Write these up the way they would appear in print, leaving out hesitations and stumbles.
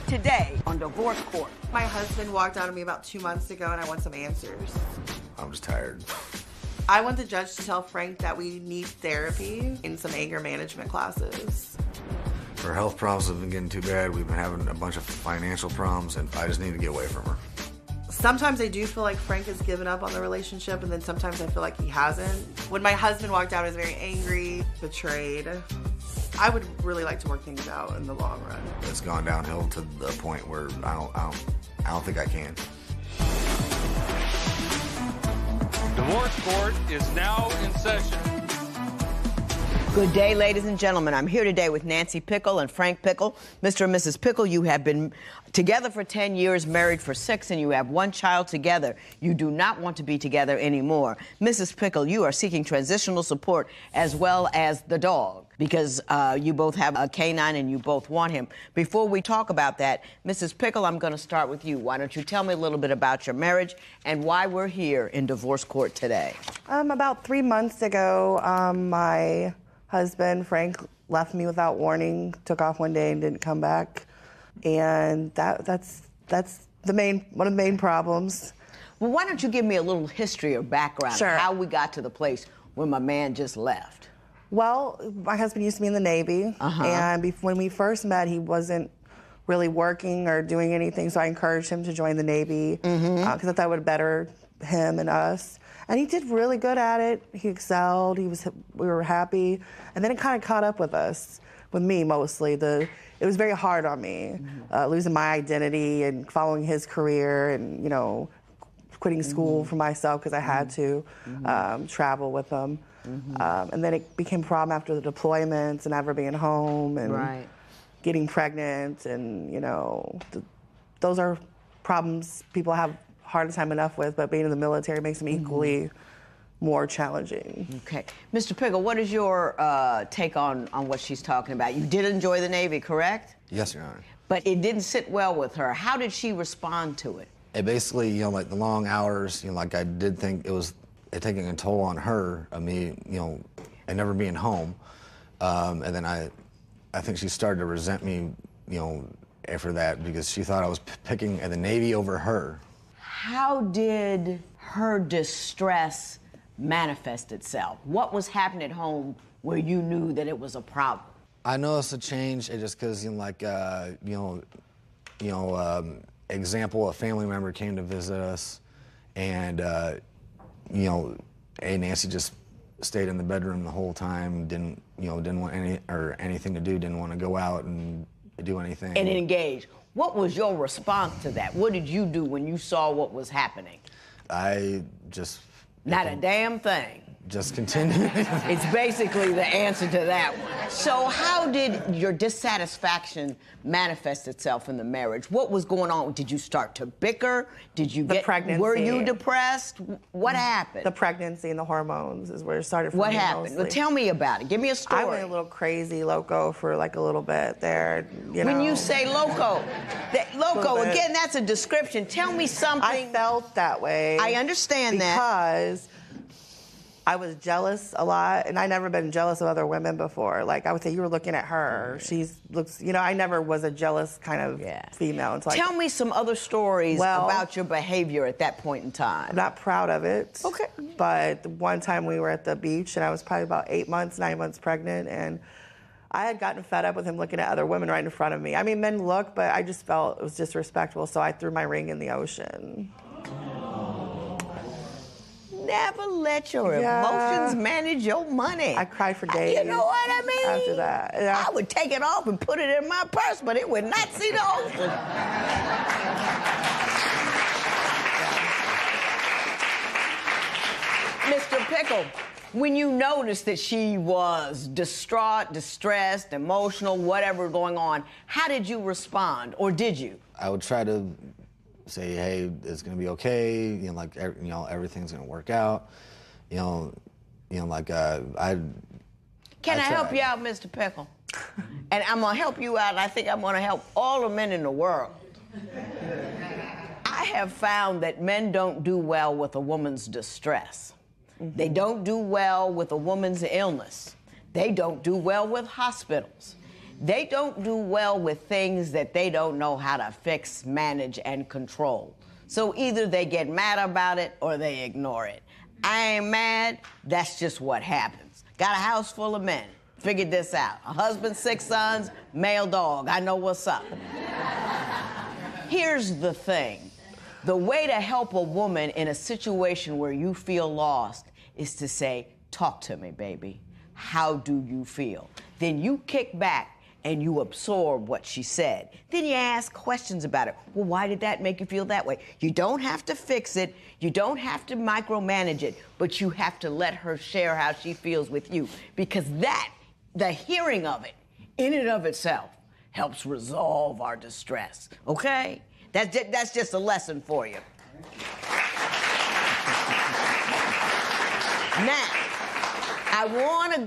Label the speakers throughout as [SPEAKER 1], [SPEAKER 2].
[SPEAKER 1] Today on Divorce Court.
[SPEAKER 2] My husband walked out on me about 2 months ago and I want some answers.
[SPEAKER 3] I'm just tired.
[SPEAKER 2] I want the judge to tell Frank that we need therapy and some anger management classes.
[SPEAKER 3] Her health problems have been getting too bad. We've been having a bunch of financial problems, and I just need to get away from her.
[SPEAKER 2] Sometimes I do feel like Frank has given up on the relationship, and then sometimes I feel like he hasn't. When my husband walked out, I was very angry, betrayed. I would really like to work things out in the long run.
[SPEAKER 3] It's gone downhill to the point where I don't think I can.
[SPEAKER 4] Divorce Court is now in session.
[SPEAKER 1] Good day, ladies and gentlemen. I'm here today with Nancy Pickle and Frank Pickle. Mr. and Mrs. Pickle, you have been together for 10 years, married for 6, and you have 1 child together. You do not want to be together anymore. Mrs. Pickle, you are seeking transitional support as well as the dog because you both have a canine and you both want him. Before we talk about that, Mrs. Pickle, I'm going to start with you. Why don't you tell me a little bit about your marriage and why we're here in divorce court today?
[SPEAKER 2] About 3 months ago, my husband, Frank, left me without warning, took off one day and didn't come back. And that's one of the main problems.
[SPEAKER 1] Well, why don't you give me a little history or background
[SPEAKER 2] Sure.
[SPEAKER 1] of how we got to the place where my man just left?
[SPEAKER 2] Well, my husband used to be in the Navy, and when we first met, he wasn't really working or doing anything, so I encouraged him to join the Navy because I thought it would better him and us. And he did really good at it. He excelled. We were happy. And then it kind of caught up with us, with me mostly. It was very hard on me, losing my identity and following his career and, quitting school for myself because I had to travel with him. And then it became a problem after the deployments and never being home and getting pregnant. And, those are problems people have hard time enough with, but being in the military makes them equally more challenging.
[SPEAKER 1] Okay. Mr. Pickle, what is your take on what she's talking about? You did enjoy the Navy, correct?
[SPEAKER 3] Yes, Your Honor.
[SPEAKER 1] But it didn't sit well with her. How did she respond to it?
[SPEAKER 3] It basically, like the long hours, like I did think it was taking a toll on her, of me, and never being home. And then I think she started to resent me, after that because she thought I was picking the Navy over her.
[SPEAKER 1] How did her distress manifest itself? What was happening at home where you knew that it was a problem?
[SPEAKER 3] I noticed a change just because, example, a family member came to visit us, and Nancy just stayed in the bedroom the whole time. Didn't want anything to do. Didn't want to go out and do anything.
[SPEAKER 1] And engage. What was your response to that? What did you do when you saw what was happening?
[SPEAKER 3] I just...
[SPEAKER 1] Not a damn thing.
[SPEAKER 3] Just continue.
[SPEAKER 1] It's basically the answer to that one. So how did your dissatisfaction manifest itself in the marriage? What was going on? Did you start to bicker? Did you get pregnancy? Were you depressed? What happened?
[SPEAKER 2] The pregnancy and the hormones is where it started for me.
[SPEAKER 1] What happened? Well, tell me about it. Give me a story.
[SPEAKER 2] I went a little crazy loco for like a little bit there,
[SPEAKER 1] When you say loco, again, that's a description. Tell me something.
[SPEAKER 2] I felt that way.
[SPEAKER 1] I understand that.
[SPEAKER 2] Because I was jealous a lot, and I never been jealous of other women before. Like, I would say, you were looking at her. She looks, I never was a jealous kind of female.
[SPEAKER 1] Tell me some other stories about your behavior at that point in time.
[SPEAKER 2] I'm not proud of it.
[SPEAKER 1] Okay.
[SPEAKER 2] But one time we were at the beach, and I was probably about 9 months pregnant, and I had gotten fed up with him looking at other women right in front of me. I mean, men look, but I just felt it was disrespectful, so I threw my ring in the ocean.
[SPEAKER 1] Never let your emotions manage your money.
[SPEAKER 2] I cried for days.
[SPEAKER 1] You know what I mean?
[SPEAKER 2] After that.
[SPEAKER 1] I would take it off and put it in my purse, but it would not see the ocean. Mr. Pickle, when you noticed that she was distraught, distressed, emotional, whatever going on, how did you respond, or did you?
[SPEAKER 3] I would try to say, hey, it's gonna be okay. Everything's gonna work out.
[SPEAKER 1] Can I help you out, Mr. Pickle? And I'm gonna help you out, and I think I'm gonna help all the men in the world. I have found that men don't do well with a woman's distress. They don't do well with a woman's illness. They don't do well with hospitals. they don't do well with things that they don't know how to fix, manage, and control. So either they get mad about it or they ignore it. I ain't mad, that's just what happens. Got a house full of men. Figured this out. A husband, 6 sons, male dog. I know what's up. Here's the thing. The way to help a woman in a situation where you feel lost is to say, talk to me, baby. How do you feel? Then you kick back and you absorb what she said. Then you ask questions about it. Well, why did that make you feel that way? You don't have to fix it. You don't have to micromanage it, but you have to let her share how she feels with you, because the hearing of it, in and of itself, helps resolve our distress, okay? That's just a lesson for you. Now, I want to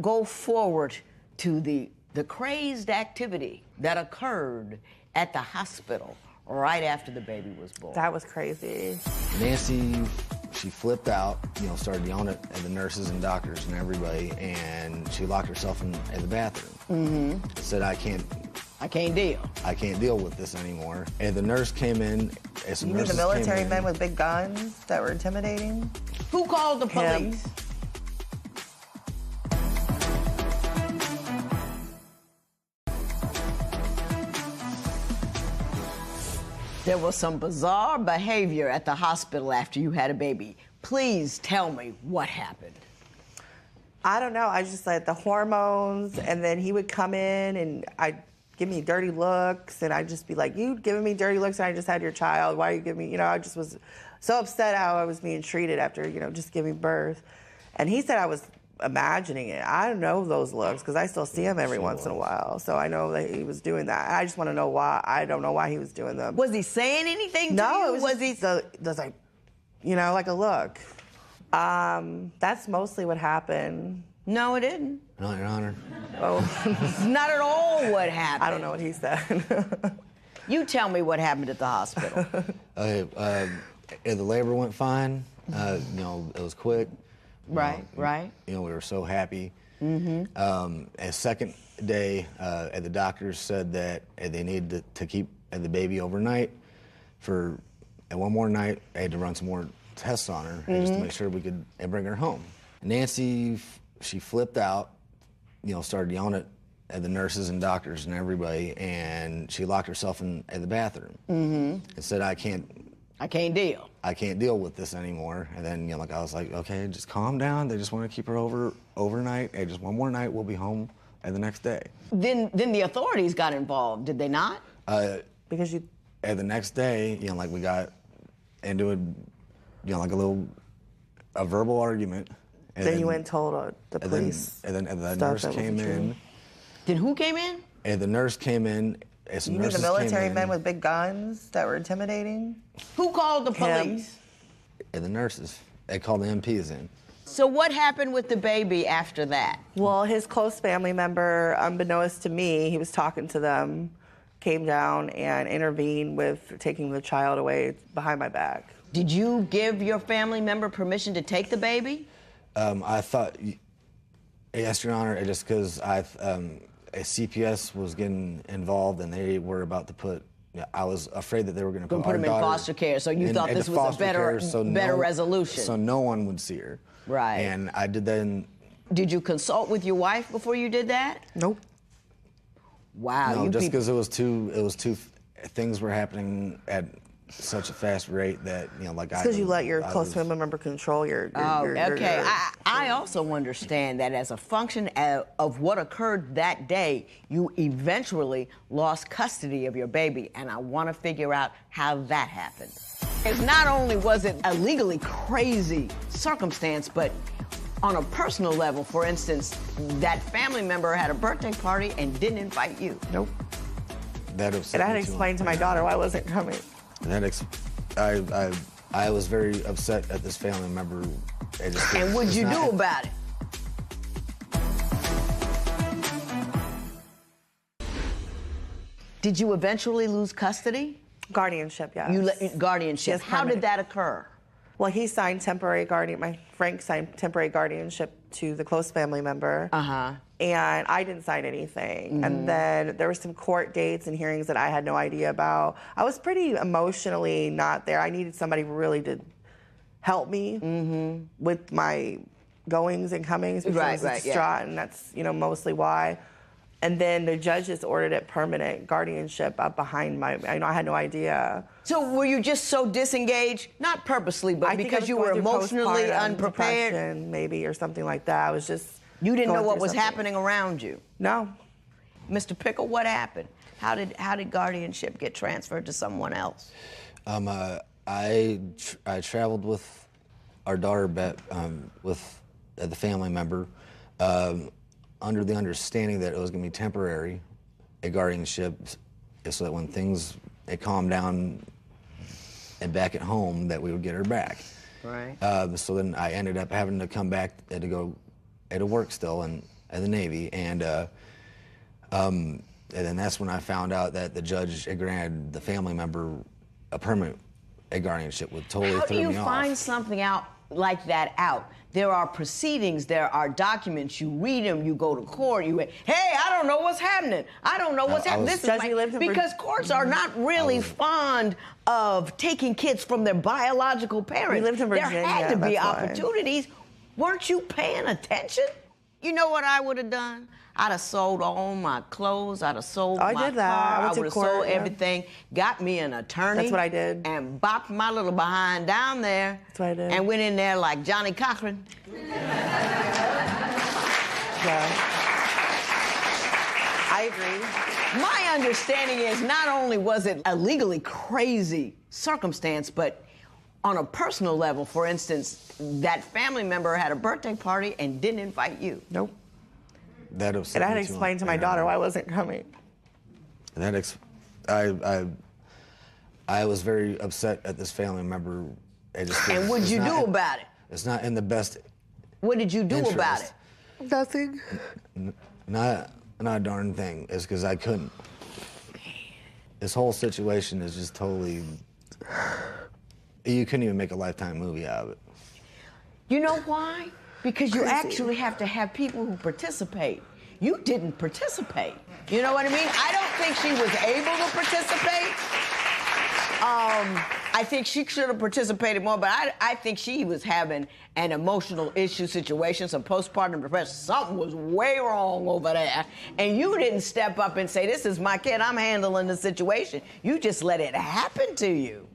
[SPEAKER 1] go forward to the crazed activity that occurred at the hospital right after the baby was born.
[SPEAKER 2] That was crazy.
[SPEAKER 3] Nancy, she flipped out, started yelling at the nurses and doctors and everybody, and she locked herself in the bathroom. Said, I can't deal with this anymore. And the nurse came in.
[SPEAKER 2] You mean the military men with big guns that were intimidating?
[SPEAKER 1] Who called the police? There was some bizarre behavior at the hospital after you had a baby. Please tell me what happened.
[SPEAKER 2] I don't know. I just the hormones, and then he would come in and I'd give me dirty looks, and I'd just be like, you giving me dirty looks and I just had your child. Why are you giving me, I just was so upset how I was being treated after, just giving birth. And he said I was imagining it. I don't know those looks because I still see him every once in a while. So I know that he was doing that. I just want to know why. I don't know why he was doing them.
[SPEAKER 1] Was he saying anything to you?
[SPEAKER 2] No, it was he like, like a look. That's mostly what happened.
[SPEAKER 1] No, it didn't.
[SPEAKER 3] No, Your Honor.
[SPEAKER 2] Oh.
[SPEAKER 1] Not at all what happened.
[SPEAKER 2] I don't know what he said.
[SPEAKER 1] You tell me what happened at the hospital.
[SPEAKER 3] The labor went fine. It was quick.
[SPEAKER 1] Right.
[SPEAKER 3] We were so happy. A second day, the doctors said that they needed to keep the baby overnight. And one more night, I had to run some more tests on her just to make sure we could bring her home. Nancy, she flipped out, started yelling at the nurses and doctors and everybody, and she locked herself in the bathroom. And said, I can't deal with this anymore. And then, I was like, okay, just calm down. They just want to keep her overnight. Hey, just one more night, we'll be home the next day. Then
[SPEAKER 1] the authorities got involved, did they not?
[SPEAKER 2] Because
[SPEAKER 3] the next day, we got into a verbal argument. And
[SPEAKER 2] then you went and told the police.
[SPEAKER 3] And then the nurse came in.
[SPEAKER 1] Then who came in?
[SPEAKER 3] And the nurse came in.
[SPEAKER 2] You mean the military men with big guns that were intimidating?
[SPEAKER 1] Who called the police?
[SPEAKER 3] And the nurses. They called the MPs in.
[SPEAKER 1] So what happened with the baby after that?
[SPEAKER 2] Well, his close family member, unbeknownst to me, he was talking to them, came down and intervened with taking the child away behind my back.
[SPEAKER 1] Did you give your family member permission to take the baby?
[SPEAKER 3] I thought, yes, Your Honor, just because CPS was getting involved and they were about to put, I was afraid that they were going to put
[SPEAKER 1] him in foster care, so you thought this was a better resolution.
[SPEAKER 3] So no one would see her.
[SPEAKER 1] Right.
[SPEAKER 3] And I did that.
[SPEAKER 1] Did you consult with your wife before you did that?
[SPEAKER 2] Nope.
[SPEAKER 1] Wow.
[SPEAKER 3] No, just because it was two things were happening at such a fast rate that,
[SPEAKER 2] because you let your close family member control your
[SPEAKER 1] okay. I also understand that as a function of what occurred that day, you eventually lost custody of your baby, and I want to figure out how that happened. Because not only was it a legally crazy circumstance, but on a personal level, for instance, that family member had a birthday party and didn't invite you.
[SPEAKER 2] Nope.
[SPEAKER 3] That upset
[SPEAKER 2] and I had
[SPEAKER 3] me
[SPEAKER 2] to explain to my daughter why I wasn't coming.
[SPEAKER 3] I was very upset at this family member.
[SPEAKER 1] And what'd you do about it? Did you eventually lose custody?
[SPEAKER 2] Guardianship, yes.
[SPEAKER 1] Guardianship. How did that occur?
[SPEAKER 2] Well, he signed Frank signed temporary guardianship to the close family member. and I didn't sign anything. And then there were some court dates and hearings that I had no idea about. I was pretty emotionally not there. I needed somebody really to help me with my goings and comings because I was distraught, and that's mostly why. And then the judge just ordered it permanent guardianship up behind my. I had no idea.
[SPEAKER 1] So were you just so disengaged, not purposely, but because you were emotionally unprepared,
[SPEAKER 2] depression, maybe, or something like that? I was just.
[SPEAKER 1] You didn't know what was happening around you.
[SPEAKER 2] No.
[SPEAKER 1] Mr. Pickle, what happened? How did guardianship get transferred to someone else?
[SPEAKER 3] I traveled with our daughter, with the family member, under the understanding that it was going to be temporary, a guardianship, so that when things had calmed down and back at home, that we would get her back.
[SPEAKER 1] Right.
[SPEAKER 3] So then I ended up having to come back and to go to work still in the Navy, and then that's when I found out that the judge had granted the family member a permanent guardianship, with totally threw me off.
[SPEAKER 1] How do you find something out like that out? There are proceedings, there are documents, you read them, you go to court, hey, I don't know what's happening. I don't know what's happening. Because courts are not really fond of taking kids from their biological parents.
[SPEAKER 2] We lived in Virginia.
[SPEAKER 1] There had to be opportunities. Weren't you paying attention? You know what I would have done? I'd have sold all my clothes. I'd have sold my car. I would have sold everything. Got me an attorney.
[SPEAKER 2] That's what I did.
[SPEAKER 1] And bopped my little behind down there.
[SPEAKER 2] That's what I did.
[SPEAKER 1] And went in there like Johnny Cochran.
[SPEAKER 2] Yeah. I agree.
[SPEAKER 1] My understanding is not only was it a legally crazy circumstance, but on a personal level, for instance, that family member had a birthday party and didn't invite you.
[SPEAKER 2] Nope.
[SPEAKER 3] That upset
[SPEAKER 2] and I had
[SPEAKER 3] me
[SPEAKER 2] to explain to my daughter why I wasn't coming.
[SPEAKER 3] I was very upset at this family member.
[SPEAKER 1] And what did you do about it?
[SPEAKER 3] It's not in the best.
[SPEAKER 1] What did you do
[SPEAKER 3] interest.
[SPEAKER 1] about it?
[SPEAKER 2] Nothing.
[SPEAKER 3] Not a darn thing. It's because I couldn't. This whole situation is just totally. You couldn't even make a Lifetime movie out of it.
[SPEAKER 1] You know why? Because you actually have to have people who participate. You didn't participate. You know what I mean? I don't think she was able to participate. I think she should have participated more, but I think she was having an emotional issue situation, some postpartum depression. Something was way wrong over there. And you didn't step up and say, this is my kid, I'm handling the situation. You just let it happen to you.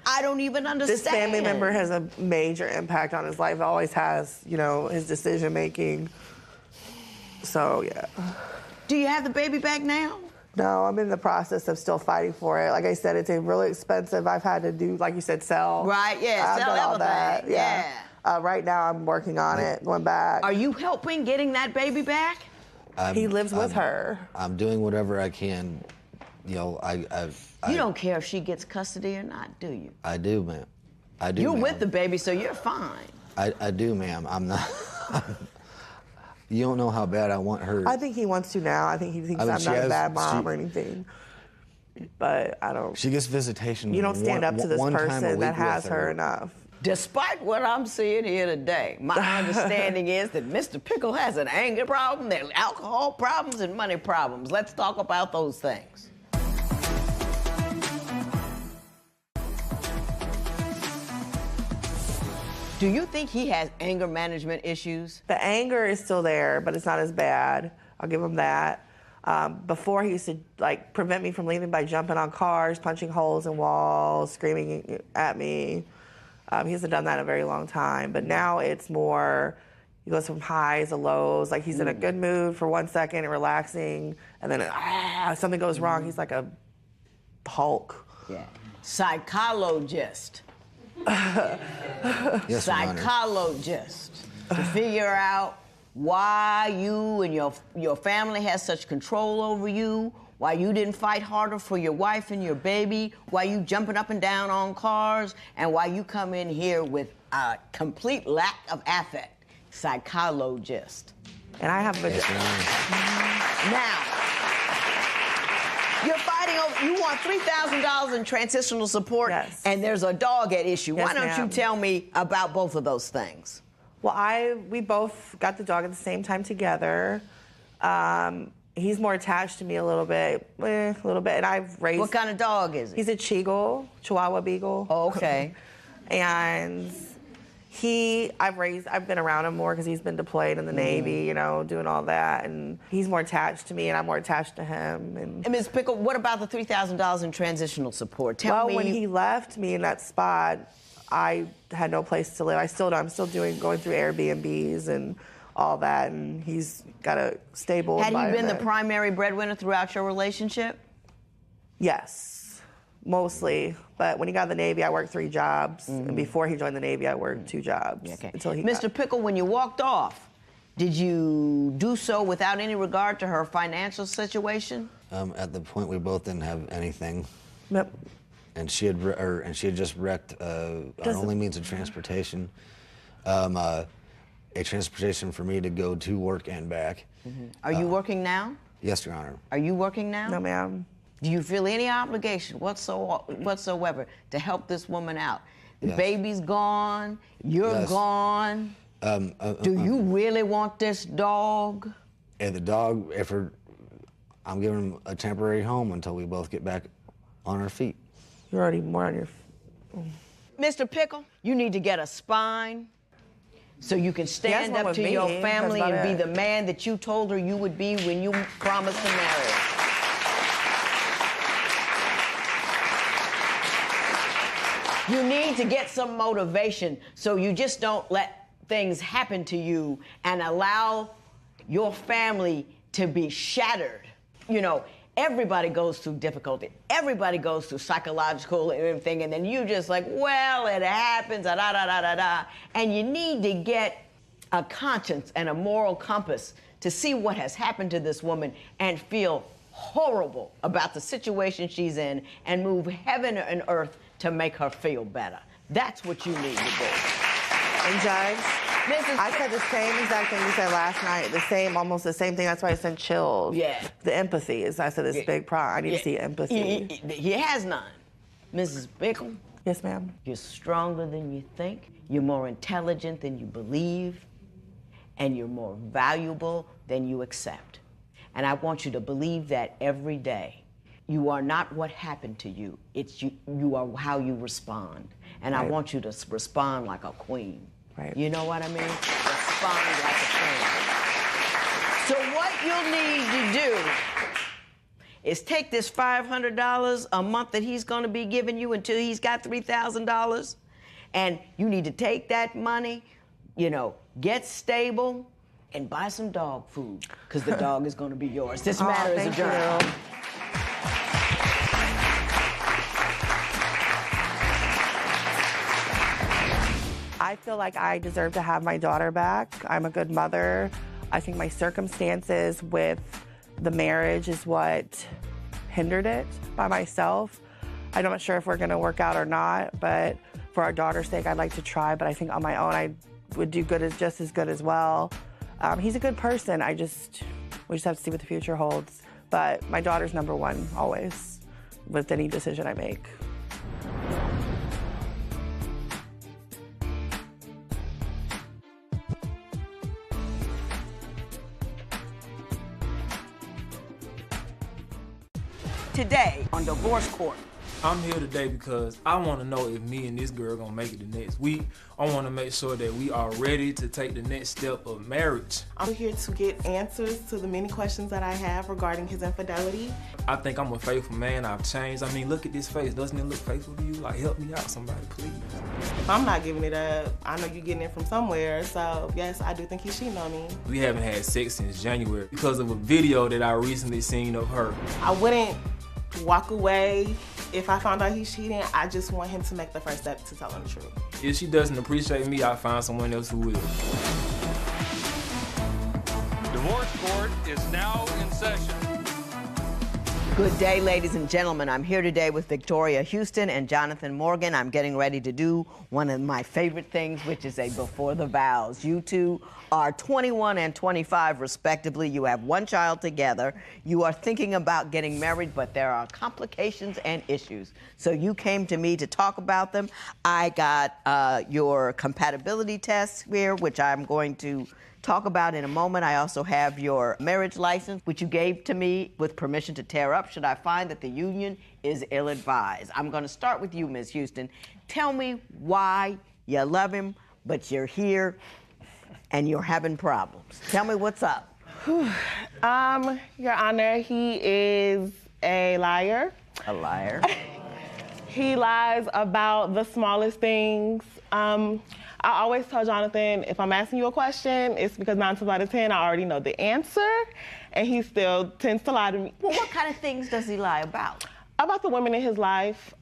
[SPEAKER 1] I don't even understand.
[SPEAKER 2] This family member has a major impact on his life. Always has, his decision making. So, yeah.
[SPEAKER 1] Do you have the baby back now?
[SPEAKER 2] No, I'm in the process of still fighting for it. Like I said, it's really expensive. I've had to do, like you said, sell.
[SPEAKER 1] Right, yeah,
[SPEAKER 2] I've
[SPEAKER 1] sell
[SPEAKER 2] done all
[SPEAKER 1] everything.
[SPEAKER 2] that. Yeah. Right now, I'm working on it, going back.
[SPEAKER 1] Are you helping getting that baby back?
[SPEAKER 2] He lives with her.
[SPEAKER 3] I'm doing whatever I can. You
[SPEAKER 1] don't care if she gets custody or not, do you?
[SPEAKER 3] I do, ma'am. I do.
[SPEAKER 1] You're
[SPEAKER 3] ma'am.
[SPEAKER 1] with the baby, so you're fine.
[SPEAKER 3] I do, ma'am. I'm not. You don't know how bad I want her.
[SPEAKER 2] I think he wants to now. I think he thinks I'm not a bad mom or anything. But I don't.
[SPEAKER 3] She gets visitation.
[SPEAKER 2] You don't stand up to this person that has her enough.
[SPEAKER 1] Despite what I'm seeing here today, my understanding is that Mr. Pickle has an anger problem, there are alcohol problems, and money problems. Let's talk about those things. Do you think he has anger management issues?
[SPEAKER 2] The anger is still there, but it's not as bad. I'll give him that. Before, he used to prevent me from leaving by jumping on cars, punching holes in walls, screaming at me. He hasn't done that in a very long time. But now it's more, he goes from highs to lows. Like he's in a good mood for 1 second and relaxing, and then something goes wrong. He's like a Hulk.
[SPEAKER 1] Yeah. Psychologist.
[SPEAKER 3] Yes,
[SPEAKER 1] Psychologist to figure out why you and your family has such control over you, why you didn't fight harder for your wife and your baby, why you jumping up and down on cars, and why you come in here with a complete lack of affect. Psychologist.
[SPEAKER 2] And I have a
[SPEAKER 1] Now, you're fighting over, you want $3,000 in transitional support,
[SPEAKER 2] yes.
[SPEAKER 1] And there's a dog at issue.
[SPEAKER 2] Yes,
[SPEAKER 1] Why don't you tell me about both of those things?
[SPEAKER 2] Well, we both got the dog at the same time together. He's more attached to me a little bit, and I've raised...
[SPEAKER 1] What kind of dog is he?
[SPEAKER 2] He's a Chihuahua Beagle.
[SPEAKER 1] Oh, okay.
[SPEAKER 2] And I've been around him more because he's been deployed in the Navy, you know, doing all that. And he's more attached to me, and I'm more attached to him. And
[SPEAKER 1] Ms. Pickle, what about the $3,000 in transitional support? Tell me.
[SPEAKER 2] when he left me in that spot, I had no place to live. I'm still going through Airbnbs and all that, and he's got a stable environment.
[SPEAKER 1] Had he been the primary breadwinner throughout your relationship?
[SPEAKER 2] Yes, mostly. But when he got in the Navy, I worked 3 jobs. And before he joined the Navy, I worked 2 jobs.
[SPEAKER 1] Okay.
[SPEAKER 2] Until he
[SPEAKER 1] Mr. Pickle, when you walked off, did you do so without any regard to her financial situation?
[SPEAKER 3] At the point we both didn't have anything.
[SPEAKER 2] Yep.
[SPEAKER 3] And she had just wrecked our only means of transportation, a transportation for me to go to work and back.
[SPEAKER 1] Are you working now?
[SPEAKER 3] Yes, Your Honor.
[SPEAKER 1] Are you working now?
[SPEAKER 2] No, ma'am.
[SPEAKER 1] Do you feel any obligation whatsoever to help this woman out? The
[SPEAKER 3] Yes.
[SPEAKER 1] baby's gone. You're
[SPEAKER 3] Yes.
[SPEAKER 1] gone. Do you really want this dog?
[SPEAKER 3] And the dog, I'm giving him a temporary home until we both get back on our feet.
[SPEAKER 2] You're already more on your...
[SPEAKER 1] Mr. Pickle, you need to get a spine so you can stand
[SPEAKER 2] one
[SPEAKER 1] up
[SPEAKER 2] with
[SPEAKER 1] to
[SPEAKER 2] me.
[SPEAKER 1] your
[SPEAKER 2] That's
[SPEAKER 1] family
[SPEAKER 2] about
[SPEAKER 1] and be
[SPEAKER 2] it.
[SPEAKER 1] the man that you told her you would be when you promised to marry her. You need to get some motivation so you just don't let things happen to you and allow your family to be shattered. You know, everybody goes through difficulty. Everybody goes through psychological and everything, and then you just like, well, it happens, da-da-da-da-da. And you need to get a conscience and a moral compass to see what has happened to this woman and feel horrible about the situation she's in and move heaven and earth to make her feel better. That's what you need to do.
[SPEAKER 2] And Judge, I said the same exact thing you said last night. Almost the same thing. That's why I sent chills.
[SPEAKER 1] Yeah.
[SPEAKER 2] The empathy is, I said, this big problem. I need to see empathy.
[SPEAKER 1] He has none. Mrs. Pickle,
[SPEAKER 2] Yes, ma'am.
[SPEAKER 1] you're stronger than you think. You're more intelligent than you believe. And you're more valuable than you accept. And I want you to believe that every day. You are not what happened to you. It's you are how you respond. And I want you to respond like a queen.
[SPEAKER 2] Right.
[SPEAKER 1] You know what I mean? Respond like a queen. So what you'll need to do is take this $500 a month that he's going to be giving you until he's got $3,000, and you need to take that money, you know, get stable, and buy some dog food, because the dog is going to be yours. This matter is adjourned.
[SPEAKER 2] You. I feel like I deserve to have my daughter back. I'm a good mother. I think my circumstances with the marriage is what hindered it by myself. I'm not sure if we're gonna work out or not, but for our daughter's sake, I'd like to try, but I think on my own, I would do just as good as well. He's a good person. We just have to see what the future holds. But my daughter's number one, always, with any decision I make.
[SPEAKER 1] Today on Divorce Court.
[SPEAKER 5] I'm here today because I want to know if me and this girl gonna make it the next week. I want to make sure that we are ready to take the next step of marriage.
[SPEAKER 6] I'm here to get answers to the many questions that I have regarding his infidelity.
[SPEAKER 5] I think I'm a faithful man. I've changed. I mean, look at this face. Doesn't it look faithful to you? Like, help me out, somebody, please.
[SPEAKER 6] If I'm not giving it up, I know you're getting it from somewhere. So yes, I do think he's cheating on me.
[SPEAKER 5] We haven't had sex since January because of a video that I recently seen of her.
[SPEAKER 6] I wouldn't walk away if I found out he's cheating. I just want him to make the first step to tell him the truth.
[SPEAKER 5] If she doesn't appreciate me, I'll find someone else who will.
[SPEAKER 4] Divorce Court is now in session.
[SPEAKER 1] Good day, ladies and gentlemen. I'm here today with Victoria Houston and Jonathan Morgan. I'm getting ready to do one of my favorite things, which is a Before the Vows. You two are 21 and 25, respectively. You have one child together. You are thinking about getting married, but there are complications and issues. So you came to me to talk about them. I got your compatibility test here, which I'm going to talk about in a moment. I also have your marriage license, which you gave to me with permission to tear up should I find that the union is ill-advised. I'm going to start with you, Ms. Houston. Tell me why you love him, but you're here and you're having problems. Tell me what's up.
[SPEAKER 6] Your Honor, he is a liar.
[SPEAKER 1] A liar.
[SPEAKER 6] He lies about the smallest things. I always tell Jonathan, if I'm asking you a question, it's because 9 times out of 10, I already know the answer, and he still tends to lie to me.
[SPEAKER 1] Well, what kind of things does he lie about?
[SPEAKER 6] About the women in his life.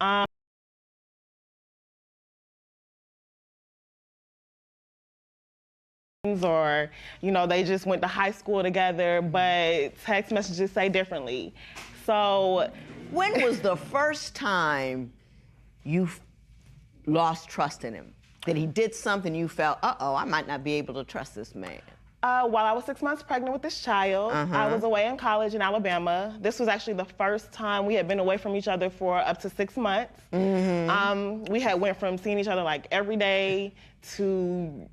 [SPEAKER 6] Or, you know, they just went to high school together, but text messages say differently. So,
[SPEAKER 1] when was the first time you lost trust in him? That he did something you felt, uh-oh, I might not be able to trust this man?
[SPEAKER 6] While I was 6 months pregnant with this child, I was away in college in Alabama. This was actually the first time we had been away from each other for up to 6 months. We had went from seeing each other like every day to,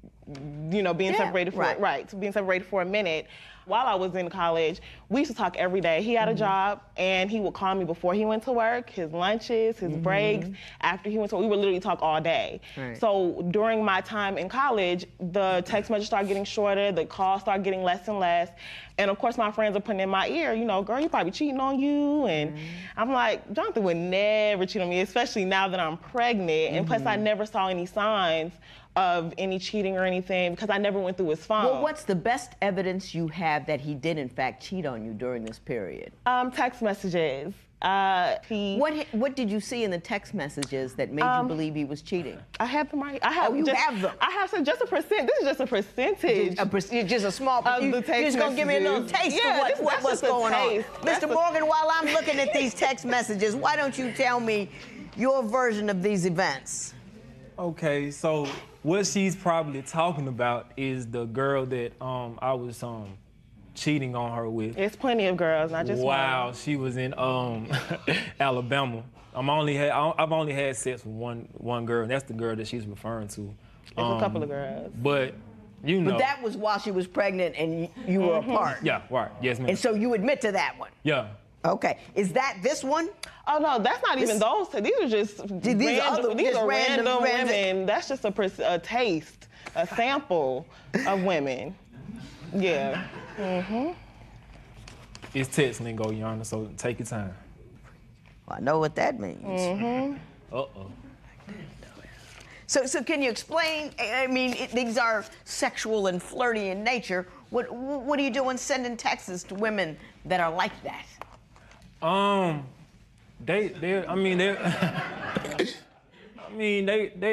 [SPEAKER 6] you know, being separated for to being separated for a minute. While I was in college, we used to talk every day. He had a job, and he would call me before he went to work, his lunches, his breaks. After he went to work, we would literally talk all day. So during my time in college, the text messages started getting shorter, the calls started getting less and less. And of course, my friends are putting in my ear, you know, girl, you probably cheating on you. And I'm like, Jonathan would never cheat on me, especially now that I'm pregnant. And plus, I never saw any signs of any cheating or anything because I never went through his phone.
[SPEAKER 1] Well, what's the best evidence you have that he did, in fact, cheat on you during this period?
[SPEAKER 6] Text messages.
[SPEAKER 1] What did you see in the text messages that made you believe he was cheating?
[SPEAKER 6] I have them right. I have.
[SPEAKER 1] You have them.
[SPEAKER 6] I have just a percent. This is just a percentage.
[SPEAKER 1] Just a small. You're just gonna give me a little taste of what's going on. Mr. Morgan, while I'm looking at these text messages, why don't you tell me your version of these events?
[SPEAKER 5] Okay, so what she's probably talking about is the girl that I was cheating on her with.
[SPEAKER 6] It's plenty of girls, not just one.
[SPEAKER 5] Wow, she was in Alabama. I've only had sex with one girl, and that's the girl that she's referring to.
[SPEAKER 6] There's a couple of girls.
[SPEAKER 5] But you know.
[SPEAKER 1] But that was while she was pregnant and you were apart.
[SPEAKER 5] Yeah, right. Yes, ma'am.
[SPEAKER 1] And so you admit to that one.
[SPEAKER 5] Yeah.
[SPEAKER 1] Okay. Is that this one?
[SPEAKER 6] Oh no, that's not even those. These are just random women. That's just a taste, a sample of women. Yeah.
[SPEAKER 5] It's text lingo, Your Honor, so take your time.
[SPEAKER 1] Well, I know what that means.
[SPEAKER 5] Uh-oh.
[SPEAKER 1] So can you explain? I mean, these are sexual and flirty in nature. What are you doing sending texts to women that are like that?
[SPEAKER 5] They're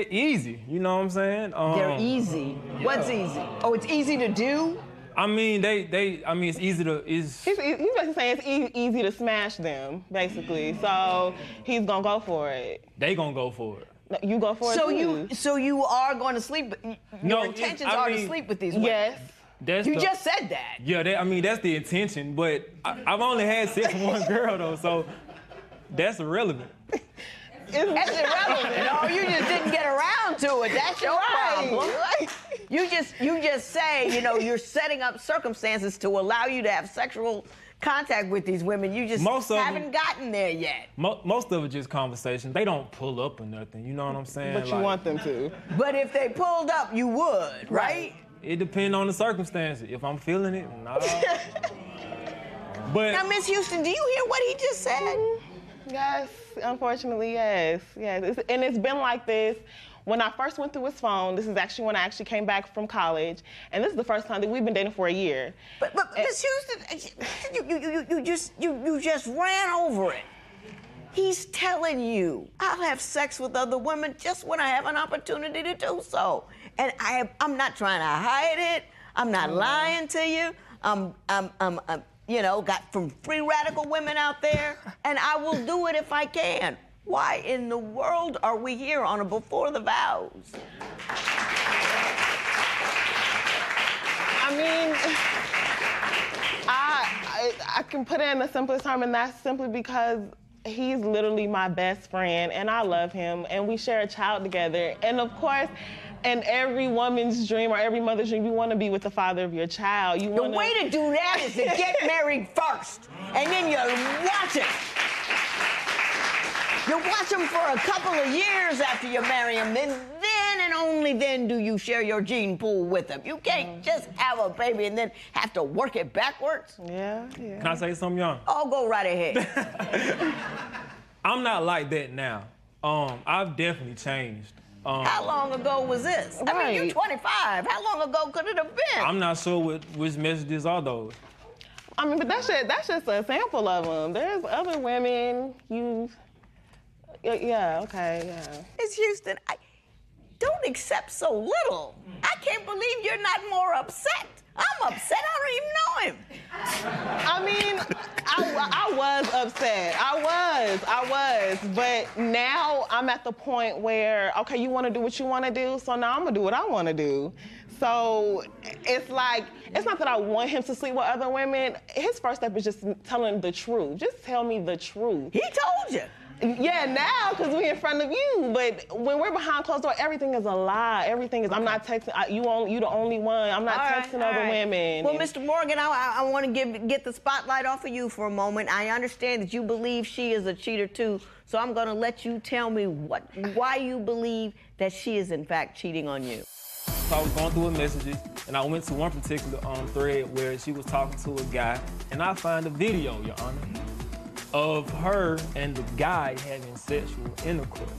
[SPEAKER 5] easy. You know what I'm saying?
[SPEAKER 1] They're easy. Yeah. What's easy? Oh, it's easy to do?
[SPEAKER 5] It's easy to.
[SPEAKER 6] He's basically saying it's easy to smash them, basically. So he's gonna go for it.
[SPEAKER 5] They gonna go for it.
[SPEAKER 6] No, you go for it too.
[SPEAKER 1] So you are going to sleep. Your intentions are to sleep with these women.
[SPEAKER 6] Yes.
[SPEAKER 1] You just said that.
[SPEAKER 5] Yeah, that's the intention, but I've only had sex with one girl, though, so that's irrelevant.
[SPEAKER 1] That's irrelevant. No, you just didn't get around to it. That's your problem. You just say, you know, you're setting up circumstances to allow you to have sexual contact with these women. You just haven't gotten there yet.
[SPEAKER 5] Most of it just conversation. They don't pull up or nothing, you know what I'm saying?
[SPEAKER 6] But you want them to.
[SPEAKER 1] But if they pulled up, you would, right?
[SPEAKER 5] It depends on the circumstances. If I'm feeling it, nah. But
[SPEAKER 1] now, Miss Houston, do you hear what he just said?
[SPEAKER 6] Yes, unfortunately, yes. And it's been like this. When I first went through his phone, this is actually when I actually came back from college, and this is the first time that we've been dating for a year.
[SPEAKER 1] But Miss Houston, you just ran over it. He's telling you, I'll have sex with other women just when I have an opportunity to do so. And I'm not trying to hide it. I'm not lying to you. You know, got some free radical women out there, and I will do it if I can. Why in the world are we here on a Before the Vows?
[SPEAKER 6] I mean, I can put it in the simplest term, and that's simply because he's literally my best friend, and I love him, and we share a child together. And of course, And every woman's dream or every mother's dream, you want to be with the father of your child.
[SPEAKER 1] The way to do that is to get married first, and then you watch it. You watch them for a couple of years after you marry them, then and only then do you share your gene pool with them. You can't just have a baby and then have to work it backwards.
[SPEAKER 6] Yeah.
[SPEAKER 5] Can I say something, young?
[SPEAKER 1] Oh, go right ahead.
[SPEAKER 5] I'm not like that now. I've definitely changed.
[SPEAKER 1] How long ago was this?
[SPEAKER 6] Right.
[SPEAKER 1] I mean, you're 25. How long ago could it have been?
[SPEAKER 5] I'm not sure which messages are those.
[SPEAKER 6] I mean, but that's just a sample of them. There's other women Yeah, okay.
[SPEAKER 1] Ms. Houston, don't accept so little. I can't believe you're not more upset. I'm upset. I don't even know him.
[SPEAKER 6] I mean, I was upset. I was. But now I'm at the point where, okay, you want to do what you want to do, so now I'm going to do what I want to do. So it's like, it's not that I want him to sleep with other women. His first step is just telling the truth. Just tell me the truth.
[SPEAKER 1] He told you.
[SPEAKER 6] Yeah, now, because we're in front of you. But when we're behind closed doors, everything is a lie. Everything is, I'm not texting, you the only one. I'm not texting other women.
[SPEAKER 1] Well, Mr. Morgan, I want to get the spotlight off of you for a moment. I understand that you believe she is a cheater, too. So I'm going to let you tell me why you believe that she is, in fact, cheating on you.
[SPEAKER 5] So I was going through her messages, and I went to one particular thread where she was talking to a guy, and I found a video, Your Honor, of her and the guy having sexual intercourse.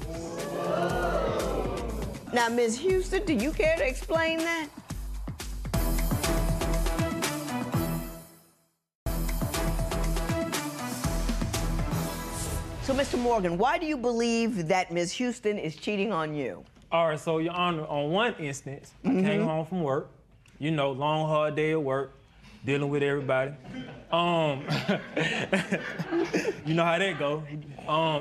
[SPEAKER 1] Now, Ms. Houston, do you care to explain that? So, Mr. Morgan, why do you believe that Ms. Houston is cheating on you?
[SPEAKER 5] All right, so, Your Honor, on one instance, I came home from work, long, hard day at work, dealing with everybody. You know how that go.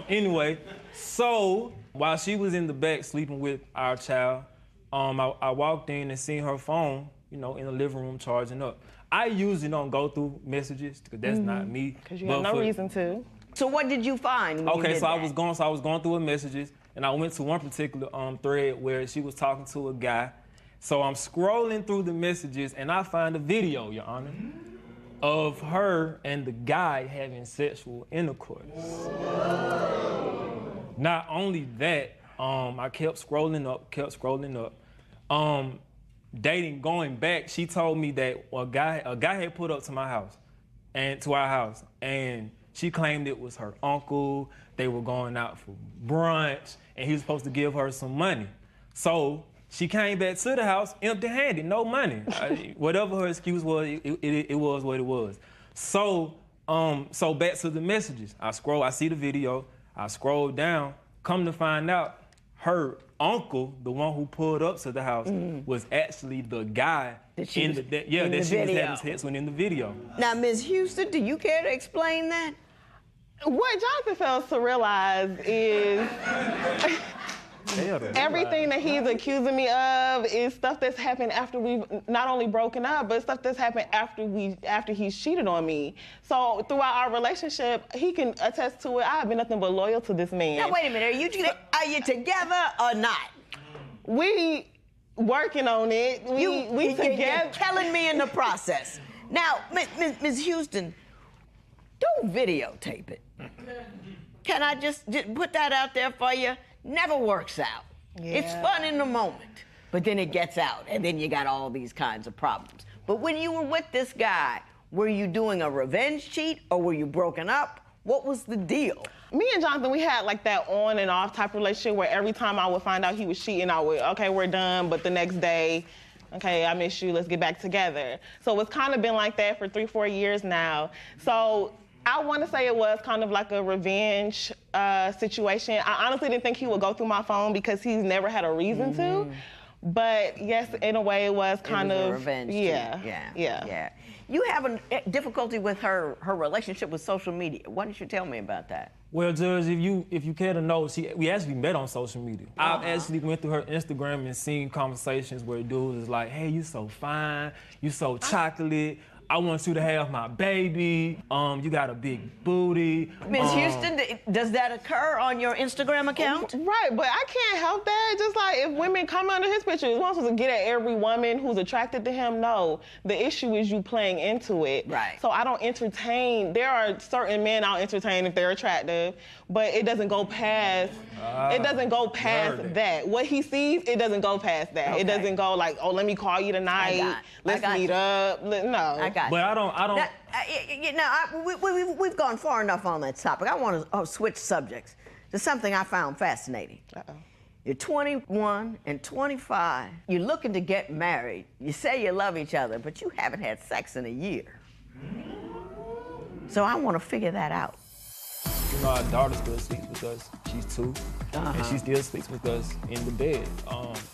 [SPEAKER 5] Anyway, so while she was in the back sleeping with our child, I walked in and seen her phone, in the living room charging up. I usually don't go through messages because that's not me.
[SPEAKER 6] Because you have no reason to.
[SPEAKER 1] So what did you find when you did
[SPEAKER 5] I
[SPEAKER 1] that?
[SPEAKER 5] was going through her messages, and I went to one particular thread where she was talking to a guy. So I'm scrolling through the messages, and I find a video, Your Honor, of her and the guy having sexual intercourse. Not only that, I kept scrolling up. Going back, she told me that a guy had put up to my house, and to our house, and she claimed it was her uncle. They were going out for brunch, and he was supposed to give her some money. So she came back to the house empty-handed, no money. Whatever her excuse was, it was what it was. So back to the messages. I see the video, I scroll down, come to find out, her uncle, the one who pulled up to the house, was actually the guy that she was having sex with in the video.
[SPEAKER 1] Now, Ms. Houston, do you care to explain that?
[SPEAKER 6] What Jonathan fails to realize is everything that he's accusing me of is stuff that's happened after we've not only broken up, but stuff that's happened after he's cheated on me. So throughout our relationship, he can attest to it. I have been nothing but loyal to this man.
[SPEAKER 1] Now, wait a minute. Are you together or not?
[SPEAKER 6] We working on it. We together.
[SPEAKER 1] You're telling me in the process. Now, Ms. Houston, don't videotape it. Can I just put that out there for you? Never works out. Yeah. It's fun in the moment, but then it gets out, and then you got all these kinds of problems. But when you were with this guy, were you doing a revenge cheat, or were you broken up? What was the deal?
[SPEAKER 6] Me and Jonathan, we had like that on and off type relationship where every time I would find out he was cheating, I would, okay, we're done, but the next day, okay, I miss you, let's get back together. So it's kind of been like that for 3-4 years now. So I want to say it was kind of like a revenge situation. I honestly didn't think he would go through my phone because he's never had a reason to. But yes, in a way, it was kind of
[SPEAKER 1] a revenge.
[SPEAKER 6] Yeah.
[SPEAKER 1] You have a difficulty with her relationship with social media. Why don't you tell me about that?
[SPEAKER 5] Well, Judge, if you care to know, we actually met on social media. I've actually went through her Instagram and seen conversations where dudes is like, "Hey, you so fine, you so chocolate. I want you to have my baby. You got a big booty.
[SPEAKER 1] Ms. Houston, does that occur on your Instagram account?
[SPEAKER 6] Right, but I can't help that. Just like if women come under his picture, he's not supposed to get at every woman who's attracted to him. No, the issue is you playing into it.
[SPEAKER 1] Right.
[SPEAKER 6] So I don't entertain. There are certain men I'll entertain if they're attractive, but it doesn't go past. It doesn't go past that. What he sees, it doesn't go past that.
[SPEAKER 1] Okay.
[SPEAKER 6] It doesn't go like, oh, let me call you tonight. Let's meet up. No.
[SPEAKER 1] I got
[SPEAKER 5] But I don't.
[SPEAKER 1] We've gone far enough on that topic. I want to switch subjects to something I found fascinating. You're 21 and 25. You're looking to get married. You say you love each other, but you haven't had sex in a year. So I want to figure that out.
[SPEAKER 5] You know, our daughter still sleeps with us. She's 2, and she still sleeps with us in the bed.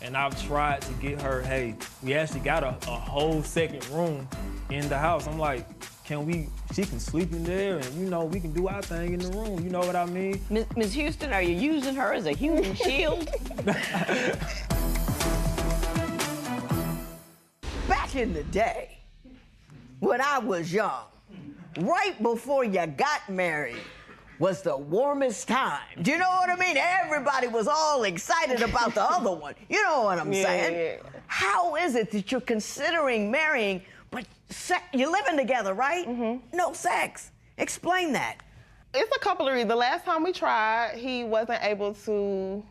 [SPEAKER 5] And I've tried to get her, hey, we actually got a whole second room in the house. I'm like, she can sleep in there, and you know, we can do our thing in the room. You know what I mean?
[SPEAKER 1] Ms. Houston, are you using her as a human shield? Back in the day, when I was young, right before you got married, was the warmest time. Do you know what I mean? Everybody was all excited about the other one. You know what I'm saying?
[SPEAKER 6] Yeah.
[SPEAKER 1] How is it that you're considering marrying, but you're living together, right? No sex. Explain that.
[SPEAKER 6] It's a couple of reasons. The last time we tried, he wasn't able to,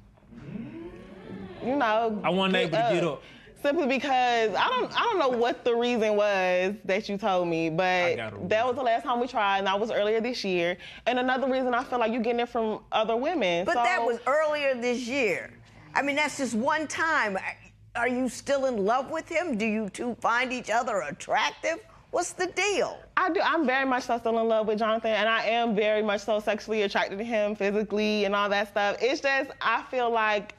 [SPEAKER 6] you know,
[SPEAKER 5] I wasn't able to get up.
[SPEAKER 6] Simply because I don't know what the reason was that you told me, but that was the last time we tried, and that was earlier this year. And another reason I feel like you're getting it from other women.
[SPEAKER 1] But
[SPEAKER 6] so,
[SPEAKER 1] that was earlier this year. I mean, that's just one time. Are you still in love with him? Do you two find each other attractive? What's the deal?
[SPEAKER 6] I do. I'm very much so still in love with Jonathan, and I am very much so sexually attracted to him physically and all that stuff. It's just, I feel like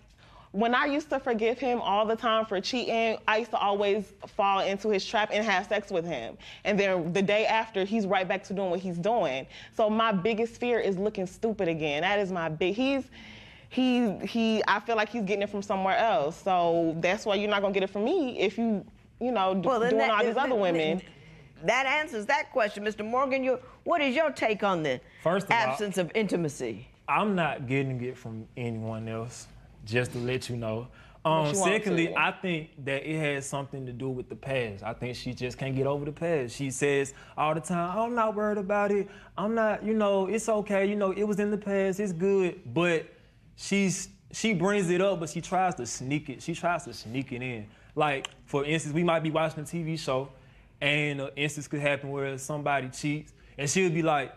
[SPEAKER 6] when I used to forgive him all the time for cheating, I used to always fall into his trap and have sex with him. And then the day after, he's right back to doing what he's doing. So my biggest fear is looking stupid again. That is my big, I feel like he's getting it from somewhere else. So that's why you're not gonna get it from me if you doing all these other women.
[SPEAKER 1] That answers that question, Mr. Morgan. What is your take on the absence of intimacy?
[SPEAKER 5] I'm not getting it from anyone else. Just to let you know. Secondly, I think that it has something to do with the past. I think she just can't get over the past. She says all the time, I'm not worried about it. I'm not, it's okay. It was in the past, it's good. But she brings it up, but she tries to sneak it. She tries to sneak it in. Like, for instance, we might be watching a TV show, and an instance could happen where somebody cheats, and she'll be like,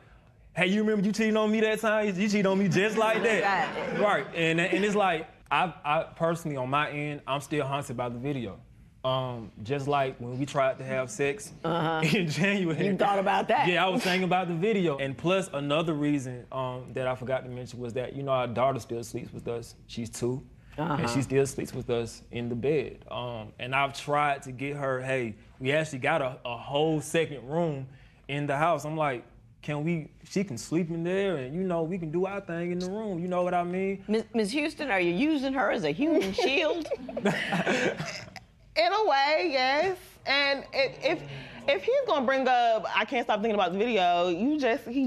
[SPEAKER 5] hey, you remember you cheated on me that time? You cheated on me just like that. Right, and it's like, I personally, on my end, I'm still haunted by the video. Just like when we tried to have sex in January.
[SPEAKER 1] You thought about that?
[SPEAKER 5] Yeah, I was thinking about the video. And plus, another reason that I forgot to mention was that, our daughter still sleeps with us. She's 2, and she still sleeps with us in the bed. And I've tried to get her, hey, we actually got a whole second room in the house. I'm like, she can sleep in there, and we can do our thing in the room. You know what I mean?
[SPEAKER 1] Ms. Houston, are you using her as a human shield?
[SPEAKER 6] In a way, yes. And if he's gonna bring up, I can't stop thinking about the video. He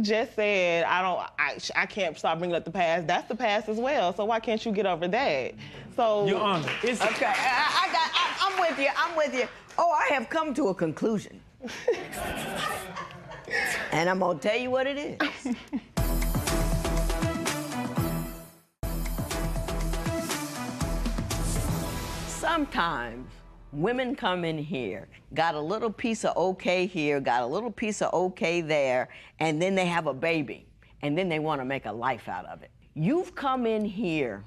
[SPEAKER 6] just said, I can't stop bringing up the past. That's the past as well. So why can't you get over that? So
[SPEAKER 5] Your Honor, it's
[SPEAKER 1] okay. I'm with you. I'm with you. Oh, I have come to a conclusion. And I'm gonna tell you what it is. Sometimes women come in here, got a little piece of okay here, got a little piece of okay there, and then they have a baby, and then they want to make a life out of it. You've come in here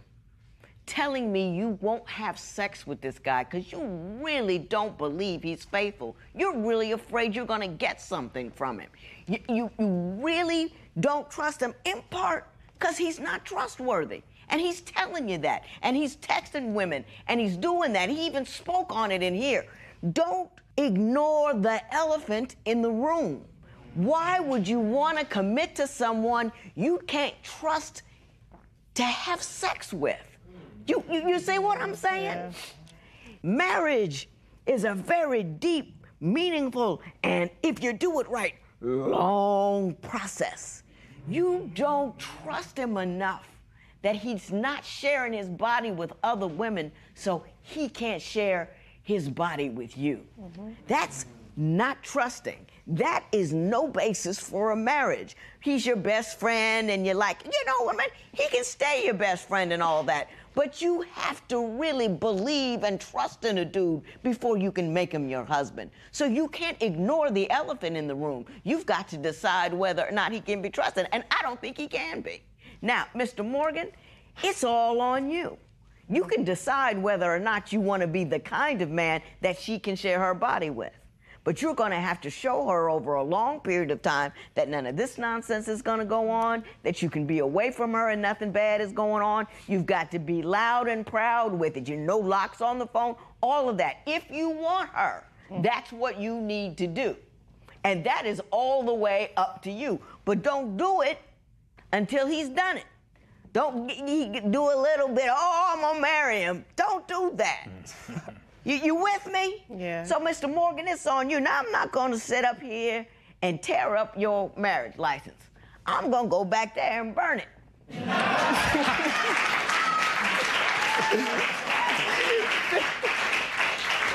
[SPEAKER 1] telling me you won't have sex with this guy because you really don't believe he's faithful. You're really afraid you're going to get something from him. You really don't trust him, in part because he's not trustworthy. And he's telling you that. And he's texting women, and he's doing that. He even spoke on it in here. Don't ignore the elephant in the room. Why would you want to commit to someone you can't trust to have sex with? You see what I'm saying? Yeah. Marriage is a very deep, meaningful, and if you do it right, long process. You don't trust him enough that he's not sharing his body with other women, so he can't share his body with you. That's not trusting. That is no basis for a marriage. He's your best friend, and you're like, you know what, man, he can stay your best friend and all that. But you have to really believe and trust in a dude before you can make him your husband. So you can't ignore the elephant in the room. You've got to decide whether or not he can be trusted, and I don't think he can be. Now, Mr. Morgan, it's all on you. You can decide whether or not you want to be the kind of man that she can share her body with. But you're going to have to show her over a long period of time that none of this nonsense is going to go on, that you can be away from her and nothing bad is going on. You've got to be loud and proud with it. You know, locks on the phone, all of that. If you want her, that's what you need to do. And that is all the way up to you. But don't do it until he's done it. Don't do a little bit, oh, I'm gonna marry him. Don't do that. You with me?
[SPEAKER 6] Yeah.
[SPEAKER 1] So, Mr. Morgan, it's on you. Now, I'm not gonna sit up here and tear up your marriage license. I'm gonna go back there and burn it.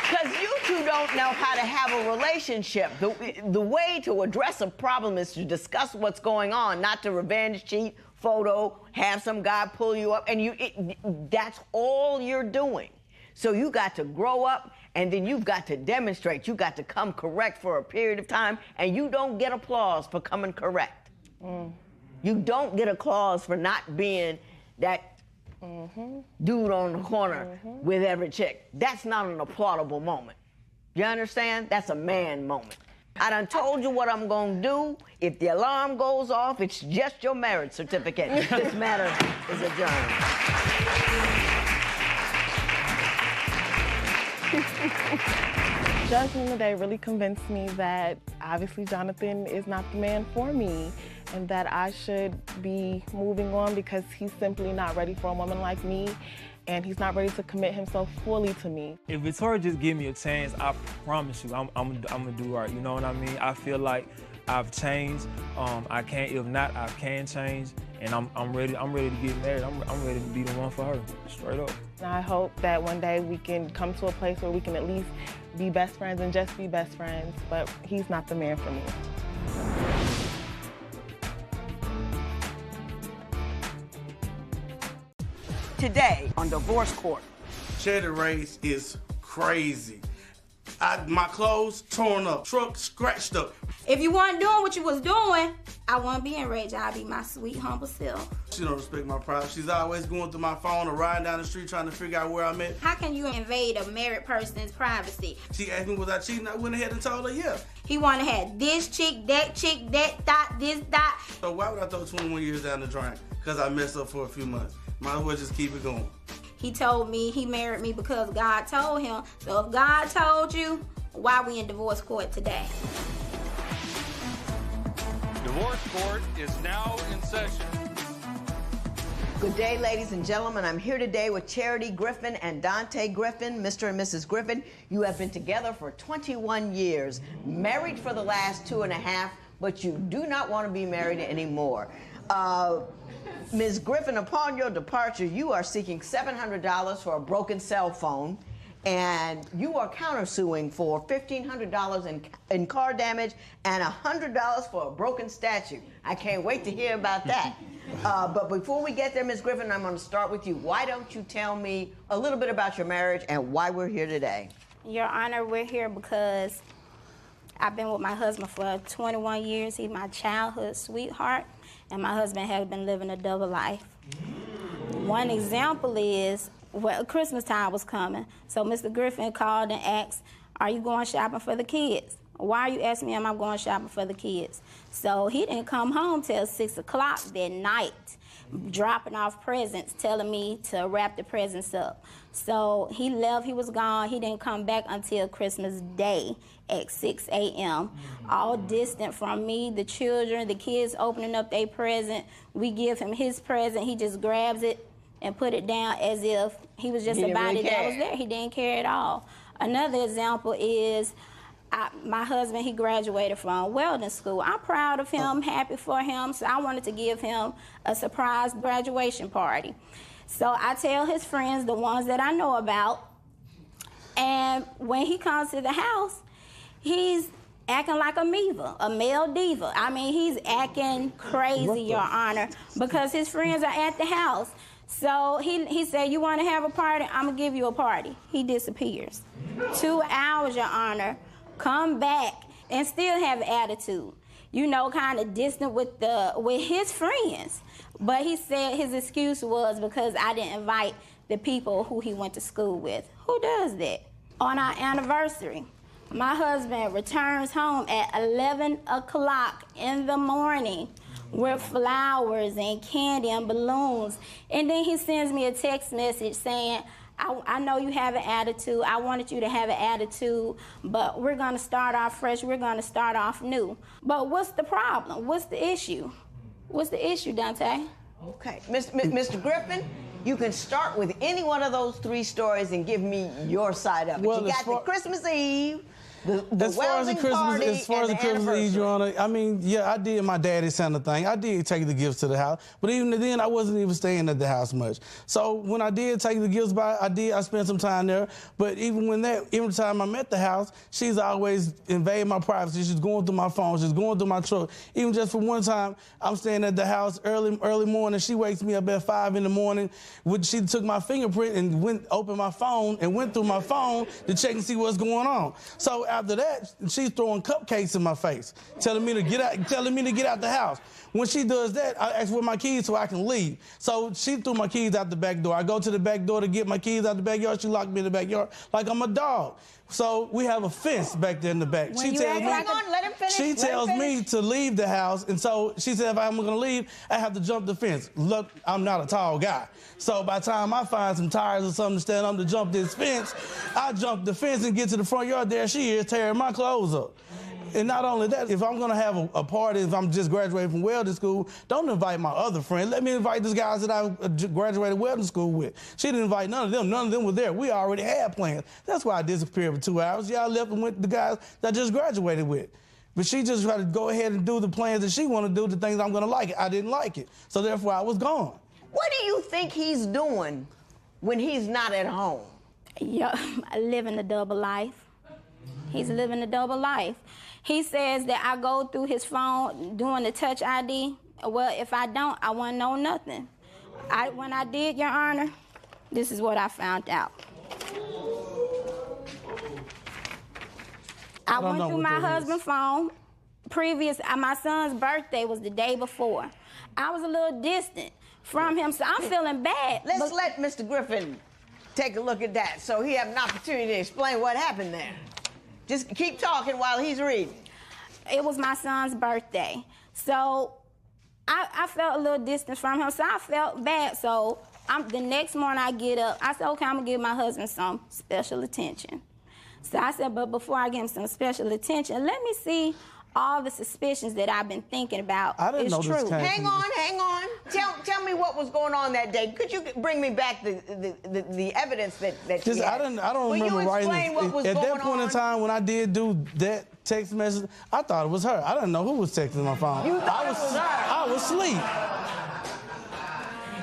[SPEAKER 1] Because you two don't know how to have a relationship. The way to address a problem is to discuss what's going on, not to revenge, cheat, photo, have some guy pull you up, and that's all you're doing. So you got to grow up, and then you've got to demonstrate. You got to come correct for a period of time, and you don't get applause for coming correct. You don't get applause for not being that dude on the corner with every chick. That's not an applaudable moment. You understand? That's a man moment. I done told you what I'm gonna do. If the alarm goes off, it's just your marriage certificate. This matter is adjourned.
[SPEAKER 6] Judgment today really convinced me that obviously Jonathan is not the man for me, and that I should be moving on because he's simply not ready for a woman like me, and he's not ready to commit himself fully to me.
[SPEAKER 5] If Victoria just give me a chance, I promise you, I'm gonna do right. You know what I mean? I feel like I've changed. If not, I can change, and I'm ready. I'm ready to get married. I'm ready to be the one for her, straight up.
[SPEAKER 6] And I hope that one day we can come to a place where we can at least be best friends and just be best friends. But he's not the man for me.
[SPEAKER 1] Today on Divorce Court.
[SPEAKER 7] Cheddar race is crazy. My clothes torn up, truck scratched up.
[SPEAKER 8] If you weren't doing what you was doing, I wouldn't be enraged. I'd be my sweet, humble self.
[SPEAKER 7] She don't respect my privacy. She's always going through my phone or riding down the street trying to figure out where I'm at.
[SPEAKER 8] How can you invade a married person's privacy?
[SPEAKER 7] She asked me was I cheating. I went ahead and told her yeah.
[SPEAKER 8] He wanna have this chick, that thot, this, that.
[SPEAKER 7] So why would I throw 21 years down the drain? Because I messed up for a few months. Might as well just keep it going.
[SPEAKER 8] He told me he married me because God told him. So if God told you, why we in divorce court today?
[SPEAKER 4] Divorce court is now in session.
[SPEAKER 1] Good day, ladies and gentlemen. I'm here today with Charity Griffin and Dante Griffin. Mr. and Mrs. Griffin, you have been together for 21 years, married for the last 2.5, but you do not want to be married anymore. Ms. Griffin, upon your departure, you are seeking $700 for a broken cell phone, and you are countersuing for $1,500 in car damage and $100 for a broken statue. I can't wait to hear about that. But before we get there, Ms. Griffin, I'm going to start with you. Why don't you tell me a little bit about your marriage and why we're here today?
[SPEAKER 8] Your Honor, we're here because I've been with my husband for 21 years. He's my childhood sweetheart, and my husband has been living a double life. One example is, well, Christmas time was coming, so Mr. Griffin called and asked, are you going shopping for the kids? Why are you asking me am I going shopping for the kids? So he didn't come home till 6 o'clock that night, dropping off presents, telling me to wrap the presents up. So he left, he was gone. He didn't come back until Christmas Day at 6 a.m., all distant from me, the children, the kids opening up their present. We give him his present, he just grabs it and put it down as if he was just a body that was there. He didn't care at all. Another example is, my husband, he graduated from welding school. I'm proud of him, happy for him, so I wanted to give him a surprise graduation party. So I tell his friends, the ones that I know about, and when he comes to the house, he's acting like a male diva. I mean, he's acting crazy, Your Honor, because his friends are at the house. So he said, you want to have a party? I'm going to give you a party. He disappears. 2 hours, Your Honor, come back and still have attitude. You know, kind of distant with his friends. But he said his excuse was because I didn't invite the people who he went to school with. Who does that? On our anniversary, my husband returns home at 11 o'clock in the morning with flowers and candy and balloons. And then he sends me a text message saying, I know you have an attitude. I wanted you to have an attitude, but we're going to start off fresh. We're going to start off new. But what's the problem? What's the issue? What's the issue, Dante?
[SPEAKER 1] Okay. Mr. Griffin, you can start with any one of those 3 stories and give me your side of it.
[SPEAKER 9] Well,
[SPEAKER 1] you got the Christmas Eve, the
[SPEAKER 9] as far as the Christmas Eve, Your Honor, I mean, yeah, I did my daddy Santa thing. I did take the gifts to the house, but even then, I wasn't even staying at the house much. So when I did take the gifts by, I spent some time there. But every time I'm at the house, she's always invading my privacy. She's going through my phone. She's going through my truck. Even just for one time, I'm staying at the house early morning. She wakes me up at 5 in the morning. She took my fingerprint and opened my phone and went through my phone to check and see what's going on. So after that, she's throwing cupcakes in my face, telling me to get out the house. When she does that, I ask for my keys so I can leave. So she threw my keys out the back door. I go to the back door to get my keys out the backyard. She locked me in the backyard like I'm a dog. So we have a fence back there in the back. She tells me to leave the house, and so she said if I'm going to leave, I have to jump the fence. Look, I'm not a tall guy. So by the time I find some tires or something to stand up to jump this fence, I jump the fence and get to the front yard. There she is, tearing my clothes up. And not only that, if I'm going to have a party, if I'm just graduating from welding school, don't invite my other friends. Let me invite these guys that I graduated welding school with. She didn't invite none of them. None of them were there. We already had plans. That's why I disappeared for 2 hours. Y'all left and went with the guys that I just graduated with. But she just tried to go ahead and do the plans that she wanted to do, the things I'm going to like it. I didn't like it. So therefore, I was gone.
[SPEAKER 1] What do you think he's doing when he's not at home?
[SPEAKER 8] Yeah, living a double life. He's living a double life. He says that I go through his phone doing the touch ID. Well, if I don't, I won't know nothing. When I did, Your Honor, this is what I found out. I went through my husband's phone. My son's birthday was the day before. I was a little distant from him, so I'm feeling bad.
[SPEAKER 1] Let's let Mr. Griffin take a look at that so he have an opportunity to explain what happened there. Just keep talking while he's reading.
[SPEAKER 8] It was my son's birthday. So I felt a little distance from him, so I felt bad. So the next morning I get up, I said, okay, I'm gonna give my husband some special attention. So I said, but before I give him some special attention, let me see all the suspicions that I've been thinking about is true.
[SPEAKER 1] Hang on. Tell me what was going on that day. Could you bring me back the evidence that you had?
[SPEAKER 9] I don't remember writing
[SPEAKER 1] what was
[SPEAKER 9] at
[SPEAKER 1] going
[SPEAKER 9] that point in time when I did do that text message. I thought it was her. I didn't know who was texting my phone.
[SPEAKER 1] You thought it was her?
[SPEAKER 9] I was asleep.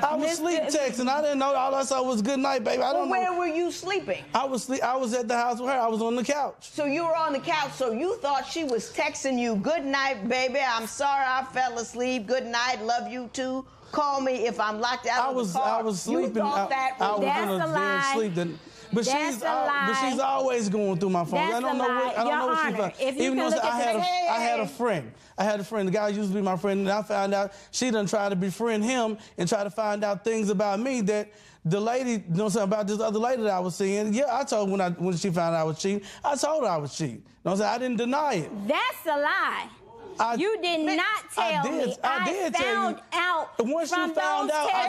[SPEAKER 9] I was sleep texting. I didn't know. All I saw was good night, baby. I don't know.
[SPEAKER 1] Where were you sleeping?
[SPEAKER 9] I was at the house with her. I was on the couch.
[SPEAKER 1] So you were on the couch. So you thought she was texting you, good night, baby. I'm sorry I fell asleep. Good night. Love you too. Call me if I'm locked out of the car.
[SPEAKER 9] I was sleeping.
[SPEAKER 1] You thought that was
[SPEAKER 8] That's a lie.
[SPEAKER 9] Sleep. But she's always going through my phone. I don't know what she found. Even though I had a friend. The guy used to be my friend, and I found out she done tried to befriend him and try to find out things about me that the lady, about this other lady that I was seeing. Yeah, I told her when she found out I was cheating. I told her I was cheating. I didn't deny it.
[SPEAKER 8] That's a lie. You did not tell me. I found out from those text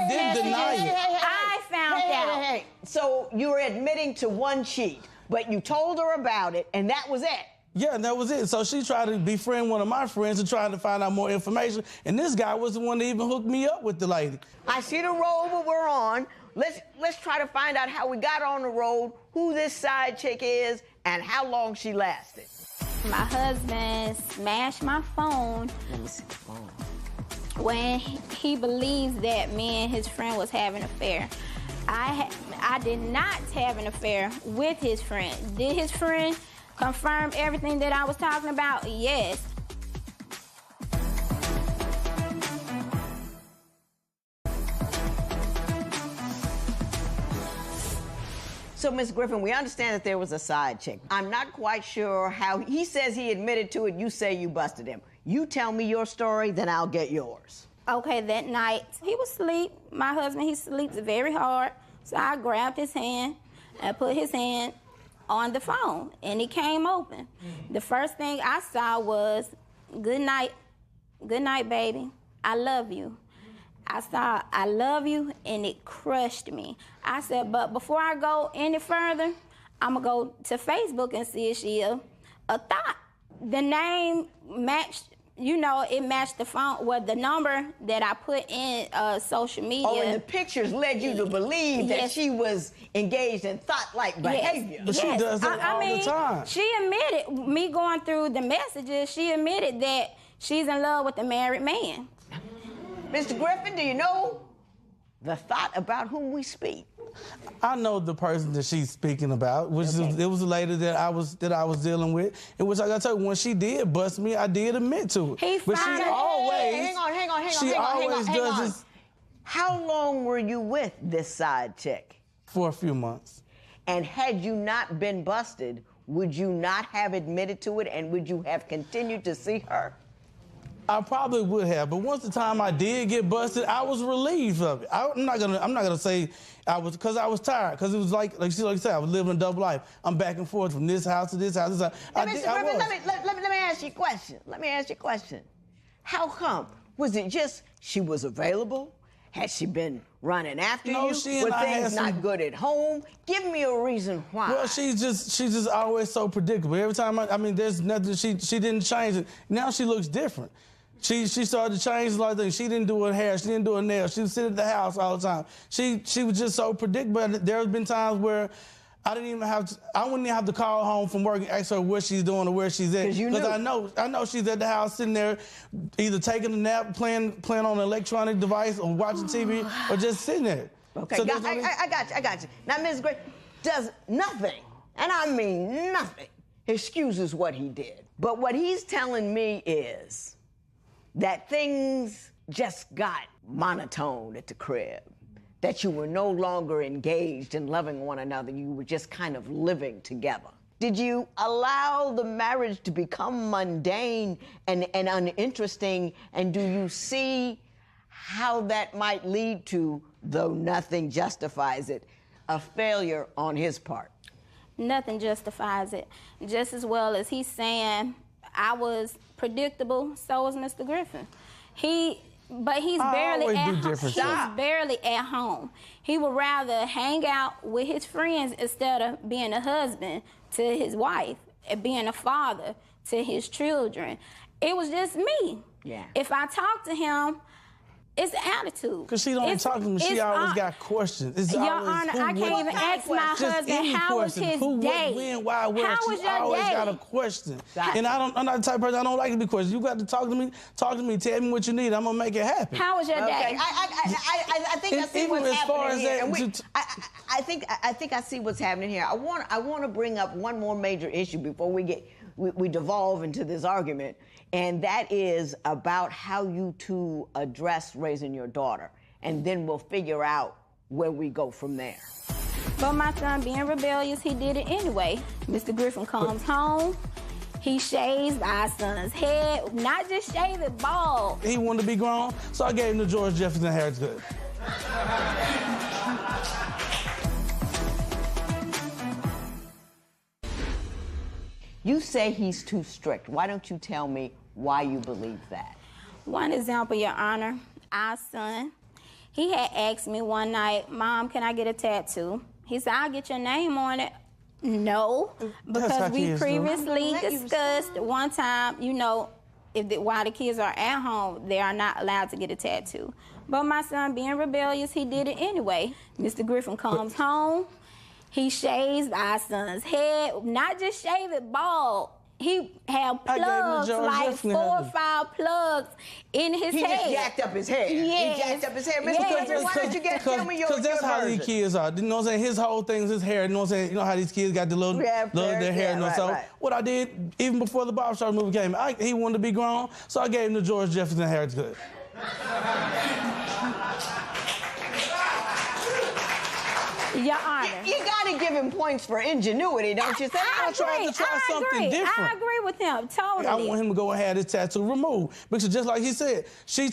[SPEAKER 8] messages. I found out.
[SPEAKER 1] Hey. So you were admitting to one cheat, but you told her about it, and that was it.
[SPEAKER 9] Yeah, and that was it. So she tried to befriend one of my friends and tried to find out more information, and this guy was the one that even hooked me up with the lady.
[SPEAKER 1] I see the road that we're on. Let's try to find out how we got on the road, who this side chick is, and how long she lasted.
[SPEAKER 8] My husband smashed my phone.
[SPEAKER 1] Let me see the phone.
[SPEAKER 8] When he believes that me and his friend was having an affair. I did not have an affair with his friend. Did his friend confirm everything that I was talking about? Yes.
[SPEAKER 1] So, Ms. Griffin, we understand that there was a side chick. I'm not quite sure how he says he admitted to it. You say you busted him. You tell me your story, then I'll get yours.
[SPEAKER 8] Okay, that night, he was asleep. My husband, he sleeps very hard. So I grabbed his hand and put his hand on the phone, and it came open. The first thing I saw was, good night, baby. I love you. I saw, I love you, and it crushed me. I said, but before I go any further, I'm gonna go to Facebook and see if she a thought. The name matched, you know, it matched the phone, well, the number that I put in social media.
[SPEAKER 1] Oh, and the pictures led you to believe that she was engaged in thought-like behavior.
[SPEAKER 8] Yes.
[SPEAKER 9] But she does that all the time.
[SPEAKER 8] She admitted, me going through the messages, she admitted that she's in love with a married man.
[SPEAKER 1] Mr. Griffin, do you know the thought about whom we speak?
[SPEAKER 9] I know the person that she's speaking about, which it was a lady that I was dealing with, and which I gotta tell you, when she did bust me, I did admit to it. But she always,
[SPEAKER 1] hang on.
[SPEAKER 9] She always does this.
[SPEAKER 1] How long were you with this side chick?
[SPEAKER 9] For a few months.
[SPEAKER 1] And had you not been busted, would you not have admitted to it, and would you have continued to see her?
[SPEAKER 9] I probably would have, but once the time I did get busted, I was relieved of it. I'm not gonna say I was, because I was tired, because it was like you said, I was living a double life. I'm back and forth from this house to this house. This house.
[SPEAKER 1] Now, Mr. Griffin, let me ask you a question. Let me ask you a question. How come? Was it just she was available? Had she been running after you? Were things not good at home? Give me a reason why.
[SPEAKER 9] Well, she's just always so predictable. Every time I mean, there's nothing. She didn't change it. Now she looks different. She started to change a lot of things. She didn't do her hair. She didn't do her nails. She would sit at the house all the time. She was just so predictable. There have been times where I wouldn't even have to call home from work and ask her what she's doing or where she's at. Because I know she's at the house sitting there, either taking a nap, playing on an electronic device, or watching TV, or just sitting there.
[SPEAKER 1] Okay,
[SPEAKER 9] So
[SPEAKER 1] I got you. Now, Ms. Gray does nothing, and I mean nothing, excuses what he did. But what he's telling me is that things just got monotone at the crib, that you were no longer engaged in loving one another, you were just kind of living together. Did you allow the marriage to become mundane and uninteresting, and do you see how that might lead to, though nothing justifies it, a failure on his part?
[SPEAKER 8] Nothing justifies it. Just as well as he's saying I was predictable, so was Mr. Griffin. But he's barely at home. He's barely at home. He would rather hang out with his friends instead of being a husband to his wife and being a father to his children. It was just me.
[SPEAKER 1] Yeah.
[SPEAKER 8] If I talk to him, it's attitude.
[SPEAKER 9] Because she don't talk to me, she always got questions.
[SPEAKER 8] Your Honor, I can't even ask my husband how was his day.
[SPEAKER 9] When, why, where.
[SPEAKER 8] How was your day?
[SPEAKER 9] She always got a question. And I'm not the type of person, I don't like to be questioned. You got to talk to me, tell me what you need. I'm going to make it happen.
[SPEAKER 8] How was your day?
[SPEAKER 1] I think I see what's happening here. I think I see what's happening here. I want to bring up one more major issue before we devolve into this argument, and that is about how you two address raising your daughter, and then we'll figure out where we go from there.
[SPEAKER 8] But my son being rebellious, he did it anyway. Mr. Griffin comes home, he shaves our son's head, not just shave it bald.
[SPEAKER 9] He wanted to be grown, so I gave him the George Jefferson haircut.
[SPEAKER 1] You say he's too strict. Why don't you tell me why you believe that?
[SPEAKER 8] One example, Your Honor, our son, he had asked me one night, Mom, can I get a tattoo? He said, I'll get your name on it. No, because we previously discussed one time, you know, while the kids are at home, they are not allowed to get a tattoo. But my son, being rebellious, he did it anyway. Mr. Griffin comes home, he shaves our son's head, not just shave it bald. He had plugs,
[SPEAKER 9] George
[SPEAKER 8] like
[SPEAKER 9] Jefferson
[SPEAKER 8] 4 or
[SPEAKER 9] had
[SPEAKER 8] 5 plugs in his
[SPEAKER 1] He
[SPEAKER 8] head.
[SPEAKER 1] just jacked up his hair.
[SPEAKER 8] Yes.
[SPEAKER 1] He jacked up his hair. Mr.
[SPEAKER 8] Yes.
[SPEAKER 1] Griffin, why don't you tell me your
[SPEAKER 9] Because that's how these
[SPEAKER 1] version.
[SPEAKER 9] kids are. You know what I'm saying? His whole thing is his hair. You know what I'm saying? You know how these kids got the little,
[SPEAKER 1] Yeah,
[SPEAKER 9] their hair.
[SPEAKER 1] yeah,
[SPEAKER 9] You know,
[SPEAKER 1] right,
[SPEAKER 9] so
[SPEAKER 1] right.
[SPEAKER 9] what I did, even before the barbershop movie came, he wanted to be grown, so I gave him the George Jefferson haircut.
[SPEAKER 8] Your Honor.
[SPEAKER 1] You got to give him points for ingenuity, don't you think?
[SPEAKER 9] I tried to try something different.
[SPEAKER 8] I agree with him, totally.
[SPEAKER 9] I want him to go and have his tattoo removed. Because just like he said, he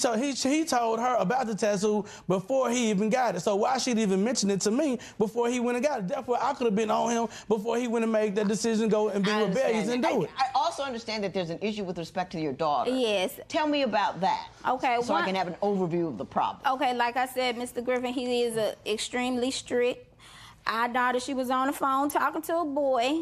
[SPEAKER 9] told her about the tattoo before he even got it. So why she'd even mention it to me before he went and got it? Therefore, I could have been on him before he went and made that decision, go and be rebellious and do it.
[SPEAKER 1] I also understand that there's an issue with respect to your daughter.
[SPEAKER 8] Yes.
[SPEAKER 1] Tell me about that.
[SPEAKER 8] Okay.
[SPEAKER 1] So I can have an overview of the problem.
[SPEAKER 8] Okay, like I said, Mr. Griffin, he is extremely strict. Our daughter, she was on the phone talking to a boy,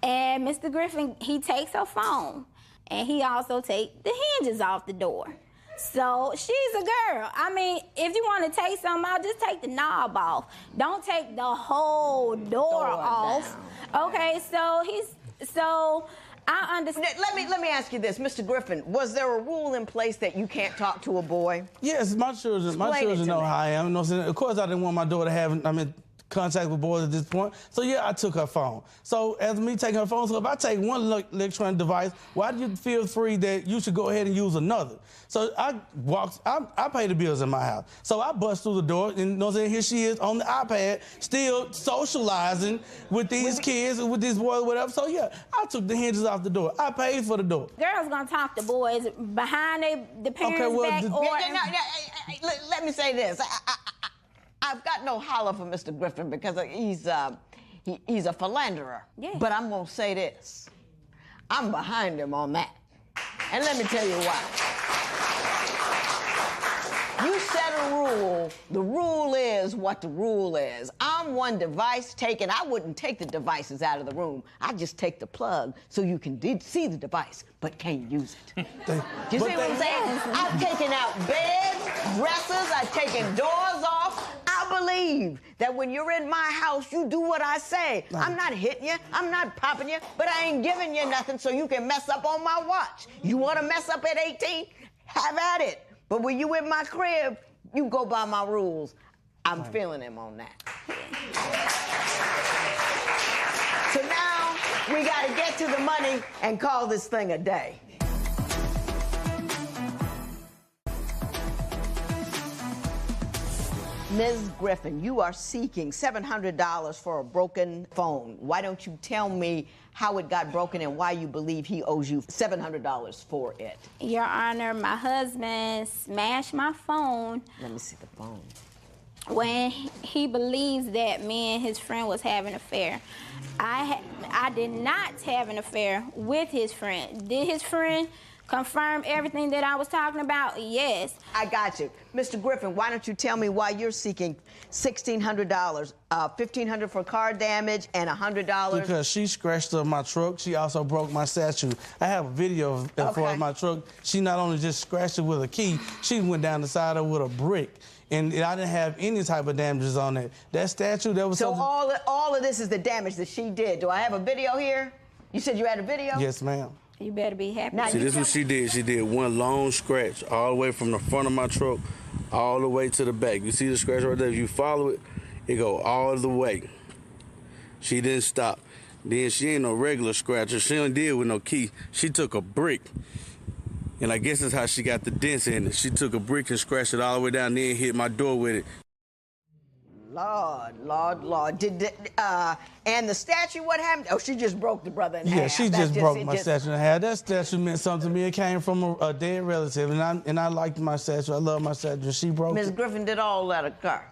[SPEAKER 8] and Mr. Griffin, he takes her phone, and he also takes the hinges off the door. So she's a girl. I mean, if you want to take something out, just take the knob off. Don't take the whole door off.
[SPEAKER 1] Down.
[SPEAKER 8] Okay, so I understand.
[SPEAKER 1] Let me ask you this, Mr. Griffin. Was there a rule in place that you can't talk to a boy?
[SPEAKER 9] Yes, my children know how I am. You know what I'm saying? Of course, I didn't want my daughter having, contact with boys at this point. So yeah, I took her phone. So as me taking her phone, so if I take one electronic device, why do you feel free that you should go ahead and use another? So I pay the bills in my house. So I bust through the door, and you know what I'm saying, here she is on the iPad, still socializing with these kids, with these boys, whatever. So yeah, I took the hinges off the door. I paid for the door.
[SPEAKER 8] Girls gonna talk to boys behind the parents' back or...
[SPEAKER 1] Let me say this. I've got no holler for Mr. Griffin because he's a philanderer.
[SPEAKER 8] Yeah.
[SPEAKER 1] But I'm gonna say this. I'm behind him on that. And let me tell you why. You set a rule. The rule is what the rule is. I'm one device taken. I wouldn't take the devices out of the room. I just take the plug so you can see the device, but can't use it. You see what I'm saying? I've taken out beds, dressers, I've taken doors off. I believe that when you're in my house, you do what I say. I'm not hitting you, I'm not popping you, but I ain't giving you nothing so you can mess up on my watch. You want to mess up at 18? Have at it. But when you in my crib, you go by my rules. I'm feeling him on that. So now we got to get to the money and call this thing a day. Ms. Griffin, you are seeking $700 for a broken phone. Why don't you tell me how it got broken and why you believe he owes you $700 for it?
[SPEAKER 8] Your Honor, my husband smashed my phone.
[SPEAKER 1] Let me see the phone.
[SPEAKER 8] When he believes that me and his friend was having an affair. I did not have an affair with his friend. Did his friend confirm everything that I was talking about? Yes.
[SPEAKER 1] I got you. Mr. Griffin, why don't you tell me why you're seeking $1,600, $1,500 for car damage and $100?
[SPEAKER 9] Because she scratched up my truck. She also broke my statue. I have a video as far as my truck. She not only just scratched it with a key, she went down the side of it with a brick. And I didn't have any type of damages on it. That statue, that was
[SPEAKER 1] so
[SPEAKER 9] something...
[SPEAKER 1] all of this is the damage that she did. Do I have a video here? You said you had a video?
[SPEAKER 9] Yes, ma'am.
[SPEAKER 8] You better be happy.
[SPEAKER 10] See, this is what she did. She did one long scratch all the way from the front of my truck all the way to the back. You see the scratch right there? If you follow it, it go all the way. She didn't stop. Then she ain't no regular scratcher. She don't deal with no key. She took a brick. And I guess that's how she got the dents in it. She took a brick and scratched it all the way down there and hit my door with it.
[SPEAKER 1] Lord. And the statue, what happened? Oh, she just broke the brother in half.
[SPEAKER 9] Yeah, she just broke my statue in half. That statue meant something to me. It came from a dead relative, and I liked my statue. I love my statue. She broke it.
[SPEAKER 1] Ms. Griffin, did all that occur?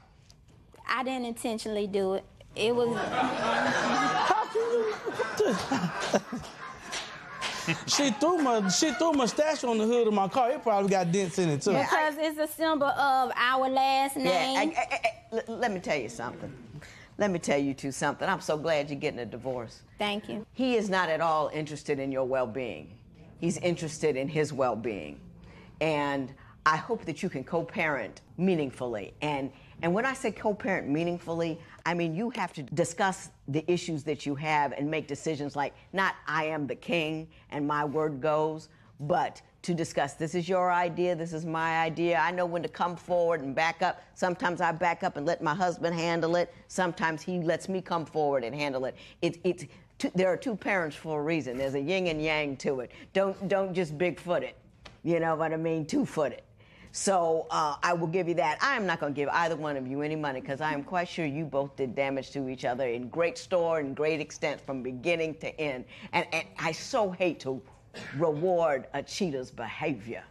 [SPEAKER 8] I didn't intentionally do it. It was...
[SPEAKER 9] How can you... She threw my statue on the hood of my car. It probably got dents in it, too.
[SPEAKER 8] Because it's a symbol of our last name.
[SPEAKER 1] Yeah, let me tell you something. Let me tell you two something. I'm so glad you're getting a divorce.
[SPEAKER 8] Thank you.
[SPEAKER 1] He is not at all interested in your well-being. He's interested in his well-being. And I hope that you can co-parent meaningfully and And when I say co-parent meaningfully, I mean you have to discuss the issues that you have and make decisions like, not I am the king and my word goes, but to discuss, this is your idea, this is my idea. I know when to come forward and back up. Sometimes I back up and let my husband handle it. Sometimes he lets me come forward and handle it. There are two parents for a reason. There's a yin and yang to it. Don't just Bigfoot it. You know what I mean? Two-foot it. So I will give you that. I am not going to give either one of you any money because I am quite sure you both did damage to each other in great store and great extent from beginning to end. And I so hate to reward a cheater's behavior.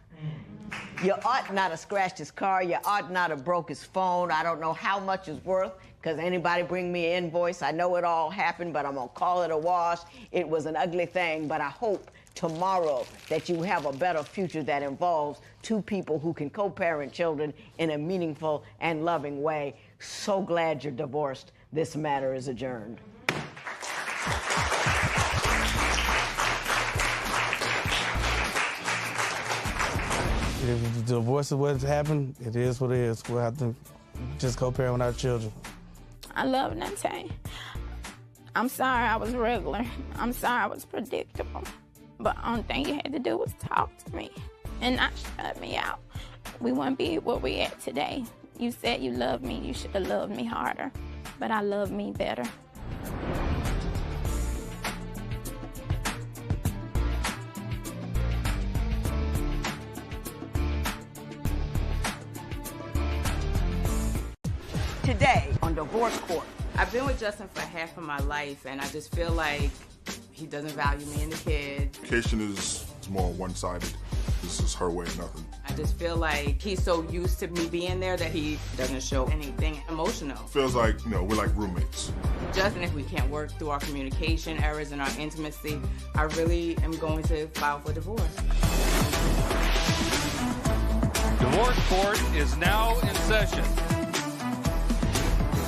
[SPEAKER 1] You ought not have scratched his car. You ought not have broke his phone. I don't know how much it's worth because anybody bring me an invoice. I know it all happened, but I'm going to call it a wash. It was an ugly thing, but I hope tomorrow that you have a better future that involves two people who can co-parent children in a meaningful and loving way. So glad you're divorced. This matter is adjourned.
[SPEAKER 9] If the divorce is what's happened, it is what it is. We'll have to just co-parent with our children.
[SPEAKER 8] I love Nante. I'm sorry I was regular. I'm sorry I was predictable. But the only thing you had to do was talk to me and not shut me out. We wouldn't be where we at today. You said you loved me. You should have loved me harder. But I love me better.
[SPEAKER 1] Today on Divorce Court.
[SPEAKER 11] I've been with Justin for half of my life, and I just feel like he doesn't value me and the kids.
[SPEAKER 12] Communication is more one-sided. This is her way or nothing.
[SPEAKER 11] I just feel like he's so used to me being there that he doesn't show anything emotional.
[SPEAKER 12] Feels like, we're like roommates.
[SPEAKER 11] Justin, if we can't work through our communication errors and our intimacy, I really am going to file for divorce.
[SPEAKER 4] Divorce Court is now in session.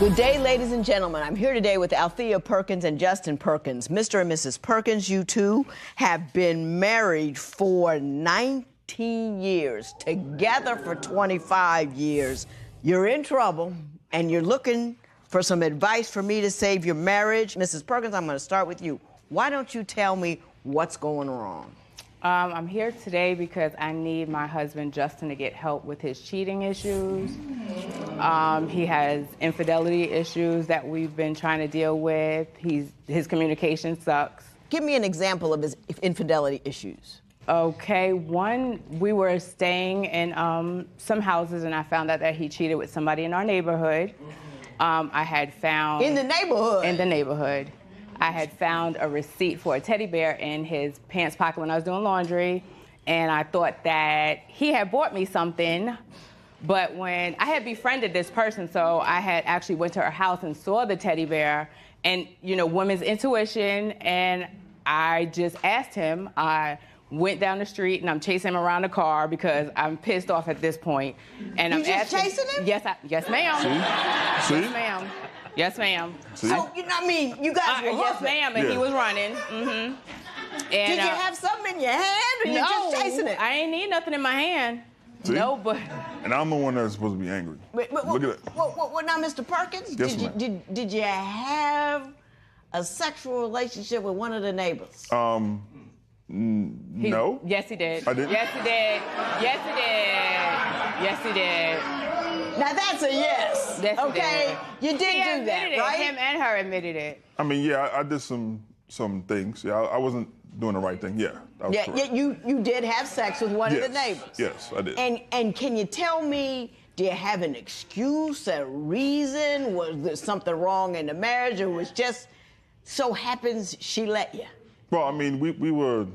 [SPEAKER 1] Good day, ladies and gentlemen. I'm here today with Althea Perkins and Justin Perkins. Mr. and Mrs. Perkins, you two have been married for 19 years, together for 25 years. You're in trouble, and you're looking for some advice for me to save your marriage. Mrs. Perkins, I'm going to start with you. Why don't you tell me what's going wrong?
[SPEAKER 11] I'm here today because I need my husband, Justin, to get help with his cheating issues. He has infidelity issues that we've been trying to deal with. His communication sucks.
[SPEAKER 1] Give me an example of his infidelity issues.
[SPEAKER 11] Okay, one, we were staying in some houses and I found out that he cheated with somebody in our neighborhood. I had found...
[SPEAKER 1] In the neighborhood?
[SPEAKER 11] In the neighborhood. I had found a receipt for a teddy bear in his pants pocket when I was doing laundry, and I thought that he had bought me something, but when I had befriended this person, so I had actually went to her house and saw the teddy bear, and women's intuition, and I just asked him. I went down the street and I'm chasing him around the car because I'm pissed off at this point. And
[SPEAKER 1] You
[SPEAKER 11] I'm
[SPEAKER 1] just chasing him?
[SPEAKER 11] Yes, ma'am.
[SPEAKER 12] See?
[SPEAKER 11] Yes, ma'am. Yes, ma'am.
[SPEAKER 12] See?
[SPEAKER 1] So, you guys were
[SPEAKER 11] yes,
[SPEAKER 1] hooked.
[SPEAKER 11] ma'am, and he was running. And,
[SPEAKER 1] Did you have something in your hand, or you just chasing it?
[SPEAKER 11] I ain't need nothing in my hand.
[SPEAKER 12] See?
[SPEAKER 11] No, but...
[SPEAKER 12] And I'm the one that's supposed to be angry. Look at that.
[SPEAKER 1] Well, now, Mr. Perkins,
[SPEAKER 12] Yes,
[SPEAKER 1] did you have a sexual relationship with one of the neighbors?
[SPEAKER 12] No.
[SPEAKER 11] Yes, he did.
[SPEAKER 12] I didn't?
[SPEAKER 11] Yes, he did. Yes, he did. Yes, he did.
[SPEAKER 1] Now, that's a yes.
[SPEAKER 11] Yes, he
[SPEAKER 1] okay?
[SPEAKER 11] did.
[SPEAKER 1] You did do that,
[SPEAKER 11] it.
[SPEAKER 1] right?
[SPEAKER 11] Him and her admitted it.
[SPEAKER 12] I mean, yeah, I did some things. Yeah, I wasn't doing the right thing. Yeah, that was correct.
[SPEAKER 1] You did have sex with one of the neighbors.
[SPEAKER 12] Yes, I did.
[SPEAKER 1] And can you tell me, do you have an excuse, a reason? Was there something wrong in the marriage, or was just so happens she let you?
[SPEAKER 12] Well, I mean, we were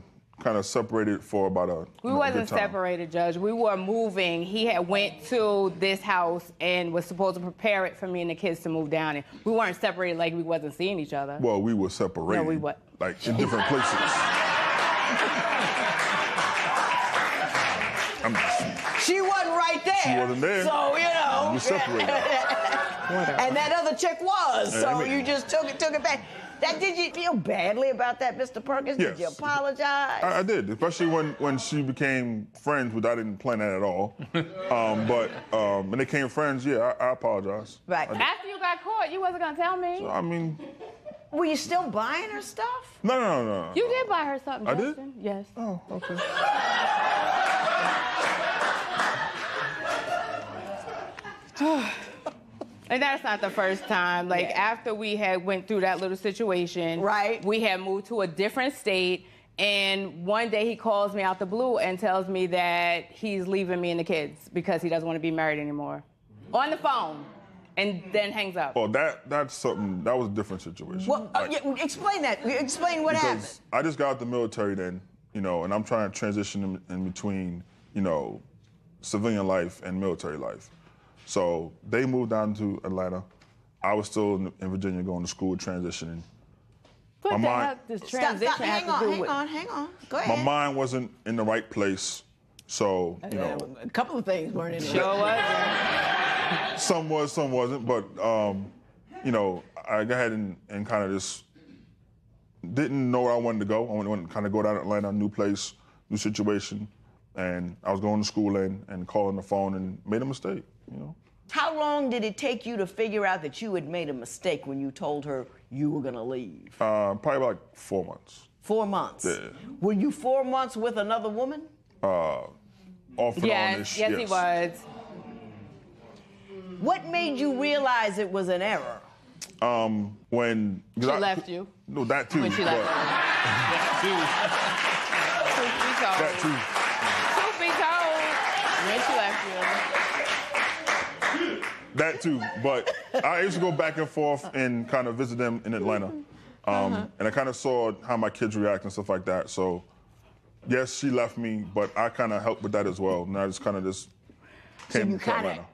[SPEAKER 12] kind of separated for about a
[SPEAKER 11] We wasn't separated, Judge. We were moving. He had went to this house and was supposed to prepare it for me and the kids to move down. And we weren't separated like we wasn't seeing each other.
[SPEAKER 12] Well, we were separated.
[SPEAKER 11] No, we what?
[SPEAKER 12] Like in different places.
[SPEAKER 1] She wasn't right there.
[SPEAKER 12] She wasn't there.
[SPEAKER 1] So,
[SPEAKER 12] We separated.
[SPEAKER 1] And that other chick was.
[SPEAKER 12] Yeah,
[SPEAKER 1] So
[SPEAKER 12] I mean,
[SPEAKER 1] you just took it back. Did you feel badly about that, Mr. Perkins?
[SPEAKER 12] Yes.
[SPEAKER 1] Did you apologize?
[SPEAKER 12] I did, especially when she became friends, which I didn't plan that at all. When they became friends, yeah, I apologize.
[SPEAKER 1] Right.
[SPEAKER 11] After you got caught, you wasn't gonna tell me.
[SPEAKER 12] I mean,
[SPEAKER 1] were you still buying her stuff?
[SPEAKER 12] No.
[SPEAKER 11] You did buy her something,
[SPEAKER 12] I did?
[SPEAKER 11] Justin. Yes.
[SPEAKER 12] Oh, okay.
[SPEAKER 11] And that's not the first time. Like, after we had went through that little situation,
[SPEAKER 1] right,
[SPEAKER 11] we had moved to a different state, and one day he calls me out the blue and tells me that he's leaving me and the kids because he doesn't want to be married anymore. On the phone. And then hangs up.
[SPEAKER 12] Oh, that's something, that was a different situation.
[SPEAKER 1] Well, explain that. Explain what happened.
[SPEAKER 12] I just got out the military then, and I'm trying to transition in between, civilian life and military life. So they moved down to Atlanta. I was still in Virginia going to school, transitioning.
[SPEAKER 11] What the hell does transition have to do with?
[SPEAKER 1] Hang on. Go ahead.
[SPEAKER 12] My mind wasn't in the right place, so,
[SPEAKER 1] A couple of things weren't in there.
[SPEAKER 11] Sure wasn't.
[SPEAKER 12] Some was, some wasn't, but, I got ahead and kind of just didn't know where I wanted to go. I wanted to kind of go down to Atlanta, new place, new situation, and I was going to school and calling the phone and made a mistake,
[SPEAKER 1] How long did it take you to figure out that you had made a mistake when you told her you were going to leave?
[SPEAKER 12] Probably about 4 months.
[SPEAKER 1] 4 months?
[SPEAKER 12] Yeah.
[SPEAKER 1] Were you 4 months with another woman?
[SPEAKER 12] Off and
[SPEAKER 11] yes,
[SPEAKER 12] on-ish,
[SPEAKER 11] yes, he was.
[SPEAKER 1] What made you realize it was an error?
[SPEAKER 12] When
[SPEAKER 11] she left you.
[SPEAKER 12] No, that too.
[SPEAKER 11] When she left you.
[SPEAKER 12] That too.
[SPEAKER 11] Truth be told, when she left you.
[SPEAKER 12] That too, but I used to go back and forth and kind of visit them in Atlanta. And I kind of saw how my kids react and stuff like that. So, yes, she left me, but I kind of helped with that as well. And I just kind of came to Atlanta.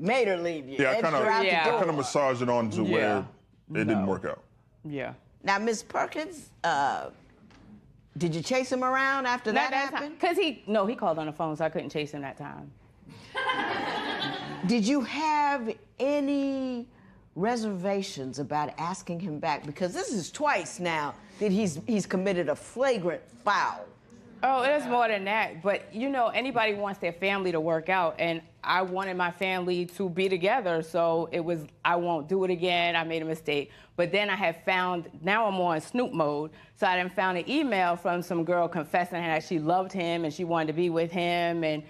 [SPEAKER 1] Made her leave you.
[SPEAKER 12] Yeah, I kind of massaged it on to where it didn't work out.
[SPEAKER 11] Yeah.
[SPEAKER 1] Now, Ms. Perkins, did you chase him around after that happened?
[SPEAKER 11] Because he called on the phone, so I couldn't chase him that time.
[SPEAKER 1] Did you have any reservations about asking him back? Because this is twice now that he's committed a flagrant foul.
[SPEAKER 11] Oh, it was more than that. But, anybody wants their family to work out, and I wanted my family to be together, so it was, I won't do it again, I made a mistake. But then I had found, now I'm on Snoop mode, so I then found an email from some girl confessing that she loved him and she wanted to be with him, and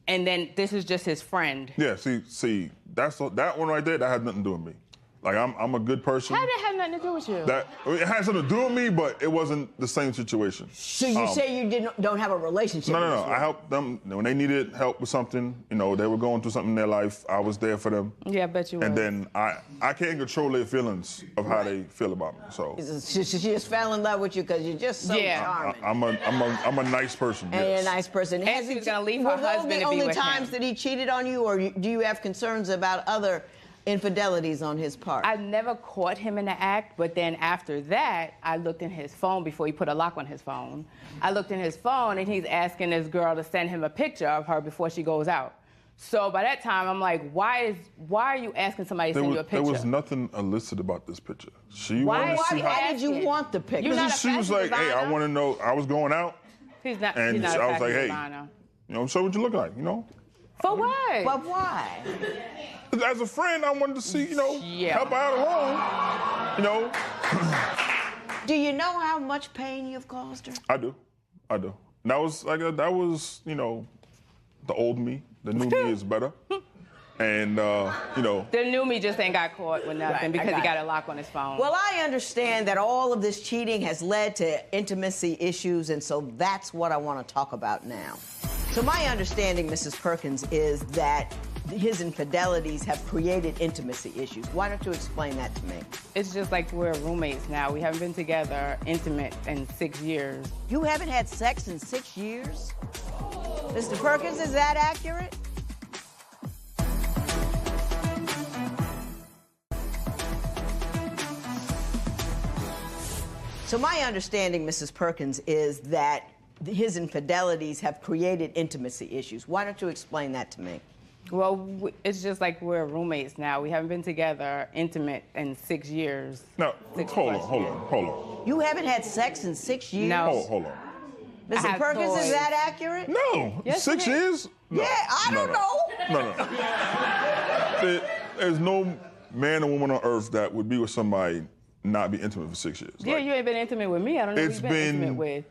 [SPEAKER 11] then this is just his friend.
[SPEAKER 12] Yeah, see, that one right there, that had nothing to do with me. Like, I'm a good person.
[SPEAKER 11] How did it have nothing to do with you?
[SPEAKER 12] It had something to do with me, but it wasn't the same situation.
[SPEAKER 1] So you say you don't have a relationship with
[SPEAKER 12] No.
[SPEAKER 1] this
[SPEAKER 12] I helped them when they needed help with something. They were going through something in their life. I was there for them.
[SPEAKER 11] Yeah, I bet you were.
[SPEAKER 12] And then I can't control their feelings of how they feel about me. So
[SPEAKER 1] She just fell in love with you because you're just so charming.
[SPEAKER 12] I'm a nice person.
[SPEAKER 1] And
[SPEAKER 12] yes.
[SPEAKER 1] you're a nice person.
[SPEAKER 11] And she was going to leave her husband to be with him.
[SPEAKER 1] Were those the only times that he cheated on you, or do you have concerns about other infidelities on his part?
[SPEAKER 11] I never caught him in the act, but then after that, I looked in his phone before he put a lock on his phone. I looked in his phone, and he's asking this girl to send him a picture of her before she goes out. So by that time, I'm like, why are you asking somebody to send you a picture?
[SPEAKER 12] There was nothing illicit about this picture.
[SPEAKER 1] Why did you want the picture?
[SPEAKER 12] She was like, hey, I want to know. I was going out.
[SPEAKER 11] He's not
[SPEAKER 12] and
[SPEAKER 11] a
[SPEAKER 12] I was like, hey,
[SPEAKER 11] designer.
[SPEAKER 12] show what you look like,
[SPEAKER 11] For what?
[SPEAKER 1] But why?
[SPEAKER 12] As a friend, I wanted to see, help out alone,
[SPEAKER 1] Do you know how much pain you've caused her?
[SPEAKER 12] I do. And that was the old me. The new me is better. And,
[SPEAKER 11] The new me just ain't got caught with nothing because he got a lock on his phone.
[SPEAKER 1] Well, I understand that all of this cheating has led to intimacy issues, and so that's what I want to talk about now. So my understanding, Mrs. Perkins, is that his infidelities have created intimacy issues. Why don't you explain that to me?
[SPEAKER 11] It's just like we're roommates now. We haven't been together intimate in 6 years.
[SPEAKER 1] You haven't had sex in 6 years? Mr. Perkins, is that accurate? So my understanding, Mrs. Perkins, is that his infidelities have created intimacy issues. Why don't you explain that to me?
[SPEAKER 11] Well, it's just like we're roommates now. We haven't been together intimate in 6 years.
[SPEAKER 12] No, hold on.
[SPEAKER 1] You haven't had sex in 6 years?
[SPEAKER 11] No.
[SPEAKER 12] Hold on.
[SPEAKER 1] Mr. Perkins, is that accurate?
[SPEAKER 12] No.
[SPEAKER 11] Yes,
[SPEAKER 12] 6
[SPEAKER 11] it is.
[SPEAKER 12] years? No.
[SPEAKER 1] Yeah, I don't know.
[SPEAKER 12] No. There's no man or woman on earth that would be with somebody not be intimate for 6 years.
[SPEAKER 11] Yeah, you ain't been intimate with me. I don't know who you've been intimate with.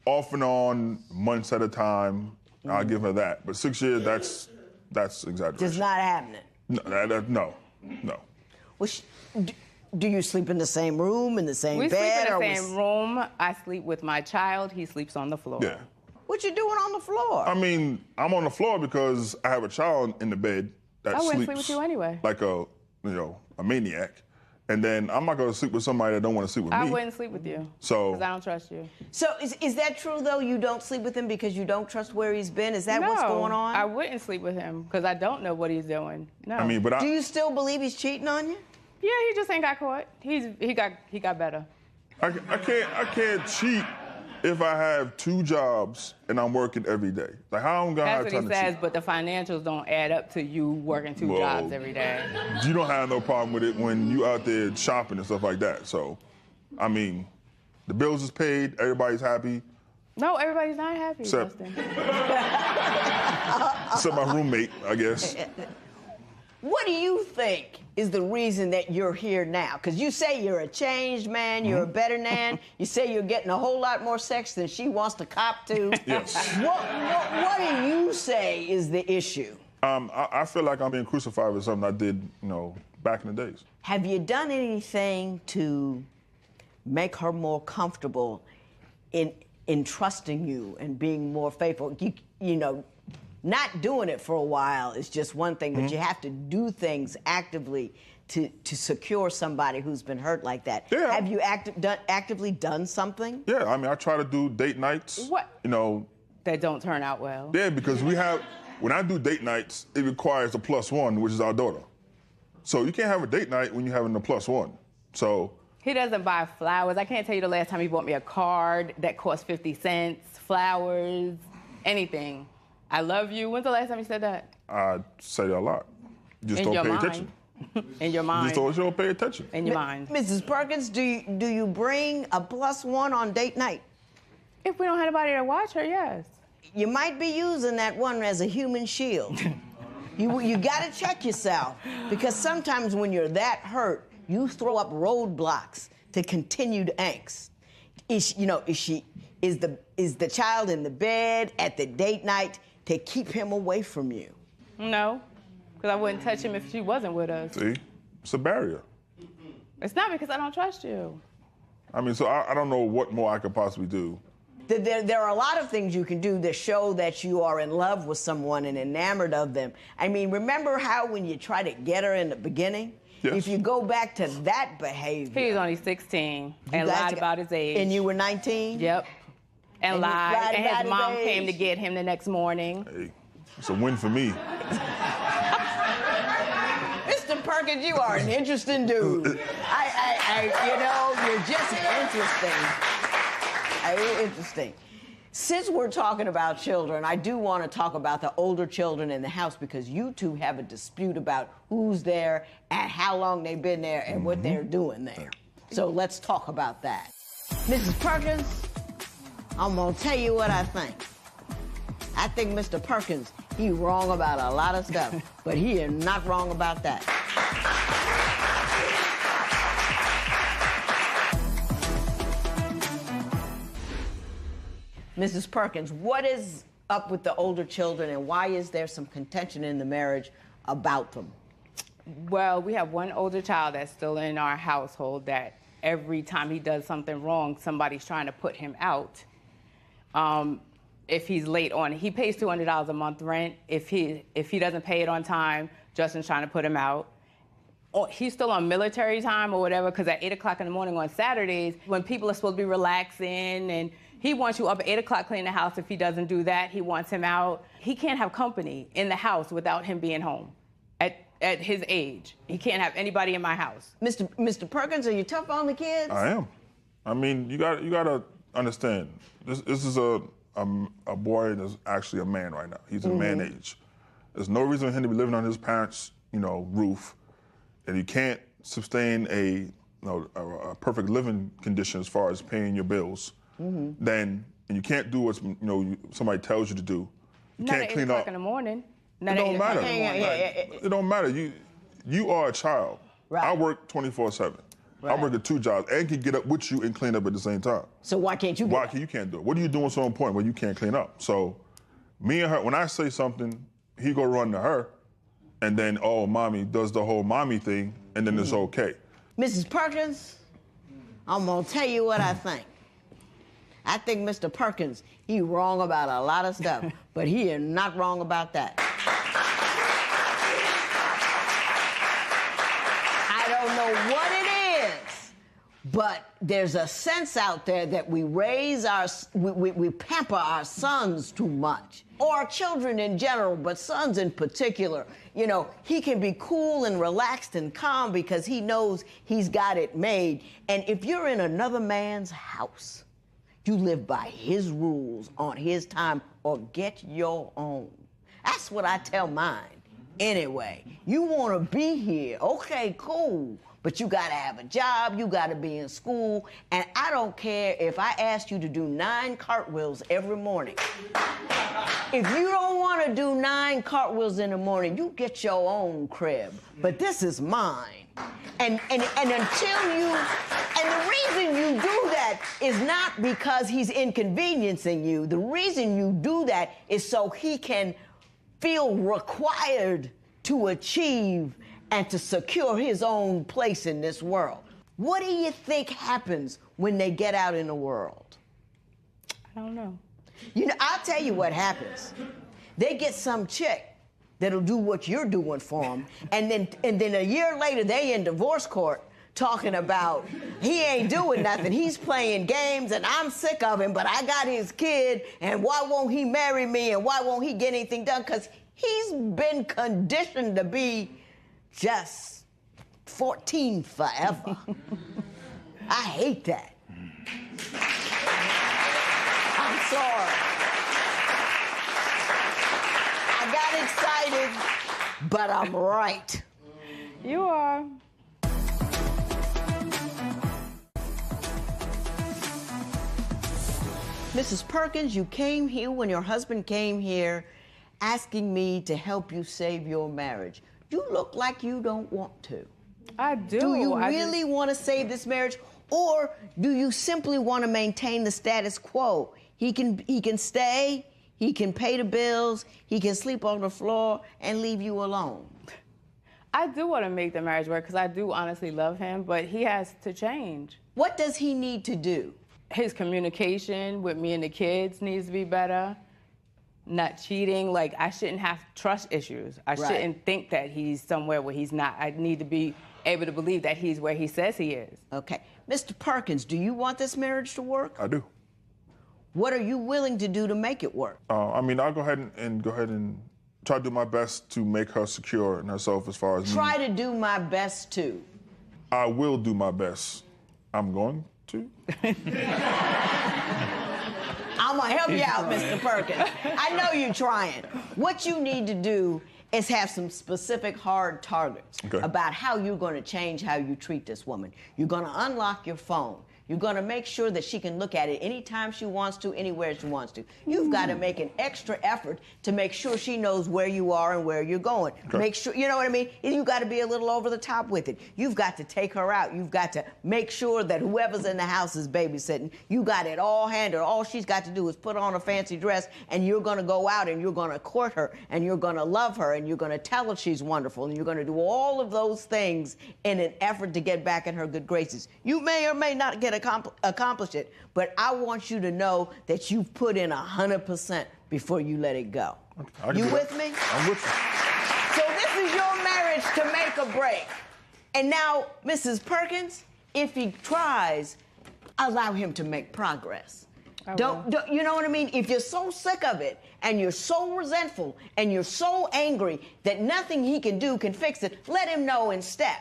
[SPEAKER 12] Off and on, months at a time. I'll give her that. But 6 years, that's exaggeration.
[SPEAKER 1] Just not happening.
[SPEAKER 12] No.
[SPEAKER 1] Well, do you sleep in the same room, in the same
[SPEAKER 11] We
[SPEAKER 1] bed?
[SPEAKER 11] sleep in the same room. I sleep with my child. He sleeps on the floor.
[SPEAKER 12] Yeah.
[SPEAKER 1] What you doing on the floor?
[SPEAKER 12] I mean, I'm on the floor because I have a child in the bed that
[SPEAKER 11] I wouldn't
[SPEAKER 12] sleeps
[SPEAKER 11] sleep with you anyway.
[SPEAKER 12] like a maniac. And then I'm not going to sleep with somebody that don't want to sleep with
[SPEAKER 11] I
[SPEAKER 12] me.
[SPEAKER 11] wouldn't sleep with you.
[SPEAKER 12] So
[SPEAKER 11] because I don't trust you.
[SPEAKER 1] So is that true, though? You don't sleep with him because you don't trust where he's been? Is that what's going on?
[SPEAKER 11] I wouldn't sleep with him because I don't know what he's doing. No.
[SPEAKER 12] I mean,
[SPEAKER 1] Do you still believe he's cheating on you?
[SPEAKER 11] Yeah, he just ain't got caught. He got better.
[SPEAKER 12] I can't cheat if I have 2 jobs and I'm working every day. Like, how am I going to have
[SPEAKER 11] That's
[SPEAKER 12] time
[SPEAKER 11] what he
[SPEAKER 12] to
[SPEAKER 11] says,
[SPEAKER 12] cheat?
[SPEAKER 11] but the financials don't add up to you working 2 jobs every day.
[SPEAKER 12] You don't have no problem with it when you out there shopping and stuff like that. So, I mean, the bills is paid, everybody's happy.
[SPEAKER 11] No, everybody's not happy,
[SPEAKER 12] Except-
[SPEAKER 11] Justin.
[SPEAKER 12] Except my roommate, I guess.
[SPEAKER 1] What do you think is the reason that you're here now? Because you say you're a changed man, you're a better man. You say you're getting a whole lot more sex than she wants to cop to.
[SPEAKER 12] Yes.
[SPEAKER 1] What do you say is the issue?
[SPEAKER 12] I feel like I'm being crucified for something I did, back in the days.
[SPEAKER 1] Have you done anything to make her more comfortable in trusting you and being more faithful? Not doing it for a while is just one thing, but you have to do things actively to secure somebody who's been hurt like that.
[SPEAKER 12] Yeah.
[SPEAKER 1] Have you actively done something?
[SPEAKER 12] Yeah, I mean, I try to do date nights.
[SPEAKER 11] What? That don't turn out well.
[SPEAKER 12] Yeah, because when I do date nights, it requires a +1, which is our daughter. So you can't have a date night when you're having a +1. So.
[SPEAKER 11] He doesn't buy flowers. I can't tell you the last time he bought me a card that cost 50 cents, flowers, anything. I love you. When's the last time you said that?
[SPEAKER 12] I say that a lot. You just
[SPEAKER 11] In
[SPEAKER 12] don't
[SPEAKER 11] your
[SPEAKER 12] pay
[SPEAKER 11] mind.
[SPEAKER 12] attention.
[SPEAKER 11] In your mind.
[SPEAKER 12] You just don't pay attention.
[SPEAKER 11] In your mind.
[SPEAKER 1] Mrs. Perkins, do you bring a +1 on date night?
[SPEAKER 11] If we don't have anybody to watch her, yes.
[SPEAKER 1] You might be using that one as a human shield. You got to check yourself, because sometimes when you're that hurt, you throw up roadblocks to continued angst. Is the child in the bed at the date night to keep him away from you?
[SPEAKER 11] No, because I wouldn't touch him if she wasn't with us.
[SPEAKER 12] See? It's a barrier.
[SPEAKER 11] It's not because I don't trust you.
[SPEAKER 12] I mean, so I don't know what more I could possibly do.
[SPEAKER 1] There are a lot of things you can do that show that you are in love with someone and enamored of them. I mean, remember how when you try to get her in the beginning?
[SPEAKER 12] Yes.
[SPEAKER 1] If you go back to that behavior.
[SPEAKER 11] He was only 16 and lied about his age.
[SPEAKER 1] And you were 19?
[SPEAKER 11] Yep. And lied. And his mom
[SPEAKER 1] age.
[SPEAKER 11] came to get him the next morning.
[SPEAKER 12] Hey, it's a win for me.
[SPEAKER 1] Mr. Perkins, you are an interesting dude. You're just interesting. Since we're talking about children, I do want to talk about the older children in the house, because you two have a dispute about who's there and how long they've been there and what they're doing there. So let's talk about that. Mrs. Perkins, I'm going to tell you what I think. I think Mr. Perkins, he's wrong about a lot of stuff, but he is not wrong about that. Mrs. Perkins, what is up with the older children, and why is there some contention in the marriage about them?
[SPEAKER 11] Well, we have one older child that's still in our household that every time he does something wrong, somebody's trying to put him out. If he's late on, he pays $200 a month rent. If he doesn't pay it on time, Justin's trying to put him out. He's still on military time or whatever, because at 8 o'clock in the morning on Saturdays, when people are supposed to be relaxing, and he wants you up at 8 o'clock cleaning the house. If he doesn't do that, he wants him out. He can't have company in the house without him being home. At his age, he can't have anybody in my house.
[SPEAKER 1] Mr. Perkins, are you tough on the kids?
[SPEAKER 12] I am. I mean, you got to understand. This is a boy that's actually a man right now. He's in man age. There's no reason for him to be living on his parents', roof, and you can't sustain a perfect living condition as far as paying your bills. Then, and you can't do what somebody tells you to do. You
[SPEAKER 11] Not
[SPEAKER 12] can't
[SPEAKER 11] at 8
[SPEAKER 12] clean
[SPEAKER 11] o'clock
[SPEAKER 12] up.
[SPEAKER 11] in the morning.
[SPEAKER 12] It don't matter. It don't matter. You are a child.
[SPEAKER 1] Right.
[SPEAKER 12] I work 24/7.
[SPEAKER 1] Right.
[SPEAKER 12] I work at 2 jobs and can get up with you and clean up at the same time.
[SPEAKER 1] So why can't you?
[SPEAKER 12] You can't do it? What are you doing so important when you can't clean up? So, me and her, when I say something, he go run to her, and then mommy does the whole mommy thing, and then it's okay.
[SPEAKER 1] Mrs. Perkins, I'm gonna tell you what I think. I think Mr. Perkins, he wrong about a lot of stuff, but he is not wrong about that. I don't know what it is, but there's a sense out there that we raise we pamper our sons too much, or children in general, but sons in particular. He can be cool and relaxed and calm because he knows he's got it made. And if you're in another man's house, you live by his rules on his time or get your own. That's what I tell mine. Anyway, you want to be here, okay, cool, but you got to have a job, you got to be in school, and I don't care if I asked you to do 9 cartwheels every morning. If you don't want to do 9 cartwheels in the morning, you get your own crib, but this is mine. And until you, and the reason you do that is not because he's inconveniencing you. The reason you do that is so he can feel required to achieve and to secure his own place in this world. What do you think happens when they get out in the world?
[SPEAKER 11] I don't know.
[SPEAKER 1] I'll tell you what happens. They get some chick that'll do what you're doing for them, and then a year later they in divorce court talking about he ain't doing nothing, he's playing games, and I'm sick of him, but I got his kid, and why won't he marry me, and why won't he get anything done? Because he's been conditioned to be just 14 forever. I hate that. I'm sorry. I got excited, but I'm right.
[SPEAKER 11] You are.
[SPEAKER 1] Mrs. Perkins, you came here when your husband came here asking me to help you save your marriage. You look like you don't want to.
[SPEAKER 11] I do.
[SPEAKER 1] Do you really want to save this marriage, or do you simply want to maintain the status quo? He can stay, he can pay the bills, he can sleep on the floor and leave you alone.
[SPEAKER 11] I do want to make the marriage work because I do honestly love him, but he has to change.
[SPEAKER 1] What does he need to do?
[SPEAKER 11] His communication with me and the kids needs to be better. Not cheating. Like, I shouldn't have trust issues. I shouldn't think that he's somewhere where he's not. I need to be able to believe that he's where he says he is.
[SPEAKER 1] Okay. Mr. Perkins, do you want this marriage to work?
[SPEAKER 12] I do.
[SPEAKER 1] What are you willing to do to make it work?
[SPEAKER 12] I'll go ahead and try to do my best to make her secure in herself as far as
[SPEAKER 1] Try to do my best to.
[SPEAKER 12] I will do my best. I'm going to.
[SPEAKER 1] I'm gonna help you out, Mr. Perkins. I know you're trying. What you need to do is have some specific hard targets about how you're gonna change how you treat this woman. You're gonna unlock your phone. You're gonna make sure that she can look at it anytime she wants to, anywhere she wants to. You've got to make an extra effort to make sure she knows where you are and where you're going. Make sure, you know what I mean? You got to be a little over the top with it. You've got to take her out. You've got to make sure that whoever's in the house is babysitting. You got it all handled. All she's got to do is put on a fancy dress, and you're gonna go out and you're gonna court her, and you're gonna love her, and you're gonna tell her she's wonderful, and you're gonna do all of those things in an effort to get back in her good graces. You may or may not get accomplish it, but I want you to know that you've put in 100% before you let it go. You with me?
[SPEAKER 12] I'm with you.
[SPEAKER 1] So this is your marriage to make or break. And now, Mrs. Perkins, if he tries, allow him to make progress. Don't you know what I mean? If you're so sick of it and you're so resentful and you're so angry that nothing he can do can fix it, let him know in step.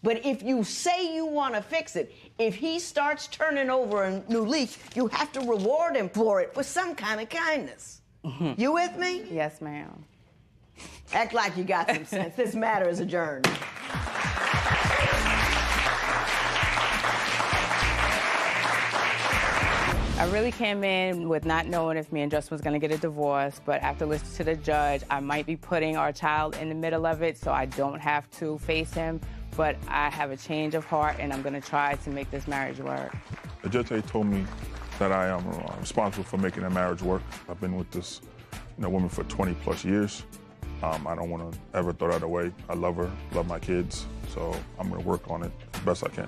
[SPEAKER 1] But if you say you want to fix it, if he starts turning over a new leaf, you have to reward him for it with some kind of kindness. You with me?
[SPEAKER 11] Yes, ma'am.
[SPEAKER 1] Act like you got some sense. This matter is adjourned.
[SPEAKER 11] I really came in with not knowing if me and Justin was gonna get a divorce, but after listening to the judge, I might be putting our child in the middle of it so I don't have to face him, but I have a change of heart and I'm gonna try to make this marriage work.
[SPEAKER 12] The judge told me that I am responsible for making that marriage work. I've been with this woman for 20 plus years. I don't want to ever throw that away. I love her, love my kids, so I'm gonna work on it as best I can.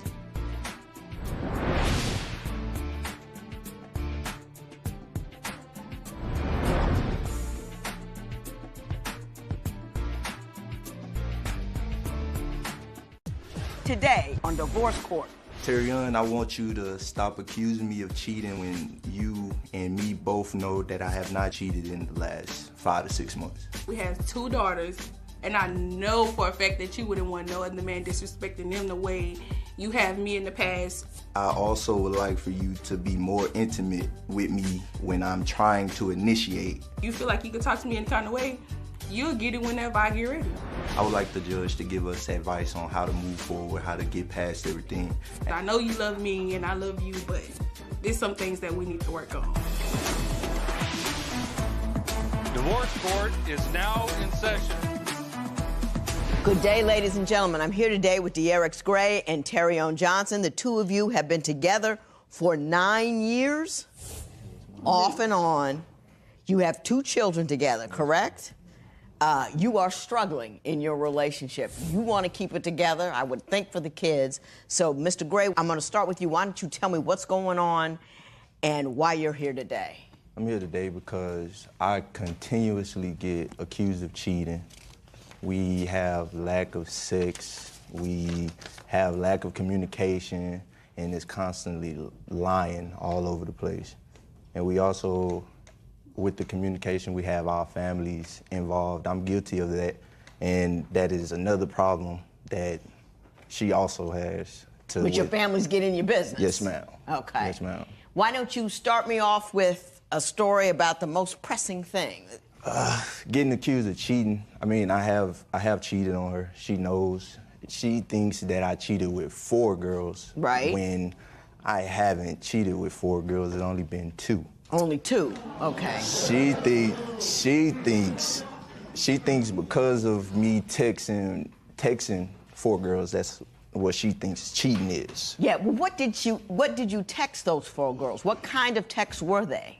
[SPEAKER 1] Today on Divorce Court.
[SPEAKER 13] Terrion, I want you to stop accusing me of cheating when you and me both know that I have not cheated in the last 5 to 6 months.
[SPEAKER 14] We have 2 daughters, and I know for a fact that you wouldn't want no other man disrespecting them the way you have me in the past.
[SPEAKER 13] I also would like for you to be more intimate with me when I'm trying to initiate.
[SPEAKER 14] You feel like you can talk to me any kind of way, you'll get it whenever I get ready.
[SPEAKER 13] I would like the judge to give us advice on how to move forward, how to get past everything.
[SPEAKER 14] I know you love me and I love you, but there's some things that we need to work on.
[SPEAKER 4] Divorce Court is now in session.
[SPEAKER 1] Good day, ladies and gentlemen. I'm here today with De'Arix Gray and Terrion Johnson. The two of you have been together for 9 years, off and on. You have 2 children together, correct? You are struggling in your relationship. You want to keep it together, I would think, for the kids. So, Mr. Gray, I'm going to start with you. Why don't you tell me what's going on and why you're here today?
[SPEAKER 13] I'm here today because I continuously get accused of cheating. We have lack of sex. We have lack of communication, and it's constantly lying all over the place. And we also, with the communication, we have our families involved. I'm guilty of that, and that is another problem that she also has.
[SPEAKER 1] But your families get in your business?
[SPEAKER 13] Yes, ma'am.
[SPEAKER 1] Okay.
[SPEAKER 13] Yes, ma'am.
[SPEAKER 1] Why don't you start me off with a story about the most pressing thing?
[SPEAKER 13] Getting accused of cheating. I mean, I have cheated on her. She knows. She thinks that I cheated with 4 girls.
[SPEAKER 1] Right.
[SPEAKER 13] When I haven't cheated with 4 girls. It's only been 2.
[SPEAKER 1] Only 2, okay.
[SPEAKER 13] She thinks because of me texting 4 girls, that's what she thinks cheating is.
[SPEAKER 1] Yeah, well, what did you text those 4 girls? What kind of texts were they?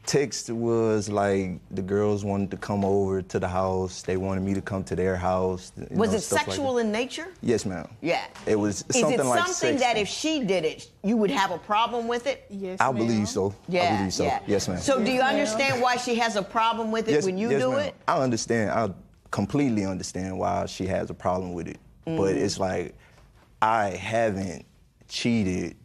[SPEAKER 13] Text was like the girls wanted to come over to the house. They wanted me to come to their house.
[SPEAKER 1] Was it sexual in nature?
[SPEAKER 13] Yes, ma'am.
[SPEAKER 1] Yeah.
[SPEAKER 13] It was something like
[SPEAKER 1] Is it something that if she did it, you would have a problem with it?
[SPEAKER 14] Yes,
[SPEAKER 13] I believe so.
[SPEAKER 1] Yeah,
[SPEAKER 13] I believe so.
[SPEAKER 1] yeah.
[SPEAKER 13] Yes, ma'am.
[SPEAKER 1] So do you understand why she has a problem with it when you do
[SPEAKER 13] ma'am.
[SPEAKER 1] it?
[SPEAKER 13] I understand. I completely understand why she has a problem with it. But it's like I haven't cheated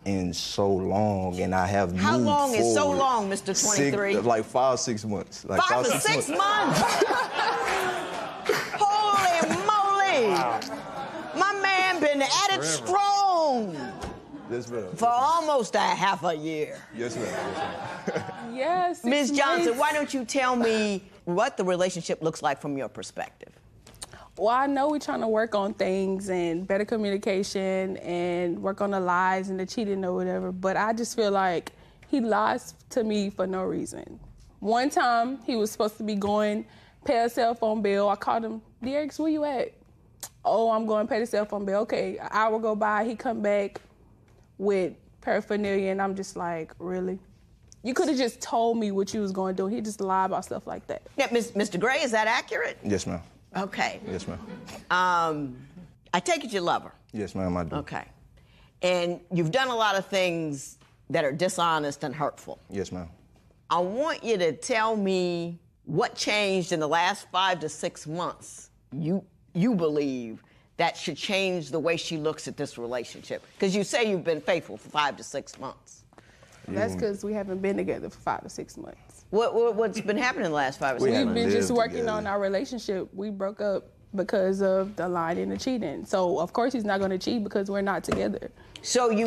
[SPEAKER 13] in so long, and I have moved forward.
[SPEAKER 1] How long is so long, Mr. 23?
[SPEAKER 13] Like 5, 6 months. Like
[SPEAKER 1] 5 or 6 months? Holy moly! Wow. My man been at it strong.
[SPEAKER 13] Yes, ma'am.
[SPEAKER 1] For almost a half a year.
[SPEAKER 13] Yes, ma'am.
[SPEAKER 14] Yes.
[SPEAKER 1] Ms. Johnson, why don't you tell me what the relationship looks like from your perspective?
[SPEAKER 14] Well, I know we're trying to work on things and better communication and work on the lies and the cheating or whatever, but I just feel like he lies to me for no reason. One time, he was supposed to be going pay a cell phone bill. I called him, De'Arix, where you at? Oh, I'm going to pay the cell phone bill. Okay, an hour go by, he come back with paraphernalia, and I'm just like, really? You could have just told me what you was going to do. He just lied about stuff like that.
[SPEAKER 1] Yeah, Mr. Gray, is that accurate?
[SPEAKER 13] Yes, ma'am.
[SPEAKER 1] Okay.
[SPEAKER 13] Yes, ma'am.
[SPEAKER 1] I take it you love her.
[SPEAKER 13] Yes, ma'am, I do.
[SPEAKER 1] Okay. And you've done a lot of things that are dishonest and hurtful.
[SPEAKER 13] Yes, ma'am.
[SPEAKER 1] I want you to tell me what changed in the last 5 to 6 months you believe that should change the way she looks at this relationship. Because you say you've been faithful for 5 to 6 months.
[SPEAKER 14] That's because we haven't been together for 5 to 6 months.
[SPEAKER 1] What's been happening in the last 5 or 6 months?
[SPEAKER 14] We've been just working on our relationship. We broke up because of the lying and the cheating. So, of course, he's not going to cheat because we're not together.
[SPEAKER 1] So have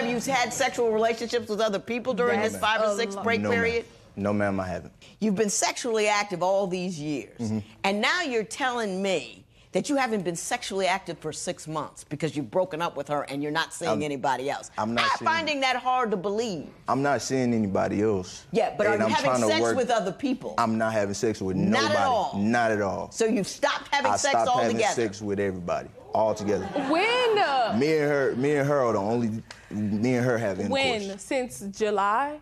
[SPEAKER 1] you had sexual relationships with other people during this 5 or 6 break period?
[SPEAKER 13] No, ma'am, I haven't.
[SPEAKER 1] You've been sexually active all these years, and now you're telling me that you haven't been sexually active for 6 months because you've broken up with her and you're not seeing anybody else.
[SPEAKER 13] I'm not
[SPEAKER 1] finding that hard to believe.
[SPEAKER 13] I'm not seeing anybody else.
[SPEAKER 1] Yeah, but are you having sex with other people?
[SPEAKER 13] I'm not having sex with nobody.
[SPEAKER 1] Not at all?
[SPEAKER 13] Not at all.
[SPEAKER 1] So you've stopped having sex altogether?
[SPEAKER 13] I stopped having sex with everybody, all together.
[SPEAKER 14] When?
[SPEAKER 13] Me and her are the only, me and her have intercourse.
[SPEAKER 14] When? Since July?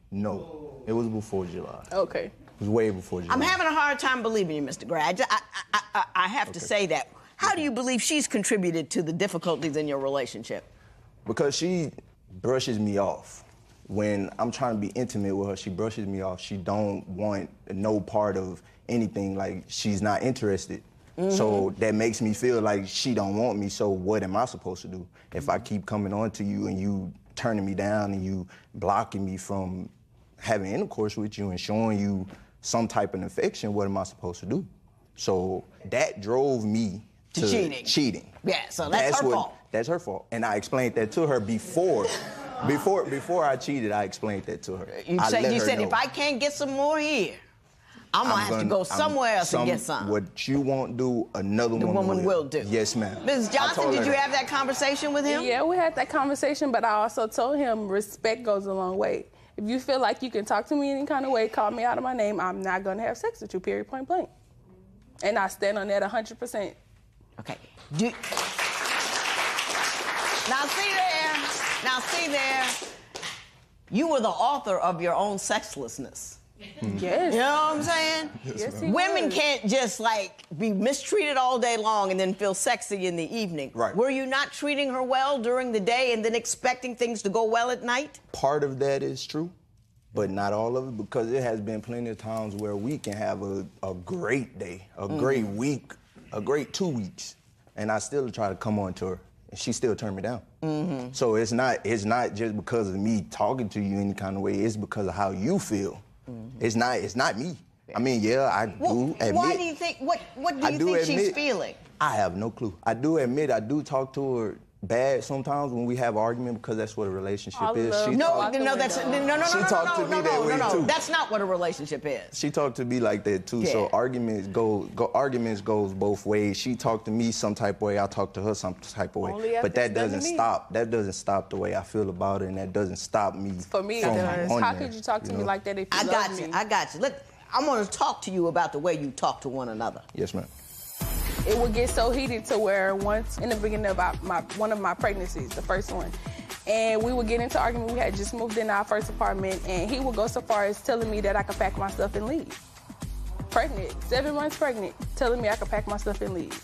[SPEAKER 13] No, it was before July.
[SPEAKER 14] Okay.
[SPEAKER 13] It was way before July.
[SPEAKER 1] I'm having a hard time believing you, Mr. Gray. I have to say that. How do you believe she's contributed to the difficulties in your relationship?
[SPEAKER 13] Because she brushes me off. When I'm trying to be intimate with her, she brushes me off. She don't want no part of anything, like she's not interested. So that makes me feel like she don't want me, so what am I supposed to do? If I keep coming on to you and you turning me down and you blocking me from having intercourse with you and showing you some type of affection, what am I supposed to do? So that drove me to cheating.
[SPEAKER 1] Yeah, so that's her fault.
[SPEAKER 13] That's her fault. And I explained that to her before I cheated, I explained that to her.
[SPEAKER 1] You said if I can't get some more here, I'm gonna have to go somewhere else and get some.
[SPEAKER 13] What you won't do, another woman
[SPEAKER 1] will do.
[SPEAKER 13] Yes, ma'am.
[SPEAKER 1] Mrs. Johnson, did you have that conversation with him?
[SPEAKER 14] Yeah, we had that conversation, but I also told him respect goes a long way. If you feel like you can talk to me any kind of way, call me out of my name, I'm not gonna have sex with you, period, point blank. And I stand on that 100%.
[SPEAKER 1] Okay. Now see there, you were the author of your own sexlessness.
[SPEAKER 14] Yes.
[SPEAKER 1] You know what I'm saying?
[SPEAKER 14] Yes,
[SPEAKER 1] Women can't just like be mistreated all day long and then feel sexy in the evening.
[SPEAKER 13] Right.
[SPEAKER 1] Were you not treating her well during the day and then expecting things to go well at night?
[SPEAKER 13] Part of that is true, but not all of it, because it has been plenty of times where we can have a great day, a great week, a great 2 weeks, and I still try to come on to her, and she still turned me down. So it's not just because of me talking to you any kind of way, it's because of how you feel. It's not me. I mean, yeah, I do admit.
[SPEAKER 1] Why do you think, what do you think she's feeling?
[SPEAKER 13] I have no clue. I do admit I do talk to her bad sometimes when we have argument, because that's what a relationship is.
[SPEAKER 1] No, that's not what a relationship is.
[SPEAKER 13] She talked to me like that too. Yeah. So arguments goes both ways. She talked to me some type of way, I talk to her some type of way. But that doesn't stop. That doesn't stop the way I feel about it, and that doesn't stop me.
[SPEAKER 14] For me, it does. How could you talk to me like that if you love me?
[SPEAKER 1] I got you. I'm going to talk to you about the way you talk to one another.
[SPEAKER 13] Yes, ma'am.
[SPEAKER 14] It would get so heated to where once in the beginning of one of my pregnancies, the first one, and we would get into argument. We had just moved in our first apartment, and he would go so far as telling me that I could pack my stuff and leave. Pregnant, 7 months pregnant, telling me I could pack my stuff and leave.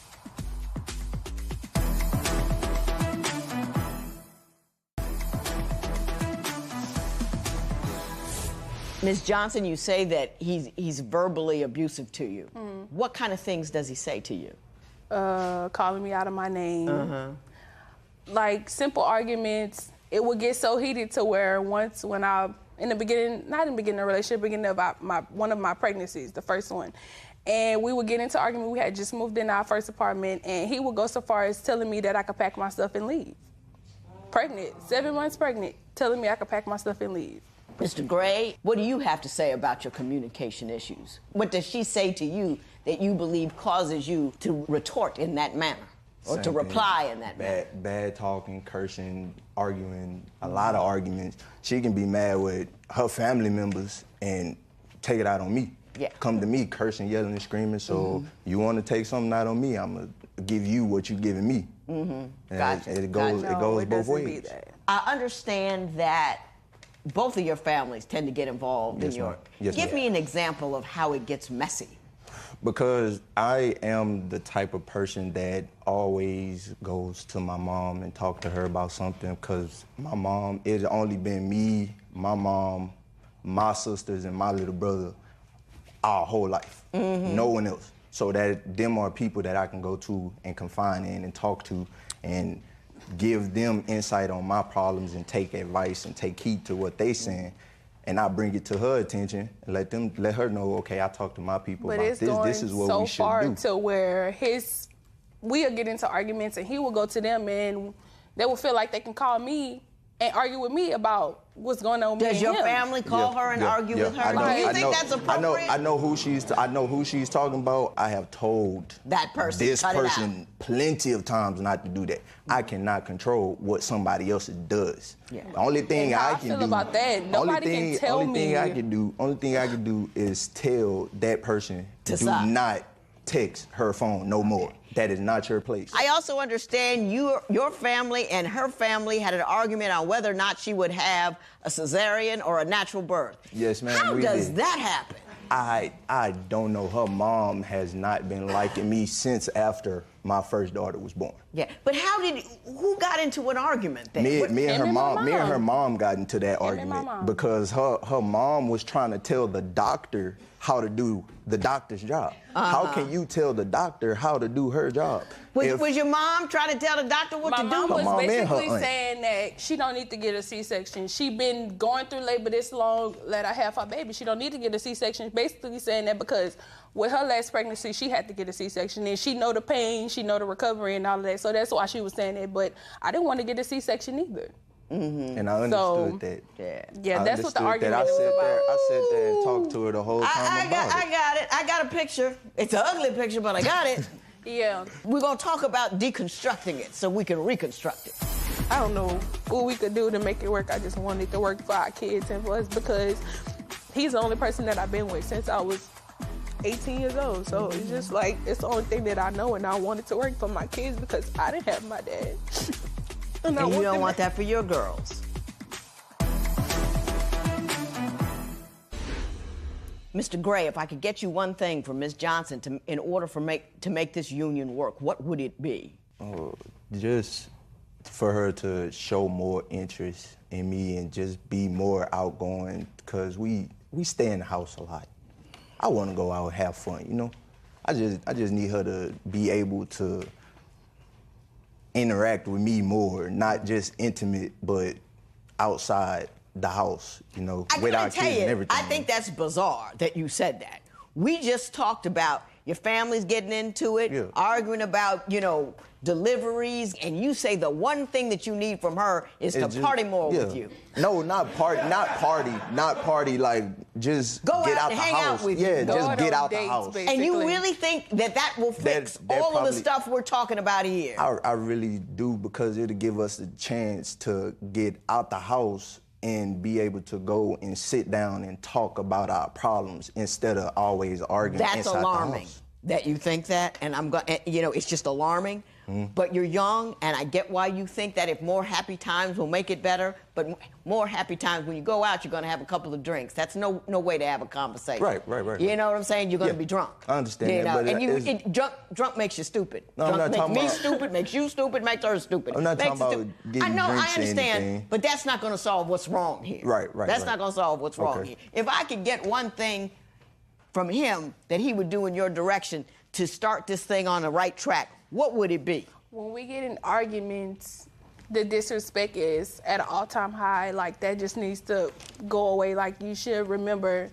[SPEAKER 1] Ms. Johnson, you say that he's verbally abusive to you. What kind of things does he say to you?
[SPEAKER 14] Calling me out of my name. Like simple arguments. It would get so heated to where once when I, in the beginning, not in the beginning of the relationship, beginning of one of my pregnancies, the first one, and we would get into argument. We had just moved in our first apartment, and he would go so far as telling me that I could pack my stuff and leave. Pregnant, 7 months pregnant, telling me I could pack my stuff and leave.
[SPEAKER 1] Mr. Gray, what do you have to say about your communication issues? What does she say to you that you believe causes you to retort in that manner? Or to reply in that manner?
[SPEAKER 13] Bad talking, cursing, arguing, a lot of arguments. She can be mad with her family members and take it out on me.
[SPEAKER 1] Yeah.
[SPEAKER 13] Come to me cursing, yelling, and screaming. So you want to take something out on me, I'm going to give you what you're giving me.
[SPEAKER 1] Gotcha.
[SPEAKER 13] It goes both ways.
[SPEAKER 1] I understand that both of your families tend to get involved in your... Give me an example of how it gets messy.
[SPEAKER 13] Because I am the type of person that always goes to my mom and talk to her about something, because my mom, it's only been me, my mom, my sisters, and my little brother our whole life. No one else. So that them are people that I can go to and confide in and talk to and give them insight on my problems and take advice and take heed to what they saying. And I bring it to her attention and let her know, okay, I talk to my people about this. This is what we should do.
[SPEAKER 14] But it's going so far to where we'll get into arguments and he will go to them and they will feel like they can call me and argue with me about what's going on with me
[SPEAKER 1] Does
[SPEAKER 14] and
[SPEAKER 1] your
[SPEAKER 14] him.
[SPEAKER 1] family call her and argue with her? Do you think that's appropriate?
[SPEAKER 13] I know who she's talking about. I have told
[SPEAKER 1] that person,
[SPEAKER 13] this person plenty of times not to do that. I cannot control what somebody else does.
[SPEAKER 14] Yeah.
[SPEAKER 13] The only thing
[SPEAKER 14] And how
[SPEAKER 13] I
[SPEAKER 14] I
[SPEAKER 13] can
[SPEAKER 14] feel
[SPEAKER 13] do,
[SPEAKER 14] about that, nobody can tell
[SPEAKER 13] only thing
[SPEAKER 14] me.
[SPEAKER 13] Only thing I can do is tell that person
[SPEAKER 1] To
[SPEAKER 13] do
[SPEAKER 1] stop.
[SPEAKER 13] not text her phone no more. That is not your place.
[SPEAKER 1] I also understand your family and her family had an argument on whether or not she would have a cesarean or a natural birth.
[SPEAKER 13] Yes, ma'am.
[SPEAKER 1] How
[SPEAKER 13] we
[SPEAKER 1] does
[SPEAKER 13] did.
[SPEAKER 1] that happen?
[SPEAKER 13] I don't know. Her mom has not been liking me since after my first daughter was born.
[SPEAKER 1] Yeah, but who got into an argument then?
[SPEAKER 13] Me and her
[SPEAKER 1] mom.
[SPEAKER 13] mom got into that
[SPEAKER 14] my
[SPEAKER 13] argument
[SPEAKER 14] mom.
[SPEAKER 13] because her mom was trying to tell the doctor how to do the doctor's job. How can you tell the doctor how to do her job?
[SPEAKER 1] Was your mom trying to tell the doctor what to do?
[SPEAKER 14] My mom was
[SPEAKER 13] mom and her
[SPEAKER 14] basically
[SPEAKER 13] aunt.
[SPEAKER 14] saying that she don't need to get a C-section. She been going through labor this long, let her have her baby. She don't need to get a C-section. Basically saying that because with her last pregnancy, she had to get a C-section. And she know the pain, she know the recovery and all of that. So that's why she was saying that. But I didn't want to get a C-section either.
[SPEAKER 13] Mm-hmm. And I understood that.
[SPEAKER 14] Yeah, that's what the argument
[SPEAKER 13] is
[SPEAKER 14] about.
[SPEAKER 13] I sat there and talked to her the whole time about it.
[SPEAKER 1] I got it. I got a picture. It's an ugly picture, but I got it.
[SPEAKER 14] Yeah.
[SPEAKER 1] We're going to talk about deconstructing it so we can reconstruct it.
[SPEAKER 14] I don't know what we could do to make it work. I just want it to work for our kids and for us because he's the only person that I've been with since I was 18 years old. So it's just like, it's the only thing that I know, and I want it to work for my kids because I didn't have my dad.
[SPEAKER 1] And you don't want that for your girls. Mr. Gray, if I could get you one thing from Ms. Johnson in order to make this union work, what would it be?
[SPEAKER 13] Just for her to show more interest in me and just be more outgoing, because we stay in the house a lot. I want to go out and have fun, you know? I just need her to be able to interact with me more, not just intimate, but outside the house, you know, with our kids and everything.
[SPEAKER 1] I think that's bizarre that you said that. We just talked about your family's getting into it, arguing about, deliveries, and you say the one thing that you need from her is to party more with you.
[SPEAKER 13] No, not party, like just
[SPEAKER 1] go
[SPEAKER 13] get
[SPEAKER 1] out
[SPEAKER 13] out
[SPEAKER 1] and
[SPEAKER 13] the
[SPEAKER 1] hang
[SPEAKER 13] house.
[SPEAKER 1] out with
[SPEAKER 13] yeah,
[SPEAKER 1] you.
[SPEAKER 13] just get out the house.
[SPEAKER 1] And you really think that will fix all of the stuff we're talking about here?
[SPEAKER 13] I really do, because it'll give us a chance to get out the house and be able to go and sit down and talk about our problems instead of always arguing inside the house.
[SPEAKER 1] That's alarming that you think that, and it's just alarming. But you're young, and I get why you think that if more happy times will make it better, but more happy times, when you go out, you're going to have a couple of drinks. That's no way to have a conversation.
[SPEAKER 13] Right.
[SPEAKER 1] You know what I'm saying? You're going to be drunk.
[SPEAKER 13] I understand that,
[SPEAKER 1] but drunk makes you stupid.
[SPEAKER 13] No,
[SPEAKER 1] drunk
[SPEAKER 13] I'm not
[SPEAKER 1] makes me
[SPEAKER 13] talking
[SPEAKER 1] stupid, makes you stupid, makes her stupid.
[SPEAKER 13] I'm not talking about getting drinks
[SPEAKER 1] I understand,
[SPEAKER 13] or anything.
[SPEAKER 1] but that's not going to solve what's wrong here.
[SPEAKER 13] Right.
[SPEAKER 1] That's not going to solve what's wrong here. If I could get one thing from him that he would do in your direction to start this thing on the right track, what would it be?
[SPEAKER 14] When we get in arguments, the disrespect is at an all-time high. Like, that just needs to go away. Like, you should remember,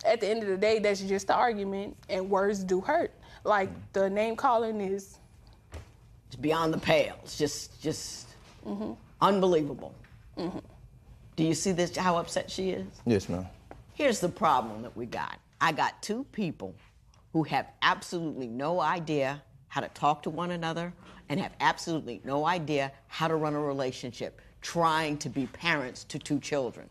[SPEAKER 14] at the end of the day, that's just the argument, and words do hurt. Like, the name calling is...
[SPEAKER 1] It's beyond the pale. It's just unbelievable. Do you see this, how upset she is?
[SPEAKER 13] Yes, ma'am.
[SPEAKER 1] Here's the problem that we got. I got two people who have absolutely no idea how to talk to one another and have absolutely no idea how to run a relationship, trying to be parents to two children.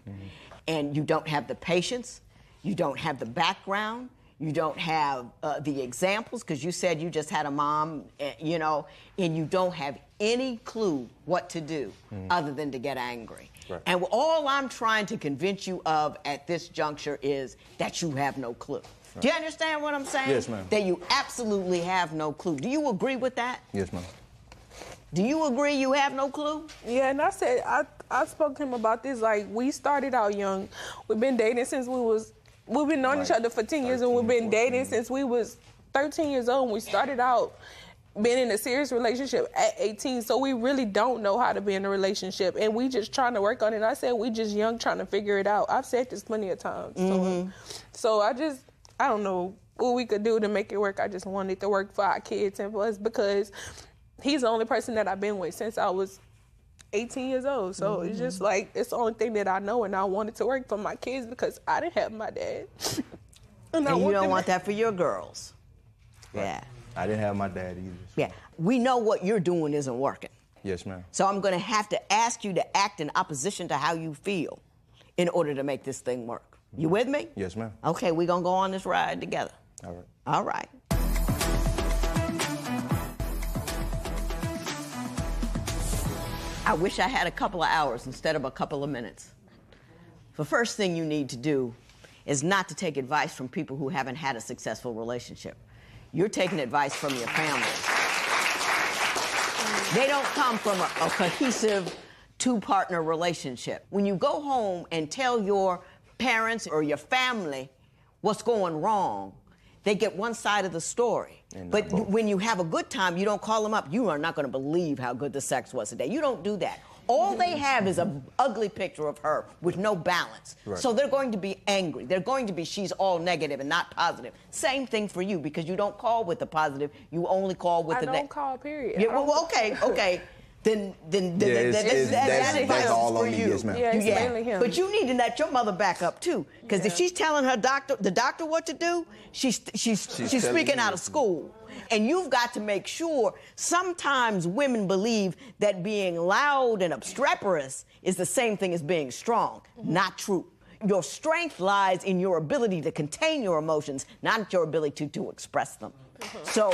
[SPEAKER 1] And you don't have the patience, you don't have the background, you don't have the examples, because you said you just had a mom, and you don't have any clue what to do other than to get angry.
[SPEAKER 13] Right.
[SPEAKER 1] And all I'm trying to convince you of at this juncture is that you have no clue. Right. Do you understand what I'm saying?
[SPEAKER 13] Yes, ma'am.
[SPEAKER 1] That you absolutely have no clue. Do you agree with that?
[SPEAKER 13] Yes, ma'am.
[SPEAKER 1] Do you agree you have no clue?
[SPEAKER 14] Yeah, and I said, I spoke to him about this. Like, we started out young. We've been dating since we've been knowing each other for 10 years, and we've been dating since we was 13 years old. And we started out being in a serious relationship at 18, so we really don't know how to be in a relationship, and we just trying to work on it. And I said, we just young trying to figure it out. I've said this plenty of times. So I don't know what we could do to make it work. I just want it to work for our kids and for us, because he's the only person that I've been with since I was 18 years old. So it's just like, it's the only thing that I know, and I wanted to work for my kids because I didn't have my dad.
[SPEAKER 1] And you don't want that for your girls. Right. Yeah.
[SPEAKER 13] I didn't have my dad either.
[SPEAKER 1] Yeah. We know what you're doing isn't working.
[SPEAKER 13] Yes, ma'am.
[SPEAKER 1] So I'm going to have to ask you to act in opposition to how you feel in order to make this thing work. You with me?
[SPEAKER 13] Yes, ma'am.
[SPEAKER 1] Okay, we're going to go on this ride together.
[SPEAKER 13] All right.
[SPEAKER 1] All right. I wish I had a couple of hours instead of a couple of minutes. The first thing you need to do is not to take advice from people who haven't had a successful relationship. You're taking advice from your family. They don't come from a cohesive two-partner relationship. When you go home and tell your parents or your family what's going wrong, they get one side of the story. But when you have a good time, you don't call them up. You are not going to believe how good the sex was today. You don't do that. All they have is an ugly picture of her with no balance. Right. So they're going to be angry. They're going to be, she's all negative and not positive. Same thing for you, because you don't call with the positive. You only call with the negative.
[SPEAKER 14] I don't call, period.
[SPEAKER 1] Yeah, well, okay. Then
[SPEAKER 13] that's all on me, yes, ma'am.
[SPEAKER 14] Yeah, it's mainly him.
[SPEAKER 1] But you need to let your mother back up too, because if she's telling the doctor what to do, she's speaking out of school. And you've got to make sure. Sometimes women believe that being loud and obstreperous is the same thing as being strong. Not true. Your strength lies in your ability to contain your emotions, not your ability to express them. So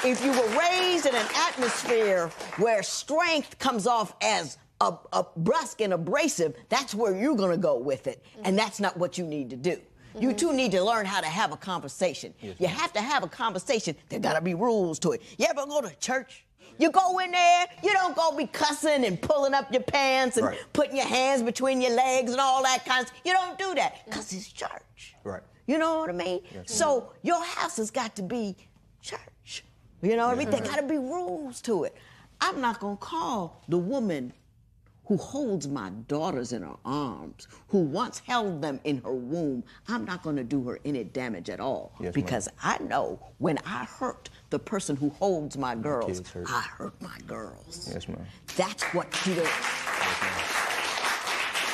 [SPEAKER 1] if you were raised in an atmosphere where strength comes off as a brusque and abrasive, that's where you're going to go with it. And that's not what you need to do. You two need to learn how to have a conversation. Yes, you have to have a conversation. There got to be rules to it. You ever go to church? You go in there, you don't go be cussing and pulling up your pants and putting your hands between your legs and all that kind of stuff. You don't do that, because it's church.
[SPEAKER 13] Right.
[SPEAKER 1] You know what I mean? Yes, so your house has got to be church. You know what I mean? There got to be rules to it. I'm not going to call the woman who holds my daughters in her arms, who once held them in her womb, I'm not going to do her any damage at all. Yes, because I know when I hurt the person who holds my girls, I hurt my girls.
[SPEAKER 13] Yes, ma'am.
[SPEAKER 1] That's what you do.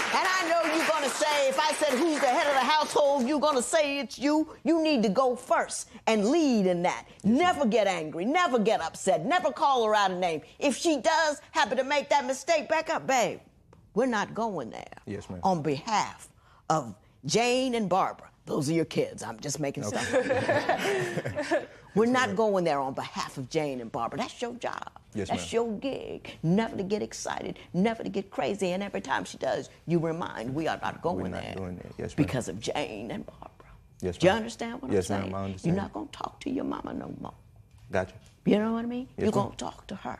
[SPEAKER 1] And I know you're going to say, if I said who's the head of the household, you're going to say it's you. You need to go first and lead in that. Never get angry. Never get upset. Never call her out a name. If she does happen to make that mistake, back up, babe. We're not going there.
[SPEAKER 13] Yes, ma'am.
[SPEAKER 1] On behalf of Jane and Barbara. Those are your kids. I'm just making stuff up. We're not going there on behalf of Jane and Barbara. That's your job.
[SPEAKER 13] Yes,
[SPEAKER 1] that's your gig. Never to get excited, never to get crazy. And every time she does, you remind we are not going there.
[SPEAKER 13] Doing that. Yes,
[SPEAKER 1] because of Jane and Barbara.
[SPEAKER 13] Yes, ma'am.
[SPEAKER 1] Do you understand what I'm saying?
[SPEAKER 13] Yes, ma'am, I understand.
[SPEAKER 1] You're not going to talk to your mama no more.
[SPEAKER 13] Gotcha.
[SPEAKER 1] You know what I mean?
[SPEAKER 13] Yes,
[SPEAKER 1] you're going to talk to her.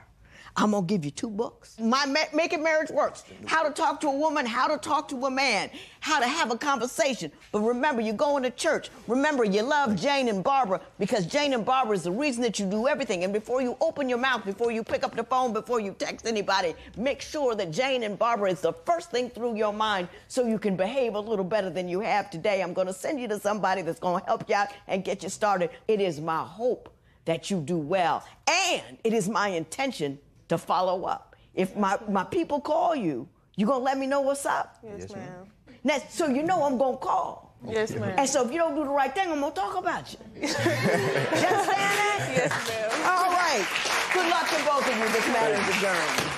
[SPEAKER 1] I'm going to give you 2 books. Making Marriage Works. How to talk to a woman, how to talk to a man, how to have a conversation. But remember, you're going to church. Remember, you love Jane and Barbara because Jane and Barbara is the reason that you do everything. And before you open your mouth, before you pick up the phone, before you text anybody, make sure that Jane and Barbara is the first thing through your mind so you can behave a little better than you have today. I'm going to send you to somebody that's going to help you out and get you started. It is my hope that you do well. And it is my intention to follow up. If my people call you, you gonna let me know what's up?
[SPEAKER 14] Yes, ma'am.
[SPEAKER 1] Now, so you know I'm gonna call.
[SPEAKER 14] Yes, ma'am.
[SPEAKER 1] And so if you don't do the right thing, I'm gonna talk about you. You understand that?
[SPEAKER 14] Yes, ma'am.
[SPEAKER 1] All right. Good luck to both of you. This marriage journey.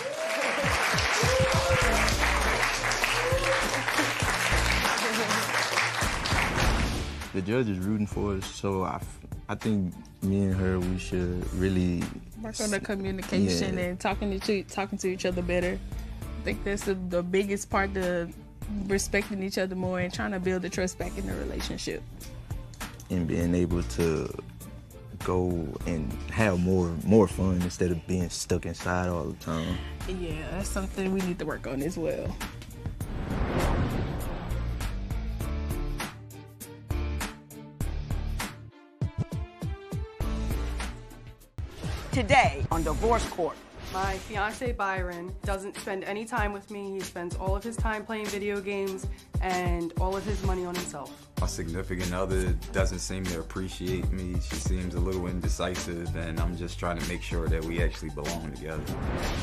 [SPEAKER 13] The judge is rooting for us, so I think me and her, we should really
[SPEAKER 14] work on the communication and talking to each other better. I think that's the biggest part, the respecting each other more and trying to build the trust back in the relationship.
[SPEAKER 13] And being able to go and have more fun instead of being stuck inside all the time.
[SPEAKER 14] Yeah, that's something we need to work on as well.
[SPEAKER 1] Today on Divorce Court.
[SPEAKER 15] My fiance Byron doesn't spend any time with me. He spends all of his time playing video games and all of his money on himself.
[SPEAKER 16] My significant other doesn't seem to appreciate me. She seems a little indecisive, and I'm just trying to make sure that we actually belong together.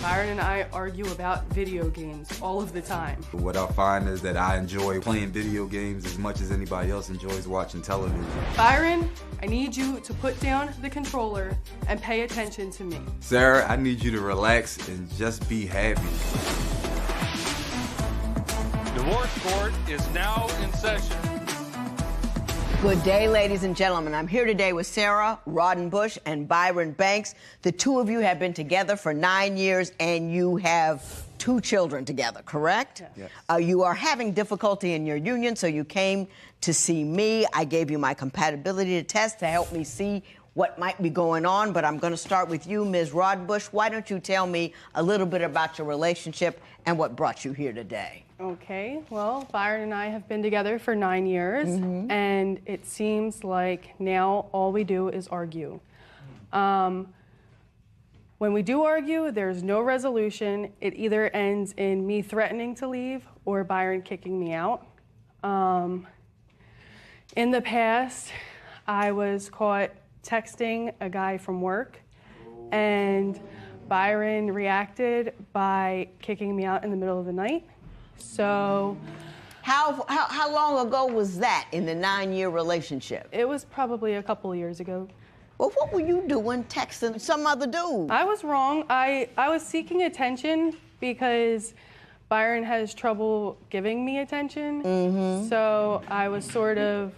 [SPEAKER 15] Byron and I argue about video games all of the time.
[SPEAKER 16] What I find is that I enjoy playing video games as much as anybody else enjoys watching television.
[SPEAKER 15] Byron, I need you to put down the controller and pay attention to me.
[SPEAKER 16] Sarah, I need you to relax and just be happy.
[SPEAKER 4] Divorce court is now in session.
[SPEAKER 1] Good day, ladies and gentlemen. I'm here today with Sarah Roddenbush and Byron Banks. The two of you have been together for 9 years, and you have 2 children together, correct?
[SPEAKER 16] Yes.
[SPEAKER 1] You are having difficulty in your union, so you came to see me. I gave you my compatibility test to help me see what might be going on, but I'm going to start with you, Ms. Roddenbush. Why don't you tell me a little bit about your relationship and what brought you here today?
[SPEAKER 15] Okay, well, Byron and I have been together for 9 years, and it seems like now all we do is argue. When we do argue, there's no resolution. It either ends in me threatening to leave or Byron kicking me out. In the past, I was caught texting a guy from work, and Byron reacted by kicking me out in the middle of the night. So,
[SPEAKER 1] how long ago was that in the 9-year relationship?
[SPEAKER 15] It was probably a couple of years ago.
[SPEAKER 1] Well, what were you doing texting some other dude?
[SPEAKER 15] I was wrong. I was seeking attention because Byron has trouble giving me attention. So I was sort of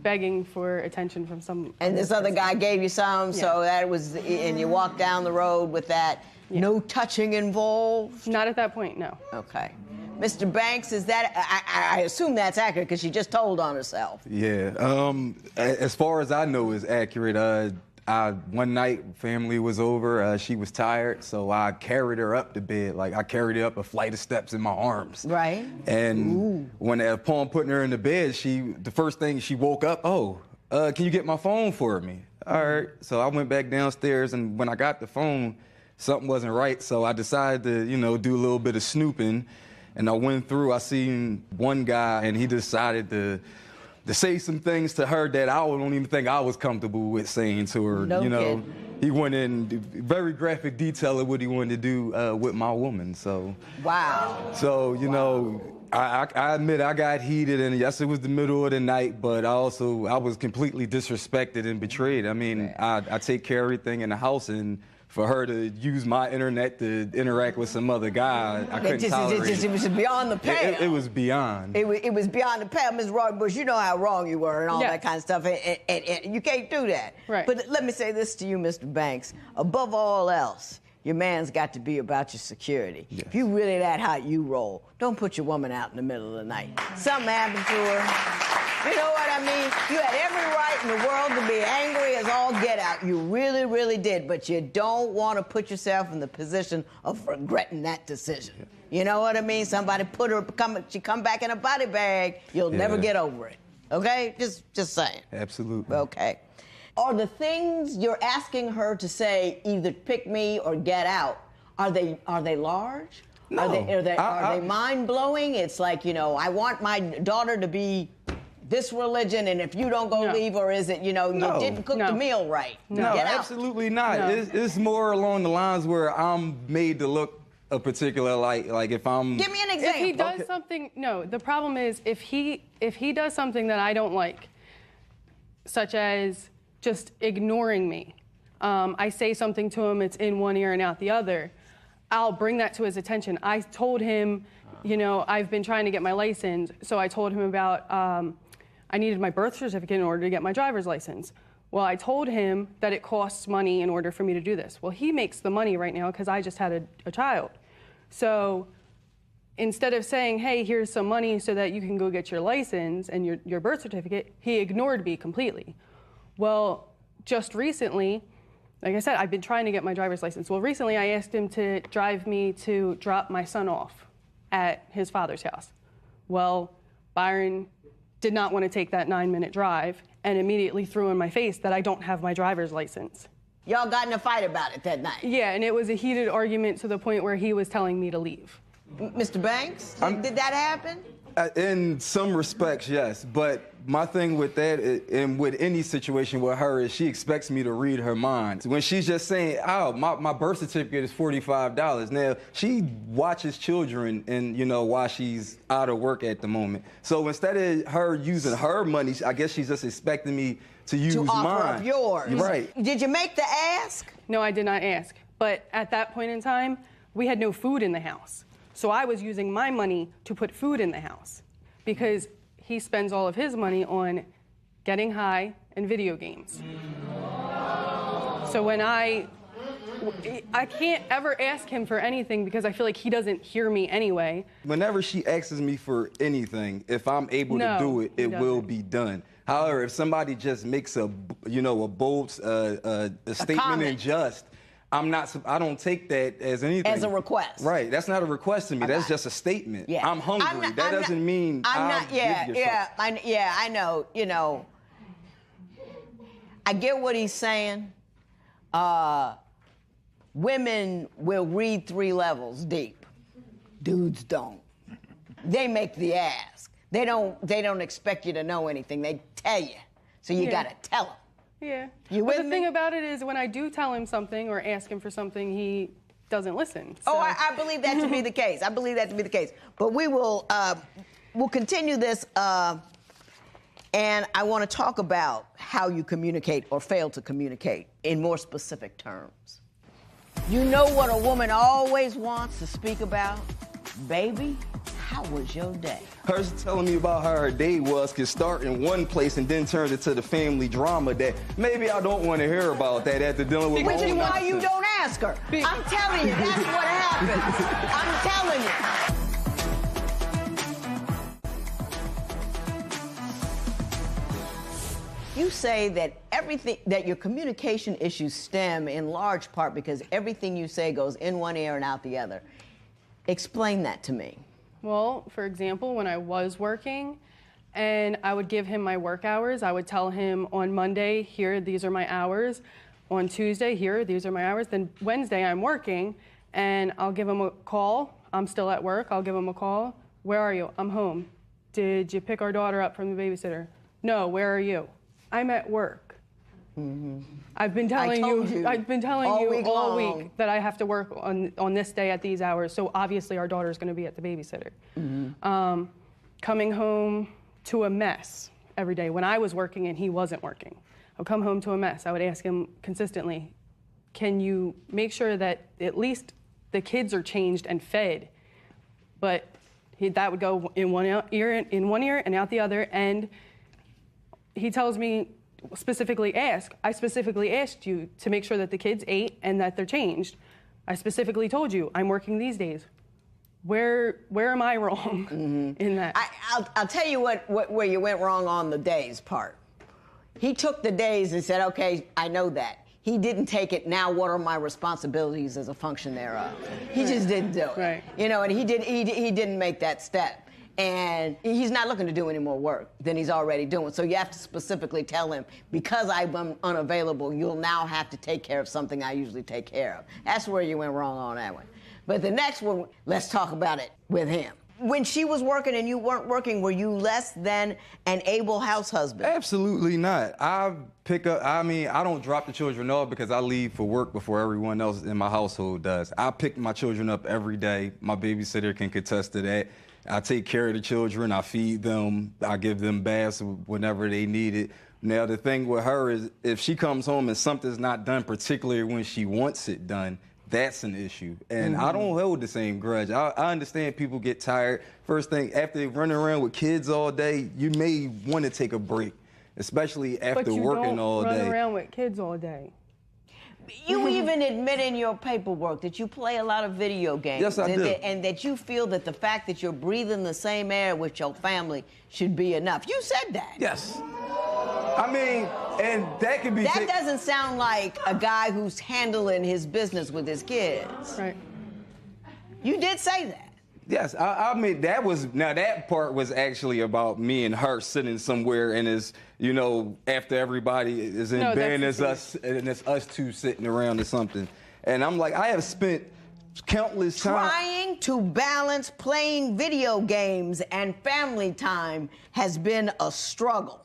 [SPEAKER 15] begging for attention from some.
[SPEAKER 1] And this other guy gave you some, so that was, and you walked down the road with that. Yeah. No touching involved?
[SPEAKER 15] Not at that point, no.
[SPEAKER 1] Okay. Mr. Banks, is that, I assume that's accurate because she just told on herself.
[SPEAKER 16] Yeah, as far as I know is accurate. One night, family was over, she was tired, so I carried her up to bed. Like, I carried her up a flight of steps in my arms.
[SPEAKER 1] Right.
[SPEAKER 16] And upon putting her in the bed, the first thing she woke up, can you get my phone for me? All right, so I went back downstairs, and when I got the phone, something wasn't right, so I decided to, do a little bit of snooping. And I went through, I seen one guy, and he decided to say some things to her that I don't even think I was comfortable with saying to her.
[SPEAKER 1] No kidding.
[SPEAKER 16] He went in very graphic detail of what he wanted to do with my woman. So.
[SPEAKER 1] Wow.
[SPEAKER 16] So, I admit I got heated, and yes, it was the middle of the night, but I was completely disrespected and betrayed. I mean, I take care of everything in the house, and for her to use my internet to interact with some other guy, I couldn't tolerate it.
[SPEAKER 1] It was beyond the pale.
[SPEAKER 16] It was beyond.
[SPEAKER 1] It was beyond the pale. Ms. Roddenbush, you know how wrong you were and all that kind of stuff, and you can't do that.
[SPEAKER 15] Right.
[SPEAKER 1] But let me say this to you, Mr. Banks. Above all else, your man's got to be about your security.
[SPEAKER 16] Yes.
[SPEAKER 1] If you really that hot, you roll. Don't put your woman out in the middle of the night. Something happened to her. You know what I mean? You had every right in the world to be angry as all get out. You really, really did. But you don't want to put yourself in the position of regretting that decision. Yeah. You know what I mean? Somebody she come back in a body bag. You'll never get over it. Okay? Just saying.
[SPEAKER 16] Absolutely.
[SPEAKER 1] Okay. Are the things you're asking her to say, either pick me or get out, are they large?
[SPEAKER 16] No.
[SPEAKER 1] Are they mind-blowing? It's like, I want my daughter to be this religion, and if you don't go leave, or is it, you didn't cook the meal right?
[SPEAKER 16] No, absolutely not. No. It's more along the lines where I'm made to look a particular like if I'm.
[SPEAKER 1] Give me an example.
[SPEAKER 15] If he does something, the problem is if he does something that I don't like, such as just ignoring me. I say something to him, it's in one ear and out the other. I'll bring that to his attention. I told him, I've been trying to get my license, so I told him about I needed my birth certificate in order to get my driver's license. Well, I told him that it costs money in order for me to do this. Well, he makes the money right now because I just had a child. So instead of saying, hey, here's some money so that you can go get your license and your birth certificate, he ignored me completely. Well, just recently, like I said, I've been trying to get my driver's license. Well, recently I asked him to drive me to drop my son off at his father's house. Well, Byron did not want to take that 9-minute drive and immediately threw in my face that I don't have my driver's license.
[SPEAKER 1] Y'all got in a fight about it that night?
[SPEAKER 15] Yeah, and it was a heated argument to the point where he was telling me to leave.
[SPEAKER 1] Mr. Banks, did that happen?
[SPEAKER 16] In some respects, yes. But my thing with that, and with any situation with her, is she expects me to read her mind. When she's just saying, oh, my birth certificate is $45. Now, she watches children and, while she's out of work at the moment. So instead of her using her money, I guess she's just expecting me to use mine.
[SPEAKER 1] To offer up yours.
[SPEAKER 16] Right.
[SPEAKER 1] Did you make the ask?
[SPEAKER 15] No, I did not ask. But at that point in time, we had no food in the house. So I was using my money to put food in the house because he spends all of his money on getting high and video games. So when I can't ever ask him for anything because I feel like he doesn't hear me anyway.
[SPEAKER 16] Whenever she asks me for anything, if I'm able to do it, it will be done. However, if somebody just makes a bold statement and just, I don't take that as anything.
[SPEAKER 1] As a request.
[SPEAKER 16] Right. That's not a request to me. That's just a statement.
[SPEAKER 1] Yeah.
[SPEAKER 16] I'm hungry. That doesn't mean
[SPEAKER 1] I know. I get what he's saying. Women will read 3 levels deep. Dudes don't. They make the ask. They don't expect you to know anything. They tell you. So you gotta tell them.
[SPEAKER 15] Yeah.
[SPEAKER 1] But
[SPEAKER 15] the thing about it is when I do tell him something or ask him for something, he doesn't listen. So.
[SPEAKER 1] Oh, I believe that to be the case. But we will we'll continue this, and I want to talk about how you communicate or fail to communicate in more specific terms. You know what a woman always wants to speak about? Baby, how was your day?
[SPEAKER 16] Her telling me about how her day could start in one place and then turn into the family drama that maybe I don't want to hear about that after dealing with my own
[SPEAKER 1] Which is why
[SPEAKER 16] nonsense.
[SPEAKER 1] you don't ask her. I'm telling you, that's what happens. I'm telling you. You say that your communication issues stem in large part because everything you say goes in one ear and out the other. Explain that to me.
[SPEAKER 15] Well, for example, when I was working and I would give him my work hours, I would tell him on Monday, here, these are my hours. On Tuesday, here, these are my hours. Then Wednesday, I'm working and I'll give him a call. I'm still at work. I'll give him a call. Where are you? I'm home. Did you pick our daughter up from the babysitter? No, where are you? I'm at work. Mm-hmm. I've been telling you all week that I have to work on this day at these hours, so obviously our daughter's going to be at the babysitter. Mm-hmm. Coming home to a mess every day. When I was working and he wasn't working, I would come home to a mess. I would ask him consistently, can you make sure that at least the kids are changed and fed? But that would go in one ear and out the other, and he tells me, I specifically asked you to make sure that the kids ate and that they're changed. I specifically told you, I'm working these days. Where am I wrong in that?
[SPEAKER 1] I'll tell you where you went wrong on the days part. He took the days and said, okay, I know that. He didn't take it, now what are my responsibilities as a function thereof? He just didn't do it. Right. And he didn't make that step. And he's not looking to do any more work than he's already doing. So you have to specifically tell him, because I'm unavailable, you'll now have to take care of something I usually take care of. That's where you went wrong on that one. But the next one, let's talk about it with him. When she was working and you weren't working, were you less than an able house husband?
[SPEAKER 16] Absolutely not. I don't drop the children off because I leave for work before everyone else in my household does. I pick my children up every day. My babysitter can contest to that. I take care of the children, I feed them, I give them baths whenever they need it. Now, the thing with her is if she comes home and something's not done, particularly when she wants it done, that's an issue. And I don't hold the same grudge. I understand people get tired. First thing, after running around with kids all day, you may want to take a break, especially after working all day.
[SPEAKER 15] But you don't run around with kids all day.
[SPEAKER 1] You even admit in your paperwork that you play a lot of video games.
[SPEAKER 16] Yes, I do.
[SPEAKER 1] And that you feel that the fact that you're breathing the same air with your family should be enough. You said that.
[SPEAKER 16] Yes. I mean, and that could be...
[SPEAKER 1] That doesn't sound like a guy who's handling his business with his kids.
[SPEAKER 15] Right.
[SPEAKER 1] You did say that.
[SPEAKER 16] Yes, I mean, that part was actually about me and her sitting somewhere and after everybody is in bed and it's us two sitting around or something. And I'm like, I have spent countless times.
[SPEAKER 1] Trying to balance playing video games and family time has been a struggle.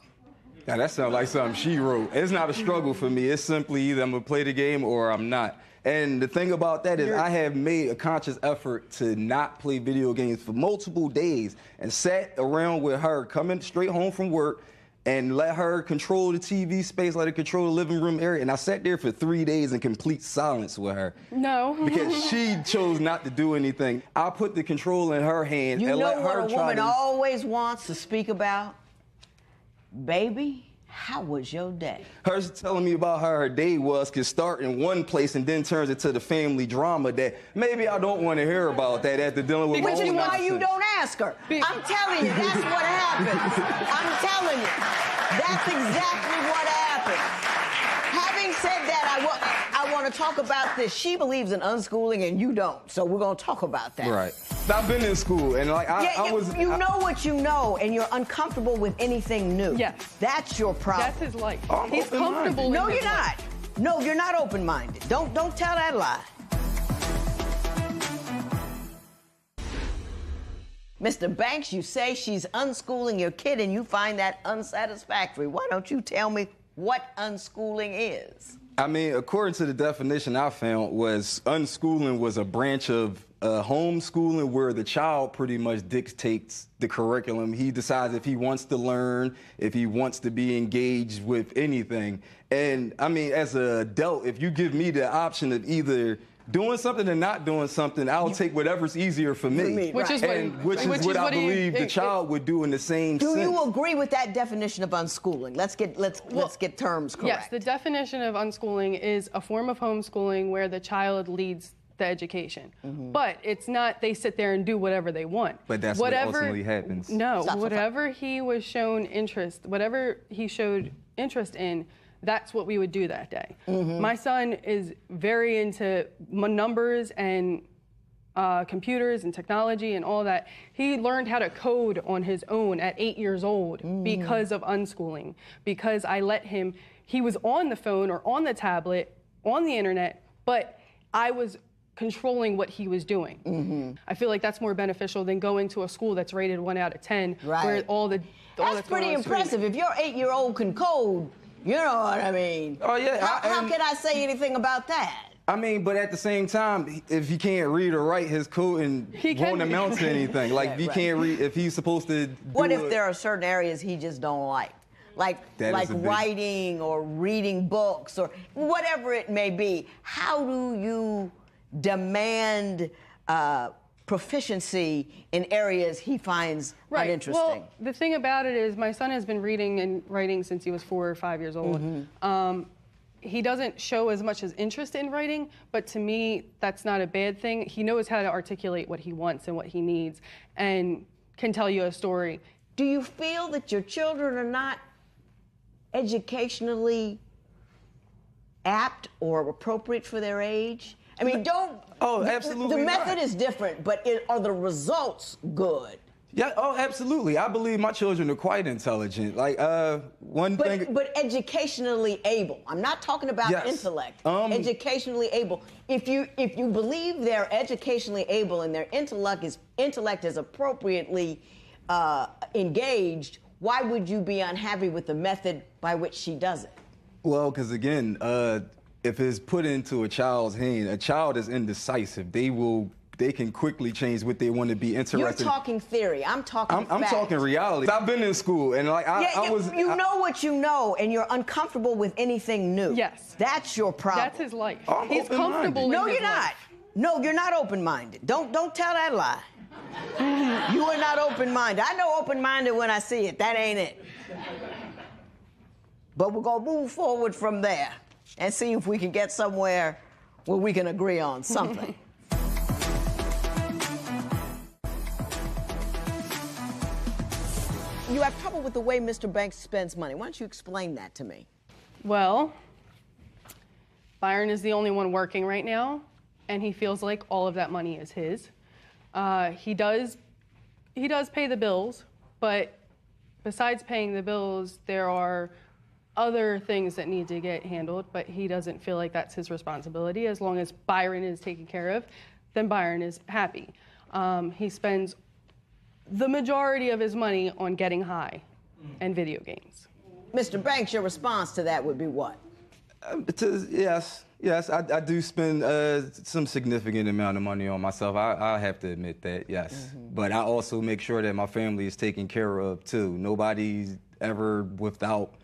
[SPEAKER 16] Now, that sounds like something she wrote. It's not a struggle for me. It's simply either I'm going to play the game or I'm not. And the thing about that is I have made a conscious effort to not play video games for multiple days and sat around with her, coming straight home from work, and let her control the TV space, let her control the living room area. And I sat there for 3 days in complete silence with her.
[SPEAKER 14] No.
[SPEAKER 16] Because she chose not to do anything. I put the control in her hand and let her try to...
[SPEAKER 1] You know what a woman always wants to speak about? Baby, how was your day?
[SPEAKER 16] Her telling me about how her day was can start in one place and then turns into the family drama that maybe I don't want to hear about that after dealing with my own
[SPEAKER 1] Which is why
[SPEAKER 16] nonsense.
[SPEAKER 1] you don't ask her. I'm telling you, that's what happens. I'm telling you, that's exactly what happens. Having said that, I want to talk about this. She believes in unschooling and you don't, so we're going to talk about that.
[SPEAKER 16] Right. I've been in school and like I was...
[SPEAKER 1] You know what you know and you're uncomfortable with anything new.
[SPEAKER 14] Yes.
[SPEAKER 1] That's your problem.
[SPEAKER 14] That's his life.
[SPEAKER 16] I'm
[SPEAKER 14] He's comfortable.
[SPEAKER 1] No,
[SPEAKER 14] in
[SPEAKER 1] you're
[SPEAKER 14] his life.
[SPEAKER 1] not. No, you're not open-minded. Don't tell that lie. Mr. Banks, you say she's unschooling your kid and you find that unsatisfactory. Why don't you tell me what unschooling is?
[SPEAKER 16] I mean, according to the definition I found, was unschooling was a branch of homeschooling where the child pretty much dictates the curriculum. He decides if he wants to learn, if he wants to be engaged with anything. And I mean, as an adult, if you give me the option of either doing something and not doing something, I'll take whatever's easier for me.
[SPEAKER 14] Which is
[SPEAKER 16] what I believe the child would do in the same sense.
[SPEAKER 1] Do you agree with that definition of unschooling? Let's get terms correct.
[SPEAKER 14] Yes, the definition of unschooling is a form of homeschooling where the child leads the education. But it's not they sit there and do whatever they want.
[SPEAKER 16] But that's what ultimately happens.
[SPEAKER 14] No, whatever he was shown interest, whatever he showed interest in, that's what we would do that day. My son is very into numbers and computers and technology and all that. He learned how to code on his own at 8 years old because of unschooling, because I let him, he was on the phone or on the tablet, on the internet, but I was controlling what he was doing. I feel like that's more beneficial than going to a school that's rated 1 out of 10, where all
[SPEAKER 1] that's pretty impressive. If your 8-year-old can code, you know what I mean?
[SPEAKER 16] Oh, yeah.
[SPEAKER 1] How can I say anything about that?
[SPEAKER 16] I mean, but at the same time, if he can't read or write, his code won't amount to anything. Like, if he can't read, if he's supposed to
[SPEAKER 1] What if there are certain areas he just don't like? Like writing or reading books or whatever it may be. How do you demand proficiency in areas he finds uninteresting?
[SPEAKER 14] Well, the thing about it is my son has been reading and writing since he was 4 or 5 years old. He doesn't show as much as interest in writing, but to me, that's not a bad thing. He knows how to articulate what he wants and what he needs and can tell you a story.
[SPEAKER 1] Do you feel that your children are not educationally apt or appropriate for their age? I mean,
[SPEAKER 16] Oh, absolutely.
[SPEAKER 1] The method is different, but are the results good?
[SPEAKER 16] Yeah. Oh, absolutely. I believe my children are quite intelligent. Like
[SPEAKER 1] But educationally able. I'm not talking about intellect. Educationally able. If you believe they're educationally able and their intellect is appropriately engaged, why would you be unhappy with the method by which she does it?
[SPEAKER 16] Well, because again, if it's put into a child's hand, a child is indecisive. They can quickly change what they want to be interested in. You're
[SPEAKER 1] talking theory. I'm talking
[SPEAKER 16] I'm talking reality. I've been in school and like
[SPEAKER 1] you know what you know and you're uncomfortable with anything new.
[SPEAKER 14] Yes.
[SPEAKER 1] That's your problem.
[SPEAKER 14] That's his life. He's comfortable in his life.
[SPEAKER 1] No, you're not open-minded. Don't tell that lie. You are not open-minded. I know open-minded when I see it. That ain't it. But we're going to move forward from there and see if we can get somewhere where we can agree on something. You have trouble with the way Mr. Banks spends money. Why don't you explain that to me?
[SPEAKER 14] Well, Byron is the only one working right now, and he feels like all of that money is his. He does pay the bills, but besides paying the bills, there are other things that need to get handled, but he doesn't feel like that's his responsibility as long as Byron is taken care of.
[SPEAKER 15] then Byron is happy. He spends the majority of his money on getting high and video games.
[SPEAKER 1] Mr. Banks, your response to that would be what?
[SPEAKER 16] Yes, I do spend some significant amount of money on myself. I have to admit that, yes. But I also make sure that my family is taken care of too. Nobody's ever without.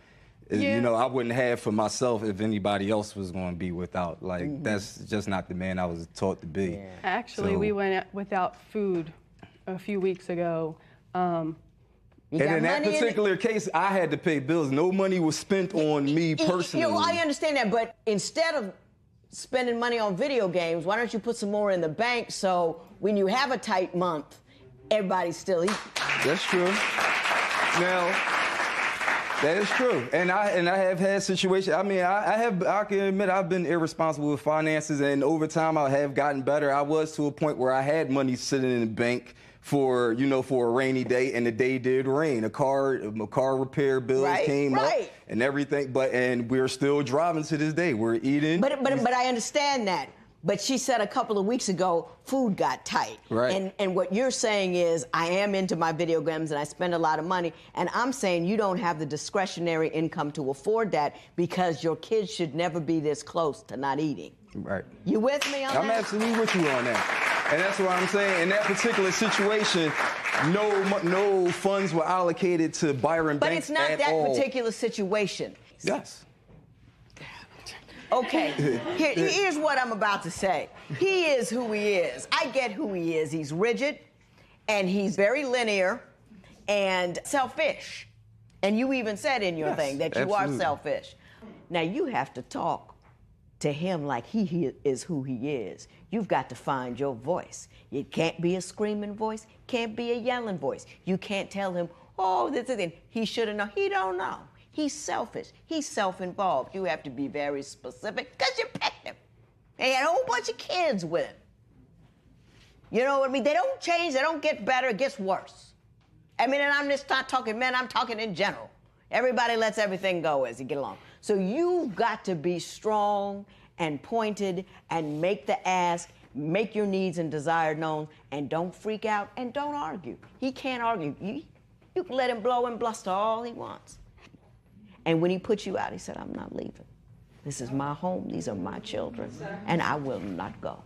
[SPEAKER 16] You know, I wouldn't have for myself if anybody else was going to be without. Like, that's just not the man I was taught to be.
[SPEAKER 15] Actually, we went without food a few weeks ago.
[SPEAKER 16] And in that particular case, I had to pay bills. No money was spent on me personally.
[SPEAKER 1] You know, I understand that, but instead of spending money on video games, why don't you put some more in the bank so when you have a tight month, everybody's still eating?
[SPEAKER 16] That's true. Now, that is true, and I have had situations. I mean, I can admit I've been irresponsible with finances, and over time I have gotten better. I was to a point where I had money sitting in the bank for a rainy day, and the day did rain. A car repair bills came up and everything, and we're still driving to this day. We're eating.
[SPEAKER 1] But I understand that. But she said a couple of weeks ago, food got tight.
[SPEAKER 16] Right.
[SPEAKER 1] And what you're saying is, I am into my video games and I spend a lot of money. And I'm saying you don't have the discretionary income to afford that because your kids should never be this close to not eating.
[SPEAKER 16] Right.
[SPEAKER 1] You with me on that?
[SPEAKER 16] I'm absolutely with you on that. And that's what I'm saying. In that particular situation, no funds were allocated to Byron Banks at all.
[SPEAKER 1] But it's not that particular situation.
[SPEAKER 16] Yes.
[SPEAKER 1] Okay, here's what I'm about to say. He is who he is. I get who he is. He's rigid, and he's very linear, and selfish. And you even said in your thing that you are selfish. Now, you have to talk to him like he is who he is. You've got to find your voice. It can't be a screaming voice, can't be a yelling voice. You can't tell him, oh, this is it. He should have known. He don't know. He's selfish. He's self-involved. You have to be very specific because you picked him. And you had a whole bunch of kids with him. You know what I mean? They don't change. They don't get better. It gets worse. I mean, and I'm just not talking men. I'm talking in general. Everybody lets everything go as you get along. So you've got to be strong and pointed and make the ask, make your needs and desire known, and don't freak out and don't argue. He can't argue. You can let him blow and bluster all he wants. And when he put you out, he said, I'm not leaving. This is my home. These are my children. And I will not go.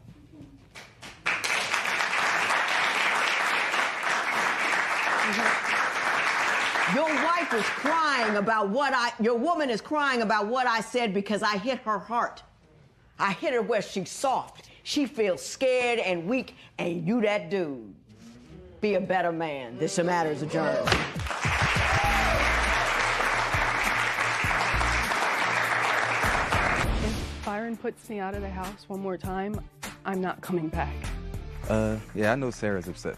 [SPEAKER 1] Your wife is crying about your woman is crying about what I said because I hit her heart. I hit her where she's soft. She feels scared and weak, and you that dude. Be a better man. This matter is adjourned.
[SPEAKER 15] Byron puts me out of the house one more time, I'm not coming back.
[SPEAKER 16] Yeah, I know Sarah's upset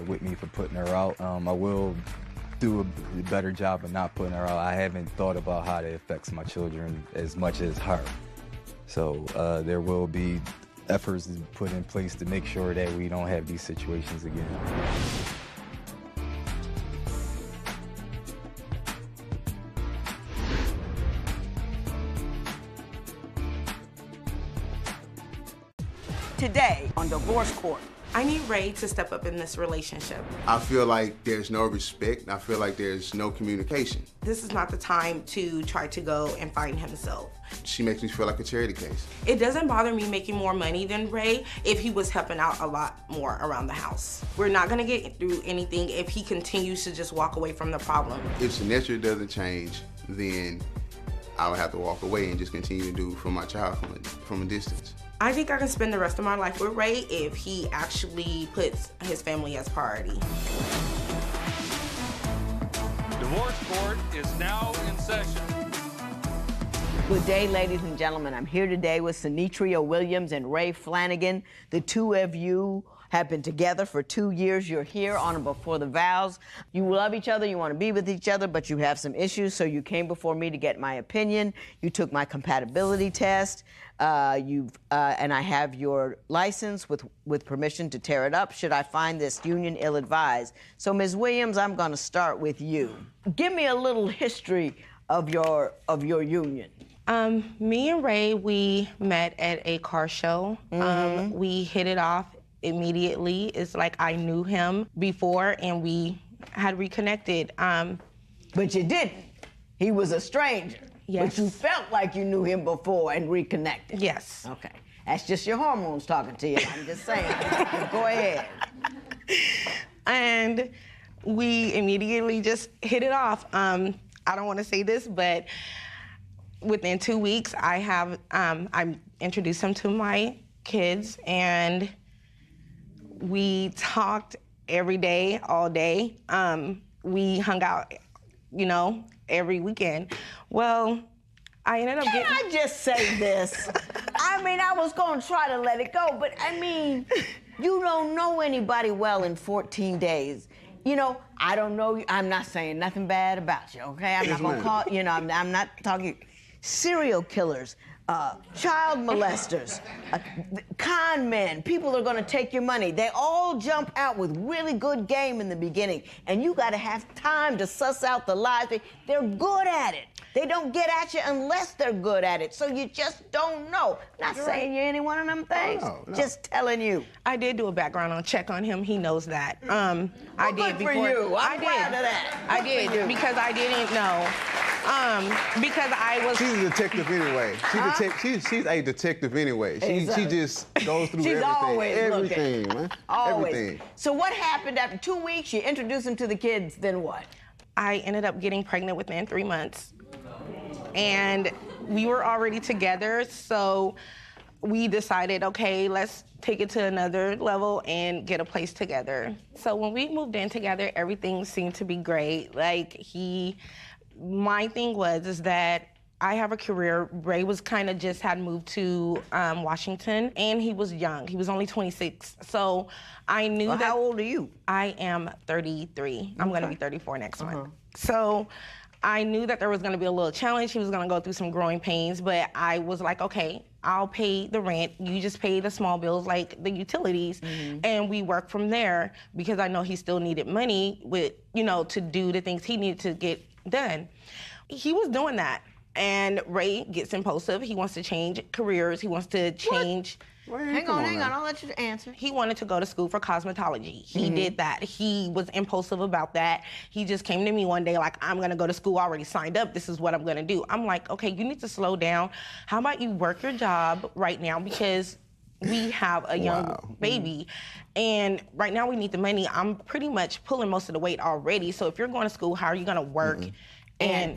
[SPEAKER 16] with me for putting her out. I will do a better job of not putting her out. I haven't thought about how that affects my children as much as her. So there will be efforts put in place to make sure that we don't have these situations again.
[SPEAKER 1] Today on Divorce Court.
[SPEAKER 17] I need Ray to step up in this relationship.
[SPEAKER 18] I feel like there's no respect. I feel like there's no communication.
[SPEAKER 17] This is not the time to try to go and find himself.
[SPEAKER 18] She makes me feel like a charity case.
[SPEAKER 17] It doesn't bother me making more money than Ray if he was helping out a lot more around the house. We're not gonna get through anything if he continues to just walk away from the problem.
[SPEAKER 18] If Sinatra doesn't change, then I would have to walk away and just continue to do for my child from a distance.
[SPEAKER 17] I think I can spend the rest of my life with Ray if he actually puts his family as priority.
[SPEAKER 4] Divorce Court is now in session.
[SPEAKER 1] Good day, ladies and gentlemen. I'm here today with Sinetria Williams and Ray Flanagan. The two of you have been together for 2 years. You're here on and before the vows. You love each other, you want to be with each other, but you have some issues, so you came before me to get my opinion. You took my compatibility test. And I have your license with permission to tear it up should I find this union ill-advised. So, Ms. Williams, I'm going to start with you. Give me a little history of your union.
[SPEAKER 17] Me and Ray, we met at a car show. We hit it off immediately. It's like I knew him before and we had reconnected.
[SPEAKER 1] But you didn't. He was a stranger.
[SPEAKER 17] Yes.
[SPEAKER 1] But you felt like you knew him before and reconnected.
[SPEAKER 17] Yes.
[SPEAKER 1] Okay. That's just your hormones talking to you. I'm just saying. Go ahead.
[SPEAKER 17] And we immediately just hit it off. I don't want to say this, but within 2 weeks, I introduced him to my kids, and we talked every day, all day. We hung out, every weekend. Well, I ended up
[SPEAKER 1] Can I just say this? I mean, I was going to try to let it go, but I mean, you don't know anybody well in 14 days. I don't know you. I'm not saying nothing bad about you, okay? I'm not going to call, I'm not talking serial killers, child molesters, con men, people are going to take your money. They all jump out with really good game in the beginning, and you got to have time to suss out the lies. They're good at it. They don't get at you unless they're good at it, so you just don't know. Not saying you're any one of them things, just telling you.
[SPEAKER 17] I did do a background check on him. He knows that. I did
[SPEAKER 1] good
[SPEAKER 17] before.
[SPEAKER 1] For you. I'm proud of that.
[SPEAKER 17] I did because I didn't know. Because I was.
[SPEAKER 18] She's a detective anyway. She's a detective anyway. She just goes through
[SPEAKER 1] She's
[SPEAKER 18] everything.
[SPEAKER 1] Always
[SPEAKER 18] everything,
[SPEAKER 1] looking.
[SPEAKER 18] man.
[SPEAKER 1] Always.
[SPEAKER 18] Everything.
[SPEAKER 1] So what happened after 2 weeks? You introduced him to the kids, then what?
[SPEAKER 17] I ended up getting pregnant within 3 months. And we were already together, so we decided, okay, let's take it to another level and get a place together. So when we moved in together, everything seemed to be great. My thing is that I have a career. Ray was kind of just had moved to Washington, and he was young. He was only 26. So I knew that.
[SPEAKER 1] How old are you?
[SPEAKER 17] I am 33. I'm going to be 34 next month. So I knew that there was going to be a little challenge. He was going to go through some growing pains, but I was like, okay, I'll pay the rent. You just pay the small bills like the utilities, and we work from there because I know he still needed money to do the things he needed to get done. He was doing that. And Ray gets impulsive. He wants to change careers. He wants to change.
[SPEAKER 1] Hang on. I'll let you answer.
[SPEAKER 17] He wanted to go to school for cosmetology. He did that. He was impulsive about that. He just came to me one day like, I'm going to go to school. I already signed up. This is what I'm going to do. I'm like, okay, you need to slow down. How about you work your job right now because we have a young baby. And right now we need the money. I'm pretty much pulling most of the weight already. So if you're going to school, how are you going to work?
[SPEAKER 1] And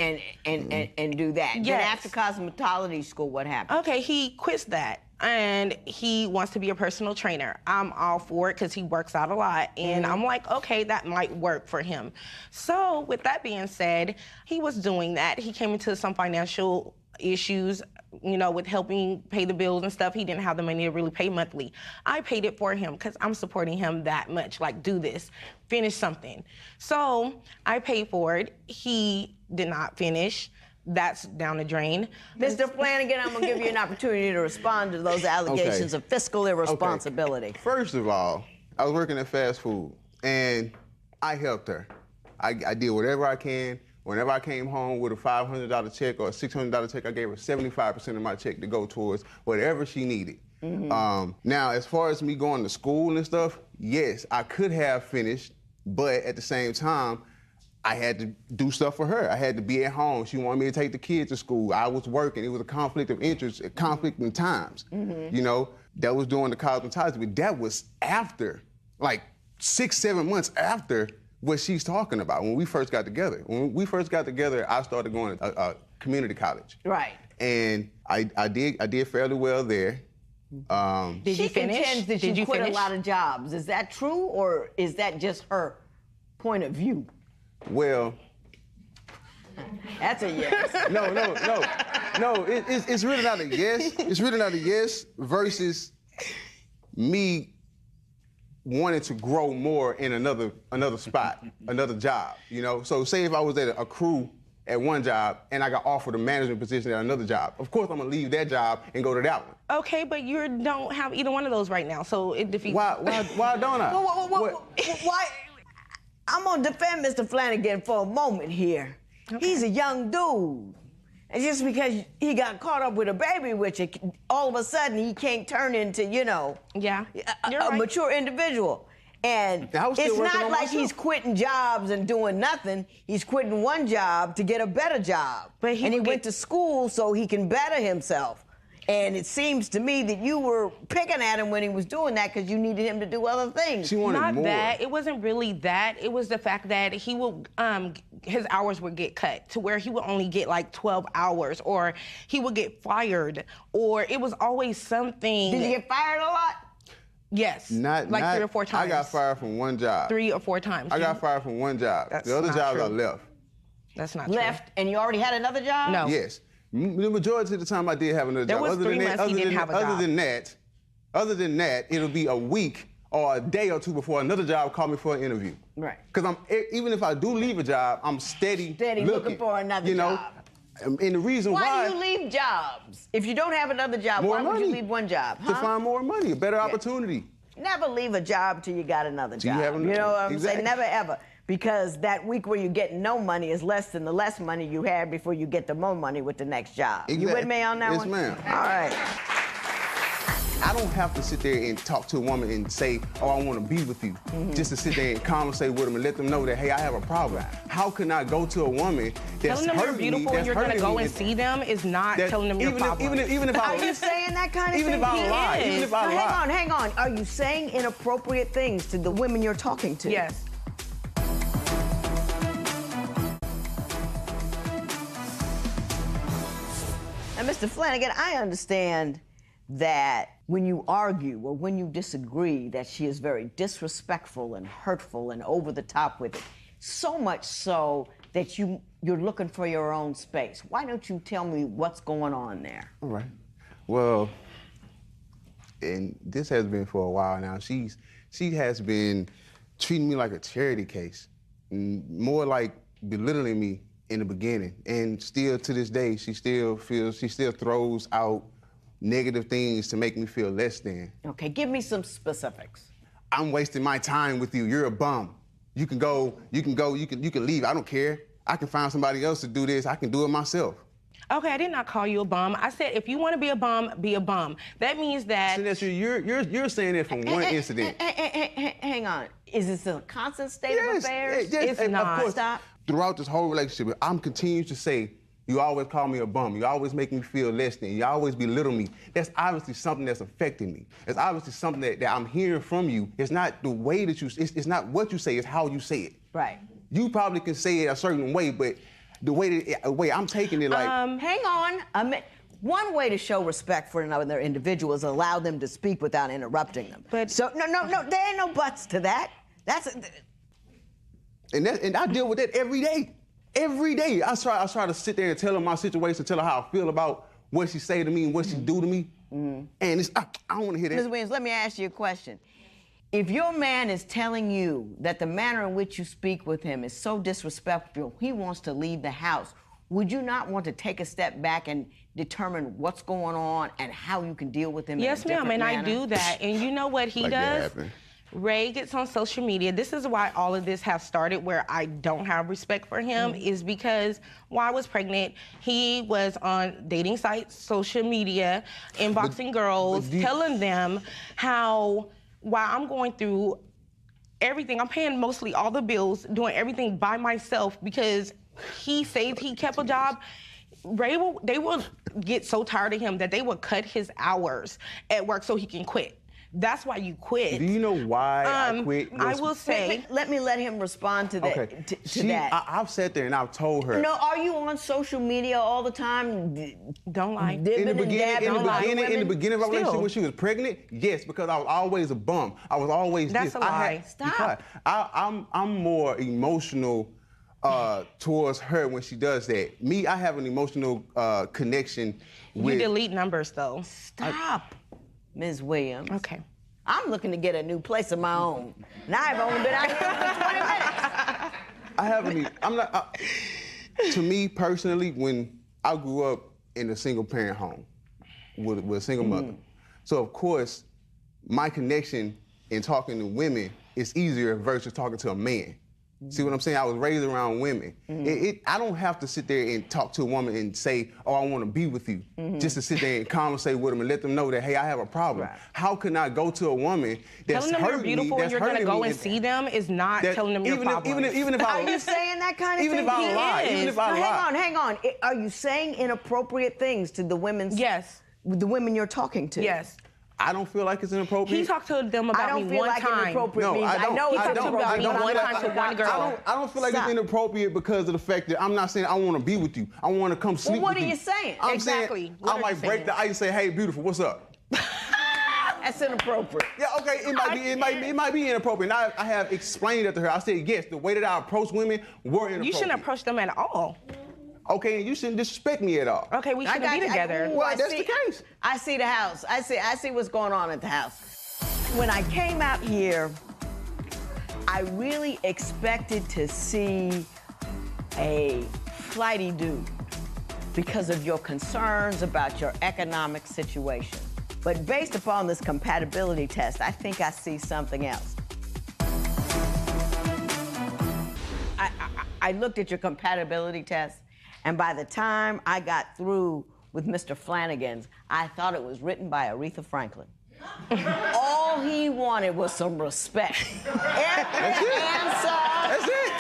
[SPEAKER 1] do that.
[SPEAKER 17] Yes.
[SPEAKER 1] Then after cosmetology school, what happened?
[SPEAKER 17] Okay, he quits that. And he wants to be a personal trainer. I'm all for it because he works out a lot. And I'm like, okay, that might work for him. So with that being said, he was doing that. He came into some financial issues, with helping pay the bills and stuff. He didn't have the money to really pay monthly. I paid it for him because I'm supporting him that much. Like, do this, finish something. So I paid for it. He did not finish. That's down the drain.
[SPEAKER 1] Mr. Flanagan, I'm gonna give you an opportunity to respond to those allegations of fiscal irresponsibility.
[SPEAKER 18] Okay. First of all, I was working at fast food, and I helped her. I did whatever I can. Whenever I came home with a $500 check or a $600 check, I gave her 75% of my check to go towards whatever she needed. Now, as far as me going to school and stuff, yes, I could have finished, but at the same time, I had to do stuff for her. I had to be at home. She wanted me to take the kids to school. I was working. It was a conflict of interest, a conflict in times. That was during the cosmetology, but that was after, like 6-7 months after what she's talking about when we first got together. When we first got together, I started going to community college.
[SPEAKER 1] Right.
[SPEAKER 18] And I did fairly well there.
[SPEAKER 1] Did you finish? That you quit a lot of jobs. Is that true, or is that just her point of view?
[SPEAKER 18] Well,
[SPEAKER 1] that's a yes.
[SPEAKER 18] No. It's really not a yes. It's really not a yes versus me wanting to grow more in another spot, another job. So say if I was at a crew at one job and I got offered a management position at another job, of course I'm gonna leave that job and go to that one.
[SPEAKER 17] Okay, but you don't have either one of those right now, so it defeats.
[SPEAKER 18] Why don't I?
[SPEAKER 1] Why? I'm gonna defend Mr. Flanagan for a moment here. Okay. He's a young dude. And just because he got caught up with a baby, which all of a sudden he can't turn into, you know, a mature individual. And it's not like he's quitting jobs and doing nothing. He's quitting one job to get a better job. But he went to school so he can better himself. And it seems to me that you were picking at him when he was doing that because you needed him to do other things.
[SPEAKER 17] She wanted Not more. That. It wasn't really that. It was the fact that he would, his hours would get cut to where he would only get like 12 hours, or he would get fired, or it was always something.
[SPEAKER 1] Did you get fired a lot?
[SPEAKER 17] Yes. Like 3 or 4 times.
[SPEAKER 18] I got fired from one job.
[SPEAKER 17] 3 or 4 times.
[SPEAKER 18] I got fired from one job. The other jobs I left.
[SPEAKER 17] That's not
[SPEAKER 1] Left, and you already had another job?
[SPEAKER 17] No.
[SPEAKER 18] Yes. The majority of the time I did have another job.
[SPEAKER 17] There was 3 months he didn't have a job.
[SPEAKER 18] Other than that, it'll be a week or a day or two before another job called me for an interview.
[SPEAKER 1] Right.
[SPEAKER 18] Because even if I do leave a job, I'm steady
[SPEAKER 1] looking for another job.
[SPEAKER 18] And the reason
[SPEAKER 1] why do you leave jobs? If you don't have another job, why would you leave one job?
[SPEAKER 18] To find more money, a better opportunity.
[SPEAKER 1] Never leave a job till you got another job.
[SPEAKER 18] You
[SPEAKER 1] know what I'm saying? Never ever. Because that week where you get no money is less than the less money you had before you get the more money with the next job.
[SPEAKER 18] Exactly.
[SPEAKER 1] You with me on that
[SPEAKER 18] yes,
[SPEAKER 1] one?
[SPEAKER 18] Yes, ma'am.
[SPEAKER 1] All right.
[SPEAKER 18] I don't have to sit there and talk to a woman and say, oh, I want to be with you. Just to sit there and conversate with them and let them know that, hey, I have a problem. How can I go to a woman that's
[SPEAKER 17] telling them you're beautiful and you're going to go and see them is not telling them your problem.
[SPEAKER 18] Even if I
[SPEAKER 1] Are you saying that kind of
[SPEAKER 18] even
[SPEAKER 1] thing?
[SPEAKER 18] If I lie, even if I lie.
[SPEAKER 1] Hang on. Are you saying inappropriate things to the women you're talking to?
[SPEAKER 17] Yes.
[SPEAKER 1] Now, Mr. Flanagan, I understand that when you argue or when you disagree, that she is very disrespectful and hurtful and over the top with it. So much so that you're looking for your own space. Why don't you tell me what's going on there?
[SPEAKER 18] All right. Well, and this has been for a while now. She has been treating me like a charity case, more like belittling me in the beginning. And still to this day, she still throws out negative things to make me feel less than.
[SPEAKER 1] Okay, give me some specifics.
[SPEAKER 18] I'm wasting my time with you. You're a bum. You can leave. I don't care. I can find somebody else to do this. I can do it myself.
[SPEAKER 17] Okay, I did not call you a bum. I said if you want to be a bum, be a bum. That means that.
[SPEAKER 18] So you're saying it from one incident.
[SPEAKER 1] Hang on. Is this a constant state of affairs?
[SPEAKER 18] Yes,
[SPEAKER 1] it's not.
[SPEAKER 18] Of course.
[SPEAKER 1] Stop.
[SPEAKER 18] Throughout this whole relationship, I'm continuing to say, you always call me a bum. You always make me feel less than. You always belittle me. That's obviously something that's affecting me. It's obviously something that I'm hearing from you. It's not the way that it's not what you say, it's how you say it.
[SPEAKER 1] Right.
[SPEAKER 18] You probably can say it a certain way, but the way I'm taking it like...
[SPEAKER 1] Hang on. One way to show respect for another individual is allow them to speak without interrupting them.
[SPEAKER 17] But
[SPEAKER 1] so, no, there ain't no buts to that.
[SPEAKER 18] And I deal with that every day. Every day. I try to sit there and tell her my situation, tell her how I feel about what she say to me and what she do to me. And I don't want to hear that.
[SPEAKER 1] Ms. Williams, let me ask you a question. If your man is telling you that the manner in which you speak with him is so disrespectful, he wants to leave the house, would you not want to take a step back and determine what's going on and how you can deal with him?
[SPEAKER 17] Yes, ma'am, and I do that. And you know what he does? Ray gets on social media. This is why all of this has started, where I don't have respect for him, is because while I was pregnant, he was on dating sites, social media, inboxing girls, telling them how while I'm going through everything, I'm paying mostly all the bills, doing everything by myself because he said he kept a job. They will get so tired of him that they will cut his hours at work so he can quit. That's why you quit.
[SPEAKER 18] Do you know why I quit?
[SPEAKER 17] I will say.
[SPEAKER 1] Let me let him respond to that.
[SPEAKER 18] Okay.
[SPEAKER 1] To that.
[SPEAKER 18] I've sat there and I've told her.
[SPEAKER 1] No, are you on social media all the time?
[SPEAKER 17] Don't lie.
[SPEAKER 18] In the beginning of our relationship when she was pregnant, yes, because I was always a bum. I was always
[SPEAKER 17] That's
[SPEAKER 18] this.
[SPEAKER 17] a lie.
[SPEAKER 1] Stop.
[SPEAKER 18] I'm more emotional towards her when she does that. Me, I have an emotional connection with.
[SPEAKER 17] You delete numbers though.
[SPEAKER 1] Stop. Ms. Williams.
[SPEAKER 17] Okay.
[SPEAKER 1] I'm looking to get a new place of my own. And I've only been out here for 20 minutes.
[SPEAKER 18] I'm not, to me personally, when I grew up in a single parent home with a single mother. So of course, my connection in talking to women is easier versus talking to a man. See what I'm saying? I was raised around women. I don't have to sit there and talk to a woman and say, oh, I want to be with you, just to sit there and conversate with them and let them know that, hey, I have a problem. Right. How can I go to a woman that's
[SPEAKER 17] telling them you're beautiful and you're going to go and see them is not telling them your problem.
[SPEAKER 18] Even if
[SPEAKER 1] Are you saying that kind of thing?
[SPEAKER 18] Even if I lie. Even if I lie.
[SPEAKER 1] Hang on. Are you saying inappropriate things to the women?
[SPEAKER 17] Yes.
[SPEAKER 1] The women you're talking to?
[SPEAKER 17] Yes.
[SPEAKER 18] I don't feel like it's inappropriate.
[SPEAKER 17] He talked to them about me one time.
[SPEAKER 18] No, I don't.
[SPEAKER 17] He talked about me one time to one girl.
[SPEAKER 18] I don't feel like it's inappropriate because of the fact that I'm not saying I want to be with you. I want to come sleep with you.
[SPEAKER 1] Well, what are you saying?
[SPEAKER 18] Exactly. I might break the ice and say, hey, beautiful, what's up?
[SPEAKER 1] That's inappropriate.
[SPEAKER 18] Yeah, okay, it might be inappropriate. And I have explained it to her. I said, yes, the way that I approach women were inappropriate.
[SPEAKER 17] You shouldn't approach them at all.
[SPEAKER 18] Okay, and you shouldn't disrespect me at all.
[SPEAKER 17] Okay, we shouldn't be together.
[SPEAKER 18] Well, that's the case.
[SPEAKER 1] I see the house. I see what's going on at the house. When I came out here, I really expected to see a flighty dude because of your concerns about your economic situation. But based upon this compatibility test, I think I see something else. I looked at your compatibility test, and by the time I got through with Mr. Flanagan's, I thought it was written by Aretha Franklin. All he wanted was some respect. Every answer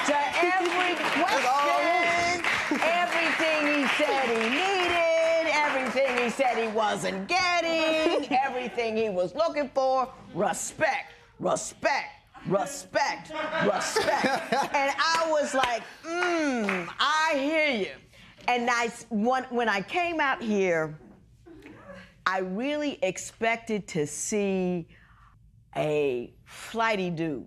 [SPEAKER 1] to every question, everything he said he needed, everything he said he wasn't getting, everything he was looking for, respect, respect, respect, respect. And I was like, I hear you. And when I came out here, I really expected to see a flighty dude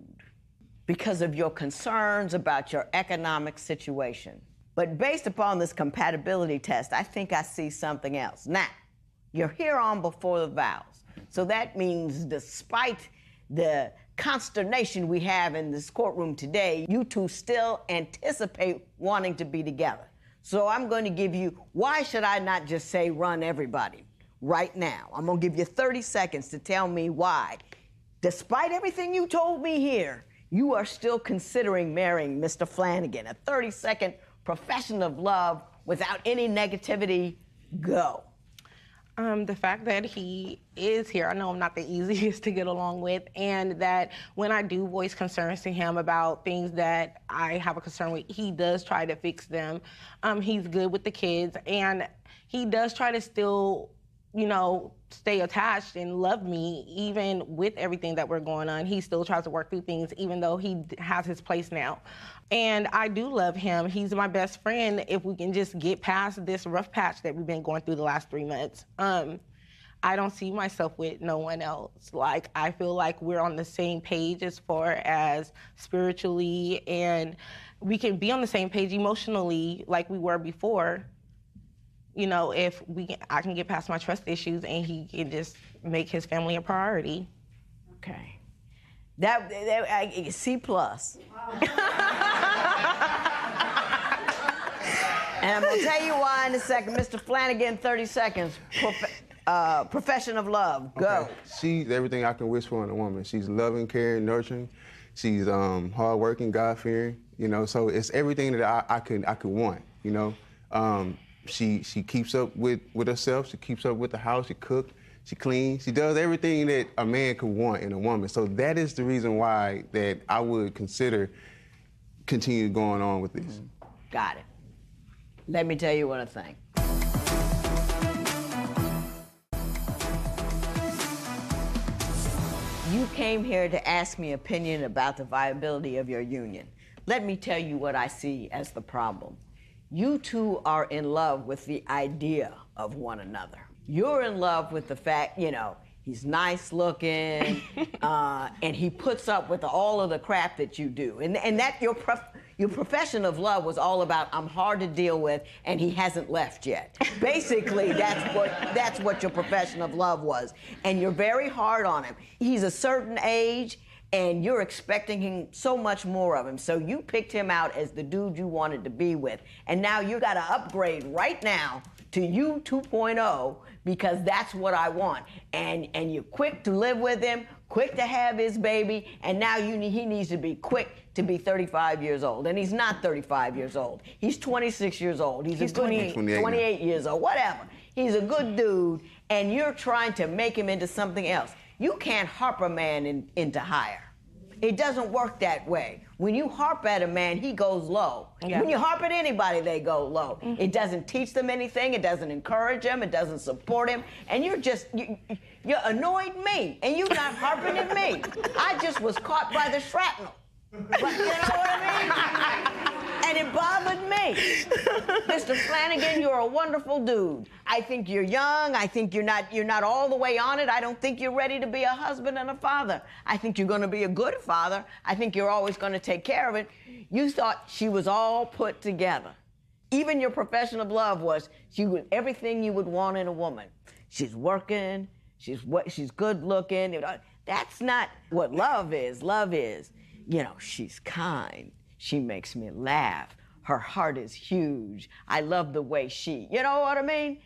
[SPEAKER 1] because of your concerns about your economic situation. But based upon this compatibility test, I think I see something else. Now, you're here on before the vows. So that means despite the consternation we have in this courtroom today, you two still anticipate wanting to be together. So I'm going to give you, why should I not just say run everybody right now? I'm going to give you 30 seconds to tell me why, despite everything you told me here, you are still considering marrying Mr. Flanagan. A 30-second profession of love without any negativity. Go.
[SPEAKER 17] The fact that he is here, I know I'm not the easiest to get along with, and that when I do voice concerns to him about things that I have a concern with, he does try to fix them. He's good with the kids, and he does try to still, stay attached and love me, even with everything that we're going on. He still tries to work through things, even though he has his place now. And I do love him. He's my best friend if we can just get past this rough patch that we've been going through the last 3 months. I don't see myself with no one else. Like, I feel like we're on the same page as far as spiritually, and we can be on the same page emotionally like we were before. If I can get past my trust issues and he can just make his family a priority.
[SPEAKER 1] Okay. That C+. And I'm going to tell you why in a second. Mr. Flanagan, 30 seconds. Profession of love. Go.
[SPEAKER 18] Okay. She's everything I can wish for in a woman. She's loving, caring, nurturing. She's hardworking, God-fearing. So it's everything that I could want. She keeps up with herself. She keeps up with the house. She cooks. She cleans. She does everything that a man could want in a woman. So that is the reason why that I would consider continue going on with this.
[SPEAKER 1] Got it. Let me tell you what I think. You came here to ask me opinion about the viability of your union. Let me tell you what I see as the problem. You two are in love with the idea of one another. You're in love with the fact, he's nice looking, and he puts up with all of the crap that you do. And that your profession of love was all about, I'm hard to deal with, and he hasn't left yet. Basically, that's what your profession of love was. And you're very hard on him. He's a certain age, and you're expecting him so much more of him. So you picked him out as the dude you wanted to be with. And now you got to upgrade right now to you 2.0 because that's what I want. And you're quick to live with him, quick to have his baby, and now he needs to be quick to be 35 years old. And he's not 35 years old. He's 26 years old. He's 28 years old, whatever. He's a good dude, and you're trying to make him into something else. You can't harp a man into higher. It doesn't work that way. When you harp at a man, he goes low.
[SPEAKER 17] Yeah.
[SPEAKER 1] When you harp at anybody, they go low. It doesn't teach them anything. It doesn't encourage them. It doesn't support him. And you're annoyed me, and you're not harping at me. I just was caught by the shrapnel. But you know what I mean? And it bothered me. Mr. Flanagan, you're a wonderful dude. I think you're young. I think you're not all the way on it. I don't think you're ready to be a husband and a father. I think you're going to be a good father. I think you're always going to take care of it. You thought she was all put together. Even your profession of love was everything you would want in a woman. She's working. She's good looking. That's not what love is. Love is, she's kind. She makes me laugh. Her heart is huge. I love the way you know what I mean?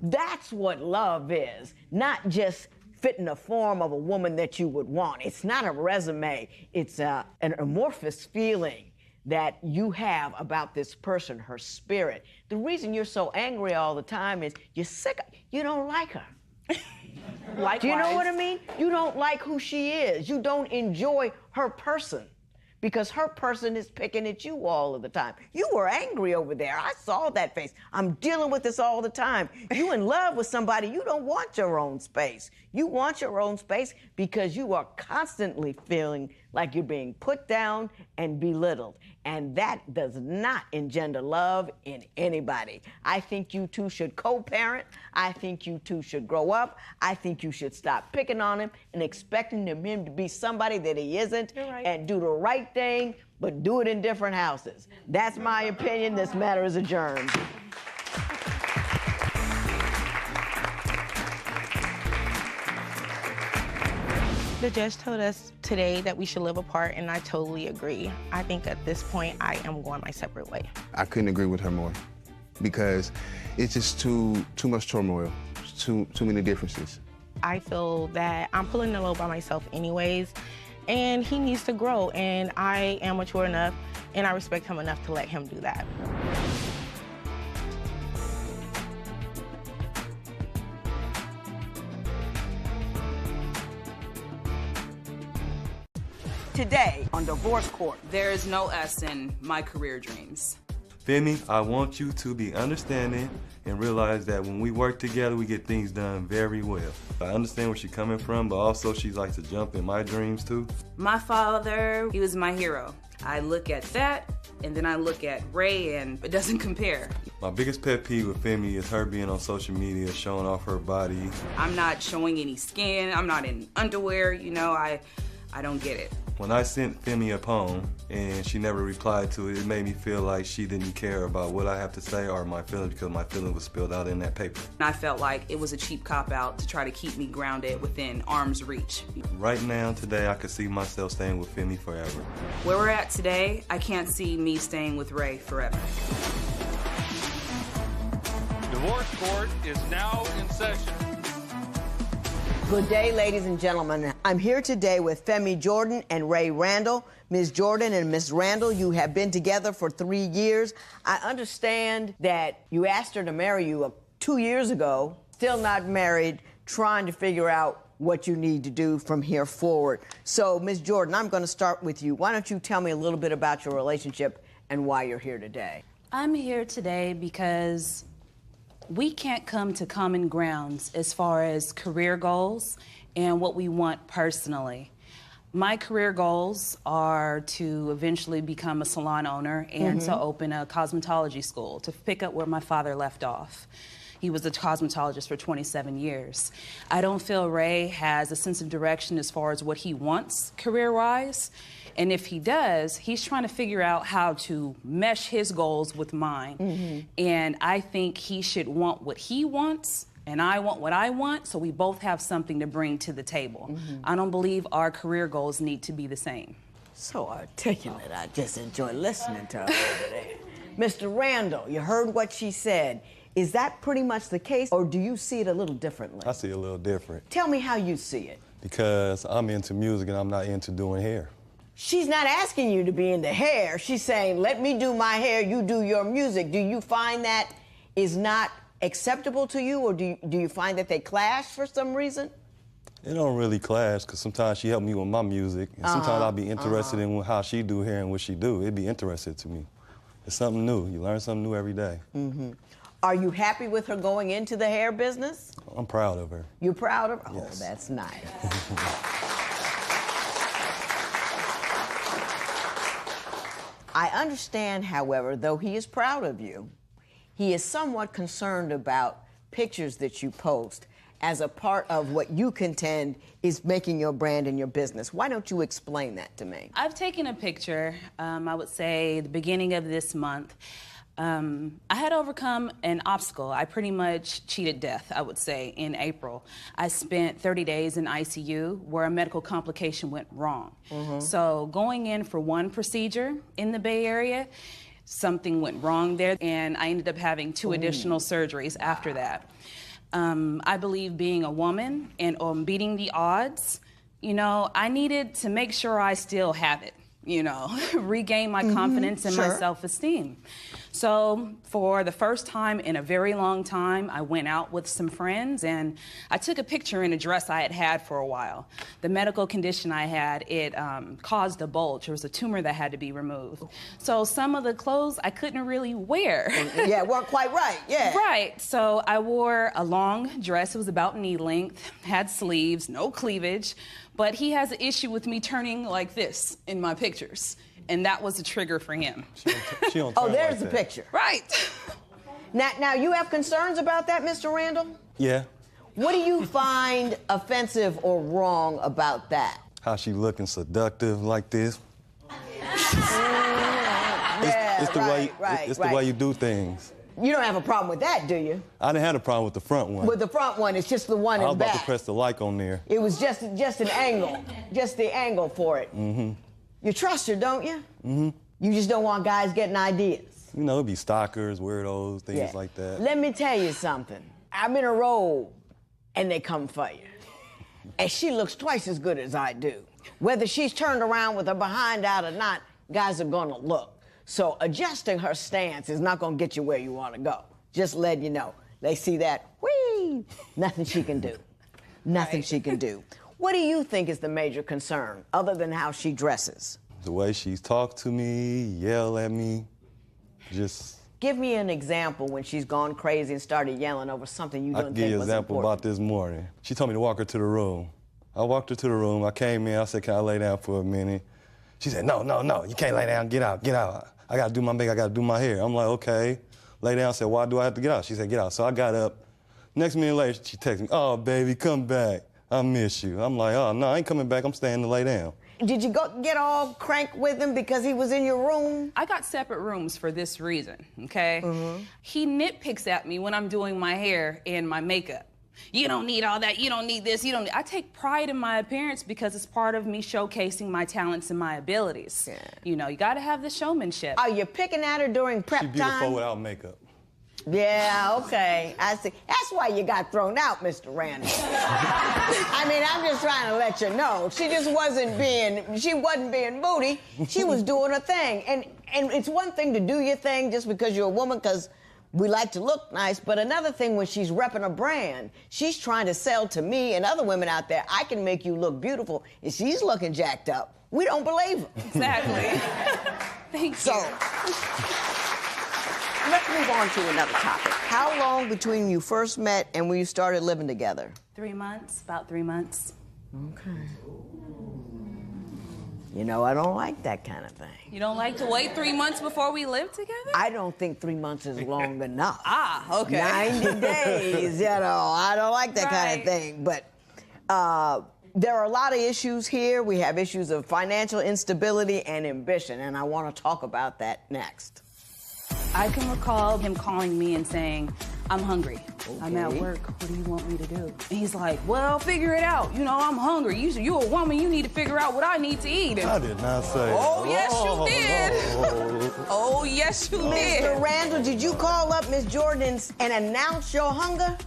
[SPEAKER 1] That's what love is, not just fitting the form of a woman that you would want. It's not a resume. It's an amorphous feeling that you have about this person, her spirit. The reason you're so angry all the time is you're sick. You don't like her.
[SPEAKER 17] Likewise.
[SPEAKER 1] Do you know what I mean? You don't like who she is. You don't enjoy her person. Because her person is picking at you all of the time. You were angry over there. I saw that face. I'm dealing with this all the time. You in love with somebody, you don't want your own space. You want your own space because you are constantly feeling like you're being put down and belittled. And that does not engender love in anybody. I think you two should co-parent. I think you two should grow up. I think you should stop picking on him and expecting him to be somebody that he isn't.
[SPEAKER 17] Right.
[SPEAKER 1] And do the right thing, but do it in different houses. That's my opinion. This matter is adjourned.
[SPEAKER 17] The judge told us today that we should live apart, and I totally agree. I think at this point, I am going my separate way.
[SPEAKER 18] I couldn't agree with her more because it's just too much turmoil, too many differences.
[SPEAKER 17] I feel that I'm pulling the load by myself anyways, and he needs to grow, and I am mature enough, and I respect him enough to let him do that.
[SPEAKER 1] Today on Divorce Court.
[SPEAKER 19] There is no S in my career dreams.
[SPEAKER 20] Femi, I want you to be understanding and realize that when we work together, we get things done very well. I understand where she's coming from, but also she likes to jump in my dreams too.
[SPEAKER 19] My father, he was my hero. I look at that, and then I look at Ray, and it doesn't compare.
[SPEAKER 20] My biggest pet peeve with Femi is her being on social media, showing off her body.
[SPEAKER 19] I'm not showing any skin. I'm not in underwear, I don't get it.
[SPEAKER 20] When I sent Femi a poem and she never replied to it, it made me feel like she didn't care about what I have to say or my feelings because my feeling was spilled out in that paper.
[SPEAKER 19] I felt like it was a cheap cop-out to try to keep me grounded within arm's reach.
[SPEAKER 20] Right now, today, I could see myself staying with Femi forever.
[SPEAKER 19] Where we're at today, I can't see me staying with Ray forever.
[SPEAKER 4] Divorce Court is now in session.
[SPEAKER 1] Good day, ladies and gentlemen. I'm here today with Femi Jordan and Ray Randall. Ms. Jordan and Ms. Randall, you have been together for 3 years. I understand that you asked her to marry you 2 years ago, still not married, trying to figure out what you need to do from here forward. So, Ms. Jordan, I'm going to start with you. Why don't you tell me a little bit about your relationship and why you're here today?
[SPEAKER 21] I'm here today because we can't come to common grounds as far as career goals and what we want personally. My career goals are to eventually become a salon owner and to open a cosmetology school, to pick up where my father left off. He was a cosmetologist for 27 years. I don't feel Ray has a sense of direction as far as what he wants career-wise. And if he does, he's trying to figure out how to mesh his goals with mine. And I think he should want what he wants, and I want what I want, so we both have something to bring to the table. I don't believe our career goals need to be the same.
[SPEAKER 1] So articulate. I just enjoy listening to her over there. Mr. Randall, you heard what she said. Is that pretty much the case, or do you see it a little differently?
[SPEAKER 20] I see it a little different.
[SPEAKER 1] Tell me how you see it.
[SPEAKER 20] Because I'm into music and I'm not into doing hair.
[SPEAKER 1] She's not asking you to be into hair. She's saying, let me do my hair, you do your music. Do you find that is not acceptable to you, or do you find that they clash for some reason?
[SPEAKER 20] It don't really clash, because sometimes she help me with my music, and sometimes I'll be interested in how she do hair and what she do. It'd be interesting to me. It's something new. You learn something new every day.
[SPEAKER 1] Mm-hmm. Are you happy with her going into the hair business?
[SPEAKER 20] I'm proud of her.
[SPEAKER 1] You're proud of her?
[SPEAKER 20] Yes.
[SPEAKER 1] Oh, that's nice. I understand, however, though he is proud of you, he is somewhat concerned about pictures that you post as a part of what you contend is making your brand and your business. Why don't you explain that to me?
[SPEAKER 21] I've taken a picture, I would say the beginning of this month. I had overcome an obstacle. I pretty much cheated death, I would say, in April. I spent 30 days in ICU where a medical complication went wrong. So going in for one procedure in the Bay Area, something went wrong there, and I ended up having 2 additional surgeries after that. I believe being a woman and beating the odds, you know, I needed to make sure I still have it, you know, regain my confidence and my self-esteem. So for the first time in a very long time, I went out with some friends and I took a picture in a dress I had had for a while. The medical condition I had, it caused a bulge. There was a tumor that had to be removed. So some of the clothes I couldn't really wear.
[SPEAKER 1] Yeah, weren't quite right, yeah.
[SPEAKER 21] Right, so I wore a long dress. It was about knee length, had sleeves, no cleavage, but he has an issue with me turning like this in my pictures. And that was a trigger for him.
[SPEAKER 20] She don't
[SPEAKER 1] Oh,
[SPEAKER 20] turn
[SPEAKER 1] there's
[SPEAKER 20] like
[SPEAKER 1] the
[SPEAKER 20] that.
[SPEAKER 1] picture.
[SPEAKER 21] Right.
[SPEAKER 1] Now, you have concerns about that, Mr. Randall?
[SPEAKER 20] Yeah.
[SPEAKER 1] What do you find offensive or wrong about that?
[SPEAKER 20] How she looking seductive like this.
[SPEAKER 1] Yeah,
[SPEAKER 20] It's the way you do things.
[SPEAKER 1] You don't have a problem with that, do you?
[SPEAKER 20] I didn't have a problem with the front one.
[SPEAKER 1] With the front one, it's just the one
[SPEAKER 20] I was
[SPEAKER 1] in back.
[SPEAKER 20] about to press the like on there.
[SPEAKER 1] It was just an angle, just the angle for it.
[SPEAKER 20] Mm-hmm.
[SPEAKER 1] You trust her, don't you?
[SPEAKER 20] Mm-hmm.
[SPEAKER 1] You just don't want guys getting ideas.
[SPEAKER 20] You know, it'd be stalkers, weirdos, things like that.
[SPEAKER 1] Let me tell you something. I'm in a robe, and they come for you. And she looks twice as good as I do. Whether she's turned around with her behind out or not, guys are gonna look. So adjusting her stance is not gonna get you where you wanna go. Just letting you know. They see that, whee, nothing she can do. Nothing she can do. What do you think is the major concern, other than how she dresses?
[SPEAKER 20] The way she's talked to me, yell at me, just...
[SPEAKER 1] Give me an example when she's gone crazy and started yelling over something you
[SPEAKER 20] I
[SPEAKER 1] don't
[SPEAKER 20] can give
[SPEAKER 1] think
[SPEAKER 20] you an
[SPEAKER 1] was
[SPEAKER 20] example
[SPEAKER 1] important.
[SPEAKER 20] about this morning. She told me to walk her to the room. I walked her to the room. I came in. I said, can I lay down for a minute? She said, no, you can't lay down. Get out, get out. I got to do my makeup. I got to do my hair. I'm like, okay. Lay down. I said, why do I have to get out? She said, get out. So I got up. Next minute later, she texted me, oh, baby, come back. I miss you. I'm like, oh, no, I ain't coming back. I'm staying to lay down.
[SPEAKER 1] Did you go get all crank with him because he was in your room?
[SPEAKER 21] I got separate rooms for this reason, okay? He nitpicks at me when I'm doing my hair and my makeup. You don't need all that, you don't need this, you don't need... I take pride in my appearance because it's part of me showcasing my talents and my abilities. Yeah. You know, you gotta have the showmanship.
[SPEAKER 1] Are you picking at her during prep
[SPEAKER 20] She's beautiful
[SPEAKER 1] time?
[SPEAKER 20] without makeup.
[SPEAKER 1] Yeah, okay, I see. That's why you got thrown out, Mr. Randall. I mean, I'm just trying to let you know. She just wasn't being booty. She was doing her thing. And it's one thing to do your thing just because you're a woman, because we like to look nice, but another thing when she's repping a brand, she's trying to sell to me and other women out there, I can make you look beautiful, and she's looking jacked up. We don't believe her.
[SPEAKER 21] Exactly. Thank you.
[SPEAKER 1] Let's move on to another topic. How long between you first met and when you started living together?
[SPEAKER 21] 3 months, about 3 months.
[SPEAKER 1] Okay. You know, I don't like that kind of thing.
[SPEAKER 21] You don't like to wait 3 months before we live together?
[SPEAKER 1] I don't think 3 months is long enough.
[SPEAKER 21] Okay.
[SPEAKER 1] 90 days, you know, I don't like that kind of thing. But there are a lot of issues here. We have issues of financial instability and ambition, and I want to talk about that next.
[SPEAKER 21] I can recall him calling me and saying, I'm hungry. I'm at work. What do you want me to do? And he's like, well, figure it out. You know, I'm hungry. You're a woman. You need to figure out what I need to eat. And
[SPEAKER 20] I did not say.
[SPEAKER 21] Oh, yes, you did. Oh, yes, you did.
[SPEAKER 1] Mr. Randall, did you call up Miss Jordan and announce your hunger?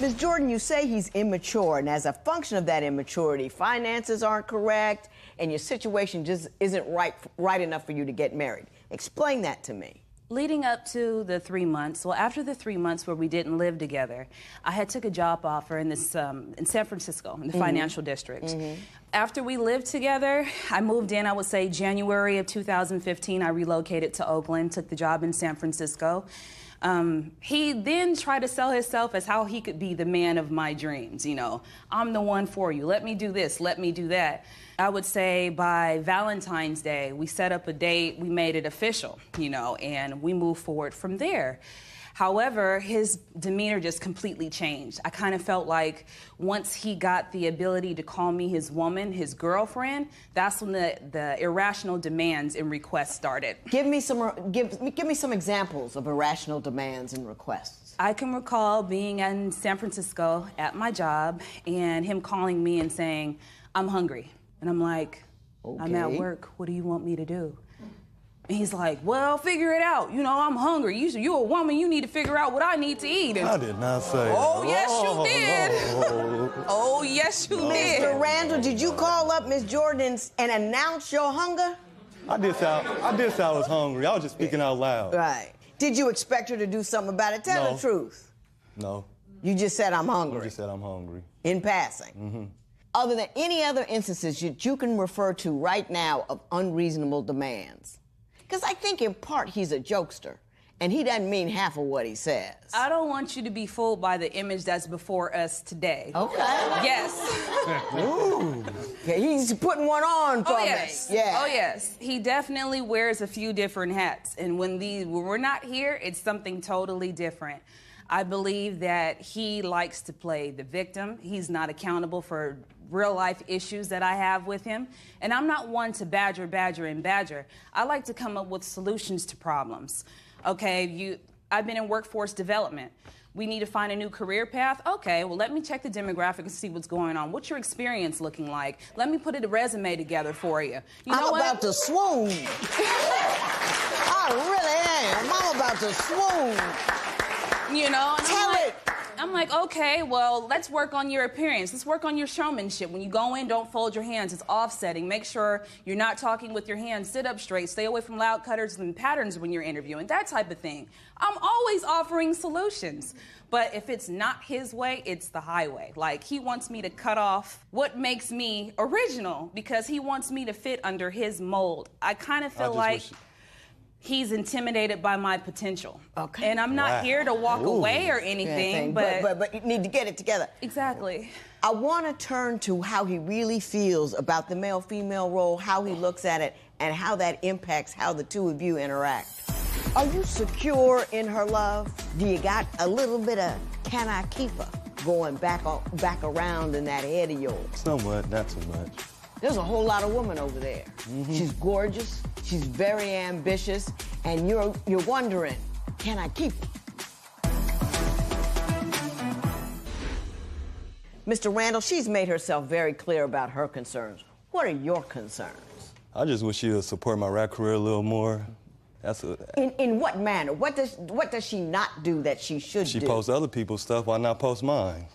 [SPEAKER 1] Ms. Jordan, you say he's immature, and as a function of that immaturity, finances aren't correct, and your situation just isn't right enough for you to get married. Explain that to me.
[SPEAKER 21] Leading up to the 3 months, well, after the 3 months where we didn't live together, I had took a job offer in this in San Francisco, in the financial district. After we lived together, I moved in, I would say January of 2015. I relocated to Oakland, took the job in San Francisco. He then tried to sell himself as how he could be the man of my dreams. You know, I'm the one for you. Let me do this. Let me do that. I would say by Valentine's Day, we set up a date. We made it official, you know, and we moved forward from there. However, his demeanor just completely changed. I kind of felt like once he got the ability to call me his woman, his girlfriend, that's when the irrational demands and requests started.
[SPEAKER 1] Give me some examples of irrational demands and requests.
[SPEAKER 21] I can recall being in San Francisco at my job and him calling me and saying, I'm hungry. And I'm like, I'm at work. What do you want me to do? And he's like, well, figure it out. You know, I'm hungry. You're a woman. You need to figure out what I need to eat. And
[SPEAKER 20] I did not say.
[SPEAKER 21] Oh, yes, you did. Oh, yes, you did.
[SPEAKER 1] Mr. Randall, did you call up Miss Jordan and announce your hunger?
[SPEAKER 20] I did say I was hungry. I was just speaking out loud.
[SPEAKER 1] Right. Did you expect her to do something about it? Tell the truth.
[SPEAKER 20] No.
[SPEAKER 1] You just said, I'm hungry.
[SPEAKER 20] I just said I'm hungry.
[SPEAKER 1] In passing. Other than any other instances that you can refer to right now of unreasonable demands? Because I think in part he's a jokester, and he doesn't mean half of what he says.
[SPEAKER 21] I don't want you to be fooled by the image that's before us today.
[SPEAKER 1] Okay.
[SPEAKER 21] Yes.
[SPEAKER 1] Ooh. Okay, he's putting one on for
[SPEAKER 21] yes.
[SPEAKER 1] me. Yeah.
[SPEAKER 21] Oh, yes. He definitely wears a few different hats, and when we're not here, it's something totally different. I believe that he likes to play the victim. He's not accountable for real-life issues that I have with him. And I'm not one to badger. I like to come up with solutions to problems. Okay, I've been in workforce development. We need to find a new career path. Okay, well, let me check the demographic and see what's going on. What's your experience looking like? Let me put a resume together for you.
[SPEAKER 1] I'm about to swoon. I really am. I'm about to swoon.
[SPEAKER 21] You know, and
[SPEAKER 1] Tell it.
[SPEAKER 21] I'm like, okay, well, let's work on your appearance. Let's work on your showmanship. When you go in, don't fold your hands. It's offsetting. Make sure you're not talking with your hands. Sit up straight. Stay away from loud cutters and patterns when you're interviewing, that type of thing. I'm always offering solutions. But if it's not his way, it's the highway. Like, he wants me to cut off what makes me original because he wants me to fit under his mold. I kind of feel like he's intimidated by my potential. Okay. And I'm not here to walk away or anything,
[SPEAKER 1] but you need to get it together.
[SPEAKER 21] Exactly.
[SPEAKER 1] I want to turn to how he really feels about the male-female role, how he looks at it, and how that impacts how the two of you interact. Are you secure in her love? Do you got a little bit of can I keep her going back around in that head of yours?
[SPEAKER 20] Somewhat, not too much.
[SPEAKER 1] There's a whole lot of women over there. She's gorgeous, she's very ambitious, and you're wondering, can I keep her? Mr. Randall, she's made herself very clear about her concerns. What are your concerns?
[SPEAKER 20] I just wish she would support my rap career a little more.
[SPEAKER 1] In what manner? What does she not do that she should do?
[SPEAKER 20] She posts other people's stuff, why not post mine?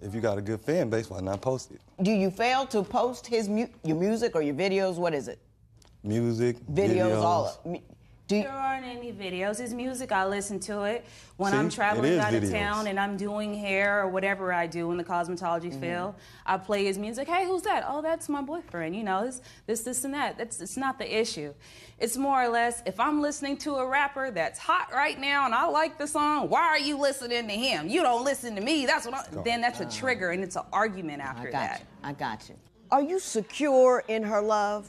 [SPEAKER 20] If you got a good fan base, why not post it?
[SPEAKER 1] Do you fail to post your music or your videos? What is it?
[SPEAKER 20] Music,
[SPEAKER 1] videos. All of
[SPEAKER 21] There aren't any videos. His music, I listen to it when I'm traveling out of town and I'm doing hair or whatever I do in the cosmetology field. I play his music. Hey, who's that? Oh, that's my boyfriend. You know, this, and that. It's not the issue. It's more or less, if I'm listening to a rapper that's hot right now and I like the song, why are you listening to him? You don't listen to me. Then that's a trigger and it's an argument after that.
[SPEAKER 1] I got you. Are you secure in her love?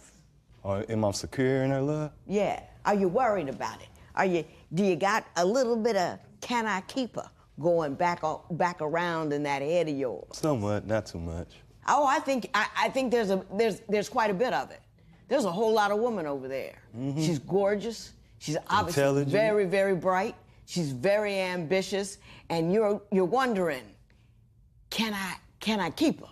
[SPEAKER 20] Am I secure in her love?
[SPEAKER 1] Yeah. Are you worried about it? Do you got a little bit of can I keep her going back around in that head of yours?
[SPEAKER 20] Somewhat, not too much.
[SPEAKER 1] Oh, I think there's quite a bit of it. There's a whole lot of women over there.
[SPEAKER 20] Mm-hmm.
[SPEAKER 1] She's gorgeous. She's obviously
[SPEAKER 20] Intelligent.
[SPEAKER 1] very, very bright. She's very ambitious, and you're wondering, can I keep her?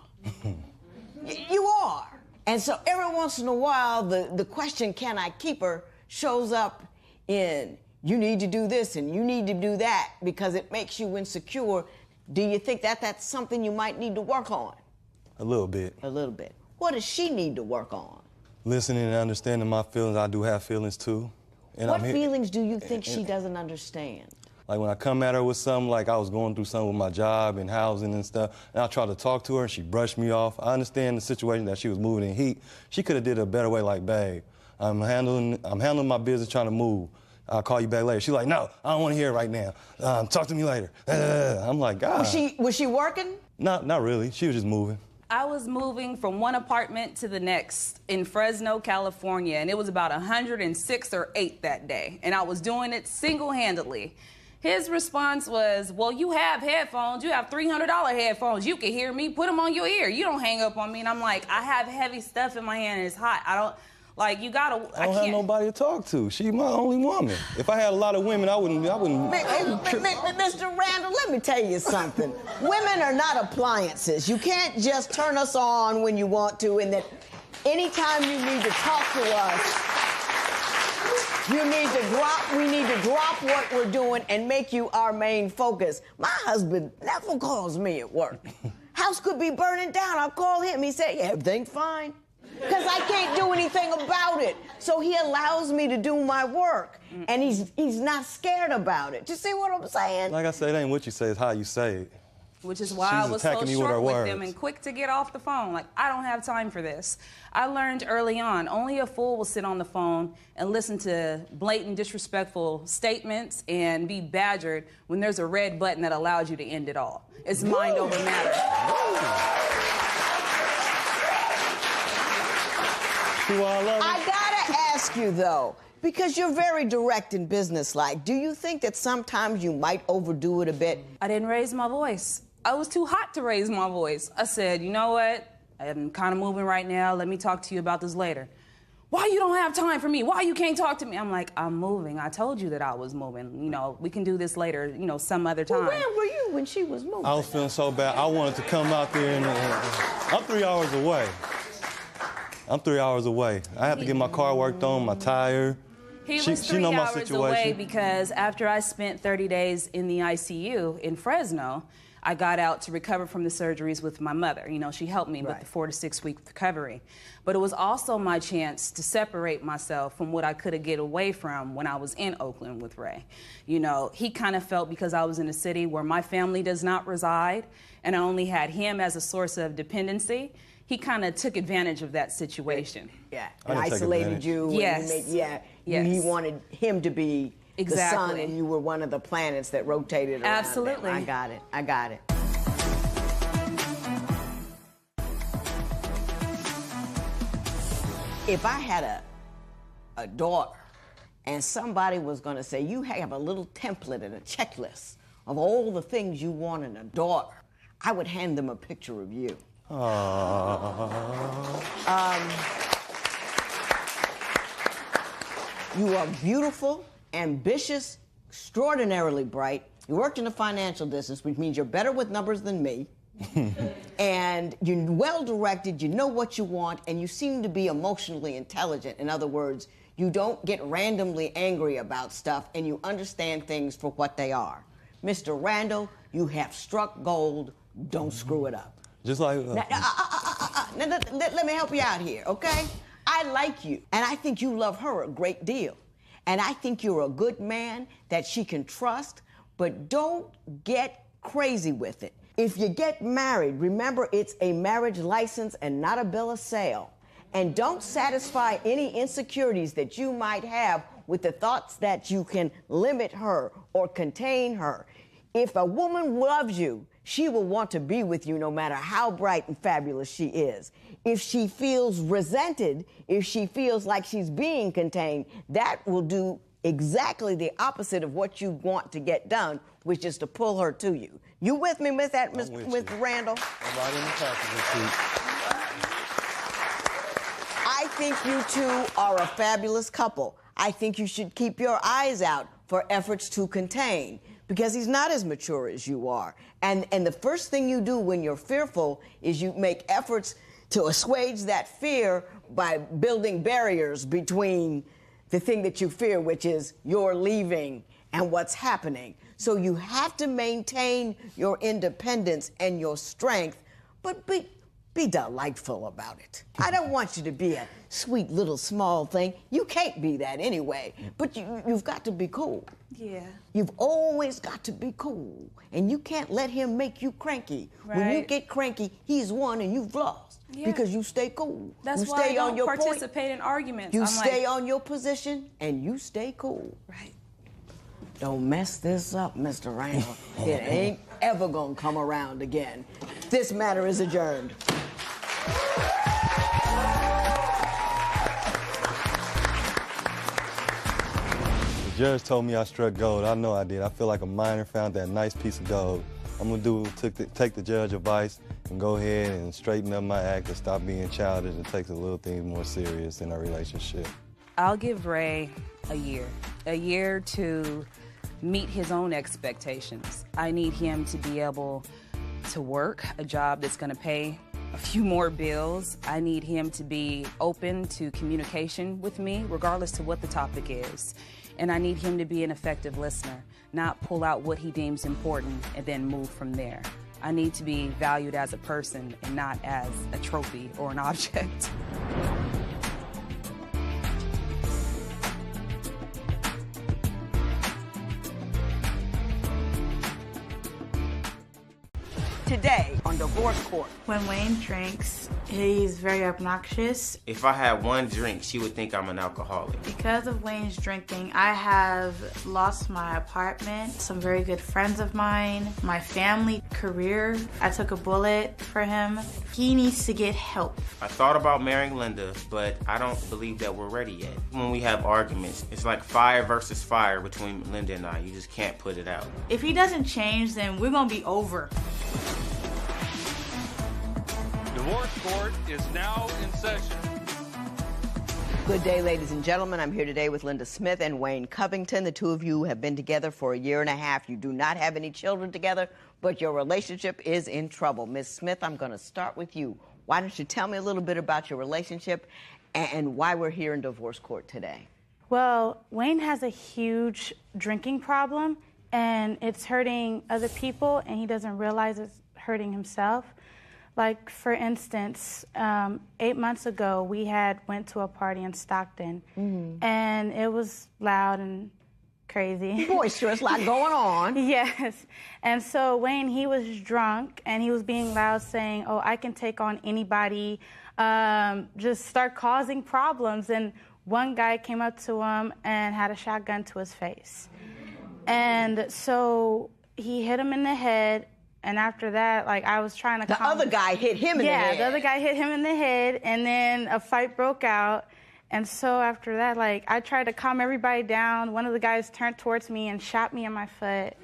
[SPEAKER 1] You are. And so every once in a while, the question, can I keep her, shows up in, you need to do this and you need to do that because it makes you insecure. Do you think that that's something you might need to work on?
[SPEAKER 20] A little bit.
[SPEAKER 1] A little bit. What does she need to work on?
[SPEAKER 20] Listening and understanding my feelings. I do have feelings too. And
[SPEAKER 1] What feelings do you think she doesn't understand?
[SPEAKER 20] Like when I come at her with something, like I was going through something with my job and housing and stuff, and I tried to talk to her and she brushed me off. I understand the situation that she was moving in heat. She could have did it a better way, like, babe, I'm handling my business, trying to move. I'll call you back later. She's like, no, I don't want to hear it right now. Talk to me later. I'm like, God.
[SPEAKER 1] Was she working?
[SPEAKER 20] Not really. She was just moving.
[SPEAKER 21] I was moving from one apartment to the next in Fresno, California, and it was about 106 or 8 that day, and I was doing it single-handedly. His response was, well, you have headphones. You have $300 headphones. You can hear me. Put them on your ear. You don't hang up on me. And I'm like, I have heavy stuff in my hand and it's hot. I don't, like, you gotta,
[SPEAKER 20] I don't have nobody to talk to. She's my only woman. If I had a lot of women, I wouldn't.
[SPEAKER 1] Mr. Randall, let me tell you something. Women are not appliances. You can't just turn us on when you want to, and that anytime you need to talk to us, we need to drop what we're doing and make you our main focus. My husband never calls me at work. House could be burning down. I'll call him. He said, yeah, everything's fine. Because I can't do anything about it. So he allows me to do my work. And he's not scared about it. You see what I'm saying?
[SPEAKER 20] Like I said, it ain't what you say, it's how you say it.
[SPEAKER 21] Which is why I was so short with them and quick to get off the phone. Like, I don't have time for this. I learned early on, only a fool will sit on the phone and listen to blatant, disrespectful statements and be badgered when there's a red button that allows you to end it all. It's mind over matter.
[SPEAKER 1] I gotta ask you, though, because you're very direct and businesslike, do you think that sometimes you might overdo it a bit?
[SPEAKER 21] I didn't raise my voice. I was too hot to raise my voice. I said, you know what? I'm kind of moving right now. Let me talk to you about this later. Why you don't have time for me? Why you can't talk to me? I'm like, I'm moving. I told you that I was moving. You know, we can do this later, you know, some other time.
[SPEAKER 1] Well, where were you when she was moving?
[SPEAKER 20] I was feeling so bad. I wanted to come out there and I'm 3 hours away. I'm 3 hours away. I have to get my car worked on, my tire.
[SPEAKER 21] He was 3 hours away because after I spent 30 days in the ICU in Fresno, I got out to recover from the surgeries with my mother. You know, she helped me with the 4 to 6 week recovery. But it was also my chance to separate myself from what I could have get away from when I was in Oakland with Ray. You know, he kind of felt because I was in a city where my family does not reside and I only had him as a source of dependency, he kind of took advantage of that situation.
[SPEAKER 1] Yeah, and isolated you.
[SPEAKER 21] Yes.
[SPEAKER 1] And he wanted him to be the sun and you were one of the planets that rotated around.
[SPEAKER 21] Absolutely.
[SPEAKER 1] I got it. I got it. If I had a daughter and somebody was going to say, you have a little template and a checklist of all the things you want in a daughter, I would hand them a picture of you. You are beautiful, ambitious, extraordinarily bright. You worked in the financial business, which means you're better with numbers than me. And you're well-directed, you know what you want, and you seem to be emotionally intelligent. In other words, you don't get randomly angry about stuff, and you understand things for what they are. Mr. Randall, you have struck gold. Don't screw it up.
[SPEAKER 20] Just like...
[SPEAKER 1] Let me help you out here, okay? I like you, and I think you love her a great deal. And I think you're a good man that she can trust, but don't get crazy with it. If you get married, remember it's a marriage license and not a bill of sale. And don't satisfy any insecurities that you might have with the thoughts that you can limit her or contain her. If a woman loves you, she will want to be with you no matter how bright and fabulous she is. If she feels resented, if she feels like she's being contained, that will do exactly the opposite of what you want to get done, which is to pull her to you. You with me, Mr. Randall?
[SPEAKER 20] I'm right in the passenger seat.
[SPEAKER 1] I think you two are a fabulous couple. I think you should keep your eyes out for efforts to contain, because he's not as mature as you are. And the first thing you do when you're fearful is you make efforts to assuage that fear by building barriers between the thing that you fear, which is you're leaving, and what's happening. So you have to maintain your independence and your strength, but be delightful about it. I don't want you to be a sweet little small thing. You can't be that anyway, but you've got to be cool.
[SPEAKER 21] Yeah.
[SPEAKER 1] You've always got to be cool, and you can't let him make you cranky.
[SPEAKER 21] Right.
[SPEAKER 1] When you get cranky, he's won and you've lost, because you stay cool.
[SPEAKER 21] That's
[SPEAKER 1] you
[SPEAKER 21] why
[SPEAKER 1] stay
[SPEAKER 21] I don't
[SPEAKER 1] on your
[SPEAKER 21] participate in arguments.
[SPEAKER 1] You
[SPEAKER 21] I'm
[SPEAKER 1] stay
[SPEAKER 21] like,
[SPEAKER 1] on your position and you stay cool.
[SPEAKER 21] Right.
[SPEAKER 1] Don't mess this up, Mr. Randall. It ain't ever gonna come around again. This matter is adjourned.
[SPEAKER 20] The judge told me I struck gold. I know I did. I feel like a miner found that nice piece of gold. I'm gonna take the judge's advice and go ahead and straighten up my act and stop being childish and take the little things more serious in our relationship.
[SPEAKER 21] I'll give Ray a year to meet his own expectations. I need him to be able to work a job that's gonna pay a few more bills. I need him to be open to communication with me, regardless to what the topic is. And I need him to be an effective listener, not pull out what he deems important and then move from there. I need to be valued as a person and not as a trophy or an object.
[SPEAKER 1] Today on Divorce Court.
[SPEAKER 3] When Wayne drinks, he's very obnoxious.
[SPEAKER 22] If I had one drink, she would think I'm an alcoholic.
[SPEAKER 3] Because of Wayne's drinking, I have lost my apartment, some very good friends of mine, my family, career. I took a bullet for him. He needs to get help.
[SPEAKER 22] I thought about marrying Linda, but I don't believe that we're ready yet. When we have arguments, it's like fire versus fire between Linda and I. You just can't put it out.
[SPEAKER 3] If he doesn't change, then we're gonna be over.
[SPEAKER 4] Divorce Court is now in session.
[SPEAKER 1] Good day, ladies and gentlemen. I'm here today with Linda Smith and Wayne Covington. The two of you have been together for a year and a half. You do not have any children together, but your relationship is in trouble. Ms. Smith, I'm going to start with you. Why don't you tell me a little bit about your relationship and why we're here in divorce court today?
[SPEAKER 3] Well, Wayne has a huge drinking problem, and it's hurting other people, and he doesn't realize it's hurting himself. Like, for instance, 8 months ago, we went to a party in Stockton, and it was loud and crazy.
[SPEAKER 1] Boisterous, lot going on.
[SPEAKER 3] Yes. And so Wayne, he was drunk, and he was being loud, saying, oh, I can take on anybody, just start causing problems. And one guy came up to him and had a shotgun to his face. And so he hit him in the head. And after that, like, I was trying to
[SPEAKER 1] The other guy hit him in the head.
[SPEAKER 3] Yeah, the other guy hit him in the head, and then a fight broke out. And so after that, like, I tried to calm everybody down. One of the guys turned towards me and shot me in my foot.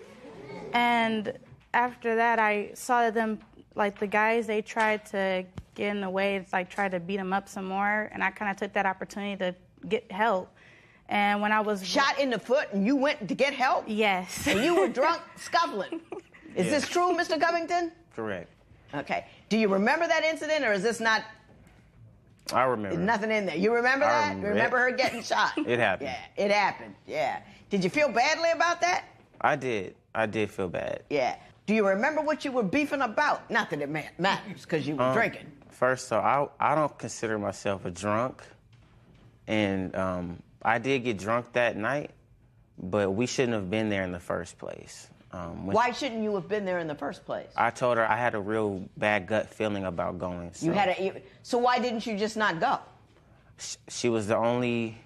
[SPEAKER 3] And after that, I saw them, like, the guys, they tried to get in the way. It's like, tried to beat him up some more. And I kind of took that opportunity to get help. And when I was
[SPEAKER 1] shot in the foot and you went to get help?
[SPEAKER 3] Yes.
[SPEAKER 1] And you were drunk, scuffling. Is this true, Mr. Covington?
[SPEAKER 22] Correct.
[SPEAKER 1] Okay. Do you remember that incident, or is this not?
[SPEAKER 22] I remember.
[SPEAKER 1] Nothing in there. You remember that? You remember her getting shot?
[SPEAKER 22] It happened.
[SPEAKER 1] Yeah, it happened. Yeah. Did you feel badly about that?
[SPEAKER 22] I did. I did feel bad.
[SPEAKER 1] Yeah. Do you remember what you were beefing about? Not that it matters, because you were drinking.
[SPEAKER 22] First, so I don't consider myself a drunk, and I did get drunk that night, but we shouldn't have been there in the first place.
[SPEAKER 1] Why shouldn't you have been there in the first place?
[SPEAKER 22] I told her I had a real bad gut feeling about going. So.
[SPEAKER 1] So why didn't you just not go?
[SPEAKER 22] She was the only.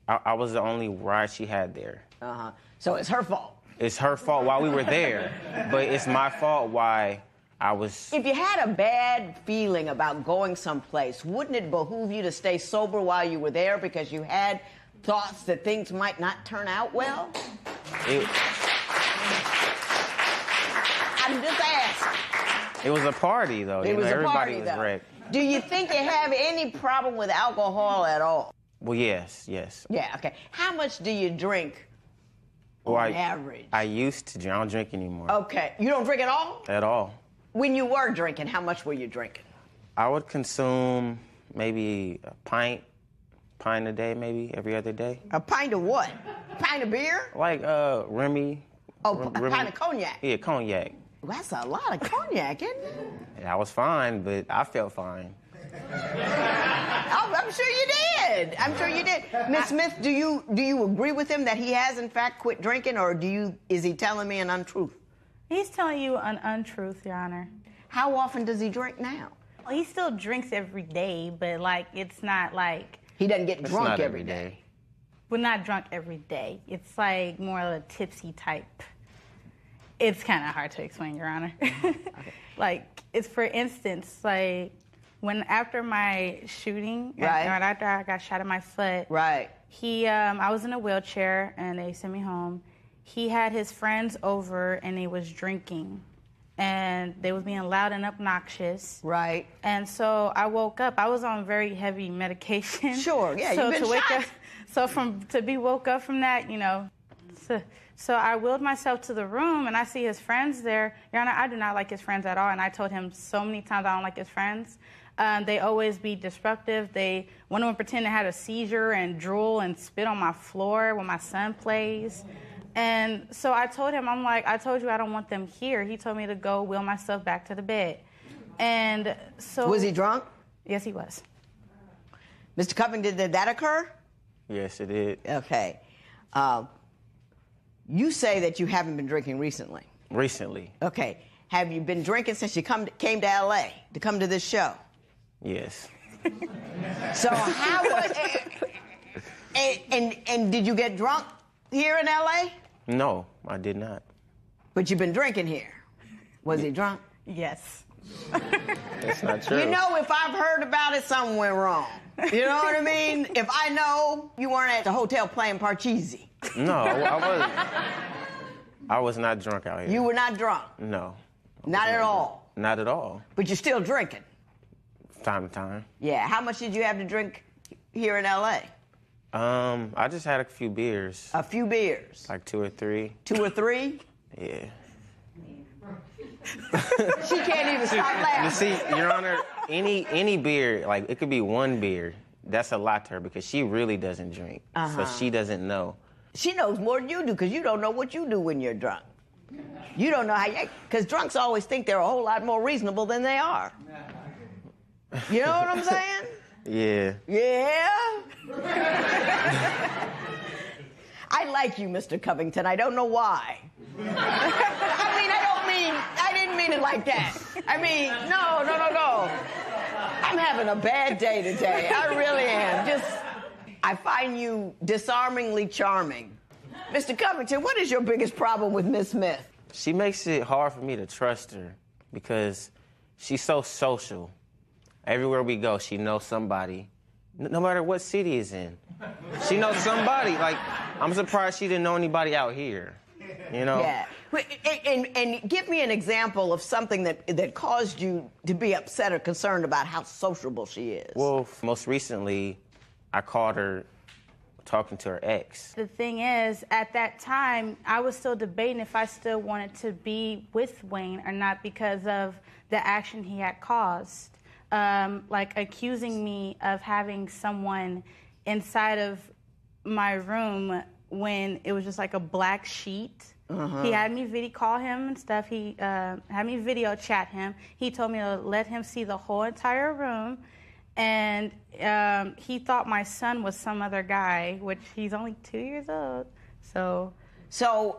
[SPEAKER 22] I was the only ride she had there.
[SPEAKER 1] So it's her fault.
[SPEAKER 22] It's her fault why we were there, but it's my fault why I was.
[SPEAKER 1] If you had a bad feeling about going someplace, wouldn't it behoove you to stay sober while you were there because you had thoughts that things might not turn out well? I'm just asking.
[SPEAKER 22] It was a party, though.
[SPEAKER 1] It was a
[SPEAKER 22] everybody
[SPEAKER 1] party,
[SPEAKER 22] was
[SPEAKER 1] though.
[SPEAKER 22] wrecked.
[SPEAKER 1] Do you think you have any problem with alcohol at all?
[SPEAKER 22] Well, yes.
[SPEAKER 1] Yeah, okay. How much do you drink on average?
[SPEAKER 22] I used to drink. I don't drink anymore.
[SPEAKER 1] Okay. You don't drink at all?
[SPEAKER 22] At all.
[SPEAKER 1] When you were drinking, how much were you drinking?
[SPEAKER 22] I would consume maybe a pint a day, maybe every other day.
[SPEAKER 1] A pint of what? A pint of beer?
[SPEAKER 22] Like Remy.
[SPEAKER 1] Oh, a pint of cognac?
[SPEAKER 22] Yeah, cognac.
[SPEAKER 1] Well, that's a lot of cognac, isn't it?
[SPEAKER 22] Yeah, I was fine, but I felt fine.
[SPEAKER 1] Oh, I'm sure you did. I'm sure you did. Miss Smith, do you agree with him that he has in fact quit drinking, or is he telling me an untruth?
[SPEAKER 3] He's telling you an untruth, Your Honor.
[SPEAKER 1] How often does he drink now?
[SPEAKER 3] Well, he still drinks every day, but like it's not like
[SPEAKER 1] he doesn't get drunk every day.
[SPEAKER 3] We're not drunk every day. It's like more of a tipsy type. It's kind of hard to explain, Your Honor. Okay. Like, it's for instance, like after my shooting,
[SPEAKER 1] right,
[SPEAKER 3] after I got shot in my foot,
[SPEAKER 1] right.
[SPEAKER 3] I was in a wheelchair and they sent me home. He had his friends over and they was drinking, and they was being loud and obnoxious.
[SPEAKER 1] Right.
[SPEAKER 3] And so I woke up. I was on very heavy medication.
[SPEAKER 1] Sure. Yeah.
[SPEAKER 3] So
[SPEAKER 1] you've been
[SPEAKER 3] to wake
[SPEAKER 1] shot.
[SPEAKER 3] up, to be woke up from that, you know. So I wheeled myself to the room, and I see his friends there. Your Honor, I do not like his friends at all, and I told him so many times I don't like his friends. They always be disruptive. One of them pretended to have a seizure and drool and spit on my floor when my son plays. And so I told him, I'm like, I told you I don't want them here. He told me to go wheel myself back to the bed. And so...
[SPEAKER 1] Was he drunk?
[SPEAKER 3] Yes, he was.
[SPEAKER 1] Mr. Covington, did that occur?
[SPEAKER 22] Yes, it did.
[SPEAKER 1] Okay. You say that you haven't been drinking recently.
[SPEAKER 22] Recently.
[SPEAKER 1] Okay. Have you been drinking since you came to L.A. to come to this show?
[SPEAKER 22] Yes.
[SPEAKER 1] So how was... And did you get drunk here in L.A.?
[SPEAKER 22] No, I did not.
[SPEAKER 1] But you've been drinking here. Was he drunk?
[SPEAKER 3] Yes.
[SPEAKER 22] That's not true.
[SPEAKER 1] You know, if I've heard about it, something went wrong. You know what I mean? If I know you weren't at the hotel playing Parcheesi.
[SPEAKER 22] No, I wasn't. I was not drunk out here.
[SPEAKER 1] You were not drunk?
[SPEAKER 22] No.
[SPEAKER 1] Not at all?
[SPEAKER 22] Not at all.
[SPEAKER 1] But you're still drinking?
[SPEAKER 22] Time to time.
[SPEAKER 1] Yeah. How much did you have to drink here in L.A.?
[SPEAKER 22] I just had a few beers.
[SPEAKER 1] A few beers?
[SPEAKER 22] Like 2 or 3.
[SPEAKER 1] 2 or 3?
[SPEAKER 22] Yeah.
[SPEAKER 1] She can't even stop laughing.
[SPEAKER 22] You see, Your Honor, any beer, like it could be one beer, that's a lot to her because she really doesn't drink. So she doesn't know.
[SPEAKER 1] She knows more than you do because you don't know what you do when you're drunk. You don't know how you... Because drunks always think they're a whole lot more reasonable than they are. You know what I'm saying?
[SPEAKER 22] Yeah.
[SPEAKER 1] Yeah? I like you, Mr. Covington. I don't know why. I didn't mean it like that. I mean, no. I'm having a bad day today. I really am. I find you disarmingly charming. Mr. Covington, what is your biggest problem with Miss Smith?
[SPEAKER 22] She makes it hard for me to trust her because she's so social. Everywhere we go, she knows somebody, no matter what city it's in. She knows somebody. Like, I'm surprised she didn't know anybody out here, you know?
[SPEAKER 1] Yeah. And give me an example of something that caused you to be upset or concerned about how sociable she is.
[SPEAKER 22] Well, most recently, I caught her talking to her ex.
[SPEAKER 3] The thing is, at that time, I was still debating if I still wanted to be with Wayne or not because of the action he had caused. Like accusing me of having someone inside of my room when it was just like a black sheet. He had me video call him and stuff. He had me video chat him. He told me to let him see the whole entire room. And he thought my son was some other guy, which he's only 2 years old.
[SPEAKER 1] So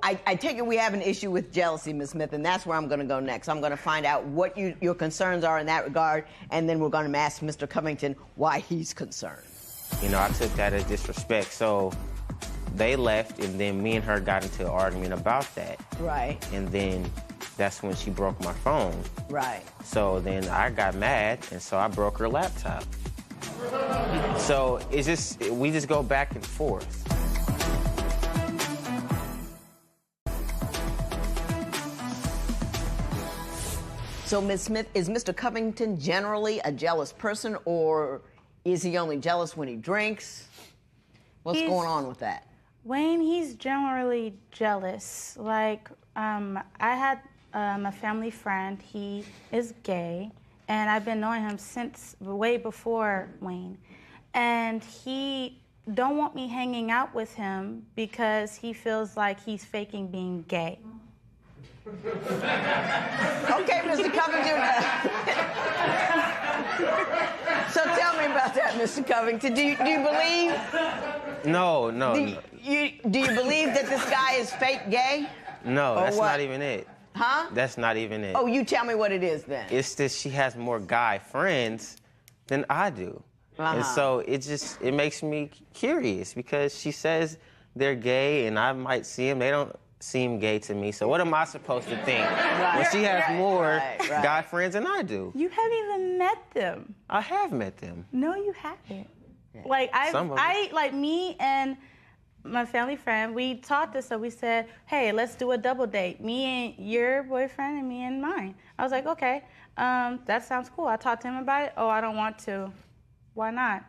[SPEAKER 1] I take it we have an issue with jealousy, Ms. Smith, and that's where I'm going to go next. I'm going to find out what your concerns are in that regard, and then we're going to ask Mr. Covington why he's concerned.
[SPEAKER 22] You know, I took that as disrespect, so they left, and then me and her got into an argument about that.
[SPEAKER 1] Right.
[SPEAKER 22] And then that's when she broke my phone.
[SPEAKER 1] Right.
[SPEAKER 22] So then I got mad, and so I broke her laptop. So we just go back and forth.
[SPEAKER 1] So, Ms. Smith, is Mr. Covington generally a jealous person, or is he only jealous when he drinks? What's going on with that?
[SPEAKER 3] Wayne, he's generally jealous. Like, I had a family friend. He is gay, and I've been knowing him since way before Wayne. And he don't want me hanging out with him because he feels like he's faking being gay.
[SPEAKER 1] Okay, Mr. Covington. So tell me about that, Mr. Covington. Do you believe?
[SPEAKER 22] No.
[SPEAKER 1] Do you believe that this guy is fake gay?
[SPEAKER 22] No,
[SPEAKER 1] Or
[SPEAKER 22] that's
[SPEAKER 1] what?
[SPEAKER 22] not even it.
[SPEAKER 1] Huh?
[SPEAKER 22] That's not even it.
[SPEAKER 1] Oh, you tell me what it is then.
[SPEAKER 22] It's that she has more guy friends than I do. And so it makes me curious because she says they're gay and I might see them. They don't seem gay to me. So what am I supposed to think when she has more guy friends than I do?
[SPEAKER 3] You haven't even met them.
[SPEAKER 22] I have met them.
[SPEAKER 3] No, you haven't. Like like me and my family friend, we talked this, so we said, hey, let's do a double date. Me and your boyfriend and me and mine. I was like, okay, that sounds cool. I talked to him about it. Oh, I don't want to. Why not?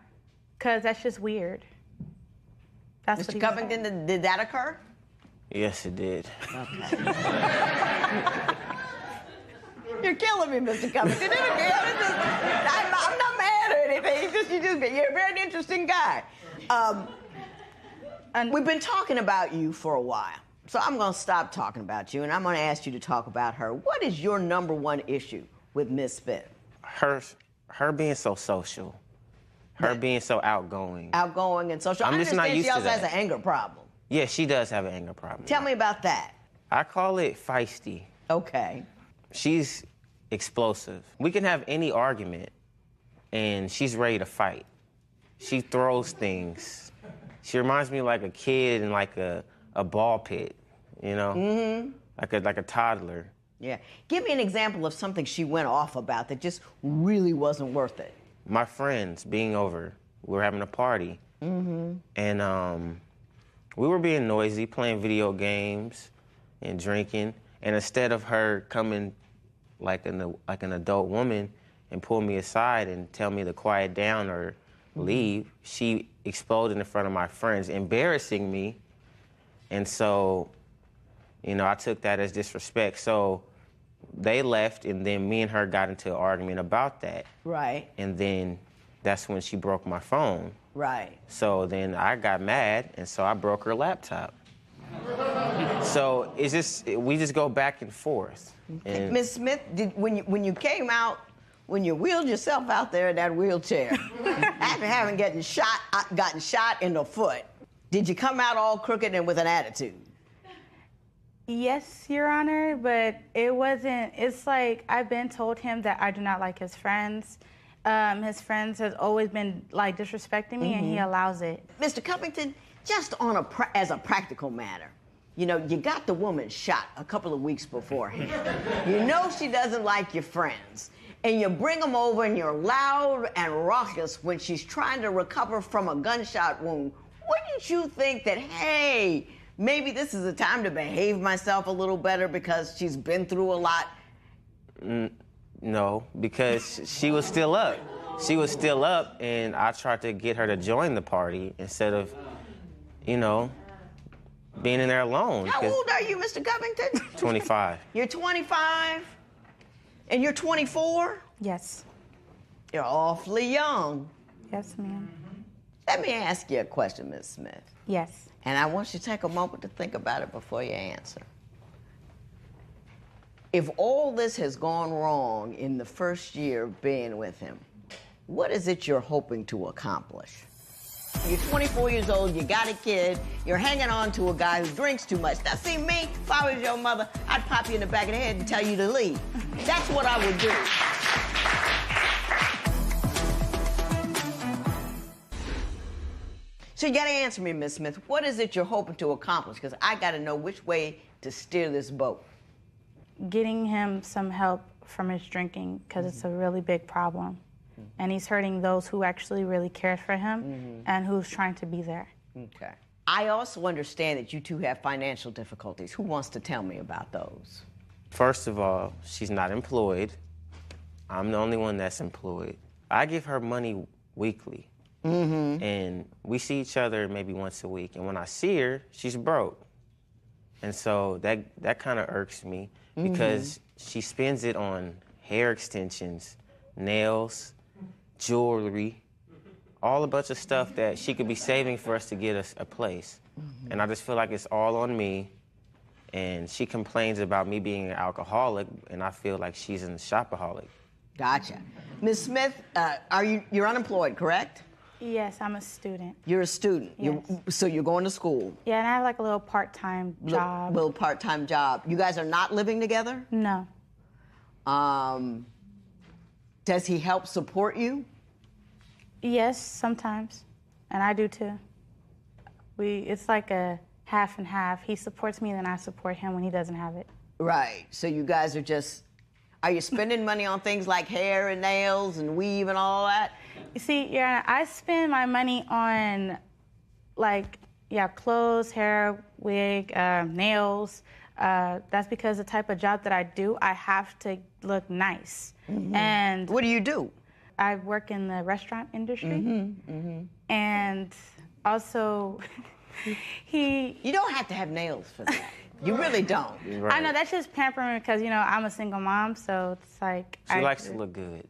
[SPEAKER 3] Because that's just weird. That's
[SPEAKER 1] Mr. Covington, did that occur?
[SPEAKER 22] Yes, it did.
[SPEAKER 1] Okay. You're killing me, Mr. Covington. I'm not mad or anything. You're a very interesting guy. We've been talking about you for a while, so I'm going to stop talking about you, and I'm going to ask you to talk about her. What is your number one issue with Miss Smith?
[SPEAKER 22] Her being so social. Her being so outgoing.
[SPEAKER 1] Outgoing and social.
[SPEAKER 22] I'm just not used
[SPEAKER 1] she also
[SPEAKER 22] to that.
[SPEAKER 1] has an anger problem.
[SPEAKER 22] Yeah, she does have an anger problem.
[SPEAKER 1] Tell me about that.
[SPEAKER 22] I call it feisty.
[SPEAKER 1] Okay.
[SPEAKER 22] She's explosive. We can have any argument, and she's ready to fight. She throws things. She reminds me like a kid in like a ball pit, you know? Mm-hmm. Like a toddler.
[SPEAKER 1] Yeah. Give me an example of something she went off about that just really wasn't worth it.
[SPEAKER 22] My friends being over, we were having a party.
[SPEAKER 1] Mm-hmm.
[SPEAKER 22] And we were being noisy, playing video games and drinking. And instead of her coming like an adult woman and pull me aside and tell me to quiet down or leave, she exploded in front of my friends, embarrassing me. And so, you know, I took that as disrespect. So they left, and then me and her got into an argument about that.
[SPEAKER 1] Right.
[SPEAKER 22] And then that's when she broke my phone.
[SPEAKER 1] Right.
[SPEAKER 22] So then I got mad, and so I broke her laptop. So it's just, we just go back and forth. And
[SPEAKER 1] Ms. Smith, when you came out, when you wheeled yourself out there in that wheelchair, after having gotten shot in the foot, did you come out all crooked and with an attitude?
[SPEAKER 3] Yes, Your Honor, but it wasn't. It's like I've been told him that I do not like his friends. His friends has always been like disrespecting me, and he allows it.
[SPEAKER 1] Mr. Covington, just on as a practical matter, you know, you got the woman shot a couple of weeks beforehand. You know she doesn't like your friends, and you bring them over, and you're loud and raucous when she's trying to recover from a gunshot wound. Wouldn't you think that, hey, maybe this is a time to behave myself a little better because she's been through a lot?
[SPEAKER 22] No, because she was still up. She was still up, and I tried to get her to join the party instead of, you know, being in there alone.
[SPEAKER 1] How old are you, Mr. Covington?
[SPEAKER 22] 25.
[SPEAKER 1] You're 25? And you're 24?
[SPEAKER 3] Yes.
[SPEAKER 1] You're awfully young.
[SPEAKER 3] Yes, ma'am.
[SPEAKER 1] Let me ask you a question, Ms. Smith.
[SPEAKER 3] Yes.
[SPEAKER 1] And I want you to take a moment to think about it before you answer. If all this has gone wrong in the first year of being with him, what is it you're hoping to accomplish? You're 24 years old, you got a kid, you're hanging on to a guy who drinks too much. Now, see, me, if I was your mother, I'd pop you in the back of the head and tell you to leave. That's what I would do. So you got to answer me, Ms. Smith. What is it you're hoping to accomplish? Because I got to know which way to steer this boat.
[SPEAKER 3] Getting him some help from his drinking, because it's a really big problem. And he's hurting those who actually really care for him and who's trying to be there.
[SPEAKER 1] Okay. I also understand that you two have financial difficulties. Who wants to tell me about those?
[SPEAKER 22] First of all, she's not employed. I'm the only one that's employed. I give her money weekly. And we see each other maybe once a week. And when I see her, she's broke. And so that kind of irks me because she spends it on hair extensions, nails, jewelry, all a bunch of stuff that she could be saving for us to get us a place. And I just feel like it's all on me. And she complains about me being an alcoholic, and I feel like she's a shopaholic.
[SPEAKER 1] Gotcha. Ms. Smith, you're unemployed, correct?
[SPEAKER 3] Yes, I'm a student.
[SPEAKER 1] You're a student.
[SPEAKER 3] Yes.
[SPEAKER 1] So you're going to school.
[SPEAKER 3] Yeah, and I have like a little part-time job.
[SPEAKER 1] Little part-time job. You guys are not living together?
[SPEAKER 3] No.
[SPEAKER 1] Does he help support you?
[SPEAKER 3] Yes, sometimes. And I do too. It's like a half and half. He supports me, then I support him when he doesn't have it.
[SPEAKER 1] Right. So you guys are you spending money on things like hair and nails and weave and all that?
[SPEAKER 3] You see, yeah, I spend my money on clothes, hair, wig, nails. That's because the type of job that I do, I have to look nice. And
[SPEAKER 1] what do you do?
[SPEAKER 3] I work in the restaurant industry. And also,
[SPEAKER 1] You don't have to have nails for that. You really don't.
[SPEAKER 22] Right.
[SPEAKER 3] I know, that's just pampering because, I'm a single mom, so it's like...
[SPEAKER 22] She likes to look good.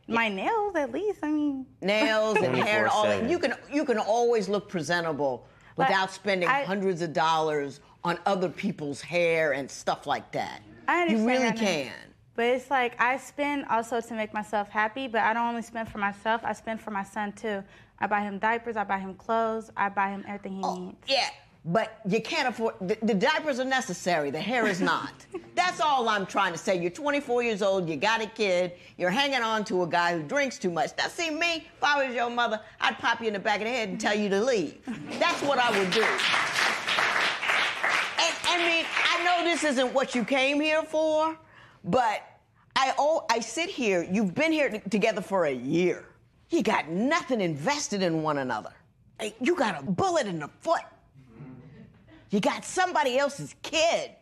[SPEAKER 3] My nails, at least, I mean...
[SPEAKER 1] Nails and hair and all that. You can always look presentable without spending hundreds of dollars on other people's hair and stuff like that.
[SPEAKER 3] I understand.
[SPEAKER 1] You really can.
[SPEAKER 3] But it's like I spend also to make myself happy, but I don't only spend for myself, I spend for my son too. I buy him diapers, I buy him clothes, I buy him everything he needs.
[SPEAKER 1] Yeah, but you can't afford, the diapers are necessary, the hair is not. That's all I'm trying to say. You're 24 years old, you got a kid, you're hanging on to a guy who drinks too much. Now see me, if I was your mother, I'd pop you in the back of the head and tell you to leave. That's what I would do. And I mean, I know this isn't what you came here for, but I sit here, you've been here together for a year. You got nothing invested in one another. You got a bullet in the foot. You got somebody else's kid.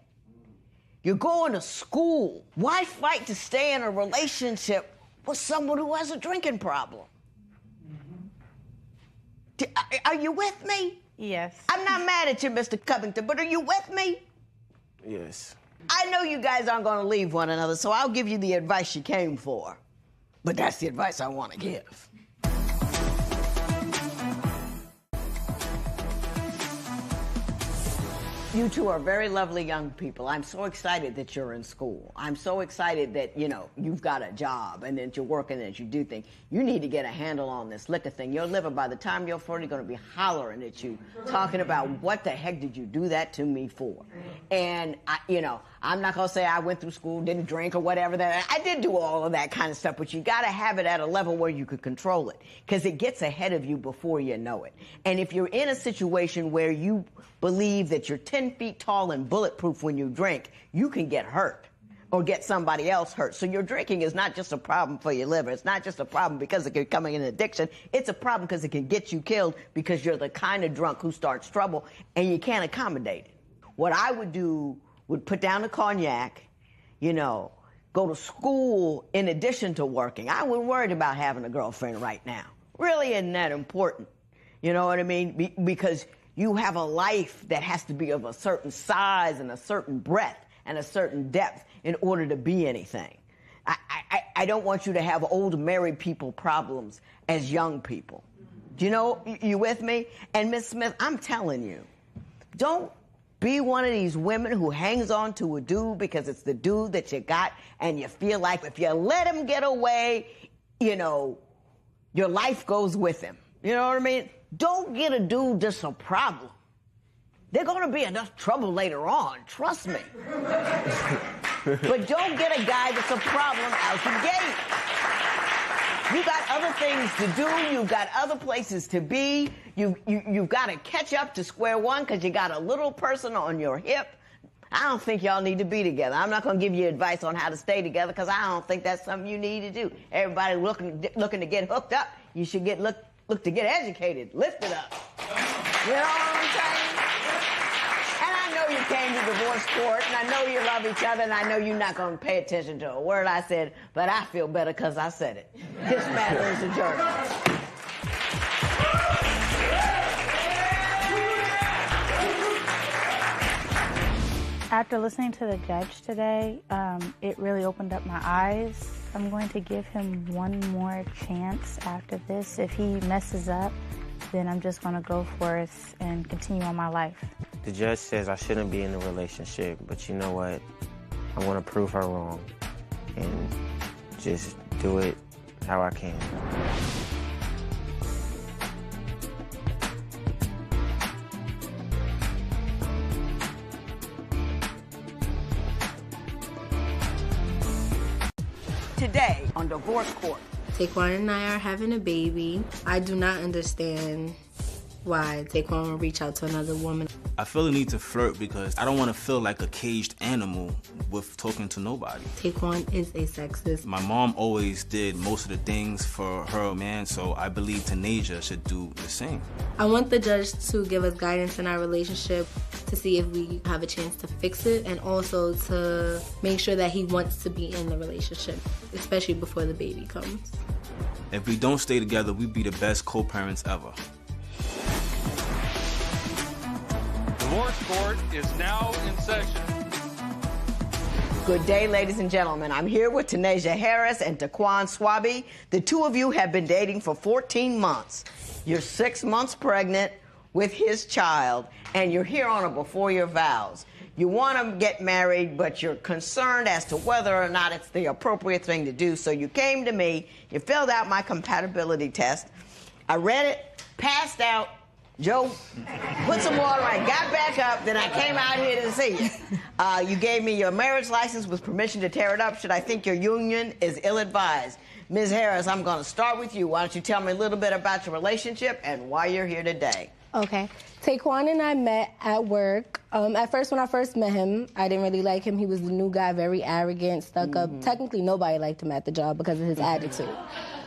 [SPEAKER 1] You're going to school. Why fight to stay in a relationship with someone who has a drinking problem? Are you with me?
[SPEAKER 3] Yes.
[SPEAKER 1] I'm not mad at you, Mr. Covington, but are you with me?
[SPEAKER 22] Yes.
[SPEAKER 1] I know you guys aren't going to leave one another, so I'll give you the advice you came for. But that's the advice I want to give. You two are very lovely young people. I'm so excited that you're in school. I'm so excited that, you've got a job and that you're working and that you do things. You need to get a handle on this liquor thing. Your liver, by the time you're 40, going to be hollering at you, talking about what the heck did you do that to me for? And, I'm not going to say I went through school, didn't drink or whatever. That I did do all of that kind of stuff, but you got to have it at a level where you could control it because it gets ahead of you before you know it. And if you're in a situation where you believe that you're 10 feet tall and bulletproof when you drink, you can get hurt or get somebody else hurt. So your drinking is not just a problem for your liver. It's not just a problem because it can become an addiction. It's a problem because it can get you killed because you're the kind of drunk who starts trouble and you can't accommodate it. What I would do would put down the cognac, go to school in addition to working. I wasn't worried about having a girlfriend right now. Really isn't that important. You know what I mean? Because you have a life that has to be of a certain size and a certain breadth and a certain depth in order to be anything. I don't want you to have old married people problems as young people. Do you with me? And Miss Smith, I'm telling you, don't be one of these women who hangs on to a dude because it's the dude that you got and you feel like if you let him get away, your life goes with him. You know what I mean? Don't get a dude that's a problem. There's going to be enough trouble later on, trust me. But don't get a guy that's a problem out the gate. You got other things to do. You've got other places to be. You've got to catch up to square one because you got a little person on your hip. I don't think y'all need to be together. I'm not going to give you advice on how to stay together because I don't think that's something you need to do. Everybody looking to get hooked up, you should look to get educated, lifted up. You know what I'm saying? And I know you came to divorce court, and I know you love each other, and I know you're not going to pay attention to a word I said, but I feel better because I said it. This matter is adjourned.
[SPEAKER 3] After listening to the judge today, it really opened up my eyes. I'm going to give him one more chance after this. If he messes up, then I'm just going to go forth and continue on my life.
[SPEAKER 22] The judge says I shouldn't be in a relationship, but you know what? I'm gonna prove her wrong and just do it how I can.
[SPEAKER 1] Today on Divorce Court.
[SPEAKER 2] Taquan and I are having a baby. I do not understand why Taquan will reach out to another woman.
[SPEAKER 5] I feel the need to flirt because I don't want to feel like a caged animal with talking to nobody.
[SPEAKER 2] Taquan is a sexist.
[SPEAKER 5] My mom always did most of the things for her man, so I believe Tanasia should do the same.
[SPEAKER 2] I want the judge to give us guidance in our relationship to see if we have a chance to fix it, and also to make sure that he wants to be in the relationship, especially before the baby comes.
[SPEAKER 5] If we don't stay together, we'd be the best co-parents ever.
[SPEAKER 4] Divorce court is now in session.
[SPEAKER 1] Good day, ladies and gentlemen. I'm here with Tanasia Harris and Taquan Swaby. The two of you have been dating for 14 months. You're 6 months pregnant with his child, and you're here on or before your vows. You want to get married, but you're concerned as to whether or not it's the appropriate thing to do. So you came to me, you filled out my compatibility test. I read it, passed out. Joe put some water on, got back up, then I came out here to see you. You gave me your marriage license with permission to tear it up should I think your union is ill-advised. Ms. Harris, I'm going to start with you. Why don't you tell me a little bit about your relationship and why you're here today?
[SPEAKER 2] Okay. Taquan and I met at work. At first, when I first met him, I didn't really like him. He was the new guy, very arrogant, stuck up. Technically, nobody liked him at the job because of his attitude.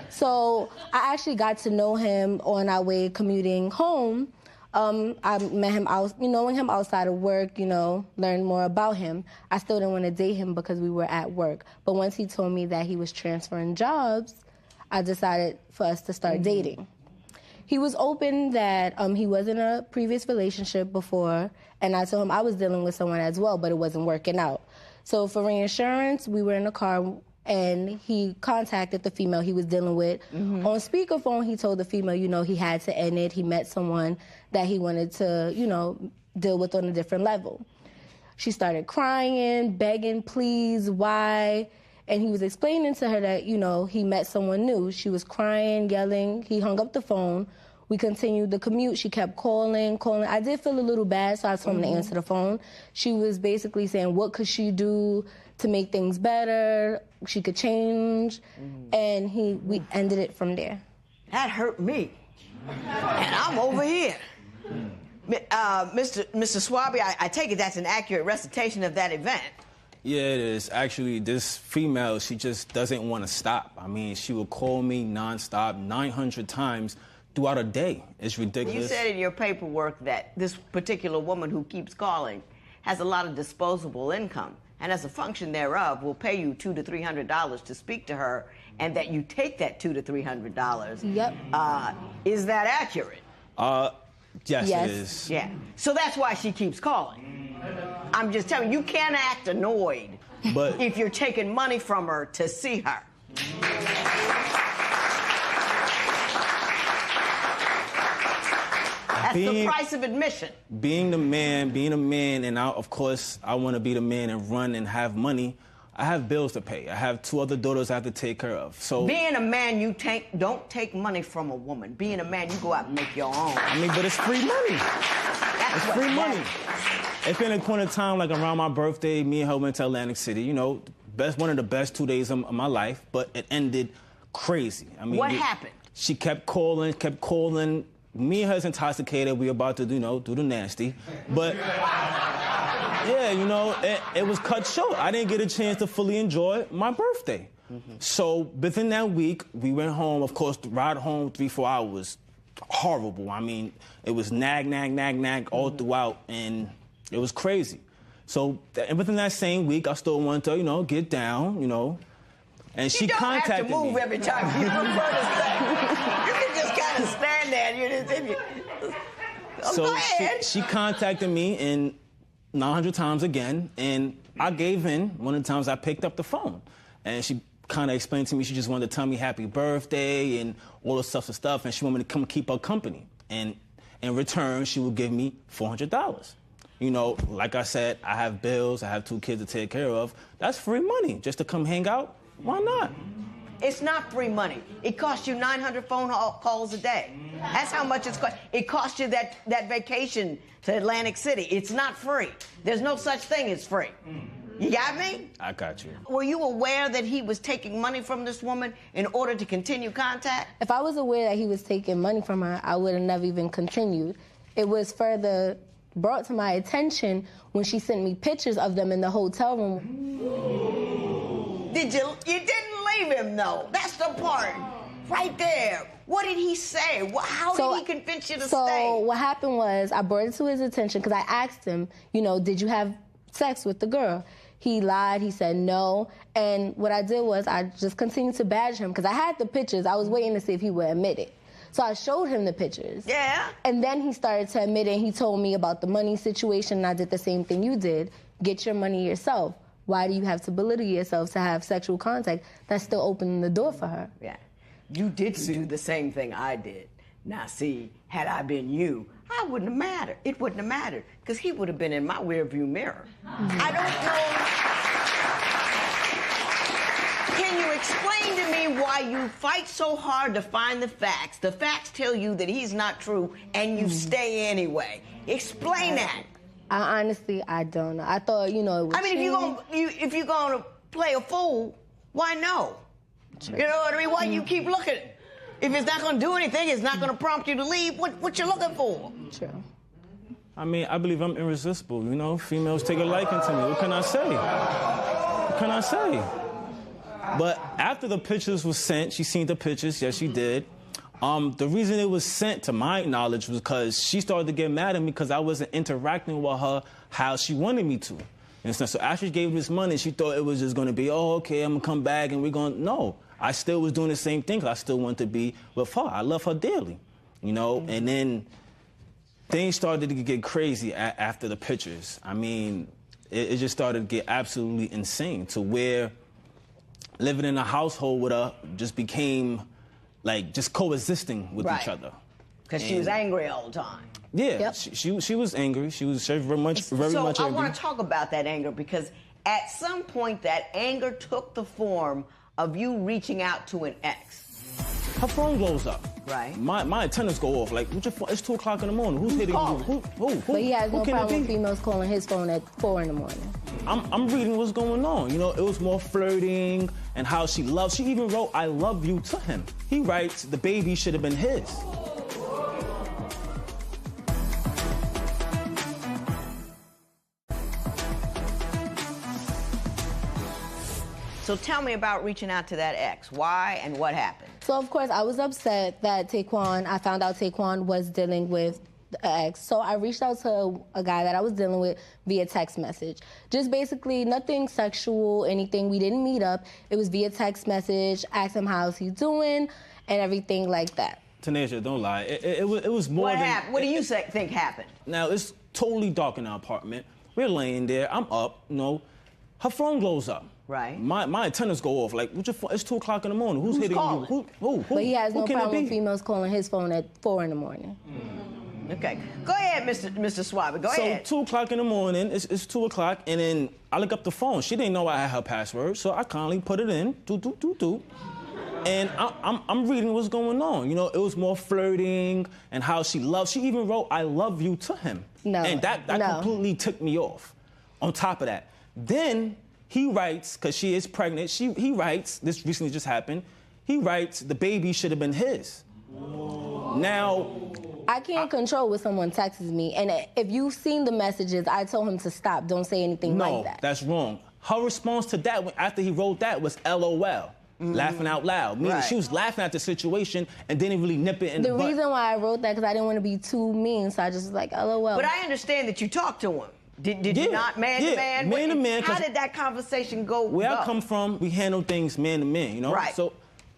[SPEAKER 2] So I actually got to know him on our way commuting home. I met him out, knowing him outside of work, learned more about him. I still didn't want to date him because we were at work. But once he told me that he was transferring jobs, I decided for us to start dating. He was open that he was in a previous relationship before, and I told him I was dealing with someone as well, but it wasn't working out. So for reinsurance, we were in a car, and he contacted the female he was dealing with. On speakerphone, he told the female, he had to end it. He met someone that he wanted to, deal with on a different level. She started crying, begging, please, why? And he was explaining to her that, he met someone new. She was crying, yelling. He hung up the phone. We continued the commute. She kept calling. I did feel a little bad, so I told him to answer the phone. She was basically saying, what could she do to make things better? She could change. And we ended it from there.
[SPEAKER 1] That hurt me. And I'm over here. Mr. Swaby, I take it that's an accurate recitation of that event.
[SPEAKER 5] Yeah, it is. Actually, this female, she just doesn't want to stop. I mean, she will call me nonstop 900 times throughout a day. It's ridiculous.
[SPEAKER 1] You said in your paperwork that this particular woman who keeps calling has a lot of disposable income, and as a function thereof will pay you $200 to $300 to speak to her, and that you take that $200 to $300.
[SPEAKER 2] Yep.
[SPEAKER 1] Is that accurate?
[SPEAKER 5] Yes, it is.
[SPEAKER 1] Yeah. So that's why she keeps calling. I'm just telling you, you can't act annoyed if you're taking money from her to see her. That's the price of admission.
[SPEAKER 5] Being a man, and of course, I want to be the man and run and have money. I have bills to pay. I have 2 other daughters I have to take care of. So
[SPEAKER 1] being a man, don't take money from a woman. Being a man, you go out and make your own.
[SPEAKER 5] I mean, but it's free money. It's free money. It's been a point of time, like around my birthday, me and her went to Atlantic City. One of the best 2 days of my life, but it ended crazy. I mean,
[SPEAKER 1] what happened?
[SPEAKER 5] She kept calling. Me and her is intoxicated. We about to, do the nasty. But, yeah, it was cut short. I didn't get a chance to fully enjoy my birthday. So within that week, we went home. Of course, the ride home 3-4 hours, horrible. I mean, it was nag all throughout. And It was crazy. So and within that same week, I still wanted to, get down, And she contacted me.
[SPEAKER 1] You don't have to move every time you refer to sex. You can just kind of stand there and
[SPEAKER 5] So she contacted me and 900 times again, and I gave in. One of the times I picked up the phone, and she kind of explained to me she just wanted to tell me happy birthday and all this stuff, and she wanted me to come keep her company. And in return, she would give me $400. Like I said, I have bills, I have 2 kids to take care of. That's free money just to come hang out. Why not?
[SPEAKER 1] It's not free money. It costs you 900 phone calls a day. That's how much it's cost. It costs you that vacation to Atlantic City. It's not free. There's no such thing as free. You got me?
[SPEAKER 5] I got you.
[SPEAKER 1] Were you aware that he was taking money from this woman in order to continue contact?
[SPEAKER 2] If I was aware that he was taking money from her, I would have never even continued. It was further brought to my attention when she sent me pictures of them in the hotel room.
[SPEAKER 1] Did you? You didn't leave him, though. That's the part. Right there. What did he say? How did he convince you to stay?
[SPEAKER 2] So what happened was I brought it to his attention because I asked him, did you have sex with the girl? He lied. He said no. And what I did was I just continued to badger him because I had the pictures. I was waiting to see if he would admit it. So I showed him the pictures.
[SPEAKER 1] Yeah.
[SPEAKER 2] And then he started to admit it, and he told me about the money situation, and I did the same thing you did. Get your money yourself. Why do you have to belittle yourself to have sexual contact? That's still opening the door for her.
[SPEAKER 1] Yeah. You didn't do the same thing I did. Now, see, had I been you, I wouldn't have mattered. It wouldn't have mattered, because he would have been in my rearview mirror. I don't know. Can you explain to me why you fight so hard to find the facts? The facts tell you that he's not true, and you stay anyway. Explain that.
[SPEAKER 2] I don't know. I thought, it was
[SPEAKER 1] I mean, if you're gonna play a fool, why no? You know what I mean? Why you keep looking? If it's not gonna do anything, it's not gonna prompt you to leave. What you looking for?
[SPEAKER 2] True.
[SPEAKER 5] I mean, I believe I'm irresistible. Females take a liking to me. What can I say? But after the pictures were sent, she seen the pictures. Yes, she did. The reason it was sent, to my knowledge, was because she started to get mad at me because I wasn't interacting with her how she wanted me to. So after she gave me this money, she thought it was just going to be, okay, I'm going to come back and we're going to... No, I still was doing the same thing because I still wanted to be with her. I love her dearly, And then things started to get crazy after the pictures. I mean, it just started to get absolutely insane to where living in a household with her just became... just coexisting with each other.
[SPEAKER 1] Because she was angry all the time.
[SPEAKER 5] Yeah, yep. she was angry. She was very much angry.
[SPEAKER 1] So I want to talk about that anger because at some point that anger took the form of you reaching out to an ex.
[SPEAKER 5] Her phone blows up.
[SPEAKER 1] Right.
[SPEAKER 5] My antennas go off. It's 2 o'clock in the morning. Who's hitting you? Who?
[SPEAKER 2] But he has no problem with females calling his phone at 4 in the morning.
[SPEAKER 5] I'm reading what's going on. It was more flirting and how she loves. She even wrote, "I love you" to him. He writes, the baby should have been his.
[SPEAKER 1] So tell me about reaching out to that ex. Why and what happened?
[SPEAKER 2] So, of course, I was upset that I found out Taekwon was dealing with the ex. So I reached out to a guy that I was dealing with via text message. Just basically nothing sexual, anything. We didn't meet up. It was via text message, asked him how's he doing, and everything like that.
[SPEAKER 5] Tanisha, don't lie. It was more
[SPEAKER 1] What happened? What do you think happened?
[SPEAKER 5] Now, it's totally dark in our apartment. We're laying there. I'm up, Her phone blows up.
[SPEAKER 1] Right.
[SPEAKER 5] My antennas go off. It's 2 o'clock in the morning. Who's hitting
[SPEAKER 1] calling?
[SPEAKER 5] you? Who?
[SPEAKER 2] But he has no problem with females calling his phone at 4 in the morning.
[SPEAKER 1] Okay. Go ahead, Mr. Swabby. Go ahead.
[SPEAKER 5] So 2 o'clock in the morning, it's 2 o'clock, and then I look up the phone. She didn't know I had her password, so I kindly put it in. And I'm reading what's going on. It was more flirting and how she loves. She even wrote, "I love you" to him.
[SPEAKER 2] No.
[SPEAKER 5] And that completely took me off. On top of that, then he writes, because she is pregnant, he writes, this recently just happened, he writes, the baby should have been his. Now,
[SPEAKER 2] I can't control what someone texts me, and if you've seen the messages, I told him to stop. Don't say anything like that.
[SPEAKER 5] No, that's wrong. Her response to that, after he wrote that, was LOL. Laughing out loud. Meaning she was laughing at the situation and didn't really nip it in the butt.
[SPEAKER 2] The reason why I wrote that, because I didn't want to be too mean, so I just was like, LOL.
[SPEAKER 1] But I understand that you talked to him. Did you not man to man?
[SPEAKER 5] Man to man.
[SPEAKER 1] How did that conversation go?
[SPEAKER 5] Where I come from, we handle things man to man, you know?
[SPEAKER 1] Right.
[SPEAKER 5] So,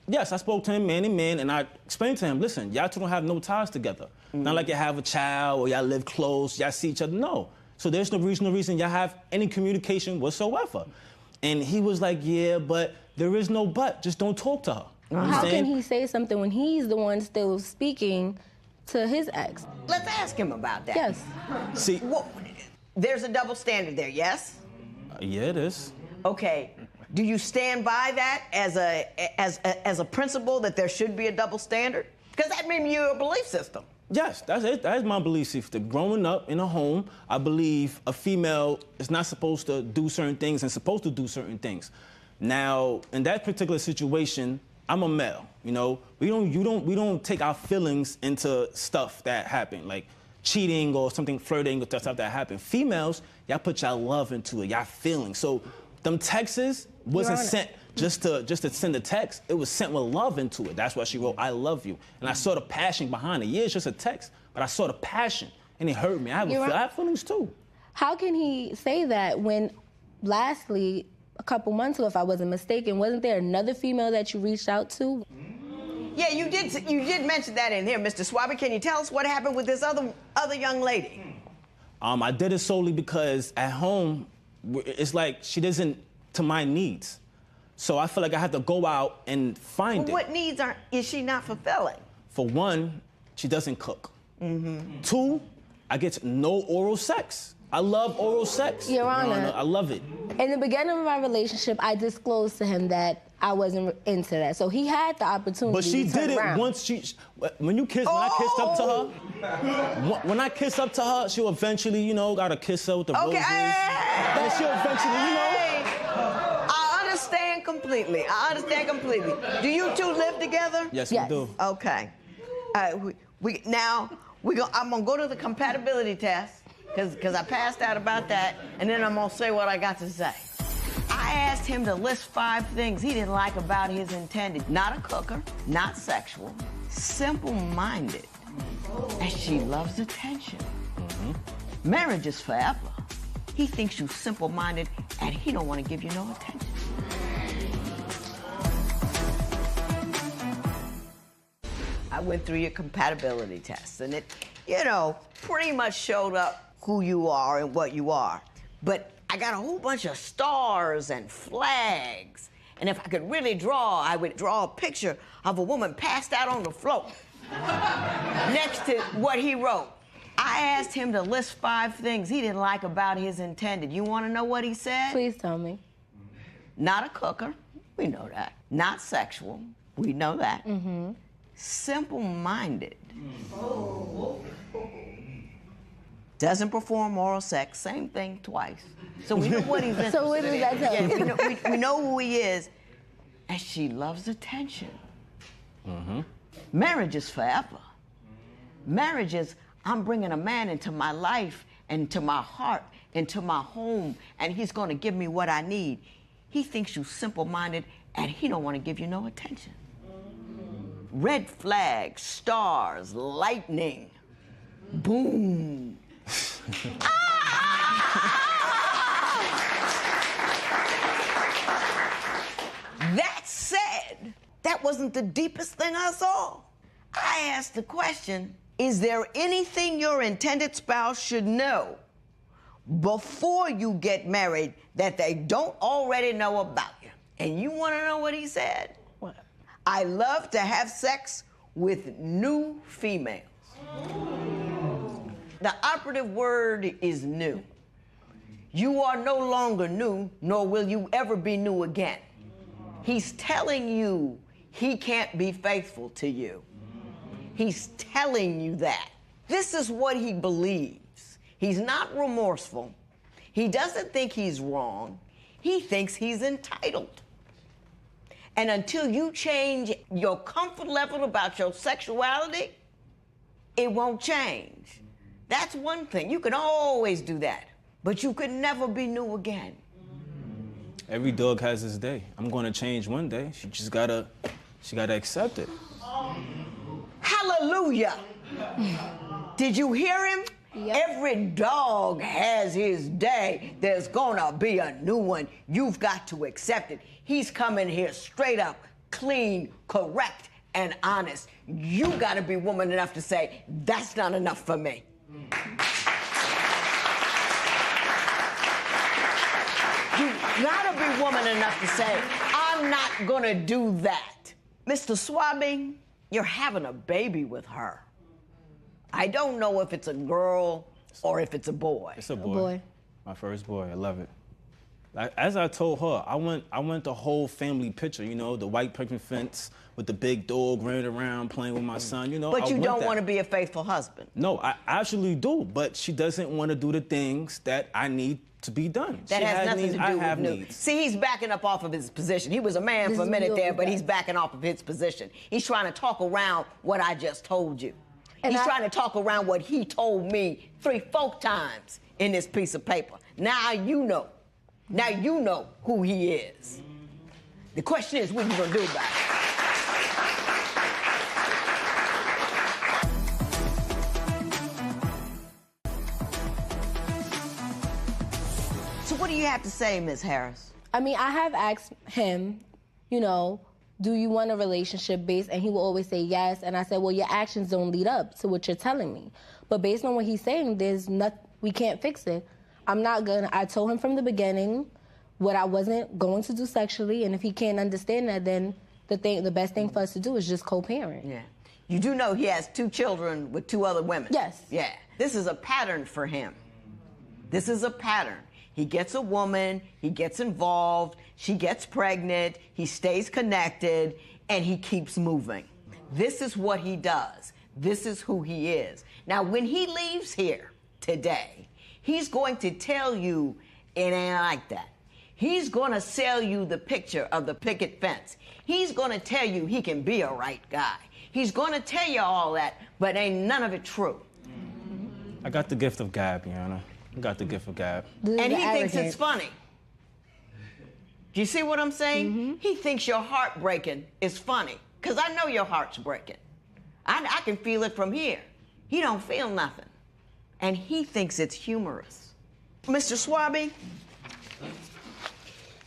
[SPEAKER 5] yes, I spoke to him man to man, and I explained to him, listen, y'all two don't have no ties together. Not like you have a child or y'all live close, y'all see each other. No. So there's no reason y'all have any communication whatsoever. And he was like, yeah, but there is no but. Just don't talk to her.
[SPEAKER 2] How can he say something when he's the one still speaking to his ex?
[SPEAKER 1] Let's ask him about that.
[SPEAKER 2] Yes.
[SPEAKER 5] See,
[SPEAKER 1] there's a double standard there, yes?
[SPEAKER 5] Yeah, it is.
[SPEAKER 1] Okay. Do you stand by that as a principle that there should be a double standard? Because that may be your belief system.
[SPEAKER 5] Yes, that's it. That is my belief system. Growing up in a home, I believe a female is not supposed to do certain things and supposed to do certain things. Now, in that particular situation, I'm a male. You know, we don't take our feelings into stuff that happen, like cheating or something, flirting or stuff that happen. Females, y'all put y'all love into it, y'all feelings. So them texts wasn't sent just to send a text. It was sent with love into it. That's why she wrote, "I love you." And I saw the passion behind it. Yeah, it's just a text, but I saw the passion, and it hurt me. I have feelings too.
[SPEAKER 2] How can he say that when, lastly, a couple months ago, if I wasn't mistaken, wasn't there another female that you reached out to?
[SPEAKER 1] Yeah, you did mention that in here, Mr. Swabby. Can you tell us what happened with this other young lady?
[SPEAKER 5] I did it solely because at home, it's like she doesn't to my needs. So I feel like I have to go out and find it.
[SPEAKER 1] What needs is she not fulfilling?
[SPEAKER 5] For one, she doesn't cook.
[SPEAKER 1] Mm-hmm.
[SPEAKER 5] Two, I get no oral sex. I love oral sex.
[SPEAKER 2] Your Honor,
[SPEAKER 5] I love it.
[SPEAKER 2] In the beginning of my relationship, I disclosed to him that I wasn't into that. So he had the opportunity
[SPEAKER 5] But she
[SPEAKER 2] to turn
[SPEAKER 5] did it
[SPEAKER 2] around.
[SPEAKER 5] once when I kissed up to her, when I kiss up to her, she'll eventually, you know, gotta kiss her with the roses. And she'll eventually, you know.
[SPEAKER 1] I understand completely. Do you two live together?
[SPEAKER 5] Yes, we do.
[SPEAKER 1] Okay. I'm gonna go to the compatibility test because I passed out about that, and then I'm gonna say what I got to say. I asked him to list 5 things he didn't like about his intended. Not a cooker, not sexual, simple-minded, and she loves attention. Marriage is forever. He thinks you simple-minded, and he don't want to give you no attention. I went through your compatibility test, and it, you know, pretty much showed up who you are and what you are. But I got a whole bunch of stars and flags. And if I could really draw, I would draw a picture of a woman passed out on the floor next to what he wrote. I asked him to list 5 things he didn't like about his intended. You want to know what he said?
[SPEAKER 2] Please tell me.
[SPEAKER 1] Not a cooker. We know that. Not sexual. We know that.
[SPEAKER 2] Mm-hmm.
[SPEAKER 1] Simple-minded. Doesn't perform oral sex. Same thing twice. So we know what he's interested in.
[SPEAKER 2] So what does that tell you?
[SPEAKER 1] Yeah, we know who he is. And she loves attention. Marriage is forever. Marriage is, I'm bringing a man into my life, and to my heart, and to my home, and he's going to give me what I need. He thinks you simple-minded, and he don't want to give you no attention. Red flags, stars, lightning, boom. That said, that wasn't the deepest thing I saw. I asked the question, is there anything your intended spouse should know before you get married that they don't already know about you? And you want to know what he said? What? I love to have sex with new females. The operative word is new. You are no longer new, nor will you ever be new again. He's telling you he can't be faithful to you. He's telling you that. This is what he believes. He's not remorseful. He doesn't think he's wrong. He thinks he's entitled. And until you change your comfort level about your sexuality, it won't change. That's one thing. You can always do that, but you could never be new again.
[SPEAKER 5] Every dog has his day. I'm gonna change one day. She gotta accept it.
[SPEAKER 1] Hallelujah. Did you hear him? Every dog has his day. There's gonna be a new one. You've got to accept it. He's coming here straight up, clean, correct, and honest. You gotta be woman enough to say, that's not enough for me. You gotta be woman enough to say, I'm not gonna do that. Mr. Swaby, you're having a baby with her. I don't know if it's a girl or if it's a boy.
[SPEAKER 5] It's a boy. My first boy. I love it. As I told her, I want the whole family picture, you know, the white picket fence with the big dog running around playing with my son, you know.
[SPEAKER 1] But you don't want to be a faithful husband.
[SPEAKER 5] No, I actually do, but she doesn't want to do the things that I need to be done.
[SPEAKER 1] That has nothing to do with
[SPEAKER 5] needs.
[SPEAKER 1] See, he's backing up off of his position. He was a man for a minute there, but he's backing off of his position. He's trying to talk around what I just told you. And he's trying to talk around what he told me 3-4 times in this piece of paper. Now you know. Now you know who he is. The question is, what are you going to do about it? So what do you have to say, Ms. Harris?
[SPEAKER 2] I mean, I have asked him, you know, do you want a relationship based? And he will always say yes. And I said, well, your actions don't lead up to what you're telling me. But based on what he's saying, we can't fix it. I told him from the beginning what I wasn't going to do sexually. And if he can't understand that, then the best thing for us to do is just co-parent.
[SPEAKER 1] Yeah. You do know he has 2 children with 2 other women.
[SPEAKER 2] Yes.
[SPEAKER 1] Yeah. This is a pattern for him. This is a pattern. He gets a woman, he gets involved, she gets pregnant, he stays connected, and he keeps moving. This is what he does. This is who he is. Now, when he leaves here today, he's going to tell you it ain't like that. He's going to sell you the picture of the picket fence. He's going to tell you he can be a right guy. He's going to tell you all that, but ain't none of it true.
[SPEAKER 5] I got the gift of gab, Your Honor. I got the gift of gab.
[SPEAKER 1] And he thinks it's funny. Do you see what I'm saying? Mm-hmm. He thinks your heart breaking is funny, because I know your heart's breaking. I can feel it from here. He don't feel nothing. And he thinks it's humorous. Mr. Swaby,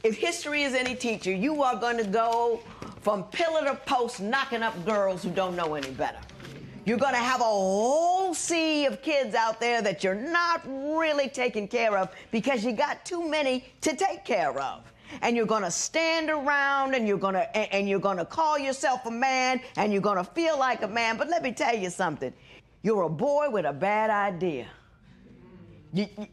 [SPEAKER 1] if history is any teacher, you are going to go from pillar to post knocking up girls who don't know any better. You're going to have a whole sea of kids out there that you're not really taking care of because you got too many to take care of. And you're going to stand around and you're going to call yourself a man and you're going to feel like a man. But let me tell you something. You're a boy with a bad idea.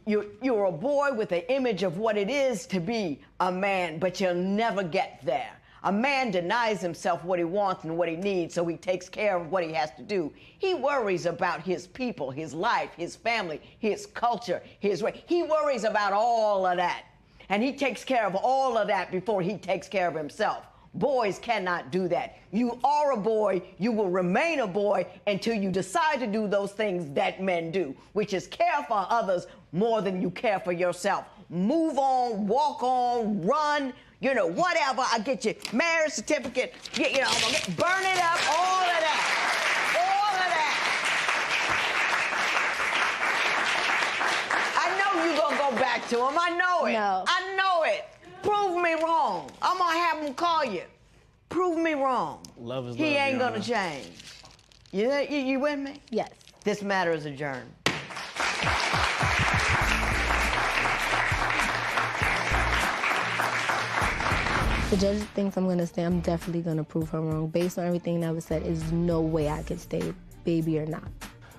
[SPEAKER 1] You're a boy with an image of what it is to be a man, but you'll never get there. A man denies himself what he wants and what he needs, so he takes care of what he has to do. He worries about his people, his life, his family, his culture, his race. He worries about all of that. And he takes care of all of that before he takes care of himself. Boys cannot do that. You are a boy. You will remain a boy until you decide to do those things that men do, which is care for others more than you care for yourself. Move on, walk on, run, you know, whatever. I get your marriage certificate, you know, burn it up, all of that. All of that. I know you're going to go back to him. I know it.
[SPEAKER 2] No.
[SPEAKER 1] I know it. Prove me wrong. I'm going to have him call you. Prove me wrong.
[SPEAKER 5] Love is love.
[SPEAKER 1] He ain't going to change. You with me?
[SPEAKER 2] Yes.
[SPEAKER 1] This matter is adjourned.
[SPEAKER 2] The judge thinks I'm going to stay. I'm definitely going to prove her wrong. Based on everything that was said, there's no way I could stay, baby or not.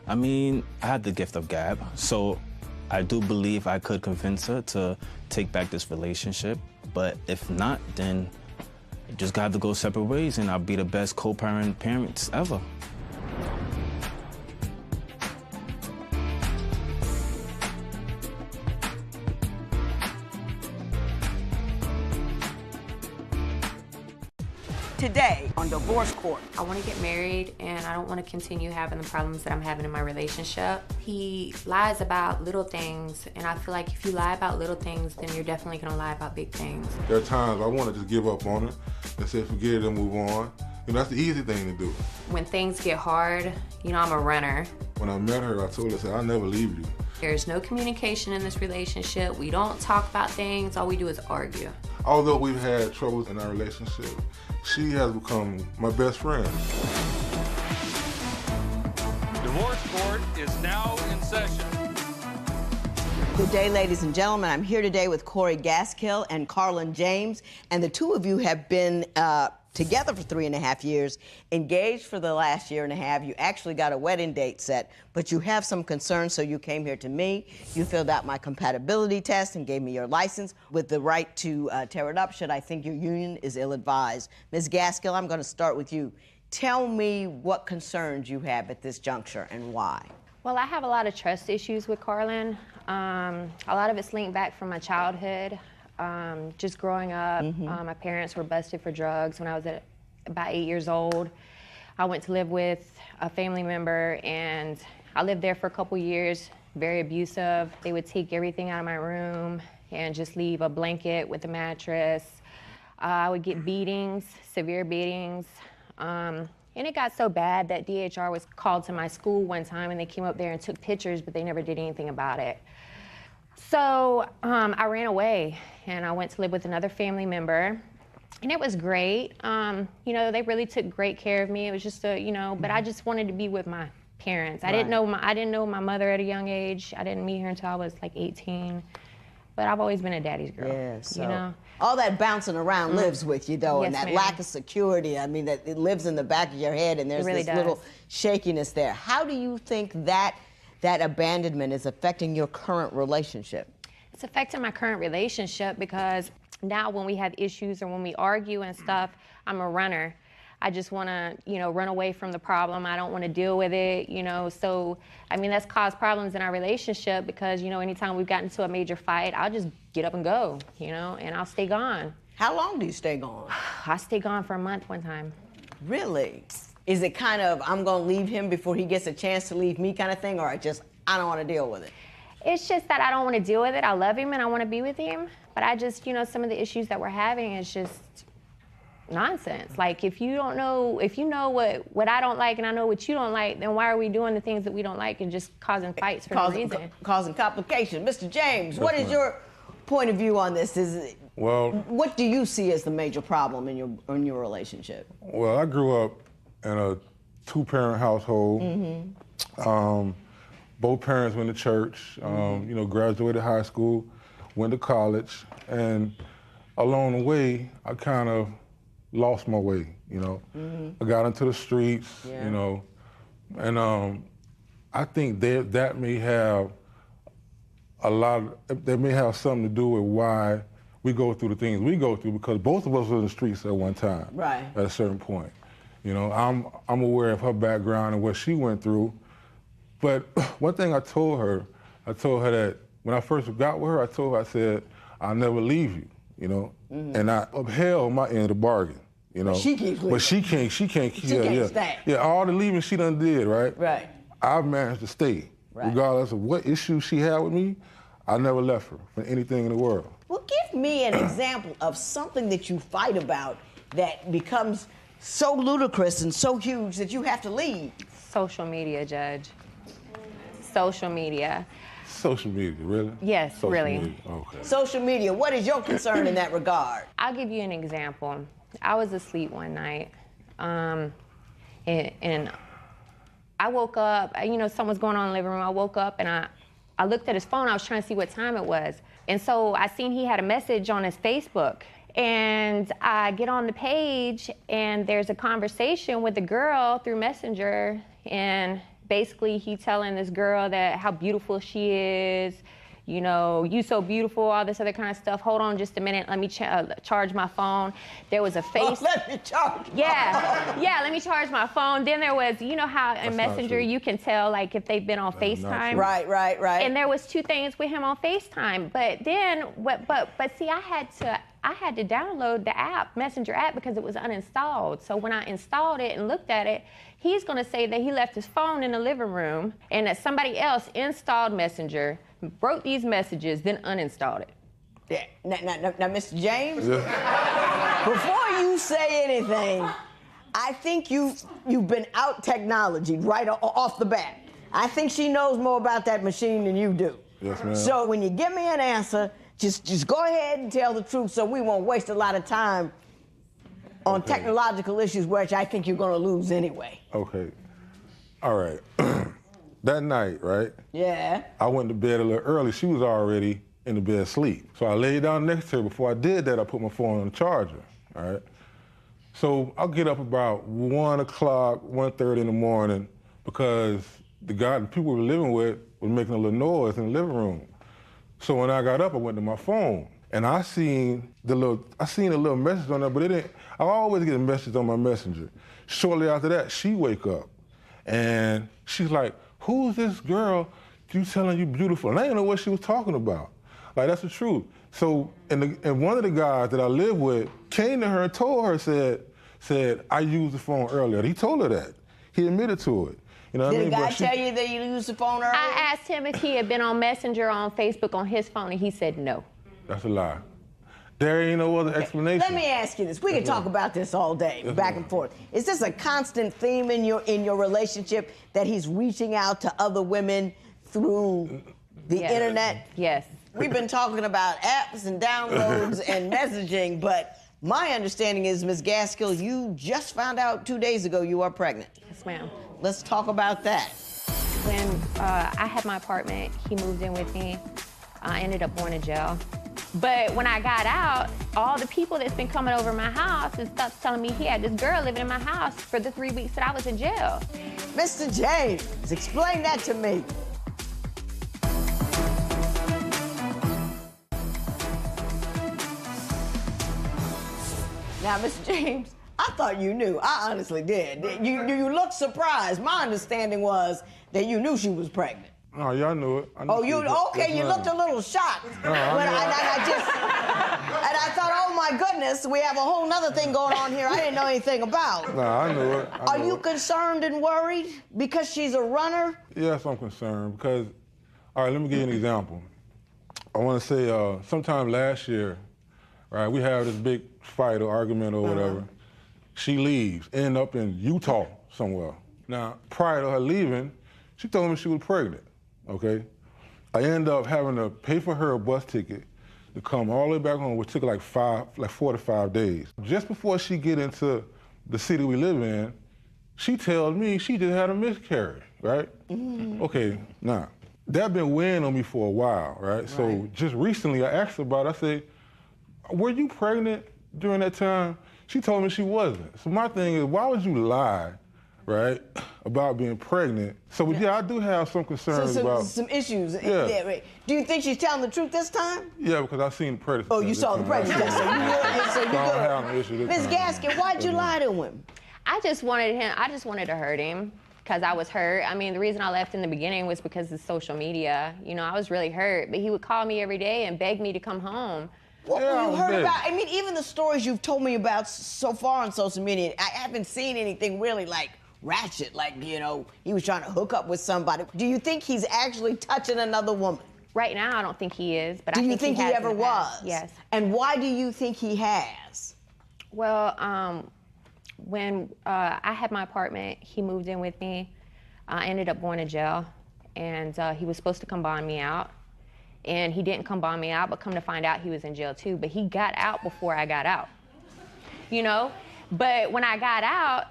[SPEAKER 5] I mean, I had the gift of gab, so I do believe I could convince her to take back this relationship. But if not, then you just got to go separate ways, and I'll be the best parents ever.
[SPEAKER 1] Today on Divorce Court.
[SPEAKER 6] I want to get married and I don't want to continue having the problems that I'm having in my relationship. He lies about little things, and I feel like if you lie about little things, then you're definitely going to lie about big things.
[SPEAKER 7] There are times I want to just give up on it and say forget it and move on. You know, that's the easy thing to do.
[SPEAKER 6] When things get hard, you know, I'm a runner.
[SPEAKER 7] When I met her, I told her, I said, I'll never leave you.
[SPEAKER 6] There's no communication in this relationship. We don't talk about things. All we do is argue.
[SPEAKER 7] Although we've had troubles in our relationship, she has become my best friend.
[SPEAKER 4] Divorce court is now in session.
[SPEAKER 1] Good day, ladies and gentlemen. I'm here today with Corey Gaskill and Carlin James, and the two of you have been together for 3.5 years, engaged for the last 1.5 years. You actually got a wedding date set, but you have some concerns, so you came here to me. You filled out my compatibility test and gave me your license with the right to tear it up should I think your union is ill-advised. Ms. Gaskill, I'm going to start with you. Tell me what concerns you have at this juncture and why.
[SPEAKER 9] Well, I have a lot of trust issues with Carlin. A lot of it's linked back from my childhood. Just growing up, my parents were busted for drugs when I was about 8 years old. I went to live with a family member, and I lived there for a couple years, very abusive. They would take everything out of my room and just leave a blanket with a mattress. I would get beatings, severe beatings. And it got so bad that DHR was called to my school one time, and they came up there and took pictures, but they never did anything about it. So I ran away, and I went to live with another family member, and it was great. You know, they really took great care of me. It was just but I just wanted to be with my parents. I didn't know my mother at a young age. I didn't meet her until I was like 18. But I've always been a daddy's girl.
[SPEAKER 1] Yeah, so
[SPEAKER 9] you know.
[SPEAKER 1] All that bouncing around lives with you, though, and
[SPEAKER 9] Yes,
[SPEAKER 1] that
[SPEAKER 9] ma'am.
[SPEAKER 1] lack of security. I mean, that it lives in the back of your head, and there's
[SPEAKER 9] really
[SPEAKER 1] this little
[SPEAKER 9] does.
[SPEAKER 1] shakiness there. How do you think that abandonment is affecting your current relationship?
[SPEAKER 9] It's affecting my current relationship because now when we have issues or when we argue and stuff, I'm a runner. I just want to, run away from the problem. I don't want to deal with it, So, I mean, that's caused problems in our relationship because, anytime we've gotten into a major fight, I'll just get up and go, and I'll stay gone.
[SPEAKER 1] How long do you stay gone?
[SPEAKER 9] I stay gone for a month one time.
[SPEAKER 1] Really? Is it kind of, I'm going to leave him before he gets a chance to leave me kind of thing, or I don't want to deal with it?
[SPEAKER 9] It's just that I don't want to deal with it. I love him and I want to be with him, but I just, some of the issues that we're having is just nonsense. Like, if you know what I don't like and I know what you don't like, then why are we doing the things that we don't like and just causing fights for no reason?
[SPEAKER 1] Causing complications. Mr. James, what is your point of view on this? What do you see as the major problem in your relationship?
[SPEAKER 7] Well, I grew up in a 2-parent household. Both parents went to church, graduated high school, went to college, and along the way, I kind of lost my way, I got into the streets, and I think that may have something to do with why we go through the things we go through, because both of us were in the streets at one time,
[SPEAKER 1] right?
[SPEAKER 7] At a certain point, I'm aware of her background and what she went through, but one thing I told her that when I first got with her, I said, I'll never leave you, and I upheld my end of the bargain,
[SPEAKER 1] But she keeps leaving.
[SPEAKER 7] But she can't
[SPEAKER 1] stay.
[SPEAKER 7] Yeah, all the leaving she done did, right?
[SPEAKER 1] Right.
[SPEAKER 7] I've managed to stay.
[SPEAKER 1] Right.
[SPEAKER 7] Regardless of what issue she had with me, I never left her for anything in the world.
[SPEAKER 1] Well, give me an example of something that you fight about that becomes so ludicrous and so huge that you have to leave.
[SPEAKER 9] Social media, Judge. Social media.
[SPEAKER 7] Social media, really?
[SPEAKER 9] Yes,
[SPEAKER 7] Social
[SPEAKER 9] really.
[SPEAKER 7] Media. Okay.
[SPEAKER 1] Social media, what is your concern in that regard?
[SPEAKER 9] I'll give you an example. I was asleep one night, and I woke up, something was going on in the living room. I woke up and I looked at his phone. I was trying to see what time it was. And so I seen he had a message on his Facebook. And I get on the page and there's a conversation with a girl through Messenger, and basically he telling this girl that how beautiful she is, you so beautiful, all this other kind of stuff. Hold on just a minute, let me charge my phone. There was a face.
[SPEAKER 1] Oh, let me charge.
[SPEAKER 9] Yeah, let me charge my phone. Then there was, how in Messenger you can tell like if they've been on FaceTime.
[SPEAKER 1] Right.
[SPEAKER 9] And there was 2 things with him on FaceTime. But then, but see, I had to download the app, Messenger app, because it was uninstalled. So when I installed it and looked at it, he's gonna say that he left his phone in the living room and that somebody else installed Messenger, wrote these messages, then uninstalled it.
[SPEAKER 1] Yeah. Now, Mr. James, before you say anything, I think you've been out technology right off the bat. I think she knows more about that machine than you do.
[SPEAKER 7] Yes, ma'am.
[SPEAKER 1] So when you give me an answer, just go ahead and tell the truth so we won't waste a lot of time on technological issues, which I think you're going to lose anyway.
[SPEAKER 7] Okay. All right. That night, right?
[SPEAKER 1] Yeah.
[SPEAKER 7] I went to bed a little early. She was already in the bed asleep. So I laid down next to her. Before I did that, I put my phone on the charger, all right? So I'll get up about 1 o'clock, 1:30 in the morning because the people we were living with was making a little noise in the living room. So when I got up, I went to my phone and I seen a little message on there, but it didn't. I always get a message on my messenger. Shortly after that, she wake up and she's like, "Who's this girl you telling you beautiful?" And I didn't know what she was talking about. Like, that's the truth. So, and one of the guys that I live with came to her and told her, said, "I used the phone earlier." He told her that. He admitted to it. You know what I mean?
[SPEAKER 1] Did the guy tell you that you used the phone earlier?
[SPEAKER 9] I asked him if he had been on Messenger on Facebook on his phone, and he said no.
[SPEAKER 7] That's a lie. There ain't no other explanation.
[SPEAKER 1] Let me ask you this. We can talk about this all day, back and forth. Is this a constant theme in your relationship that he's reaching out to other women through the internet?
[SPEAKER 9] Yes.
[SPEAKER 1] We've been talking about apps and downloads and messaging, but my understanding is, Ms. Gaskill, you just found out 2 days ago you are pregnant.
[SPEAKER 9] Yes, ma'am.
[SPEAKER 1] Let's talk about that.
[SPEAKER 9] When I had my apartment, he moved in with me. I ended up going to jail. But when I got out, all the people that's been coming over my house and stuff telling me he had this girl living in my house for the 3 weeks that I was in jail.
[SPEAKER 1] Mr. James, explain that to me. Now, Mr. James, I thought you knew. I honestly did. You looked surprised. My understanding was that you knew she was pregnant.
[SPEAKER 7] Oh, y'all knew it.
[SPEAKER 1] You looked a little shocked. And I thought, oh my goodness, we have a whole nother thing going on here I didn't know anything about.
[SPEAKER 7] No, I knew it.
[SPEAKER 1] Are you concerned and worried because she's a runner?
[SPEAKER 7] Yes, I'm concerned because, all right, let me give you an example. I want to say sometime last year, right, we have this big fight or argument or whatever. She leaves, end up in Utah somewhere. Now, prior to her leaving, she told me she was pregnant, okay? I ended up having to pay for her a bus ticket to come all the way back home, which took like 4 to 5 days. Just before she get into the city we live in, she tells me she just had a miscarriage, right? Okay, now, that been weighing on me for a while, right? So just recently I asked her about it. I said, "Were you pregnant during that time?" She told me she wasn't. So my thing is, why would you lie, right, about being pregnant? So yeah, I do have some concerns about
[SPEAKER 1] some issues.
[SPEAKER 7] Yeah.
[SPEAKER 1] Right. Do you think she's telling the truth this time?
[SPEAKER 7] Yeah, because I seen the pregnancy.
[SPEAKER 1] Oh, you saw the pregnancy test, so you
[SPEAKER 7] don't have no issue this
[SPEAKER 1] Ms.
[SPEAKER 7] time.
[SPEAKER 1] Gaskin, why'd you lie to him?
[SPEAKER 9] I just wanted to hurt him because I was hurt. I mean, the reason I left in the beginning was because of social media. You know, I was really hurt, but he would call me every day and beg me to come home.
[SPEAKER 1] What you heard about? I mean, even the stories you've told me about so far on social media, I haven't seen anything really like ratchet, like, you know, he was trying to hook up with somebody. Do you think he's actually touching another woman?
[SPEAKER 9] Right now, I don't think he is, but
[SPEAKER 1] do
[SPEAKER 9] I
[SPEAKER 1] you
[SPEAKER 9] think
[SPEAKER 1] he
[SPEAKER 9] has
[SPEAKER 1] ever
[SPEAKER 9] in the past.
[SPEAKER 1] was?
[SPEAKER 9] Yes.
[SPEAKER 1] And why do you think he has?
[SPEAKER 9] Well, when I had my apartment, he moved in with me. I ended up going to jail, and he was supposed to come bond me out. And he didn't come bond me out, but come to find out he was in jail too. But he got out before I got out, you know? But when I got out,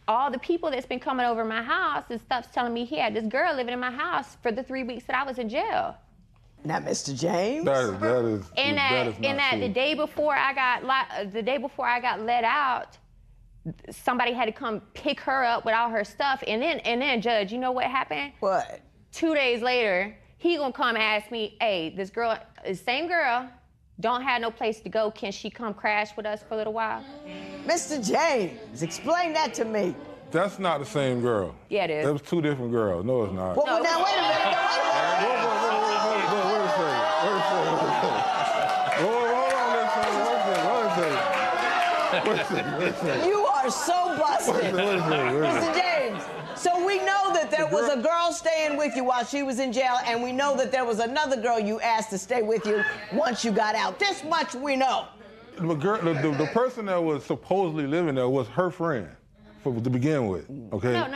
[SPEAKER 9] all the people that's been coming over my house and stuff's telling me he had this girl living in my house for the 3 weeks that I was in jail.
[SPEAKER 1] Now, Mr. James?
[SPEAKER 7] That is
[SPEAKER 9] And the day before I got let out, somebody had to come pick her up with all her stuff. And then, Judge, you know what happened?
[SPEAKER 1] What?
[SPEAKER 9] 2 days later, he gonna come ask me, hey, this girl, the same girl, don't have no place to go. Can she come crash with us for a little while?
[SPEAKER 1] Mr. James, explain that to me.
[SPEAKER 7] That's not the same girl.
[SPEAKER 9] Yeah, it is.
[SPEAKER 7] That was 2 different girls. No, it's not.
[SPEAKER 1] Well, now, wait a minute. You are so busted. Mr. James, so we know that there was a girl staying with you while she was in jail, and we know that there was another girl you asked to stay with you once you got out. This much we know.
[SPEAKER 7] The person that was supposedly living there was her friend. to begin with, okay?
[SPEAKER 9] No.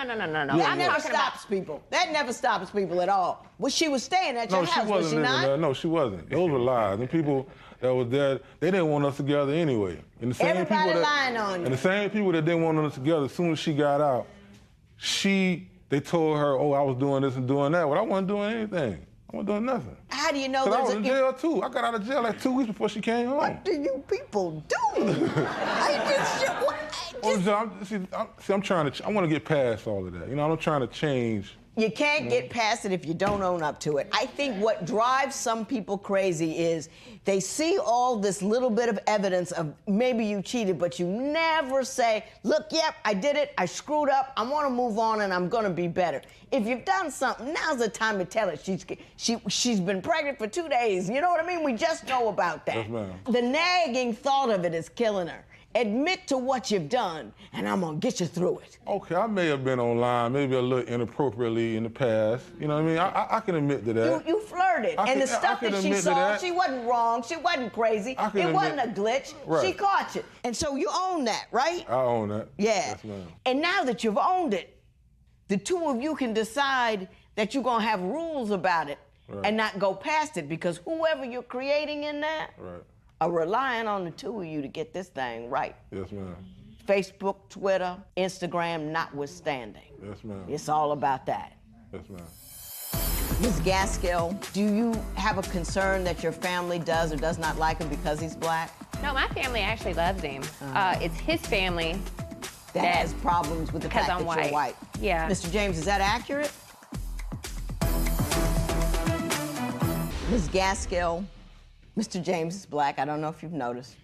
[SPEAKER 1] That never stops people. That never stops people at all. Well, she was staying at your house, was she not?
[SPEAKER 7] No, she wasn't. Those were lies. The people that was there, they didn't want us together anyway. And the same
[SPEAKER 1] Everybody
[SPEAKER 7] people
[SPEAKER 1] lying on you.
[SPEAKER 7] And the same people that didn't want us together, as soon as she got out, they told her, oh, I was doing this and doing that. Well, I wasn't doing anything. I wasn't doing nothing.
[SPEAKER 1] How do you know
[SPEAKER 7] Because I
[SPEAKER 1] there's
[SPEAKER 7] was in jail too. I got out of jail like 2 weeks before she came home.
[SPEAKER 1] What do you people do?
[SPEAKER 7] I'm trying to. I want to get past all of that. You know, I'm trying to change.
[SPEAKER 1] You can't get past it if you don't own up to it. I think what drives some people crazy is they see all this little bit of evidence of maybe you cheated, but you never say, look, yep, I did it, I screwed up, I want to move on and I'm going to be better. If you've done something, now's the time to tell it. She's been pregnant for 2 days. You know what I mean? We just know about that.
[SPEAKER 7] Yes, ma'am.
[SPEAKER 1] The nagging thought of it is killing her. Admit to what you've done, and I'm gonna get you through it.
[SPEAKER 7] Okay, I may have been online, maybe a little inappropriately in the past. You know what I mean? I can admit to that.
[SPEAKER 1] You flirted, and the stuff that she saw, she wasn't wrong, she wasn't crazy, it wasn't a glitch.
[SPEAKER 7] Right.
[SPEAKER 1] She caught you, and so you own that, right?
[SPEAKER 7] I own that.
[SPEAKER 1] Yeah.
[SPEAKER 7] Yes, ma'am.
[SPEAKER 1] And now that you've owned it, the two of you can decide that you're gonna have rules about it and not go past it, because whoever you're creating in that are relying on the two of you to get this thing right.
[SPEAKER 7] Yes, ma'am.
[SPEAKER 1] Facebook, Twitter, Instagram notwithstanding.
[SPEAKER 7] Yes, ma'am.
[SPEAKER 1] It's all about that.
[SPEAKER 7] Yes, ma'am.
[SPEAKER 1] Ms. Gaskill, do you have a concern that your family does or does not like him because he's black?
[SPEAKER 9] No, my family actually loves him. It's his family
[SPEAKER 1] that has problems with the fact that you're white.
[SPEAKER 9] Yeah.
[SPEAKER 1] Mr. James, is that accurate? Ms. Gaskill, Mr. James is black. I don't know if you've noticed.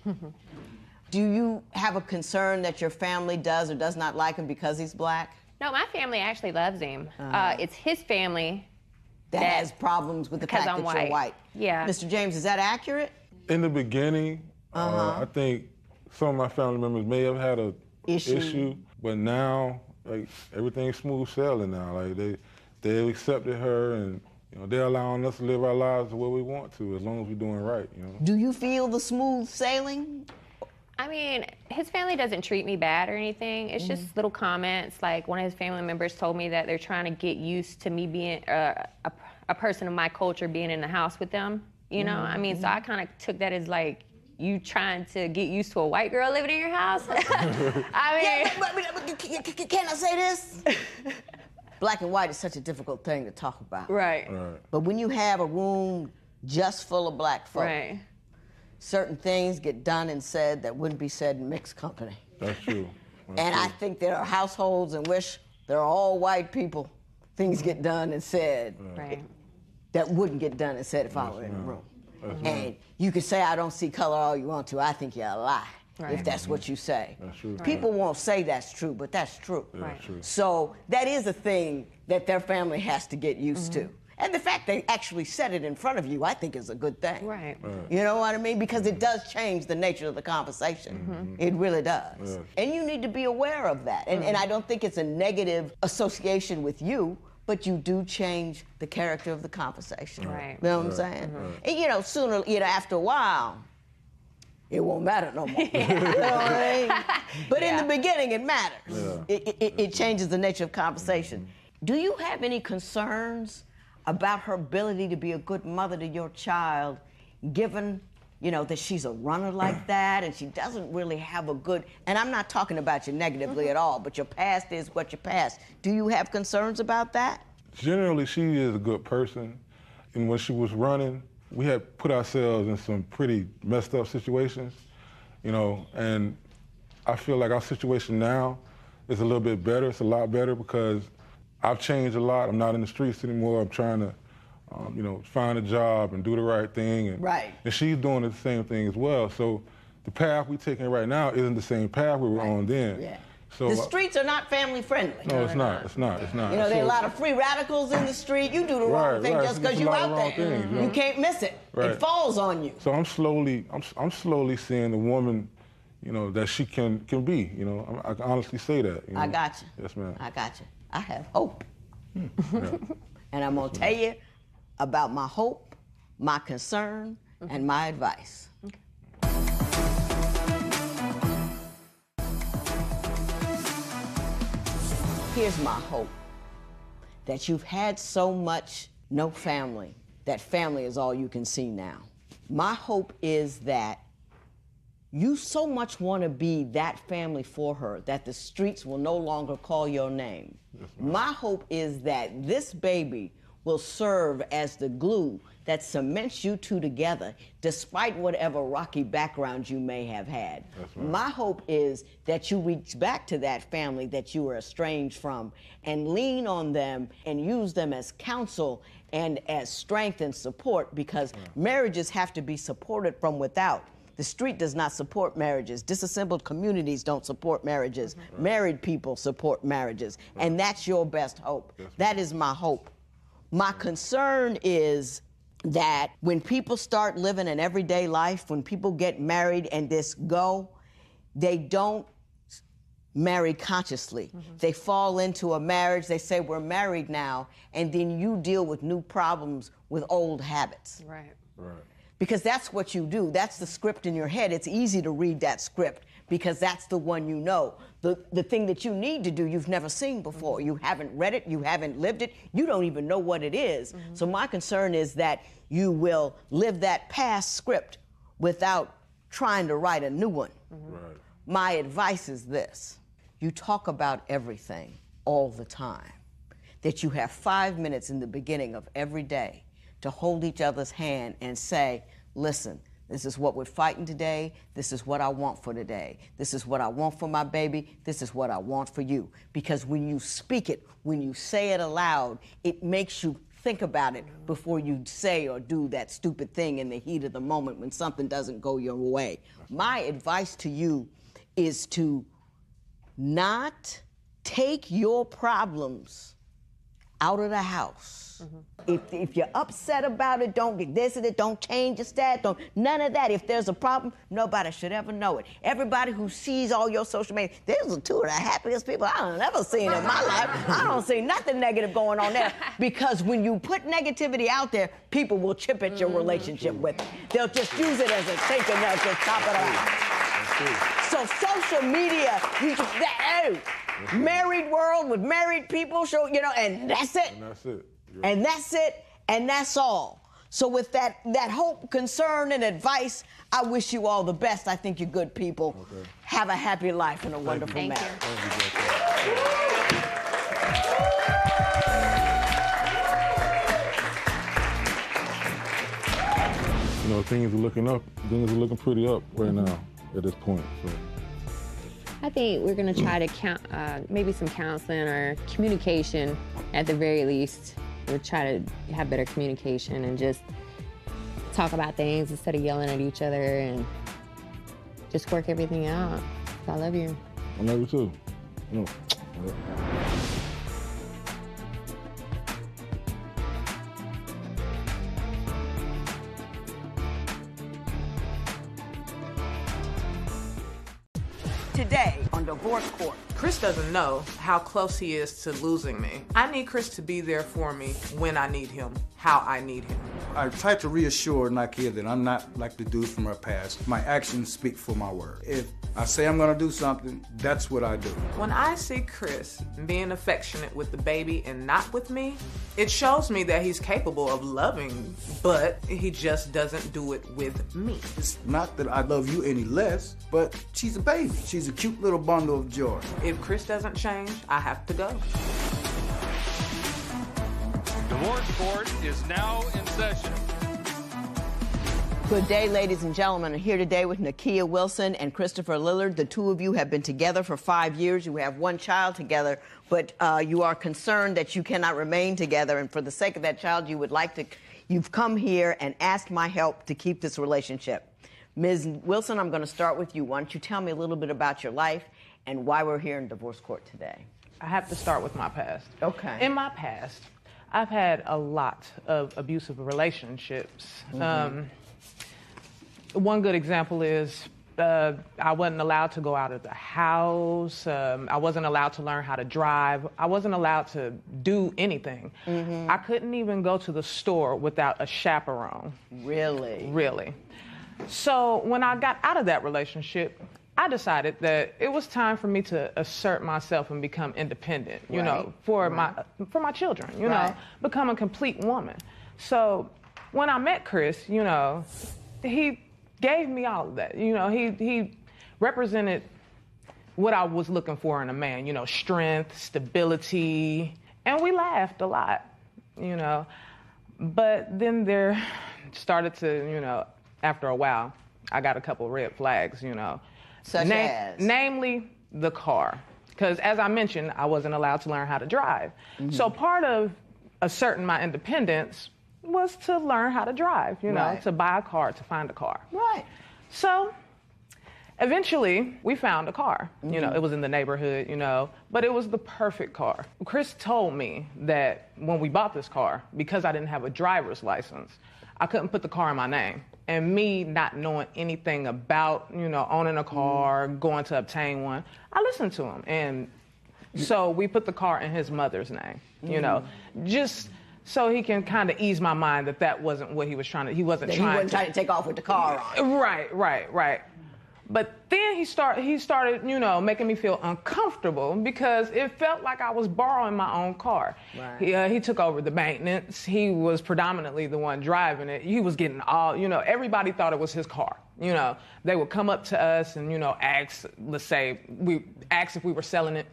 [SPEAKER 1] Do you have a concern that your family does or does not like him because he's black?
[SPEAKER 9] No, my family actually loves him. It's his family
[SPEAKER 1] that has problems with the fact that you're white.
[SPEAKER 9] Yeah.
[SPEAKER 1] Mr. James, is that accurate?
[SPEAKER 7] In the beginning, I think some of my family members may have had a issue, but now, like, everything's smooth sailing now. Like, they accepted her, and you know, they're allowing us to live our lives the way we want to, as long as we're doing right. You know.
[SPEAKER 1] Do you feel the smooth sailing?
[SPEAKER 9] I mean, his family doesn't treat me bad or anything. It's just little comments. Like, one of his family members told me that they're trying to get used to me being a person of my culture being in the house with them. You know, I mean, so I kind of took that as like, you trying to get used to a white girl living in your house? I mean,
[SPEAKER 1] but can I say this? Black and white is such a difficult thing to talk about.
[SPEAKER 9] Right.
[SPEAKER 1] But when you have a room just full of black folk, certain things get done and said that wouldn't be said in mixed company.
[SPEAKER 7] That's true.
[SPEAKER 1] And I think there are households in which there are all white people, things get done and said that wouldn't get done and said if I were in the room. And you can say I don't see color all you want to. I think you're a lie. If that's what you say.
[SPEAKER 7] That's true.
[SPEAKER 1] People won't say that's true, but that's true.
[SPEAKER 7] That's true.
[SPEAKER 1] So that is a thing that their family has to get used to. And the fact they actually said it in front of you, I think is a good thing. You know what I mean? Because it does change the nature of the conversation. It really does. And you need to be aware of that. And I don't think it's a negative association with you, but you do change the character of the conversation. You know what I'm saying? And you know, sooner, after a while, it won't matter no more. You know what I mean? But in the beginning, it matters. It changes the nature of conversation. Do you have any concerns about her ability to be a good mother to your child, given, you know, that she's a runner like that and she doesn't really have a good, and I'm not talking about you negatively at all, but your past is what your past. Do you have concerns about that?
[SPEAKER 7] Generally, she is a good person. And when she was running, we had put ourselves in some pretty messed up situations, you know, and I feel like our situation now is a little bit better. It's a lot better because I've changed a lot. I'm not in the streets anymore. I'm trying to, you know, find a job and do the right thing. And she's doing the same thing as well. So the path we're taking right now isn't the same path we were on then. So,
[SPEAKER 1] the streets are not family friendly.
[SPEAKER 7] No, it's not. It's not.
[SPEAKER 1] You know, there are a lot of free radicals in the street. You do the wrong thing just because you're out there. You can't miss it. It falls on you.
[SPEAKER 7] So I'm slowly seeing the woman, you know, that she can be. You know, I can honestly say that. You know?
[SPEAKER 1] I got you.
[SPEAKER 7] Yes, ma'am.
[SPEAKER 1] I got you. I have hope. And I'm gonna tell you about my hope, my concern, and my advice. Here's my hope, that you've had so much no family, that family is all you can see now. My hope is that you so much want to be that family for her that the streets will no longer call your name. My hope is that this baby will serve as the glue that cements you two together, despite whatever rocky background you may have had. My hope is that you reach back to that family that you were estranged from and lean on them and use them as counsel and as strength and support, because marriages have to be supported from without. The street does not support marriages. Disassembled communities don't support marriages. Married people support marriages. And that's your best hope. That is my hope. My concern is that when people start living an everyday life, when people get married and just go, they don't marry consciously. They fall into a marriage, they say we're married now, and then you deal with new problems with old habits.
[SPEAKER 9] Right.
[SPEAKER 1] Because that's what you do. That's the script in your head. It's easy to read that script because that's the one you know. The thing that you need to do, you've never seen before. You haven't read it, you haven't lived it, you don't even know what it is. So my concern is that you will live that past script without trying to write a new one. My advice is this: you talk about everything all the time. That you have 5 minutes in the beginning of every day to hold each other's hand and say, listen, this is what we're fighting today. This is what I want for today. This is what I want for my baby. This is what I want for you. Because when you speak it, when you say it aloud, it makes you think about it before you say or do that stupid thing in the heat of the moment when something doesn't go your way. My advice to you is to not take your problems out of the house. If you're upset about it, don't get this and it, don't change your stat, none of that. If there's a problem, nobody should ever know it. Everybody who sees all your social media, these are two of the happiest people I've ever seen in my life. I don't see nothing negative going on there, because when you put negativity out there, people will chip at your relationship with it. They'll just use it as a thinking at the top of the house. So social media, you just, married world with married people, and that's it.
[SPEAKER 7] And that's it.
[SPEAKER 1] And that's it, and that's all. So with that hope, concern, and advice, I wish you all the best. I think you're good people. Have a happy life and a wonderful marriage.
[SPEAKER 7] You know, things are looking up. Things are looking pretty up right now at this point. So.
[SPEAKER 9] I think we're going to try to maybe some counseling or communication at the very least. We'll try to have better communication and just talk about things instead of yelling at each other, and just work everything out. I love you.
[SPEAKER 7] I love you too. No.
[SPEAKER 1] Today on Divorce Court.
[SPEAKER 8] Chris doesn't know how close he is to losing me. I need Chris to be there for me when I need him, how I need him.
[SPEAKER 10] I try to reassure Nakia that I'm not like the dude from her past. My actions speak for my word. If I say I'm gonna do something, that's what I do.
[SPEAKER 8] When I see Chris being affectionate with the baby and not with me, it shows me that he's capable of loving, but he just doesn't do it with me.
[SPEAKER 10] It's not that I love you any less, but she's a baby. She's a cute little bundle of joy.
[SPEAKER 8] If Chris doesn't change, I have to go.
[SPEAKER 4] Divorce Court is now in session.
[SPEAKER 1] Good day, ladies and gentlemen. I'm here today with Nakia Wilson and Christopher Lillard. The two of you have been together for 5 years. You have one child together, but you are concerned that you cannot remain together. And for the sake of that child, you've come here and asked my help to keep this relationship. Ms. Wilson, I'm going to start with you. Why don't you tell me a little bit about your life and why we're here in divorce court today?
[SPEAKER 8] I have to start with my past.
[SPEAKER 1] Okay.
[SPEAKER 8] In my past, I've had a lot of abusive relationships. One good example is I wasn't allowed to go out of the house. I wasn't allowed to learn how to drive. I wasn't allowed to do anything. I couldn't even go to the store without a chaperone.
[SPEAKER 1] Really?
[SPEAKER 8] Really. So when I got out of that relationship, I decided that it was time for me to assert myself and become independent, you know, for my children, you know, become a complete woman. So when I met Chris, you know, he gave me all of that. You know, he represented what I was looking for in a man, you know, strength, stability, and we laughed a lot, you know. But then there started to, you know, after a while, I got a couple red flags, you know.
[SPEAKER 1] Such as?
[SPEAKER 8] Namely, the car. Because as I mentioned, I wasn't allowed to learn how to drive. So part of asserting my independence was to learn how to drive, you know, to buy a car, to find a car.
[SPEAKER 1] Right.
[SPEAKER 8] So eventually, we found a car. You know, it was in the neighborhood, you know, but it was the perfect car. Chris told me that when we bought this car, because I didn't have a driver's license, I couldn't put the car in my name. And me not knowing anything about, you know, owning a car, going to obtain one, I listened to him. And so we put the car in his mother's name, you know, just so he can kind of ease my mind that that wasn't what he was trying to, he wasn't trying
[SPEAKER 1] to take off with the car on.
[SPEAKER 8] Right. But then he started, you know, making me feel uncomfortable because it felt like I was borrowing my own car. Right. He took over the maintenance. He was predominantly the one driving it. He was getting all, you know, everybody thought it was his car. You know, they would come up to us and, you know, ask, let's say, if we were selling it.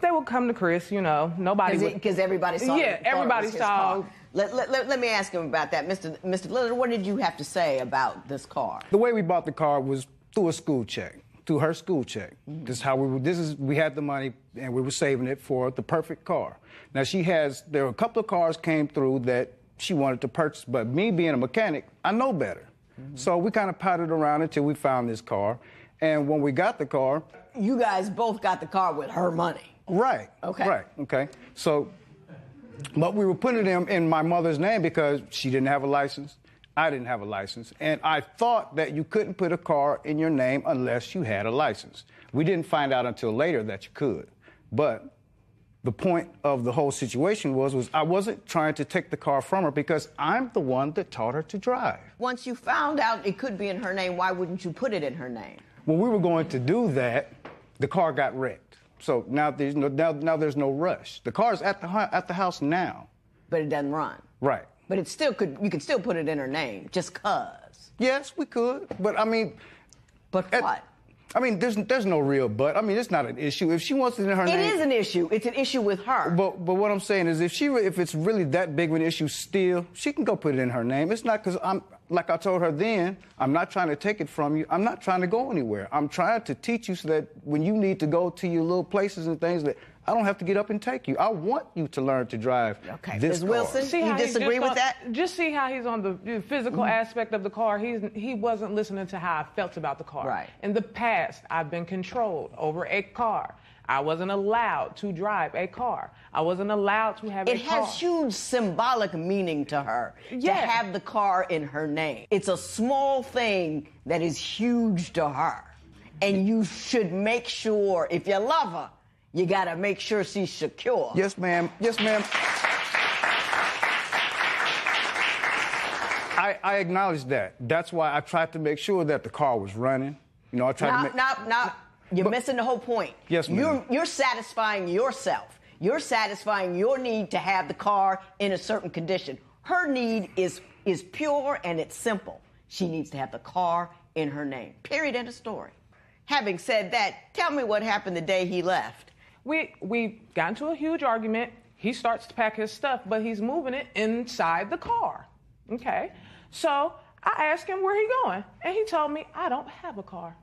[SPEAKER 8] They would come to Chris, you know, nobody would.
[SPEAKER 1] Because everybody saw it.
[SPEAKER 8] Yeah, everybody saw.
[SPEAKER 1] Let me ask him about that. Mr. Lillard, what did you have to say about this car?
[SPEAKER 10] The way we bought the car was through a school check, through her school check. This is how we had the money and we were saving it for the perfect car. Now there were a couple of cars came through that she wanted to purchase, but me being a mechanic, I know better. So we kind of potted around until we found this car. And when we got the car.
[SPEAKER 1] You guys both got the car with her money.
[SPEAKER 10] Right.
[SPEAKER 1] Okay.
[SPEAKER 10] Right. Okay. So, but we were putting it in my mother's name because she didn't have a license. I didn't have a license. And I thought that you couldn't put a car in your name unless you had a license. We didn't find out until later that you could. But the point of the whole situation was I wasn't trying to take the car from her because I'm the one that taught her to drive.
[SPEAKER 1] Once you found out it could be in her name, why wouldn't you put it in her name?
[SPEAKER 10] When we were going to do that, the car got wrecked. So now there's no rush. The car's at the house now.
[SPEAKER 1] But it doesn't run.
[SPEAKER 10] Right.
[SPEAKER 1] But it still could. You could still put it in her name, just cause.
[SPEAKER 10] Yes, we could. But I mean.
[SPEAKER 1] But what?
[SPEAKER 10] I mean, there's no real but. I mean, it's not an issue. If she wants it in her name.
[SPEAKER 1] It is an issue. It's an issue with her.
[SPEAKER 10] But what I'm saying is, if it's really that big of an issue, still, she can go put it in her name. It's not because like I told her then, I'm not trying to take it from you. I'm not trying to go anywhere. I'm trying to teach you so that when you need to go to your little places and things, that I don't have to get up and take you. I want you to learn to drive this car.
[SPEAKER 1] Wilson, you disagree with that?
[SPEAKER 8] Just see how he's on the physical aspect of the car. He wasn't listening to how I felt about the car.
[SPEAKER 1] Right.
[SPEAKER 8] In the past, I've been controlled over a car. I wasn't allowed to drive a car. I wasn't allowed to have a car.
[SPEAKER 1] It has huge symbolic meaning to her to have the car in her name. It's a small thing that is huge to her. And you should make sure, if you love her, you got to make sure she's secure.
[SPEAKER 10] Yes, ma'am. Yes, ma'am. I acknowledge that. That's why I tried to make sure that the car was running. You know, I tried to make...
[SPEAKER 1] You're missing the whole point.
[SPEAKER 10] Yes, ma'am.
[SPEAKER 1] You're satisfying yourself. You're satisfying your need to have the car in a certain condition. Her need is pure and it's simple. She needs to have the car in her name. Period. End of story. Having said that, tell me what happened the day he left.
[SPEAKER 8] We got into a huge argument. He starts to pack his stuff, but he's moving it inside the car. Okay? So I asked him where he going, and he told me, I don't have a car.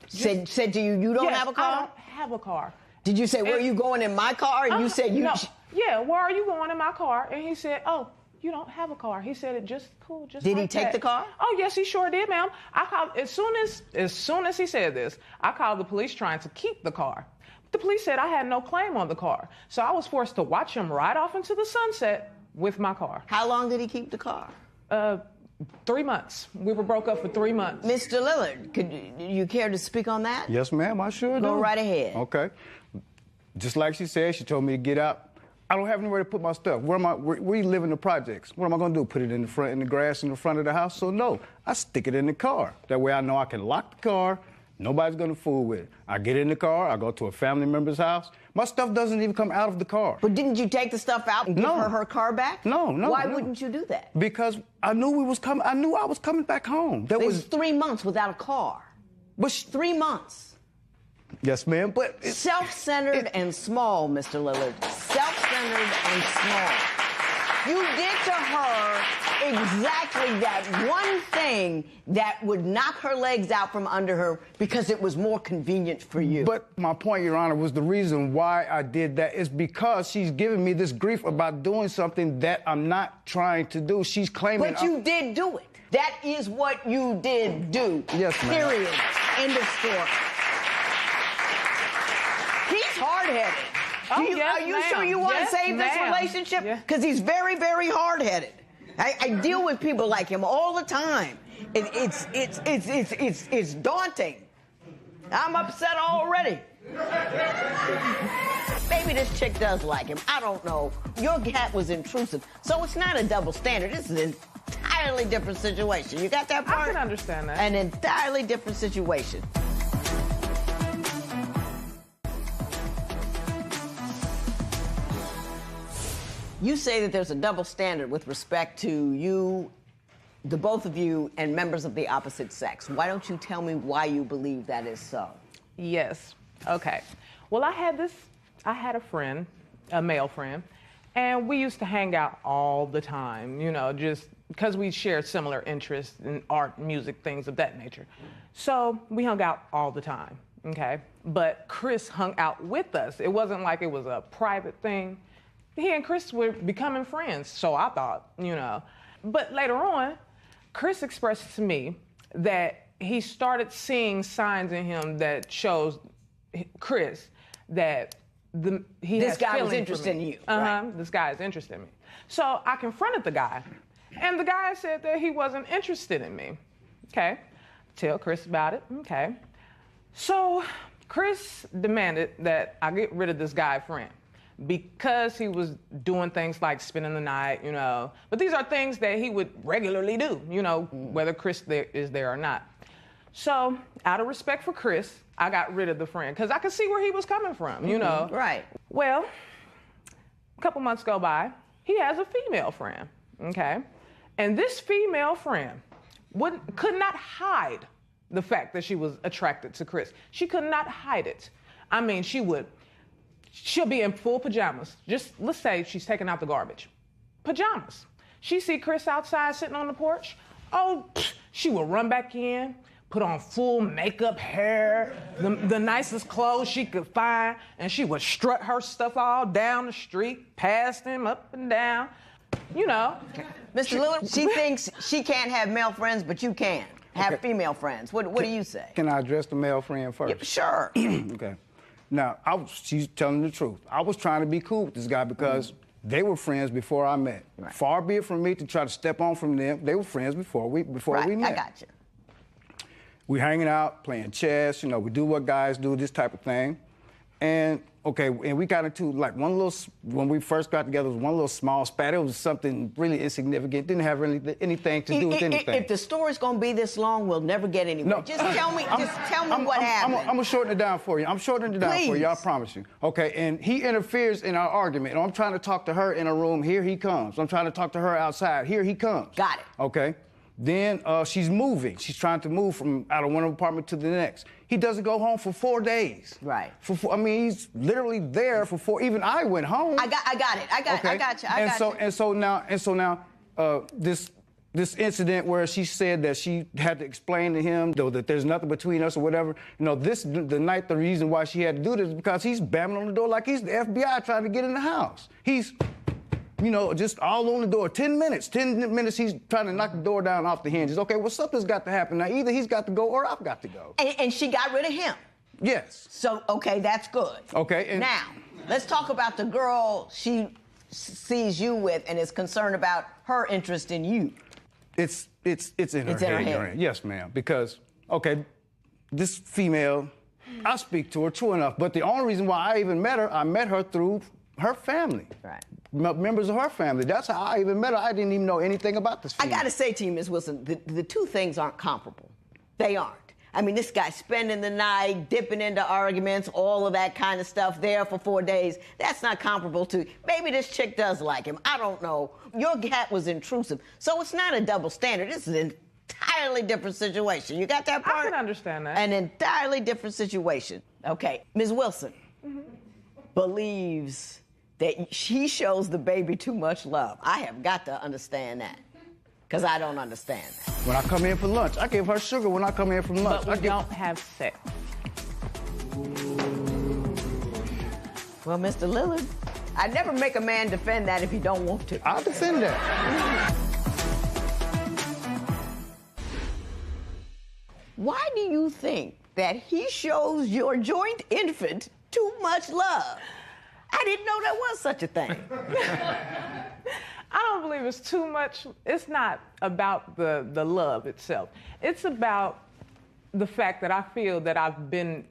[SPEAKER 1] Said to you, you don't have a car?
[SPEAKER 8] I don't have a car.
[SPEAKER 1] Did you say, where are you going in my car? And you said you...
[SPEAKER 8] No. Yeah, where are you going in my car? And he said, oh, you don't have a car. He said it just cool, just
[SPEAKER 1] Did
[SPEAKER 8] like
[SPEAKER 1] he take
[SPEAKER 8] that.
[SPEAKER 1] the car?
[SPEAKER 8] Oh, yes, he sure did, ma'am. I called, as soon as he said this, I called the police trying to keep the car. The police said I had no claim on the car. So I was forced to watch him ride off into the sunset with my car.
[SPEAKER 1] How long did he keep the car?
[SPEAKER 8] 3 months. We were broke up for 3 months.
[SPEAKER 1] Mr. Lillard, could you care to speak on that?
[SPEAKER 10] Yes, ma'am, I sure do.
[SPEAKER 1] Go right ahead.
[SPEAKER 10] Okay. Just like she said, she told me to get out. I don't have anywhere to put my stuff. Where you live in the projects? What am I going to do? Put it in the grass in the front of the house? So no, I stick it in the car. That way I know I can lock the car Nobody's gonna fool with it. I get in the car, I go to a family member's house. My stuff doesn't even come out of the car.
[SPEAKER 1] But didn't you take the stuff out and give her car back?
[SPEAKER 10] No.
[SPEAKER 1] Why wouldn't you do that?
[SPEAKER 10] Because I knew we was coming. I knew I was coming back home.
[SPEAKER 1] It was 3 months without a car.
[SPEAKER 10] But
[SPEAKER 1] 3 months.
[SPEAKER 10] Yes, ma'am. But
[SPEAKER 1] self-centered and small, Mr. Lillard. Self-centered and small. You did to her exactly that one thing that would knock her legs out from under her because it was more convenient for you.
[SPEAKER 10] But my point, Your Honor, was the reason why I did that is because she's giving me this grief about doing something that I'm not trying to do. She's claiming.
[SPEAKER 1] But you did do it. That is what you did do.
[SPEAKER 10] Yes, ma'am.
[SPEAKER 1] Period. End of story. He's hard-headed. Are you sure you want to save this relationship? Because he's very, very hard-headed. I deal with people like him all the time. It's daunting. I'm upset already. Maybe this chick does like him. I don't know. Your cat was intrusive, so it's not a double standard. This is an entirely different situation. You got that part?
[SPEAKER 8] I can understand that.
[SPEAKER 1] An entirely different situation. You say that there's a double standard with respect to you, the both of you, and members of the opposite sex. Why don't you tell me why you believe that is so?
[SPEAKER 8] Yes. Okay. Well, I had a friend, a male friend, and we used to hang out all the time, you know, just because we shared similar interests in art, music, things of that nature. So we hung out all the time, okay? But Chris hung out with us. It wasn't like it was a private thing. He and Chris were becoming friends, so I thought, you know. But later on, Chris expressed to me that he started seeing signs in him that shows Chris that
[SPEAKER 1] this guy was interested in you. Right.
[SPEAKER 8] This guy is interested in me. So I confronted the guy, and the guy said that he wasn't interested in me. Okay, tell Chris about it. Okay, so Chris demanded that I get rid of this guy friend because he was doing things like spending the night, you know. But these are things that he would regularly do, you know, whether Chris is there or not. So out of respect for Chris, I got rid of the friend because I could see where he was coming from, you know.
[SPEAKER 1] Right.
[SPEAKER 8] Well, a couple months go by, he has a female friend, okay? And this female friend could not hide the fact that she was attracted to Chris. She could not hide it. I mean, she'll be in full pajamas. Just, let's say she's taking out the garbage. Pajamas. She see Chris outside sitting on the porch. Oh, she will run back in, put on full makeup, hair, the nicest clothes she could find, and she would strut her stuff all down the street, past him, up and down, you know.
[SPEAKER 1] Mr. Lillard, she thinks she can't have male friends, but you can have female friends. What do you say?
[SPEAKER 10] Can I address the male friend first?
[SPEAKER 1] Yeah, sure.
[SPEAKER 10] Okay. Now, she's telling the truth. I was trying to be cool with this guy because they were friends before I met. Right. Far be it from me to try to step on from them. They were friends before we met.
[SPEAKER 1] I got you.
[SPEAKER 10] We hanging out, playing chess, you know, we do what guys do, this type of thing. And, and we got into, like, when we first got together, it was one little small spat. It was something really insignificant. Didn't have really anything to do with anything.
[SPEAKER 1] If the story's going to be this long, we'll never get anywhere.
[SPEAKER 10] No.
[SPEAKER 1] Just tell me what happened.
[SPEAKER 10] I'm going to shorten it down for you. I'm shortening it down for you, I promise you. Okay, and he interferes in our argument. I'm trying to talk to her in a room. Here he comes. I'm trying to talk to her outside. Here he comes.
[SPEAKER 1] Got it.
[SPEAKER 10] Okay. Then she's moving. She's trying to move from out of one apartment to the next. He doesn't go home for 4 days.
[SPEAKER 1] Right.
[SPEAKER 10] I mean, he's literally there for 4. Even I went home.
[SPEAKER 1] I got it. I got you.
[SPEAKER 10] And so now, this incident where she said that she had to explain to him though that there's nothing between us or whatever. You know, the reason why she had to do this is because he's banging on the door like he's the FBI trying to get in the house. He's, you know, just all on the door. 10 minutes he's trying to knock the door down off the hinges. Okay, well, something's got to happen now. Either he's got to go or I've got to go.
[SPEAKER 1] And she got rid of him.
[SPEAKER 10] Yes.
[SPEAKER 1] So, okay, that's good.
[SPEAKER 10] Okay.
[SPEAKER 1] Now, let's talk about the girl she sees you with and is concerned about her interest in you.
[SPEAKER 10] It's in her head. Yes, ma'am. Because, okay, this female, I speak to her true enough, but the only reason why I even met her, I met her through her family.
[SPEAKER 1] Right.
[SPEAKER 10] Members of her family. That's how I even met her. I didn't even know anything about this female.
[SPEAKER 1] I got to say to you, Ms. Wilson, the two things aren't comparable. They aren't. I mean, this guy spending the night, dipping into arguments, all of that kind of stuff, there for 4 days. That's not comparable to, maybe this chick does like him. I don't know. Your cat was intrusive. So it's not a double standard. This is an entirely different situation. You got that part?
[SPEAKER 8] I can understand that.
[SPEAKER 1] An entirely different situation. Okay, Ms. Wilson believes that she shows the baby too much love. I have got to understand that, because I don't understand that.
[SPEAKER 10] When I come in for lunch, I give her sugar when I come in from lunch.
[SPEAKER 8] But we don't have sex.
[SPEAKER 1] Well, Mr. Lillard, I'd never make a man defend that if he don't want to.
[SPEAKER 10] I'll defend that.
[SPEAKER 1] Why do you think that he shows your joint infant too much love? I didn't know there was such a thing.
[SPEAKER 8] I don't believe it's too much. It's not about the love itself. It's about the fact that I feel that I've been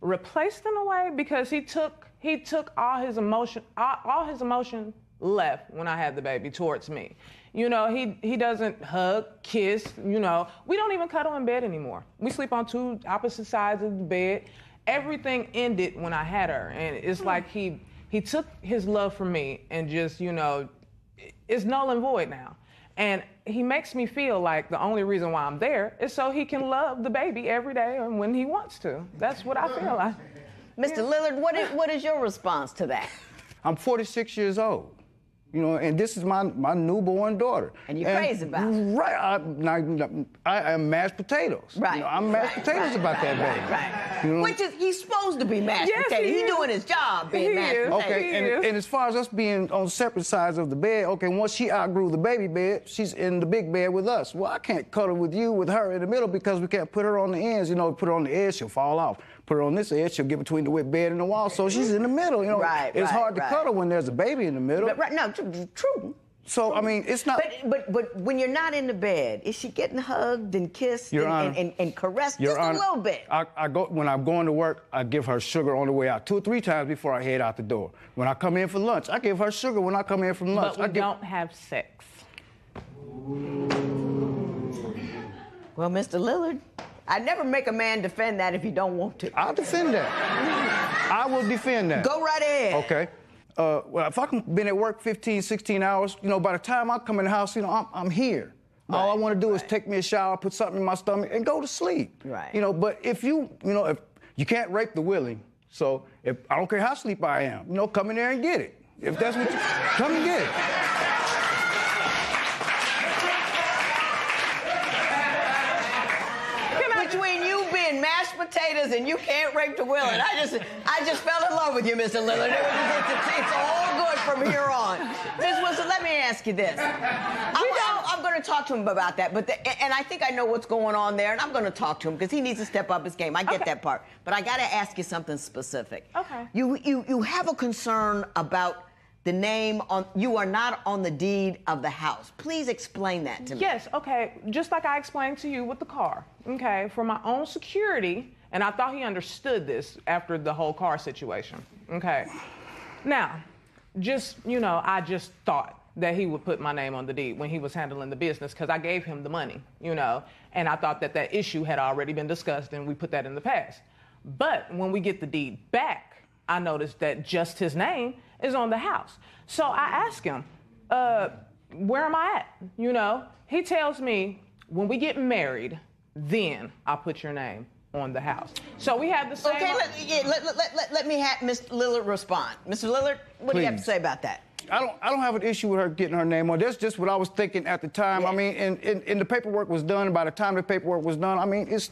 [SPEAKER 8] replaced in a way, because he took all his emotion left when I had the baby towards me. You know, he doesn't hug, kiss, you know. We don't even cuddle in bed anymore. We sleep on two opposite sides of the bed. Everything ended when I had her, and it's like he took his love from me and just, you know, it's null and void now. And he makes me feel like the only reason why I'm there is so he can love the baby every day and when he wants to. That's what I feel like.
[SPEAKER 1] Mr. Lillard, what is your response to that?
[SPEAKER 10] I'm 46 years old. You know, and this is my newborn daughter.
[SPEAKER 1] And you're crazy about it.
[SPEAKER 10] Right. I am mashed potatoes.
[SPEAKER 1] Right.
[SPEAKER 10] You know, I'm mashed potatoes about that baby.
[SPEAKER 1] Right.
[SPEAKER 10] You know?
[SPEAKER 1] Which is, he's supposed to be mashed potatoes. He's doing his job being mashed potatoes.
[SPEAKER 10] Okay, and as far as us being on separate sides of the bed, okay, once she outgrew the baby bed, she's in the big bed with us. Well, I can't cuddle with her in the middle because we can't put her on the ends. You know, put her on the edge, she'll fall off. Put her on this edge, she'll get between the bed and the wall, so she's in the middle. You know, it's hard to cuddle when there's a baby in the middle.
[SPEAKER 1] Right, no, true.
[SPEAKER 10] So, I mean, it's not...
[SPEAKER 1] But when you're not in the bed, is she getting hugged and kissed and caressed just a little bit?
[SPEAKER 10] When I'm going to work, I give her sugar on the way out 2 or 3 times before I head out the door. When I come in for lunch, I give her sugar when I come in from lunch.
[SPEAKER 8] But we don't have sex.
[SPEAKER 1] Well, Mr. Lillard, I'd never make a man defend that if he don't want to.
[SPEAKER 10] I'll defend that. I will defend that.
[SPEAKER 1] Go right ahead.
[SPEAKER 10] Okay. Well, if I've been at work 15, 16 hours, you know, by the time I come in the house, you know, I'm here. Right. All I want to do is take me a shower, put something in my stomach, and go to sleep.
[SPEAKER 1] Right.
[SPEAKER 10] You know, but if you can't rape the willing, so if I don't care how asleep I am, you know, come in there and get it. If that's what you, come and get it.
[SPEAKER 1] Between you being mashed potatoes and you can't rape the willing, I just fell in love with you, Mr. Lillard. It's all good from here on. Ms. Wilson, let me ask you this. I'm going to talk to him about that, and I think I know what's going on there, and I'm going to talk to him because he needs to step up his game. I get that part, but I got to ask you something specific.
[SPEAKER 8] Okay.
[SPEAKER 1] You have a concern about the name on, you are not on the deed of the house. Please explain that to me.
[SPEAKER 8] Yes, okay. Just like I explained to you with the car, okay, for my own security, and I thought he understood this after the whole car situation, okay. Now, just, you know, I just thought that he would put my name on the deed when he was handling the business because I gave him the money, you know, and I thought that issue had already been discussed and we put that in the past. But when we get the deed back, I noticed that just his name is on the house. So I asked him, where am I at? You know, he tells me, when we get married, then I'll put your name on the house. So we have the same...
[SPEAKER 1] Okay, let me have Mr. Lillard respond. Mr. Lillard, what do you have to say about that?
[SPEAKER 10] I don't have an issue with her getting her name on. That's just what I was thinking at the time.
[SPEAKER 1] Yeah.
[SPEAKER 10] I mean, and the paperwork was done. By the time the paperwork was done, I mean, it just...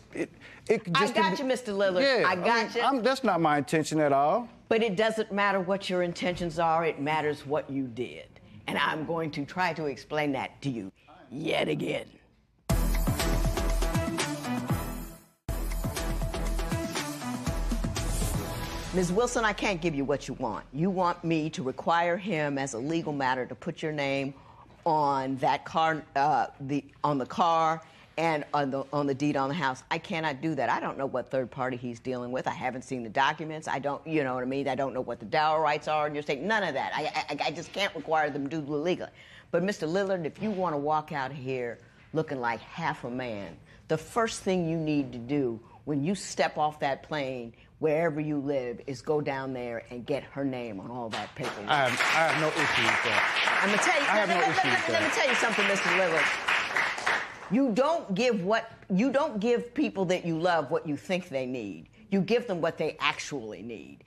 [SPEAKER 1] I got you, Mr. Lillard.
[SPEAKER 10] Yeah,
[SPEAKER 1] I got you.
[SPEAKER 10] That's not my intention at all.
[SPEAKER 1] But it doesn't matter what your intentions are. It matters what you did. And I'm going to try to explain that to you yet again. Ms. Wilson, I can't give you what you want. You want me to require him as a legal matter to put your name on that car, on the car and on the deed on the house. I cannot do that. I don't know what third party he's dealing with. I haven't seen the documents. I don't, you know what I mean? I don't know what the dower rights are in your state. None of that. I just can't require them to do it legally. But Mr. Lillard, if you want to walk out here looking like half a man, the first thing you need to do when you step off that plane, wherever you live, is go down there and get her name on all that paperwork.
[SPEAKER 10] I have no issue with that.
[SPEAKER 1] I'm gonna tell you.
[SPEAKER 10] I have no issue with
[SPEAKER 1] Let me tell you something, Mr. Lillard. You don't give people that you love what you think they need. You give them what they actually need.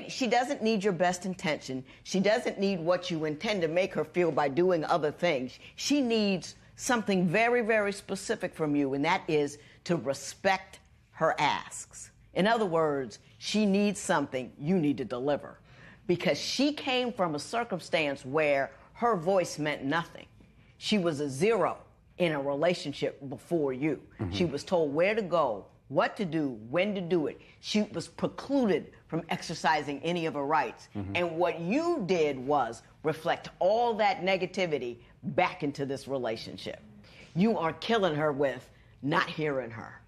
[SPEAKER 1] She doesn't need your best intention. She doesn't need what you intend to make her feel by doing other things. She needs something very, very specific from you, and that is to respect her asks. In other words, she needs something you need to deliver, because she came from a circumstance where her voice meant nothing. She was a zero in a relationship before you. Mm-hmm. She was told where to go, what to do, when to do it. She was precluded from exercising any of her rights. Mm-hmm. And what you did was reflect all that negativity back into this relationship. You are killing her with not hearing her.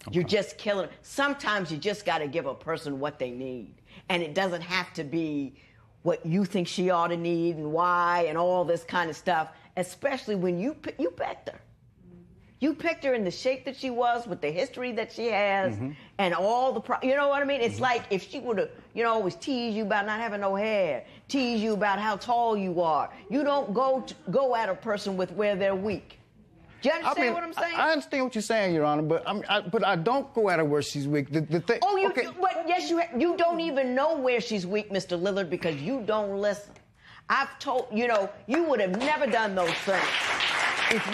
[SPEAKER 1] Okay. You're just killing her. Sometimes you just got to give a person what they need. And it doesn't have to be what you think she ought to need and why and all this kind of stuff, especially when you picked her. You picked her in the shape that she was, with the history that she has, mm-hmm. and all the you know what I mean? It's mm-hmm. like if she would have, always tease you about not having no hair, tease you about how tall you are. You don't go at a person with where they're weak. Do you understand what I'm saying?
[SPEAKER 10] I understand what you're saying, Your Honor, but I don't go at her where she's weak. The thing.
[SPEAKER 1] Oh,
[SPEAKER 10] okay.
[SPEAKER 1] But yes, you don't even know where she's weak, Mr. Lillard, because you don't listen. I've told you would have never done those things if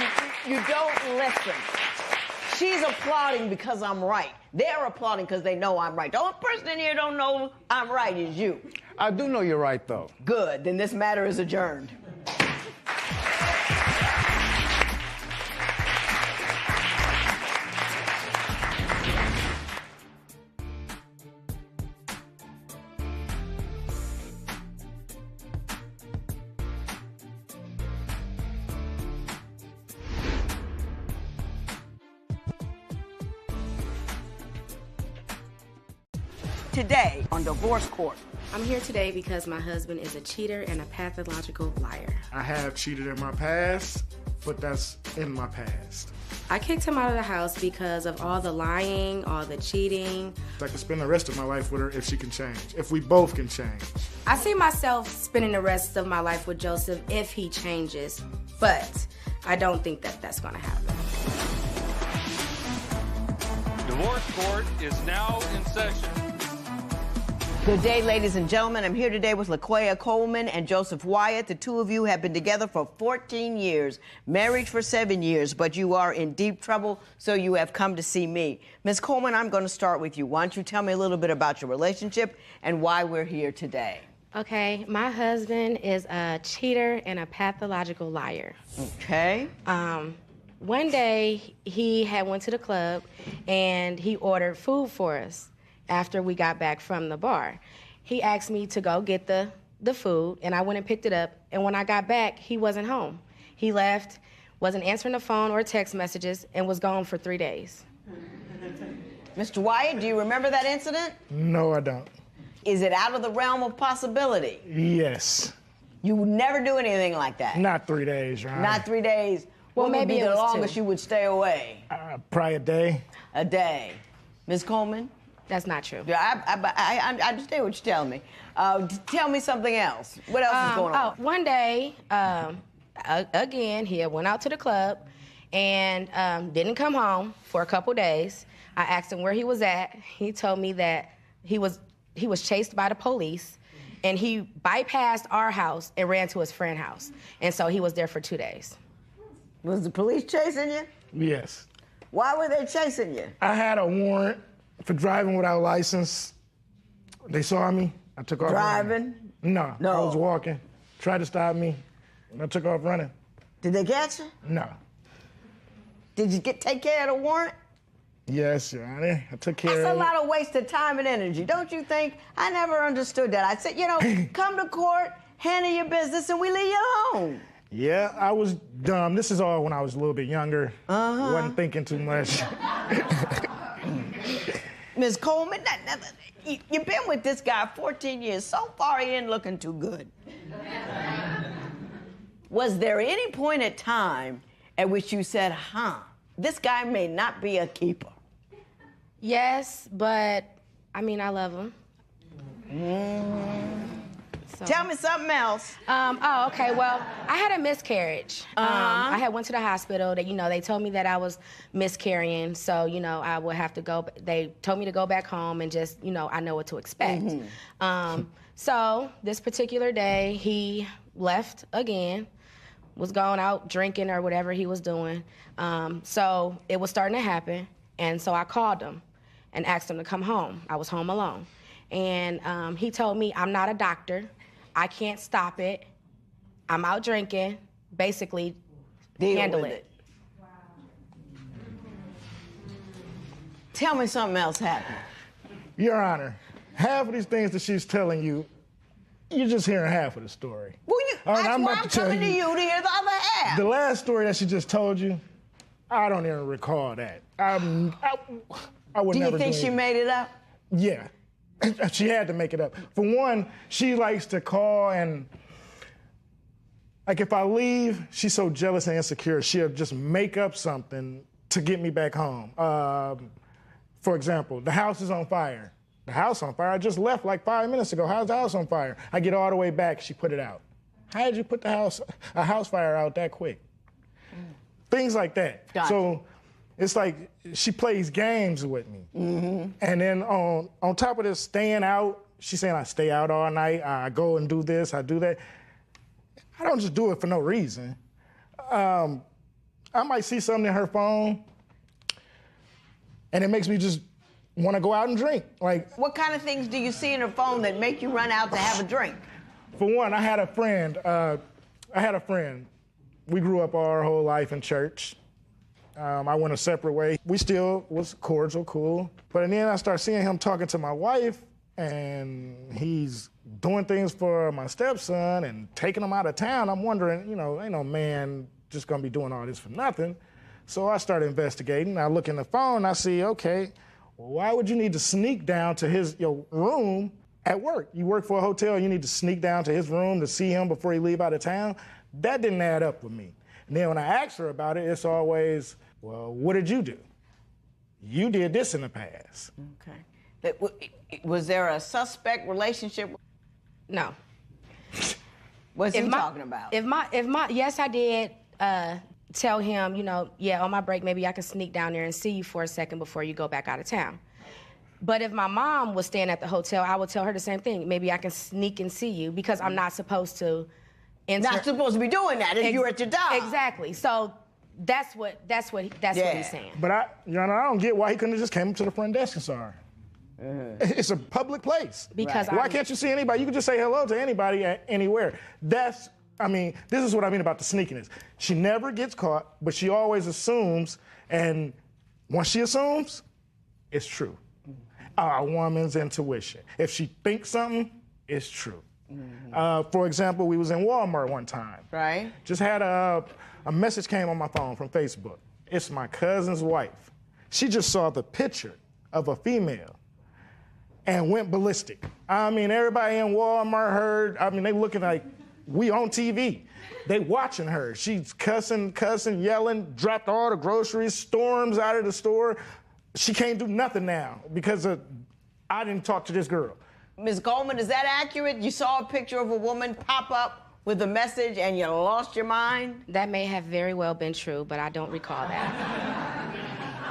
[SPEAKER 1] you don't listen. She's applauding because I'm right. They're applauding because they know I'm right. The only person in here don't know I'm right is you.
[SPEAKER 10] I do know you're right, though.
[SPEAKER 1] Good. Then this matter is adjourned. Today on Divorce Court.
[SPEAKER 11] I'm here today because my husband is a cheater and a pathological liar.
[SPEAKER 12] I have cheated in my past, but that's in my past.
[SPEAKER 11] I kicked him out of the house because of all the lying, all the cheating.
[SPEAKER 12] I could spend the rest of my life with her if she can change, if we both can change.
[SPEAKER 11] I see myself spending the rest of my life with Joseph if he changes, but I don't think that that's going to happen.
[SPEAKER 4] Divorce Court is now in session.
[SPEAKER 1] Good day, ladies and gentlemen. I'm here today with LaQuaya Coleman and Joseph Wyatt. The two of you have been together for 14 years, married for 7 years, but you are in deep trouble, so you have come to see me. Ms. Coleman, I'm going to start with you. Why don't you tell me a little bit about your relationship and why we're here today?
[SPEAKER 11] Okay, my husband is a cheater and a pathological liar.
[SPEAKER 1] Okay.
[SPEAKER 11] One day, he had went to the club, and he ordered food for us. After we got back from the bar, he asked me to go get the food, and I went and picked it up. And when I got back, he wasn't home. He left, wasn't answering the phone or text messages, and was gone for 3 days.
[SPEAKER 1] Mr. Wyatt, do you remember that incident?
[SPEAKER 12] No, I don't.
[SPEAKER 1] Is it out of the realm of possibility?
[SPEAKER 12] Yes.
[SPEAKER 1] You would never do anything like that?
[SPEAKER 12] Not 3 days, right?
[SPEAKER 1] Not 3 days.
[SPEAKER 11] Well,
[SPEAKER 1] what
[SPEAKER 11] maybe
[SPEAKER 1] would be
[SPEAKER 11] it
[SPEAKER 1] the
[SPEAKER 11] was
[SPEAKER 1] longest
[SPEAKER 11] 2.
[SPEAKER 1] you would stay away?
[SPEAKER 12] Probably a day.
[SPEAKER 1] A day. Ms. Coleman?
[SPEAKER 11] That's not true.
[SPEAKER 1] I understand what you're telling me. Tell me something else. What else is going on?
[SPEAKER 11] One day, again, he went out to the club and didn't come home for a couple days. I asked him where he was at. He told me that he was chased by the police, and he bypassed our house and ran to his friend's house. And so he was there for 2 days.
[SPEAKER 1] Was the police chasing you?
[SPEAKER 12] Yes.
[SPEAKER 1] Why were they chasing you?
[SPEAKER 12] I had a warrant for driving without a license. They saw me. I took off
[SPEAKER 1] Driving?
[SPEAKER 12] running. No, I was walking. Tried to stop me, and I took off running.
[SPEAKER 1] Did they catch you?
[SPEAKER 12] No.
[SPEAKER 1] Did you take care of the warrant?
[SPEAKER 12] Yes, Your Honor. I took care of it.
[SPEAKER 1] That's a lot of wasted time and energy, don't you think? I never understood that. I said, come to court, handle your business, and we leave you alone.
[SPEAKER 12] Yeah, I was dumb. This is all when I was a little bit younger. Wasn't thinking too much.
[SPEAKER 1] Ms. Coleman, you've been with this guy 14 years. So far, he ain't looking too good. Was there any point in time at which you said, this guy may not be a keeper.
[SPEAKER 11] Yes, but I mean, I love him. So.
[SPEAKER 1] Tell me something else.
[SPEAKER 11] Okay. Well, I had a miscarriage. I had went to the hospital. They told me that I was miscarrying, so I would have to go. They told me to go back home and just I know what to expect. So this particular day, he left again, was going out drinking or whatever he was doing. So it was starting to happen, and so I called him and asked him to come home. I was home alone, and he told me, "I'm not a doctor. I can't stop it. I'm out drinking. Basically, handle it."
[SPEAKER 1] Wow. Tell me something else happened.
[SPEAKER 12] Your Honor, half of these things that she's telling you, you're just hearing half of the story.
[SPEAKER 1] Well,
[SPEAKER 12] All right,
[SPEAKER 1] I'm coming to you to hear the other half.
[SPEAKER 12] The last story that she just told you, I don't even recall that. I would
[SPEAKER 1] Do
[SPEAKER 12] never
[SPEAKER 1] you think she made it up?
[SPEAKER 12] Yeah. She had to make it up. For one, she likes to call and, like, if I leave, she's so jealous and insecure, she'll just make up something to get me back home. For example, the house is on fire. The house on fire? I just left like 5 minutes ago. How's the house on fire? I get all the way back, she put it out. How did you put a house fire out that quick? Things like that.
[SPEAKER 1] Gotcha.
[SPEAKER 12] So it's like she plays games with me. And then on top of this, staying out, she's saying I stay out all night, I go and do this, I do that. I don't just do it for no reason. I might see something in her phone, and it makes me just want to go out and drink. Like,
[SPEAKER 1] what kind of things do you see in her phone that make you run out to have a drink?
[SPEAKER 12] For one, I had a friend. We grew up our whole life in church. I went a separate way. We still was cordial, cool. But then I started seeing him talking to my wife, and he's doing things for my stepson and taking him out of town. I'm wondering, ain't no man just gonna be doing all this for nothing. So I started investigating. I look in the phone, I see, okay, well, why would you need to sneak down to your room at work? You work for a hotel, you need to sneak down to his room to see him before he leave out of town? That didn't add up with me. And then when I ask her about it, it's always, well, what did you do? You did this in the past.
[SPEAKER 1] Okay. Was there a suspect relationship?
[SPEAKER 11] No.
[SPEAKER 1] What's he talking about?
[SPEAKER 11] Yes, I did tell him, on my break, maybe I can sneak down there and see you for a second before you go back out of town. But if my mom was staying at the hotel, I would tell her the same thing. Maybe I can sneak and see you because I'm not supposed to
[SPEAKER 1] Not supposed to be doing that if you're at your job.
[SPEAKER 11] Exactly. So that's what he's saying.
[SPEAKER 12] But I don't get why he couldn't have just came up to the front desk and saw her. It's a public place.
[SPEAKER 11] Because
[SPEAKER 12] why can't you see anybody? You can just say hello to anybody anywhere. This is what I mean about the sneakiness. She never gets caught, but she always assumes, and once she assumes, it's true. A woman's intuition. If she thinks something, it's true. For example, we was in Walmart one time.
[SPEAKER 1] Right.
[SPEAKER 12] Just had a message came on my phone from Facebook. It's my cousin's wife. She just saw the picture of a female and went ballistic. Everybody in Walmart heard. They looking like we on TV. They watching her. She's cussing, yelling, dropped all the groceries, storms out of the store. She can't do nothing now because I didn't talk to this girl.
[SPEAKER 1] Ms. Goldman, is that accurate? You saw a picture of a woman pop up with a message and you lost your mind?
[SPEAKER 11] That may have very well been true, but I don't recall that.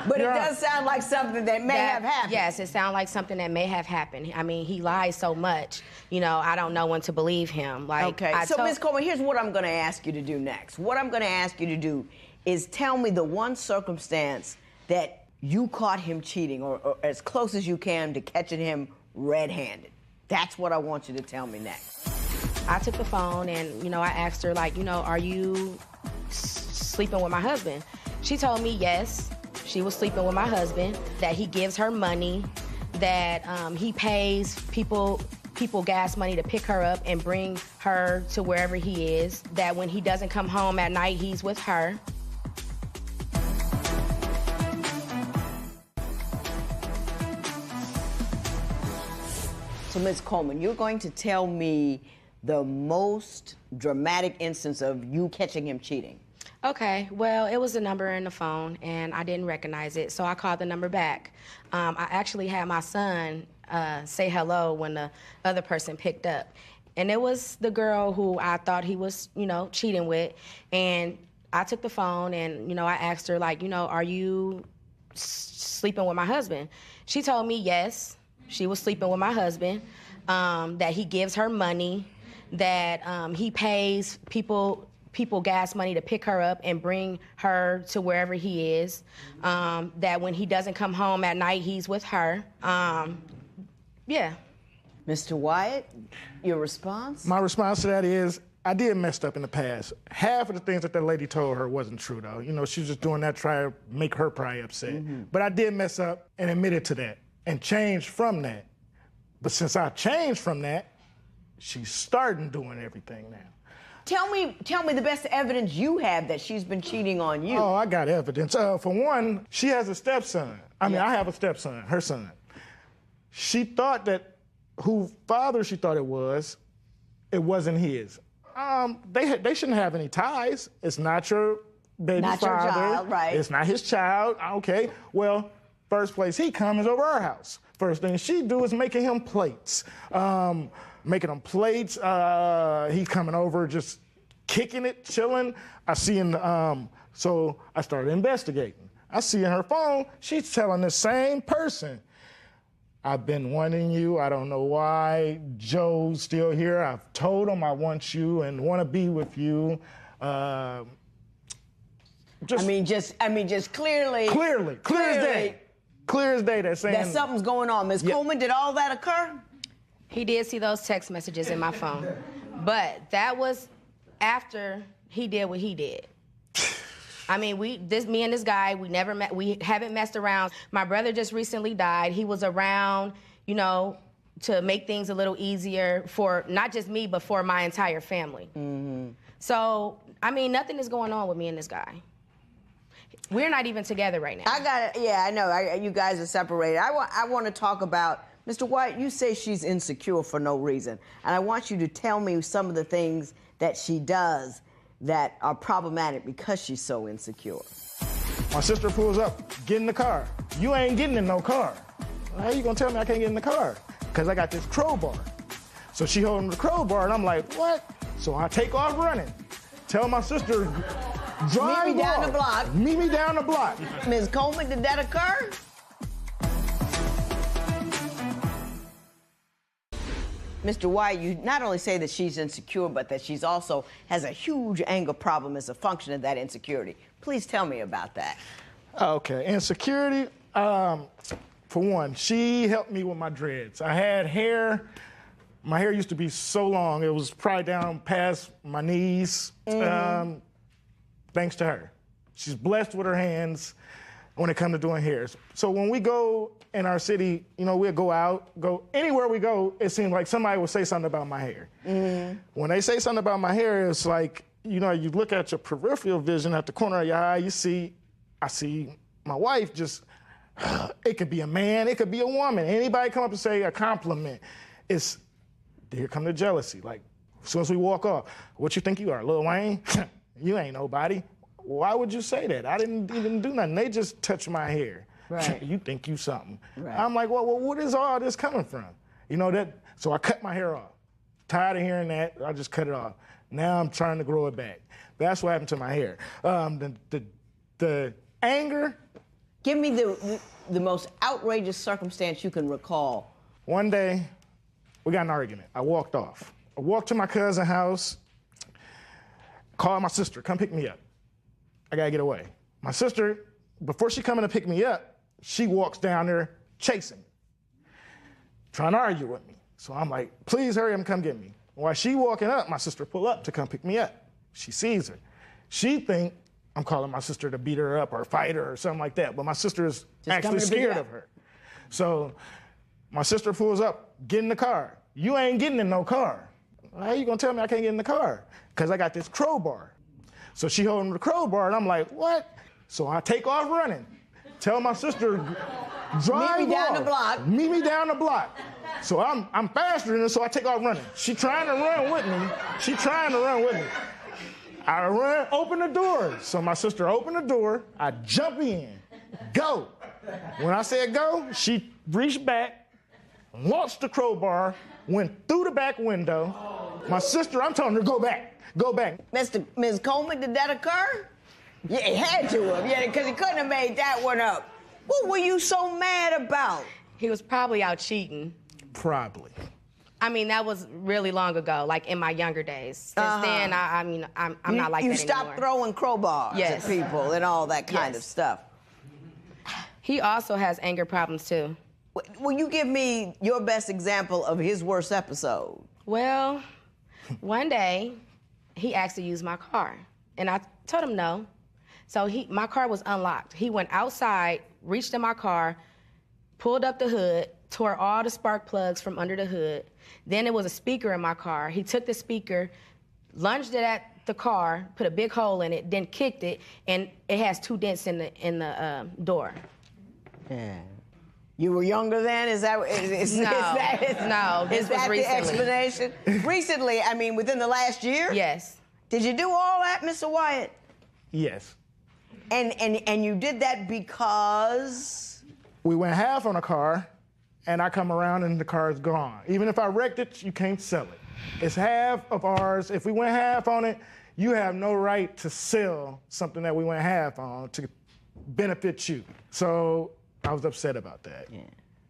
[SPEAKER 1] But it does sound like something that may have happened.
[SPEAKER 11] Yes, it sounds like something that may have happened. He lies so much, I don't know when to believe him.
[SPEAKER 1] Okay, so Ms. Coleman, here's what I'm gonna ask you to do next. What I'm gonna ask you to do is tell me the one circumstance that you caught him cheating, or as close as you can to catching him red-handed. That's what I want you to tell me next.
[SPEAKER 11] I took the phone and, I asked her, are you sleeping with my husband? She told me yes, she was sleeping with my husband, that he gives her money, that he pays people gas money to pick her up and bring her to wherever he is, that when he doesn't come home at night, he's with her.
[SPEAKER 1] So, Ms. Coleman, you're going to tell me the most dramatic instance of you catching him cheating.
[SPEAKER 11] Okay, well, it was a number in the phone, and I didn't recognize it, so I called the number back. I actually had my son say hello when the other person picked up. And it was the girl who I thought he was, cheating with. And I took the phone and, I asked her, like, are you sleeping with my husband? She told me yes, she was sleeping with my husband, that he gives her money, that he pays people gas money to pick her up and bring her to wherever he is, that when he doesn't come home at night, he's with her. Yeah.
[SPEAKER 1] Mr. Wyatt, your response?
[SPEAKER 12] My response to that is, I did messed up in the past. Half of the things that lady told her wasn't true, though. She was just doing that to try to make her probably upset.
[SPEAKER 1] Mm-hmm.
[SPEAKER 12] But I did mess up and admitted to that and changed from that. But since I changed from that, she's starting doing everything now.
[SPEAKER 1] Tell me the best evidence you have that she's been cheating on you.
[SPEAKER 12] Oh, I got evidence. For one, she has a stepson. I have a stepson, her son. She thought that who father she thought it wasn't his. They shouldn't have any ties. It's not your baby
[SPEAKER 1] not
[SPEAKER 12] father.
[SPEAKER 1] Your child, right.
[SPEAKER 12] It's not his child. Okay, well, first place he comes over our house. First thing she do is making him plates. Making him plates. He's coming over just kicking it, chilling. I see so I started investigating. I see in her phone, she's telling the same person, I've been wanting you. I don't know why. Joe's still here. I've told him I want you and want to be with you.
[SPEAKER 1] Just clearly.
[SPEAKER 12] Clear as day. Clear as day. They're saying
[SPEAKER 1] that something's going on. Ms. Coleman, did all that occur?
[SPEAKER 11] He did see those text messages in my phone, but that was after he did what he did. Me and this guy, we never met. We haven't messed around. My brother just recently died. He was around, to make things a little easier for not just me, but for my entire family.
[SPEAKER 1] Mm-hmm.
[SPEAKER 11] So, nothing is going on with me and this guy. We're not even together right now.
[SPEAKER 1] I got it. Yeah, I know. You guys are separated. I want to talk about, Mr. White, you say she's insecure for no reason. And I want you to tell me some of the things that she does that are problematic because she's so insecure.
[SPEAKER 12] My sister pulls up, get in the car. You ain't getting in no car. How you gonna tell me I can't get in the car? Because I got this crowbar. So she holding the crowbar, and I'm like, what? So I take off running. Tell my sister, drive
[SPEAKER 1] Meet me down
[SPEAKER 12] off.
[SPEAKER 1] the block.
[SPEAKER 12] Meet me down the block.
[SPEAKER 1] Ms. Coleman, did that occur? Mr. White, you not only say that she's insecure, but that she's also has a huge anger problem as a function of that insecurity. Please tell me about that.
[SPEAKER 12] Okay, insecurity, for one, she helped me with my dreads. I had hair. My hair used to be so long, it was probably down past my knees.
[SPEAKER 1] Mm-hmm.
[SPEAKER 12] Thanks to her. She's blessed with her hands when it comes to doing hair. So when we go in our city, we'll go out, go anywhere we go, it seems like somebody will say something about my hair.
[SPEAKER 1] Mm-hmm.
[SPEAKER 12] When they say something about my hair, it's like, you look at your peripheral vision at the corner of your eye, I see my wife just, it could be a man, it could be a woman. Anybody come up and say a compliment, here come the jealousy. Like, as soon as we walk off, what you think you are, Lil Wayne? You ain't nobody. Why would you say that? I didn't even do nothing. They just touched my hair.
[SPEAKER 1] Right.
[SPEAKER 12] You think you something.
[SPEAKER 1] Right.
[SPEAKER 12] I'm like, well, what is all this coming from? So I cut my hair off. Tired of hearing that, I just cut it off. Now I'm trying to grow it back. That's what happened to my hair. The anger.
[SPEAKER 1] Give me the most outrageous circumstance you can recall.
[SPEAKER 12] One day, we got in an argument. I walked off. I walked to my cousin's house, called my sister, come pick me up. I gotta get away. My sister, before she coming to pick me up, she walks down there chasing me, trying to argue with me. So I'm like, please hurry up and come get me. While she walking up, my sister pull up to come pick me up. She sees her. She think I'm calling my sister to beat her up or fight her or something like that, but my sister is actually scared of her. So my sister pulls up, get in the car. You ain't getting in no car. How you gonna tell me I can't get in the car? Because I got this crowbar. So she holding the crowbar, and I'm like, what? So I take off running. Tell my sister, drive
[SPEAKER 1] Meet me down
[SPEAKER 12] off.
[SPEAKER 1] the block.
[SPEAKER 12] Meet me down the block. So I'm faster than her, so I take off running. She trying to run with me. I run, open the door. So my sister opened the door. I jump in, go. When I said go, she reached back, launched the crowbar, went through the back window. My sister, I'm telling her, go back, go back.
[SPEAKER 1] Ms. Coleman, did that occur? Yeah, it had to have, yeah, because he couldn't have made that one up. What were you so mad about?
[SPEAKER 11] He was probably out cheating.
[SPEAKER 12] Probably.
[SPEAKER 11] I mean, that was really long ago, like in my younger days. Since then, I'm not like that anymore.
[SPEAKER 1] You stopped throwing crowbars at people and all that kind of stuff.
[SPEAKER 11] He also has anger problems, too.
[SPEAKER 1] Will you give me your best example of his worst episode?
[SPEAKER 11] Well, one day, he asked to use my car, and I told him no. So my car was unlocked. He went outside, reached in my car, pulled up the hood, tore all the spark plugs from under the hood. Then there was a speaker in my car. He took the speaker, lunged it at the car, put a big hole in it, then kicked it, and it has 2 dents in the door.
[SPEAKER 1] Yeah. You were younger then? Is that
[SPEAKER 11] No,
[SPEAKER 1] this
[SPEAKER 11] was
[SPEAKER 1] the
[SPEAKER 11] recently.
[SPEAKER 1] explanation? Recently, I mean, within the last year?
[SPEAKER 11] Yes.
[SPEAKER 1] Did you do all that, Mr. Wyatt?
[SPEAKER 12] Yes.
[SPEAKER 1] And you did that because?
[SPEAKER 12] We went half on a car, and I come around and the car is gone. Even if I wrecked it, you can't sell it. It's half of ours. If we went half on it, you have no right to sell something that we went half on to benefit you. So I was upset about that.
[SPEAKER 1] Yeah.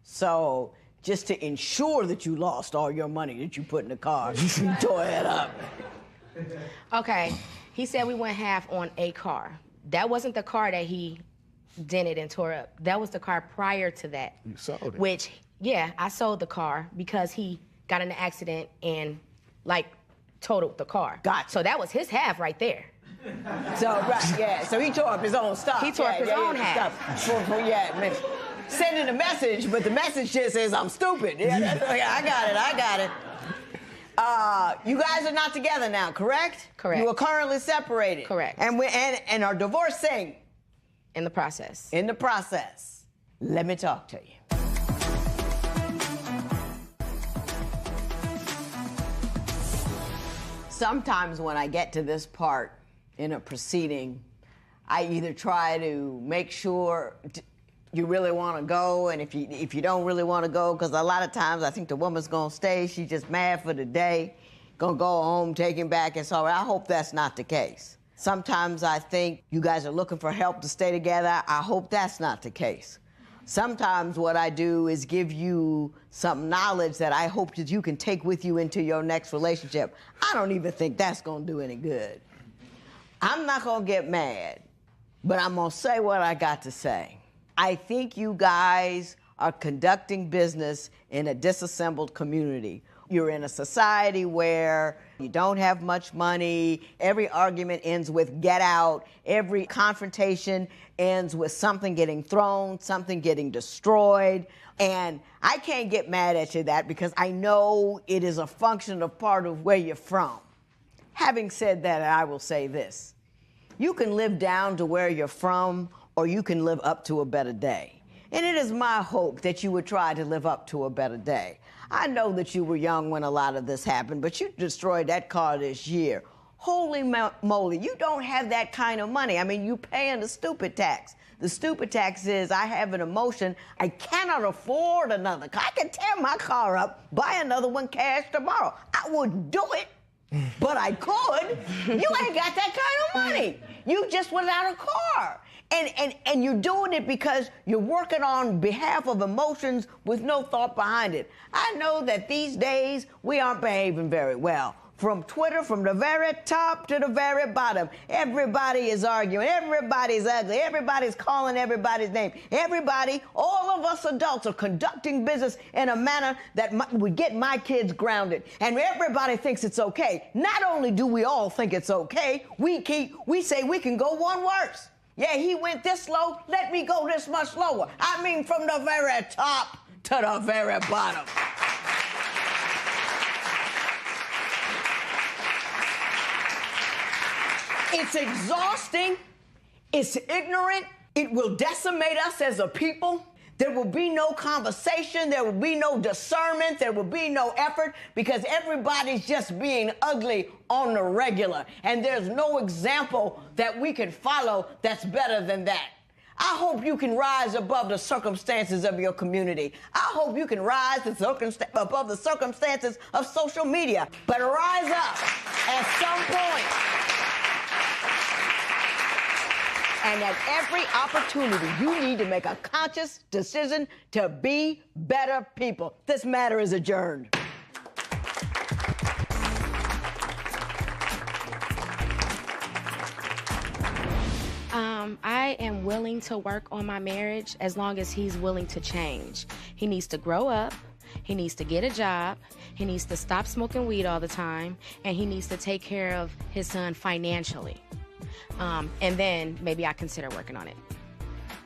[SPEAKER 1] So just to ensure that you lost all your money that you put in the car, you tore it up.
[SPEAKER 11] Okay, he said we went half on a car. That wasn't the car that he dented and tore up. That was the car prior to that.
[SPEAKER 12] You sold it.
[SPEAKER 11] Which, yeah, I sold the car because he got in an accident and, like, totaled the car.
[SPEAKER 1] Gotcha.
[SPEAKER 11] So that was his half right there.
[SPEAKER 1] So, right, yeah, so he tore up his own stuff.
[SPEAKER 11] He tore up his own half.
[SPEAKER 1] Sending a message, but the message just says, I'm stupid. Yeah, I got it. You guys are not together now, correct?
[SPEAKER 11] Correct.
[SPEAKER 1] You are currently separated.
[SPEAKER 11] Correct.
[SPEAKER 1] And are divorcing.
[SPEAKER 11] In the process.
[SPEAKER 1] In the process. Let me talk to you. Sometimes when I get to this part in a proceeding, I either try to make sure you really want to go, and if you don't really want to go, because a lot of times I think the woman's going to stay, she's just mad for the day, going to go home, take him back, and so I hope that's not the case. Sometimes I think you guys are looking for help to stay together. I hope that's not the case. Sometimes what I do is give you some knowledge that I hope that you can take with you into your next relationship. I don't even think that's going to do any good. I'm not going to get mad, but I'm going to say what I got to say. I think you guys are conducting business in a disassembled community. You're in a society where you don't have much money. Every argument ends with get out. Every confrontation ends with something getting thrown, something getting destroyed. And I can't get mad at you that because I know it is a function of part of where you're from. Having said that, I will say this. You can live down to where you're from, or you can live up to a better day. And it is my hope that you would try to live up to a better day. I know that you were young when a lot of this happened, but you destroyed that car this year. Holy moly, you don't have that kind of money. I mean, you paying the stupid tax. The stupid tax is I have an emotion. I cannot afford another car. I can tear my car up, buy another one cash tomorrow. I wouldn't do it, but I could. You ain't got that kind of money. You just without a car. And you're doing it because you're working on behalf of emotions with no thought behind it. I know that these days we aren't behaving very well. From Twitter, from the very top to the very bottom, everybody is arguing, everybody's ugly, everybody's calling everybody's name. Everybody, all of us adults are conducting business in a manner that would get my kids grounded. And everybody thinks it's okay. Not only do we all think it's okay, we say we can go one worse. Yeah, he went this low, let me go this much lower. I mean, from the very top to the very bottom. It's exhausting. It's ignorant. It will decimate us as a people. There will be no conversation, there will be no discernment, there will be no effort, because everybody's just being ugly on the regular. And there's no example that we can follow that's better than that. I hope you can rise above the circumstances of your community. I hope you can rise above the circumstances of social media. But rise up at some point. And at every opportunity, you need to make a conscious decision to be better people. This matter is adjourned.
[SPEAKER 11] I am willing to work on my marriage as long as he's willing to change. He needs to grow up. He needs to get a job. He needs to stop smoking weed all the time. And he needs to take care of his son financially. And then maybe I consider working on it.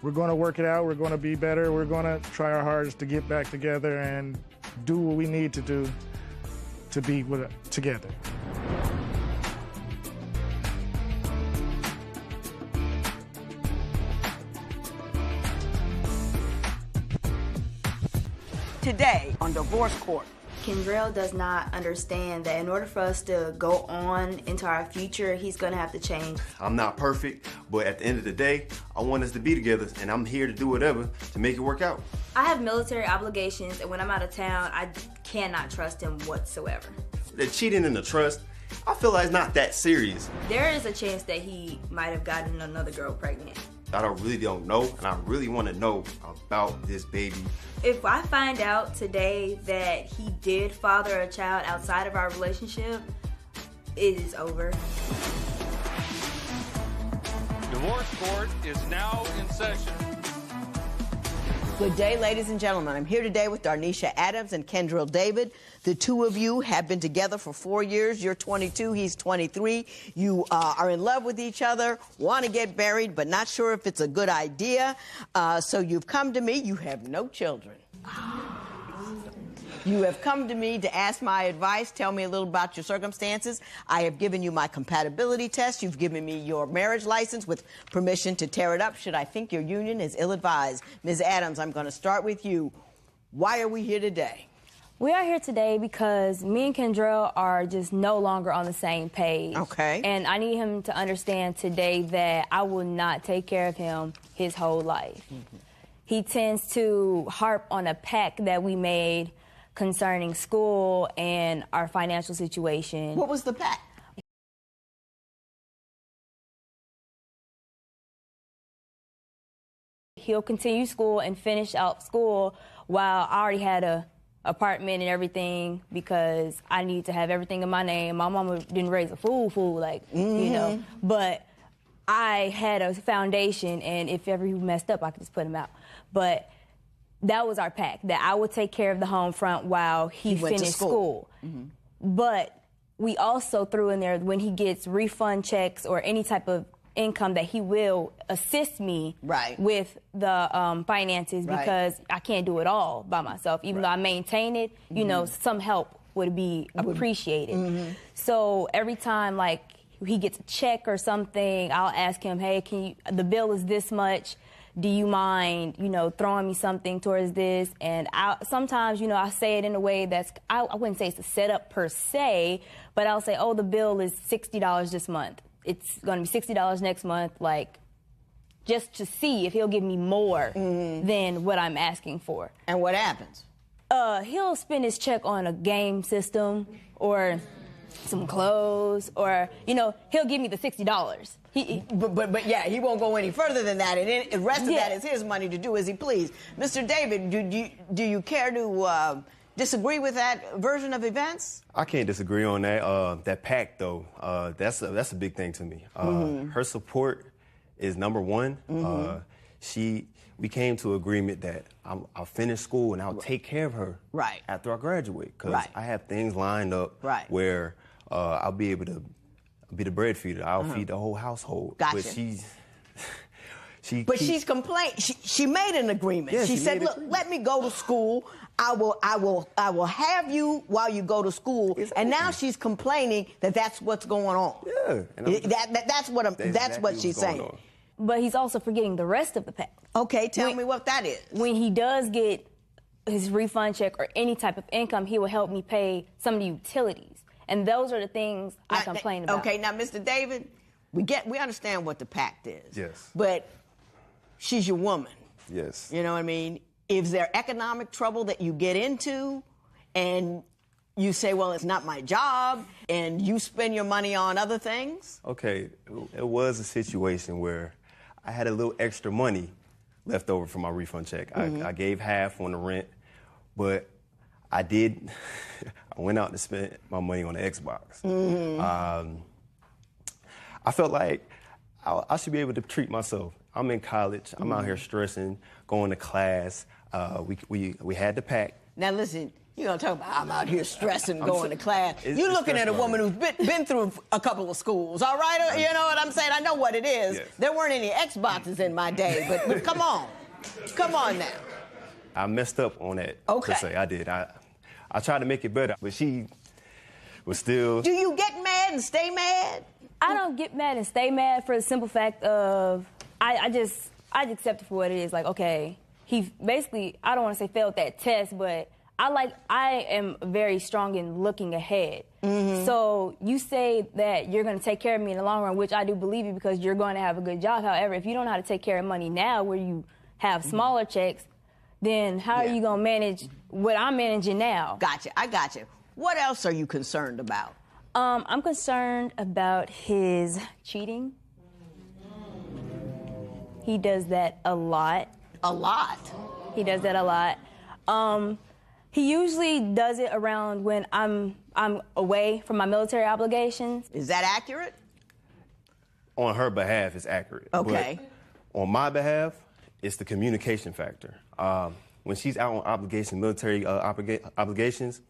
[SPEAKER 12] We're going to work it out. We're going to be better. We're going to try our hardest to get back together and do what we need to do to be together.
[SPEAKER 1] Today on Divorce Court.
[SPEAKER 13] Kendrell does not understand that in order for us to go on into our future, he's gonna have to change.
[SPEAKER 14] I'm not perfect, but at the end of the day, I want us to be together, and I'm here to do whatever to make it work out.
[SPEAKER 13] I have military obligations, and when I'm out of town, I cannot trust him whatsoever.
[SPEAKER 14] The cheating and the trust, I feel like it's not that serious.
[SPEAKER 13] There is a chance that he might have gotten another girl pregnant.
[SPEAKER 14] I really don't know, and I really want to know about this baby.
[SPEAKER 13] If I find out today that he did father a child outside of our relationship, it is over.
[SPEAKER 4] Divorce Court is now in session.
[SPEAKER 1] Good day, ladies and gentlemen. I'm here today with Darnisha Adams and Kendrell David. The two of you have been together for 4 years. You're 22, he's 23. You are in love with each other, want to get married, but not sure if it's a good idea. So you've come to me. You have no children. You have come to me to ask my advice. Tell me a little about your circumstances. I have given you my compatibility test. You've given me your marriage license with permission to tear it up should I think your union is ill-advised. Ms. Adams, I'm going to start with you. Why are we here today?
[SPEAKER 9] We are here today because me and Kendrell are just no longer on the same page.
[SPEAKER 1] Okay.
[SPEAKER 9] And I need him to understand today that I will not take care of him his whole life. Mm-hmm. He tends to harp on a pact that we made concerning school and our financial situation.
[SPEAKER 1] What was the pact?
[SPEAKER 9] He'll continue school and finish out school while I already had a apartment and everything because I need to have everything in my name. My mama didn't raise a fool, like, you know. But I had a foundation, and if ever he messed up, I could just put him out. But that was our pact, that I would take care of the home front while he finished school. Mm-hmm. But we also threw in there when he gets refund checks or any type of income that he will assist me with the finances because I can't do it all by myself. Even though I maintain it, you know, some help would be appreciated. So every time, like, he gets a check or something, I'll ask him, hey, the bill is this much. Do you mind, you know, throwing me something towards this? And sometimes, you know, I say it in a way that's, I wouldn't say it's a setup per se, but I'll say, oh, the bill is $60 this month. It's going to be $60 next month, like, just to see if he'll give me more than what I'm asking for.
[SPEAKER 1] And what happens?
[SPEAKER 9] He'll spend his check on a game system or some clothes, or, you know, he'll give me the $60.
[SPEAKER 1] But yeah, he won't go any further than that, and the rest of that is his money to do as he please. Mr. David, do you care to disagree with that version of events?
[SPEAKER 14] I can't disagree on that. That pact, though, that's a big thing to me. Her support is number one. We came to agreement that I'll finish school and I'll take care of her after I graduate, because I have things lined up where I'll be able to be the bread feeder. I'll feed the whole household.
[SPEAKER 1] Gotcha.
[SPEAKER 14] But
[SPEAKER 1] she's complained. She made an agreement.
[SPEAKER 14] Yeah,
[SPEAKER 1] she said, "Look, let me go to school. I will have you while you go to school." Exactly. And now she's complaining that that's what's going on.
[SPEAKER 14] Yeah,
[SPEAKER 1] that's what she's saying.
[SPEAKER 15] but he's also forgetting the rest of the pack.
[SPEAKER 1] Okay, tell me what that is.
[SPEAKER 15] When he does get his refund check or any type of income, he will help me pay some of the utilities. And those are the things I complain about.
[SPEAKER 1] Okay, now, Mr. David, we understand what the pact is.
[SPEAKER 14] Yes.
[SPEAKER 1] But she's your woman.
[SPEAKER 14] Yes.
[SPEAKER 1] You know what I mean? Is there economic trouble that you get into and you say, well, it's not my job, and you spend your money on other things?
[SPEAKER 14] Okay, it was a situation where I had a little extra money left over from my refund check. I gave half on the rent, but I went out to spend my money on the Xbox. I felt like I should be able to treat myself. I'm in college. I'm out here stressing, going to class. We had the pack.
[SPEAKER 1] Now listen, you're gonna talk about I'm out here stressing, going to class. You're looking at a woman who's been through a couple of schools, all right? You know what I'm saying? I know what it is.
[SPEAKER 14] Yes.
[SPEAKER 1] There weren't any Xboxes in my day, but come on. Come on now.
[SPEAKER 14] I messed up on that, per se. I did. I tried to make it better, but she was still...
[SPEAKER 1] Do you get mad and stay mad?
[SPEAKER 15] I don't get mad and stay mad for the simple fact of I accept it for what it is. Like, okay, he basically, I don't want to say failed that test, but I am very strong in looking ahead. So you say that you're going to take care of me in the long run, which I do believe you because you're going to have a good job. However, if you don't know how to take care of money now where you have smaller checks, then how are you going to manage what I'm managing now?
[SPEAKER 1] Gotcha. I gotcha. What else are you concerned about?
[SPEAKER 15] I'm concerned about his cheating. He does that a lot.
[SPEAKER 1] A lot?
[SPEAKER 15] He does that a lot. He usually does it around when I'm away from my military obligations.
[SPEAKER 1] Is that accurate?
[SPEAKER 14] On her behalf, it's accurate.
[SPEAKER 1] Okay.
[SPEAKER 14] But on my behalf, it's the communication factor. When she's out on military obligations,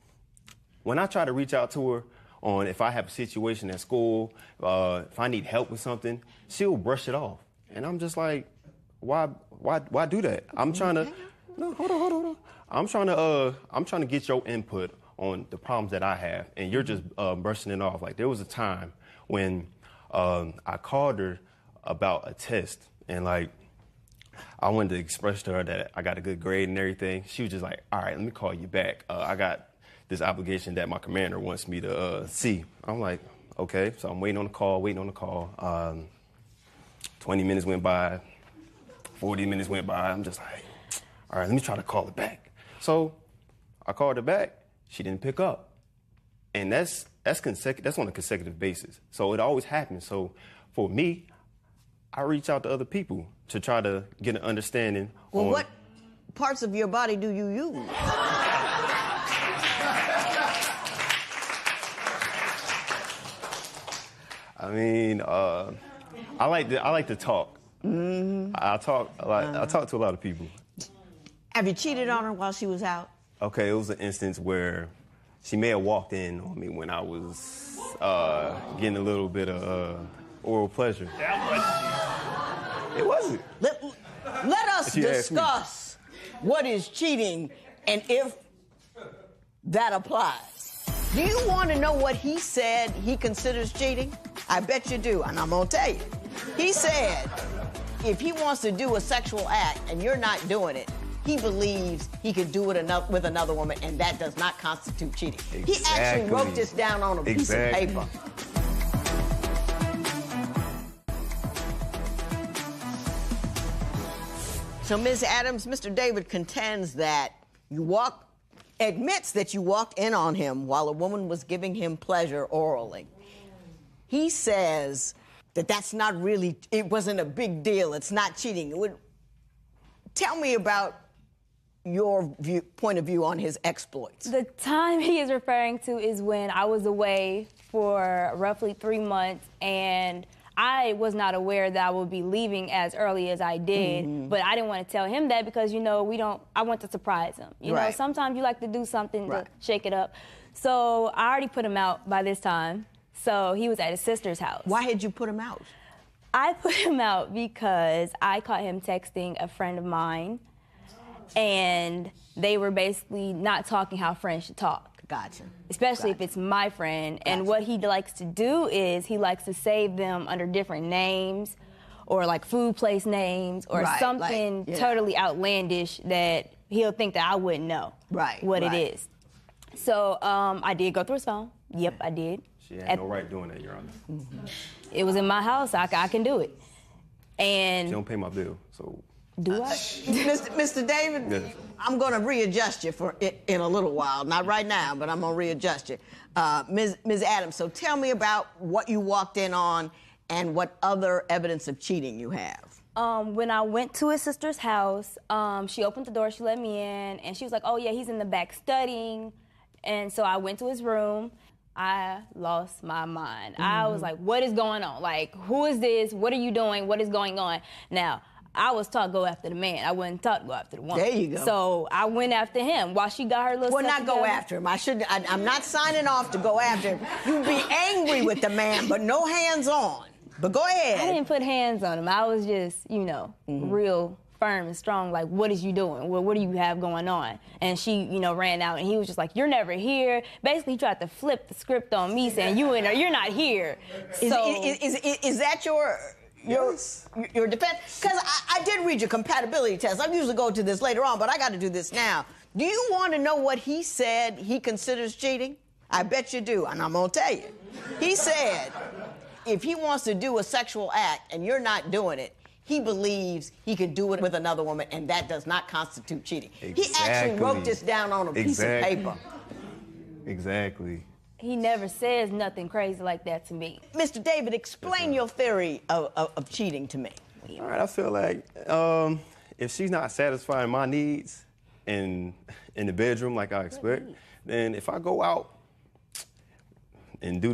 [SPEAKER 14] when I try to reach out to her on if I have a situation at school, if I need help with something, she'll brush it off. And I'm just like, why do that? I'm trying to, no, hold on. I'm trying to get your input on the problems that I have, and you're just brushing it off. Like there was a time when I called her about a test, and like I wanted to express to her that I got a good grade and everything. She was just like, all right, let me call you back. I got this obligation that my commander wants me to see. I'm like, okay. So I'm waiting on the call. 20 minutes went by, 40 minutes went by. I'm just like, all right, let me try to call her back. So I called her back. She didn't pick up. And that's on a consecutive basis. So it always happens. So for me, I reach out to other people to try to get an understanding.
[SPEAKER 1] Well, what parts of your body do you use?
[SPEAKER 14] I mean, I like to talk. I talk a lot. I talk to a lot of people.
[SPEAKER 1] Have you cheated on her while she was out?
[SPEAKER 14] Okay, it was an instance where she may have walked in on me when I was getting a little bit of oral pleasure. It wasn't.
[SPEAKER 1] Let us discuss what is cheating and if that applies. Do you want to know what he said he considers cheating? I bet you do, and I'm going to tell you. He said if he wants to do a sexual act and you're not doing it, he believes he could do it with another woman, and that does not constitute cheating. Exactly. He actually wrote this down on a piece of paper. So, Ms. Adams, Mr. David contends that admits that you walked in on him while a woman was giving him pleasure orally. He says that that's not really, it wasn't a big deal, it's not cheating. Tell me about your point of view on his exploits.
[SPEAKER 15] The time he is referring to is when I was away for roughly 3 months, and I was not aware that I would be leaving as early as I did, but I didn't want to tell him that because, I want to surprise him. You know, sometimes you like to do something to shake it up. So I already put him out by this time. So he was at his sister's house.
[SPEAKER 1] Why had you put him out?
[SPEAKER 15] I put him out because I caught him texting a friend of mine, and they were basically not talking how friends should talk.
[SPEAKER 1] Gotcha.
[SPEAKER 15] Especially if it's my friend. Gotcha. And what he likes to do is he likes to save them under different names, or like food place names or
[SPEAKER 1] Right,
[SPEAKER 15] something
[SPEAKER 1] like, yeah.
[SPEAKER 15] totally outlandish that he'll think that I wouldn't know what it is. So I did go through his phone. Yep, I did.
[SPEAKER 14] She had no right doing that, Your Honor.
[SPEAKER 15] It was in my house. I can do it. And
[SPEAKER 14] She don't pay my bill, so.
[SPEAKER 15] do I?
[SPEAKER 1] Mr. David,
[SPEAKER 14] Yes.
[SPEAKER 1] I'm going to readjust you in a little while. Not right now, but I'm going to readjust you. Ms. Adams, so tell me about what you walked in on and what other evidence of cheating you have.
[SPEAKER 15] When I went to his sister's house, she opened the door, she let me in, and she was like, oh yeah, he's in the back studying. And so I went to his room. I lost my mind. I was like, what is going on? Like, who is this? What are you doing? What is going on? Now, I was taught to go after the man. I wasn't taught to go after the woman.
[SPEAKER 1] There you go.
[SPEAKER 15] So I went after him while she got her little
[SPEAKER 1] Well,
[SPEAKER 15] stuff
[SPEAKER 1] not go
[SPEAKER 15] together.
[SPEAKER 1] after him. I'm not signing off to go after him. You'd be angry with the man, but no hands on. But go ahead.
[SPEAKER 15] I didn't put hands on him. I was just, real firm and strong. Like, what is you doing? What do you have going on? And she, ran out, and he was just like, you're never here. Basically, he tried to flip the script on me, saying you're not here.
[SPEAKER 1] Is that your defense? Because I did read your compatibility test. I usually go to this later on, but I got to do this now. Do you want to know what he said he considers cheating? I bet you do, and I'm going to tell you. He said if he wants to do a sexual act and you're not doing it, he believes he can do it with another woman, and that does not constitute cheating. He actually wrote this down on a piece of paper.
[SPEAKER 14] Exactly.
[SPEAKER 15] He never says nothing crazy like that to me.
[SPEAKER 1] Mr. David, explain your theory of cheating to me.
[SPEAKER 14] All right, I feel like if she's not satisfying my needs in the bedroom like I expect, then if I go out and do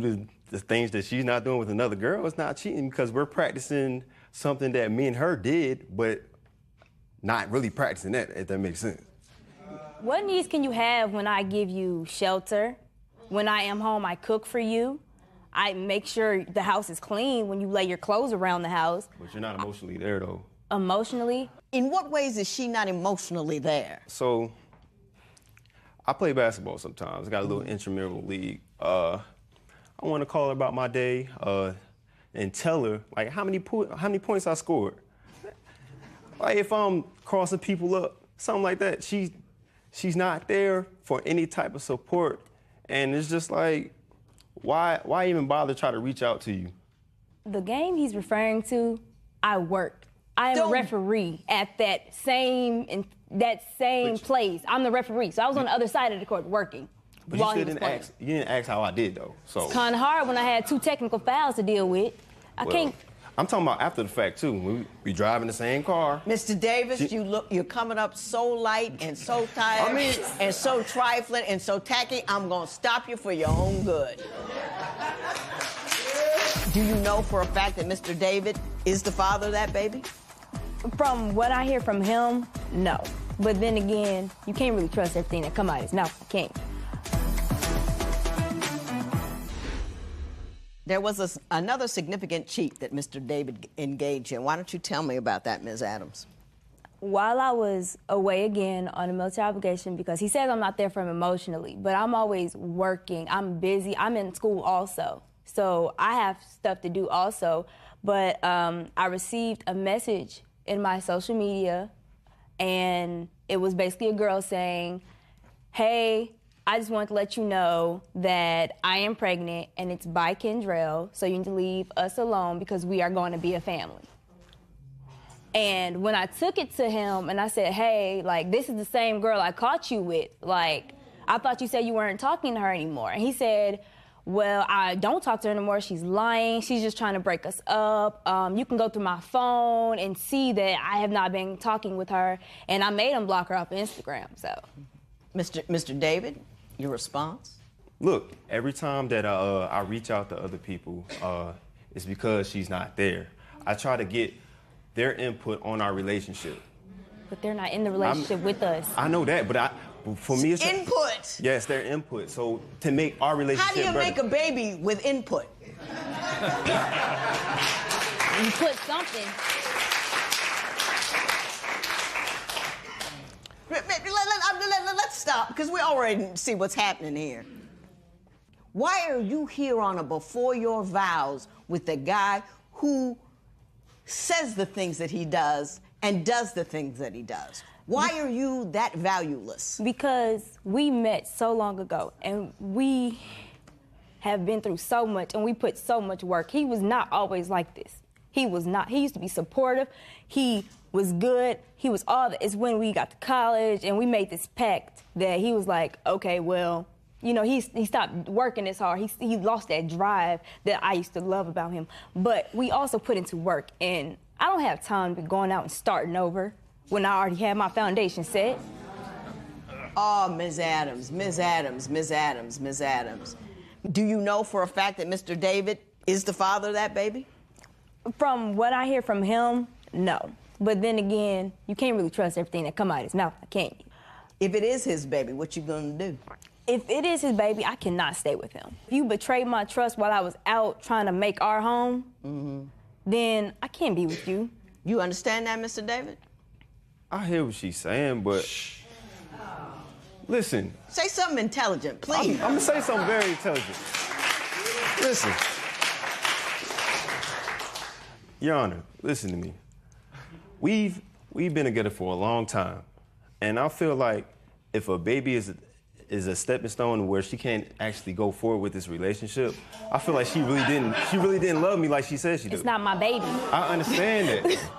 [SPEAKER 14] the things that she's not doing with another girl, it's not cheating because we're practicing something that me and her did, but not really practicing that, if that makes sense.
[SPEAKER 15] What needs can you have when I give you shelter? When I am home, I cook for you. I make sure the house is clean when you lay your clothes around the house.
[SPEAKER 14] But you're not emotionally there, though.
[SPEAKER 15] Emotionally?
[SPEAKER 1] In what ways is she not emotionally there?
[SPEAKER 14] So, I play basketball sometimes. I got a little intramural league. I want to call her about my day and tell her, like, how many points I scored. Like, if I'm crossing people up, something like that, she's not there for any type of support. And it's just like, why even bother try to reach out to you?
[SPEAKER 15] The game he's referring to, I worked. I am a referee at that same place. I'm the referee, so I was on the other side of the court working.
[SPEAKER 14] But you didn't ask how I did though. So
[SPEAKER 15] it's kind of hard when I had 2 technical fouls to deal with. I can't.
[SPEAKER 14] I'm talking about after the fact too. We driving the same car.
[SPEAKER 1] Mr. Davis, you're coming up so light and so tired and so trifling and so tacky. I'm gonna stop you for your own good. Do you know for a fact that Mr. David is the father of that baby?
[SPEAKER 15] From what I hear from him, no. But then again, you can't really trust everything that come out of his mouth. You can't.
[SPEAKER 1] There was another significant cheat that Mr. David engaged in. Why don't you tell me about that, Ms. Adams?
[SPEAKER 15] While I was away again on a military obligation, because he says I'm not there for him emotionally, but I'm always working. I'm busy. I'm in school also. So I have stuff to do also. But I received a message in my social media, and it was basically a girl saying, hey, I just want to let you know that I am pregnant and it's by Kendrell, so you need to leave us alone because we are going to be a family. And when I took it to him and I said, hey, like, this is the same girl I caught you with. Like, I thought you said you weren't talking to her anymore. And he said, well, I don't talk to her anymore. She's lying. She's just trying to break us up. You can go through my phone and see that I have not been talking with her. And I made him block her off Instagram, so.
[SPEAKER 1] Mr. David, your response?
[SPEAKER 14] Look, every time that I reach out to other people, it's because she's not there. I try to get their input on our relationship.
[SPEAKER 15] But they're not in the relationship with us.
[SPEAKER 14] I know that, but for me, it's
[SPEAKER 1] input.
[SPEAKER 14] Yes, their input. So to make our relationship
[SPEAKER 1] How do you make a baby with input?
[SPEAKER 15] You put something.
[SPEAKER 1] Let's stop, because we already see what's happening here. Why are you here on a before your vows with a guy who says the things that he does and does the things that he does? Why are you that valueless?
[SPEAKER 15] Because we met so long ago, and we have been through so much, and we put so much work. He was not always like this. He was not. He used to be supportive. He was good. He was all that. It's when we got to college and we made this pact that he was like, okay, well, you know, he stopped working as hard. He lost that drive that I used to love about him. But we also put into work, and I don't have time to be going out and starting over when I already had my foundation set.
[SPEAKER 1] Oh, Ms. Adams, Ms. Adams, Ms. Adams, Ms. Adams. Do you know for a fact that Mr. David is the father of that baby?
[SPEAKER 15] From what I hear from him, no. But then again, you can't really trust everything that come out of his mouth, can't you?
[SPEAKER 1] If it is his baby, what you gonna do?
[SPEAKER 15] If it is his baby, I cannot stay with him. If you betrayed my trust while I was out trying to make our home, then I can't be with you.
[SPEAKER 1] You understand that, Mr. David?
[SPEAKER 14] I hear what she's saying, but listen.
[SPEAKER 1] Say something intelligent, please.
[SPEAKER 14] I'm gonna say something very intelligent. Listen. Your Honor, listen to me. We've been together for a long time, and I feel like if a baby is a stepping stone where she can't actually go forward with this relationship, I feel like she really didn't love me like she said she did.
[SPEAKER 15] It's not my baby.
[SPEAKER 14] I understand that.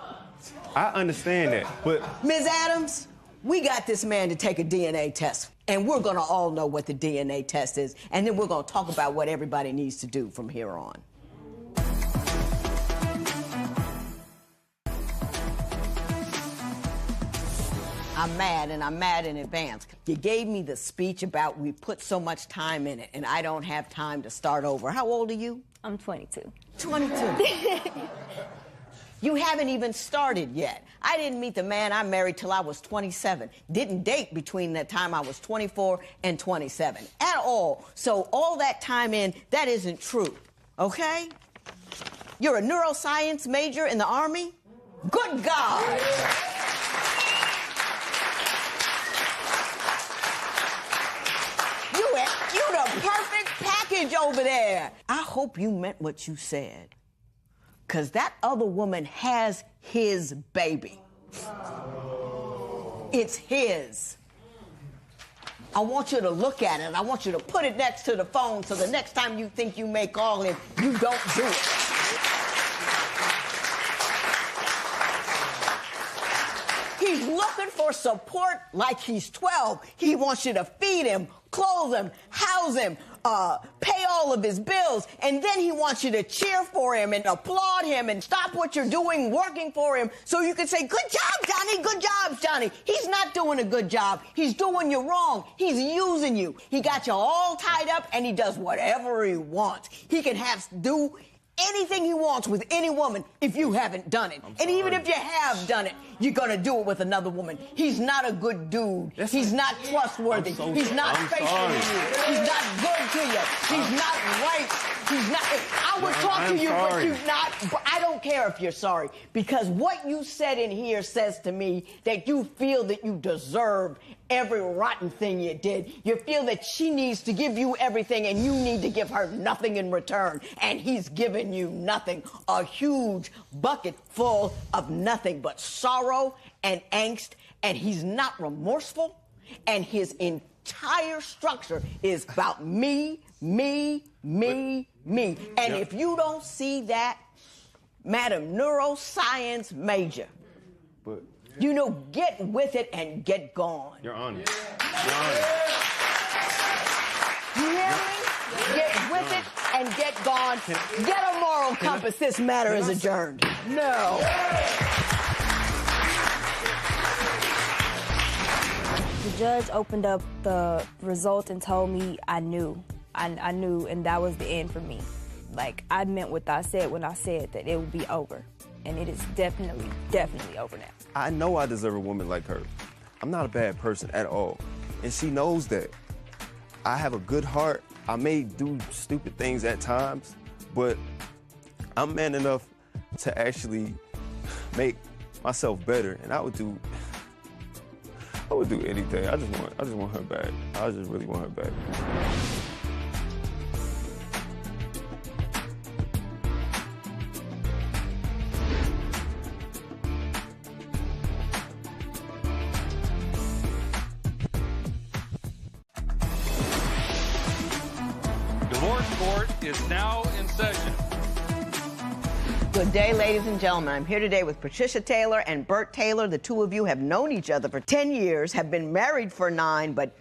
[SPEAKER 14] I understand that, but
[SPEAKER 1] Ms. Adams, we got this man to take a DNA test, and we're gonna all know what the DNA test is, and then we're gonna talk about what everybody needs to do from here on. I'm mad, and I'm mad in advance. You gave me the speech about we put so much time in it, and I don't have time to start over. How old are you?
[SPEAKER 15] I'm 22.
[SPEAKER 1] 22. You haven't even started yet. I didn't meet the man I married till I was 27. Didn't date between the time I was 24 and 27 at all. So all that time in, that isn't true, okay? You're a neuroscience major in the Army? Good God! You the perfect package over there. I hope you meant what you said. Because that other woman has his baby. It's his. I want you to look at it. I want you to put it next to the phone so the next time you think you may call him, you don't do it. He's looking for support like he's 12. He wants you to feed him, clothe him, house him, pay all of his bills, and then he wants you to cheer for him and applaud him and stop what you're doing working for him so you can say, good job, Johnny, good job, Johnny. He's not doing a good job. He's doing you wrong. He's using you. He got you all tied up, and he does whatever he wants. He can do anything he wants with any woman if you haven't done it. And even if you have done it, you're gonna do it with another woman. He's not a good dude. He's not trustworthy. He's not faithful to you. He's not good to you. He's not right. He's not. I would talk to you, but you're not. But I don't care if you're sorry, because what you said in here says to me that you feel that you deserve every rotten thing you did. You feel that she needs to give you everything and you need to give her nothing in return. And he's giving you nothing. A huge bucket full of nothing but sorrow and angst. And he's not remorseful. And his entire structure is about me, me, me, me. And if you don't see that, Madam Neuroscience Major, you know, get with it and get gone.
[SPEAKER 14] Your Honor.
[SPEAKER 1] Your Honor. You hear me? Get with it and get gone. Get a moral compass. This matter is adjourned. No.
[SPEAKER 15] The judge opened up the result and told me I knew. I knew, and that was the end for me. Like, I meant what I said when I said that it would be over. And it is definitely, definitely over now.
[SPEAKER 14] I know I deserve a woman like her. I'm not a bad person at all. And she knows that. I have a good heart. I may do stupid things at times, but I'm man enough to actually make myself better. And I would do anything. I just want her back. I just really want her back.
[SPEAKER 4] is now in session.
[SPEAKER 1] Good day, ladies and gentlemen. I'm here today with Patricia Taylor and Bert Taylor. The two of you have known each other for 10 years, have been married for 9, but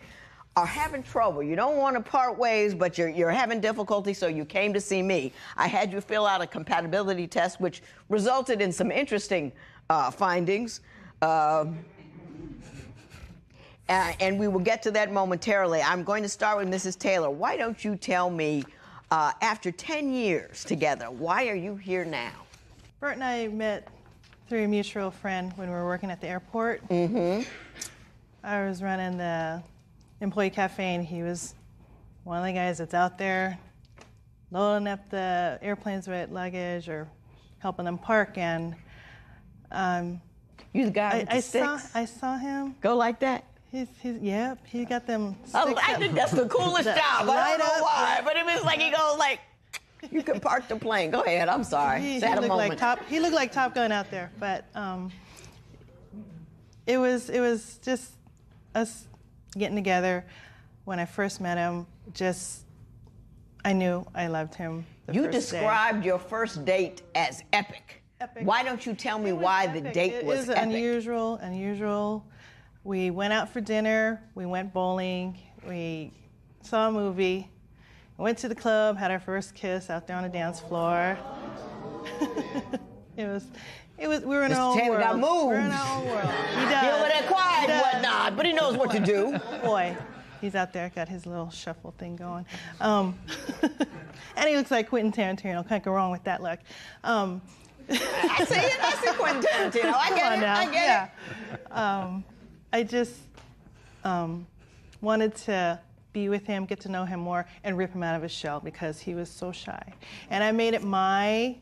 [SPEAKER 1] are having trouble. You don't want to part ways, but you're having difficulty, so you came to see me. I had you fill out a compatibility test, which resulted in some interesting findings. And we will get to that momentarily. I'm going to start with Mrs. Taylor. Why don't you tell me, after 10 years together, why are you here now?
[SPEAKER 16] Bert and I met through a mutual friend when we were working at the airport.
[SPEAKER 1] Mm-hmm.
[SPEAKER 16] I was running the employee cafe, and he was one of the guys that's out there loading up the airplanes with luggage or helping them park. And
[SPEAKER 1] you the guy with the sticks?
[SPEAKER 16] I saw him.
[SPEAKER 1] Go like that?
[SPEAKER 16] Yep, he got them sticks.
[SPEAKER 1] I think that's the coolest job. I don't know why, but it was like he goes like, you can park the plane. Go ahead, I'm sorry.
[SPEAKER 16] He looked like Top Gun out there, but it was just us getting together. When I first met him, I knew I loved him the
[SPEAKER 1] You
[SPEAKER 16] first
[SPEAKER 1] described
[SPEAKER 16] day.
[SPEAKER 1] your first date as epic.
[SPEAKER 16] Epic.
[SPEAKER 1] Why don't you tell me why the date was epic?
[SPEAKER 16] Unusual. We went out for dinner, we went bowling, we saw a movie, went to the club, had our first kiss out there on the dance floor. we were in our own
[SPEAKER 1] Taylor
[SPEAKER 16] world.
[SPEAKER 1] got moved.
[SPEAKER 16] We're in our own world. He does.
[SPEAKER 1] You're over there quiet and whatnot, but he knows what to do.
[SPEAKER 16] Boy, he's out there, got his little shuffle thing going. And he looks like Quentin Tarantino, can't go wrong with that look.
[SPEAKER 1] I see it, I see Quentin Tarantino, I get it.
[SPEAKER 16] I just wanted to be with him, get to know him more, and rip him out of his shell because he was so shy. And I made it my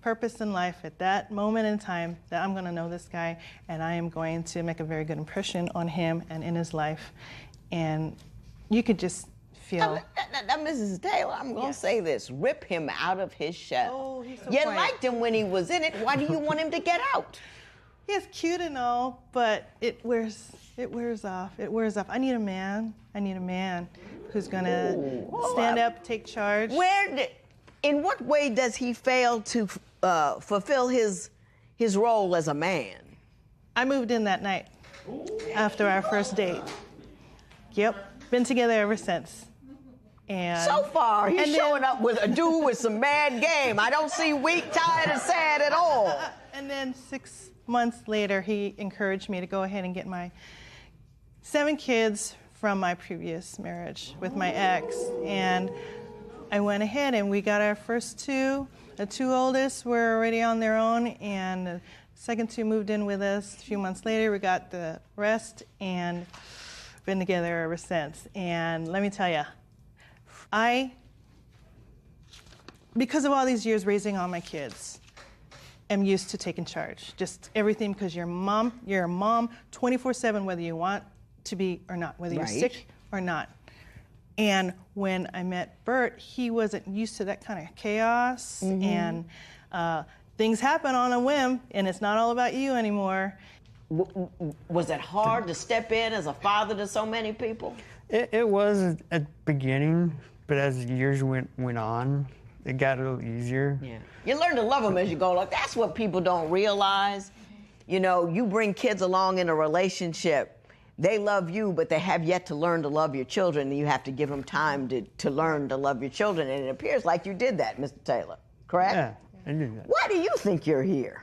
[SPEAKER 16] purpose in life at that moment in time that I'm going to know this guy, and I am going to make a very good impression on him and in his life. And you could just feel...
[SPEAKER 1] Now, Mrs. Taylor, I'm going to say this. Rip him out of his shell.
[SPEAKER 16] Oh, he's so
[SPEAKER 1] You
[SPEAKER 16] quiet.
[SPEAKER 1] liked him when he was in it. Why do you want him to get out?
[SPEAKER 16] He's cute and all, but it wears off. It wears off. I need a man who's gonna stand up, take charge.
[SPEAKER 1] In what way does he fail to fulfill his role as a man?
[SPEAKER 16] I moved in that night after our first date. Yep, been together ever since. And
[SPEAKER 1] so far, he's showing up with a dude with some mad game. I don't see weak, tired, and sad at all.
[SPEAKER 16] And then 6 months later, he encouraged me to go ahead and get my 7 kids from my previous marriage with my ex. And I went ahead and we got our first 2. The 2 oldest were already on their own, and the second 2 moved in with us. A few months later, we got the rest, and been together ever since. And let me tell you, because of all these years raising all my kids, am used to taking charge. Just everything, because you're a mom 24/7, whether you want to be or not, whether you're sick or not. And when I met Bert, he wasn't used to that kind of chaos, and things happen on a whim, and it's not all about you anymore.
[SPEAKER 1] Was it hard to step in as a father to so many people?
[SPEAKER 18] It was at the beginning, but as the years went on, it got a little easier.
[SPEAKER 1] Yeah. You learn to love them as you go. Like, that's what people don't realize. You know, you bring kids along in a relationship. They love you, but they have yet to learn to love your children, and you have to give them time to learn to love your children. And it appears like you did that, Mr. Taylor, correct?
[SPEAKER 18] Yeah, I did that.
[SPEAKER 1] Why do you think you're here?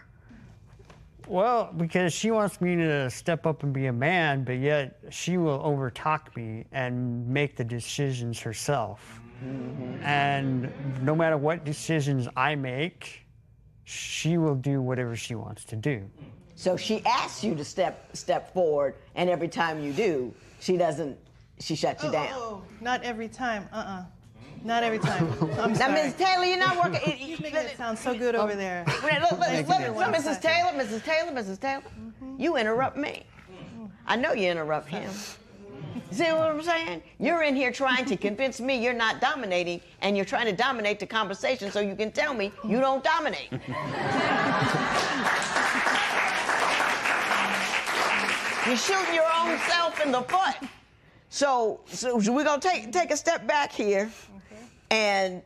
[SPEAKER 18] Well, because she wants me to step up and be a man, but yet she will overtalk me and make the decisions herself. And no matter what decisions I make, she will do whatever she wants to do.
[SPEAKER 1] So she asks you to step forward, and every time you do, she shuts you down.
[SPEAKER 16] Oh, not every time. Not every time. I'm sorry.
[SPEAKER 1] Now, Ms. Taylor, you're not working.
[SPEAKER 16] You're making it sound so good over there.
[SPEAKER 1] Mrs. Taylor, you interrupt me. I know you interrupt him. See what I'm saying? You're in here trying to convince me you're not dominating, and you're trying to dominate the conversation so you can tell me you don't dominate. You're shooting your own self in the foot. So we're gonna take a step back here, and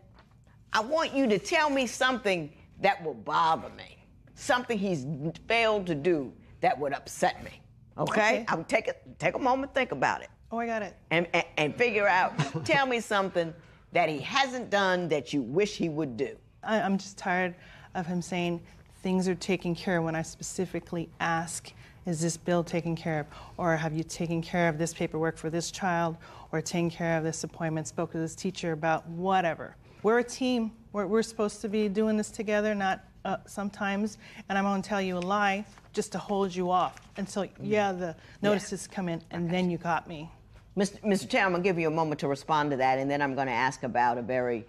[SPEAKER 1] I want you to tell me something that will bother me, something he's failed to do that would upset me. Okay? I'll take a moment, think about it.
[SPEAKER 16] Oh, I got it.
[SPEAKER 1] And figure out, tell me something that he hasn't done that you wish he would do.
[SPEAKER 16] I'm just tired of him saying things are taken care of when I specifically ask, is this bill taken care of? Or have you taken care of this paperwork for this child? Or taken care of this appointment, spoke to this teacher about whatever. We're a team. We're supposed to be doing this together, not sometimes. And I'm going to tell you a lie just to hold you off until, the notices come in, and then you got me.
[SPEAKER 1] Mr. Chair, I'm going to give you a moment to respond to that, and then I'm going to ask about a very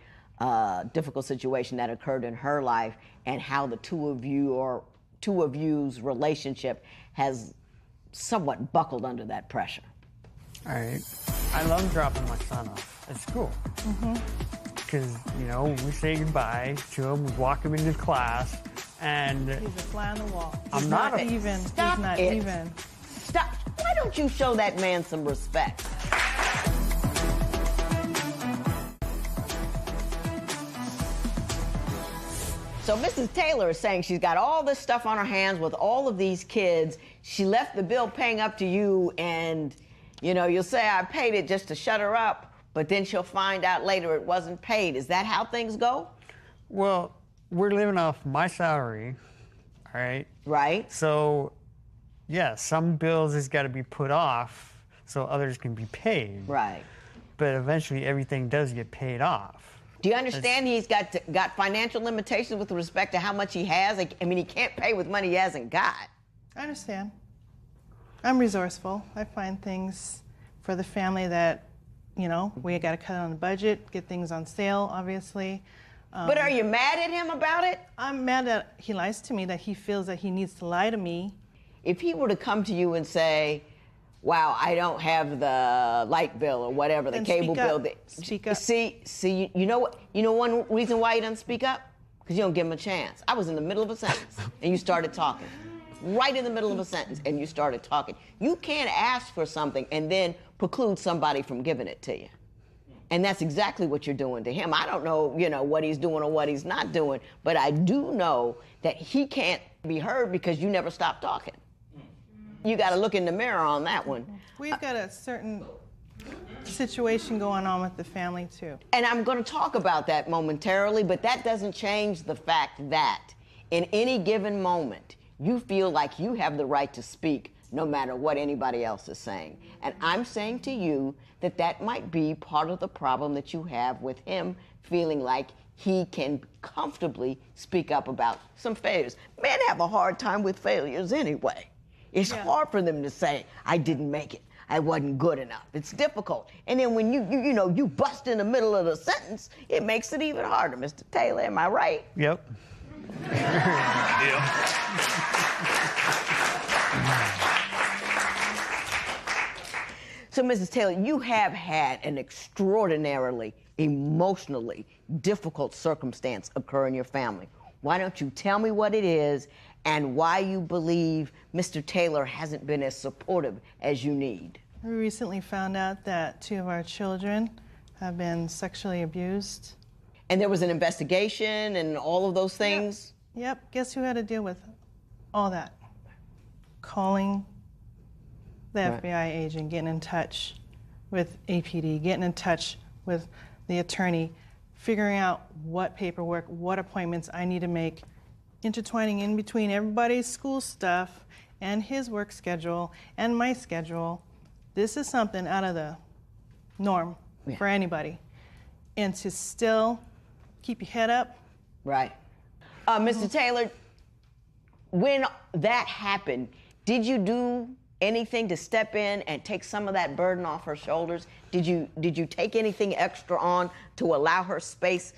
[SPEAKER 1] difficult situation that occurred in her life and how the two of you's relationship has somewhat buckled under that pressure.
[SPEAKER 18] All right. I love dropping my son off at school. Because, we say goodbye to him, we walk him into class, and...
[SPEAKER 16] He's a fly on the wall.
[SPEAKER 18] I'm not
[SPEAKER 16] even.
[SPEAKER 1] Stop
[SPEAKER 16] He's not
[SPEAKER 1] it.
[SPEAKER 16] even.
[SPEAKER 1] Stop. Why don't you show that man some respect? So Mrs. Taylor is saying she's got all this stuff on her hands with all of these kids. She left the bill paying up to you, and, you'll say, I paid it just to shut her up, but then she'll find out later it wasn't paid. Is that how things go?
[SPEAKER 18] Well, we're living off my salary, all right?
[SPEAKER 1] Right.
[SPEAKER 18] So, some bills has got to be put off so others can be paid.
[SPEAKER 1] Right.
[SPEAKER 18] But eventually everything does get paid off.
[SPEAKER 1] Do you understand he's got financial limitations with respect to how much he has? I mean, he can't pay with money he hasn't got.
[SPEAKER 16] I understand. I'm resourceful. I find things for the family that, we got to cut on the budget, get things on sale, obviously.
[SPEAKER 1] But are you mad at him about it?
[SPEAKER 16] I'm mad that he lies to me, that he feels that he needs to lie to me.
[SPEAKER 1] If he were to come to you and say, wow, I don't have the light bill or whatever, the cable bill.
[SPEAKER 16] Speak up.
[SPEAKER 1] See, you know what? You know one reason why he doesn't speak up? Because you don't give him a chance. I was in the middle of a sentence and you started talking. Right in the middle of a sentence and you started talking. You can't ask for something and then preclude somebody from giving it to you. And that's exactly what you're doing to him. I don't know, what he's doing or what he's not doing, but I do know that he can't be heard because you never stopped talking. You got to look in the mirror on that one.
[SPEAKER 16] We've got a certain situation going on with the family, too.
[SPEAKER 1] And I'm going to talk about that momentarily, but that doesn't change the fact that in any given moment, you feel like you have the right to speak no matter what anybody else is saying. And I'm saying to you that that might be part of the problem that you have with him feeling like he can comfortably speak up about some failures. Men have a hard time with failures anyway. It's hard for them to say, I didn't make it. I wasn't good enough. It's difficult. And then when you bust in the middle of the sentence, it makes it even harder. Mr. Taylor, am I right?
[SPEAKER 18] Yep.
[SPEAKER 1] So, Mrs. Taylor, you have had an extraordinarily emotionally difficult circumstance occur in your family. Why don't you tell me what it is and why you believe Mr. Taylor hasn't been as supportive as you need?
[SPEAKER 16] We recently found out that 2 of our children have been sexually abused.
[SPEAKER 1] And there was an investigation and all of those things?
[SPEAKER 16] Yep. Guess who had to deal with all that? Calling the FBI agent, getting in touch with APD, getting in touch with the attorney, figuring out what paperwork, what appointments I need to make, intertwining in between everybody's school stuff and his work schedule and my schedule. This is something out of the norm for anybody. And to still keep your head up.
[SPEAKER 1] Right. Mr. Taylor, when that happened, did you do anything to step in and take some of that burden off her shoulders? Did you take anything extra on to allow her space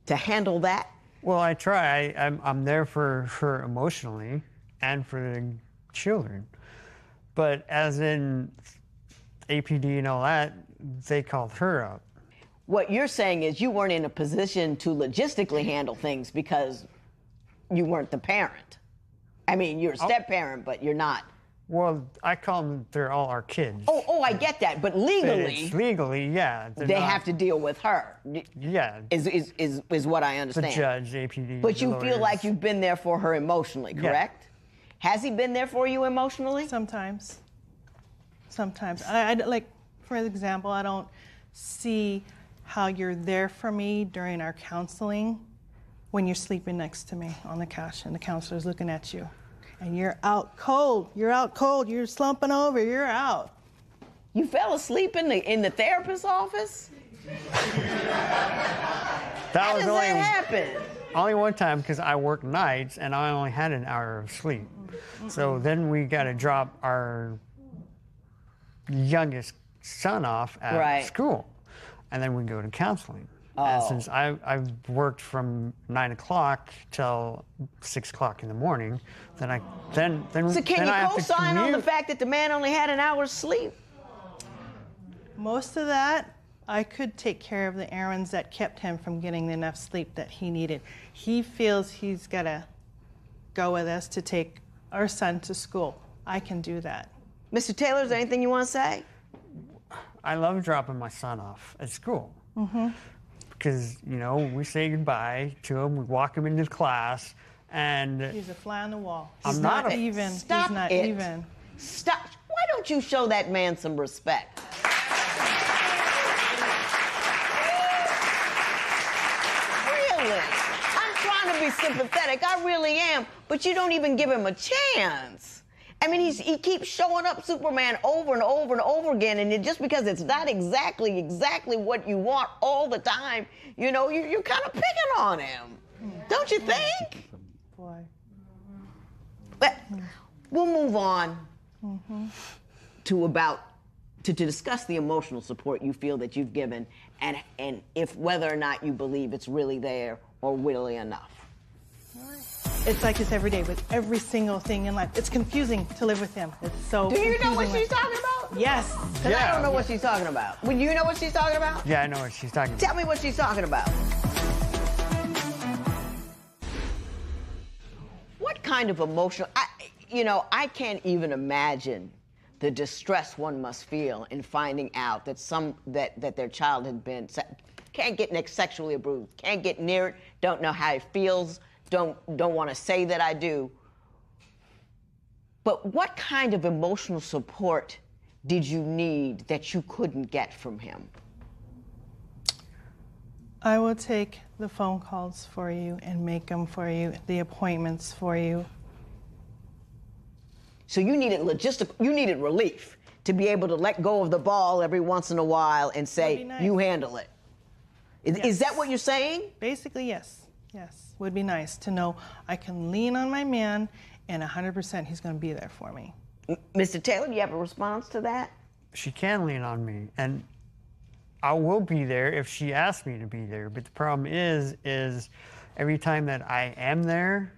[SPEAKER 1] to handle that?
[SPEAKER 18] Well, I try. I'm there for her emotionally and for the children. But as in APD and all that, they called her up.
[SPEAKER 1] What you're saying is you weren't in a position to logistically handle things because you weren't the parent. I mean, you're a step-parent, but you're not
[SPEAKER 18] Well, I call them, they're all our kids.
[SPEAKER 1] Oh, I get that, but legally,
[SPEAKER 18] It's legally, yeah.
[SPEAKER 1] they have to deal with her.
[SPEAKER 18] Yeah.
[SPEAKER 1] Is what I
[SPEAKER 18] The
[SPEAKER 1] understand.
[SPEAKER 18] judge, APD.
[SPEAKER 1] But
[SPEAKER 18] the
[SPEAKER 1] you feel
[SPEAKER 18] lawyers.
[SPEAKER 1] like you've been there for her emotionally, correct? Has he been there for you emotionally?
[SPEAKER 16] Sometimes. Sometimes. I like, for example, I don't see how you're there for me during our counseling when you're sleeping next to me on the couch and the counselor's looking at you. And you're out cold. You're out cold. You're slumping over. You're out.
[SPEAKER 1] You fell asleep in the therapist's office?
[SPEAKER 18] How
[SPEAKER 1] does that happen?
[SPEAKER 18] Only one time because I work nights and I only had an hour of sleep. So then we got to drop our youngest son off at school. And then we go to counseling. And since I've worked from 9 o'clock till 6 o'clock in the morning, then I
[SPEAKER 1] So can you co-sign on the fact that the man only had an hour's sleep?
[SPEAKER 16] Most of that, I could take care of the errands that kept him from getting enough sleep that he needed. He feels he's got to go with us to take our son to school. I can do that.
[SPEAKER 1] Mr. Taylor, is there anything you want to say?
[SPEAKER 18] I love dropping my son off at school.
[SPEAKER 16] Mm-hmm.
[SPEAKER 18] Because, you know, we say goodbye to him, we walk him into class, and
[SPEAKER 16] He's a fly on the wall.
[SPEAKER 18] I'm
[SPEAKER 16] He's
[SPEAKER 18] not
[SPEAKER 16] not
[SPEAKER 18] a-
[SPEAKER 16] even.
[SPEAKER 1] Stop
[SPEAKER 16] He's not
[SPEAKER 1] it.
[SPEAKER 16] even.
[SPEAKER 1] Stop. Why don't you show that man some respect? Really? I'm trying to be sympathetic. I really am. But you don't even give him a chance. I mean, he keeps showing up Superman over and over and over again, and just because it's not exactly what you want all the time, you know, you're kind of picking on him. Don't you think?
[SPEAKER 16] Boy.
[SPEAKER 1] But we'll move on to discuss the emotional support you feel that you've given, and if whether or not you believe it's really there or really enough.
[SPEAKER 16] It's like this every day with every single thing in life. It's confusing to live with him. It's so
[SPEAKER 1] Do you know what
[SPEAKER 16] confusing.
[SPEAKER 1] she's talking about?
[SPEAKER 16] Yes.
[SPEAKER 1] Because I don't know what she's talking about. Well, you know what she's talking about?
[SPEAKER 18] yeah, I know what she's talking about.
[SPEAKER 1] Tell me what she's talking about. What kind of emotional... I can't even imagine the distress one must feel in finding out that their child had been... Can't get sexually abused, can't get near it, don't know how it feels, don't want to say that I do. But what kind of emotional support did you need that you couldn't get from him?
[SPEAKER 16] I will take the phone calls for you and make them for you, the appointments for you.
[SPEAKER 1] So you needed relief to be able to let go of the ball every once in a while and say,
[SPEAKER 16] nice.
[SPEAKER 1] you handle it. Is that what you're saying?
[SPEAKER 16] Basically, yes. Yes. Would be nice to know I can lean on my man and 100% he's going to be there for me.
[SPEAKER 1] Mr. Taylor, do you have a response to that?
[SPEAKER 18] She can lean on me, and I will be there if she asks me to be there. But the problem is every time that I am there,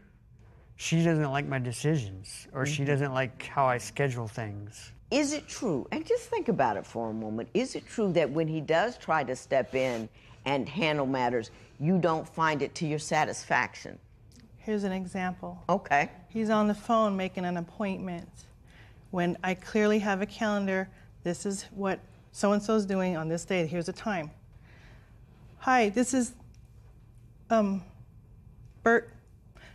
[SPEAKER 18] she doesn't like my decisions, or she doesn't like how I schedule things.
[SPEAKER 1] Is it true, and just think about it for a moment, is it true that when he does try to step in and handle matters, you don't find it to your satisfaction?
[SPEAKER 16] Here's an example.
[SPEAKER 1] Okay.
[SPEAKER 16] He's on the phone making an appointment. When I clearly have a calendar, this is what so-and-so's doing on this day. Here's a time. Hi, this is Bert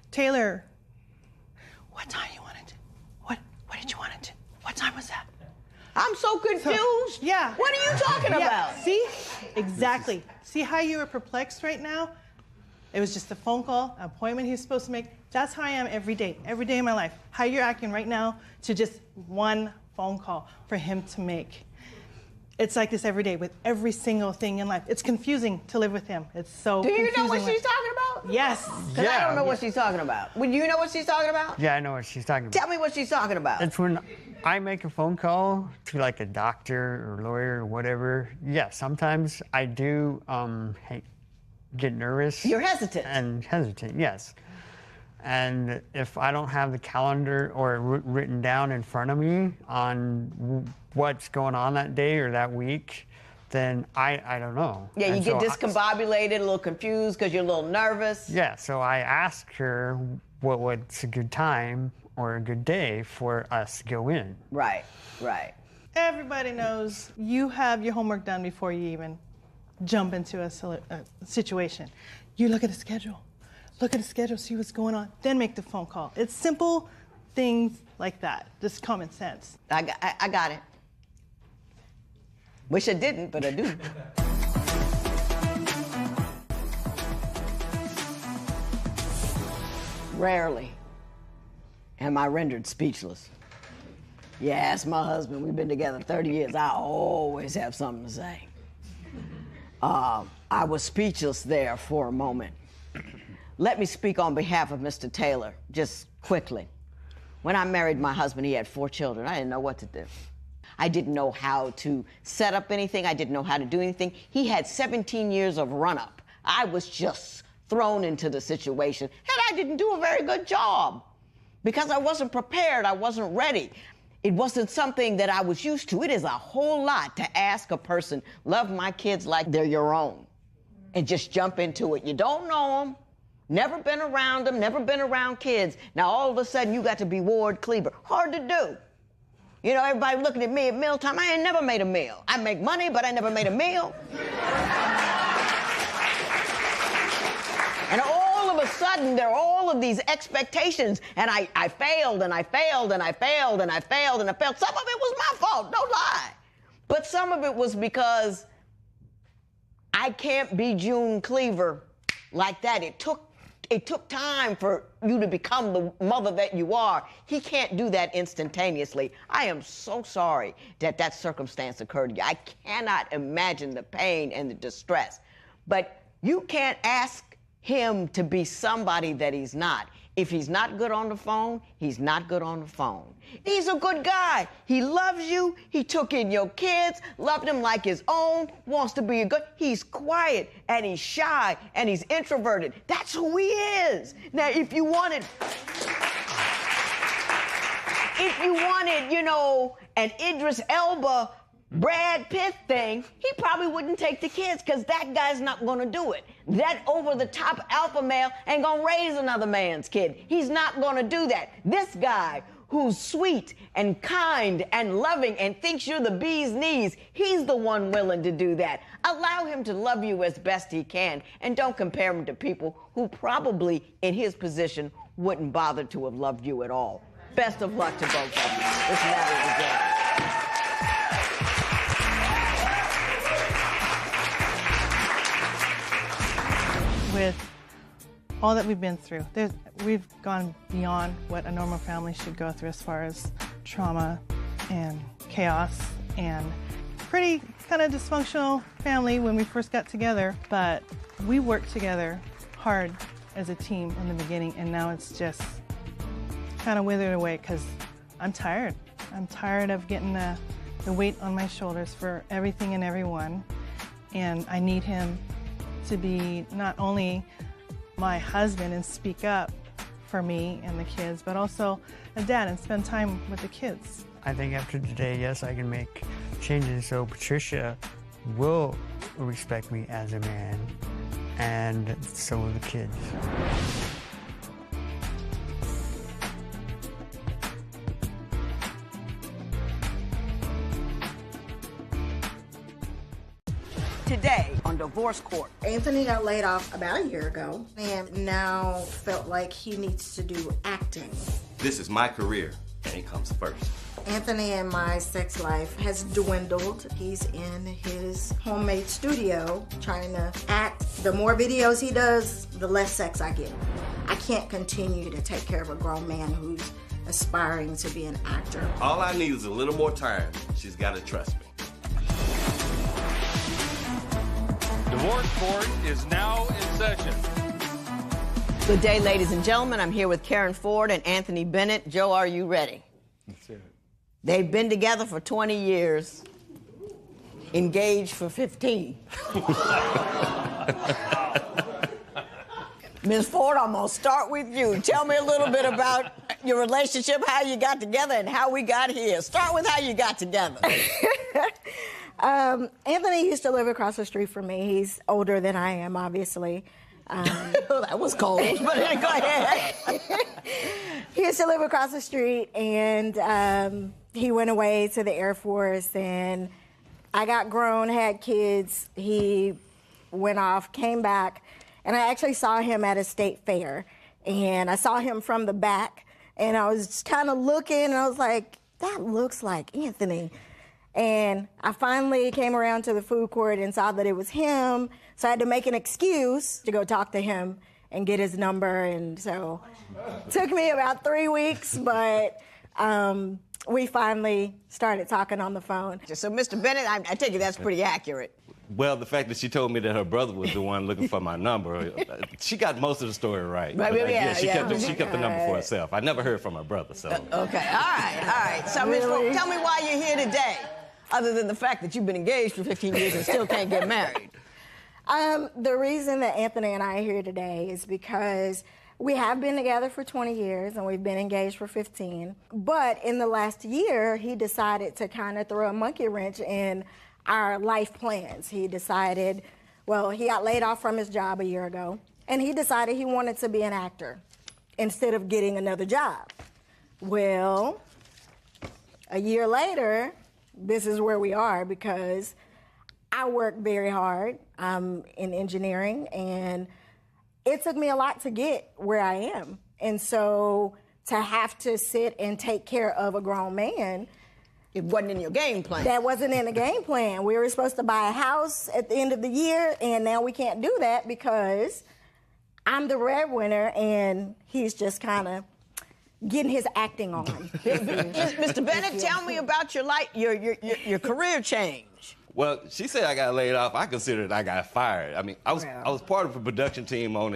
[SPEAKER 16] Taylor. What time you wanted? What did you want it to? What time was that?
[SPEAKER 1] I'm so confused.
[SPEAKER 16] Yeah.
[SPEAKER 1] What are you talking about?
[SPEAKER 16] See? Exactly. See how you were perplexed right now? It was just a phone call, an appointment he's supposed to make. That's how I am every day in my life. How you're acting right now to just one phone call for him to make. It's like this every day with every single thing in life. It's confusing to live with him. It's so
[SPEAKER 1] Do you
[SPEAKER 16] confusing.
[SPEAKER 1] know what she's talking about?
[SPEAKER 16] Yes.
[SPEAKER 1] Because I don't know what she's talking about. Would you know what she's talking about?
[SPEAKER 18] Yeah, I know what she's talking about.
[SPEAKER 1] Tell me what she's talking about.
[SPEAKER 18] It's when I make a phone call to like a doctor or lawyer or whatever. Yeah, sometimes I do get nervous.
[SPEAKER 1] You're hesitant.
[SPEAKER 18] And hesitant, yes. And if I don't have the calendar or written down in front of me on what's going on that day or that week, then I don't know.
[SPEAKER 1] Yeah, you get discombobulated, a little confused because you're a little nervous.
[SPEAKER 18] Yeah, so I ask her what's a good time, or a good day for us to go in.
[SPEAKER 1] Right, right.
[SPEAKER 16] Everybody knows you have your homework done before you even jump into a situation. You look at the schedule. Look at the schedule, see what's going on, then make the phone call. It's simple things like that, just common sense.
[SPEAKER 1] I got it. Wish I didn't, but I do. Rarely am I rendered speechless. You ask my husband, we've been together 30 years, I always have something to say. I was speechless there for a moment. Let me speak on behalf of Mr. Taylor, just quickly. When I married my husband, he had 4 children. I didn't know what to do. I didn't know how to set up anything. I didn't know how to do anything. He had 17 years of run-up. I was just thrown into the situation, and I didn't do a very good job because I wasn't prepared. I wasn't ready. It wasn't something that I was used to. It is a whole lot to ask a person, love my kids like they're your own, and just jump into it. You don't know them, never been around them, never been around kids. Now, all of a sudden, you got to be Ward Cleaver. Hard to do. You know, everybody looking at me at mealtime. I ain't never made a meal. I make money, but I never made a meal. And all of a sudden, there are all of these expectations, and I failed, and I failed, and I failed, and I failed, and I failed. Some of it was my fault, no lie. But some of it was because I can't be June Cleaver like that. It took time for you to become the mother that you are. He can't do that instantaneously. I am so sorry that that circumstance occurred to you. I cannot imagine the pain and the distress. But you can't ask him to be somebody that he's not. If he's not good on the phone, he's not good on the phone. He's a good guy. He loves you. He took in your kids, loved them like his own, wants to be a good. He's quiet and he's shy and he's introverted. That's who he is. Now, if you wanted, you know, an Idris Elba, Brad Pitt thing, he probably wouldn't take the kids because that guy's not going to do it. That over-the-top alpha male ain't going to raise another man's kid. He's not going to do that. This guy who's sweet and kind and loving and thinks you're the bee's knees, he's the one willing to do that. Allow him to love you as best he can, and don't compare him to people who probably, in his position, wouldn't bother to have loved you at all. Best of luck to both of you. This matter is again.
[SPEAKER 16] With all that we've been through, we've gone beyond what a normal family should go through as far as trauma and chaos and pretty kind of dysfunctional family when we first got together, but we worked together hard as a team in the beginning, and now it's just kind of withered away because I'm tired. I'm tired of getting the weight on my shoulders for everything and everyone, and I need him to be not only my husband and speak up for me and the kids, but also a dad and spend time with the kids.
[SPEAKER 18] I think after today, yes, I can make changes so Patricia will respect me as a man, and so will the kids.
[SPEAKER 1] Today on Divorce Court.
[SPEAKER 17] Anthony got laid off about a year ago and now felt like he needs to do acting.
[SPEAKER 14] This is my career, and it comes first.
[SPEAKER 17] Anthony and my sex life has dwindled. He's in his homemade studio trying to act. The more videos he does, the less sex I get. I can't continue to take care of a grown man who's aspiring to be an actor.
[SPEAKER 14] All I need is a little more time. She's got to trust me.
[SPEAKER 4] Divorce Court is now in session.
[SPEAKER 1] Good day, ladies and gentlemen. I'm here with Karen Ford and Anthony Bennett. Joe, are you ready?
[SPEAKER 7] That's it.
[SPEAKER 1] They've been together for 20 years, engaged for 15. Ms. Ford, I'm going to start with you. Tell me a little bit about your relationship, how you got together, and how we got here. Start with how you got together.
[SPEAKER 17] Anthony used to live across the street from me. He's older than I am, obviously.
[SPEAKER 1] That was cold, but go ahead.
[SPEAKER 17] He used to live across the street, and he went away to the Air Force, and I got grown, had kids. He went off, came back, and I actually saw him at a state fair, and I saw him from the back, and I was kind of looking, and I was like, that looks like Anthony. And I finally came around to the food court and saw that it was him, so I had to make an excuse to go talk to him and get his number, and so it took me about 3 weeks, but we finally started talking on the phone.
[SPEAKER 1] So, Mr. Bennett, I take it that's pretty accurate.
[SPEAKER 19] Well, the fact that she told me that her brother was the one looking for my number, she got most of the story right.
[SPEAKER 1] Right,
[SPEAKER 19] But,
[SPEAKER 1] yeah,
[SPEAKER 19] she
[SPEAKER 1] yeah.
[SPEAKER 19] kept the number for herself. I never heard from her brother, so.
[SPEAKER 1] Okay, all right. So, Ms. Ford, tell me why you're here today, other than the fact that you've been engaged for 15 years and still can't get married.
[SPEAKER 17] The reason that Anthony and I are here today is because we have been together for 20 years and we've been engaged for 15. But in the last year, he decided to kind of throw a monkey wrench in our life plans. He decided, well, he got laid off from his job a year ago, and he decided he wanted to be an actor instead of getting another job. Well, a year later, this is where we are because I work very hard. I'm in engineering, and it took me a lot to get where I am. And so to have to sit and take care of a grown man,
[SPEAKER 1] it wasn't in your game plan.
[SPEAKER 17] That wasn't in the game plan. We were supposed to buy a house at the end of the year, and now we can't do that because I'm the breadwinner, and he's just kind of getting his acting on.
[SPEAKER 1] Mr. Bennett, tell me about your career change.
[SPEAKER 19] Well, she said I got laid off. I considered I got fired. I mean, I was part of a production team on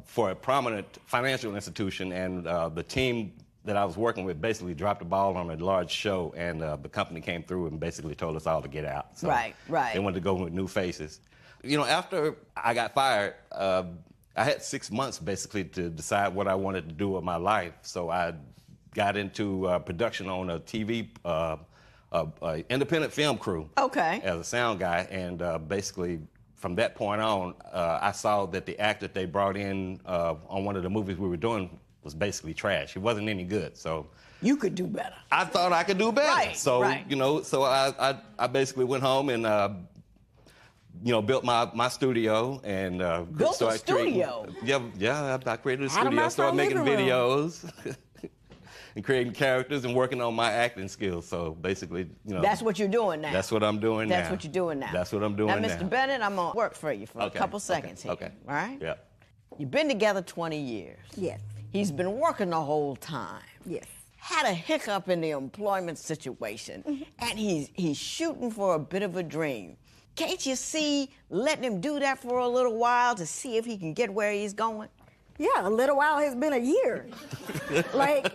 [SPEAKER 19] for a prominent financial institution, and the team that I was working with basically dropped the ball on a large show, and the company came through and basically told us all to get out. So
[SPEAKER 1] right.
[SPEAKER 19] They wanted to go with new faces. You know, after I got fired, I had 6 months basically to decide what I wanted to do with my life. So I got into production on a TV, independent film crew.
[SPEAKER 1] Okay.
[SPEAKER 19] As a sound guy, and basically from that point on, I saw that the actor they brought in on one of the movies we were doing was basically trash. He wasn't any good, so.
[SPEAKER 1] You could do better.
[SPEAKER 19] I thought I could do better.
[SPEAKER 1] Right,
[SPEAKER 19] so,
[SPEAKER 1] right.
[SPEAKER 19] you know, so I basically went home and, you know, built my studio and
[SPEAKER 1] built a studio?
[SPEAKER 19] Yeah, I created a studio, started making videos and creating characters and working on my acting skills. So basically, you know.
[SPEAKER 1] That's what you're doing now.
[SPEAKER 19] That's what I'm doing now.
[SPEAKER 1] That's what you're doing now.
[SPEAKER 19] That's what I'm doing now.
[SPEAKER 1] Now, Mr. Bennett, I'm going to work for you for a couple seconds here.
[SPEAKER 19] Okay.
[SPEAKER 1] All right?
[SPEAKER 19] Yeah.
[SPEAKER 1] You've been together 20 years.
[SPEAKER 17] Yes.
[SPEAKER 1] He's been working the whole time.
[SPEAKER 17] Yes.
[SPEAKER 1] Had a hiccup in the employment situation, and he's shooting for a bit of a dream. Can't you see letting him do that for a little while to see if he can get where he's going?
[SPEAKER 17] Yeah, a little while has been a year. Like,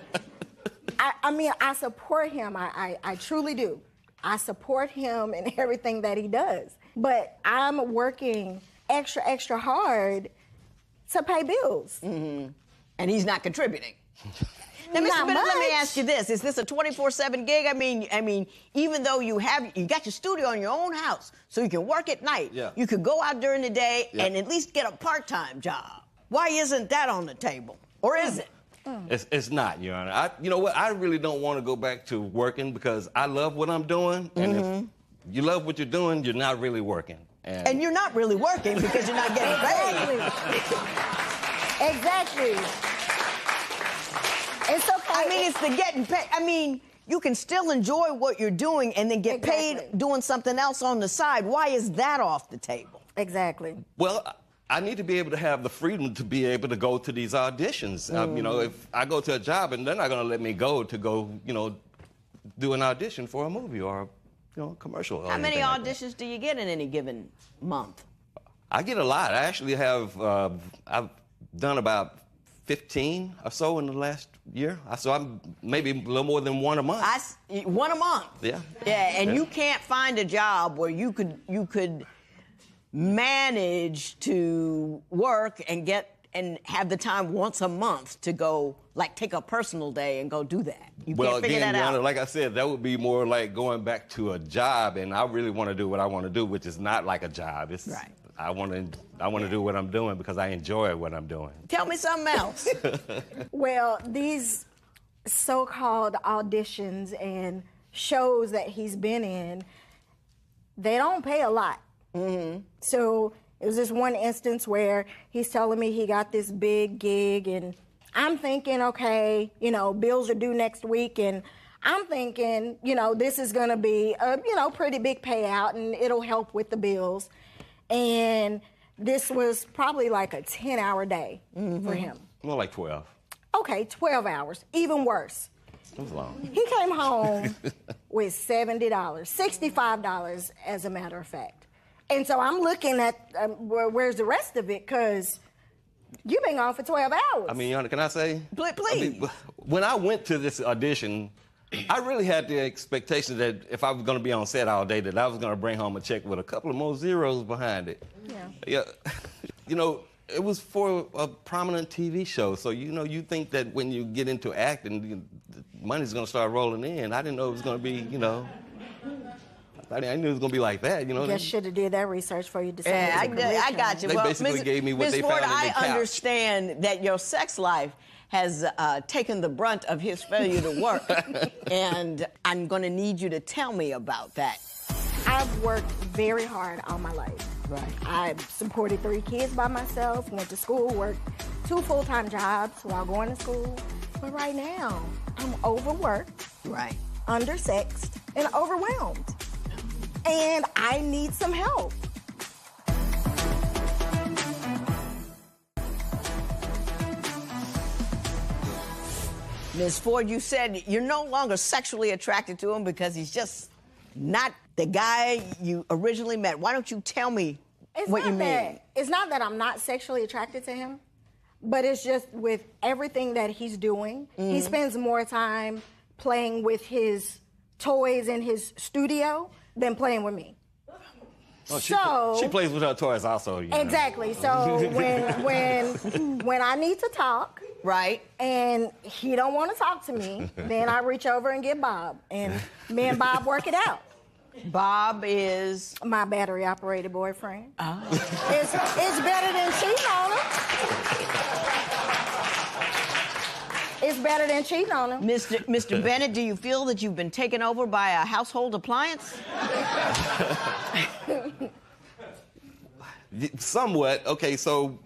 [SPEAKER 17] I mean, I support him. I truly do. I support him in everything that he does. But I'm working extra hard to pay bills.
[SPEAKER 1] Mm-hmm. And he's not contributing. Now, Mr.
[SPEAKER 17] Not
[SPEAKER 1] Bennett, let me
[SPEAKER 17] much.
[SPEAKER 1] ask you this. Is this a 24/7 gig? I mean, even though you got your studio in your own house, so you can work at night, you could go out during the day and at least get a part-time job. Why isn't that on the table? Or is it?
[SPEAKER 19] It's not, Your Honor. You know what? I really don't want to go back to working because I love what I'm doing. And if you love what you're doing, you're not really working.
[SPEAKER 1] And you're not really working because you're not getting paid.
[SPEAKER 17] Exactly. It's okay.
[SPEAKER 1] I mean, it's the getting paid. I mean, you can still enjoy what you're doing and then get paid doing something else on the side. Why is that off the table?
[SPEAKER 17] Exactly.
[SPEAKER 19] Well, I need to be able to have the freedom to be able to go to these auditions. You know, if I go to a job and they're not going to let me go, you know, do an audition for a movie or, you know, a commercial.
[SPEAKER 1] How many auditions do you get in any given month?
[SPEAKER 19] I get a lot. I actually have, I've done about 15 or so in the last year. So I'm maybe a little more than one a month.
[SPEAKER 1] One a month?
[SPEAKER 19] Yeah.
[SPEAKER 1] Yeah, and you can't find a job where you could manage to work and have the time once a month to go, like, take a personal day and go do that. You can't figure that
[SPEAKER 19] Your
[SPEAKER 1] out.
[SPEAKER 19] Honor, like I said, that would be more like going back to a job, and I really want to do what I want to do, which is not like a job. It's, I want to do what I'm doing because I enjoy what I'm doing.
[SPEAKER 1] Tell me something else.
[SPEAKER 17] Well, these so-called auditions and shows that he's been in, they don't pay a lot. So it was this one instance where he's telling me he got this big gig, and I'm thinking, okay, you know, bills are due next week, and I'm thinking, you know, this is gonna be a, you know, pretty big payout, and it'll help with the bills. And this was probably like a 10-hour day for him.
[SPEAKER 19] More like 12.
[SPEAKER 17] Okay, 12 hours, even worse.
[SPEAKER 19] It was long.
[SPEAKER 17] He came home with $70, $65 as a matter of fact. And so I'm looking at where's the rest of it, because you've been gone for 12 hours.
[SPEAKER 19] I mean, Yana, can I say?
[SPEAKER 1] Please.
[SPEAKER 19] I mean, when I went to this audition, I really had the expectation that if I was going to be on set all day, that I was going to bring home a check with a couple of more zeros behind it. Yeah. You know, it was for a prominent TV show, so you know, you think that when you get into acting, the money's going to start rolling in. I didn't know it was going to be, you know. I knew it was going to be like that, you know.
[SPEAKER 17] Guess should have did that research for you.
[SPEAKER 1] Yeah, I got you.
[SPEAKER 19] They basically gave me what they found in the couch.
[SPEAKER 1] I understand that your sex life has taken the brunt of his failure to work, and I'm going to need you to tell me about that.
[SPEAKER 17] I've worked very hard all my life.
[SPEAKER 1] Right.
[SPEAKER 17] I supported 3 kids by myself, went to school, worked 2 full-time jobs while going to school. But right now, I'm overworked,
[SPEAKER 1] right,
[SPEAKER 17] undersexed, and overwhelmed. And I need some help.
[SPEAKER 1] Ms. Ford, you said you're no longer sexually attracted to him because he's just not the guy you originally met. Why don't you tell me what you mean?
[SPEAKER 17] It's not that I'm not sexually attracted to him, but it's just with everything that he's doing. He spends more time playing with his toys in his studio than playing with me.
[SPEAKER 19] Oh, she plays with her toys also. You know.
[SPEAKER 17] Exactly. So when I need to talk,
[SPEAKER 1] right,
[SPEAKER 17] and he don't want to talk to me, then I reach over and get Bob, and me and Bob work it out.
[SPEAKER 1] Bob is
[SPEAKER 17] my battery-operated boyfriend.
[SPEAKER 1] Oh.
[SPEAKER 17] It's better than cheating on him. It's better than cheating on him.
[SPEAKER 1] Mr. Bennett, do you feel that you've been taken over by a household appliance?
[SPEAKER 19] Somewhat. Okay, so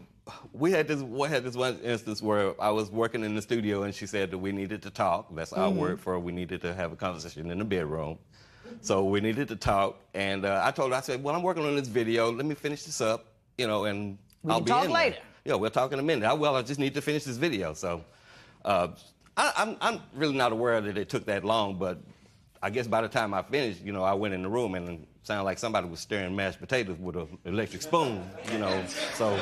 [SPEAKER 19] we had this one instance where I was working in the studio and she said that we needed to talk. That's our word for we needed to have a conversation in the bedroom. So we needed to talk, and I told her, I said, well, I'm working on this video. Let me finish this up, you know, and I'll be in there.
[SPEAKER 1] We'll talk later.
[SPEAKER 19] Yeah, we'll talk in a minute. I just need to finish this video. So I'm really not aware that it took that long, but I guess by the time I finished, you know, I went in the room and it sounded like somebody was stirring mashed potatoes with an electric spoon, you know, so.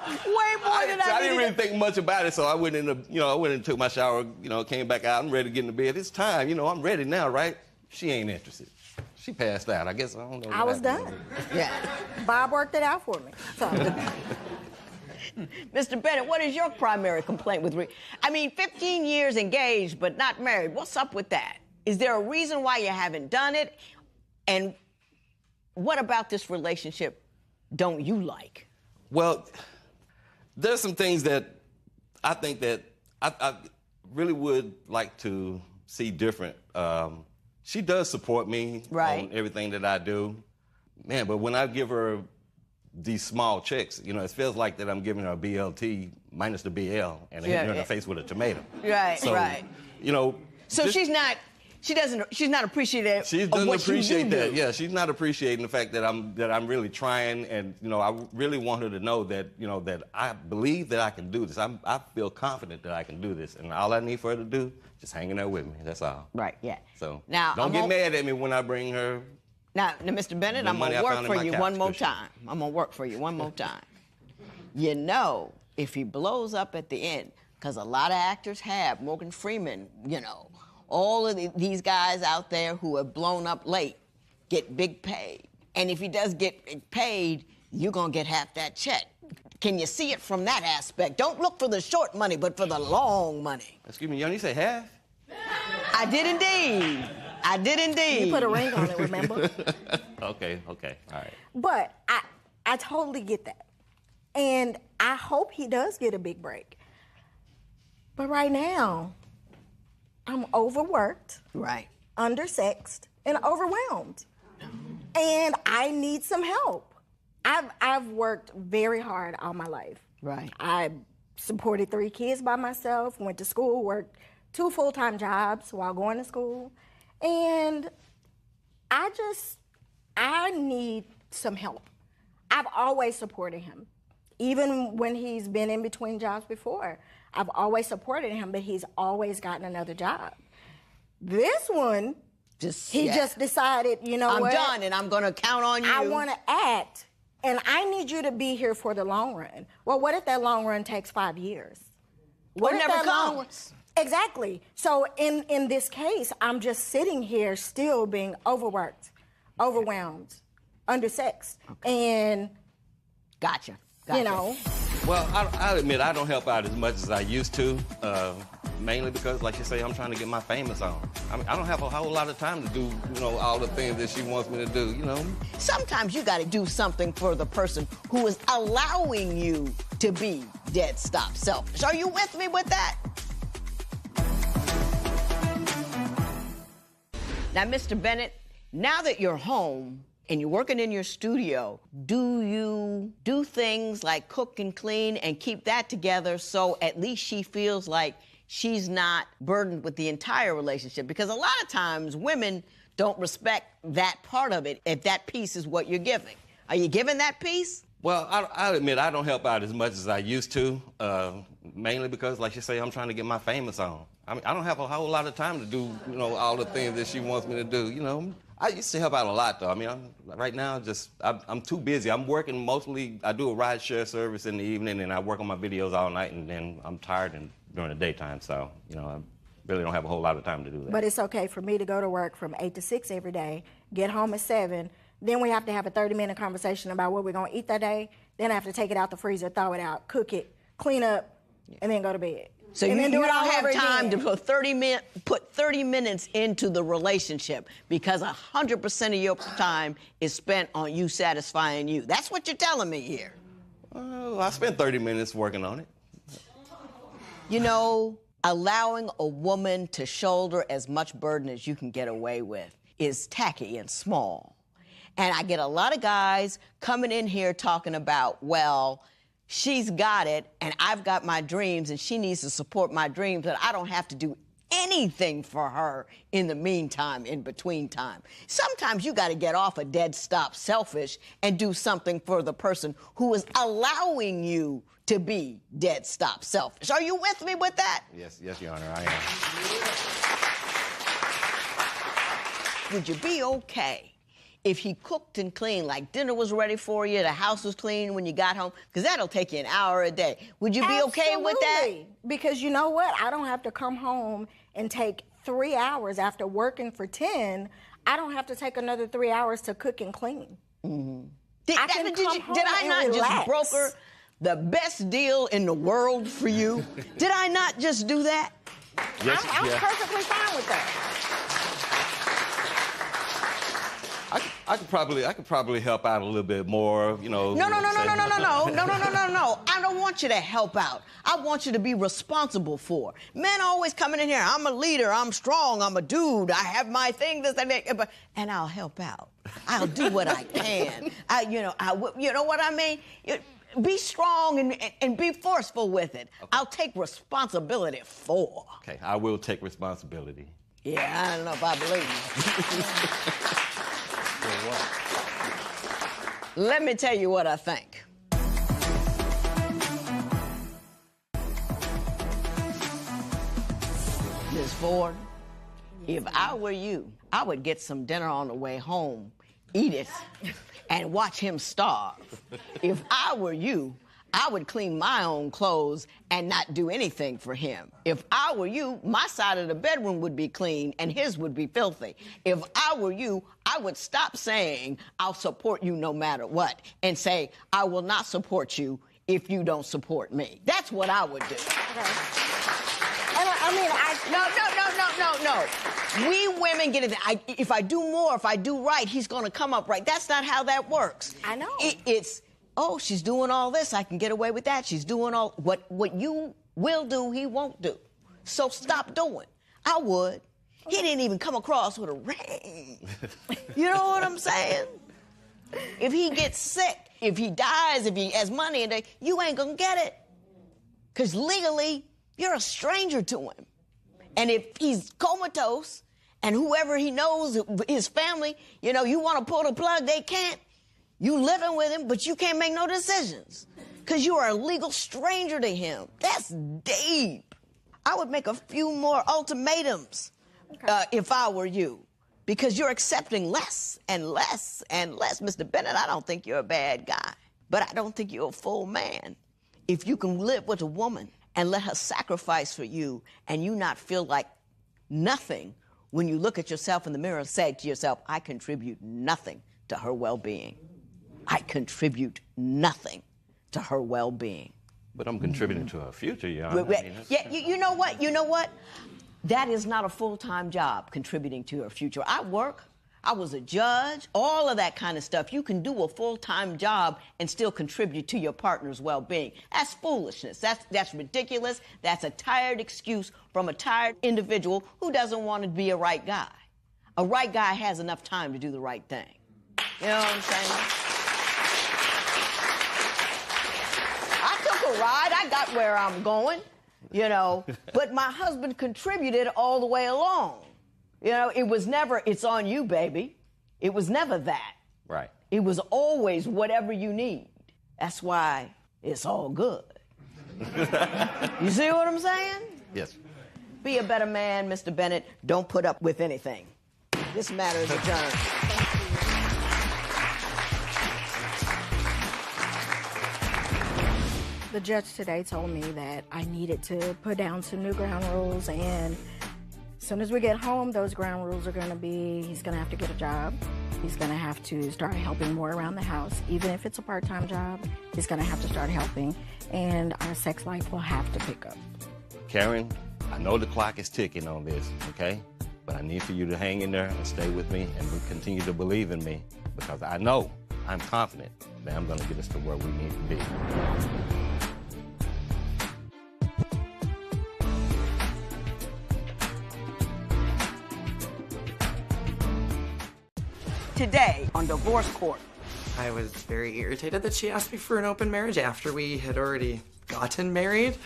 [SPEAKER 1] Way more than
[SPEAKER 19] I didn't really think much about it, so I went in and took my shower, you know, came back out. I'm ready to get in the bed. It's time, you know, I'm ready now, right? She ain't interested. She passed out. I guess I don't know.
[SPEAKER 17] I was done.
[SPEAKER 1] Yeah.
[SPEAKER 17] Bob worked it out for me. So.
[SPEAKER 1] Mr. Bennett, what is your primary complaint with 15 years engaged but not married. What's up with that? Is there a reason why you haven't done it? And what about this relationship don't you like?
[SPEAKER 19] Well, there's some things that I think that I really would like to see different. She does support me on everything that I do. Man, but when I give her these small checks, you know, it feels like that I'm giving her a BLT minus the BL and hitting her in the face with a tomato.
[SPEAKER 1] Right,
[SPEAKER 19] so,
[SPEAKER 1] right.
[SPEAKER 19] You know.
[SPEAKER 1] So she's not appreciative.
[SPEAKER 19] She doesn't appreciate that. Yeah, she's not appreciating the fact that I'm really trying, and you know, I really want her to know that, you know, that I believe that I can do this. I feel confident that I can do this, and all I need for her to do is just hang in there with me. That's all.
[SPEAKER 1] Right. Yeah.
[SPEAKER 19] So
[SPEAKER 1] now
[SPEAKER 19] don't get mad at me when I bring her.
[SPEAKER 1] Now, Mr. Bennett, I'm gonna work for you one more time. I'm gonna work for you one more time. You know, if he blows up at the end, because a lot of actors have, Morgan Freeman, you know, all of these guys out there who have blown up late get big paid. And if he does get paid, you're gonna get half that check. Can you see it from that aspect? Don't look for the short money, but for the long money.
[SPEAKER 19] Excuse me, you say half?
[SPEAKER 1] I did indeed. I did indeed.
[SPEAKER 17] You put a ring on it, remember?
[SPEAKER 19] Okay, all right.
[SPEAKER 17] But I totally get that. And I hope he does get a big break. But right now, I'm overworked,
[SPEAKER 1] right,
[SPEAKER 17] undersexed, and overwhelmed. And I need some help. I've worked very hard all my life.
[SPEAKER 1] Right.
[SPEAKER 17] I supported 3 kids by myself, went to school, worked 2 full-time jobs while going to school. And I need some help. I've always supported him. Even when he's been in between jobs before, I've always supported him, but he's always gotten another job. This one, he just decided, you know what?
[SPEAKER 1] I'm done, and I'm going to count on you.
[SPEAKER 17] I want to act, and I need you to be here for the long run. Well, what if that long run takes 5 years? What
[SPEAKER 1] Or
[SPEAKER 17] if
[SPEAKER 1] never
[SPEAKER 17] that long-
[SPEAKER 1] comes.
[SPEAKER 17] Exactly. So in this case, I'm just sitting here still being overworked, overwhelmed, undersexed, and
[SPEAKER 1] gotcha.
[SPEAKER 17] You know.
[SPEAKER 19] Well, I'll admit I don't help out as much as I used to, mainly because, like you say, I'm trying to get my famous on. I mean, I don't have a whole lot of time to do, you know, all the things that she wants me to do, you know.
[SPEAKER 1] Sometimes you got to do something for the person who is allowing you to be dead stop selfish. Are you with me with that? Now, Mr. Bennett, now that you're home and you're working in your studio, do you do things like cook and clean and keep that together so at least she feels like she's not burdened with the entire relationship? Because a lot of times women don't respect that part of it if that piece is what you're giving. Are you giving that piece?
[SPEAKER 19] Well, I'll admit I don't help out as much as I used to, mainly because, like you say, I'm trying to get my famous on. I mean, I don't have a whole lot of time to do, you know, all the things that she wants me to do, you know. I used to help out a lot, though. I mean, right now, I'm too busy. I'm working mostly, I do a ride share service in the evening, and I work on my videos all night, and then I'm tired during the daytime, so, you know, I really don't have a whole lot of time to do that.
[SPEAKER 17] But it's okay for me to go to work from 8 to 6 every day, get home at 7, then we have to have a 30-minute conversation about what we're going to eat that day, then I have to take it out the freezer, throw it out, cook it, clean up, and then go to bed.
[SPEAKER 1] So you don't have time to put 30 minutes into the relationship because 100% of your time is spent on you satisfying you. That's what you're telling me here.
[SPEAKER 19] I spent 30 minutes working on it.
[SPEAKER 1] You know, allowing a woman to shoulder as much burden as you can get away with is tacky and small. And I get a lot of guys coming in here talking about, well, she's got it, and I've got my dreams, and she needs to support my dreams, but I don't have to do anything for her in the meantime, in between time. Sometimes you got to get off a dead stop selfish and do something for the person who is allowing you to be dead stop selfish. Are you with me with that?
[SPEAKER 19] Yes, Your Honor, I am.
[SPEAKER 1] Would you be okay if he cooked and cleaned, like dinner was ready for you, the house was clean when you got home? Because that'll take you an hour a day. Would you be okay with that?
[SPEAKER 17] Absolutely. Because you know what? I don't have to come home and take 3 hours after working for 10. I don't have to take another 3 hours to cook and clean.
[SPEAKER 1] Mm-hmm. Did I not just broker the best deal in the world for you? Did I not just do that?
[SPEAKER 19] Yes,
[SPEAKER 17] I'm perfectly fine with that.
[SPEAKER 19] I could probably help out a little bit more, you know.
[SPEAKER 1] No. I don't want you to help out. I want you to be responsible for. Men always coming in here, I'm a leader, I'm strong, I'm a dude, I have my thing, this and that, and I'll help out. I'll do what I can. You know what I mean? Be strong and be forceful with it. Okay. I'll take responsibility for.
[SPEAKER 19] Okay, I will take responsibility.
[SPEAKER 1] Yeah, I don't know if I believe you. Let me tell you what I think. Ms. Ford, if I were you, I would get some dinner on the way home, eat it, and watch him starve. If I were you, I would clean my own clothes and not do anything for him. If I were you, my side of the bedroom would be clean and his would be filthy. If I were you, I would stop saying, I'll support you no matter what, and say, I will not support you if you don't support me. That's what I would do.
[SPEAKER 17] Okay. And
[SPEAKER 1] No. We women get it. If I do more, if I do right, he's going to come up right. That's not how that works.
[SPEAKER 17] I know.
[SPEAKER 1] It's, oh, she's doing all this. I can get away with that. She's doing all... What you will do, he won't do. So stop doing. I would. He didn't even come across with a ring. You know what I'm saying? If he gets sick, if he dies, if he has money, you ain't going to get it. Because legally, you're a stranger to him. And if he's comatose and whoever he knows, his family, you know, you want to pull the plug, they can't. You living with him, but you can't make no decisions because you are a legal stranger to him. That's deep. I would make a few more ultimatums if I were you, because you're accepting less and less and less. Mr. Bennett, I don't think you're a bad guy, but I don't think you're a full man. If you can live with a woman and let her sacrifice for you and you not feel like nothing when you look at yourself in the mirror and say to yourself, I contribute nothing to her well-being. I contribute nothing to her well-being.
[SPEAKER 19] But I'm contributing to her future, Your Honor.
[SPEAKER 1] You know what? You know what? That is not a full-time job, contributing to her future. I work. I was a judge, all of that kind of stuff. You can do a full-time job and still contribute to your partner's well-being. That's foolishness. That's ridiculous. That's a tired excuse from a tired individual who doesn't want to be a right guy. A right guy has enough time to do the right thing. You know what I'm saying? I took a ride. I got where I'm going, you know, but my husband contributed all the way along. You know, it was never, it's on you, baby. It was never that.
[SPEAKER 19] Right.
[SPEAKER 1] It was always whatever you need. That's why it's all good. You see what I'm saying?
[SPEAKER 19] Yes.
[SPEAKER 1] Be a better man, Mr. Bennett. Don't put up with anything. This matter is adjourned.
[SPEAKER 17] The judge today told me that I needed to put down some new ground rules, and as soon as we get home, those ground rules are going to be, he's going to have to get a job. He's going to have to start helping more around the house. Even if it's a part-time job, he's going to have to start helping, and our sex life will have to pick up.
[SPEAKER 19] Karen, I know the clock is ticking on this, okay? But I need for you to hang in there and stay with me and continue to believe in me, because I know, I'm confident that I'm going to get us to where we need to be.
[SPEAKER 1] Today on Divorce Court.
[SPEAKER 20] I was very irritated that she asked me for an open marriage after we had already gotten married.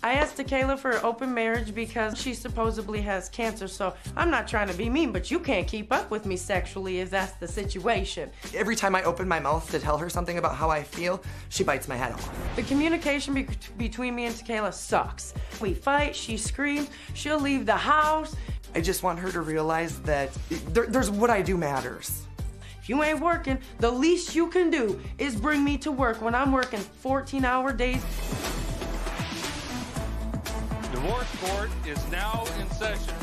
[SPEAKER 21] I asked Takayla for an open marriage because she supposedly has cancer, so I'm not trying to be mean, but you can't keep up with me sexually if that's the situation.
[SPEAKER 20] Every time I open my mouth to tell her something about how I feel, she bites my head off.
[SPEAKER 21] The communication between me and Takayla sucks. We fight, she screams, she'll leave the house.
[SPEAKER 20] I just want her to realize that there's what I do matters.
[SPEAKER 21] If you ain't working, the least you can do is bring me to work when I'm working 14-hour days.
[SPEAKER 4] Divorce Court is now in session.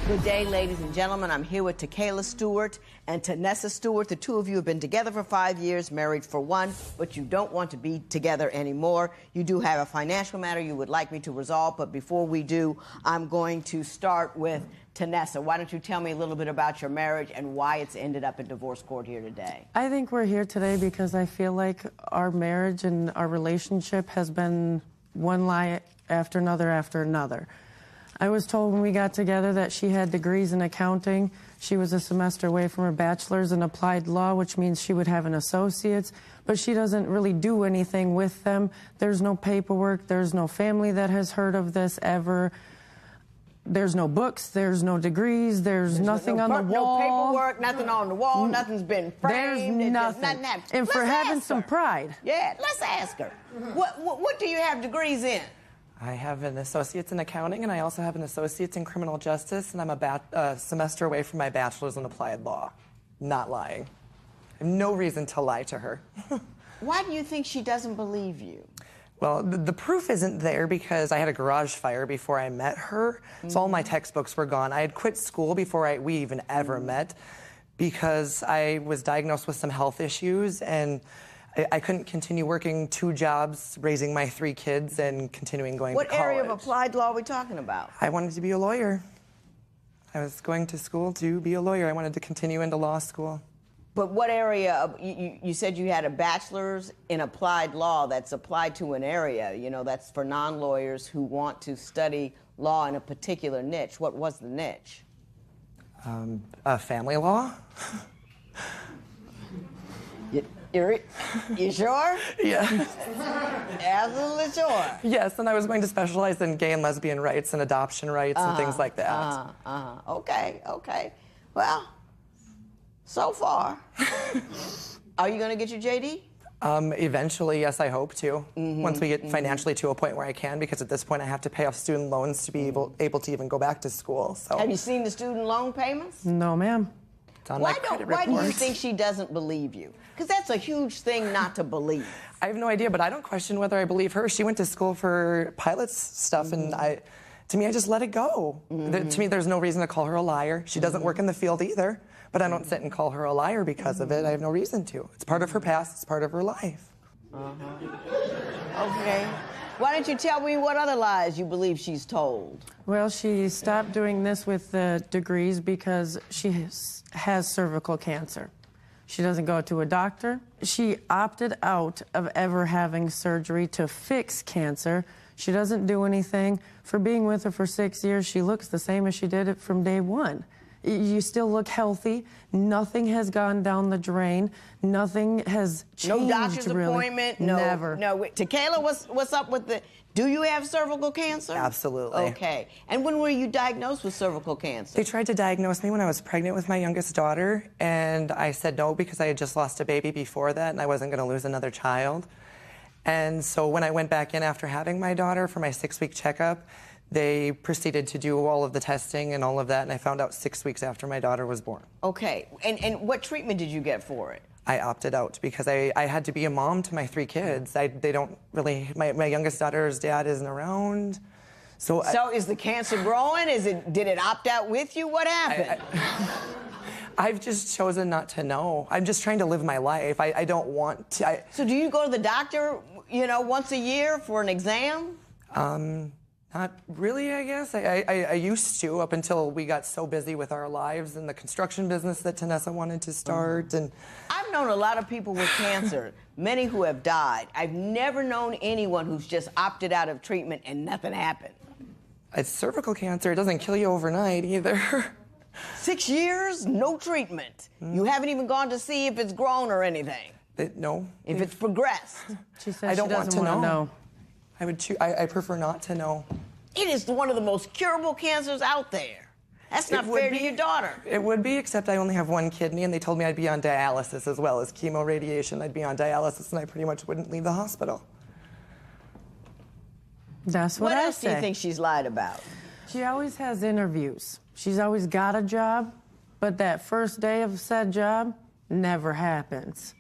[SPEAKER 1] Good day, ladies and gentlemen. I'm here with Takayla Stewart and Tanessa Stewart. The two of you have been together for 5 years, married for 1, but you don't want to be together anymore. You do have a financial matter you would like me to resolve, but before we do, I'm going to start with Tanessa. Why don't you tell me a little bit about your marriage and why it's ended up in divorce court here today?
[SPEAKER 21] I think we're here today because I feel like our marriage and our relationship has been one lie after another. I was told when we got together that she had degrees in accounting. She was a semester away from her bachelor's in applied law, which means she would have an associate's, but she doesn't really do anything with them. There's no paperwork. There's no family that has heard of this ever. There's no books. There's no degrees. There's nothing on the wall.
[SPEAKER 1] No paperwork, nothing on the wall, nothing's been framed.
[SPEAKER 21] There's nothing. And for having some pride.
[SPEAKER 1] Yeah, let's ask her. What do you have degrees in?
[SPEAKER 20] I have an associate's in accounting, and I also have an associate's in criminal justice, and I'm a semester away from my bachelor's in applied law. Not lying. I have no reason to lie to her.
[SPEAKER 1] Why do you think she doesn't believe you?
[SPEAKER 20] Well, the proof isn't there because I had a garage fire before I met her, so all my textbooks were gone. I had quit school before we even ever met because I was diagnosed with some health issues, and I couldn't continue working 2 jobs, raising my 3 kids, and continuing going to college.
[SPEAKER 1] What area of applied law are we talking about?
[SPEAKER 20] I wanted to be a lawyer. I was going to school to be a lawyer. I wanted to continue into law school.
[SPEAKER 1] But what area of, you said you had a bachelor's in applied law that's applied to an area, you know, that's for non-lawyers who want to study law in a particular niche. What was the niche?
[SPEAKER 20] Family law.
[SPEAKER 1] You sure?
[SPEAKER 20] Yeah.
[SPEAKER 1] Absolutely sure.
[SPEAKER 20] Yes, and I was going to specialize in gay and lesbian rights and adoption rights and things like that.
[SPEAKER 1] Okay. Well, so far. Are you going to get your JD?
[SPEAKER 20] Eventually, yes, I hope to. Once we get financially to a point where I can, because at this point I have to pay off student loans to be able to even go back to school. So.
[SPEAKER 1] Have you seen the student loan payments?
[SPEAKER 21] No, ma'am.
[SPEAKER 20] It's on
[SPEAKER 1] Why
[SPEAKER 20] my credit
[SPEAKER 1] do you
[SPEAKER 20] report.
[SPEAKER 1] think she doesn't believe you? Because that's a huge thing not to believe.
[SPEAKER 20] I have no idea, but I don't question whether I believe her. She went to school for pilots stuff, and to me, I just let it go. To me, there's no reason to call her a liar. She doesn't work in the field either, but I don't sit and call her a liar because of it. I have no reason to. It's part of her past. It's part of her life.
[SPEAKER 1] Okay. Why don't you tell me what other lies you believe she's told?
[SPEAKER 21] Well, she stopped doing this with the degrees because she has cervical cancer. She doesn't go to a doctor. She opted out of ever having surgery to fix cancer. She doesn't do anything. For being with her for 6 years, she looks the same as she did it from day one. You still look healthy. Nothing has gone down the drain. Nothing has changed.
[SPEAKER 1] No doctor's
[SPEAKER 21] really.
[SPEAKER 1] appointment? No.
[SPEAKER 21] Never.
[SPEAKER 1] No. Tequila, what's up with the... Do you have cervical cancer?
[SPEAKER 20] Absolutely.
[SPEAKER 1] Okay. And when were you diagnosed with cervical cancer?
[SPEAKER 20] They tried to diagnose me when I was pregnant with my youngest daughter, and I said no because I had just lost a baby before that, and I wasn't going to lose another child. And so when I went back in after having my daughter for my 6-week checkup, they proceeded to do all of the testing and all of that, and I found out 6 weeks after my daughter was born.
[SPEAKER 1] Okay. And what treatment did you get for it?
[SPEAKER 20] I opted out because I had to be a mom to my 3 kids. They don't really, my youngest daughter's dad isn't around. So
[SPEAKER 1] is the cancer growing? Did it opt out with you? What happened?
[SPEAKER 20] I've just chosen not to know. I'm just trying to live my life. I don't want to.
[SPEAKER 1] So do you go to the doctor, once a year for an exam?
[SPEAKER 20] Not really, I guess. I used to up until we got so busy with our lives and the construction business that Tanessa wanted to start. And
[SPEAKER 1] I've known a lot of people with cancer, many who have died. I've never known anyone who's just opted out of treatment and nothing happened.
[SPEAKER 20] It's cervical cancer. It doesn't kill you overnight either.
[SPEAKER 1] 6 years, no treatment. You haven't even gone to see if it's grown or anything.
[SPEAKER 20] No.
[SPEAKER 1] If it's progressed.
[SPEAKER 21] She says
[SPEAKER 20] I don't
[SPEAKER 21] she
[SPEAKER 20] want
[SPEAKER 21] doesn't
[SPEAKER 20] to
[SPEAKER 21] want
[SPEAKER 20] know. I prefer not to know.
[SPEAKER 1] It is one of the most curable cancers out there. That's not fair to your daughter.
[SPEAKER 20] It would be, except I only have 1 kidney, and they told me I'd be on dialysis as well as chemo radiation. I'd be on dialysis, and I pretty much wouldn't leave the hospital.
[SPEAKER 21] That's what I
[SPEAKER 1] else
[SPEAKER 21] say.
[SPEAKER 1] do you think she's lied about?
[SPEAKER 21] She always has interviews. She's always got a job, but that first day of said job never happens.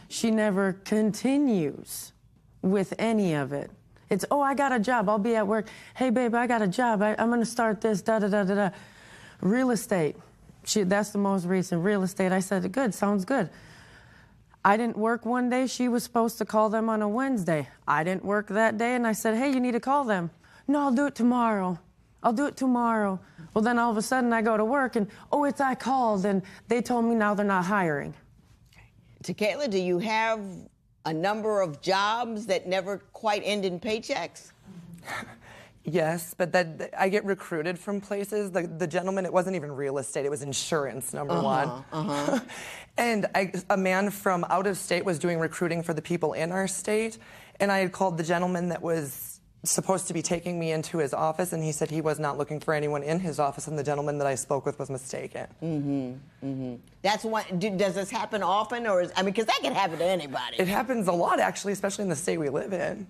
[SPEAKER 21] She never continues with any of it. It's, oh, I got a job. I'll be at work. Hey, babe, I got a job. I'm going to start this, da-da-da-da-da. Real estate. That's the most recent. Real estate. I said, good, sounds good. I didn't work one day. She was supposed to call them on a Wednesday. I didn't work that day, and I said, hey, you need to call them. No, I'll do it tomorrow. I'll do it tomorrow. Well, then all of a sudden I go to work, and, oh, I called, and they told me now they're not hiring.
[SPEAKER 1] Tequila, do you have a number of jobs that never quite end in paychecks?
[SPEAKER 20] Yes, but that I get recruited from places. The gentleman, it wasn't even real estate, it was insurance, number one. And a man from out of state was doing recruiting for the people in our state, and I had called the gentleman that was supposed to be taking me into his office, and he said he was not looking for anyone in his office, and the gentleman that I spoke with was mistaken.
[SPEAKER 1] That's one. Does this happen often, or because that can happen to anybody?
[SPEAKER 20] It happens a lot, actually, especially in the state we live in.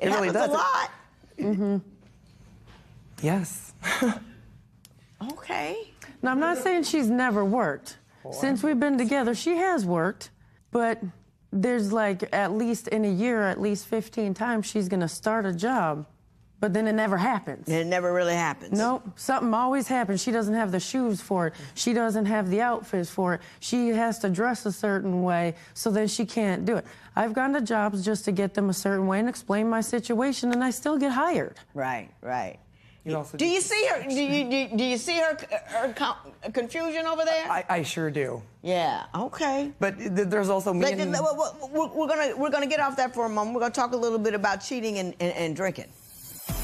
[SPEAKER 1] It really
[SPEAKER 20] does.
[SPEAKER 1] A lot.
[SPEAKER 20] Yes.
[SPEAKER 1] Okay.
[SPEAKER 21] Now, I'm not saying she's never worked. Since we've been together, she has worked, but there's like at least in a year, at least 15 times she's going to start a job, But then it never happens.
[SPEAKER 1] And it never really happens.
[SPEAKER 21] Nope. Something always happens. She doesn't have the shoes for it. She doesn't have the outfits for it. She has to dress a certain way, so then she can't do it. I've gone to jobs just to get them a certain way and explain my situation, and I still get hired.
[SPEAKER 1] Right, right.
[SPEAKER 20] Do
[SPEAKER 1] you see her? Do you see her confusion over there?
[SPEAKER 20] I sure do.
[SPEAKER 1] Yeah. Okay.
[SPEAKER 20] But there's also me.
[SPEAKER 1] We're gonna get off that for a moment. We're gonna talk a little bit about cheating and drinking.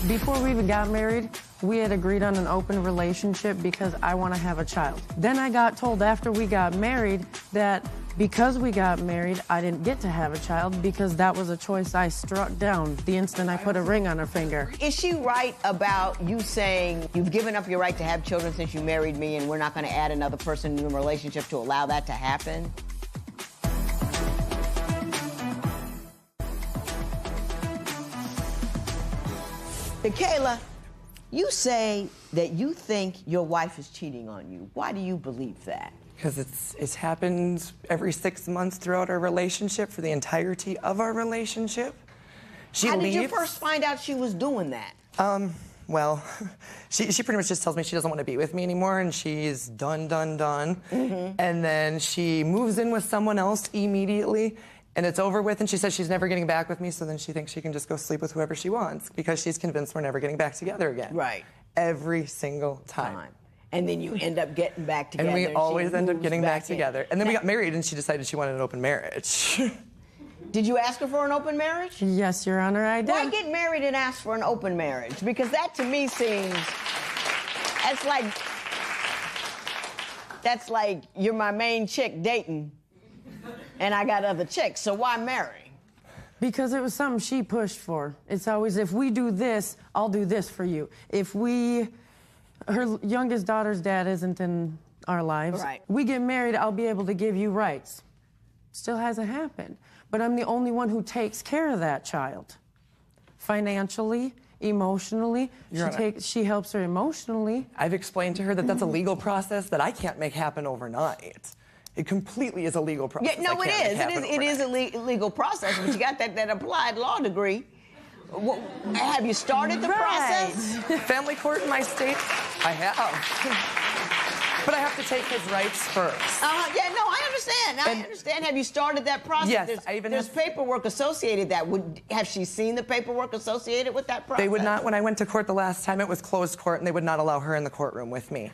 [SPEAKER 21] Before we even got married, we had agreed on an open relationship because I want to have a child. Then I got told after we got married that because we got married, I didn't get to have a child because that was a choice I struck down the instant I put a ring on her finger.
[SPEAKER 1] Is she right about you saying you've given up your right to have children since you married me and we're not going to add another person in the relationship to allow that to happen? Kayla, you say that you think your wife is cheating on you. Why do you believe that?
[SPEAKER 20] Because it's happened every 6 months throughout our relationship for the entirety of our relationship.
[SPEAKER 1] How did you first find out she was doing that?
[SPEAKER 20] Well, she pretty much just tells me she doesn't want to be with me anymore and she's done.
[SPEAKER 1] Mm-hmm.
[SPEAKER 20] And then she moves in with someone else immediately and it's over with, and she says she's never getting back with me, so then she thinks she can just go sleep with whoever she wants because she's convinced we're never getting back together again.
[SPEAKER 1] Right.
[SPEAKER 20] Every single time.
[SPEAKER 1] And then you end up getting back together.
[SPEAKER 20] And we always end up getting back
[SPEAKER 1] in.
[SPEAKER 20] together. And then we got married and she decided she wanted an open marriage.
[SPEAKER 1] Did you ask her for an open marriage?
[SPEAKER 21] Yes, Your Honor, I did.
[SPEAKER 1] Why get married and ask for an open marriage? Because that to me seems, that's like you're my main chick dating and I got other chicks, so why marry?
[SPEAKER 21] Because it was something she pushed for. It's always, if we do this, I'll do this for you. Her youngest daughter's dad isn't in our lives.
[SPEAKER 1] Right.
[SPEAKER 21] We get married, I'll be able to give you rights. Still hasn't happened. But I'm the only one who takes care of that child. Financially, emotionally. She helps her emotionally.
[SPEAKER 20] I've explained to her that that's a legal process that I can't make happen overnight. It completely is a legal process.
[SPEAKER 1] Yeah, no, it is. It is a legal process, but you got that applied law degree. Have you started the process?
[SPEAKER 20] Family court in my state, I have. But I have to take his rights first.
[SPEAKER 1] Yeah, no, I understand. I understand. Have you started that process?
[SPEAKER 20] Yes,
[SPEAKER 1] there's paperwork associated that. Have she seen the paperwork associated with that process?
[SPEAKER 20] They would not. When I went to court the last time, it was closed court, and they would not allow her in the courtroom with me.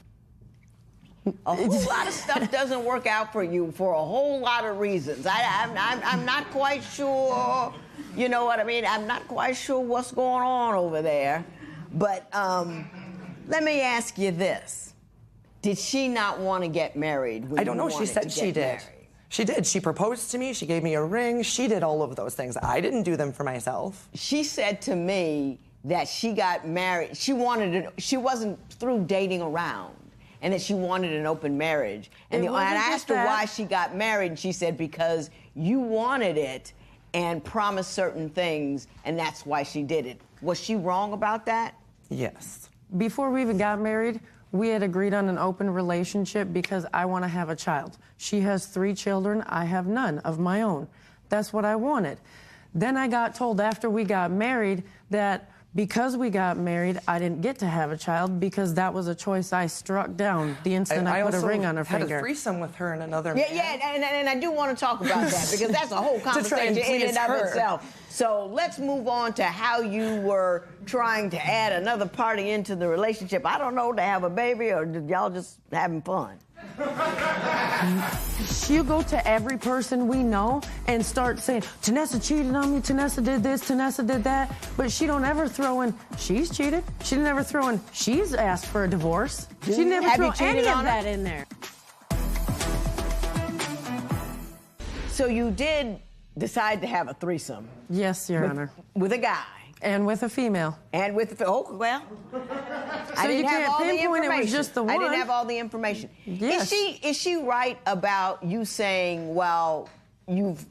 [SPEAKER 1] A whole lot of stuff doesn't work out for you for a whole lot of reasons. I'm not quite sure, you know what I mean? I'm not quite sure what's going on over there. But let me ask you this. Did she not want to get married?
[SPEAKER 20] I don't know. She said she did. She did. She proposed to me. She gave me a ring. She did all of those things. I didn't do them for myself.
[SPEAKER 1] She said to me that she got married. She wasn't through dating around. And that she wanted an open marriage. And I asked her why she got married, and she said because you wanted it and promised certain things, and that's why she did it. Was she wrong about that?
[SPEAKER 20] Yes.
[SPEAKER 21] Before we even got married, we had agreed on an open relationship because I want to have a child. She has 3 children, I have none of my own. That's what I wanted. Then I got told after we got married that because we got married, I didn't get to have a child because that was a choice I struck down the instant I put a ring on her finger.
[SPEAKER 20] I had a threesome with her and another man.
[SPEAKER 1] Yeah, and I do want to talk about that because that's a whole conversation in and of itself. So let's move on to how you were trying to add another party into the relationship. I don't know, to have a baby or y'all just having fun?
[SPEAKER 21] She'll go to every person we know and start saying, Tanessa cheated on me, Tanessa did this, Tanessa did that. But she don't ever throw in, she's cheated. She didn't ever throw in, she's asked for a divorce. She never throw any of that in there.
[SPEAKER 1] So you did decide to have a threesome?
[SPEAKER 21] Yes, Your Honor.
[SPEAKER 1] With a guy?
[SPEAKER 21] And with a female.
[SPEAKER 1] And with the, oh, well.
[SPEAKER 21] So you can't pinpoint it was just the one.
[SPEAKER 1] I didn't have all the information.
[SPEAKER 21] Yes.
[SPEAKER 1] Is she right about you saying, well, you've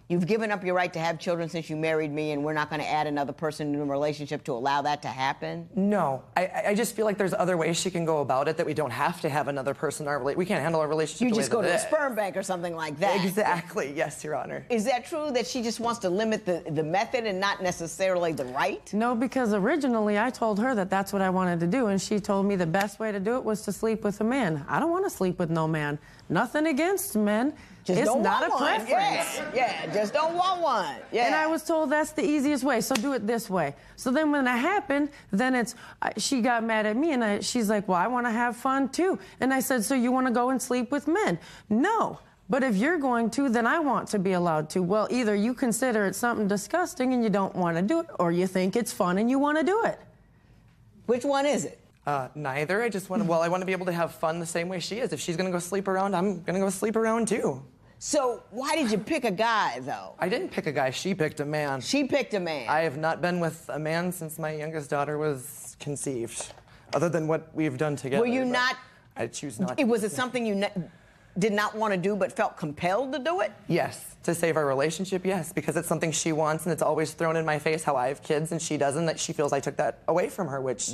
[SPEAKER 1] You've given up your right to have children since you married me, and we're not going to add another person into a relationship to allow that to happen?
[SPEAKER 20] No. I just feel like there's other ways she can go about it, that we don't have to have another person in our relationship. We can't handle our relationship
[SPEAKER 1] You
[SPEAKER 20] the way
[SPEAKER 1] just go
[SPEAKER 20] that
[SPEAKER 1] to a
[SPEAKER 20] it is.
[SPEAKER 1] sperm bank or something like that.
[SPEAKER 20] Exactly. Yes, Your Honor.
[SPEAKER 1] Is that true that she just wants to limit the method and not necessarily the right?
[SPEAKER 21] No, because originally I told her that that's what I wanted to do, and she told me the best way to do it was to sleep with a man. I don't want to sleep with no man. Nothing against men.
[SPEAKER 1] Just
[SPEAKER 21] it's
[SPEAKER 1] don't
[SPEAKER 21] not
[SPEAKER 1] want
[SPEAKER 21] a
[SPEAKER 1] one.
[SPEAKER 21] preference.
[SPEAKER 1] Yeah, just don't want one. Yeah.
[SPEAKER 21] And I was told that's the easiest way, so do it this way. So then when that happened, then she got mad at me, and she's like, well, I want to have fun too. And I said, so you want to go and sleep with men? No. But if you're going to, then I want to be allowed to. Well, either you consider it something disgusting and you don't want to do it, or you think it's fun and you want to do it.
[SPEAKER 1] Which one is it?
[SPEAKER 20] Neither. I just want to, I want to be able to have fun the same way she is. If she's going to go sleep around, I'm going to go sleep around too.
[SPEAKER 1] So why did you pick a guy, though?
[SPEAKER 20] I didn't pick a guy. She picked a man.
[SPEAKER 1] She picked a man.
[SPEAKER 20] I have not been with a man since my youngest daughter was conceived, other than what we've done together.
[SPEAKER 1] Were you not?
[SPEAKER 20] I choose not.
[SPEAKER 1] Was it something you did not want to do but felt compelled to do it?
[SPEAKER 20] Yes. To save our relationship, yes, because it's something she wants, and it's always thrown in my face how I have kids and she doesn't, that she feels I took that away from her, which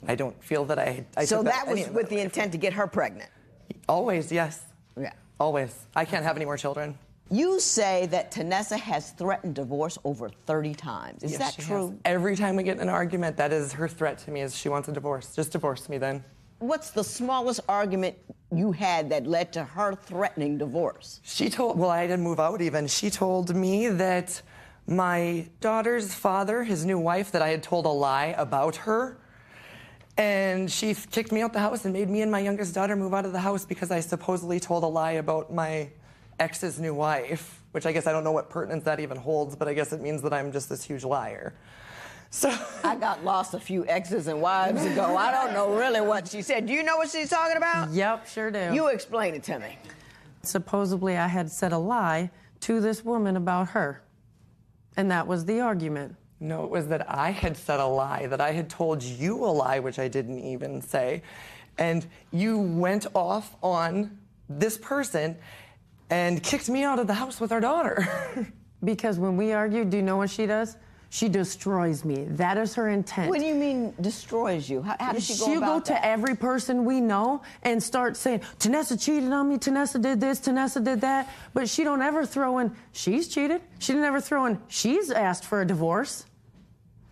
[SPEAKER 20] I don't feel that I
[SPEAKER 1] so
[SPEAKER 20] took
[SPEAKER 1] that was
[SPEAKER 20] any of
[SPEAKER 1] with the intent to get her pregnant?
[SPEAKER 20] Always, yes.
[SPEAKER 1] Yeah.
[SPEAKER 20] Always. I can't have any more children.
[SPEAKER 1] You say that Tanessa has threatened divorce over 30 times. Is that
[SPEAKER 20] she
[SPEAKER 1] true?
[SPEAKER 20] has. Every time we get in an argument, that is her threat to me, is she wants a divorce. Just divorce me then.
[SPEAKER 1] What's the smallest argument you had that led to her threatening divorce?
[SPEAKER 20] She told, well, I didn't move out even. She told me that my daughter's father, his new wife, that I had told a lie about her. And she kicked me out the house and made me and my youngest daughter move out of the house because I supposedly told a lie about my ex's new wife, which I guess I don't know what pertinence that even holds, but I guess it means that I'm just this huge liar. So
[SPEAKER 1] I got lost a few exes and wives ago. I don't know really what she said. Do you know what she's talking about?
[SPEAKER 21] Yep, sure do.
[SPEAKER 1] You explain it to me.
[SPEAKER 21] Supposedly I had said a lie to this woman about her, and that was the argument.
[SPEAKER 20] No, it was that I had said a lie, that I had told you a lie, which I didn't even say, and you went off on this person and kicked me out of the house with our daughter.
[SPEAKER 21] Because when we argue, do you know what she does? She destroys me. That is her intent.
[SPEAKER 1] What do you mean destroys you? How does she go
[SPEAKER 21] She'll
[SPEAKER 1] about
[SPEAKER 21] go
[SPEAKER 1] that?
[SPEAKER 21] to every person we know and start saying, Tanessa cheated on me, Tanessa did this, Tanessa did that. But she don't ever throw in, she's cheated. She didn't ever throw in, she's asked for a divorce.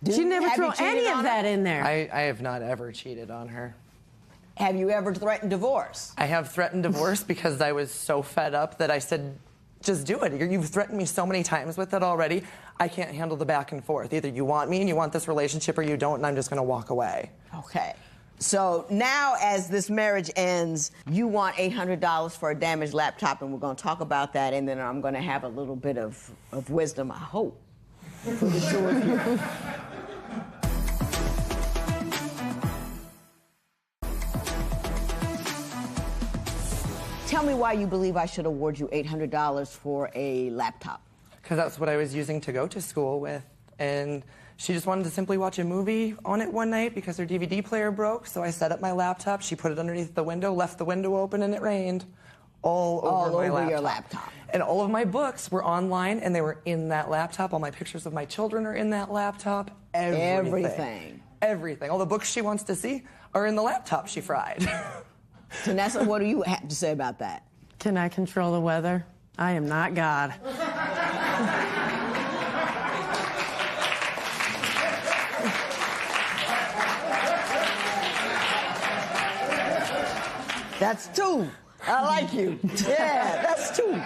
[SPEAKER 21] She never throw any of that in there.
[SPEAKER 20] I have not ever cheated on her.
[SPEAKER 1] Have you ever threatened divorce?
[SPEAKER 20] I have threatened divorce because I was so fed up that I said, just do it. You've threatened me so many times with it already. I can't handle the back and forth. Either you want me and you want this relationship or you don't, and I'm just going to walk away.
[SPEAKER 1] Okay. So now as this marriage ends, you want $800 for a damaged laptop, and we're going to talk about that, and then I'm going to have a little bit of wisdom, I hope, for the two of you. Tell me why you believe I should award you $800 for a laptop.
[SPEAKER 20] Because that's what I was using to go to school with. And she just wanted to simply watch a movie on it one night because her DVD player broke. So I set up my laptop, she put it underneath the window, left the window open, and it rained all over
[SPEAKER 1] your laptop.
[SPEAKER 20] And all of my books were online, and they were in that laptop. All my pictures of my children are in that laptop.
[SPEAKER 1] Everything.
[SPEAKER 20] Everything. All the books she wants to see are in the laptop she fried.
[SPEAKER 1] Tanessa, what do you have to say about that?
[SPEAKER 21] Can I control the weather? I am not God.
[SPEAKER 1] That's two. I like you. Yeah, that's two.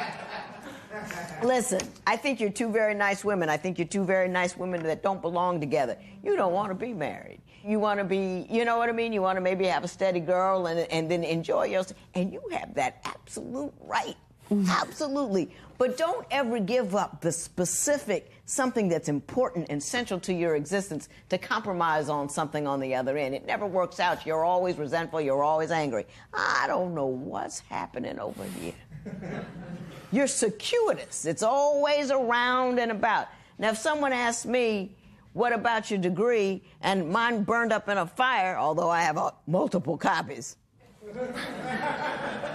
[SPEAKER 1] Listen, I think you're two very nice women. I think you're two very nice women that don't belong together. You don't want to be married. You want to be, you know what I mean? You want to maybe have a steady girl and then enjoy yourself. And you have that absolute right. Absolutely. But don't ever give up the specific, something that's important and central to your existence to compromise on something on the other end. It never works out. You're always resentful. You're always angry. I don't know what's happening over here. You're circuitous. It's always around and about. Now, if someone asks me, what about your degree? And mine burned up in a fire, although I have multiple copies.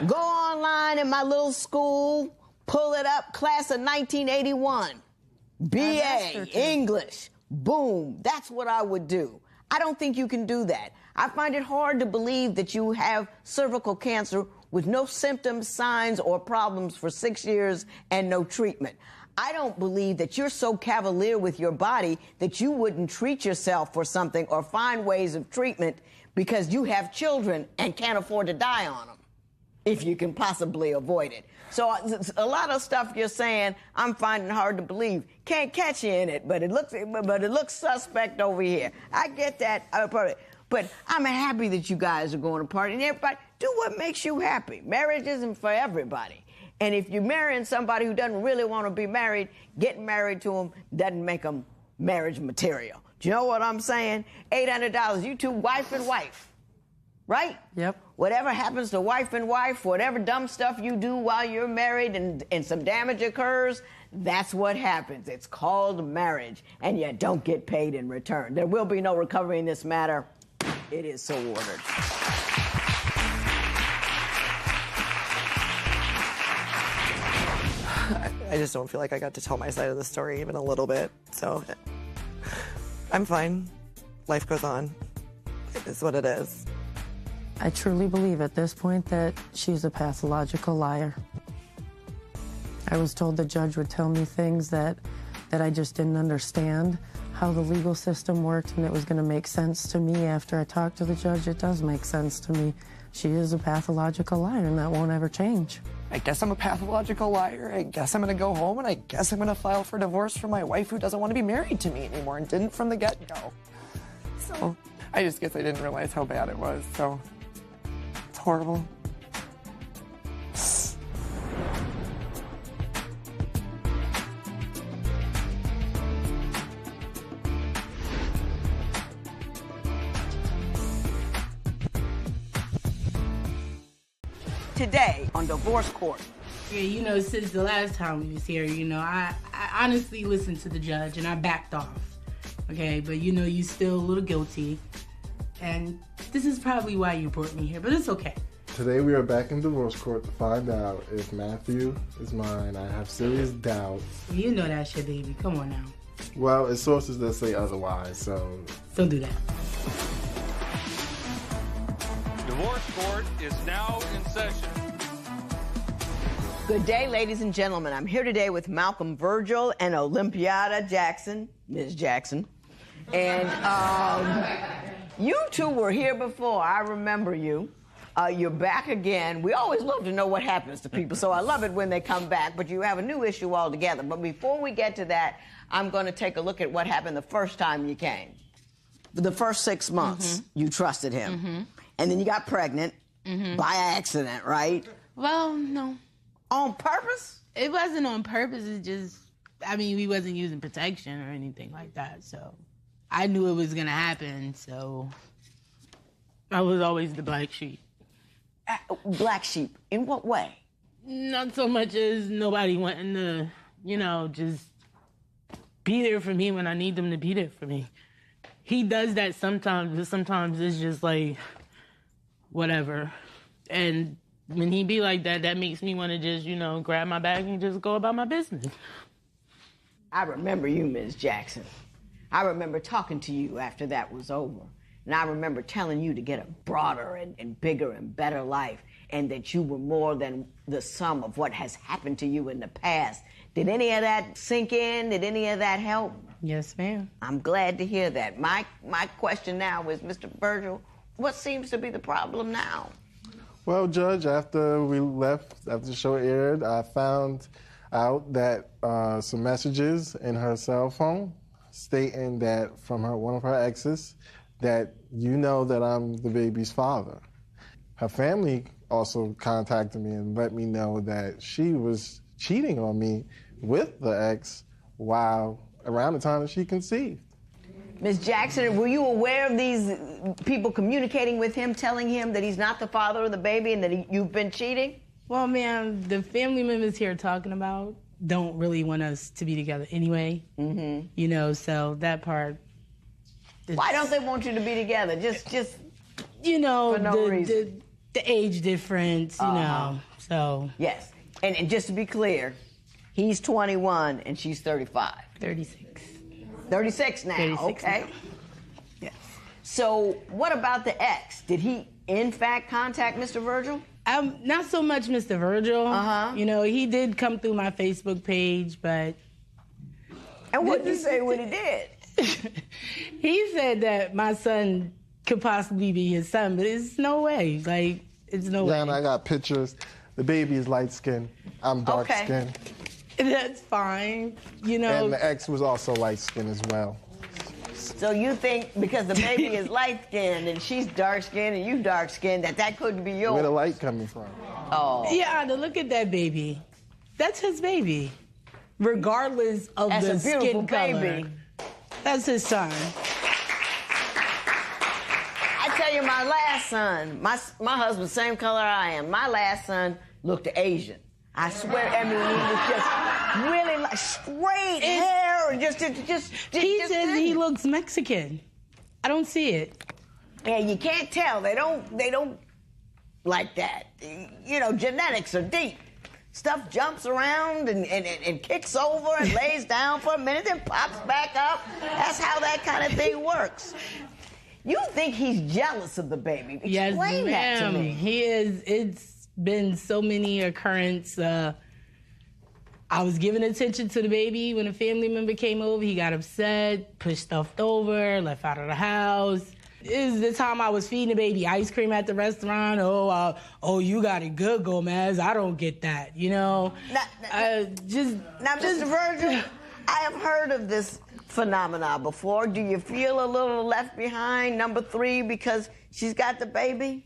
[SPEAKER 1] Go online in my little school, Pull it up, class of 1981. BA, English, boom. That's what I would do. I don't think you can do that. I find it hard to believe that you have cervical cancer with no symptoms, signs, or problems for 6 years and no treatment. I don't believe that you're so cavalier with your body that you wouldn't treat yourself for something or find ways of treatment because you have children and can't afford to die on them, if you can possibly avoid it. So a lot of stuff you're saying, I'm finding hard to believe. Can't catch you in it, but it looks suspect over here. I get that, but I'm happy that you guys are going to party. And everybody, do what makes you happy. Marriage isn't for everybody. And if you're marrying somebody who doesn't really want to be married, getting married to them doesn't make them marriage material. Do you know what I'm saying? $800, you two wife and wife, right?
[SPEAKER 21] Yep.
[SPEAKER 1] Whatever happens to wife and wife, whatever dumb stuff you do while you're married and some damage occurs, that's what happens. It's called marriage, and you don't get paid in return. There will be no recovery in this matter. It is so ordered.
[SPEAKER 20] I just don't feel like I got to tell my side of the story even a little bit. So I'm fine. Life goes on. It is what it is.
[SPEAKER 21] I truly believe at this point that she's a pathological liar. I was told the judge would tell me things that I just didn't understand, how the legal system worked, and it was going to make sense to me. After I talked to the judge, it does make sense to me. She is a pathological liar, and that won't ever change.
[SPEAKER 20] I guess I'm a pathological liar. I guess I'm going to go home, and I guess I'm going to file for divorce from my wife who doesn't want to be married to me anymore and didn't from the get-go. So I just guess I didn't realize how bad it was, so it's horrible.
[SPEAKER 1] Today on Divorce Court.
[SPEAKER 3] Yeah, you know, since the last time we was here, you know, I honestly listened to the judge and I backed off. Okay, but you know, you still a little guilty. And this is probably why you brought me here, but it's okay.
[SPEAKER 22] Today we are back in divorce court to find out if Matthew is mine. I have serious doubts.
[SPEAKER 3] You know that's your baby. Come on now.
[SPEAKER 22] Well, it's sources that say otherwise, so...
[SPEAKER 3] Don't do that.
[SPEAKER 4] Divorce court is now in session.
[SPEAKER 1] Good day, ladies and gentlemen. I'm here today with Malcolm Virgil and Olympiada Jackson, Ms. Jackson. And you two were here before. I remember you. You're back again. We always love to know what happens to people, so I love it when they come back, but you have a new issue altogether. But before we get to that, I'm going to take a look at what happened the first time you came. The first 6 months, you trusted him. And then you got pregnant by accident, right?
[SPEAKER 3] Well, no.
[SPEAKER 1] On purpose?
[SPEAKER 3] It wasn't on purpose. It just, I mean, we wasn't using protection or anything like that. So I knew it was going to happen. So I was always the black sheep.
[SPEAKER 1] Black sheep? In what way?
[SPEAKER 3] Not so much as nobody wanting to, you know, just be there for me when I need them to be there for me. He does that sometimes, but sometimes it's just like, whatever. And when he be like that, that makes me want to just, you know, grab my bag and just go about my business.
[SPEAKER 1] I remember you, Ms. Jackson. I remember talking to you after that was over. And I remember telling you to get a broader and bigger and better life, and that you were more than the sum of what has happened to you in the past. Did any of that sink in? Did any of that help?
[SPEAKER 3] Yes, ma'am.
[SPEAKER 1] I'm glad to hear that. My question now is, Mr. Virgil, what seems to be the problem now?
[SPEAKER 22] Well, Judge, after we left, after the show aired, I found out that some messages in her cell phone stating that from one of her exes, that you know that I'm the baby's father. Her family also contacted me and let me know that she was cheating on me with the ex while around the time that she conceived.
[SPEAKER 1] Ms. Jackson, were you aware of these people communicating with him, telling him that he's not the father of the baby and that you've been cheating?
[SPEAKER 3] Well, ma'am, the family members here talking about don't really want us to be together anyway. You know, so that part.
[SPEAKER 1] Why don't they want you to be together? Just
[SPEAKER 3] you know,
[SPEAKER 1] for no reason.
[SPEAKER 3] The age difference, you know, so.
[SPEAKER 1] Yes. And just to be clear, he's 21 and she's 35.
[SPEAKER 3] 36.
[SPEAKER 1] 36 now,
[SPEAKER 3] 36
[SPEAKER 1] okay.
[SPEAKER 3] now.
[SPEAKER 1] Yes. So what about the ex? Did he, in fact, contact Mr. Virgil?
[SPEAKER 3] Not so much Mr. Virgil. You know, he did come through my Facebook page, but...
[SPEAKER 1] And what did he say when he did?
[SPEAKER 3] He said that my son could possibly be his son, but it's no way. Like, it's no way.
[SPEAKER 22] And I got pictures. The baby is light skinned. I'm dark skinned.
[SPEAKER 3] That's fine. You know.
[SPEAKER 22] And the ex was also light skinned as well.
[SPEAKER 1] So you think because the baby is light skinned and she's dark skinned and you dark skinned that couldn't be yours?
[SPEAKER 22] Where the light coming from?
[SPEAKER 1] Oh.
[SPEAKER 3] Yeah, to look at that baby. That's his baby. Regardless of
[SPEAKER 1] That's
[SPEAKER 3] the
[SPEAKER 1] a beautiful
[SPEAKER 3] skin color.
[SPEAKER 1] baby.
[SPEAKER 3] That's his son.
[SPEAKER 1] I tell you, my last son, my husband, same color I am. My last son looked Asian. I swear, I mean, he was just really like straight hair and just
[SPEAKER 3] He says he looks Mexican. I don't see it.
[SPEAKER 1] Yeah, you can't tell. They don't like that. You know, genetics are deep. Stuff jumps around and kicks over and lays down for a minute, then pops back up. That's how that kind of thing works. You think he's jealous of the baby? Explain that to me.
[SPEAKER 3] He is. It's been so many occurrences. I was giving attention to the baby when a family member came over. He got upset, pushed stuff over, left out of the house. It was the time I was feeding the baby ice cream at the restaurant. Oh, you got it good, Gomez. I don't get that, you know.
[SPEAKER 1] Now, Mr. Virgil, I have heard of this phenomena before. Do you feel a little left behind, number 3, because she's got the baby?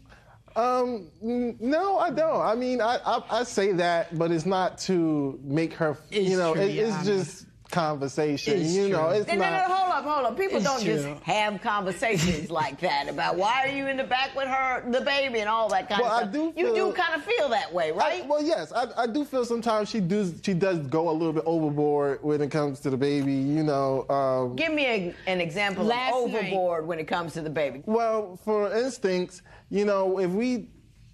[SPEAKER 22] No, I don't. I mean, I say that, but it's not to make her, it's just conversation. It's not.
[SPEAKER 1] Hold up. People don't just have conversations like that about why are you in the back with the baby and all that kind of stuff. You do kind of feel that way, right?
[SPEAKER 22] Yes, I do feel sometimes she does go a little bit overboard when it comes to the baby,
[SPEAKER 1] Give me an example of overboard when it comes to the baby.
[SPEAKER 22] Well, for instance,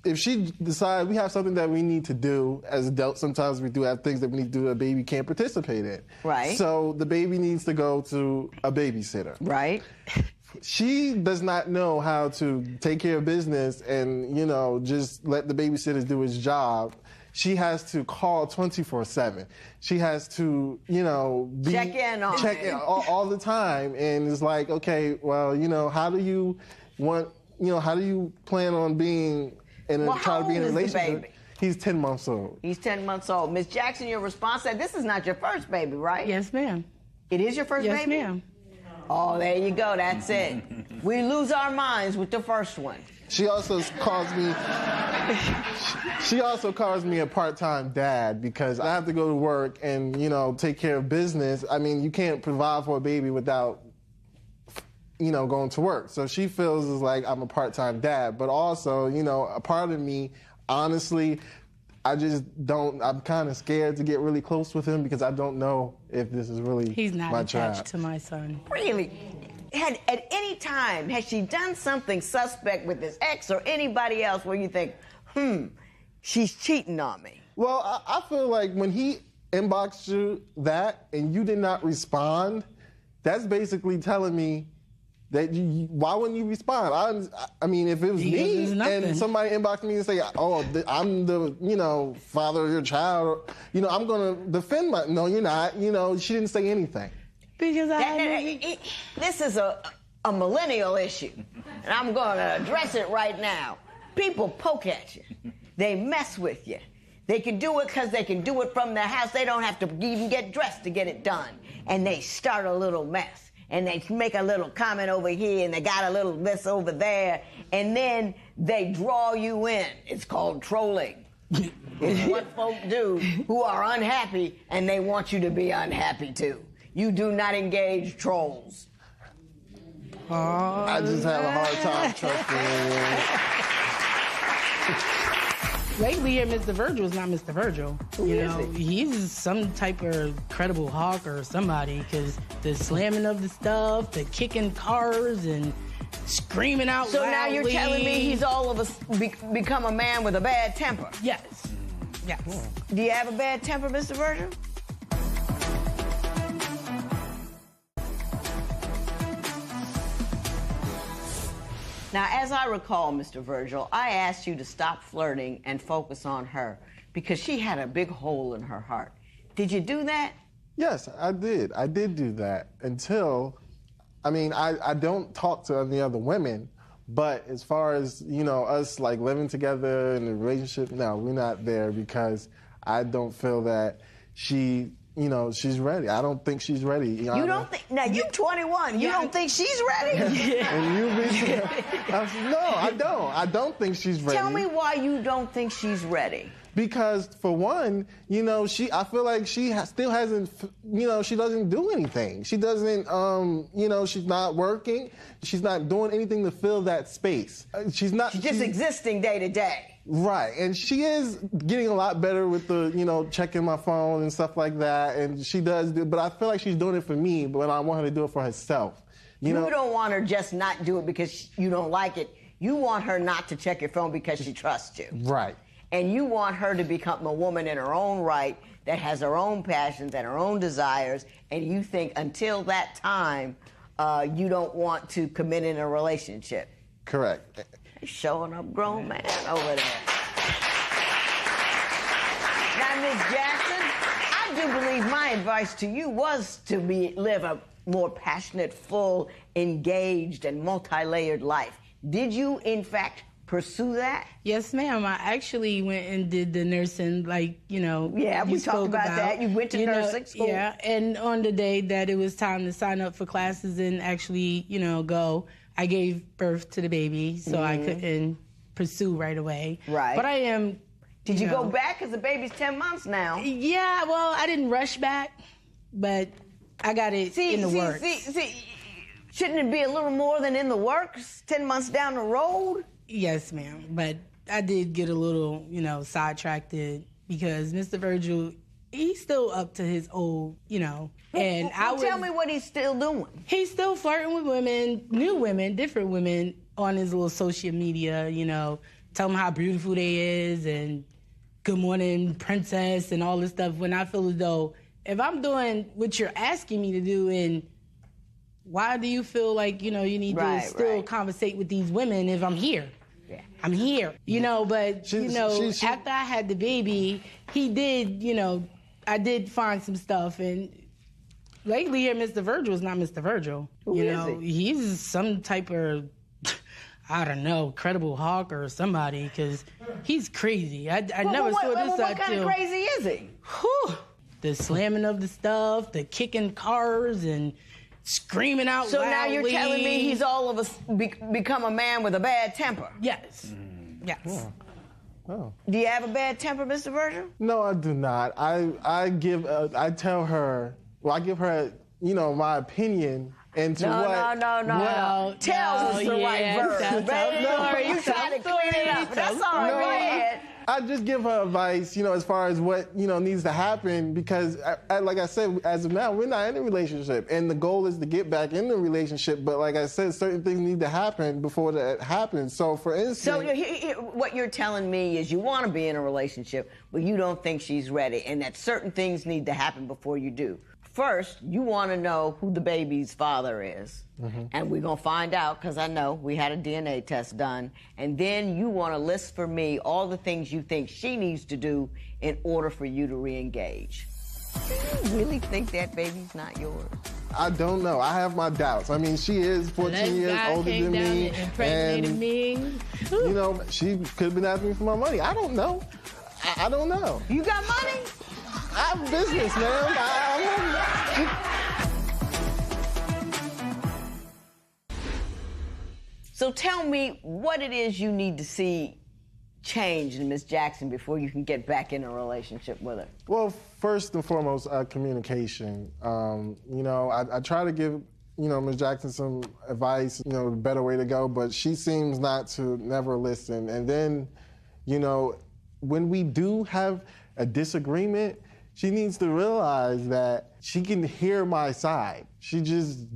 [SPEAKER 22] if she decides we have something that we need to do as adults, sometimes we do have things that we need to do that a baby can't participate in.
[SPEAKER 1] Right.
[SPEAKER 22] So the baby needs to go to a babysitter.
[SPEAKER 1] Right.
[SPEAKER 22] She does not know how to take care of business and, just let the babysitter do his job. She has to call 24/7. She has to,
[SPEAKER 1] check in
[SPEAKER 22] all the time. And it's like, okay, well, how do you plan on being try to be in a relationship? He's 10 months old.
[SPEAKER 1] He's 10 months old. Ms. Jackson, your response said this is not your first baby, right?
[SPEAKER 3] Yes, ma'am.
[SPEAKER 1] It is your first baby?
[SPEAKER 3] Yes, ma'am.
[SPEAKER 1] Oh, there you go. That's it. We lose our minds with the first one.
[SPEAKER 22] She also calls me a part-time dad because I have to go to work and, take care of business. I mean, you can't provide for a baby without going to work. So she feels as like I'm a part-time dad, but also, a part of me, honestly, I'm kind of scared to get really close with him because I don't know if this is really
[SPEAKER 3] He's not
[SPEAKER 22] my
[SPEAKER 3] attached
[SPEAKER 22] child.
[SPEAKER 3] to my son.
[SPEAKER 1] Really? At any time, has she done something suspect with this ex or anybody else where you think, she's cheating on me?
[SPEAKER 22] Well, I feel like when he inboxed you that and you did not respond, that's basically telling me that why wouldn't you respond? I mean, if it was me and somebody inboxed me and say, I'm the, father of your child, I'm going to defend no, you're not. She didn't say anything.
[SPEAKER 3] Because
[SPEAKER 1] this is a millennial issue, and I'm going to address it right now. People poke at you. They mess with you. They can do it because they can do it from their house. They don't have to even get dressed to get it done. And they start a little mess. And they make a little comment over here, and they got a little this over there, and then they draw you in. It's called trolling. It's what folk do who are unhappy, and they want you to be unhappy too. You do not engage trolls.
[SPEAKER 22] I just have a hard time trusting
[SPEAKER 3] Lately here, Mr. Virgil is not Mr. Virgil.
[SPEAKER 1] Who is he?
[SPEAKER 3] He's some type of Credible Hawk or somebody, because the slamming of the stuff, the kicking cars, and screaming out
[SPEAKER 1] So
[SPEAKER 3] loudly.
[SPEAKER 1] now you're telling me he's all of us become a man with a bad temper?
[SPEAKER 3] Yes. Yes.
[SPEAKER 1] Do you have a bad temper, Mr. Virgil? Now, as I recall, Mr. Virgil, I asked you to stop flirting and focus on her because she had a big hole in her heart. Did you do that?
[SPEAKER 22] Yes, I did. I did do that until, I don't talk to any other women, but as far as, us like living together in a relationship, no, we're not there because I don't feel that she's ready. I don't think she's ready.
[SPEAKER 1] You don't think, now you're 21, you don't think she's ready?
[SPEAKER 22] No, I don't. I don't think she's ready.
[SPEAKER 1] Tell me why you don't think she's ready.
[SPEAKER 22] Because for one, I feel like she still hasn't, she doesn't do anything. She doesn't, she's not working. She's not doing anything to fill that space. She's
[SPEAKER 1] just existing day to day.
[SPEAKER 22] Right, and she is getting a lot better with the, checking my phone and stuff like that, and she does do, but I feel like she's doing it for me, but I want her to do it for herself.
[SPEAKER 1] You don't want her just not do it because you don't like it. You want her not to check your phone because she trusts you.
[SPEAKER 22] Right.
[SPEAKER 1] And you want her to become a woman in her own right that has her own passions and her own desires, and you think until that time, you don't want to commit in a relationship.
[SPEAKER 22] Correct.
[SPEAKER 1] Showing up grown man over there. Now, Ms. Jackson, I do believe my advice to you was to live a more passionate, full, engaged, and multi-layered life. Did you, in fact, pursue that?
[SPEAKER 3] Yes, ma'am. I actually went and did the nursing,
[SPEAKER 1] Yeah, we talked about that. You went to nursing school.
[SPEAKER 3] Yeah, and on the day that it was time to sign up for classes and actually, go, I gave birth to the baby, so I couldn't pursue right away.
[SPEAKER 1] Right.
[SPEAKER 3] But I am.
[SPEAKER 1] Did you go back? Because the baby's 10 months now.
[SPEAKER 3] Yeah, well, I didn't rush back, but I got it in the works.
[SPEAKER 1] Shouldn't it be a little more than in the works? 10 months down the road?
[SPEAKER 3] Yes, ma'am. But I did get a little, sidetracked because Mr. Virgil, he's still up to his old, and
[SPEAKER 1] tell me what he's still doing.
[SPEAKER 3] He's still flirting with women, new women, different women on his little social media, tell them how beautiful they is and good morning, princess, and all this stuff. When I feel as though if I'm doing what you're asking me to do, and why do you feel like, you need to still conversate with these women if I'm here?
[SPEAKER 1] Yeah.
[SPEAKER 3] I'm here, but, after I had the baby, he did, I did find some stuff. And lately here, Mr. Virgil is not Mr. Virgil.
[SPEAKER 1] Who is he?
[SPEAKER 3] He's some type of, I don't know, Credible Hawk or somebody, because he's crazy. I never saw this out
[SPEAKER 1] What kind of crazy is he?
[SPEAKER 3] Whew. The slamming of the stuff, the kicking cars, and screaming out
[SPEAKER 1] So
[SPEAKER 3] loudly.
[SPEAKER 1] now you're telling me he's all of us become a man with a bad temper?
[SPEAKER 3] Yes. Yes.
[SPEAKER 22] Oh.
[SPEAKER 1] Do you have a bad temper, Mr. Virgil?
[SPEAKER 22] No, I do not. I give her my opinion into
[SPEAKER 1] No. Tell us the right verb. You trying to clean it up. That's all right. Go ahead.
[SPEAKER 22] I just give her advice, as far as what, needs to happen because, like I said, as of now, we're not in a relationship. And the goal is to get back in the relationship. But like I said, certain things need to happen before that happens. So, for instance...
[SPEAKER 1] So what you're telling me is you want to be in a relationship, but you don't think she's ready, and that certain things need to happen before you do. First, you want to know who the baby's father is. And we're going to find out, because I know we had a DNA test done. And then you want to list for me all the things you think she needs to do in order for you to re-engage. Do you really think that baby's not yours?
[SPEAKER 22] I don't know. I have my doubts. I mean, she is 14 years older than me.
[SPEAKER 3] And me.
[SPEAKER 22] She could have been asking me for my money. I don't know. I don't know.
[SPEAKER 1] You got money?
[SPEAKER 22] I have business, man.
[SPEAKER 1] So tell me what it is you need to see change in Ms. Jackson before you can get back in a relationship with her.
[SPEAKER 22] Well, first and foremost, communication. I try to give, Ms. Jackson some advice, the better way to go, but she seems not to never listen. And then, when we do have a disagreement, she needs to realize that she can hear my side. She just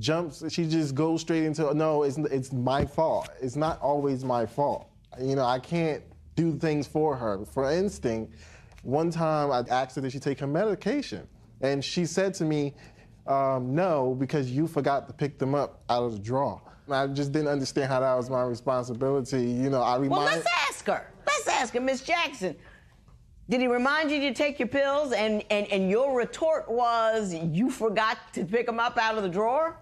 [SPEAKER 22] goes straight into, no, it's my fault. It's not always my fault. I can't do things for her. For instance, One time I asked her, did she take her medication? And she said to me, no, because you forgot to pick them up out of the drawer. And I just didn't understand how that was my responsibility. You know,
[SPEAKER 1] Well, let's ask her. Let's ask her, Miss Jackson. Did he remind you to take your pills and your retort was you forgot to pick them up out of the drawer?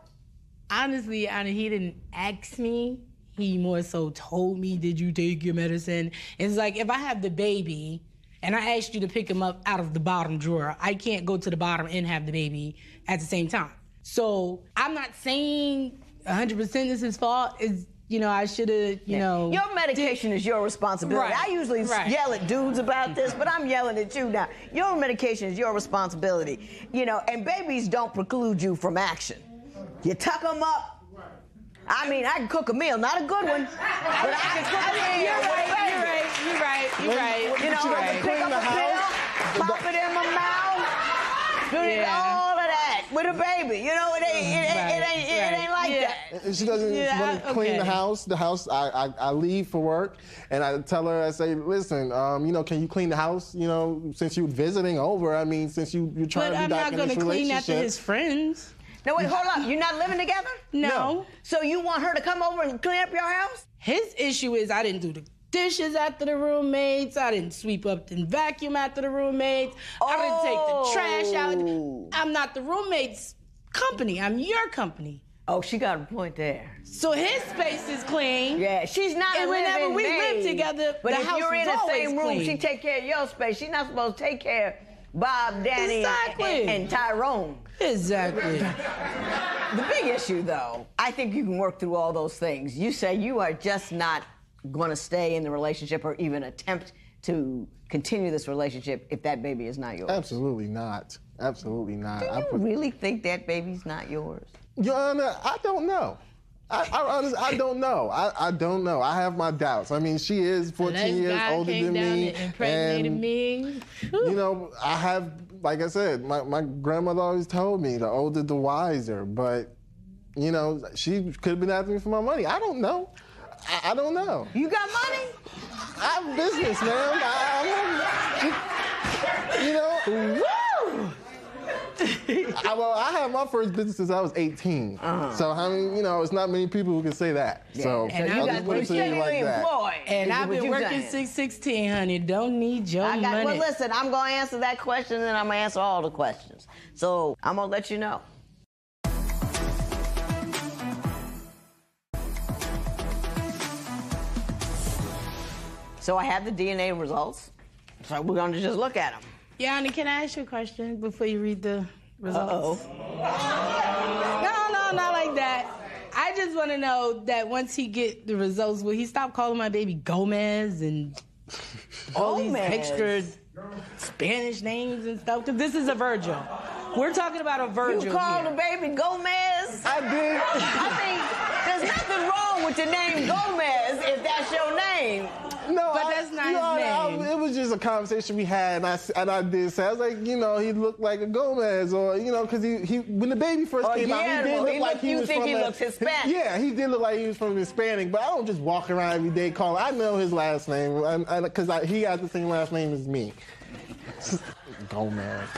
[SPEAKER 3] Honestly, he didn't ask me. He more so told me, did you take your medicine? It's like, if I have the baby and I asked you to pick him up out of the bottom drawer, I can't go to the bottom and have the baby at the same time. So I'm not saying 100% is his fault. It's, I should have,
[SPEAKER 1] Your medication is your responsibility.
[SPEAKER 3] Right.
[SPEAKER 1] I usually yell at dudes about this, but I'm yelling at you now. Your medication is your responsibility. And babies don't preclude you from action. You tuck them up. I mean, I can cook a meal, not a good one, but I can cook a meal.
[SPEAKER 3] You're right.
[SPEAKER 1] I can pick up a pill, pop it in my mouth, do all of that with a baby. It ain't like that.
[SPEAKER 22] She doesn't want to clean the house. I leave for work, and I tell her, I say, listen, can you clean the house? Since you're visiting over, I mean, since you're trying to be back in this relationship. But I'm not going to clean after
[SPEAKER 3] his friends.
[SPEAKER 1] No, wait, hold up. You're not living together?
[SPEAKER 3] No.
[SPEAKER 1] So you want her to come over and clean up your house?
[SPEAKER 3] His issue is I didn't do the dishes after the roommates. I didn't sweep up and vacuum after the roommates. I didn't take the trash out. I'm not the roommate's company. I'm your company.
[SPEAKER 1] Oh, she got a point there.
[SPEAKER 3] So his space is clean.
[SPEAKER 1] Yeah, she's not
[SPEAKER 3] and
[SPEAKER 1] a living
[SPEAKER 3] whenever we live together,
[SPEAKER 1] but
[SPEAKER 3] the
[SPEAKER 1] if
[SPEAKER 3] house
[SPEAKER 1] you're in
[SPEAKER 3] is
[SPEAKER 1] the same room,
[SPEAKER 3] clean.
[SPEAKER 1] she take care of your space. She's not supposed to take care of Bob, Danny, and Tyrone.
[SPEAKER 3] Exactly.
[SPEAKER 1] The big issue, though, I think you can work through all those things. You say you are just not going to stay in the relationship or even attempt to continue this relationship if that baby is not yours.
[SPEAKER 22] Absolutely not. Absolutely not.
[SPEAKER 1] Do you really think that baby's not yours?
[SPEAKER 22] Your Honor, I don't know. I don't know. I don't know. I have my doubts. I mean, she is 14 years older than me.
[SPEAKER 3] Impregnated me.
[SPEAKER 22] I have, like I said, my grandmother always told me, the older, the wiser. But, she could have been after me for my money. I don't know. I don't know.
[SPEAKER 1] You got money?
[SPEAKER 22] I have business, man.
[SPEAKER 1] Woo!
[SPEAKER 22] I had my first business since I was 18. So, it's not many people who can say that.
[SPEAKER 1] Yeah.
[SPEAKER 22] So,
[SPEAKER 1] and I'll just put it to you like that.
[SPEAKER 3] And I've been working 616, honey. Don't need your money.
[SPEAKER 1] Well, listen, I'm going to answer that question, and I'm going to answer all the questions. So, I'm going to let you know. So, I have the DNA results. So, we're going to just look at them.
[SPEAKER 3] Yanni, can I ask you a question before you read the results? No, not like that. I just want to know that once he get the results, will he stop calling my baby Gomez and all these extra Spanish names and stuff? Because this is a Virgil. We're talking about a Virgil.
[SPEAKER 1] You called the baby Gomez?
[SPEAKER 22] I did.
[SPEAKER 1] I think there's nothing wrong with the name Gomez if that's your name.
[SPEAKER 22] No,
[SPEAKER 3] but that's not his name.
[SPEAKER 22] It was just a conversation we had, and I did say, I was like, he looked like a Gomez, or because he when the baby first came out, he did look like he was from.
[SPEAKER 1] You think he looks Hispanic?
[SPEAKER 22] Yeah, he did look like he was from Hispanic, but I don't just walk around every day calling. I know his last name, because he has the same last name as me. Gomez.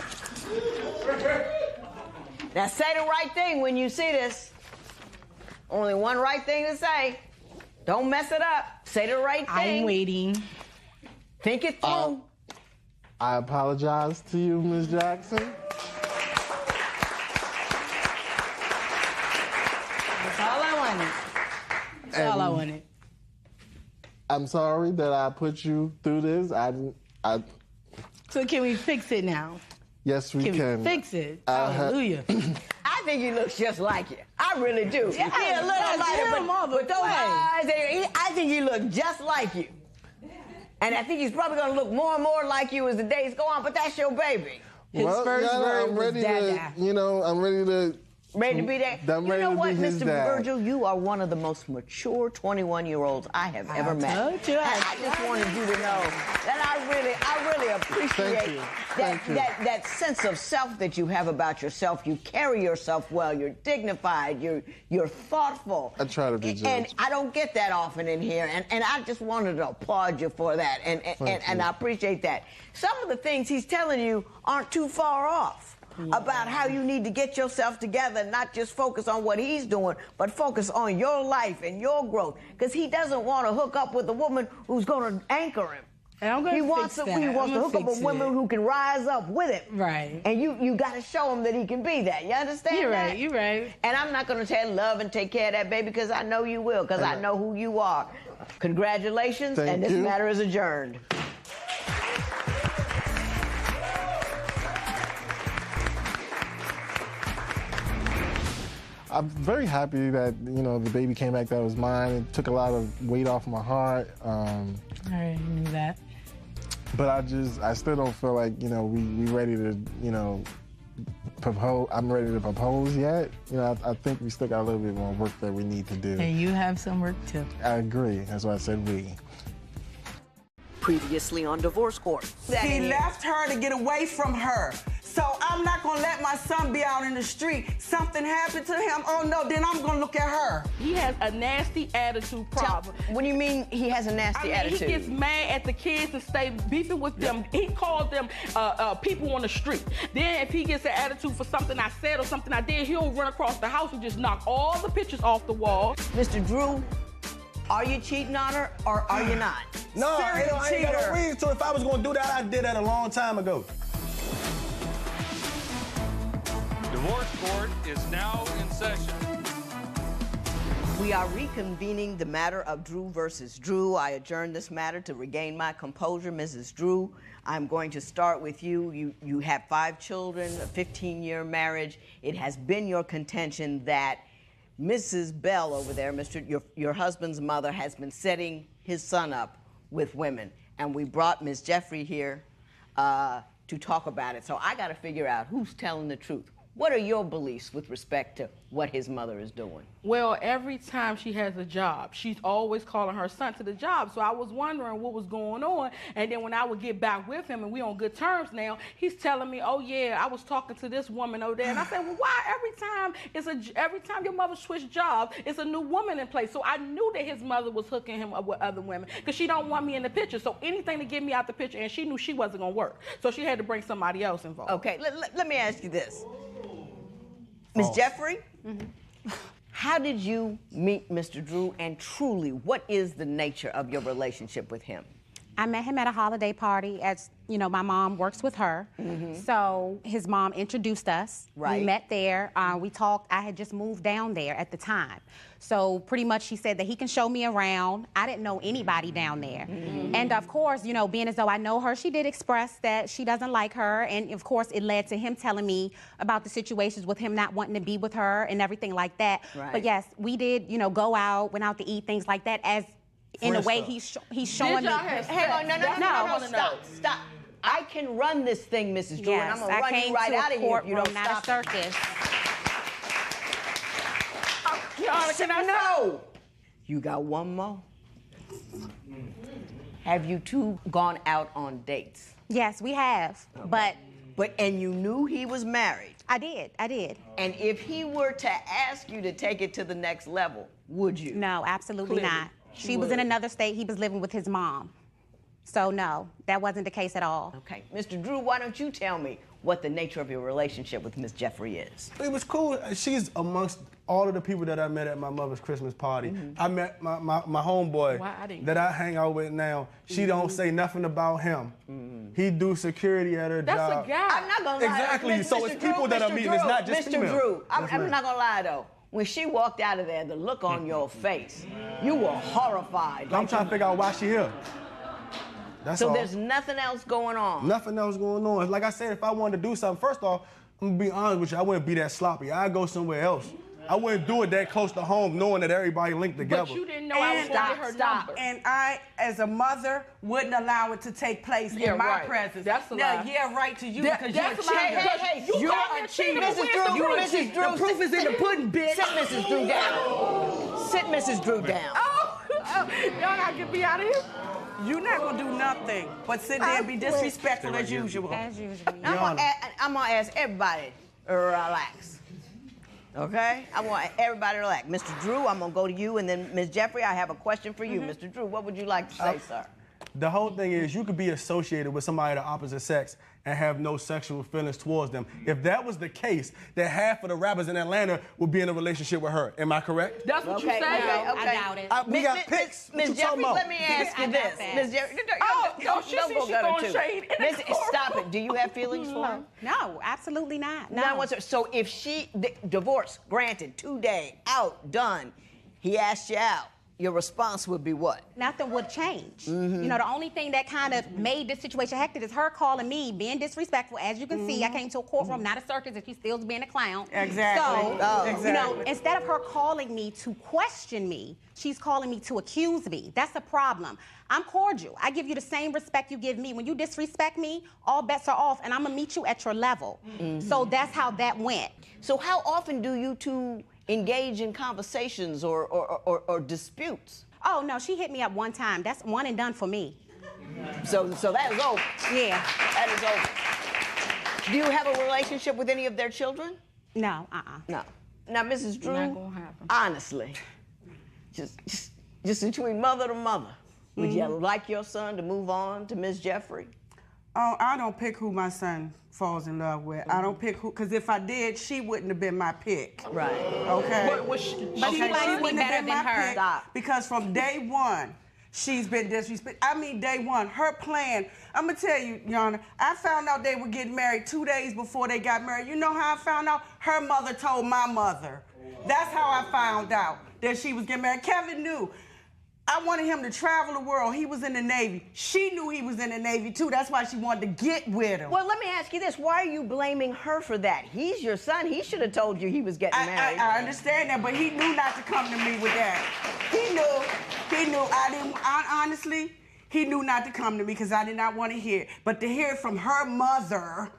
[SPEAKER 1] Now say the right thing when you see this. Only one right thing to say. Don't mess it up. Say the right thing.
[SPEAKER 3] I'm waiting.
[SPEAKER 1] Think it through.
[SPEAKER 22] I apologize to you, Ms. Jackson.
[SPEAKER 3] That's all I wanted. That's all I wanted.
[SPEAKER 22] I'm sorry that I put you through this.
[SPEAKER 3] So can we fix it now?
[SPEAKER 22] Yes, we can.
[SPEAKER 3] Can we fix it? Hallelujah.
[SPEAKER 1] I think he looks just like you. I really do.
[SPEAKER 3] Yeah,
[SPEAKER 1] a little lighter, but those eyes, I think he looks just like you. And I think he's probably going to look more and more like you as the days go on, but that's your baby.
[SPEAKER 3] His first word
[SPEAKER 22] I'm
[SPEAKER 3] was
[SPEAKER 22] ready
[SPEAKER 3] Dada.
[SPEAKER 22] I'm ready to
[SPEAKER 1] Ready to be that?
[SPEAKER 22] I'm
[SPEAKER 1] You
[SPEAKER 22] ready
[SPEAKER 1] know
[SPEAKER 22] to
[SPEAKER 1] what,
[SPEAKER 22] be his
[SPEAKER 1] Mr.
[SPEAKER 22] dad.
[SPEAKER 1] Virgil? You are one of the most mature 21-year-olds I have ever met.
[SPEAKER 3] told you.
[SPEAKER 1] I just wanted you to know that I really appreciate that sense of self that you have about yourself. You carry yourself well. You're dignified. You're thoughtful.
[SPEAKER 22] I try to be, Judge.
[SPEAKER 1] And I don't get that often in here. And I just wanted to applaud you for that. And I appreciate that. Some of the things he's telling you aren't too far off. About how you need to get yourself together, not just focus on what he's doing, but focus on your life and your growth. Because he doesn't want to hook up with a woman who's going to anchor him. He wants to hook up with women who can rise up with him.
[SPEAKER 3] Right.
[SPEAKER 1] And you got to show him that he can be that. You understand
[SPEAKER 3] You're
[SPEAKER 1] that?
[SPEAKER 3] right, you're right.
[SPEAKER 1] And I'm not going to tell you love and take care of that baby because I know you will, because I know who you are. Congratulations, and this matter is adjourned.
[SPEAKER 22] I'm very happy that, you know, the baby came back that was mine. It took a lot of weight off my heart.
[SPEAKER 3] I already knew that.
[SPEAKER 22] But I still don't feel like, you know, we ready to, you know, propose. I'm ready to propose yet. You know, I think we still got a little bit more work that we need to do.
[SPEAKER 3] And you have some work too.
[SPEAKER 22] I agree. That's why I said we.
[SPEAKER 1] Previously on Divorce Court.
[SPEAKER 2] He left her to get away from her. So I'm not gonna let my son be out in the street. Something happened to him, oh no, then I'm gonna look at her.
[SPEAKER 5] He has a nasty attitude problem.
[SPEAKER 1] What do you mean he has a nasty attitude?
[SPEAKER 5] He gets mad at the kids and stay beefing with them. He called them people on the street. Then if he gets an attitude for something I said or something I did, he'll run across the house and just knock all the pictures off the wall.
[SPEAKER 1] Mr. Drew, are you cheating on her or are you not?
[SPEAKER 23] No, I ain't got no reason to. If I was gonna do that, I did that a long time ago.
[SPEAKER 4] Divorce court is now in session.
[SPEAKER 1] We are reconvening the matter of Drew versus Drew. I adjourn this matter to regain my composure. Mrs. Drew, I'm going to start with you. You have 5 children, a 15-year marriage. It has been your contention that Mrs. Bell over there, your husband's mother, has been setting his son up with women. And we brought Ms. Jeffrey here to talk about it. So I got to figure out who's telling the truth. What are your beliefs with respect to what his mother is doing?
[SPEAKER 5] Well, every time she has a job, she's always calling her son to the job. So I was wondering what was going on. And then when I would get back with him and we on good terms now, he's telling me, oh yeah, I was talking to this woman over there. And I said, well, why every time your mother switched jobs, it's a new woman in place. So I knew that his mother was hooking him up with other women because she don't want me in the picture. So anything to get me out the picture, and she knew she wasn't gonna work. So she had to bring somebody else involved.
[SPEAKER 1] Okay, let me ask you this. Ms. Jeffrey, how did you meet Mr. Drew, and truly, what is the nature of your relationship with him?
[SPEAKER 24] I met him at a holiday party. As you know, my mom works with her, so his mom introduced us.
[SPEAKER 1] Right.
[SPEAKER 24] We met there. We talked. I had just moved down there at the time, so pretty much she said that he can show me around. I didn't know anybody down there, and of course, you know, being as though I know her, she did express that she doesn't like her, and of course, it led to him telling me about the situations with him not wanting to be with her and everything like that.
[SPEAKER 1] Right.
[SPEAKER 24] But yes, we did, you know, go out, went out to eat, things like that. As in a way, he's showing me.
[SPEAKER 1] Hang on, no, stop. I can run this thing, Mrs. Drew, and I'm gonna run you right out of here if you don't stop.
[SPEAKER 24] Not a circus.
[SPEAKER 1] Your Honor, can I know? You got one more. Have you two gone out on dates?
[SPEAKER 24] Yes, we have,
[SPEAKER 1] but and you knew he was married?
[SPEAKER 24] I did.
[SPEAKER 1] And if he were to ask you to take it to the next level, would you?
[SPEAKER 24] No, absolutely
[SPEAKER 1] Clearly,
[SPEAKER 24] not. She was in another state. He was living with his mom. So no, that wasn't the case at all.
[SPEAKER 1] Okay, Mr. Drew, why don't you tell me what the nature of your relationship with Miss Jeffrey is?
[SPEAKER 23] It was cool. She's amongst all of the people that I met at my mother's Christmas party. I met my homeboy that I hang out with now. She don't say nothing about him. He do security at her job.
[SPEAKER 1] That's a guy. I'm not gonna lie.
[SPEAKER 23] Exactly. So it's people that I'm meeting. It's not just
[SPEAKER 1] Mr.
[SPEAKER 23] female.
[SPEAKER 1] Drew, I'm not gonna lie though. When she walked out of there, the look on your face, you were horrified.
[SPEAKER 23] I'm trying to figure out why she here. That's all.
[SPEAKER 1] There's nothing else going on?
[SPEAKER 23] Nothing else going on. Like I said, if I wanted to do something, first off, I'm gonna be honest with you, I wouldn't be that sloppy. I'd go somewhere else. I wouldn't do it that close to home, knowing that everybody linked together.
[SPEAKER 5] But you didn't know I was going to get her number.
[SPEAKER 2] And I, as a mother, wouldn't allow it to take place in my presence.
[SPEAKER 5] That's a
[SPEAKER 2] now,
[SPEAKER 5] lie.
[SPEAKER 2] yeah, right to you because you're a
[SPEAKER 5] that's a lie.
[SPEAKER 2] cheater.
[SPEAKER 5] Hey,
[SPEAKER 2] You're a cheater.
[SPEAKER 1] Mrs. Drew,
[SPEAKER 2] The proof is in the pudding, bitch.
[SPEAKER 1] Sit Mrs. Drew down. Sit Mrs. Drew down.
[SPEAKER 5] Y'all gotta get me out of here.
[SPEAKER 2] You're not gonna do nothing but sit there and be disrespectful as usual.
[SPEAKER 24] As usual.
[SPEAKER 1] I'm gonna ask everybody to relax. Okay? I want everybody to relax. Mr. Drew, I'm gonna go to you, and then Ms. Jeffrey, I have a question for you. Mr. Drew, what would you like to say, sir?
[SPEAKER 23] The whole thing is you could be associated with somebody of the opposite sex and have no sexual feelings towards them. If that was the case, then half of the rappers in Atlanta would be in a relationship with her. Am I correct?
[SPEAKER 5] That's what you say.
[SPEAKER 24] I doubt it.
[SPEAKER 23] We got pics. What
[SPEAKER 1] Ms.
[SPEAKER 23] you talking
[SPEAKER 1] Jeffrey,
[SPEAKER 23] about?
[SPEAKER 1] let me ask you this. Ms. Jeffrey,
[SPEAKER 5] she
[SPEAKER 1] don't
[SPEAKER 5] see
[SPEAKER 1] go
[SPEAKER 5] she
[SPEAKER 1] gutter
[SPEAKER 5] throwing
[SPEAKER 1] too.
[SPEAKER 5] shade in the courtroom.
[SPEAKER 1] Stop it. Do you have feelings for her?
[SPEAKER 24] No, absolutely not. No.
[SPEAKER 1] None whatsoever. So if divorce, granted, 2 day, out, done, he asked you out, your response would be what?
[SPEAKER 24] Nothing would change. You know, the only thing that kind of made this situation hectic is her calling me, being disrespectful. As you can see, I came to a courtroom, not a circus, and she's still being a clown.
[SPEAKER 2] Exactly.
[SPEAKER 24] So, you know, instead of her calling me to question me, she's calling me to accuse me. That's the problem. I'm cordial. I give you the same respect you give me. When you disrespect me, all bets are off, and I'm gonna meet you at your level. So that's how that went.
[SPEAKER 1] So how often do you two engage in conversations or disputes?
[SPEAKER 24] Oh, no, she hit me up one time. That's one and done for me.
[SPEAKER 1] So that is over.
[SPEAKER 24] Yeah.
[SPEAKER 1] That is over. Do you have a relationship with any of their children?
[SPEAKER 24] No,
[SPEAKER 1] No. Now, Mrs. Drew,
[SPEAKER 5] Not gonna happen.
[SPEAKER 1] honestly, just between mother to mother, would you like your son to move on to Ms. Jeffrey?
[SPEAKER 2] Oh, I don't pick who my son falls in love with. I don't pick who, because if I did, she wouldn't have been my pick.
[SPEAKER 1] Right.
[SPEAKER 2] Okay?
[SPEAKER 24] But she likes me
[SPEAKER 2] wouldn't have
[SPEAKER 24] better
[SPEAKER 2] been
[SPEAKER 24] than
[SPEAKER 2] my
[SPEAKER 24] her.
[SPEAKER 2] pick
[SPEAKER 24] Stop.
[SPEAKER 2] Because from day one, she's been disrespected. I mean, day one, her plan. I'm gonna tell you, Your Honor, I found out they were getting married 2 days before they got married. You know how I found out? Her mother told my mother. That's how I found out that she was getting married. Kevin knew. I wanted him to travel the world. He was in the Navy. She knew he was in the Navy, too. That's why she wanted to get with him.
[SPEAKER 1] Well, let me ask you this. Why are you blaming her for that? He's your son. He should have told you he was getting married.
[SPEAKER 2] I understand that, but he knew not to come to me with that. He knew. Honestly, he knew not to come to me because I did not want to hear it. But to hear it from her mother...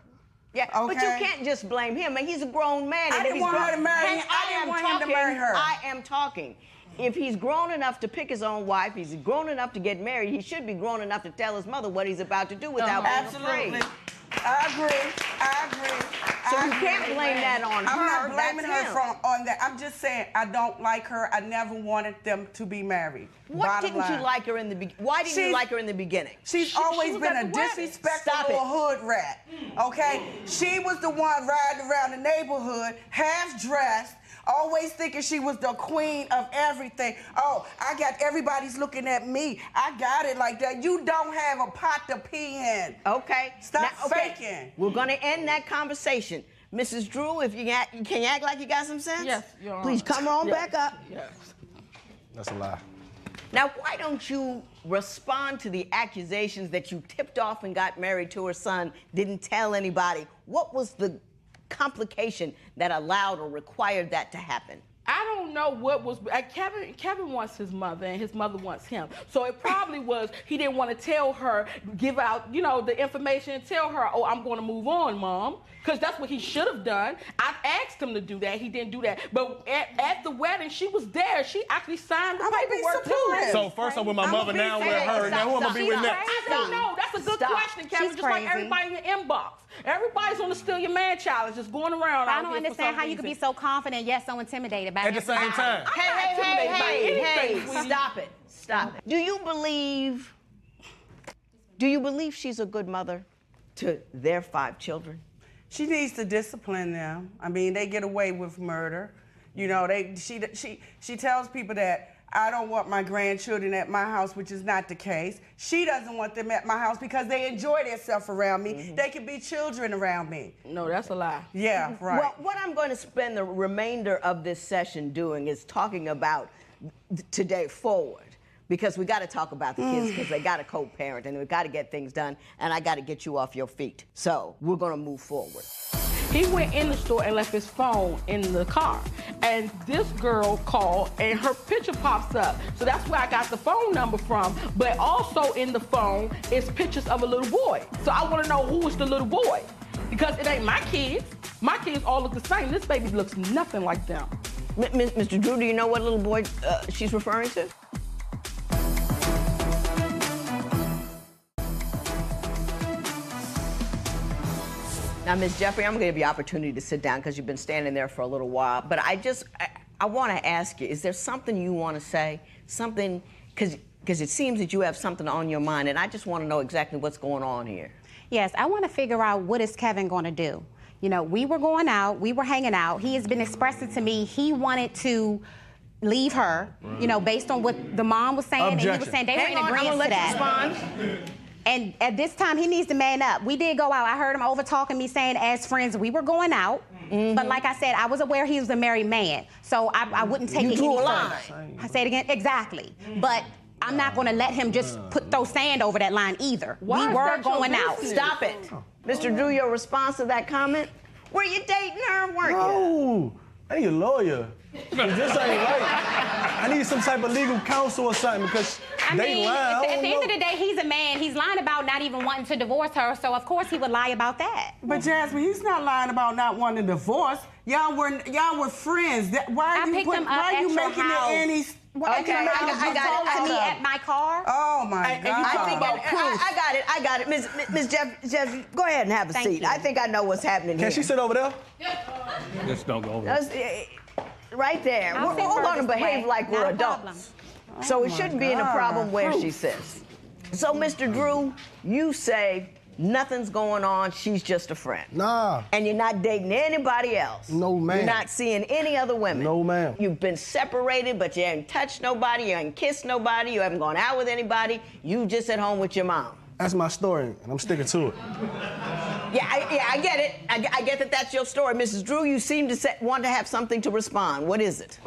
[SPEAKER 1] Yeah,
[SPEAKER 2] okay.
[SPEAKER 1] But you can't just blame him. I mean, he's a grown man.
[SPEAKER 2] I didn't want her to marry him. I didn't want him to marry her.
[SPEAKER 1] I am talking. If he's grown enough to pick his own wife, he's grown enough to get married, he should be grown enough to tell his mother what he's about to do without being
[SPEAKER 2] Absolutely.
[SPEAKER 1] afraid.
[SPEAKER 2] I agree.
[SPEAKER 1] So you can't blame that on her.
[SPEAKER 2] I'm not blaming
[SPEAKER 1] That's
[SPEAKER 2] her
[SPEAKER 1] him.
[SPEAKER 2] on that. I'm just saying I don't like her. I never wanted them to be married.
[SPEAKER 1] Why didn't you like her in the beginning? Why didn't you like her in the beginning?
[SPEAKER 2] She's always been a disrespectful little hood rat. Okay? She was the one riding around the neighborhood, half dressed, always thinking she was the queen of everything. Oh, I got everybody's looking at me. I got it like that. You don't have a pot to pee in.
[SPEAKER 1] Okay.
[SPEAKER 2] Stop
[SPEAKER 1] Now, okay,
[SPEAKER 2] faking.
[SPEAKER 1] We're going to end that conversation. Mrs. Drew, if can you act like you got some sense?
[SPEAKER 5] Yes, Your Honor.
[SPEAKER 1] Please come on
[SPEAKER 5] Yes.
[SPEAKER 1] back up.
[SPEAKER 5] Yes.
[SPEAKER 23] That's a lie.
[SPEAKER 1] Now, why don't you respond to the accusations that you tipped off and got married to her son, didn't tell anybody? What was the complication that allowed or required that to happen?
[SPEAKER 5] I don't know what was. Kevin wants his mother, and his mother wants him. So it probably was he didn't want to tell her, give out, the information and tell her, oh, I'm going to move on, Mom, because that's what he should have done. I asked him to do that. He didn't do that. But at the wedding, she was there. She actually signed the paperwork too.
[SPEAKER 23] So first I'm with my mother, now I'm with her. Now who am I gonna be with next?
[SPEAKER 5] I don't know. That's a good question, Kevin.
[SPEAKER 24] She's
[SPEAKER 5] Just like
[SPEAKER 24] crazy.
[SPEAKER 5] everybody in your inbox. Everybody's on the Steal Your Man challenge, just going around.
[SPEAKER 24] I don't understand how you could be so confident yet so intimidated by
[SPEAKER 23] At the same time.
[SPEAKER 1] Hey, stop it. Stop it. Do you believe she's a good mother to their 5 children?
[SPEAKER 2] She needs to discipline them. I mean, they get away with murder. She tells people that I don't want my grandchildren at my house, which is not the case. She doesn't want them at my house because they enjoy themselves around me. They can be children around me.
[SPEAKER 5] No, that's a lie.
[SPEAKER 2] Yeah, right.
[SPEAKER 1] Well, what I'm going to spend the remainder of this session doing is talking about today forward. Because we got to talk about the kids because they got to co-parent and we got to get things done and I got to get you off your feet. So we're going to move forward.
[SPEAKER 5] He went in the store and left his phone in the car. And this girl called and her picture pops up. So that's where I got the phone number from. But also in the phone is pictures of a little boy. So I want to know who is the little boy. Because it ain't my kids. My kids all look the same. This baby looks nothing like them.
[SPEAKER 1] Mr. Drew, do you know what little boy she's referring to? Now, Ms. Jeffrey, I'm going to give you opportunity to sit down because you've been standing there for a little while. But I want to ask you, is there something you want to say? Something, because it seems that you have something on your mind, and I just want to know exactly what's going on here.
[SPEAKER 24] Yes, I want to figure out what is Kevin going to do. You know, we were going out, we were hanging out. He has been expressing to me he wanted to leave her, you know, based on what the mom was saying.
[SPEAKER 23] Objection.
[SPEAKER 24] And he was saying they were in
[SPEAKER 1] I'm
[SPEAKER 24] agreement
[SPEAKER 1] gonna
[SPEAKER 24] to
[SPEAKER 1] let you
[SPEAKER 24] that.
[SPEAKER 1] respond.
[SPEAKER 24] And at this time, he needs to man up. We did go out. I heard him over talking me saying, as friends, we were going out. But like I said, I was aware he was a married man. So I wouldn't take it any further. I say it again, exactly. But I'm not going to let him just throw sand over that line either.
[SPEAKER 1] Why
[SPEAKER 24] we were going out.
[SPEAKER 1] Stop it. Mr. Drew, your response to that comment? Were you dating her, weren't you?
[SPEAKER 23] No, I need a lawyer. This ain't right. I need some type of legal counsel or something because they lying.
[SPEAKER 24] At the end of the day, he's a man. He's lying about not even wanting to divorce her, so of course he would lie about that.
[SPEAKER 2] But Jasmine, he's not lying about not wanting a divorce. Y'all were friends. Why are you making it any?
[SPEAKER 24] Okay, I got it. To me at my car.
[SPEAKER 2] Oh my God!
[SPEAKER 1] I got it. Ms. Jeff, go ahead and have a seat. I think I know what's happening here.
[SPEAKER 23] Can she sit over there?
[SPEAKER 4] Just don't go over there.
[SPEAKER 1] Right there. We're all going to behave like we're adults. So it shouldn't be a problem where she sits. So, Mr. Drew, you say nothing's going on, she's just a friend.
[SPEAKER 23] Nah.
[SPEAKER 1] And you're not dating anybody else.
[SPEAKER 23] No, ma'am.
[SPEAKER 1] You're not seeing any other women.
[SPEAKER 23] No, ma'am.
[SPEAKER 1] You've been separated, but you haven't touched nobody, you haven't kissed nobody, you haven't gone out with anybody. You just at home with your mom.
[SPEAKER 23] That's my story, and I'm sticking to it.
[SPEAKER 1] Yeah, I get it. I get that that's your story. Mrs. Drew, you seem to want to have something to respond. What is it?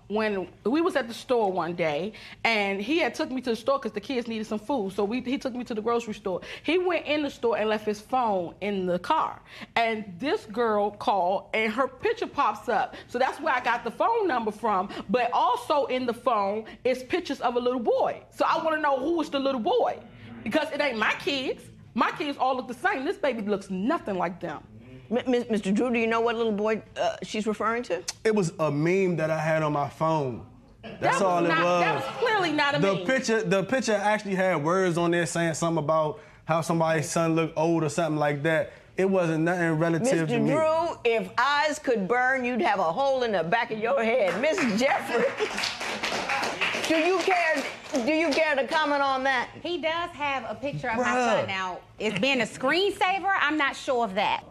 [SPEAKER 5] When we was at the store one day, and he had took me to the store because the kids needed some food, so he took me to the grocery store. He went in the store and left his phone in the car. And this girl called, and her picture pops up. So that's where I got the phone number from. But also in the phone is pictures of a little boy. So I want to know who is the little boy. Because it ain't my kids. My kids all look the same. This baby looks nothing like them.
[SPEAKER 1] Mr. Drew, do you know what little boy she's referring to?
[SPEAKER 23] It was a meme that I had on my phone. That's all it was.
[SPEAKER 5] That was clearly not a meme.
[SPEAKER 23] The picture actually had words on there saying something about how somebody's son looked old or something like that. It wasn't nothing relative to me.
[SPEAKER 1] Mr. Drew, if eyes could burn, you'd have a hole in the back of your head. Miss Jeffrey, do you care to comment on that?
[SPEAKER 24] He does have a picture of my son now. It's being a screensaver. I'm not sure of that.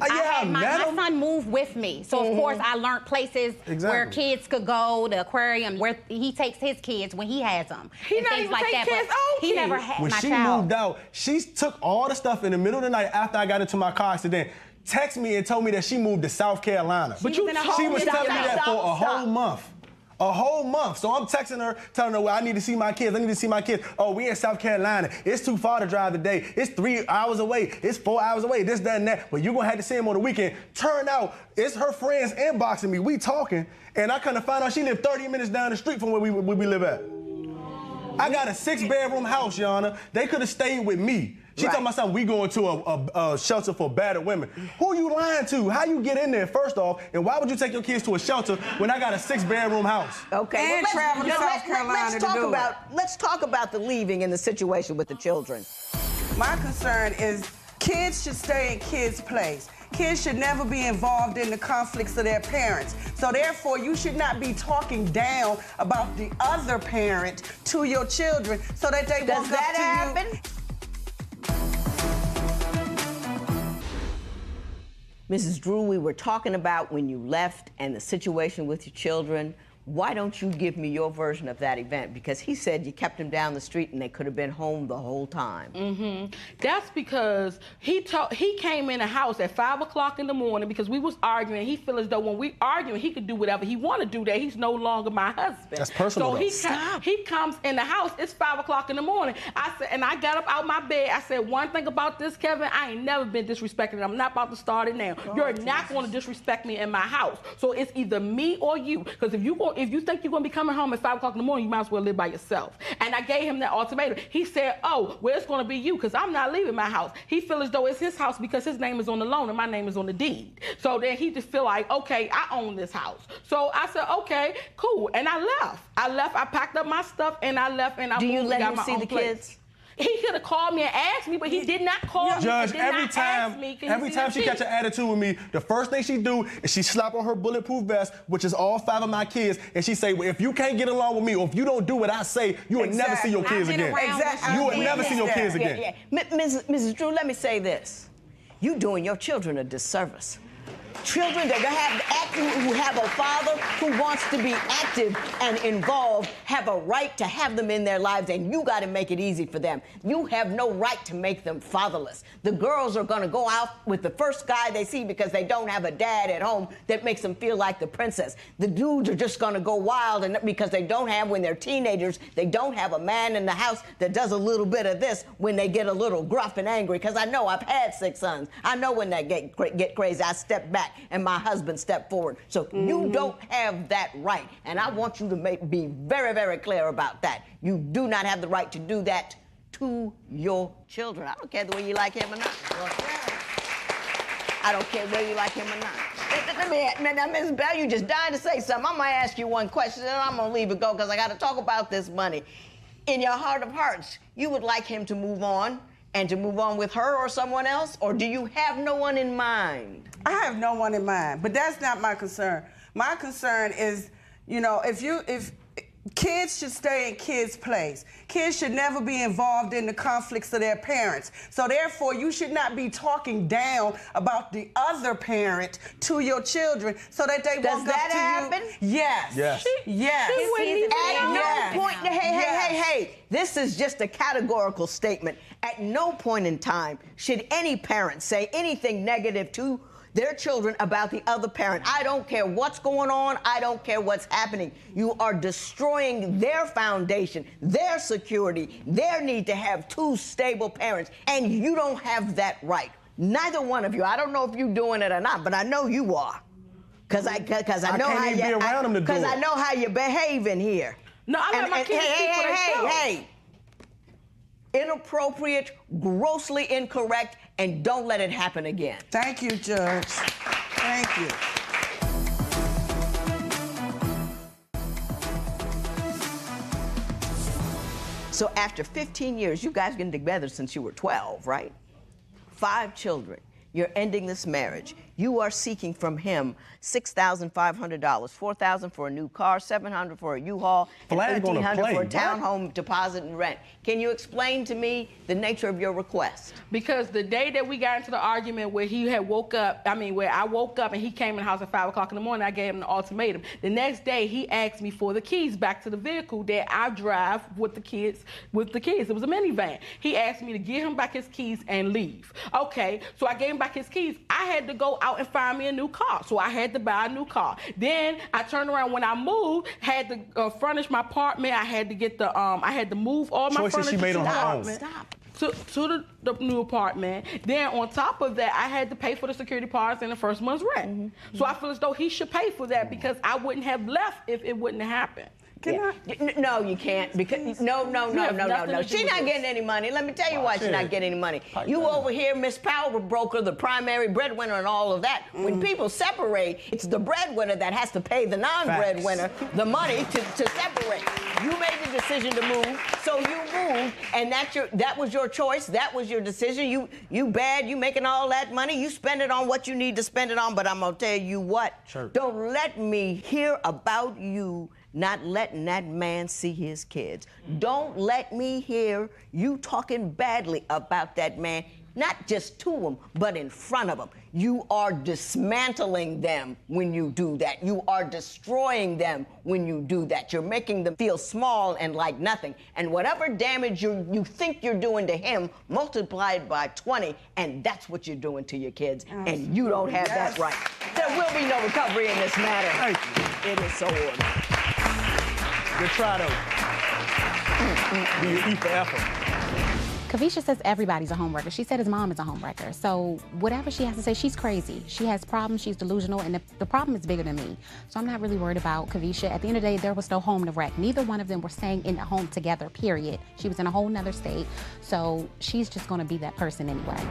[SPEAKER 23] Yeah,
[SPEAKER 24] my son moved with me, so of course I learned places where kids could go, the aquarium, where he takes his kids when he has them.
[SPEAKER 5] He
[SPEAKER 24] and
[SPEAKER 5] not
[SPEAKER 24] things
[SPEAKER 5] even
[SPEAKER 24] like
[SPEAKER 5] take
[SPEAKER 24] that.
[SPEAKER 5] kids,
[SPEAKER 24] But
[SPEAKER 5] old
[SPEAKER 24] he
[SPEAKER 5] kids.
[SPEAKER 24] never had
[SPEAKER 23] When
[SPEAKER 24] my
[SPEAKER 23] she
[SPEAKER 24] child.
[SPEAKER 23] moved out, she took all the stuff in the middle of the night after I got into my car accident, texted me and told me that she moved to South Carolina.
[SPEAKER 24] But you
[SPEAKER 23] She was telling me that for a whole month. A whole month. So I'm texting her, telling her, well, I need to see my kids. I need to see my kids. Oh, we in South Carolina. It's too far to drive today. It's 3 hours away. It's 4 hours away. This, that, and that. But you're going to have to see him on the weekend. Turn out, it's her friends inboxing me. We talking. And I kind of find out she lived 30 minutes down the street from where we live at. I got a 6-bedroom house, Your Honor. They could have stayed with me. She talking about something, we going to a shelter for battered women. Who you lying to? How you get in there, first off? And why would you take your kids to a shelter when I got a 6-bedroom house?
[SPEAKER 1] Okay.
[SPEAKER 2] And travel to South Carolina to do it.
[SPEAKER 1] Let's talk about the leaving and the situation with the children.
[SPEAKER 2] My concern is kids should stay in kids' place. Kids should never be involved in the conflicts of their parents. So therefore, you should not be talking down about the other parent to your children so that they
[SPEAKER 1] Does that happen? Mrs. Drew, we were talking about when you left and the situation with your children. Why don't you give me your version of that event? Because he said you kept him down the street and they could have been home the whole time.
[SPEAKER 5] That's because he came in the house at 5 o'clock in the morning because we was arguing. He feel as though when we arguing, he could do whatever he want to do, that he's no longer my husband.
[SPEAKER 23] That's personal,
[SPEAKER 5] So
[SPEAKER 23] though.
[SPEAKER 5] he comes in the house, it's 5 o'clock in the morning. I said, and I got up out my bed, I said, one thing about this, Kevin, I ain't never been disrespected. I'm not about to start it now. You're not going to disrespect me in my house. So it's either me or you. Because if you think you're going to be coming home at 5 o'clock in the morning, you might as well live by yourself. And I gave him that ultimatum. He said, oh, well, it's going to be you because I'm not leaving my house. He feel as though it's his house because his name is on the loan and my name is on the deed. So then he just feel like, okay, I own this house. So I said, okay, cool. And I left. I packed up my stuff and I left and I
[SPEAKER 1] Do you
[SPEAKER 5] moved
[SPEAKER 1] let
[SPEAKER 5] and got
[SPEAKER 1] him
[SPEAKER 5] my
[SPEAKER 1] see
[SPEAKER 5] own
[SPEAKER 1] the
[SPEAKER 5] place.
[SPEAKER 1] kids?
[SPEAKER 5] He could have called me and asked me, but he did not call me.
[SPEAKER 23] Judge,
[SPEAKER 5] He did
[SPEAKER 23] every
[SPEAKER 5] not
[SPEAKER 23] time,
[SPEAKER 5] ask me, can you see the
[SPEAKER 23] she catch
[SPEAKER 5] kids?
[SPEAKER 23] an attitude with me, the first thing she do is she slap on her bulletproof vest, which is all 5 of my kids, and she say, well, if you can't get along with me, or if you don't do what I say, you will never see your kids again. You will never see your kids again.
[SPEAKER 1] Mrs. Drew, let me say this. You doing your children a disservice. Children that who have a father who wants to be active and involved have a right to have them in their lives, and you got to make it easy for them. You have no right to make them fatherless. The girls are going to go out with the first guy they see because they don't have a dad at home that makes them feel like the princess. The dudes are just going to go wild and because they don't have, when they're teenagers, they don't have a man in the house that does a little bit of this when they get a little gruff and angry. Because I know I've had 6 sons. I know when they get crazy, I step back and my husband stepped forward. So you don't have that right. And I want you to be very, very clear about that. You do not have the right to do that to your children. I don't care the way you like him or not. I don't care whether you like him or not. Now, Ms. Bell, you just dying to say something. I'm going to ask you one question, and I'm going to leave it go because I got to talk about this money. In your heart of hearts, you would like him to move on and to move on with her or someone else, or do you have no one in mind?
[SPEAKER 2] I have no one in mind, but that's not my concern. My concern is, if kids should stay in kids' place. Kids should never be involved in the conflicts of their parents. So therefore, you should not be talking down about the other parent to your children so that they
[SPEAKER 1] Does
[SPEAKER 2] walk
[SPEAKER 1] that
[SPEAKER 2] up to
[SPEAKER 1] happen?
[SPEAKER 2] you. Yes.
[SPEAKER 23] Yes.
[SPEAKER 2] Yes.
[SPEAKER 1] At no point, hey, this is just a categorical statement. At no point in time should any parent say anything negative to their children about the other parent. I don't care what's going on. I don't care what's happening. You are destroying their foundation, their security, their need to have 2 stable parents, and you don't have that right. Neither one of you. I don't know if you're doing it or not, but I know you are, because I know how you. Because I know how you're behaving here.
[SPEAKER 5] No, I let my kids speak for themselves.
[SPEAKER 1] Hey. Inappropriate, grossly incorrect, and don't let it happen again.
[SPEAKER 2] Thank you, Judge. Thank you.
[SPEAKER 1] So after 15 years, you guys have been together since you were 12, right? 5 children. You're ending this marriage. You are seeking from him $6,500, $4,000 for a new car, $700 for a U-Haul, and $1,800 for a townhome deposit and rent. Can you explain to me the nature of your request?
[SPEAKER 5] Because the day that we got into the argument where he had where I woke up and he came in the house at 5 o'clock in the morning, I gave him an ultimatum. The next day, he asked me for the keys back to the vehicle that I drive with the kids. It was a minivan. He asked me to give him back his keys and leave. Okay, so I gave him back his keys. I had to go out and find me a new car, so I had to buy a new car. Then I turned around when I moved, had to furnish my apartment. I had to get I had to move all my furniture
[SPEAKER 23] she made
[SPEAKER 5] to
[SPEAKER 23] on
[SPEAKER 5] the
[SPEAKER 23] her own.
[SPEAKER 5] apartment. To the new apartment. Then on top of that, I had to pay for the security deposit and the first month's rent. So I feel as though he should pay for that because I wouldn't have left if it wouldn't have happened.
[SPEAKER 1] No, you can't. Because no. She's not getting any money. Let me tell you why she's not getting any money. You over here, Miss Power Broker, the primary breadwinner, and all of that. When people separate, it's the breadwinner that has to pay the non-breadwinner the money to separate. You made the decision to move, so you moved, and that was your choice. That was your decision. You bad. You making all that money. You spend it on what you need to spend it on. But I'm gonna tell you what. Don't let me hear about you not letting that man see his kids. Don't let me hear you talking badly about that man. not just to them, but in front of them. You are dismantling them when you do that. You are destroying them when you do that. You're making them feel small and like nothing. And whatever damage you think you're doing to him, multiply it by 20, and that's what you're doing to your kids. And you don't have that right. There will be no recovery in this matter.
[SPEAKER 23] Thank you.
[SPEAKER 1] It is so ordered.
[SPEAKER 23] Good try, though. Do you eat for effort?
[SPEAKER 24] Kavisha says everybody's a homewrecker. She said his mom is a homewrecker. So whatever she has to say, she's crazy. She has problems, she's delusional, and the problem is bigger than me. So I'm not really worried about Kavisha. At the end of the day, there was no home to wreck. Neither one of them were staying in a home together, period. She was in a whole nother state. So she's just gonna be that person anyway.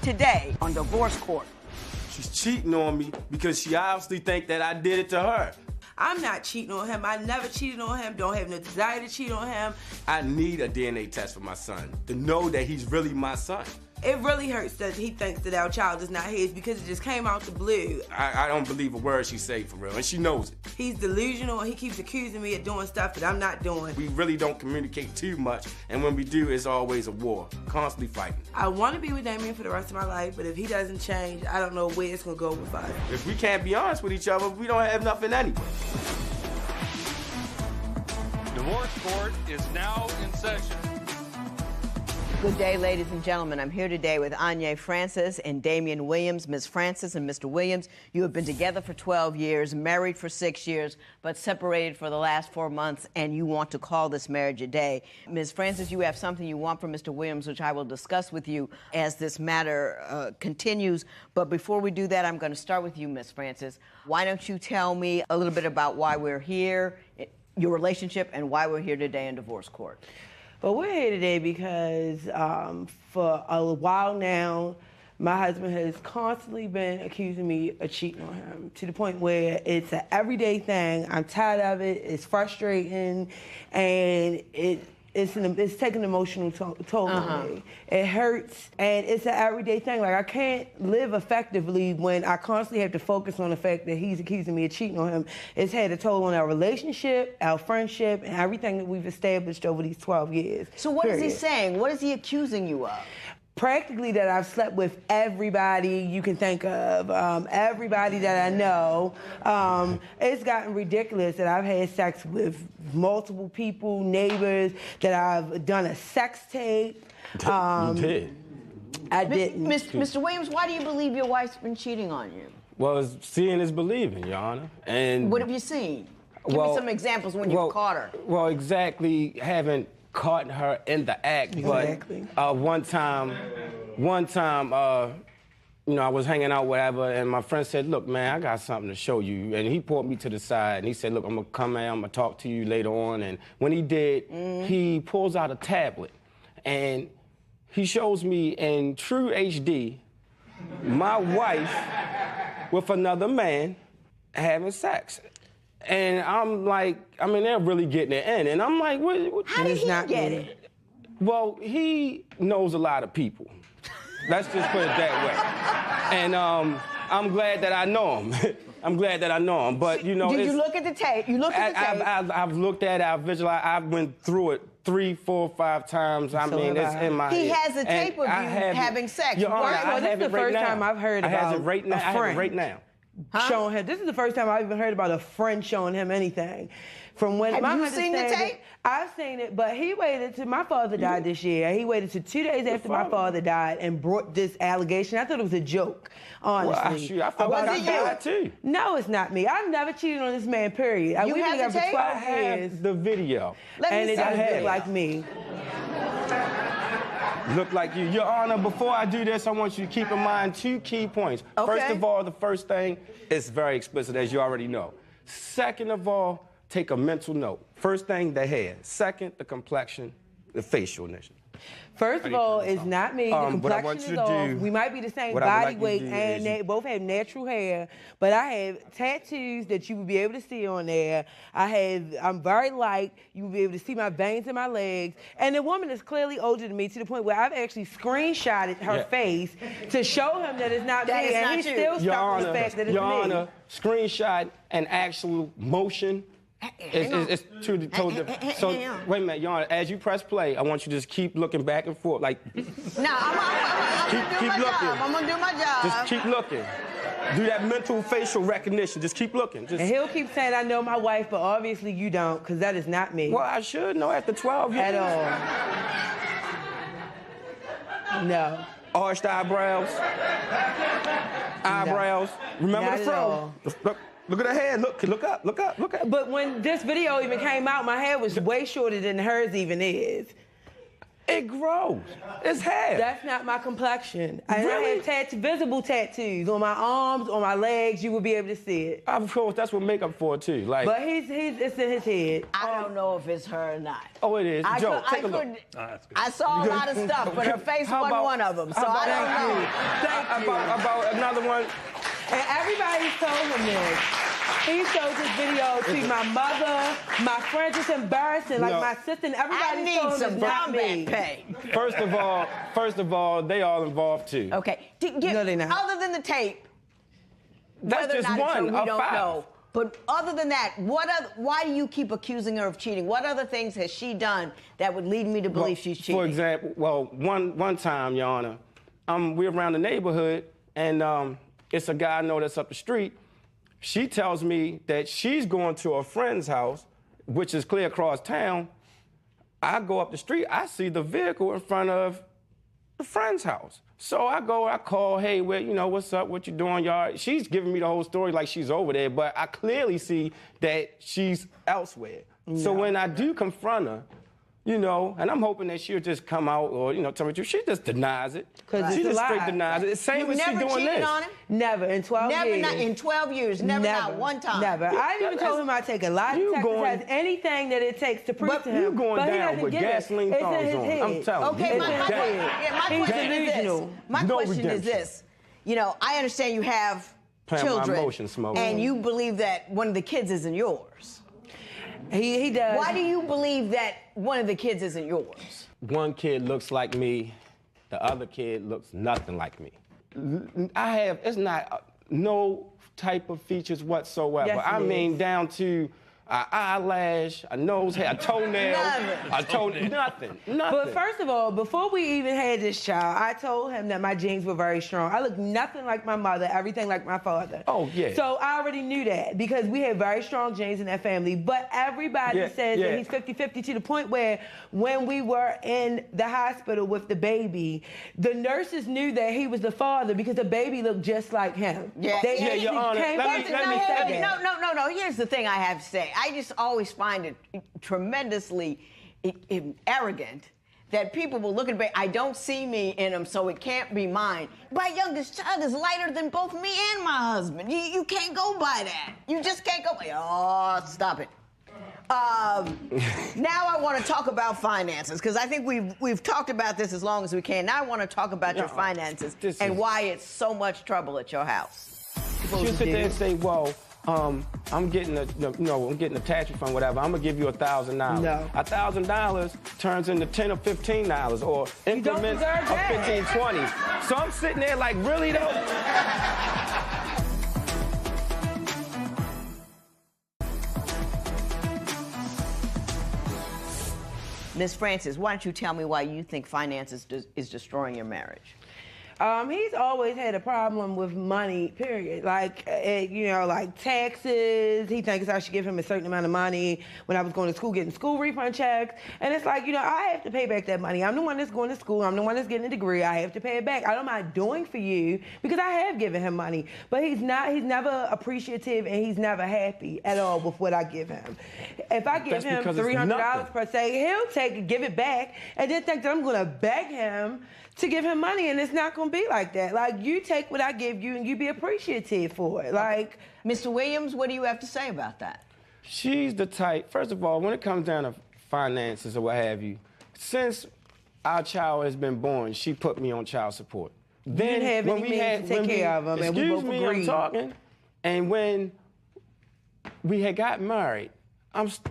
[SPEAKER 1] Today on Divorce Court.
[SPEAKER 6] She's cheating on me because she obviously think that I did it to her.
[SPEAKER 8] I'm not cheating on him. I never cheated on him. Don't have no desire to cheat on him.
[SPEAKER 6] I need a DNA test for my son to know that he's really my son.
[SPEAKER 8] It really hurts that he thinks that our child is not his because it just came out the blue.
[SPEAKER 6] I don't believe a word she say for real, and she knows it.
[SPEAKER 8] He's delusional and he keeps accusing me of doing stuff that I'm not doing.
[SPEAKER 6] We really don't communicate too much, and when we do, it's always a war, constantly fighting.
[SPEAKER 8] I want to be with Damien for the rest of my life, but if he doesn't change, I don't know where it's going to go with us.
[SPEAKER 6] If we can't be honest with each other, we don't have nothing anyway.
[SPEAKER 4] Divorce Court is now in session.
[SPEAKER 1] Good day, ladies and gentlemen. I'm here today with Anya Francis and Damian Williams. Ms. Francis and Mr. Williams, you have been together for 12 years, married for 6 years, but separated for the last 4 months, and you want to call this marriage a day. Ms. Francis, you have something you want from Mr. Williams, which I will discuss with you as this matter continues. But before we do that, I'm going to start with you, Ms. Francis. Why don't you tell me a little bit about why we're here, your relationship, and why we're here today in divorce court?
[SPEAKER 8] But we're here today because for a while now, my husband has constantly been accusing me of cheating on him to the point where it's an everyday thing. I'm tired of it. It's frustrating, and it's taking an emotional toll on me. It hurts, and it's an everyday thing. Like, I can't live effectively when I constantly have to focus on the fact that he's accusing me of cheating on him. It's had a toll on our relationship, our friendship, and everything that we've established over these 12 years.
[SPEAKER 1] So what is he saying? What is he accusing you of?
[SPEAKER 8] Practically that I've slept with everybody you can think of, everybody that I know. It's gotten ridiculous that I've had sex with multiple people, neighbors, that I've done a sex tape.
[SPEAKER 6] You did?
[SPEAKER 8] I didn't.
[SPEAKER 1] Mr. Williams, why do you believe your wife's been cheating on you?
[SPEAKER 6] Well, seeing is believing, Your Honor. And
[SPEAKER 1] what have you seen? Give me some examples when you've caught her.
[SPEAKER 6] Well, exactly, haven't caught her in the act,
[SPEAKER 8] exactly.
[SPEAKER 6] But one time, you know, I was hanging out, whatever, and my friend said, look, man, I got something to show you. And he pulled me to the side, and he said, look, I'm gonna come in, I'm gonna talk to you later on. And when he did, he pulls out a tablet, and he shows me in true HD my wife with another man having sex. And I'm like, I mean, they're really getting it in. And I'm like, what?
[SPEAKER 1] How did he get it?
[SPEAKER 6] Well, he knows a lot of people. Let's just put it that way. And I'm glad that I know him. I'm glad that I know him. But, you know,
[SPEAKER 1] did you look at the tape? You looked at the tape?
[SPEAKER 6] I've looked at it, I've visualized, I went through it 3, 4, 5 times. I mean, it's in my head.
[SPEAKER 1] He has a tape of you having sex.
[SPEAKER 6] Your Honor,
[SPEAKER 8] well, this is the first time I've heard about
[SPEAKER 6] I have it right now.
[SPEAKER 8] a friend.
[SPEAKER 6] I have it right now.
[SPEAKER 8] Showing him. This is the first time I've even heard about a friend showing him anything. From when
[SPEAKER 1] have you seen the tape?
[SPEAKER 8] I've seen it, but he waited till my father died this year. He waited till 2 days after my father died and brought this allegation. I thought it was a joke, honestly.
[SPEAKER 6] Well, I felt like I died too.
[SPEAKER 8] No, it's not me. I've never cheated on this man, period.
[SPEAKER 1] You have the tape?
[SPEAKER 6] I have the video.
[SPEAKER 1] And
[SPEAKER 8] it doesn't look like me.
[SPEAKER 6] Look like you. Your Honor, before I do this, I want you to keep in mind 2 key points.
[SPEAKER 1] Okay.
[SPEAKER 6] First of all, the first thing is very explicit, as you already know. Second of all, take a mental note. First thing, the hair. Second, the complexion, the facialness.
[SPEAKER 8] First of all, it's not me. The
[SPEAKER 6] What I want
[SPEAKER 8] complexion
[SPEAKER 6] you
[SPEAKER 8] is
[SPEAKER 6] to
[SPEAKER 8] off.
[SPEAKER 6] do-
[SPEAKER 8] We might be the same
[SPEAKER 6] what I would
[SPEAKER 8] body
[SPEAKER 6] like you to
[SPEAKER 8] weight,
[SPEAKER 6] do
[SPEAKER 8] and
[SPEAKER 6] is
[SPEAKER 8] they both have natural hair. But I have tattoos that you will be able to see on there. I'm very light. You will be able to see my veins in my legs. And the woman is clearly older than me to the point where I've actually screenshotted her face to show him that it's not
[SPEAKER 1] That
[SPEAKER 8] me.
[SPEAKER 1] is
[SPEAKER 8] And
[SPEAKER 1] not
[SPEAKER 8] he's
[SPEAKER 1] you.
[SPEAKER 8] still
[SPEAKER 6] Your
[SPEAKER 8] stuck on the
[SPEAKER 6] Honor,
[SPEAKER 8] fact that it's
[SPEAKER 6] Your
[SPEAKER 8] me.
[SPEAKER 6] Honor, screenshot and actual motion. It's two totally different. So wait a minute, Your Honor. As you press play, I want you to just keep looking back and forth, like
[SPEAKER 1] No, I'm
[SPEAKER 6] keep
[SPEAKER 1] gonna do my
[SPEAKER 6] looking.
[SPEAKER 1] job. I'm gonna do my job.
[SPEAKER 6] Just keep looking. Do that mental facial recognition. Just keep looking. Just.
[SPEAKER 8] And he'll keep saying, I know my wife, but obviously you don't, because that is not me.
[SPEAKER 6] Well, I should know after 12 years.
[SPEAKER 8] At all. No.
[SPEAKER 6] Arched eyebrows. Eyebrows. Remember
[SPEAKER 8] Not
[SPEAKER 6] the
[SPEAKER 8] at
[SPEAKER 6] fro.
[SPEAKER 8] all.
[SPEAKER 6] Look at her hair. Look up.
[SPEAKER 8] But when this video even came out, my hair was way shorter than hers even is.
[SPEAKER 6] It grows. It's hair.
[SPEAKER 8] That's not my complexion.
[SPEAKER 6] Really?
[SPEAKER 8] I have visible tattoos on my arms, on my legs. You will be able to see it.
[SPEAKER 6] Of course, that's what makeup for too. Like.
[SPEAKER 8] But it's in his head.
[SPEAKER 1] I don't know if it's her or not.
[SPEAKER 6] Oh, it is. Joe, take a look.
[SPEAKER 1] I saw a lot of stuff, but her face wasn't one of them, so I don't know.
[SPEAKER 8] Thank you.
[SPEAKER 6] About another one.
[SPEAKER 8] And everybody's told him this. He showed this video to my mother, my friends. It's embarrassing. Like
[SPEAKER 6] No.
[SPEAKER 8] my sister and everybody
[SPEAKER 1] I need
[SPEAKER 8] told him
[SPEAKER 1] some
[SPEAKER 8] it's not me.
[SPEAKER 1] combat pay.
[SPEAKER 6] First of all, they all involved too.
[SPEAKER 1] Okay.
[SPEAKER 8] No, they're not.
[SPEAKER 1] Other than the tape,
[SPEAKER 6] That's
[SPEAKER 1] whether or
[SPEAKER 6] just
[SPEAKER 1] not it's her,
[SPEAKER 6] one
[SPEAKER 1] we
[SPEAKER 6] of
[SPEAKER 1] don't
[SPEAKER 6] 5.
[SPEAKER 1] know. But other than that, why do you keep accusing her of cheating? What other things has she done that would lead me to believe she's cheating?
[SPEAKER 6] For example, one time, Your Honor, we're around the neighborhood, and it's a guy I know that's up the street. She tells me that she's going to a friend's house, which is clear across town. I go up the street, I see the vehicle in front of the friend's house. So I call, hey, what's up, what you doing, y'all? She's giving me the whole story like she's over there, but I clearly see that she's elsewhere. No. So when I do confront her, and I'm hoping that she'll just come out or, tell me the truth. She just denies it.
[SPEAKER 8] Because
[SPEAKER 6] she
[SPEAKER 8] it's
[SPEAKER 6] just
[SPEAKER 8] a
[SPEAKER 6] straight
[SPEAKER 8] lie.
[SPEAKER 6] denies it. Same as she doing
[SPEAKER 1] cheated
[SPEAKER 6] this.
[SPEAKER 1] on him?
[SPEAKER 8] Never in 12 years.
[SPEAKER 1] Never, in 12 years. Never, not one time.
[SPEAKER 8] Never. I even told him I take a lie detector test, anything that it takes to prove to him.
[SPEAKER 6] You going
[SPEAKER 8] but he
[SPEAKER 6] down
[SPEAKER 8] doesn't
[SPEAKER 6] with
[SPEAKER 8] get it.
[SPEAKER 6] gasoline
[SPEAKER 8] It's
[SPEAKER 6] thongs
[SPEAKER 8] in his
[SPEAKER 6] on.
[SPEAKER 8] head.
[SPEAKER 6] I'm telling
[SPEAKER 1] Okay,
[SPEAKER 6] you.
[SPEAKER 1] my
[SPEAKER 8] He's
[SPEAKER 1] question is this.
[SPEAKER 8] delusional.
[SPEAKER 1] My
[SPEAKER 6] No
[SPEAKER 1] question is
[SPEAKER 6] redemption.
[SPEAKER 1] this. I understand you have
[SPEAKER 6] Playing my
[SPEAKER 1] children,
[SPEAKER 6] emotions, Smoke.
[SPEAKER 1] and you believe that one of the kids isn't yours.
[SPEAKER 8] He does.
[SPEAKER 1] Why do you believe that one of the kids isn't yours?
[SPEAKER 6] One kid looks like me, the other kid looks nothing like me. It's not no type of features whatsoever.
[SPEAKER 8] Yes,
[SPEAKER 6] I
[SPEAKER 8] it
[SPEAKER 6] mean,
[SPEAKER 8] is.
[SPEAKER 6] down to an eyelash, a nose hair, a toenail, nothing.
[SPEAKER 8] But first of all, before we even had this child, I told him that my genes were very strong. I look nothing like my mother, everything like my father.
[SPEAKER 6] Oh, yeah.
[SPEAKER 8] So I already knew that because we had very strong genes in that family. But everybody says that he's 50-50 to the point where when we were in the hospital with the baby, the nurses knew that he was the father because the baby looked just like him.
[SPEAKER 1] Yeah.
[SPEAKER 8] They
[SPEAKER 1] Yeah,
[SPEAKER 8] actually
[SPEAKER 6] Your Honor,
[SPEAKER 8] came
[SPEAKER 6] let
[SPEAKER 8] back
[SPEAKER 6] me
[SPEAKER 8] and
[SPEAKER 6] say
[SPEAKER 8] said
[SPEAKER 6] that.
[SPEAKER 1] No. Here's the thing I have to say. I just always find it tremendously arrogant that people will look at me. I don't see me in him, so it can't be mine. My youngest child is lighter than both me and my husband. You can't go by that. You just can't go by. Oh, stop it. Now I want to talk about finances because I think we've talked about this as long as we can. Now I want to talk about your finances and why it's so much trouble at your house.
[SPEAKER 6] She'll sit there and say, well, I'm getting a tax refund, whatever. I'm gonna give you $1,000.
[SPEAKER 8] No.
[SPEAKER 6] $1,000 turns into $10 or $15, or increments of 15, 20. So I'm sitting there like, really though?
[SPEAKER 1] Miss Francis, why don't you tell me why you think finances is destroying your marriage?
[SPEAKER 8] He's always had a problem with money, period. Like taxes. He thinks I should give him a certain amount of money when I was going to school, getting school refund checks. And it's like, I have to pay back that money. I'm the one that's going to school. I'm the one that's getting a degree. I have to pay it back. I don't mind doing for you because I have given him money. But he's never appreciative and he's never happy at all with what I give him. If I give him $300 per se, he'll give it back and then think that I'm going to beg him to give him money, and it's not going to be like that. Like, you take what I give you and you be appreciative for it. Like,
[SPEAKER 1] Mr. Williams, what do you have to say about that?
[SPEAKER 6] She's the type, first of all, when it comes down to finances or what have you, since our child has been born, she put me on child support.
[SPEAKER 8] Then didn't have any means to take care of him, and we both agreed.
[SPEAKER 6] I'm talking. And when we had got married,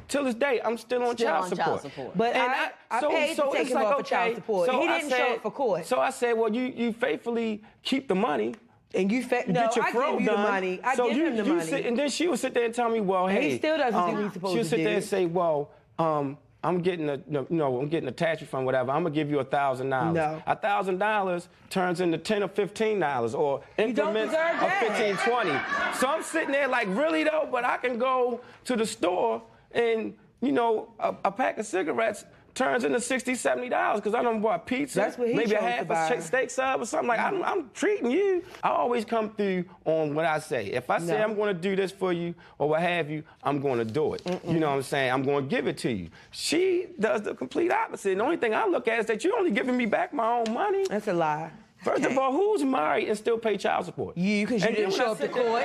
[SPEAKER 6] till this day, I'm still on child support.
[SPEAKER 8] But I paid to take him off of child support.
[SPEAKER 6] So
[SPEAKER 8] he didn't show up for court.
[SPEAKER 6] So I said, well, you faithfully keep the money.
[SPEAKER 8] And you
[SPEAKER 6] get your fro
[SPEAKER 8] give you
[SPEAKER 6] done.
[SPEAKER 8] the money. I give him the money.
[SPEAKER 6] And then she would sit there and tell me, well,
[SPEAKER 8] And
[SPEAKER 6] hey.
[SPEAKER 8] he still doesn't do what he's supposed to do.
[SPEAKER 6] She'll sit there and say, well, I'm getting a tax refund, whatever. I'm gonna give you $1,000.
[SPEAKER 8] No.
[SPEAKER 6] $1,000 turns into $10 or $15, or increments of 15, 20. So I'm sitting there like, really though? But I can go to the store and a pack of cigarettes turns into $60, $70 because I done bought pizza,
[SPEAKER 8] That's what he
[SPEAKER 6] maybe a
[SPEAKER 8] chose to
[SPEAKER 6] half
[SPEAKER 8] buy.
[SPEAKER 6] a steak sub or something. Like I'm treating you. I always come through on what I say. If I say I'm going to do this for you or what have you, I'm going to do it. You know what I'm saying? I'm going to give it to you. She does the complete opposite. And the only thing I look at is that you're only giving me back my own money.
[SPEAKER 8] That's a lie.
[SPEAKER 6] First of all, who's married and still pay child support?
[SPEAKER 8] You, because you didn't show up to court.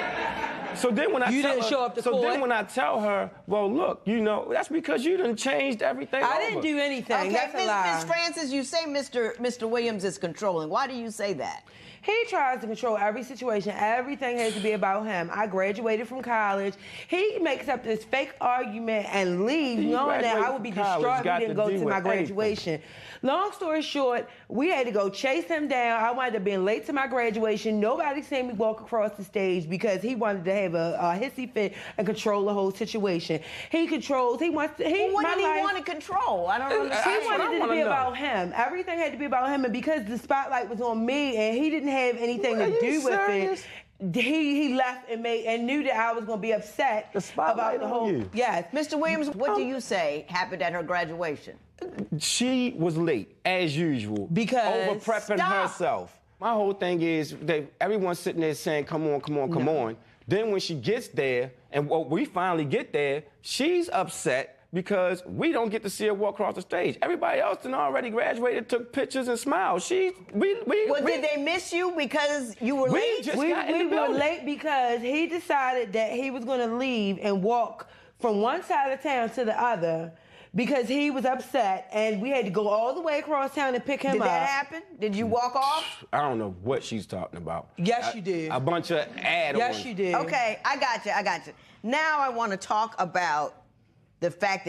[SPEAKER 6] So then when I
[SPEAKER 8] You
[SPEAKER 6] tell
[SPEAKER 8] didn't
[SPEAKER 6] her,
[SPEAKER 8] show up to
[SPEAKER 6] so
[SPEAKER 8] court.
[SPEAKER 6] then when I tell her, well, look, that's because you done changed everything.
[SPEAKER 8] I didn't do anything.
[SPEAKER 1] Okay,
[SPEAKER 8] That's a lie.
[SPEAKER 1] Ms. Francis, you say Mr. Williams is controlling. Why do you say that?
[SPEAKER 8] He tries to control every situation. Everything has to be about him. I graduated from college. He makes up this fake argument and leaves, knowing that I would be distraught if he didn't go to my graduation. Long story short, we had to go chase him down. I wound up being late to my graduation. Nobody seen me walk across the stage because he wanted to have a hissy fit and control the whole situation. He controls. He wants to.
[SPEAKER 1] What did he want to control? I don't understand.
[SPEAKER 8] He wanted it to be about him. Everything had to be about him, and because the spotlight was on me and he didn't have anything to do with it, he left and knew that I was going to be upset about the whole.
[SPEAKER 1] Yes, Mr. Williams, what do you say happened at her graduation?
[SPEAKER 6] She was late, as usual.
[SPEAKER 8] Because
[SPEAKER 6] over prepping herself. My whole thing is that everyone's sitting there saying, come on, come on, come on. Then when she gets there, and we finally get there, she's upset because we don't get to see her walk across the stage. Everybody else done already graduated, took pictures and smiled. Did
[SPEAKER 1] they miss you because you were late?
[SPEAKER 8] We were late because he decided that he was going to leave and walk from one side of town to the other because he was upset, and we had to go all the way across town and pick him up.
[SPEAKER 1] Did that happen? Did you walk off?
[SPEAKER 6] I don't know what she's talking about.
[SPEAKER 8] Yes, you did.
[SPEAKER 6] A bunch of add-ons.
[SPEAKER 8] Yes, you did.
[SPEAKER 1] Okay, I got you. Now I want to talk about the fact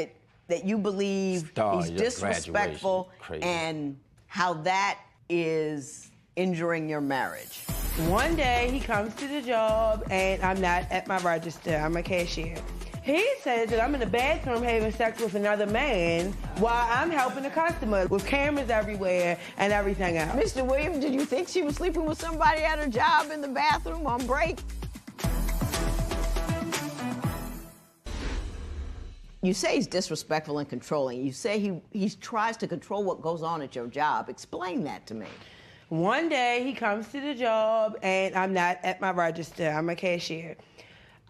[SPEAKER 1] that you believe he's disrespectful and how that is injuring your marriage.
[SPEAKER 8] One day he comes to the job and I'm not at my register. I'm a cashier. He says that I'm in the bathroom having sex with another man while I'm helping the customer with cameras everywhere and everything else.
[SPEAKER 1] Mr. Williams, did you think she was sleeping with somebody at her job in the bathroom on break? You say he's disrespectful and controlling. You say he tries to control what goes on at your job. Explain that to me.
[SPEAKER 8] One day he comes to the job and I'm not at my register. I'm a cashier.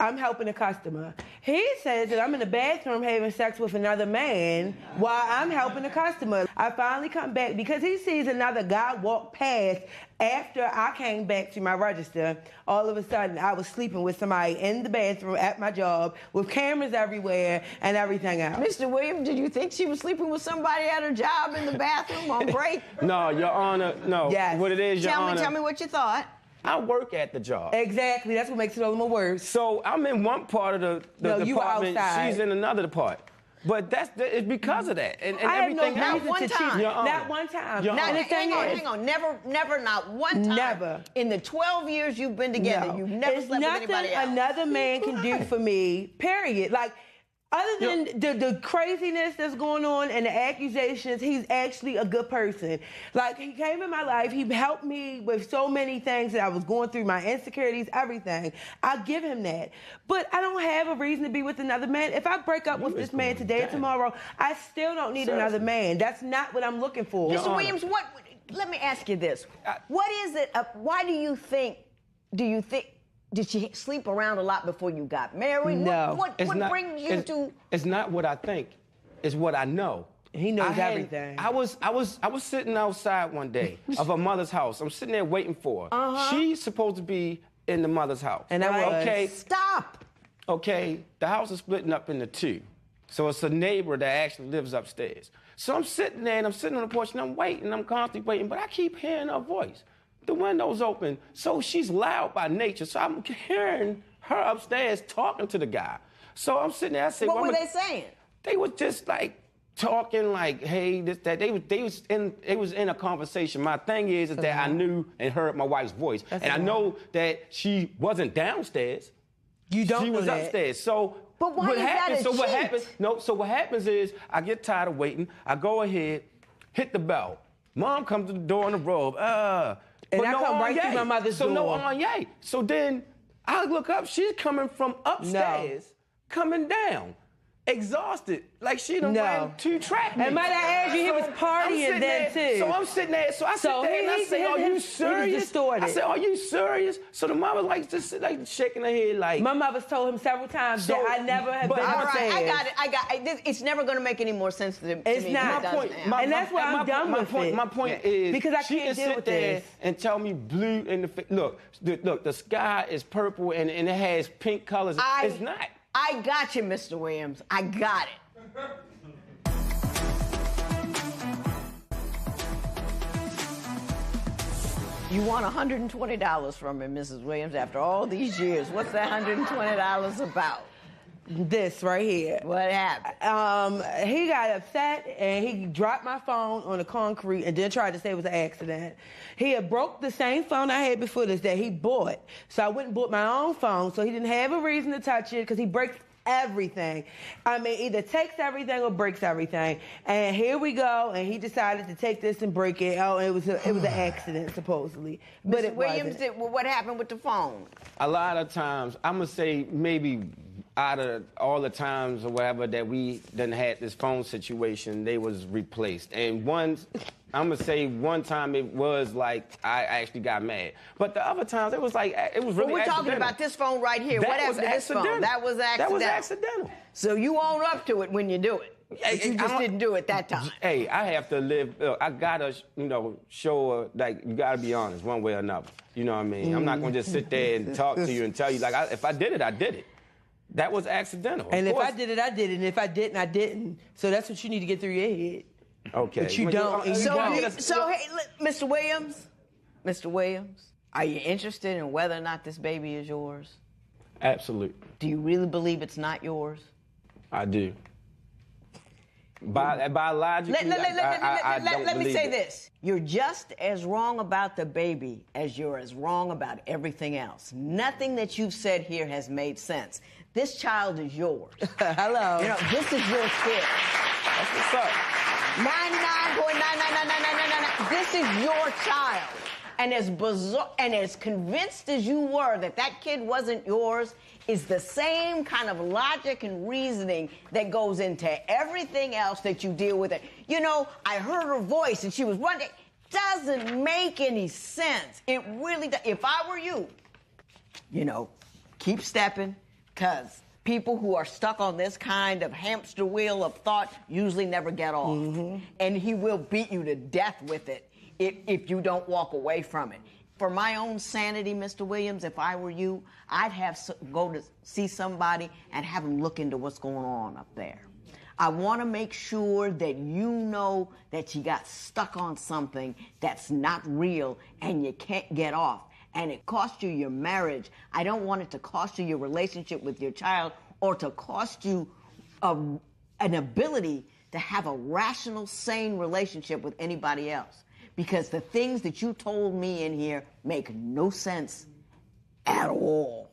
[SPEAKER 8] I'm helping a customer. He says that I'm in the bathroom having sex with another man while I'm helping the customer. I finally come back because he sees another guy walk past after I came back to my register. All of a sudden, I was sleeping with somebody in the bathroom at my job with cameras everywhere and everything else.
[SPEAKER 1] Mr. Williams, did you think she was sleeping with somebody at her job in the bathroom on break?
[SPEAKER 6] No, Your Honor, no.
[SPEAKER 8] Yes.
[SPEAKER 6] What it is, Your Honor.
[SPEAKER 1] Tell me what you thought.
[SPEAKER 6] I work at the job.
[SPEAKER 8] Exactly. That's what makes it all the more worse.
[SPEAKER 6] So I'm in one part of the department.
[SPEAKER 8] You were outside.
[SPEAKER 6] She's in another part. But it's because of that. And
[SPEAKER 8] I
[SPEAKER 6] everything
[SPEAKER 8] have no
[SPEAKER 6] else.
[SPEAKER 8] reason to cheat.
[SPEAKER 6] Your Honor.
[SPEAKER 8] Not one time.
[SPEAKER 6] Your Honor.
[SPEAKER 1] Hang on. Never, not one time.
[SPEAKER 8] Never.
[SPEAKER 1] In the 12 years you've been together, you've never slept with anybody else.
[SPEAKER 8] Another man can do for me, period. Like, other than the craziness that's going on and the accusations, he's actually a good person. Like, he came in my life, he helped me with so many things that I was going through, my insecurities, everything. I'll give him that. But I don't have a reason to be with another man. If I break up with this man today or tomorrow, I still don't need another man. That's not what I'm looking for.
[SPEAKER 1] Mr. Williams, let me ask you this. What is it, why do you think, did she sleep around a lot before you got married?
[SPEAKER 8] No.
[SPEAKER 1] What brings you to?
[SPEAKER 6] It's not what I think. It's what I know.
[SPEAKER 8] He knows everything.
[SPEAKER 6] I was sitting outside one day of her mother's house. I'm sitting there waiting for her. She's supposed to be in the mother's house.
[SPEAKER 8] And I was.
[SPEAKER 6] Okay.
[SPEAKER 1] Stop.
[SPEAKER 6] Okay. The house is splitting up into two. So it's a neighbor that actually lives upstairs. So I'm sitting there and I'm sitting on the porch and I'm waiting, I'm constantly waiting, but I keep hearing her voice. The window's open, so she's loud by nature. So I'm hearing her upstairs talking to the guy. So I'm sitting there, I said,
[SPEAKER 1] What were they saying?
[SPEAKER 6] They was just like talking like, hey, this, that. They was in a conversation. My thing is that I knew and heard my wife's voice. And I know that she wasn't downstairs.
[SPEAKER 8] You don't
[SPEAKER 6] She
[SPEAKER 8] know
[SPEAKER 6] was
[SPEAKER 8] that.
[SPEAKER 6] upstairs. So
[SPEAKER 1] But why
[SPEAKER 6] what
[SPEAKER 1] is that
[SPEAKER 6] happens?
[SPEAKER 1] a
[SPEAKER 6] So what
[SPEAKER 1] cheat?
[SPEAKER 6] happens? No. So what happens is I get tired of waiting. I go ahead, hit the bell. Mom comes to the door in the robe.
[SPEAKER 8] And
[SPEAKER 6] but
[SPEAKER 8] I
[SPEAKER 6] no
[SPEAKER 8] come right through
[SPEAKER 6] Anye.
[SPEAKER 8] my mother's
[SPEAKER 6] so
[SPEAKER 8] door.
[SPEAKER 6] no Anye. So then I look up. She's coming from upstairs, coming down. Exhausted, like she done ran 2 track meets.
[SPEAKER 8] And might I add you, he was partying then too.
[SPEAKER 6] So I'm sitting there, so I sit there and I say, are you serious? I said, are you serious? So the mama like just like shaking her head like.
[SPEAKER 8] My mother's told him several times that I never have been upstairs.
[SPEAKER 1] I got it. It's never going to make any more sense to me.
[SPEAKER 8] It's not. And that's why I'm done with it.
[SPEAKER 6] My point is,
[SPEAKER 8] because I
[SPEAKER 6] she
[SPEAKER 8] can't
[SPEAKER 6] can
[SPEAKER 8] deal
[SPEAKER 6] sit
[SPEAKER 8] with
[SPEAKER 6] there
[SPEAKER 8] this.
[SPEAKER 6] and tell me blue in the face. Look, the sky is purple and it has pink colors. It's not.
[SPEAKER 1] I got you, Mr. Williams. I got it. You want $120 from him, Mrs. Williams, after all these years. What's that $120 about?
[SPEAKER 8] This right here.
[SPEAKER 1] What happened?
[SPEAKER 8] He got upset and he dropped my phone on the concrete and then tried to say it was an accident. He had broke the same phone I had before this that he bought. So I went and bought my own phone, so he didn't have a reason to touch it because he breaks everything. I mean, either takes everything or breaks everything. And here we go, and he decided to take this and break it. Oh, it was an accident, supposedly. But
[SPEAKER 1] Mr. Williams, what happened with the phone?
[SPEAKER 6] A lot of times, I'm gonna say maybe out of all the times or whatever that we done had this phone situation, they was replaced. And I'm gonna say one time it was like I actually got mad. But the other times it was like, it was really
[SPEAKER 1] Well, we're talking
[SPEAKER 6] accidental.
[SPEAKER 1] about this phone right here.
[SPEAKER 6] That
[SPEAKER 1] What happened
[SPEAKER 6] was
[SPEAKER 1] to this phone?
[SPEAKER 6] accidental.
[SPEAKER 1] That was accidental.
[SPEAKER 6] That was accidental.
[SPEAKER 1] So you own up to it when you do it. But you just didn't do it that time.
[SPEAKER 6] Hey, I have to live. I gotta, show her, like, you gotta be honest, one way or another. You know what I mean? I'm not gonna just sit there and talk to you and tell you, like, if I did it, I did it. That was accidental.
[SPEAKER 8] And if I did it, I did it. And if I didn't, I didn't. So that's what you need to get through your head.
[SPEAKER 6] Okay.
[SPEAKER 8] But you don't. And you don't.
[SPEAKER 1] So, hey, Mr. Williams, are you interested in whether or not this baby is yours?
[SPEAKER 6] Absolutely.
[SPEAKER 1] Do you really believe it's not yours?
[SPEAKER 6] I do. Biologically,
[SPEAKER 1] let me say this. You're just as wrong about the baby as you're as wrong about everything else. Nothing that you've said here has made sense. This child is yours.
[SPEAKER 8] Hello.
[SPEAKER 1] This is your kid.
[SPEAKER 6] That's what's up.
[SPEAKER 1] 99.9999999. This is your child. And as bizarre and as convinced as you were that kid wasn't yours is the same kind of logic and reasoning that goes into everything else that you deal with. I heard her voice and she was running. Doesn't make any sense. It really does. If I were you, keep stepping, because people who are stuck on this kind of hamster wheel of thought usually never get off. Mm-hmm. And he will beat you to death with it if you don't walk away from it. For my own sanity, Mr. Williams, if I were you, I'd go to see somebody and have them look into what's going on up there. I want to make sure that you know that you got stuck on something that's not real and you can't get off. And it cost you your marriage. I don't want it to cost you your relationship with your child or to cost you an ability to have a rational, sane relationship with anybody else. Because the things that you told me in here make no sense at all.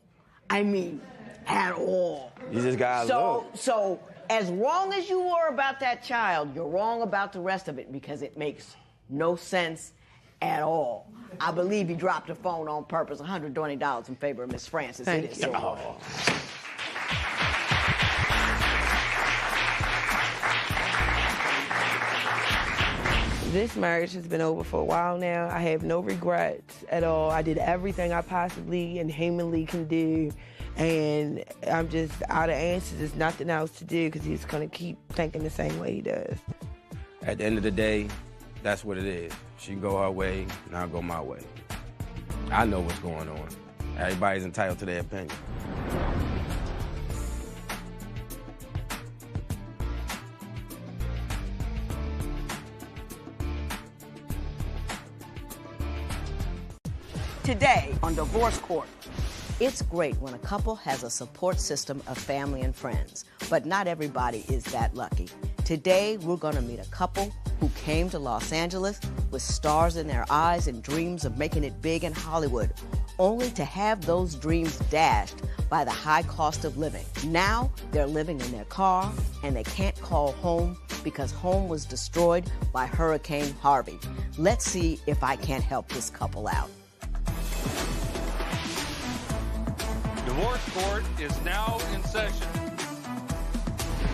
[SPEAKER 1] I mean, at all.
[SPEAKER 6] You just gotta look.
[SPEAKER 1] So as wrong as you were about that child, you're wrong about the rest of it because it makes no sense at all. I believe he dropped the phone on purpose, $120 in favor of Miss Francis.
[SPEAKER 8] Thank you. This marriage has been over for a while now. I have no regrets at all. I did everything I possibly and humanly can do. And I'm just out of answers. There's nothing else to do because he's going to keep thinking the same way he does.
[SPEAKER 6] At the end of the day, that's what it is. She can go her way, and I'll go my way. I know what's going on. Everybody's entitled to their opinion.
[SPEAKER 1] today on Divorce Court. It's great when a couple has a support system of family and friends, but not everybody is that lucky. Today, we're going to meet a couple who came to Los Angeles with stars in their eyes and dreams of making it big in Hollywood, only to have those dreams dashed by the high cost of living. Now, they're living in their car, and they can't call home because home was destroyed by Hurricane Harvey. Let's see if I can't help this couple out.
[SPEAKER 4] Divorce Court is now in session.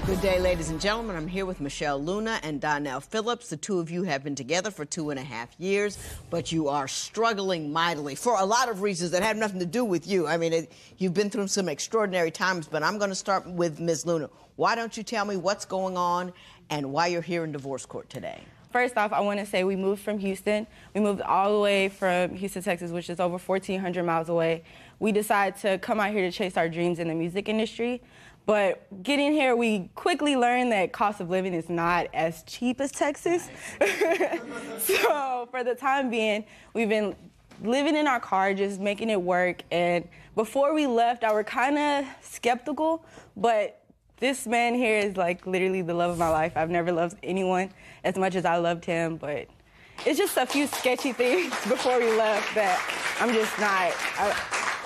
[SPEAKER 1] Good day, ladies and gentlemen. I'm here with Michelle Luna and Donnell Phillips. The two of you have been together for 2.5 years, but you are struggling mightily for a lot of reasons that have nothing to do with you. I mean, you've been through some extraordinary times, but I'm going to start with Ms. Luna. Why don't you tell me what's going on and why you're here in divorce court today?
[SPEAKER 10] First off, I want to say we moved from Houston. We moved all the way from Houston, Texas, which is over 1,400 miles away. We decided to come out here to chase our dreams in the music industry. But getting here, we quickly learned that cost of living is not as cheap as Texas. So for the time being, we've been living in our car, just making it work. And before we left, I was kind of skeptical, but this man here is like literally the love of my life. I've never loved anyone as much as I loved him, but it's just a few sketchy things before we left that I'm just not.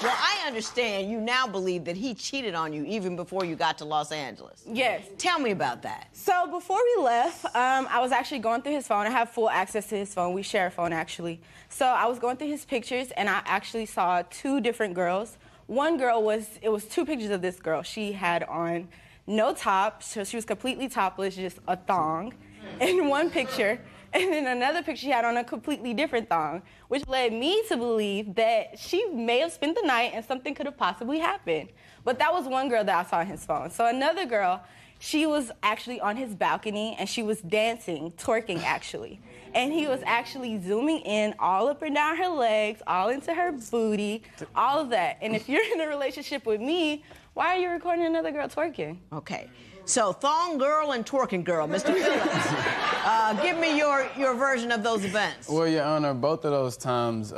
[SPEAKER 1] Well, I understand you now believe that he cheated on you even before you got to Los Angeles.
[SPEAKER 10] Yes.
[SPEAKER 1] Tell me about that.
[SPEAKER 10] So before we left, I was actually going through his phone. I have full access to his phone. We share a phone, actually. So I was going through his pictures, and I actually saw 2 different girls. One girl it was 2 pictures of this girl. She had on no top, so she was completely topless, just a thong in one picture. And then another picture she had on a completely different thong, which led me to believe that she may have spent the night and something could have possibly happened. But that was one girl that I saw on his phone. So another girl, she was actually on his balcony and she was dancing, twerking actually. And he was actually zooming in all up and down her legs, all into her booty, all of that. And if you're in a relationship with me, why are you recording another girl twerking?
[SPEAKER 1] Okay. So, thong girl and twerking girl, Mr. Phillips, give me your version of those events.
[SPEAKER 11] Well, Your Honor, both of those times,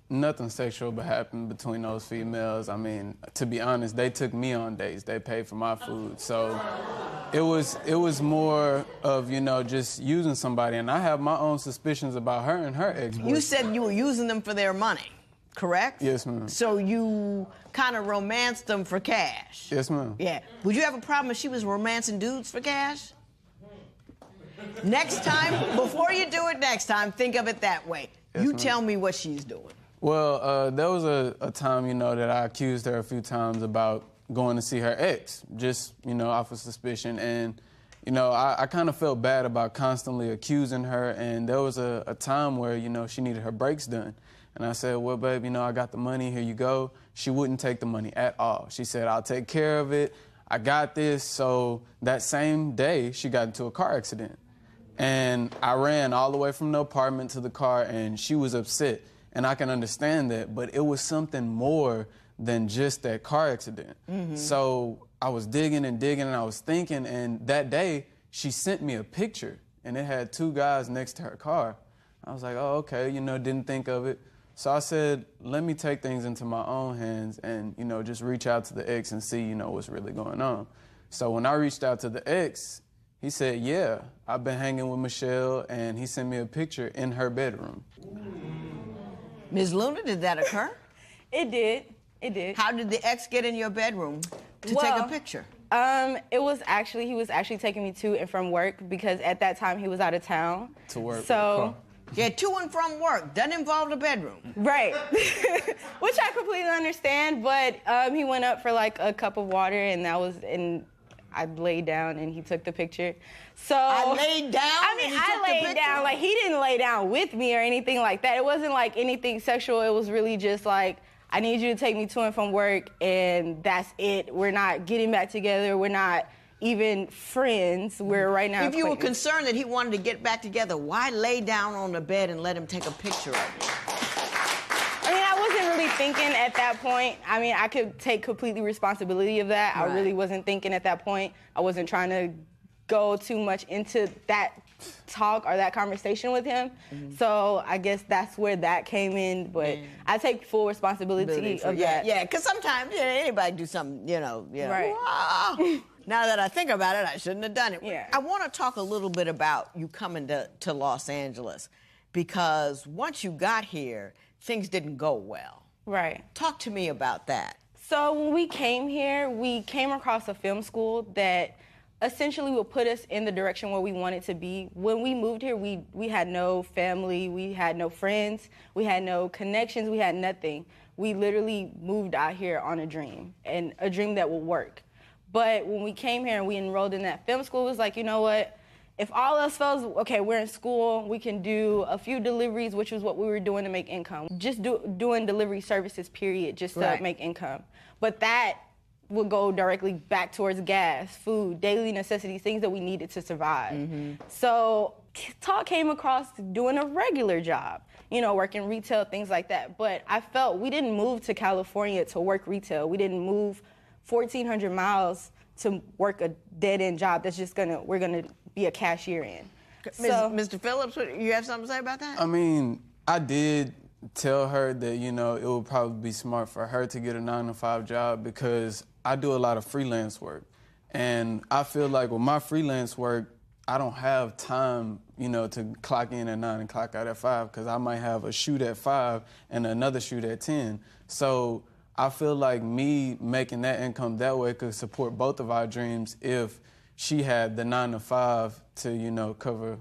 [SPEAKER 11] nothing sexual but happened between those females. I mean, to be honest, they took me on dates. They paid for my food. So it was more of, just using somebody. And I have my own suspicions about her and her ex-boyfriend.
[SPEAKER 1] You said you were using them for their money, correct?
[SPEAKER 11] Yes, ma'am.
[SPEAKER 1] So you kind of romanced them for cash?
[SPEAKER 11] Yes, ma'am.
[SPEAKER 1] Yeah. Would you have a problem if she was romancing dudes for cash? Next time, before you do it next time, think of it that way.
[SPEAKER 11] Yes,
[SPEAKER 1] you
[SPEAKER 11] ma'am.
[SPEAKER 1] tell me what she's doing.
[SPEAKER 11] Well, there was a time, that I accused her a few times about going to see her ex, just, off of suspicion. And, I kind of felt bad about constantly accusing her. And there was a time where, she needed her brakes done. And I said, well, babe, I got the money, here you go. She wouldn't take the money at all. She said, I'll take care of it. I got this. So that same day, she got into a car accident. And I ran all the way from the apartment to the car, and she was upset. And I can understand that, but it was something more than just that car accident.
[SPEAKER 12] Mhm.
[SPEAKER 11] So I was digging and digging, and I was thinking, and that day, she sent me a picture, and it had 2 guys next to her car. I was like, oh, okay, didn't think of it. So I said, let me take things into my own hands and, just reach out to the ex and see, what's really going on. So when I reached out to the ex, he said, yeah, I've been hanging with Michelle, and he sent me a picture in her bedroom.
[SPEAKER 1] Ms. Luna, did that occur?
[SPEAKER 10] It did. It did.
[SPEAKER 1] How did the ex get in your bedroom to take a picture?
[SPEAKER 10] He was actually taking me to and from work because at that time he was out of town.
[SPEAKER 11] To work.
[SPEAKER 10] So.
[SPEAKER 1] Yeah, to and from work. Doesn't involve the bedroom.
[SPEAKER 10] Right. Which I completely understand, but he went up for like a cup of water and I laid down and he took the picture. So
[SPEAKER 1] I laid down?
[SPEAKER 10] I mean, I laid down. Like, he didn't lay down with me or anything like that. It wasn't like anything sexual. It was really just like, I need you to take me to and from work, and that's it. We're not getting back together. We're not even friends. We're right now
[SPEAKER 1] If you were
[SPEAKER 10] acquaintances.
[SPEAKER 1] concerned that he wanted to get back together, why lay down on the bed and let him take a picture of you?
[SPEAKER 10] I mean, I wasn't really thinking at that point. I mean, I could take completely responsibility of that.
[SPEAKER 1] Right.
[SPEAKER 10] I really wasn't thinking at that point. I wasn't trying to go too much into that talk or that conversation with him. So I guess that's where that came in. But I take full responsibility of that.
[SPEAKER 1] Yeah, because sometimes anybody do something,
[SPEAKER 10] Right.
[SPEAKER 1] "Wow." Now that I think about it, I shouldn't have done it.
[SPEAKER 10] Yeah.
[SPEAKER 1] I want to talk a little bit about you coming to Los Angeles, because once you got here, things didn't go well.
[SPEAKER 10] Right.
[SPEAKER 1] Talk to me about that.
[SPEAKER 10] So when we came here, we came across a film school that essentially would put us in the direction where we wanted to be. When we moved here, we had no family, we had no friends, we had no connections, we had nothing. We literally moved out here on a dream, and a dream that would work. But when we came here and we enrolled in that film school, it was like, you know what? If all else fails, okay, we're in school, we can do a few deliveries, which was what we were doing to make income. Just doing delivery services, period, just to make income. But that would go directly back towards gas, food, daily necessities, things that we needed to survive. So talk came across doing a regular job, working retail, things like that. But I felt we didn't move to California to work retail. We didn't move 1,400 miles to work a dead-end job that's just we're gonna be a cashier in. So,
[SPEAKER 1] Mr. Phillips, you have something to say about that?
[SPEAKER 11] I mean, I did tell her that, it would probably be smart for her to get a 9-to-5 job, because I do a lot of freelance work. And I feel like with my freelance work, I don't have time, to clock in at 9 and clock out at 5, because I might have a shoot at 5 and another shoot at 10. So I feel like me making that income that way could support both of our dreams if she had the 9-to-5 to, cover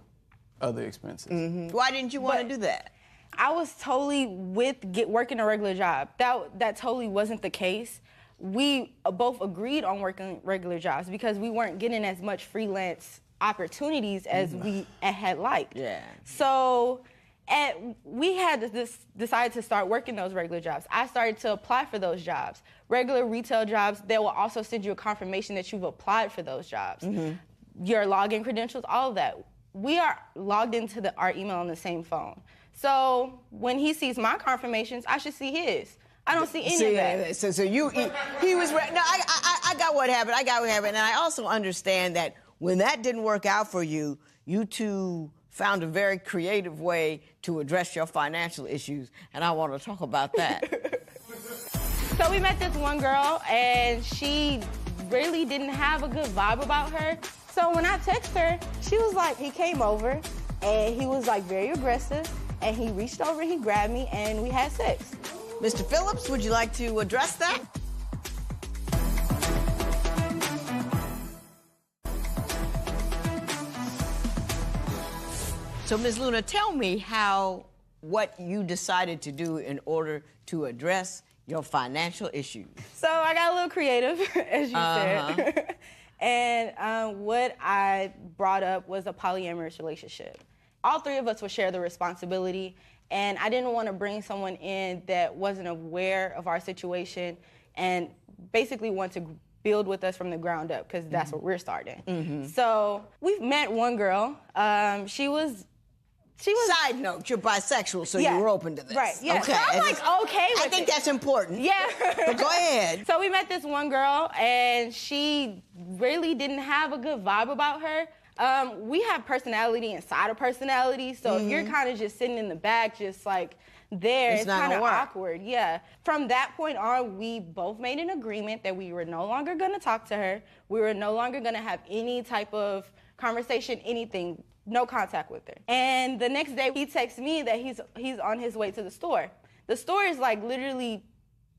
[SPEAKER 11] other expenses.
[SPEAKER 1] Why didn't you want to do that?
[SPEAKER 10] I was totally with working a regular job. That totally wasn't the case. We both agreed on working regular jobs because we weren't getting as much freelance opportunities as we had liked.
[SPEAKER 1] Yeah.
[SPEAKER 10] So we had to decide to start working those regular jobs. I started to apply for those jobs. Regular retail jobs, they will also send you a confirmation that you've applied for those jobs. Your login credentials, all of that. We are logged into our email on the same phone. So when he sees my confirmations, I should see his. I don't see any of that.
[SPEAKER 1] So he was. No, I got what happened. And I also understand that when that didn't work out for you, you two found a very creative way to address your financial issues, and I want to talk about that.
[SPEAKER 10] So we met this one girl, and she really didn't have a good vibe about her. So when I texted her, she was like, he came over, and he was like very aggressive, and he reached over, he grabbed me, and we had sex.
[SPEAKER 1] Mr. Phillips, would you like to address that? So, Ms. Luna, tell me what you decided to do in order to address your financial issues.
[SPEAKER 10] So I got a little creative, as you said. And what I brought up was a polyamorous relationship. All three of us would share the responsibility, and I didn't want to bring someone in that wasn't aware of our situation and basically want to build with us from the ground up, because that's what we're starting. So we've met one girl. She was.
[SPEAKER 1] Side note, you're bisexual, so you were open to this.
[SPEAKER 10] Right, yeah.
[SPEAKER 1] Okay.
[SPEAKER 10] So I'm okay with it.
[SPEAKER 1] I think that's important.
[SPEAKER 10] Yeah.
[SPEAKER 1] But go ahead.
[SPEAKER 10] So we met this one girl, and she really didn't have a good vibe about her. We have personality inside of personality, so if you're kind of just sitting in the back, just like there, it's kind of awkward. Yeah. From that point on, we both made an agreement that we were no longer going to talk to her. We were no longer going to have any type of conversation, anything. No contact with her. And the next day, he texts me that he's on his way to the store. The store is like literally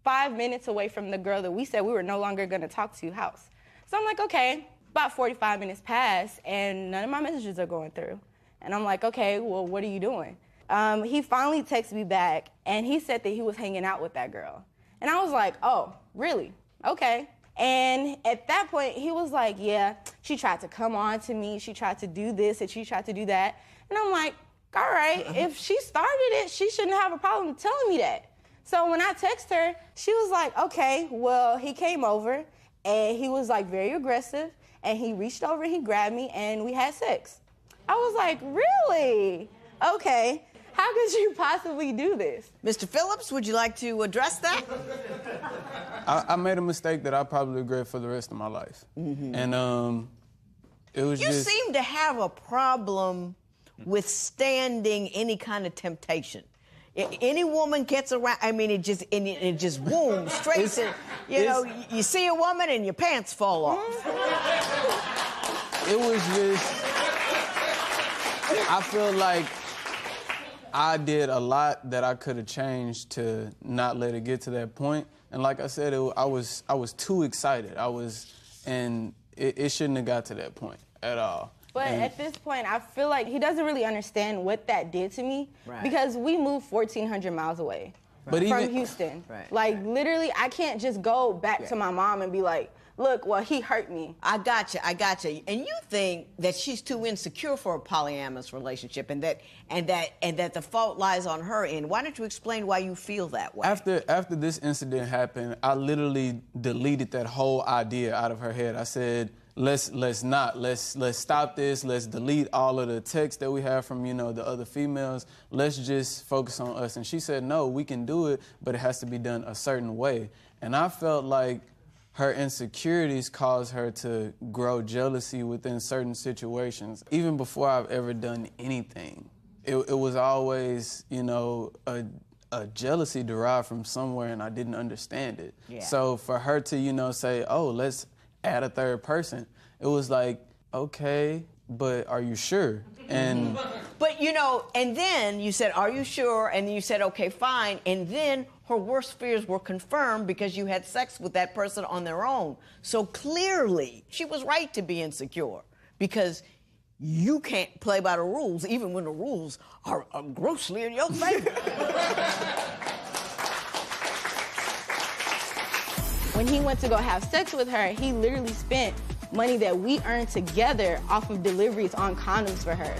[SPEAKER 10] 5 minutes away from the girl that we said we were no longer going to talk to house. So I'm like, okay. About 45 minutes pass, and none of my messages are going through. And I'm like, okay, well, what are you doing? He finally texted me back, and he said that he was hanging out with that girl. And I was like, oh, really? Okay. And at that point, he was like, yeah, she tried to come on to me. She tried to do this and she tried to do that. And I'm like, all right, if she started it, she shouldn't have a problem telling me that. So when I text her, she was like, okay, well, he came over and he was like very aggressive and he reached over, he grabbed me and we had sex. I was like, really? Okay. How could you possibly do this?
[SPEAKER 1] Mr. Phillips, would you like to address that?
[SPEAKER 11] I made a mistake that I probably regret for the rest of my life. And
[SPEAKER 1] You
[SPEAKER 11] just...
[SPEAKER 1] seem to have a problem withstanding any kind of temptation. Any woman gets around, I mean, it just boom, straight to, you see a woman and your pants fall off.
[SPEAKER 11] It was just, I feel like I did a lot that I could have changed to not let it get to that point. And like I said, I was too excited. It shouldn't have got to that point at all.
[SPEAKER 10] But at this point, I feel like he doesn't really understand what that did to me because we moved 1,400 miles away from Houston. Like, literally, I can't just go back to my mom and be like, look, well, he hurt me.
[SPEAKER 1] I got you. And you think that she's too insecure for a polyamorous relationship and that the fault lies on her end. Why don't you explain why you feel that way?
[SPEAKER 11] After this incident happened, I literally deleted that whole idea out of her head. I said, let's stop this. Let's delete all of the texts that we have from, the other females. Let's just focus on us. And she said, no, we can do it, but it has to be done a certain way. And I felt like her insecurities caused her to grow jealousy within certain situations. Even before I've ever done anything, it was always, a jealousy derived from somewhere, and I didn't understand it. Yeah. So for her to, say, oh, let's add a third person, it was like, okay, but are you sure? And
[SPEAKER 1] but and then you said, are you sure? And then you said, okay, fine. And then her worst fears were confirmed because you had sex with that person on their own. So clearly she was right to be insecure because you can't play by the rules even when the rules are grossly in your favor.
[SPEAKER 10] When he went to go have sex with her, he literally spent money that we earned together off of deliveries on condoms for her.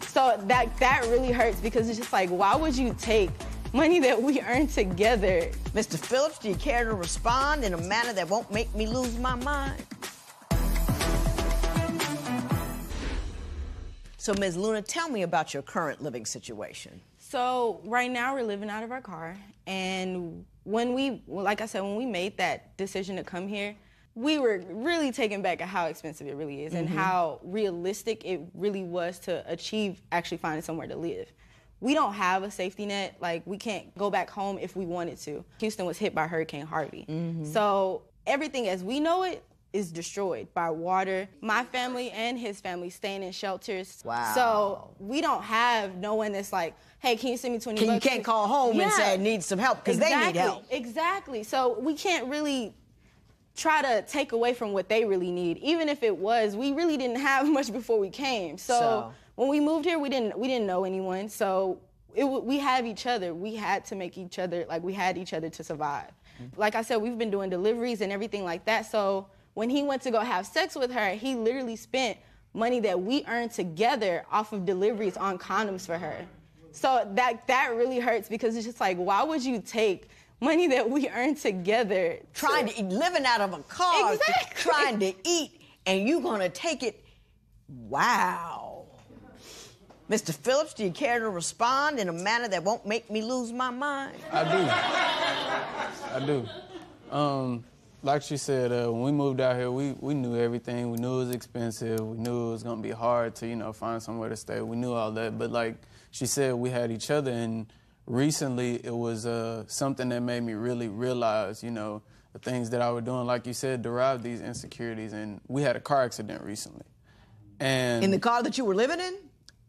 [SPEAKER 10] So that really hurts because it's just like, why would you take money that we earned together?
[SPEAKER 1] Mr. Phillips, do you care to respond in a manner that won't make me lose my mind? So, Ms. Luna, tell me about your current living situation.
[SPEAKER 10] So right now we're living out of our car, and when we made that decision to come here, we were really taken back at how expensive it really is and how realistic it really was to achieve actually finding somewhere to live. We don't have a safety net. Like, we can't go back home if we wanted to. Houston was hit by Hurricane Harvey. So everything as we know it is destroyed by water. My family and his family staying in shelters. Wow. So we don't have no one that's like, hey, can you send me 20 bucks?
[SPEAKER 1] You can't call home and say I need some help because they need help.
[SPEAKER 10] Exactly. So we can't really try to take away from what they really need. Even if it was, we really didn't have much before we came. So when we moved here, we didn't know anyone. So we have each other. We had to make each other, we had each other to survive. Like I said, we've been doing deliveries and everything like that. So when he went to go have sex with her, he literally spent money that we earned together off of deliveries on condoms for her. So that really hurts because it's just like, why would you take money that we earned together?
[SPEAKER 1] Living out of a car, trying to eat, and you gonna take it? Wow. Mr. Phillips, do you care to respond in a manner that won't make me lose my mind?
[SPEAKER 11] I do. Like she said, when we moved out here, we knew everything. We knew it was expensive. We knew it was gonna be hard to, find somewhere to stay. We knew all that. But like she said, we had each other. And recently, it was something that made me really realize, the things that I was doing, like you said, derived these insecurities. And we had a car accident recently. And
[SPEAKER 1] in the car that you were living in?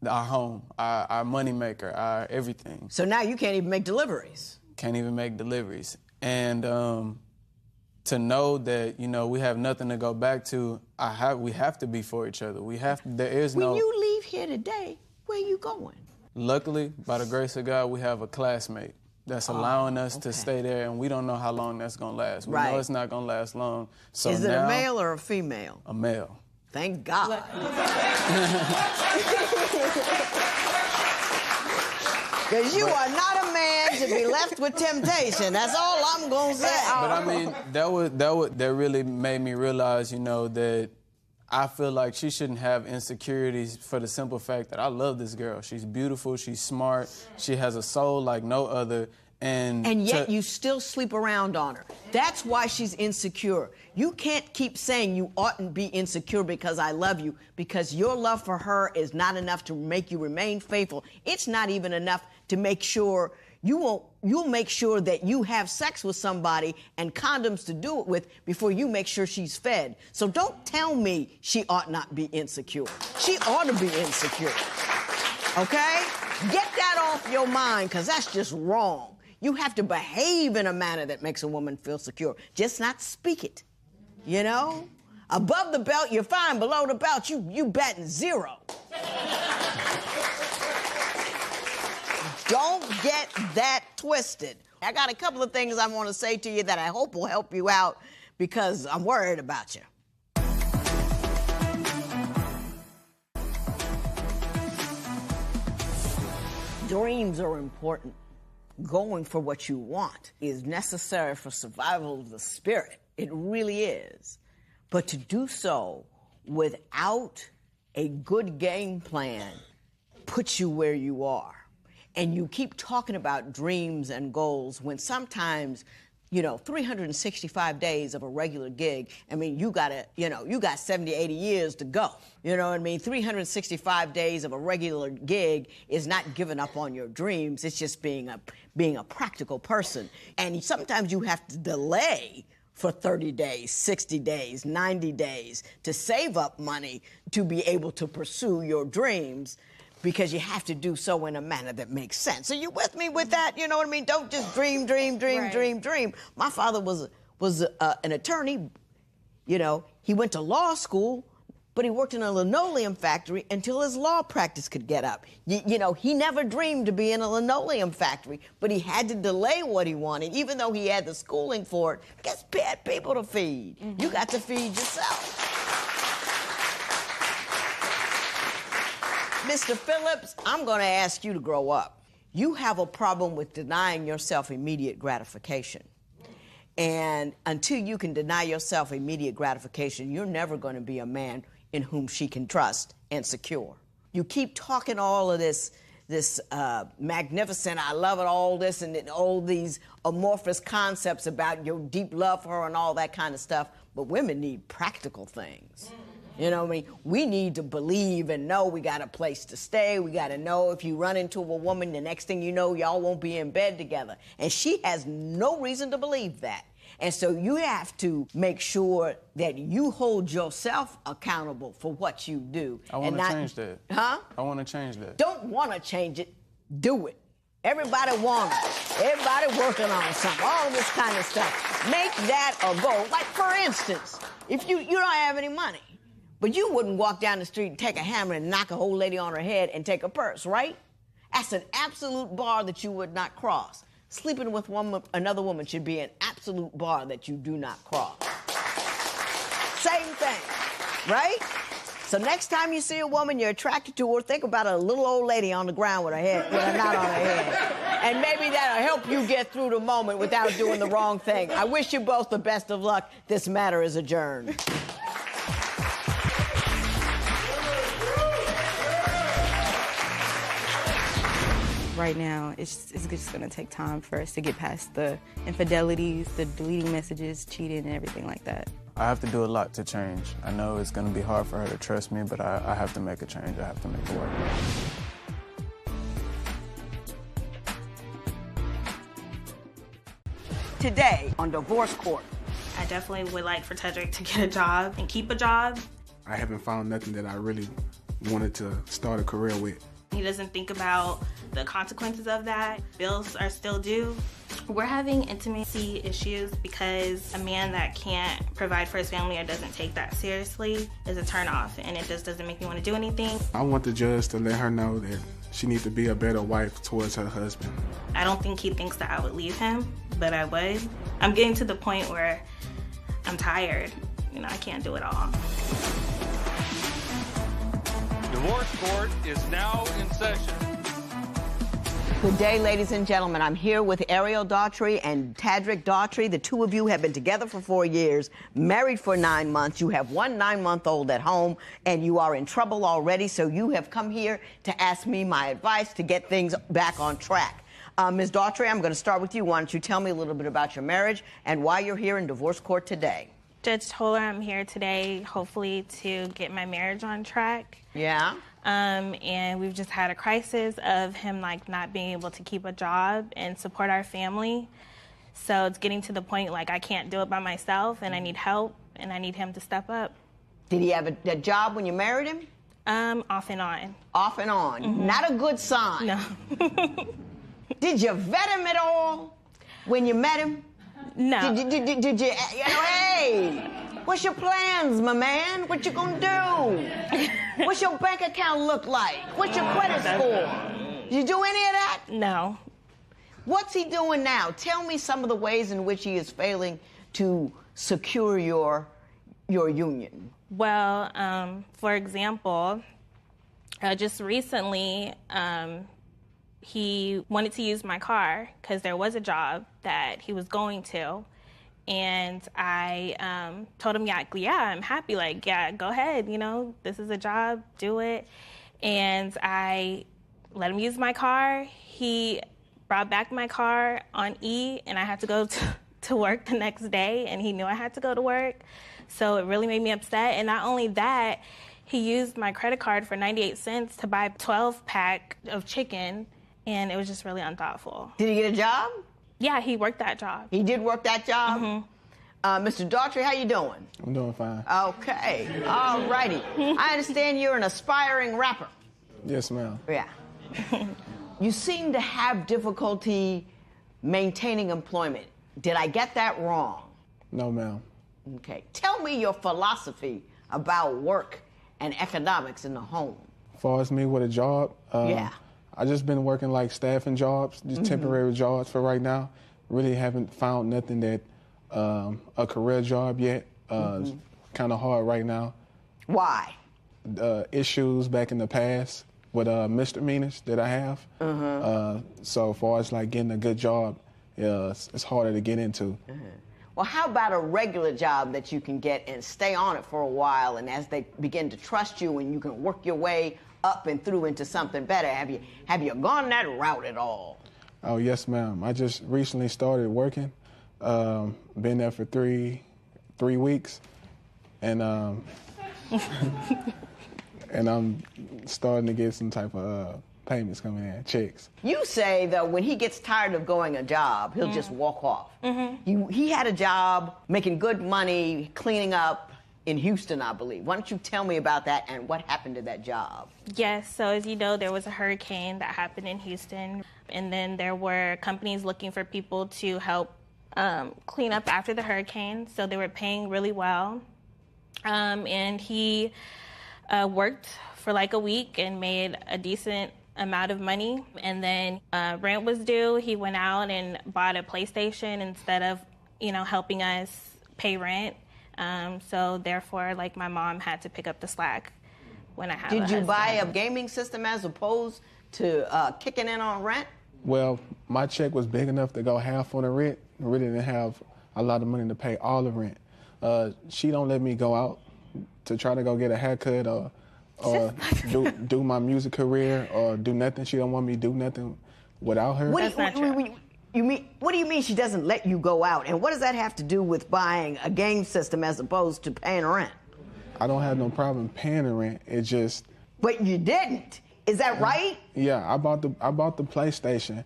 [SPEAKER 11] Our home, our moneymaker, our everything.
[SPEAKER 1] So now you can't even make deliveries.
[SPEAKER 11] Can't even make deliveries. And to know that, we have nothing to go back to, we have to be for each other. When
[SPEAKER 1] you leave here today, where are you going?
[SPEAKER 11] Luckily, by the grace of God, we have a classmate that's allowing us to stay there, and we don't know how long that's going to last. We know it's not going to last long. So
[SPEAKER 1] is it a male or a female?
[SPEAKER 11] A male.
[SPEAKER 1] Thank God. Because you are not a man to be left with temptation. That's all I'm going to say.
[SPEAKER 11] But I mean, that really made me realize, that I feel like she shouldn't have insecurities for the simple fact that I love this girl. She's beautiful, she's smart, she has a soul like no other,
[SPEAKER 1] And yet you still sleep around on her. That's why she's insecure. You can't keep saying you oughtn't be insecure because I love you, because your love for her is not enough to make you remain faithful. It's not even enough to make sure you'll make sure that you have sex with somebody and condoms to do it with before you make sure she's fed. So don't tell me she ought not be insecure. She ought to be insecure. Okay? Get that off your mind, because that's just wrong. You have to behave in a manner that makes a woman feel secure. Just not speak it, you know? Above the belt, you're fine. Below the belt, you batting zero. Don't get that twisted. I got a couple of things I want to say to you that I hope will help you out, because I'm worried about you. Dreams are important. Going for what you want is necessary for survival of the spirit. It really is. But to do so without a good game plan puts you where you are. And you keep talking about dreams and goals when sometimes, 365 days of a regular gig, I mean, you got 70, 80 years to go. You know what I mean? 365 days of a regular gig is not giving up on your dreams. It's just being a practical person. And sometimes you have to delay for 30 days, 60 days, 90 days to save up money to be able to pursue your dreams, because you have to do so in a manner that makes sense. Are you with me with that? You know what I mean? Don't just dream. My father was an attorney. He went to law school, but he worked in a linoleum factory until his law practice could get up. He never dreamed to be in a linoleum factory, but he had to delay what he wanted, even though he had the schooling for it. Because bad people to feed. Mm-hmm. You got to feed yourself. Mr. Phillips, I'm going to ask you to grow up. You have a problem with denying yourself immediate gratification. And until you can deny yourself immediate gratification, you're never going to be a man in whom she can trust and secure. You keep talking all of this magnificent, I love it, all this, and all these amorphous concepts about your deep love for her and all that kind of stuff. But women need practical things. You know what I mean? We need to believe and know we got a place to stay. We got to know if you run into a woman, the next thing you know, y'all won't be in bed together. And she has no reason to believe that. And so you have to make sure that you hold yourself accountable for what you do.
[SPEAKER 11] I want to change that.
[SPEAKER 1] Huh?
[SPEAKER 11] I want to change that.
[SPEAKER 1] Don't want to change it. Do it. Everybody wants it. Everybody working on something. All of this kind of stuff. Make that a goal. Like, for instance, if you don't have any money, but you wouldn't walk down the street and take a hammer and knock a old lady on her head and take her purse, right? That's an absolute bar that you would not cross. Sleeping with another woman should be an absolute bar that you do not cross. Same thing, right? So next time you see a woman you're attracted to her, think about a little old lady on the ground with a knot on her head. And maybe that'll help you get through the moment without doing the wrong thing. I wish you both the best of luck. This matter is adjourned.
[SPEAKER 10] Right now, it's just going to take time for us to get past the infidelities, the deleting messages, cheating, and everything like that.
[SPEAKER 11] I have to do a lot to change. I know it's going to be hard for her to trust me, but I have to make a change. I have to make it work.
[SPEAKER 1] Today on Divorce Court.
[SPEAKER 9] I definitely would like for Tedrick to get a job and keep a job.
[SPEAKER 12] I haven't found nothing that I really wanted to start a career with.
[SPEAKER 9] He doesn't think about the consequences of that. Bills are still due. We're having intimacy issues because a man that can't provide for his family or doesn't take that seriously is a turnoff, and it just doesn't make me want to do anything.
[SPEAKER 12] I want the judge to let her know that she needs to be a better wife towards her husband.
[SPEAKER 9] I don't think he thinks that I would leave him, but I would. I'm getting to the point where I'm tired. I can't do it all.
[SPEAKER 4] Divorce Court is now in session.
[SPEAKER 1] Good day, ladies and gentlemen. I'm here with Ariel Daughtry and Tadrick Daughtry. The two of you have been together for 4 years, married for 9 months. You have one 9-month-old at home, and you are in trouble already, so you have come here to ask me my advice to get things back on track. Ms. Daughtry, I'm going to start with you. Why don't you tell me a little bit about your marriage and why you're here in divorce court today?
[SPEAKER 9] Judge Toler, I'm here today, hopefully to get my marriage on track.
[SPEAKER 1] Yeah.
[SPEAKER 9] And we've just had a crisis of him like not being able to keep a job and support our family. So it's getting to the point like I can't do it by myself and I need help and I need him to step up.
[SPEAKER 1] Did he have a job when you married him?
[SPEAKER 9] Off and on.
[SPEAKER 1] Off and on.
[SPEAKER 9] Mm-hmm.
[SPEAKER 1] Not a good sign.
[SPEAKER 9] No.
[SPEAKER 1] Did you vet him at all when you met him?
[SPEAKER 9] No.
[SPEAKER 1] Did you know, hey, what's your plans, my man? What you gonna do? What's your bank account look like? What's your credit score? Did you do any of that?
[SPEAKER 9] No.
[SPEAKER 1] What's he doing now? Tell me some of the ways in which he is failing to secure your union.
[SPEAKER 9] Well, for example, just recently, he wanted to use my car because there was a job that he was going to. And I told him, yeah, I'm happy. Like, yeah, go ahead. You know, this is a job. Do it. And I let him use my car. He brought back my car on E, and I had to go to work the next day. And he knew I had to go to work. So it really made me upset. And not only that, he used my credit card for 98 cents to buy a 12-pack of chicken. And it was just really unthoughtful.
[SPEAKER 1] Did he get a job?
[SPEAKER 9] Yeah, he worked that job.
[SPEAKER 1] He did work that job?
[SPEAKER 9] Mm-hmm.
[SPEAKER 1] Mr. Daughtry, how you doing?
[SPEAKER 22] I'm doing fine.
[SPEAKER 1] Okay. All righty. I understand you're an aspiring rapper.
[SPEAKER 22] Yes, ma'am.
[SPEAKER 1] Yeah. You seem to have difficulty maintaining employment. Did I get that wrong?
[SPEAKER 22] No, ma'am.
[SPEAKER 1] Okay. Tell me your philosophy about work and economics in the home.
[SPEAKER 22] As far as me with a job,
[SPEAKER 1] yeah.
[SPEAKER 22] I just been working like staffing jobs, just temporary jobs for right now. Really haven't found nothing that a career job yet. It's kind of hard right now.
[SPEAKER 1] Why?
[SPEAKER 22] Issues back in the past with misdemeanors that I have. So as far as like getting a good job, it's harder to get into.
[SPEAKER 1] Well, how about a regular job that you can get and stay on it for a while, and as they begin to trust you and you can work your way up and through into something better? Have you gone that route at all?
[SPEAKER 22] Oh, yes, ma'am. I just recently started working. Been there for three weeks, and and I'm starting to get some type of payments coming in, checks.
[SPEAKER 1] You say, though, when he gets tired of going a job, he'll just walk off. He had a job making good money, cleaning up in Houston, I believe. Why don't you tell me about that and what happened to that job?
[SPEAKER 9] Yes, so as you know, there was a hurricane that happened in Houston, and then there were companies looking for people to help clean up after the hurricane, so they were paying really well. And he worked for like a week and made a decent amount of money, and then rent was due. He went out and bought a PlayStation instead of, helping us pay rent. So therefore, like, my mom had to pick up the slack when I had
[SPEAKER 1] Did you buy a gaming system as opposed to kicking in on rent?
[SPEAKER 22] Well, my check was big enough to go half on the rent. I really didn't have a lot of money to pay all the rent. She don't let me go out to try to go get a haircut or do my music career or do nothing. She don't want me to do nothing without her.
[SPEAKER 1] What do you mean she doesn't let you go out? And what does that have to do with buying a game system as opposed to paying rent?
[SPEAKER 22] I don't have no problem paying the rent. It just.
[SPEAKER 1] But you didn't. Is that right?
[SPEAKER 22] Yeah, I bought the PlayStation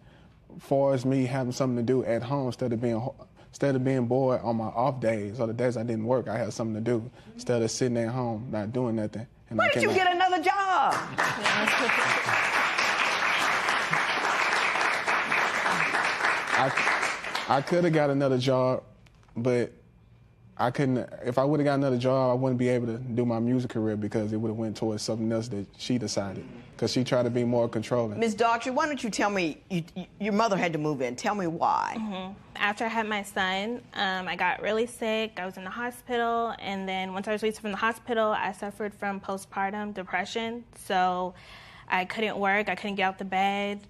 [SPEAKER 22] for as me having something to do at home instead of being bored on my off days or the days I didn't work. I had something to do instead of sitting at home not doing nothing. And
[SPEAKER 1] Why did you get another job?
[SPEAKER 22] I could have got another job, but I couldn't. If I would have got another job, I wouldn't be able to do my music career because it would have went towards something else that she decided. Because she tried to be more controlling.
[SPEAKER 1] Ms. Daughtry, why don't you tell me, your mother had to move in. Tell me why.
[SPEAKER 9] After I had my son, I got really sick. I was in the hospital. And then once I was released from the hospital, I suffered from postpartum depression. So I couldn't work. I couldn't get out the bed.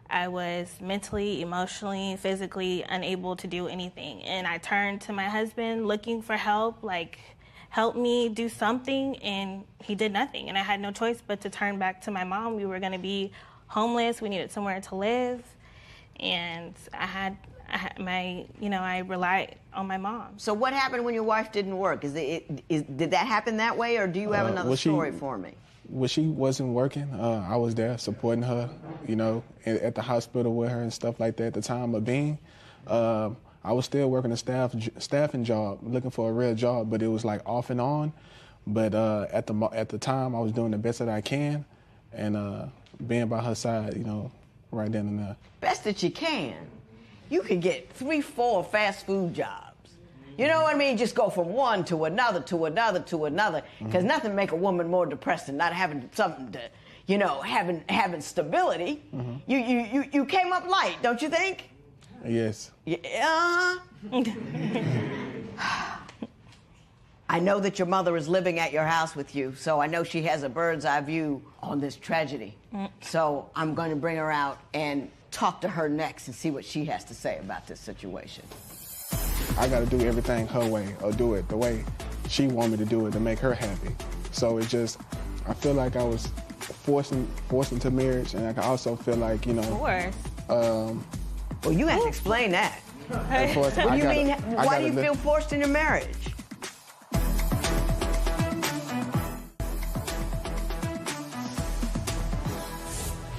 [SPEAKER 9] I was mentally, emotionally, physically unable to do anything. And I turned to my husband looking for help, like, help me do something, and he did nothing. And I had no choice but to turn back to my mom. We were going to be homeless. We needed somewhere to live. and I relied on my mom.
[SPEAKER 1] So what happened when your wife didn't work? Did that happen that way, or do you have another story for me?
[SPEAKER 12] When she wasn't working, I was there supporting her, at the hospital with her and stuff like that. At the time of being, I was still working a staffing job, looking for a real job, but it was like off and on. But at the time, I was doing the best that I can, and being by her side, right then and there.
[SPEAKER 1] Best that you can. You can get 3, 4 fast food jobs. You know what I mean? Just go from one to another to another to another. Because nothing make a woman more depressed than not having something to, having stability. You came up light, don't you think?
[SPEAKER 12] Yes.
[SPEAKER 1] Yeah. I know that your mother is living at your house with you, so I know she has a bird's eye view on this tragedy. So I'm going to bring her out and talk to her next and see what she has to say about this situation.
[SPEAKER 12] I got to do everything her way, or do it the way she want me to do it to make her happy. So I feel like I was forced into marriage, and I can also feel like,
[SPEAKER 9] Of course.
[SPEAKER 1] Well, you have to explain that. What do you mean? Why do you feel forced into marriage?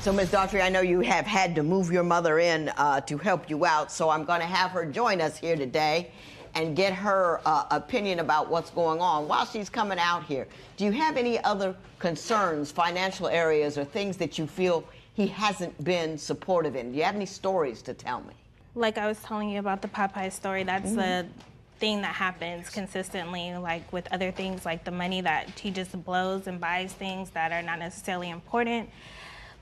[SPEAKER 1] So, Ms. Daughtry, I know you have had to move your mother in to help you out, so I'm going to have her join us here today and get her opinion about what's going on while she's coming out here. Do you have any other concerns, financial areas, or things that you feel he hasn't been supportive in? Do you have any stories to tell me?
[SPEAKER 9] Like I was telling you about the Popeye story, that's the thing that happens consistently, like with other things, like the money that he just blows and buys things that are not necessarily important.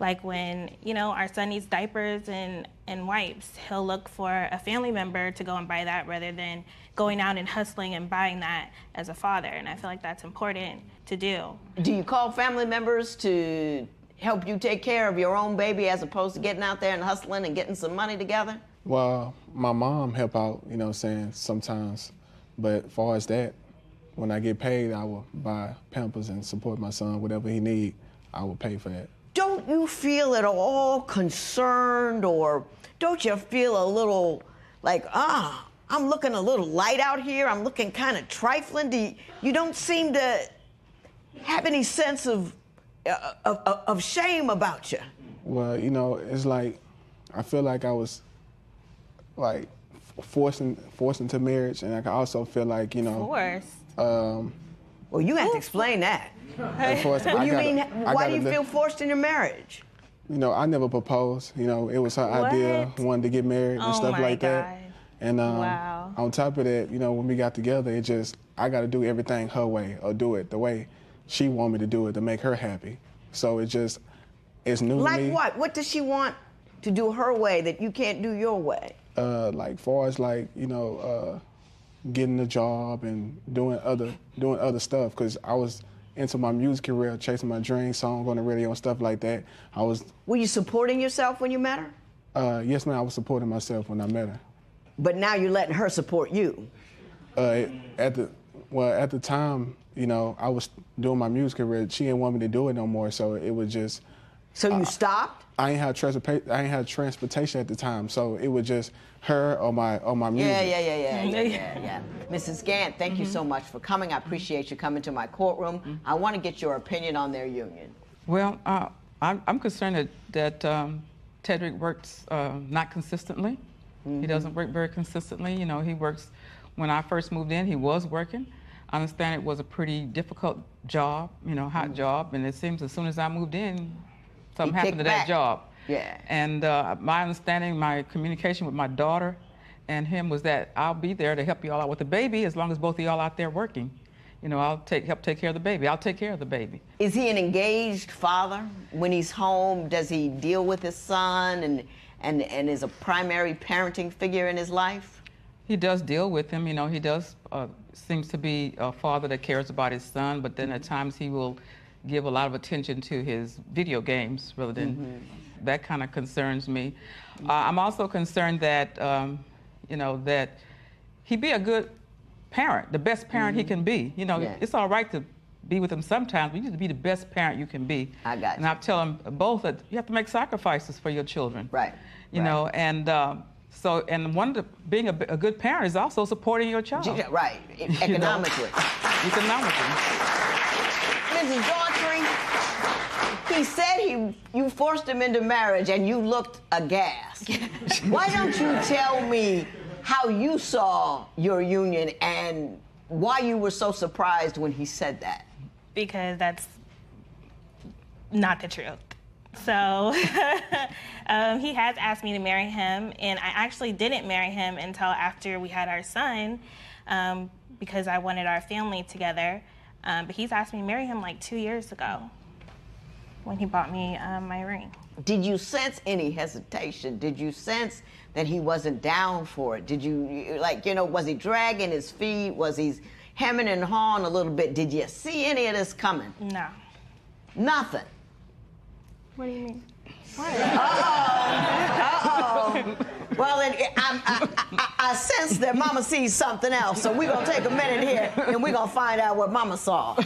[SPEAKER 9] Like when, our son needs diapers and wipes, he'll look for a family member to go and buy that rather than going out and hustling and buying that as a father. And I feel like that's important to do.
[SPEAKER 1] Do you call family members to help you take care of your own baby as opposed to getting out there and hustling and getting some money together?
[SPEAKER 12] Well, my mom help out, sometimes. But as far as that, when I get paid, I will buy Pampers and support my son, whatever he need, I will pay for that.
[SPEAKER 1] Don't you feel at all concerned, or don't you feel a little like, I'm looking a little light out here, I'm looking kind of trifling? You don't seem to have any sense of shame about you.
[SPEAKER 12] Well, it's like, I feel like I was like forced into marriage, and I can also feel like,
[SPEAKER 9] Of course.
[SPEAKER 1] Well, you have to explain that. What do you mean? Why do you feel forced in your marriage?
[SPEAKER 12] I never proposed. It was her idea, wanted to get married and stuff like that. And on top of that, when we got together, I got to do everything her way, or do it the way she want me to do it to make her happy. So it's new to me.
[SPEAKER 1] Like what? What does she want to do her way that you can't do your way?
[SPEAKER 12] Like far as getting a job and doing other stuff, because I was into my music career, chasing my dreams, song on the radio and stuff like that.
[SPEAKER 1] Were you supporting yourself when you met her?
[SPEAKER 12] Yes, ma'am. I was supporting myself when I met her.
[SPEAKER 1] But now you're letting her support you.
[SPEAKER 12] At the time, I was doing my music career. She didn't want me to do it no more, so it was just.
[SPEAKER 1] So you stopped?
[SPEAKER 12] I ain't had transportation at the time, so it was just her or my music.
[SPEAKER 1] Yeah. Mrs. Gant, thank you so much for coming. I appreciate you coming to my courtroom. I want to get your opinion on their union.
[SPEAKER 13] Well, I'm concerned that Tedrick works not consistently. He doesn't work very consistently. He works. When I first moved in, he was working. I understand it was a pretty difficult job, hot job, and it seems as soon as I moved in, something happened to that job.
[SPEAKER 1] Yeah.
[SPEAKER 13] And my understanding, my communication with my daughter and him was that I'll be there to help you all out with the baby as long as both of y'all out there working. I'll help take care of the baby. I'll take care of the baby.
[SPEAKER 1] Is he an engaged father? When he's home, does he deal with his son and is a primary parenting figure in his life?
[SPEAKER 13] He does deal with him. He does seems to be a father that cares about his son, but then at times he will give a lot of attention to his video games rather than that kind of concerns me. I'm also concerned that that he be a good parent, the best parent he can be. It's all right to be with him sometimes, but you need to be the best parent you can be.
[SPEAKER 1] I got you.
[SPEAKER 13] And I tell them both that you have to make sacrifices for your children.
[SPEAKER 1] Right.
[SPEAKER 13] You know, and and one of the, being a good parent is also supporting your child.
[SPEAKER 1] Right. Economically.
[SPEAKER 13] Economically.
[SPEAKER 1] Mrs. Daughtry, he said you forced him into marriage and you looked aghast. Why don't you tell me how you saw your union and why you were so surprised when he said that?
[SPEAKER 9] Because that's not the truth. So he has asked me to marry him, and I actually didn't marry him until after we had our son, because I wanted our family together. But he's asked me to marry him like 2 years ago when he bought me my ring.
[SPEAKER 1] Did you sense any hesitation? Did you sense that he wasn't down for it? Did you, like, you know, was he dragging his feet? Was he hemming and hawing a little bit? Did you see any of this coming?
[SPEAKER 9] No.
[SPEAKER 1] Nothing?
[SPEAKER 9] What do you mean?
[SPEAKER 1] Uh-oh. Well, I sense that Mama sees something else, so we're going to take a minute here and we're going to find out what Mama saw.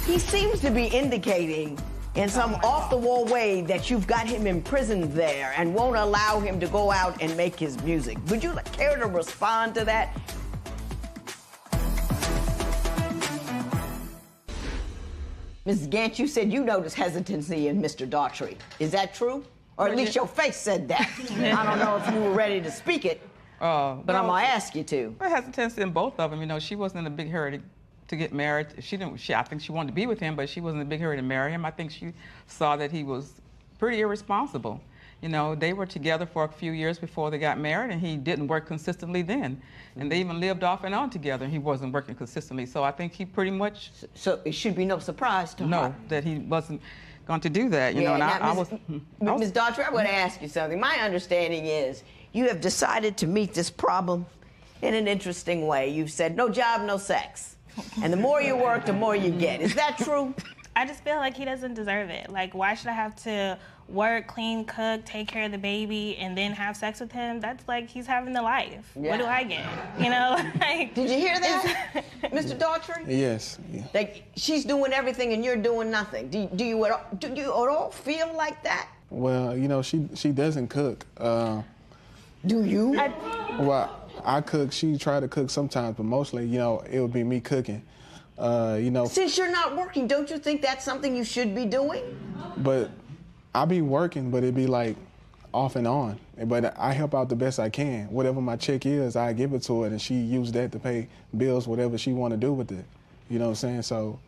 [SPEAKER 1] He seems to be indicating in some off-the-wall way that you've got him imprisoned there and won't allow him to go out and make his music. Would you care to respond to that? Mrs. Gant, you said you noticed hesitancy in Mr. Daughtry. Is that true? Or at least your face said that. I don't know if you were ready to speak it, but I'm going to ask you to.
[SPEAKER 13] I hesitancy in both of them. You know, she wasn't in a big hurry to get married. I think she wanted to be with him, but she wasn't in a big hurry to marry him. I think she saw that he was pretty irresponsible. You know, they were together for a few years before they got married, and he didn't work consistently then. And they even lived off and on together, and he wasn't working consistently. So I think he pretty much...
[SPEAKER 1] So it should be no surprise to her.
[SPEAKER 13] No, that he wasn't going to do that, you know. And
[SPEAKER 1] Ms. Daughtry, I want to ask you something. My understanding is you have decided to meet this problem in an interesting way. You've said no job, no sex. And the more you work, the more you get. Is that true?
[SPEAKER 9] I just feel like he doesn't deserve it. Like, why should I have to work, clean, cook, take care of the baby, and then have sex with him? That's like he's having the life. Yeah. What do I get? You know? Like,
[SPEAKER 1] did you hear that, Mr. Daughtry?
[SPEAKER 12] Yes. Yeah.
[SPEAKER 1] Like, she's doing everything and you're doing nothing. Do you at all feel like that?
[SPEAKER 12] Well, you know, she doesn't cook.
[SPEAKER 1] Do you?
[SPEAKER 12] Well, I cook. She try to cook sometimes, but mostly, you know, it would be me cooking. You know.
[SPEAKER 1] Since you're not working, don't you think that's something you should be doing?
[SPEAKER 12] But I be working, but it be like off and on. But I help out the best I can. Whatever my check is, I give it to her, and she use that to pay bills, whatever she want to do with it. You know what I'm saying? So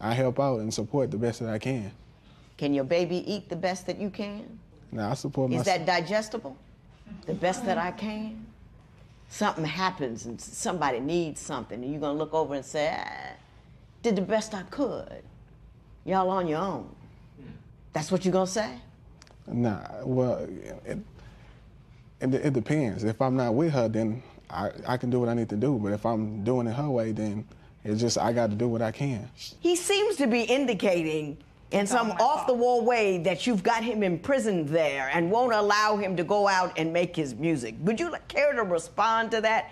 [SPEAKER 12] I help out and support the best that I can.
[SPEAKER 1] Can your baby eat the best that you can?
[SPEAKER 12] No, I support myself.
[SPEAKER 1] Is that digestible? The best that I can? Something happens and somebody needs something, and you're going to look over and say, did the best I could. Y'all on your own. That's what you're going to say?
[SPEAKER 12] Nah, well, it depends. If I'm not with her, then I can do what I need to do. But if I'm doing it her way, then it's just I got to do what I can.
[SPEAKER 1] He seems to be indicating in some off-the-wall way that you've got him imprisoned there and won't allow him to go out and make his music. Would you care to respond to that,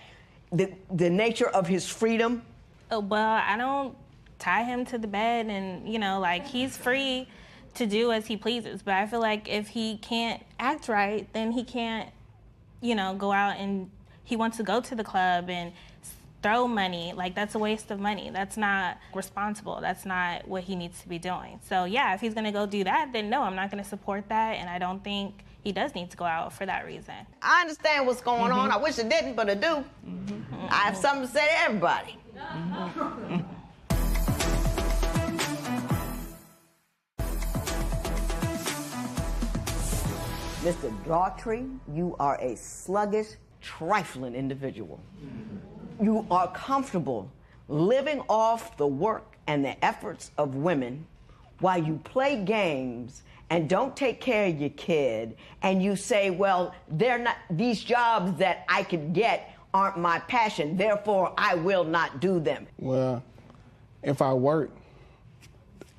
[SPEAKER 1] the nature of his freedom?
[SPEAKER 9] Well, I don't tie him to the bed and, you know, like, he's free to do as he pleases. But I feel like if he can't act right, then he can't, you know, go out and he wants to go to the club and throw money. Like, that's a waste of money. That's not responsible. That's not what he needs to be doing. So yeah, if he's gonna go do that, then no, I'm not gonna support that, and I don't think he does need to go out for that reason.
[SPEAKER 1] I understand what's going on. I wish I didn't, but I do. I have something to say to everybody. Mr. Daughtry, you are a sluggish, trifling individual. You are comfortable living off the work and the efforts of women while you play games and don't take care of your kid, and you say, well, they're not, these jobs that I could get aren't my passion, therefore I will not do them.
[SPEAKER 12] Well, if I work,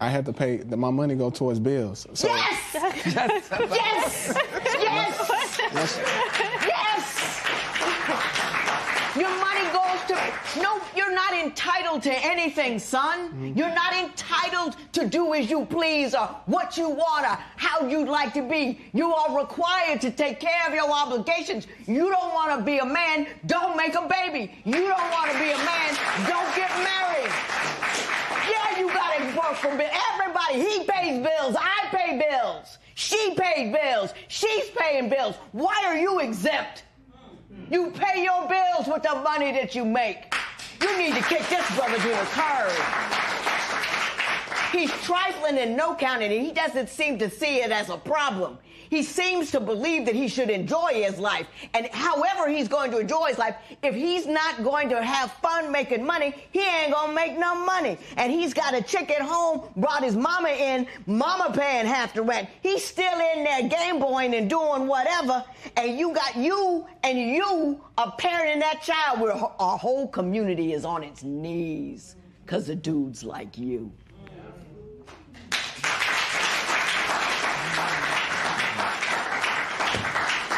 [SPEAKER 12] I have to pay, my money go towards bills. So.
[SPEAKER 1] Yes! Yes! Yes! Yes! Your money goes to, no, you're not entitled to anything, son. You're not entitled to do as you please or what you want or how you'd like to be. You are required to take care of your obligations. You don't want to be a man, don't make a baby. You don't want to be a man, don't get married. Yeah, you got to work for everybody. He pays bills, I pay bills. She paid bills, she's paying bills. Why are you exempt? You pay your bills with the money that you make. You need to kick this brother to the curb. He's trifling in no count, and he doesn't seem to see it as a problem. He seems to believe that he should enjoy his life. And however he's going to enjoy his life, if he's not going to have fun making money, he ain't gonna make no money. And he's got a chick at home, brought his mama in, mama paying half the rent. He's still in there Game Boying and doing whatever. And you got you are parenting that child where our whole community is on its knees because of dudes like you.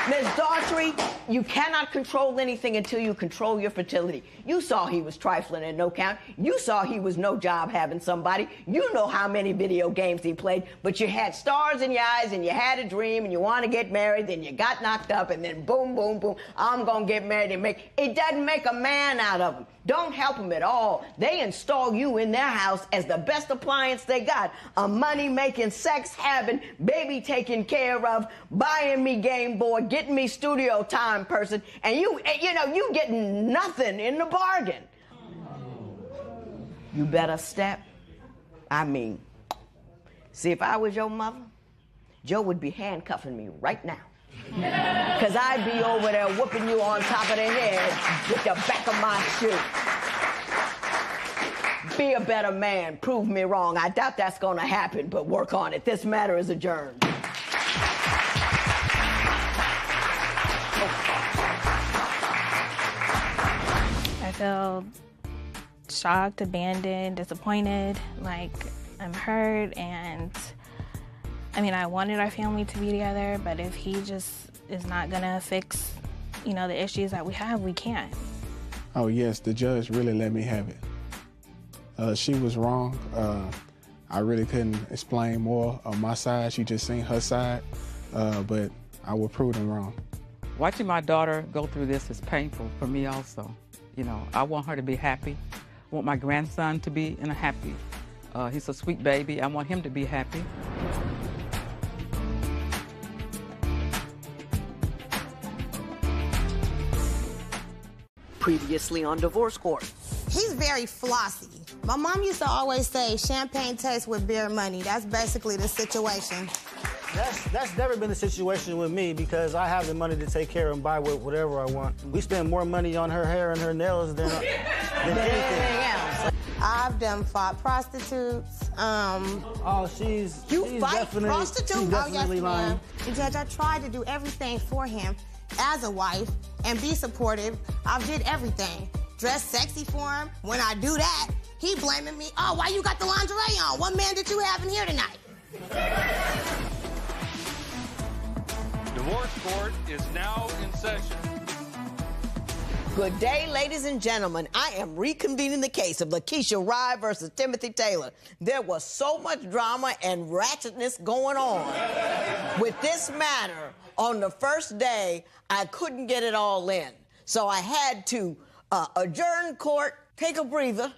[SPEAKER 1] Ms. Daughtry, you cannot control anything until you control your fertility. You saw he was trifling and no count. You saw he was no job having somebody. You know how many video games he played, but you had stars in your eyes and you had a dream and you want to get married, then you got knocked up and then boom, boom, boom, I'm going to get married and it doesn't make a man out of him. Don't help them at all. They install you in their house as the best appliance they got. A money-making, sex-having, baby-taken care of, buying me Game Boy, getting me studio time person, and you getting nothing in the bargain. You better step. See, if I was your mother, Joe would be handcuffing me right now. Because I'd be over there whooping you on top of the head with the back of my shoe. Be a better man. Prove me wrong. I doubt that's going to happen, but work on it. This matter is adjourned.
[SPEAKER 9] I feel shocked, abandoned, disappointed, like I'm hurt, and I wanted our family to be together, but if he just is not gonna fix, the issues that we have, we can't.
[SPEAKER 12] Oh yes, the judge really let me have it. She was wrong. I really couldn't explain more on my side. She just seen her side, but I would prove them wrong.
[SPEAKER 13] Watching my daughter go through this is painful for me also. I want her to be happy. I want my grandson to be happy. He's a sweet baby. I want him to be happy.
[SPEAKER 1] Previously on Divorce Court.
[SPEAKER 14] He's very flossy. My mom used to always say, champagne tastes with beer money. That's basically the situation.
[SPEAKER 23] That's never been the situation with me because I have the money to take care of and buy whatever I want. We spend more money on her hair and her nails than anything
[SPEAKER 14] else. I've done fought prostitutes.
[SPEAKER 23] She's
[SPEAKER 14] fight
[SPEAKER 23] definitely,
[SPEAKER 14] prostitutes?
[SPEAKER 23] She's definitely lying.
[SPEAKER 14] Judge, I tried to do everything for him as a wife and be supportive. I did everything. Dress sexy for him. When I do that, he blaming me. Oh, why you got the lingerie on? What man did you have in here tonight?
[SPEAKER 4] Divorce Court is now in session.
[SPEAKER 1] Good day, ladies and gentlemen. I am reconvening the case of Lakeisha Rye versus Timothy Taylor. There was so much drama and ratchetness going on with this matter. On the first day, I couldn't get it all in. So I had to adjourn court, take a breather,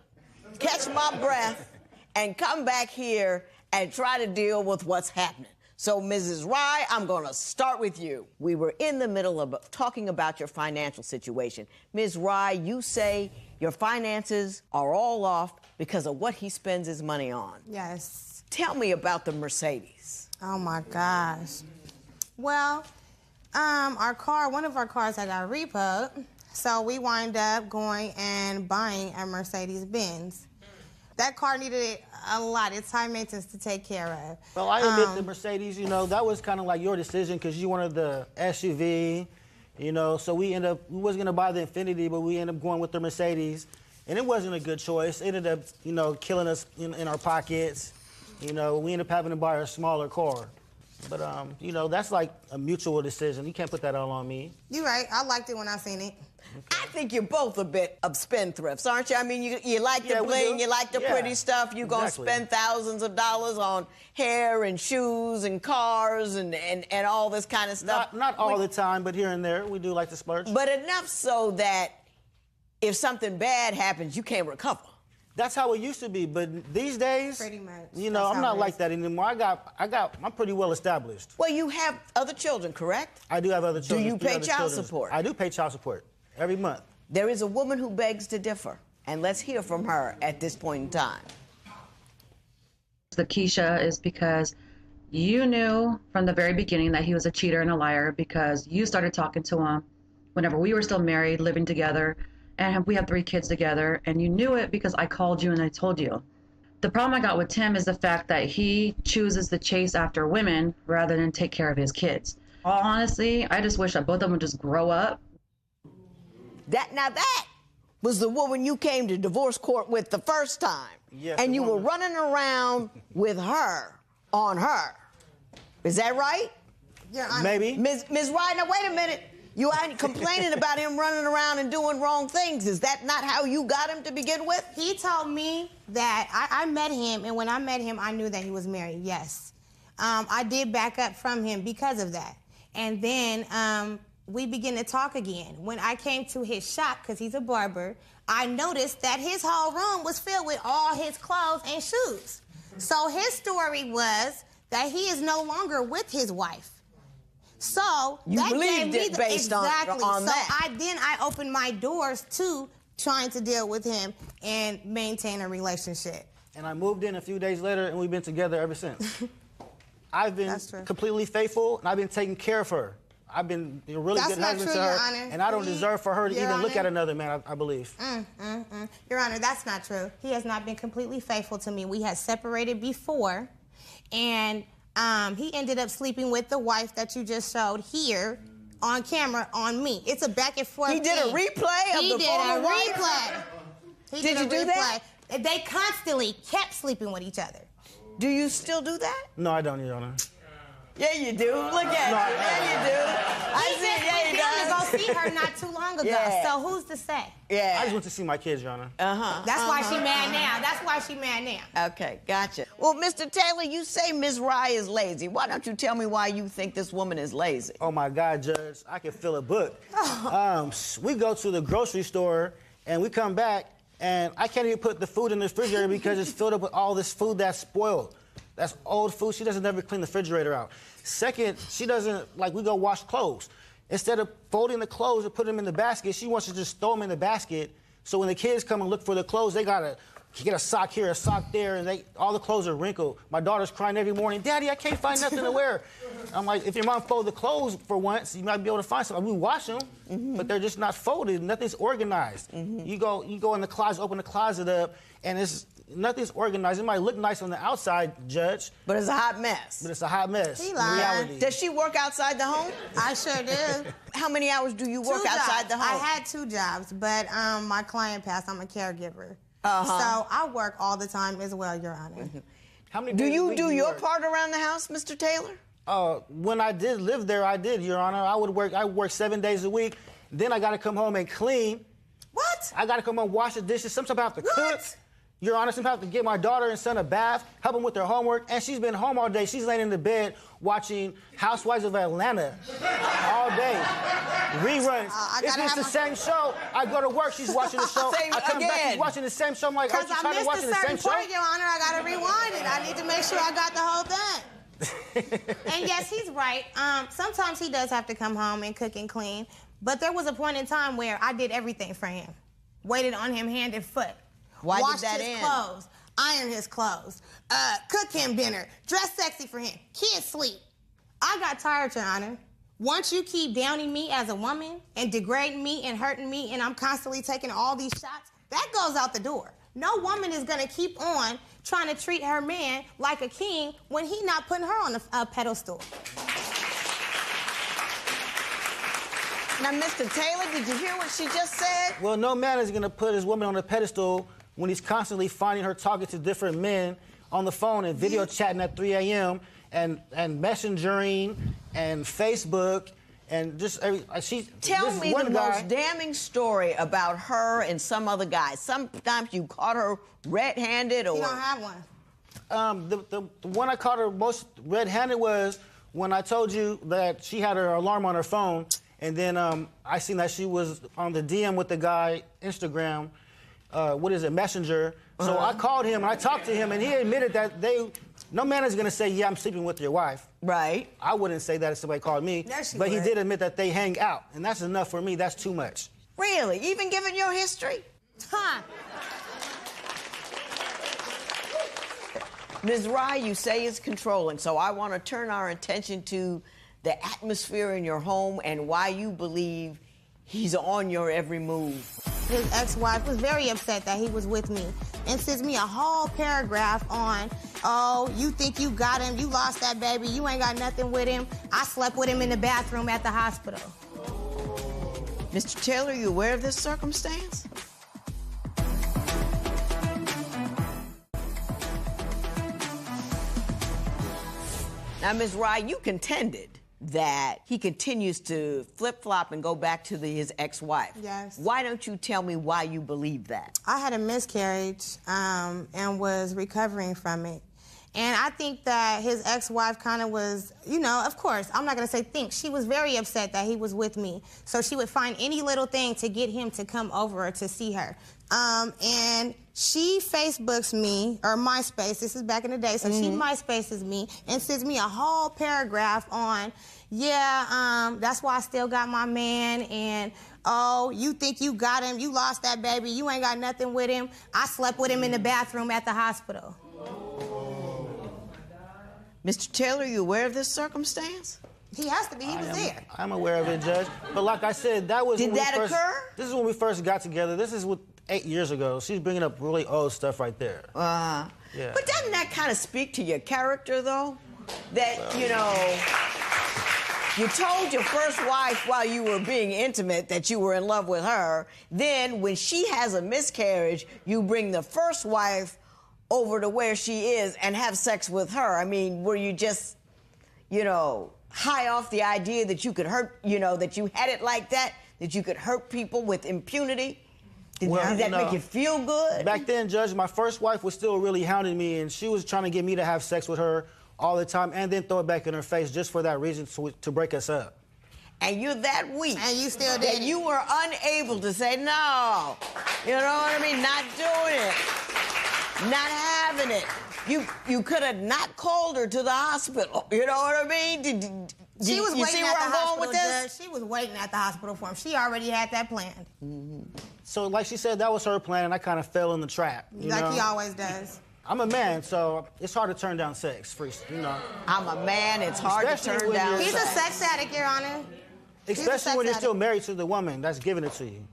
[SPEAKER 1] catch my breath, and come back here and try to deal with what's happening. So, Mrs. Rye, I'm going to start with you. We were in the middle of talking about your financial situation. Ms. Rye, you say your finances are all off because of what he spends his money on.
[SPEAKER 14] Yes.
[SPEAKER 1] Tell me about the Mercedes.
[SPEAKER 14] Oh, my gosh. Well, one of our cars had got repoed, so we wind up going and buying a Mercedes-Benz. That car needed a lot. It's high maintenance to take care of.
[SPEAKER 23] Well, I admit the Mercedes, that was kind of like your decision because you wanted the SUV, so we wasn't going to buy the Infiniti, but we ended up going with the Mercedes. And it wasn't a good choice. It ended up, killing us in our pockets. We ended up having to buy a smaller car.
[SPEAKER 7] But, you know, that's like a mutual decision. You can't put that all on me.
[SPEAKER 14] You're right. I liked it when I seen it.
[SPEAKER 1] I think you're both a bit of spendthrifts, aren't you? I mean, you like the bling, you like the pretty stuff. You're going to spend thousands of dollars on hair and shoes and cars and all this kind of stuff.
[SPEAKER 7] Not all the time, but here and there, we do like to splurge.
[SPEAKER 1] But enough so that if something bad happens, you can't recover.
[SPEAKER 7] That's how it used to be, but these days,
[SPEAKER 14] pretty much.
[SPEAKER 7] You know, I'm not like that anymore. I'm pretty well established.
[SPEAKER 1] Well, you have other children, correct?
[SPEAKER 7] I do have other children.
[SPEAKER 1] Do you pay child support?
[SPEAKER 7] I do pay child support every month.
[SPEAKER 1] There is a woman who begs to differ, and let's hear from her at this point in time.
[SPEAKER 15] The Keisha is because you knew from the very beginning that he was a cheater and a liar because you started talking to him whenever we were still married, living together, and we have 3 kids together, and you knew it because I called you and I told you. The problem I got with Tim is the fact that he chooses to chase after women rather than take care of his kids. Honestly, I just wish that both of them would just grow up.
[SPEAKER 1] Now that was the woman you came to divorce court with the first time.
[SPEAKER 7] Yes,
[SPEAKER 1] and you were running around with her on her. Is that right?
[SPEAKER 14] Yeah,
[SPEAKER 7] maybe.
[SPEAKER 1] Ms. Ryder, now wait a minute. You are complaining about him running around and doing wrong things. Is that not how you got him to begin with?
[SPEAKER 14] He told me that I met him, and when I met him, I knew that he was married, yes. I did back up from him because of that. And then we began to talk again. When I came to his shop, because he's a barber, I noticed that his whole room was filled with all his clothes and shoes. So his story was that he is no longer with his wife. So
[SPEAKER 1] you
[SPEAKER 14] that
[SPEAKER 1] believed
[SPEAKER 14] gave me
[SPEAKER 1] it based on that.
[SPEAKER 14] So I opened my doors to trying to deal with him and maintain a relationship.
[SPEAKER 7] And I moved in a few days later, and we've been together ever since. I've been completely faithful, and I've been taking care of her. I've been a really good husband to her, and I don't deserve for her to even look at another man, I believe.
[SPEAKER 14] Your Honor, that's not true. He has not been completely faithful to me. We had separated before, and he ended up sleeping with the wife that you just showed here on camera on me. It's a back and forth
[SPEAKER 1] He did a replay of the former wife?
[SPEAKER 14] He did a replay.
[SPEAKER 1] Did you do that?
[SPEAKER 14] They constantly kept sleeping with each other.
[SPEAKER 1] Do you still do that?
[SPEAKER 7] No, I don't, Your Honor.
[SPEAKER 1] Yeah, you do. Look at you. Yeah, you do. I see it. Yeah, he does.
[SPEAKER 14] Go see her not too long ago.
[SPEAKER 1] Yeah.
[SPEAKER 14] So who's to say?
[SPEAKER 1] Yeah.
[SPEAKER 7] I just went to see my kids, Your Honor.
[SPEAKER 14] That's why she mad now. That's why she mad now.
[SPEAKER 1] Okay, gotcha. Well, Mr. Taylor, you say Ms. Rye is lazy. Why don't you tell me why you think this woman is lazy?
[SPEAKER 7] Oh, my God, Judge. I can fill a book. We go to the grocery store, and we come back, and I can't even put the food in the refrigerator because it's filled up with all this food that's spoiled. That's old food. She doesn't ever clean the refrigerator out. Second, she doesn't, like, we go wash clothes. Instead of folding the clothes and putting them in the basket, she wants to just throw them in the basket. So when the kids come and look for the clothes, they gotta get a sock here, a sock there, and all the clothes are wrinkled. My daughter's crying every morning, Daddy, I can't find nothing to wear. I'm like, if your mom folded the clothes for once, you might be able to find something. We wash them, but they're just not folded. Nothing's organized. You go in the closet, open the closet up, and nothing's organized. It might look nice on the outside, Judge.
[SPEAKER 1] But it's a hot mess.
[SPEAKER 7] But it's a hot mess.
[SPEAKER 14] He
[SPEAKER 7] in
[SPEAKER 14] lied.
[SPEAKER 7] reality.
[SPEAKER 1] Does she work outside the home?
[SPEAKER 14] I sure do.
[SPEAKER 1] How many hours do you work
[SPEAKER 14] 2
[SPEAKER 1] outside
[SPEAKER 14] jobs.
[SPEAKER 1] the home?
[SPEAKER 14] I had 2 jobs, but my client passed. I'm a caregiver. So I work all the time as well, Your Honor.
[SPEAKER 7] How many
[SPEAKER 1] Do
[SPEAKER 7] days a
[SPEAKER 1] you
[SPEAKER 7] week
[SPEAKER 1] do your
[SPEAKER 7] work?
[SPEAKER 1] part around the house, Mr. Taylor?
[SPEAKER 7] When I did live there, I did, Your Honor. I work 7 days a week. Then I got to come home and clean.
[SPEAKER 14] What?
[SPEAKER 7] I got to come home, wash the dishes. Sometimes I have to cook. Your Honor, sometimes I have to get my daughter and son a bath, help them with their homework, and she's been home all day. She's laying in the bed watching Housewives of Atlanta all day. Reruns. It's just the same show. I go to work, she's watching the show. I come back, she's watching the same show. I'm like, aren't you tired of watching the same show?
[SPEAKER 14] Your Honor, I got to rewind it. I need to make sure I got the whole thing. And yes, he's right. Sometimes he does have to come home and cook and clean, but there was a point in time where I did everything for him. Waited on him hand and foot.
[SPEAKER 1] Why
[SPEAKER 14] Washed
[SPEAKER 1] did that
[SPEAKER 14] his
[SPEAKER 1] end?
[SPEAKER 14] clothes, iron his clothes, cook him dinner, dress sexy for him, kids sleep. I got tired, Your Honor. Once you keep downing me as a woman and degrading me and hurting me and I'm constantly taking all these shots, that goes out the door. No woman is gonna keep on trying to treat her man like a king when he not putting her on a pedestal.
[SPEAKER 1] Now, Mr. Taylor, did you hear what she just said?
[SPEAKER 7] Well, no man is going to put his woman on a pedestal when he's constantly finding her talking to different men on the phone and video chatting at 3 a.m. and messengering and Facebook and just
[SPEAKER 1] Tell me the most damning story about her and some other guy. Sometimes you caught her red-handed or...
[SPEAKER 14] You don't have one.
[SPEAKER 7] The one I caught her most red-handed was when I told you that she had her alarm on her phone, and then I seen that she was on the DM with the guy, Instagram, Messenger. So I called him and I talked to him, and he admitted that no man is gonna say, yeah, I'm sleeping with your wife.
[SPEAKER 1] Right.
[SPEAKER 7] I wouldn't say that if somebody called me.
[SPEAKER 14] Yes, you
[SPEAKER 7] but he
[SPEAKER 14] would.
[SPEAKER 7] did admit that they hang out, and that's enough for me. That's too much.
[SPEAKER 1] Really? Even given your history?
[SPEAKER 14] Huh.
[SPEAKER 1] Ms. Rye, you say it's controlling, so I want to turn our attention to the atmosphere in your home and why you believe he's on your every move.
[SPEAKER 14] His ex-wife was very upset that he was with me and sends me a whole paragraph on, oh, you think you got him, you lost that baby, you ain't got nothing with him. I slept with him in the bathroom at the hospital.
[SPEAKER 1] Mr. Taylor, you aware of this circumstance? Now, Ms. Rye, you contended that he continues to flip-flop and go back to his ex-wife.
[SPEAKER 14] Yes.
[SPEAKER 1] Why don't you tell me why you believe that?
[SPEAKER 14] I had a miscarriage and was recovering from it. And I think that his ex-wife kind of was, you know, of course, I'm not going to say think. She was very upset that he was with me. So she would find any little thing to get him to come over to see her. And she Facebooks me, or MySpace, this is back in the day, so she MySpaces me and sends me a whole paragraph on, yeah, that's why I still got my man, and oh, you think you got him, you lost that baby, you ain't got nothing with him. I slept with him in the bathroom at the hospital.
[SPEAKER 1] Mr. Taylor, you aware of this circumstance?
[SPEAKER 14] He has to be, he was there.
[SPEAKER 7] I'm aware of it, Judge. But like I said, that was
[SPEAKER 1] Did that occur?
[SPEAKER 7] This is when we first got together. This is 8 years ago. She's bringing up really old stuff right there.
[SPEAKER 1] Yeah. But doesn't that kind of speak to your character, though? That, you know, you told your first wife while you were being intimate that you were in love with her. Then, when she has a miscarriage, you bring the first wife over to where she is and have sex with her. I mean, were you just, you know, high off the idea that you could hurt, you know, that you had it like that you could hurt people with impunity? Did that make you feel good?
[SPEAKER 7] Back then, Judge, my first wife was still really hounding me, and she was trying to get me to have sex with her all the time and then throw it back in her face just for that reason, to break us up.
[SPEAKER 1] And you're that weak.
[SPEAKER 14] And you still did.
[SPEAKER 1] And you were unable to say no. You know what I mean? Not doing it. Not having it. You could have not called her to the hospital. You know what I mean?
[SPEAKER 14] She was
[SPEAKER 1] you
[SPEAKER 14] waiting
[SPEAKER 1] see
[SPEAKER 14] at
[SPEAKER 1] where
[SPEAKER 14] the
[SPEAKER 1] I'm going
[SPEAKER 14] hospital,
[SPEAKER 1] with this?
[SPEAKER 14] Judge. She was waiting at the hospital for him. She already had that planned.
[SPEAKER 7] So, like she said, that was her plan, and I kind of fell in the trap.
[SPEAKER 14] Like he always does.
[SPEAKER 7] I'm a man, so it's hard to turn down sex. You know.
[SPEAKER 1] I'm a man. It's hard to turn down sex.
[SPEAKER 14] He's a sex addict, Your Honor.
[SPEAKER 7] Especially when you're still married to the woman that's giving it to you.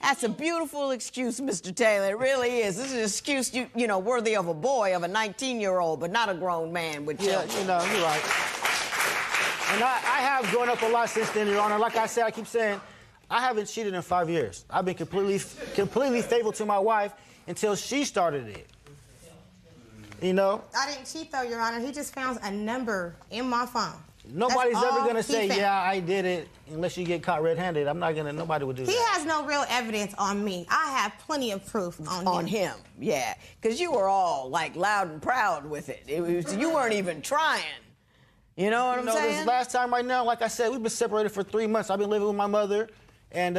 [SPEAKER 1] That's a beautiful excuse, Mr. Taylor. It really is. This is an excuse, you know, worthy of a boy, of a 19-year-old, but not a grown man with children.
[SPEAKER 7] Yeah, you know, you're right. And I have grown up a lot since then, Your Honor. Like I said, I keep saying, I haven't cheated in 5 years. I've been completely faithful to my wife until she started it. You know?
[SPEAKER 14] I didn't cheat, though, Your Honor. He just found a number in my phone.
[SPEAKER 7] Nobody's ever going to say, yeah, I did it, unless you get caught red-handed. Nobody would do that.
[SPEAKER 14] He has no real evidence on me. I have plenty of proof on him.
[SPEAKER 1] On him, yeah. Because you were all, like, loud and proud with it. You weren't even trying. You know what I'm saying?
[SPEAKER 7] This last time right now, like I said, we've been separated for 3 months. I've been living with my mother, and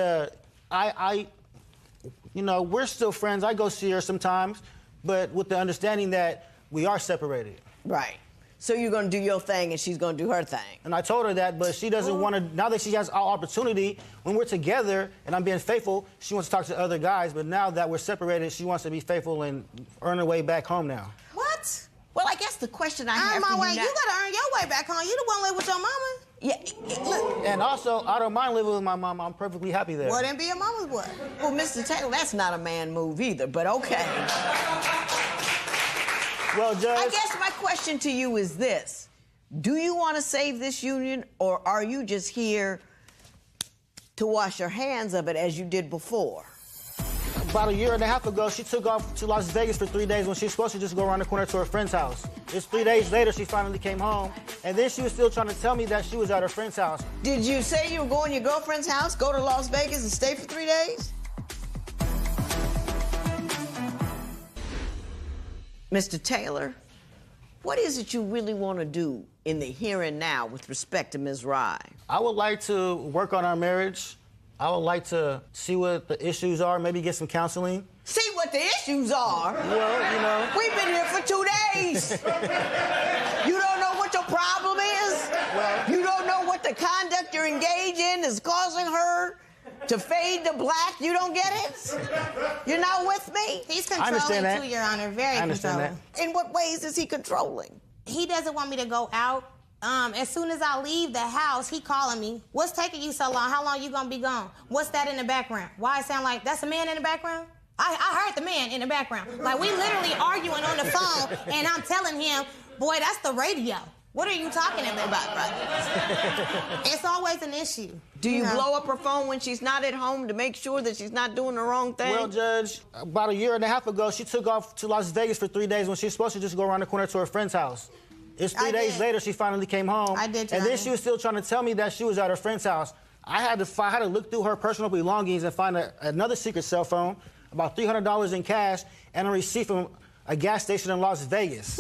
[SPEAKER 7] you know, we're still friends. I go see her sometimes, but with the understanding that we are separated.
[SPEAKER 1] Right. So you're going to do your thing and she's going to do her thing.
[SPEAKER 7] And I told her that, but she doesn't want to, now that she has our opportunity, when we're together and I'm being faithful, she wants to talk to other guys, but now that we're separated, she wants to be faithful and earn her way back home now.
[SPEAKER 14] What?
[SPEAKER 1] Well, I guess the question I have
[SPEAKER 14] earn
[SPEAKER 1] for
[SPEAKER 14] my
[SPEAKER 1] you
[SPEAKER 14] way.
[SPEAKER 1] now...
[SPEAKER 14] You got to earn your way back home. You the one live with your mama.
[SPEAKER 1] Yeah.
[SPEAKER 7] And also, I don't mind living with my mom. I'm perfectly happy there.
[SPEAKER 14] Well, then be your mama's boy.
[SPEAKER 1] Well, Mr. Taylor, that's not a man move either, but okay.
[SPEAKER 7] Well, Judge...
[SPEAKER 1] I guess my question to you is this. Do you want to save this union, or are you just here to wash your hands of it as you did before?
[SPEAKER 7] About a year and a half ago, she took off to Las Vegas for 3 days when she was supposed to just go around the corner to her friend's house. It's 3 days later, she finally came home, and then she was still trying to tell me that she was at her friend's house.
[SPEAKER 1] Did you say you were going to your girlfriend's house, go to Las Vegas, and stay for 3 days? Mr. Taylor, what is it you really want to do in the here and now with respect to Ms. Rye?
[SPEAKER 7] I would like to work on our marriage. I would like to see what the issues are, maybe get some counseling.
[SPEAKER 1] See what the issues are?
[SPEAKER 7] Well, you know.
[SPEAKER 1] We've been here for 2 days. You don't know what your problem is?
[SPEAKER 7] Well,
[SPEAKER 1] you don't know what the conduct you're engaged in is causing her to fade to black? You don't get it? You're not with me?
[SPEAKER 14] He's controlling too, Your Honor. Very controlling.
[SPEAKER 1] In what ways is he controlling?
[SPEAKER 14] He doesn't want me to go out. As soon as I leave the house, he calling me. What's taking you so long? How long you gonna be gone? What's that in the background? Why it sound like that's a man in the background? I heard the man in the background. Like, we literally arguing on the phone, and I'm telling him, boy, that's the radio. What are you talking about, brother? It's always an issue.
[SPEAKER 1] Do you blow up her phone when she's not at home to make sure that she's not doing the wrong thing?
[SPEAKER 7] Well, Judge, about a year and a half ago, she took off to Las Vegas for 3 days when she was supposed to just go around the corner to her friend's house. It's 3 days later, she finally came home.
[SPEAKER 14] I did,
[SPEAKER 7] and then she was still trying to tell me that she was at her friend's house. I had to look through her personal belongings and find another secret cell phone, about $300 in cash, and a receipt from a gas station in Las Vegas.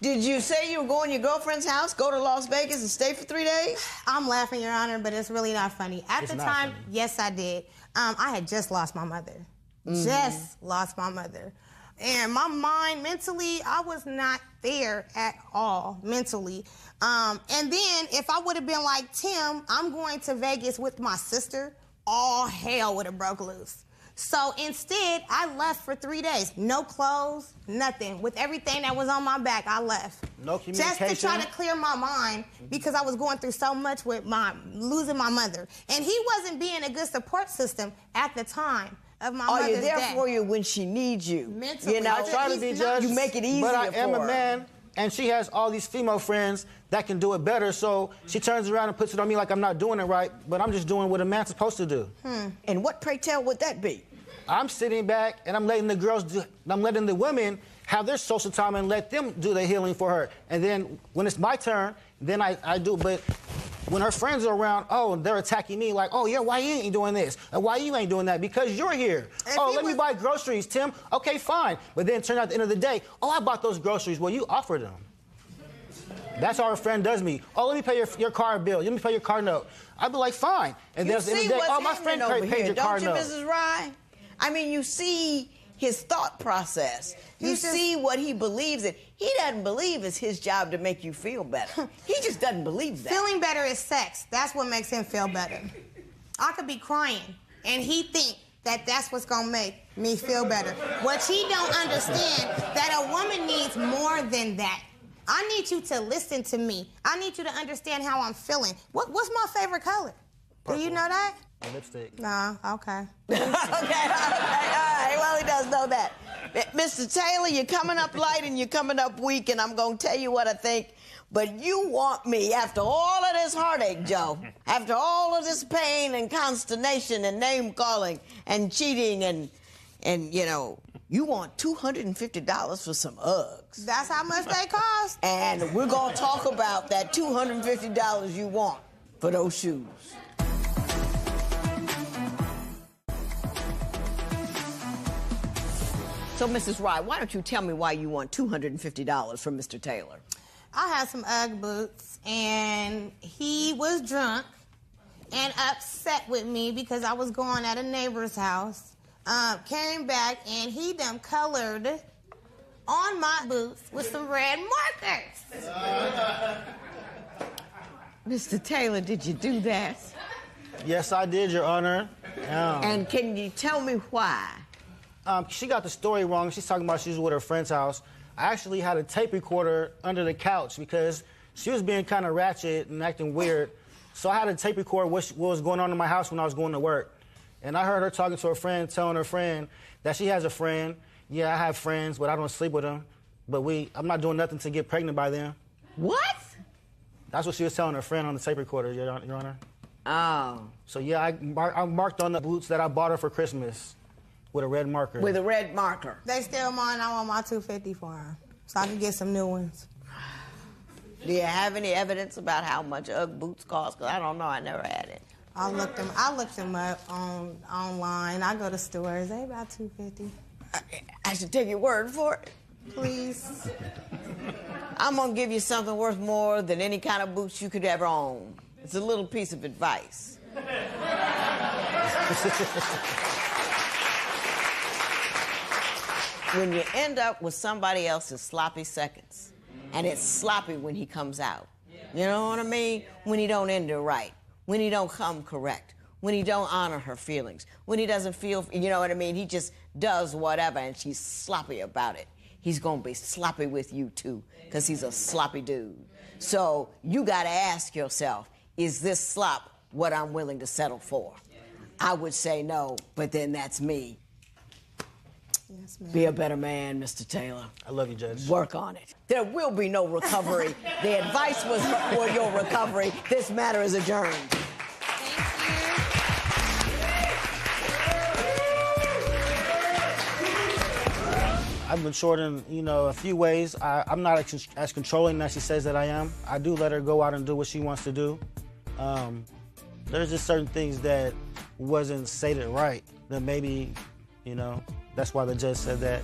[SPEAKER 1] Did you say you were going to your girlfriend's house, go to Las Vegas, and stay for 3 days?
[SPEAKER 14] I'm laughing, Your Honor, but it's really not funny. At the time, yes, I did. I had just lost my mother. Just lost my mother. And my mind, mentally, I was not there at all, mentally. And then, if I would have been like Tim, I'm going to Vegas with my sister, all hell would have broke loose. So instead, I left for 3 days. No clothes, nothing. With everything that was on my back, I left.
[SPEAKER 7] No communication?
[SPEAKER 14] Just to try to clear my mind, because I was going through so much with losing my mother. And he wasn't being a good support system at the time of my mother's death.
[SPEAKER 1] Are you there for you when she needs you?
[SPEAKER 14] Mentally.
[SPEAKER 1] You know,
[SPEAKER 7] I try to be, Judge.
[SPEAKER 1] You make it easier
[SPEAKER 7] but I
[SPEAKER 1] for
[SPEAKER 7] am
[SPEAKER 1] her.
[SPEAKER 7] a man, and she has all these female friends that can do it better, so she turns around and puts it on me like I'm not doing it right, but I'm just doing what a man's supposed to do.
[SPEAKER 1] And what, pray tell, would that be?
[SPEAKER 7] I'm sitting back, and I'm letting the women have their social time and let them do the healing for her. And then when it's my turn, then I do. But when her friends are around, oh, they're attacking me like, oh, yeah, why you ain't doing this? And why you ain't doing that? Because you're here. Let me buy groceries, Tim. Okay, fine. But then turn out at the end of the day, oh, I bought those groceries. Well, you offered them. That's how her friend does me. Oh, let me pay your car bill. Let me pay your car note. I'd be like, fine. And then at the end of the day, oh, my friend paid your car note.
[SPEAKER 1] Don't you, Mrs. Rye? I mean, you see his thought process. You see what he believes in. He doesn't believe it's his job to make you feel better. He just doesn't believe that.
[SPEAKER 14] Feeling better is sex. That's what makes him feel better. I could be crying, and he think that that's what's gonna make me feel better. What he don't understand, that a woman needs more than that. I need you to listen to me. I need you to understand how I'm feeling. What's my favorite color? Purple. Do you know that?
[SPEAKER 7] Lipstick.
[SPEAKER 14] Nah, okay.
[SPEAKER 1] Okay, all right. Well, he does know that. Mr. Taylor, you're coming up light and you're coming up weak, and I'm going to tell you what I think. But you want me, after all of this heartache, Joe, after all of this pain and consternation and name-calling and cheating and you know, you want $250 for some Uggs.
[SPEAKER 14] That's how much they cost.
[SPEAKER 1] And we're going to talk about that $250 you want for those shoes. So, Mrs. Rye, why don't you tell me why you want $250 from Mr. Taylor?
[SPEAKER 14] I had some Ugg boots, and he was drunk and upset with me because I was going at a neighbor's house. Came back, and he done colored on my boots with some red markers.
[SPEAKER 1] Mr. Taylor, did you do that?
[SPEAKER 7] Yes, I did, Your Honor.
[SPEAKER 1] And can you tell me why?
[SPEAKER 7] She got the story wrong. She's talking about she was with her friend's house. I actually had a tape recorder under the couch because she was being kind of ratchet and acting weird. So I had a tape recorder what was going on in my house when I was going to work. And I heard her talking to her friend, telling her friend that she has a friend. Yeah, I have friends, but I don't sleep with them. But I'm not doing nothing to get pregnant by them.
[SPEAKER 1] What?
[SPEAKER 7] That's what she was telling her friend on the tape recorder, Your Honor.
[SPEAKER 1] Oh.
[SPEAKER 7] So yeah, I marked on the boots that I bought her for Christmas. with a red marker.
[SPEAKER 1] With a red marker.
[SPEAKER 14] They still mine. I want my $250 for them, so I can get some new ones.
[SPEAKER 1] Do you have any evidence about how much Ugg boots cost? Because I don't know. I never had it.
[SPEAKER 14] I looked them up online. I go to stores. They about $250.
[SPEAKER 1] I should take your word for it.
[SPEAKER 14] Please.
[SPEAKER 1] I'm going to give you something worth more than any kind of boots you could ever own. It's a little piece of advice. When you end up with somebody else's sloppy seconds, and it's sloppy when he comes out, you know what I mean? When he don't end it right, when he don't come correct, when he don't honor her feelings, when he doesn't feel, you know what I mean? He just does whatever, and she's sloppy about it. He's gonna be sloppy with you too, because he's a sloppy dude. So you gotta ask yourself, is this slop what I'm willing to settle for? I would say no, but then that's me.
[SPEAKER 14] Yes, ma'am.
[SPEAKER 1] Be a better man, Mr. Taylor.
[SPEAKER 7] I love you, Judge.
[SPEAKER 1] Work on it. There will be no recovery. The advice was for your recovery. This matter is adjourned.
[SPEAKER 7] I've matured in, a few ways. I'm not as controlling as she says that I am. I do let her go out and do what she wants to do. There's just certain things that wasn't stated right that maybe, that's why the judge said that.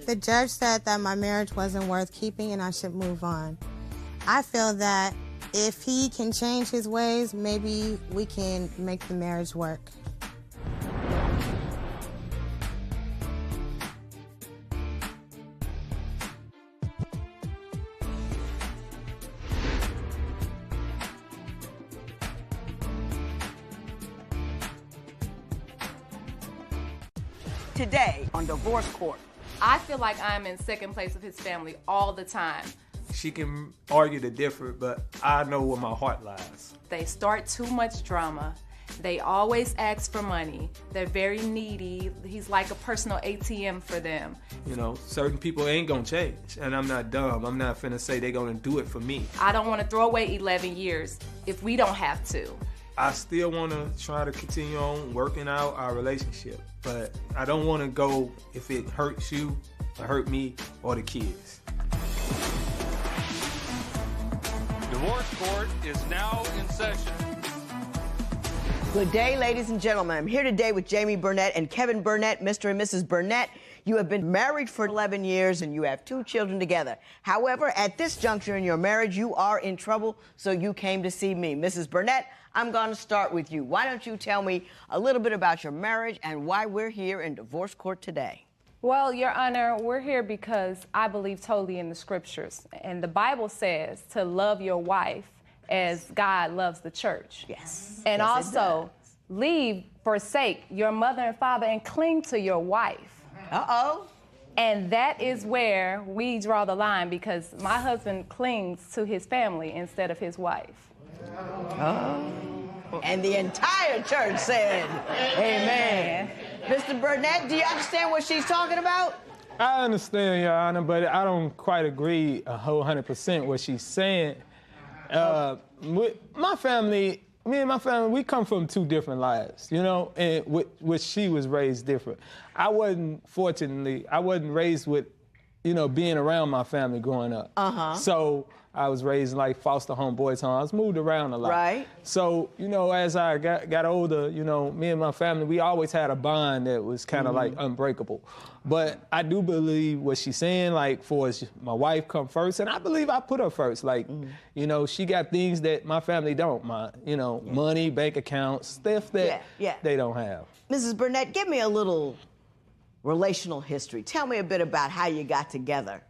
[SPEAKER 14] The judge said that my marriage wasn't worth keeping and I should move on. I feel that if he can change his ways, maybe we can make the marriage work.
[SPEAKER 1] Today on Divorce Court.
[SPEAKER 16] I feel like I'm in second place of his family all the time.
[SPEAKER 17] She can argue the different, but I know where my heart lies.
[SPEAKER 16] They start too much drama. They always ask for money. They're very needy. He's like a personal ATM for them.
[SPEAKER 17] Certain people ain't gonna change, and I'm not dumb. I'm not finna say they're gonna do it for me.
[SPEAKER 16] I don't want to throw away 11 years if we don't have to.
[SPEAKER 17] I still want to try to continue on working out our relationship, but I don't want to go if it hurts you, or hurt me, or the kids.
[SPEAKER 4] Divorce Court is now in session.
[SPEAKER 1] Good day, ladies and gentlemen. I'm here today with Jamie Burnett and Kevin Burnett. Mr. and Mrs. Burnett, you have been married for 11 years and you have 2 children together. However, at this juncture in your marriage, you are in trouble, so you came to see me. Mrs. Burnett, I'm going to start with you. Why don't you tell me a little bit about your marriage and why we're here in divorce court today?
[SPEAKER 16] Well, Your Honor, we're here because I believe totally in the scriptures. And the Bible says to love your wife as God loves the church.
[SPEAKER 1] Yes.
[SPEAKER 16] And
[SPEAKER 1] yes,
[SPEAKER 16] also forsake your mother and father and cling to your wife.
[SPEAKER 1] Uh-oh.
[SPEAKER 16] And that is where we draw the line, because my husband clings to his family instead of his wife.
[SPEAKER 1] And the entire church said, amen. Mr. Burnett, do you understand what she's talking about?
[SPEAKER 17] I understand, Your Honor, but I don't quite agree a whole 100% what she's saying. With my family, me and my family, we come from 2 different lives, and which she was raised different. I wasn't raised with, being around my family growing up. So I was raised in like foster home, boys home. I was moved around a lot.
[SPEAKER 1] Right.
[SPEAKER 17] So, as I got older, me and my family, we always had a bond that was kind of like unbreakable. But I do believe what she's saying, like, my wife come first, and I believe I put her first. Like, she got things that my family don't, money, bank accounts, stuff that they don't have.
[SPEAKER 1] Mrs. Burnett, give me a little relational history. Tell me a bit about how you got together.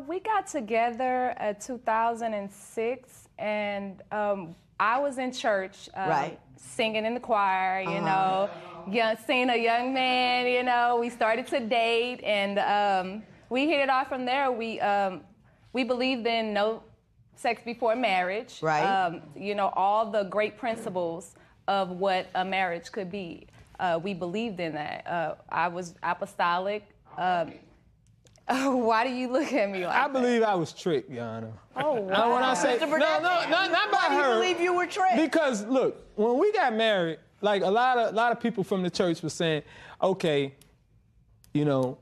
[SPEAKER 16] We got together in 2006, and I was in church, singing in the choir, seeing a young man, we started to date, and we hit it off from there. We believed in no sex before marriage.
[SPEAKER 1] Right.
[SPEAKER 16] All the great principles of what a marriage could be. We believed in that. I was apostolic. Why do you look at me like that?
[SPEAKER 17] I believe I was tricked, Your Honor.
[SPEAKER 16] Oh, wow.
[SPEAKER 17] When I say,
[SPEAKER 1] Mr. Burnett,
[SPEAKER 17] not by her.
[SPEAKER 1] Why do you believe you were tricked?
[SPEAKER 17] Because, look, when we got married, like a lot of people from the church were saying, okay, you know,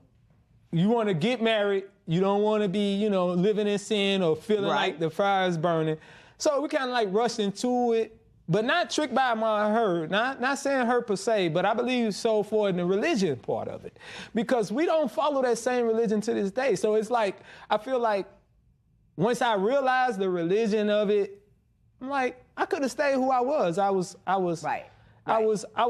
[SPEAKER 17] you want to get married. You don't want to be, you know, living in sin or feeling like the fire is burning. So we kind of like rushed into it, but not tricked by her. Not saying her per se, but I believe so for the religion part of it. Because we don't follow that same religion to this day. So it's like, I feel like once I realized the religion of it, I'm like, I could have stayed who I was. I was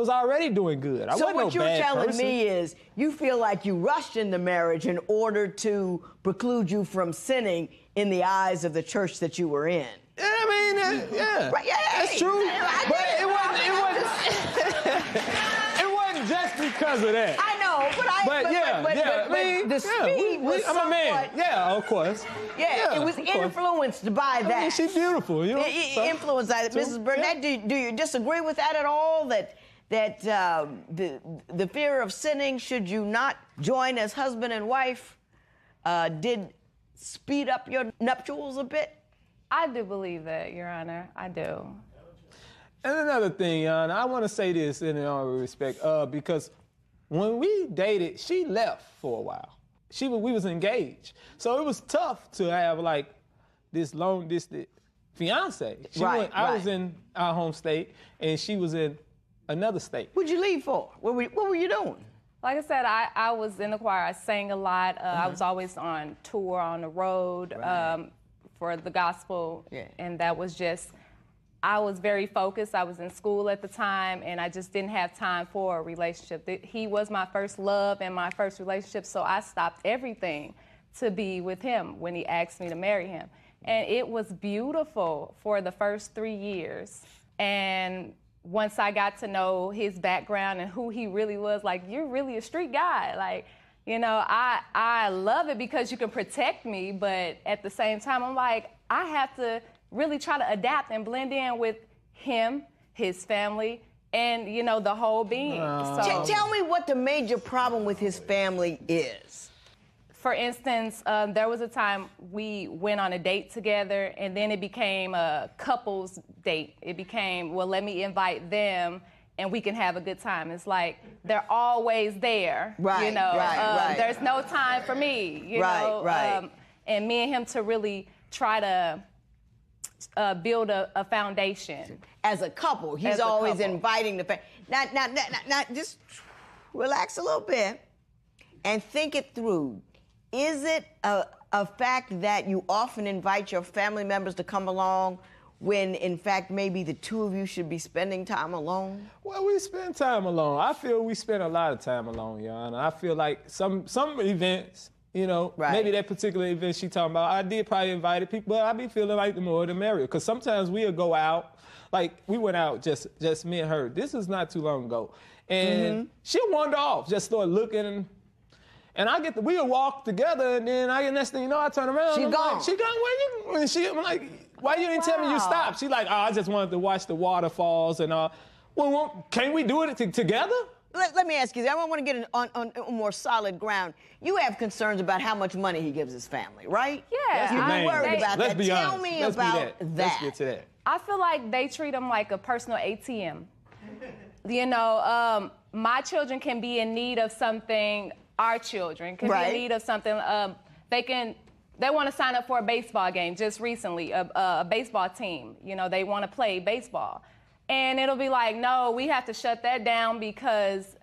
[SPEAKER 17] already doing good.
[SPEAKER 1] So what you're telling me is you feel like you rushed into marriage in order to preclude you from sinning in the eyes of the church that you were in.
[SPEAKER 17] Yeah, I mean, yeah.
[SPEAKER 1] Right, yeah,
[SPEAKER 17] that's true. But it wasn't just because of that.
[SPEAKER 1] I know, but the speed was
[SPEAKER 17] I'm a man. Yeah, of course.
[SPEAKER 1] Yeah, it was influenced by that.
[SPEAKER 17] I mean, she's beautiful. You know,
[SPEAKER 1] influenced by that. Mrs. Burnett, do you disagree with that at all? That the fear of sinning, should you not join as husband and wife, did speed up your nuptials a bit?
[SPEAKER 16] I do believe that, Your Honor. I do.
[SPEAKER 17] And another thing, Your Honor, I want to say this in all respect, because when we dated, she left for a while. We was engaged. So it was tough to have like this long distance fiance. I was in our home state and she was in another state.
[SPEAKER 1] What'd you leave for? What were you doing?
[SPEAKER 16] Like I said, I was in the choir. I sang a lot. I was always on tour, on the road for the gospel. Yeah. And that was just, I was very focused. I was in school at the time, and I just didn't have time for a relationship. He was my first love and my first relationship, so I stopped everything to be with him when he asked me to marry him. And it was beautiful for the first 3 years. And once I got to know his background and who he really was, like, you're really a street guy. Like, you know, I love it because you can protect me, but at the same time, I'm like, I have to really try to adapt and blend in with him, his family, and, you know, the whole being. So,
[SPEAKER 1] tell me what the major problem with his family is.
[SPEAKER 16] For instance, there was a time we went on a date together, and then it became a couple's date. It became, well, let me invite them, and we can have a good time. It's like, they're always there.
[SPEAKER 1] Right,
[SPEAKER 16] you know,
[SPEAKER 1] right.
[SPEAKER 16] There's no time for me, you know.
[SPEAKER 1] Right.
[SPEAKER 16] And me and him to really try to build a foundation.
[SPEAKER 1] As a couple, he's always inviting the family. Now, just relax a little bit and think it through. Is it a fact that you often invite your family members to come along when, in fact, maybe the two of you should be spending time alone?
[SPEAKER 17] Well, we spend time alone. I feel we spend a lot of time alone, Your Honor. I feel like some events, you know, maybe that particular event she talking about, I did probably invite people, but I be feeling like the more the merrier. Because sometimes we'll go out, like we went out just me and her. This is not too long ago. And she'll wander off, just start looking. And we'll walk together, and then next thing you know, I turn around.
[SPEAKER 1] She gone.
[SPEAKER 17] Like, she gone? Where you? I'm like, why you didn't tell me you stopped? She like, I just wanted to watch the waterfalls and all. Well, can't we do it together?
[SPEAKER 1] Let me ask you, I want to get on more solid ground. You have concerns about how much money he gives his family, right?
[SPEAKER 16] Yeah.
[SPEAKER 1] You're worried about that. Tell me about that.
[SPEAKER 17] Let's get to that.
[SPEAKER 16] I feel like they treat him like a personal ATM. You know, my children can be in need of something. Our children can be in need of something. They want to sign up for a baseball game just recently, a baseball team. You know, they want to play baseball. And it'll be like, no, we have to shut that down because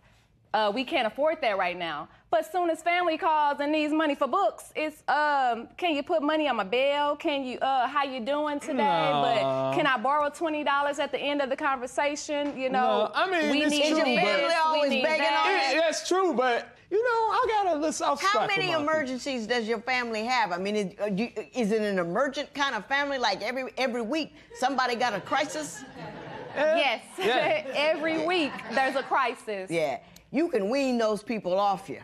[SPEAKER 16] we can't afford that right now. But as soon as family calls and needs money for books, it's, can you put money on my bill? Can you, how you doing today?
[SPEAKER 17] No.
[SPEAKER 16] But can I borrow $20 at the end of the conversation? You know,
[SPEAKER 17] no, I mean,
[SPEAKER 16] we need
[SPEAKER 17] true,
[SPEAKER 16] your
[SPEAKER 1] family always begging on that.
[SPEAKER 17] That's true, but you know, I got a little soft spot.
[SPEAKER 1] How many emergencies does your family have? I mean, is it an emergent kind of family? Like every week, somebody got a crisis?
[SPEAKER 16] Yes. Every week there's a crisis.
[SPEAKER 1] Yeah. You can wean those people off you.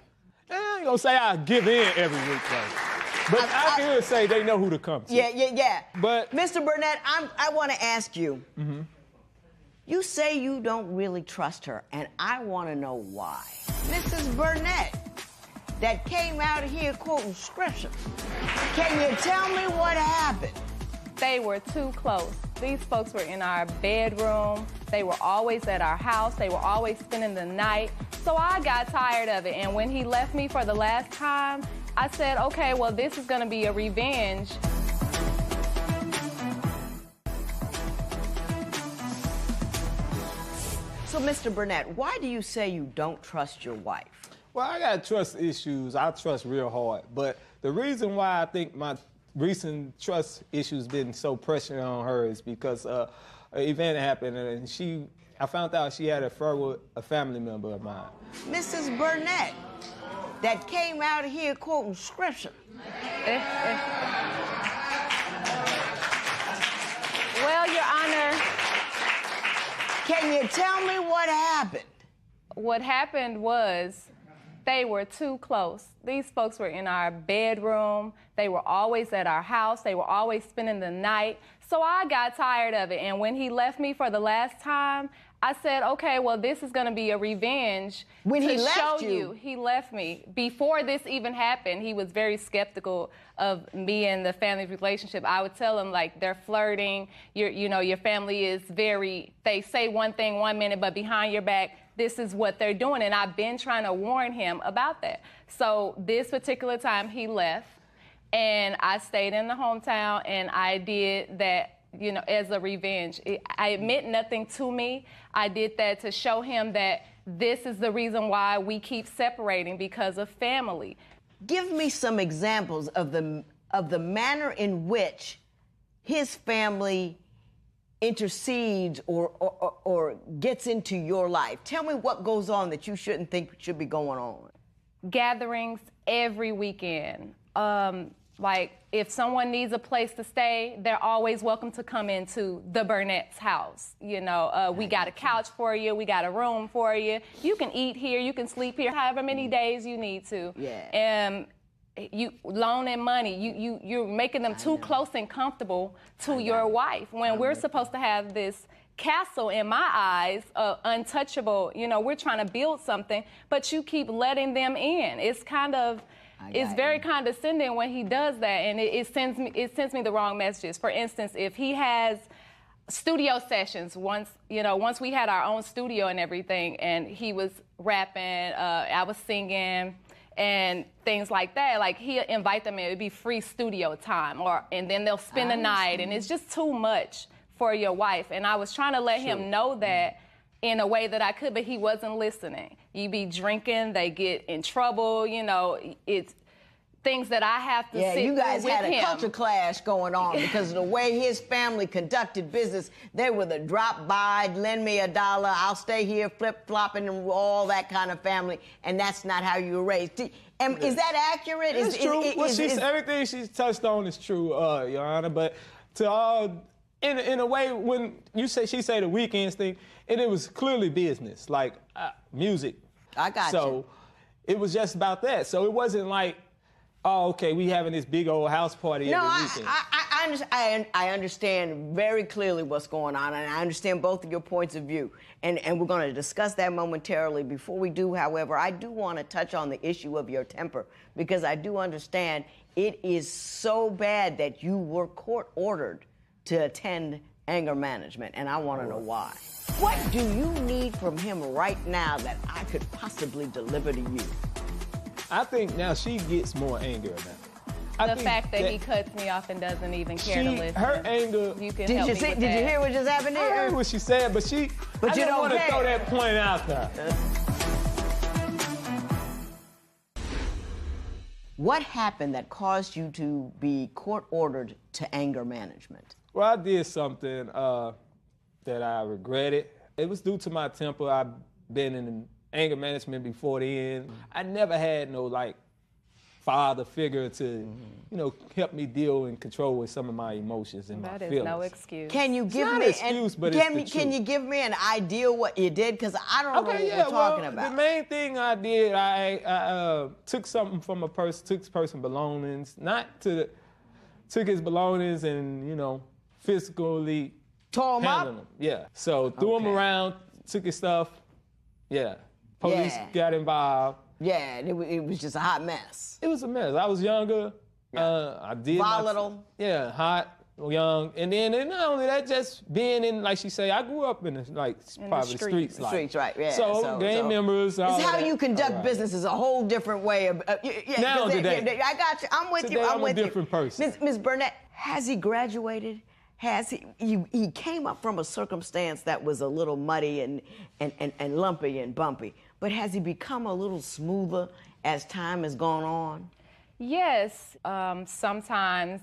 [SPEAKER 17] I ain't gonna say I give in every week, though. But I can say they know who to come to.
[SPEAKER 1] Yeah.
[SPEAKER 17] But
[SPEAKER 1] Mr. Burnett, I want to ask you. You say you don't really trust her, and I want to know why. Mrs. Burnett, that came out here quoting scripture. Can you tell me what happened?
[SPEAKER 16] They were too close. These folks were in our bedroom. They were always at our house. They were always spending the night. So I got tired of it. And when he left me for the last time, I said, okay, well, this is going to be a revenge.
[SPEAKER 1] So, Mr. Burnett, why do you say you don't trust your wife?
[SPEAKER 17] Well, I got trust issues. I trust real hard. But the reason why I think my recent trust issues been so pressure on her is because an event happened and I found out she had an affair with a family member of mine.
[SPEAKER 1] Mrs. Burnett, that came out here quoting scripture.
[SPEAKER 16] Well, Your Honor.
[SPEAKER 1] Can you tell me what happened?
[SPEAKER 16] What happened was they were too close. These folks were in our bedroom. They were always at our house. They were always spending the night. So I got tired of it. And when he left me for the last time, I said, okay, well, this is going to be a revenge.
[SPEAKER 1] When he
[SPEAKER 16] to
[SPEAKER 1] left
[SPEAKER 16] show
[SPEAKER 1] you?
[SPEAKER 16] He left me. Before this even happened, he was very skeptical of me and the family relationship. I would tell him, like, they're flirting. Your family is they say one thing 1 minute, but behind your back, this is what they're doing. And I've been trying to warn him about that. So this particular time, he left. And I stayed in the hometown, and I did that, as a revenge. I admit nothing to me. I did that to show him that this is the reason why we keep separating, because of family.
[SPEAKER 1] Give me some examples of the manner in which his family intercedes or gets into your life. Tell me what goes on that you shouldn't think should be going on.
[SPEAKER 16] Gatherings every weekend. Like, if someone needs a place to stay, they're always welcome to come into the Burnett's house. We got a couch for you. We got a room for you. You can eat here. You can sleep here however many days you need to.
[SPEAKER 1] Yeah.
[SPEAKER 16] You loaning money. You're making them too close and comfortable to your wife when we're supposed to have this castle, in my eyes, untouchable. We're trying to build something, but you keep letting them in. It's very condescending when he does that, and it sends me the wrong messages. For instance, if he has studio sessions, once we had our own studio and everything, and he was rapping, I was singing, and things like that, like he'll invite them in, it'd be free studio time, and then they'll spend the night, and it's just too much for your wife. And I was trying to let him know that in a way that I could, but he wasn't listening. You be drinking, they get in trouble, it's things that I have to sit
[SPEAKER 1] you guys
[SPEAKER 16] with
[SPEAKER 1] had a
[SPEAKER 16] him.
[SPEAKER 1] culture clash going on because of the way his family conducted business. They were the drop by, lend me $1, I'll stay here, flip-flopping, and all that kind of family, and that's not how you were raised. Is that accurate?
[SPEAKER 17] It's true. Everything she's touched on is true, Your Honor, but in a way, when she say the weekends thing, and it was clearly business, like music.
[SPEAKER 1] I got you.
[SPEAKER 17] So it was just about that. So it wasn't like, oh, okay, we having this big old house party every weekend.
[SPEAKER 1] I understand very clearly what's going on, and I understand both of your points of view. And we're going to discuss that momentarily. Before we do, however, I do want to touch on the issue of your temper, because I do understand it is so bad that you were court-ordered to attend anger management, and I want to know why. What do you need from him right now that I could possibly deliver to you?
[SPEAKER 17] I think now she gets more anger now.
[SPEAKER 16] The fact that he cuts me off and doesn't even care to listen.
[SPEAKER 17] Her anger.
[SPEAKER 16] You can help me with that.
[SPEAKER 1] Did you hear what just happened there?
[SPEAKER 17] I heard what she said, but I don't want to throw that point out there.
[SPEAKER 1] What happened that caused you to be court-ordered to anger management?
[SPEAKER 17] Well, I did something that I regretted. It was due to my temper. I've been in anger management before then. I never had no, father figure to, help me deal and control with some of my emotions and my feelings.
[SPEAKER 16] That is no excuse.
[SPEAKER 1] Can you give
[SPEAKER 17] me
[SPEAKER 1] Can you give me an idea what you did? Because I don't know what we're talking about.
[SPEAKER 17] The main thing I did, I took something from a person, took this person's belongings, took his belongings and, physically
[SPEAKER 1] tore him
[SPEAKER 17] handled
[SPEAKER 1] up?
[SPEAKER 17] him. Yeah. So threw him around, took his stuff. Yeah. Police got involved.
[SPEAKER 1] Yeah, it was just a hot mess.
[SPEAKER 17] It was a mess. I was younger. I did
[SPEAKER 1] volatile.
[SPEAKER 17] Hot. young, and not only that, just being in, like she say, I grew up in probably the streets.
[SPEAKER 1] Streets, right? Yeah.
[SPEAKER 17] So gang members.
[SPEAKER 1] It's how you conduct business is a whole different way of.
[SPEAKER 17] Now today,
[SPEAKER 1] I got you. I'm with
[SPEAKER 17] today
[SPEAKER 1] you. I'm with
[SPEAKER 17] a different person.
[SPEAKER 1] Ms. Burnett, has he graduated? Has he came up from a circumstance that was a little muddy and lumpy and bumpy, but has he become a little smoother as time has gone on?
[SPEAKER 16] Yes, sometimes,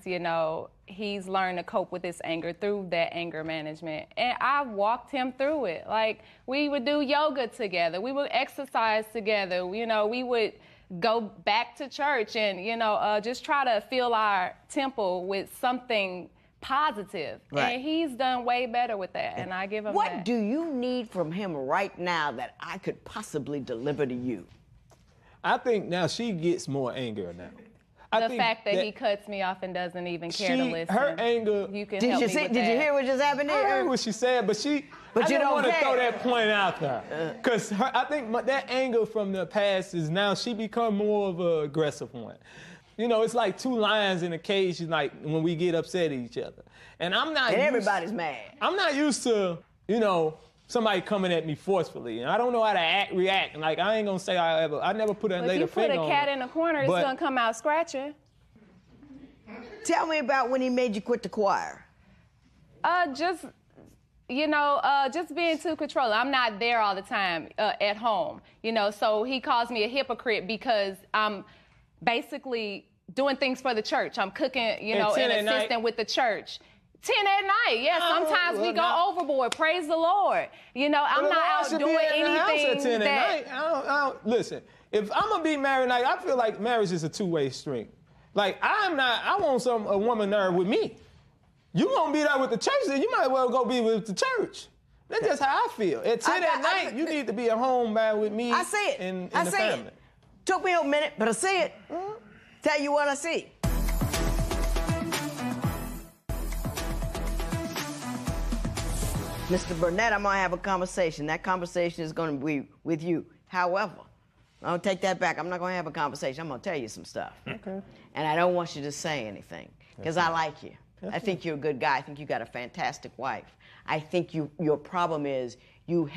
[SPEAKER 16] he's learned to cope with his anger through that anger management. And I walked him through it. Like, we would do yoga together. We would exercise together. We would go back to church and, just try to fill our temple with something positive.
[SPEAKER 1] Right.
[SPEAKER 16] And he's done way better with that, and I give him
[SPEAKER 1] What
[SPEAKER 16] that.
[SPEAKER 1] do you need from him right now that I could possibly deliver to you?
[SPEAKER 17] I think now she gets more anger now.
[SPEAKER 16] The fact that he cuts me off and doesn't even care to listen.
[SPEAKER 17] Her anger.
[SPEAKER 16] You can help me with that.
[SPEAKER 1] Did you hear what just happened there?
[SPEAKER 17] I heard what she said, but I
[SPEAKER 1] you
[SPEAKER 17] don't
[SPEAKER 1] don't
[SPEAKER 17] want to
[SPEAKER 1] care.
[SPEAKER 17] throw that point out there. Because I think that anger from the past is now she become more of an aggressive one. It's like two lions in a cage, like when we get upset at each other. And I'm not.
[SPEAKER 1] And everybody's mad.
[SPEAKER 17] I'm not used to, somebody coming at me forcefully, and I don't know how to react. And like I ain't gonna say I never put a later finger on.
[SPEAKER 16] If you put a cat in a corner, it's gonna come out scratching.
[SPEAKER 1] Tell me about when he made you quit the choir.
[SPEAKER 16] Just being too controlling. I'm not there all the time at home, so he calls me a hypocrite because I'm basically doing things for the church. I'm cooking, and assisting with the church. 10 at night, yeah. Sometimes we go overboard. Praise the Lord. I'm not out doing anything that.
[SPEAKER 17] Listen, if I'm gonna be married, I feel like marriage is a two-way street. Like I want a woman there with me. You gonna be there with the church, then you might well go be with the church. That's just how I feel. At 10 at night, you need to be at home with me.
[SPEAKER 1] I see it.
[SPEAKER 17] And
[SPEAKER 1] I
[SPEAKER 17] the
[SPEAKER 1] see
[SPEAKER 17] family.
[SPEAKER 1] it. Took me a minute, but I see it. Tell you what I see. Mr. Burnett, I'm gonna have a conversation. That conversation is gonna be with you. However, I'll take that back. I'm not gonna have a conversation. I'm gonna tell you some stuff. Okay. And I don't want you to say anything, because I like you. I think you're a good guy. I think you got a fantastic wife. I think your problem is you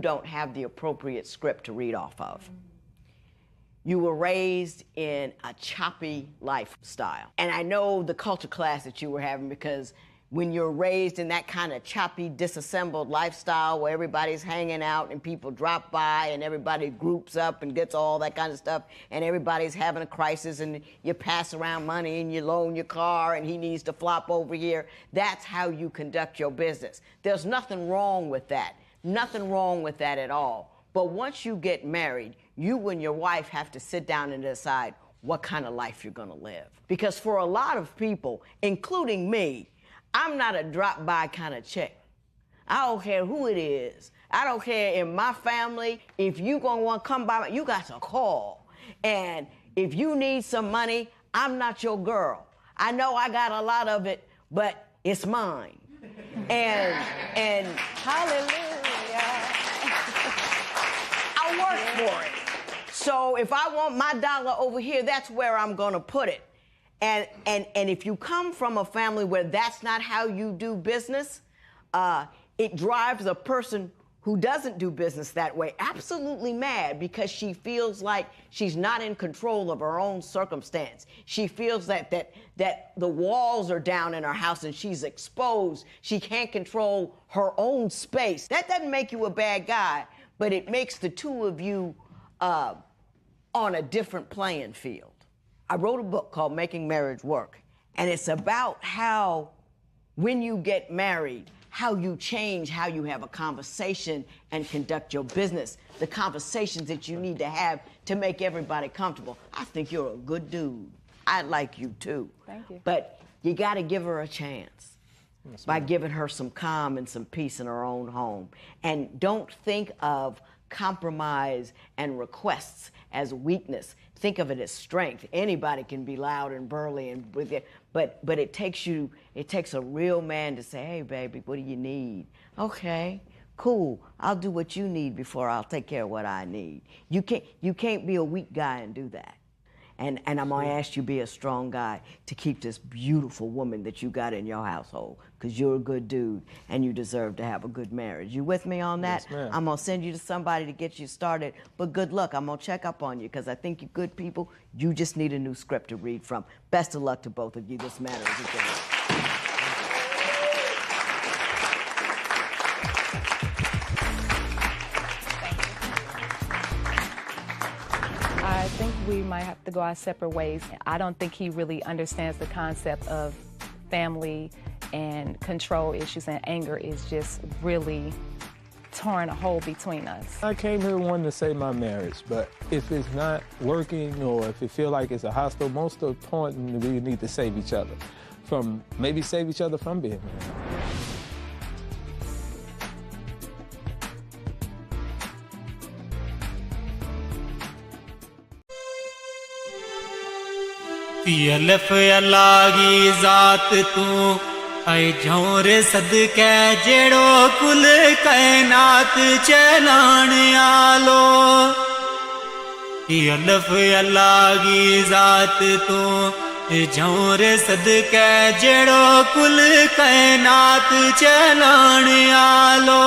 [SPEAKER 1] don't have the appropriate script to read off of. You were raised in a choppy lifestyle. And I know the culture class that you were having, because when you're raised in that kind of choppy, disassembled lifestyle where everybody's hanging out and people drop by and everybody groups up and gets all that kind of stuff and everybody's having a crisis and you pass around money and you loan your car and he needs to flop over here, that's how you conduct your business. There's nothing wrong with that. Nothing wrong with that at all. But once you get married, you and your wife have to sit down and decide what kind of life you're gonna live. Because for a lot of people, including me, I'm not a drop-by kind of chick. I don't care who it is. I don't care in my family. If you gonna want to come by, you got to call. And if you need some money, I'm not your girl. I know I got a lot of it, but it's mine. And hallelujah. I work for it. So if I want my dollar over here, that's where I'm gonna put it. And if you come from a family where that's not how you do business, it drives a person who doesn't do business that way absolutely mad, because she feels like she's not in control of her own circumstance. She feels that the walls are down in her house and she's exposed. She can't control her own space. That doesn't make you a bad guy, but it makes the two of you on a different playing field. I wrote a book called Making Marriage Work, and it's about how, when you get married, how you change how you have a conversation and conduct your business, the conversations that you need to have to make everybody comfortable. I think you're a good dude. I like you too.
[SPEAKER 16] Thank you.
[SPEAKER 1] But you got to give her a chance by giving her some calm and some peace in her own home. And don't think of compromise and requests as weakness. Think of it as strength. Anybody can be loud and burly and with it, but it takes a real man to say, "Hey baby, what do you need?" "Okay, cool. I'll do what you need before I'll take care of what I need." You can't be a weak guy and do that. And I'm going to ask you be a strong guy to keep this beautiful woman that you got in your household, because you're a good dude and you deserve to have a good marriage. You with me on that?
[SPEAKER 17] Yes, ma'am.
[SPEAKER 1] I'm going to send you to somebody to get you started, but good luck. I'm going to check up on you because I think you're good people. You just need a new script to read from. Best of luck to both of you. This matter is adjourned.
[SPEAKER 16] I think we might have to go our separate ways. I don't think he really understands the concept of family and control issues, and anger is just really torn a hole between us.
[SPEAKER 17] I came here wanting to save my marriage, but if it's not working or if it feel like it's a hostile, most important, we need to save each other from, maybe save each other from being married.
[SPEAKER 18] अल्फ अल्लाह की जात तू ऐ झोर सदकै जेड़ो कुल कायनात चलाण आलो अल्फ अल्लाह की जात तू झोर सदकै जेड़ो कुल कायनात चलाण आलो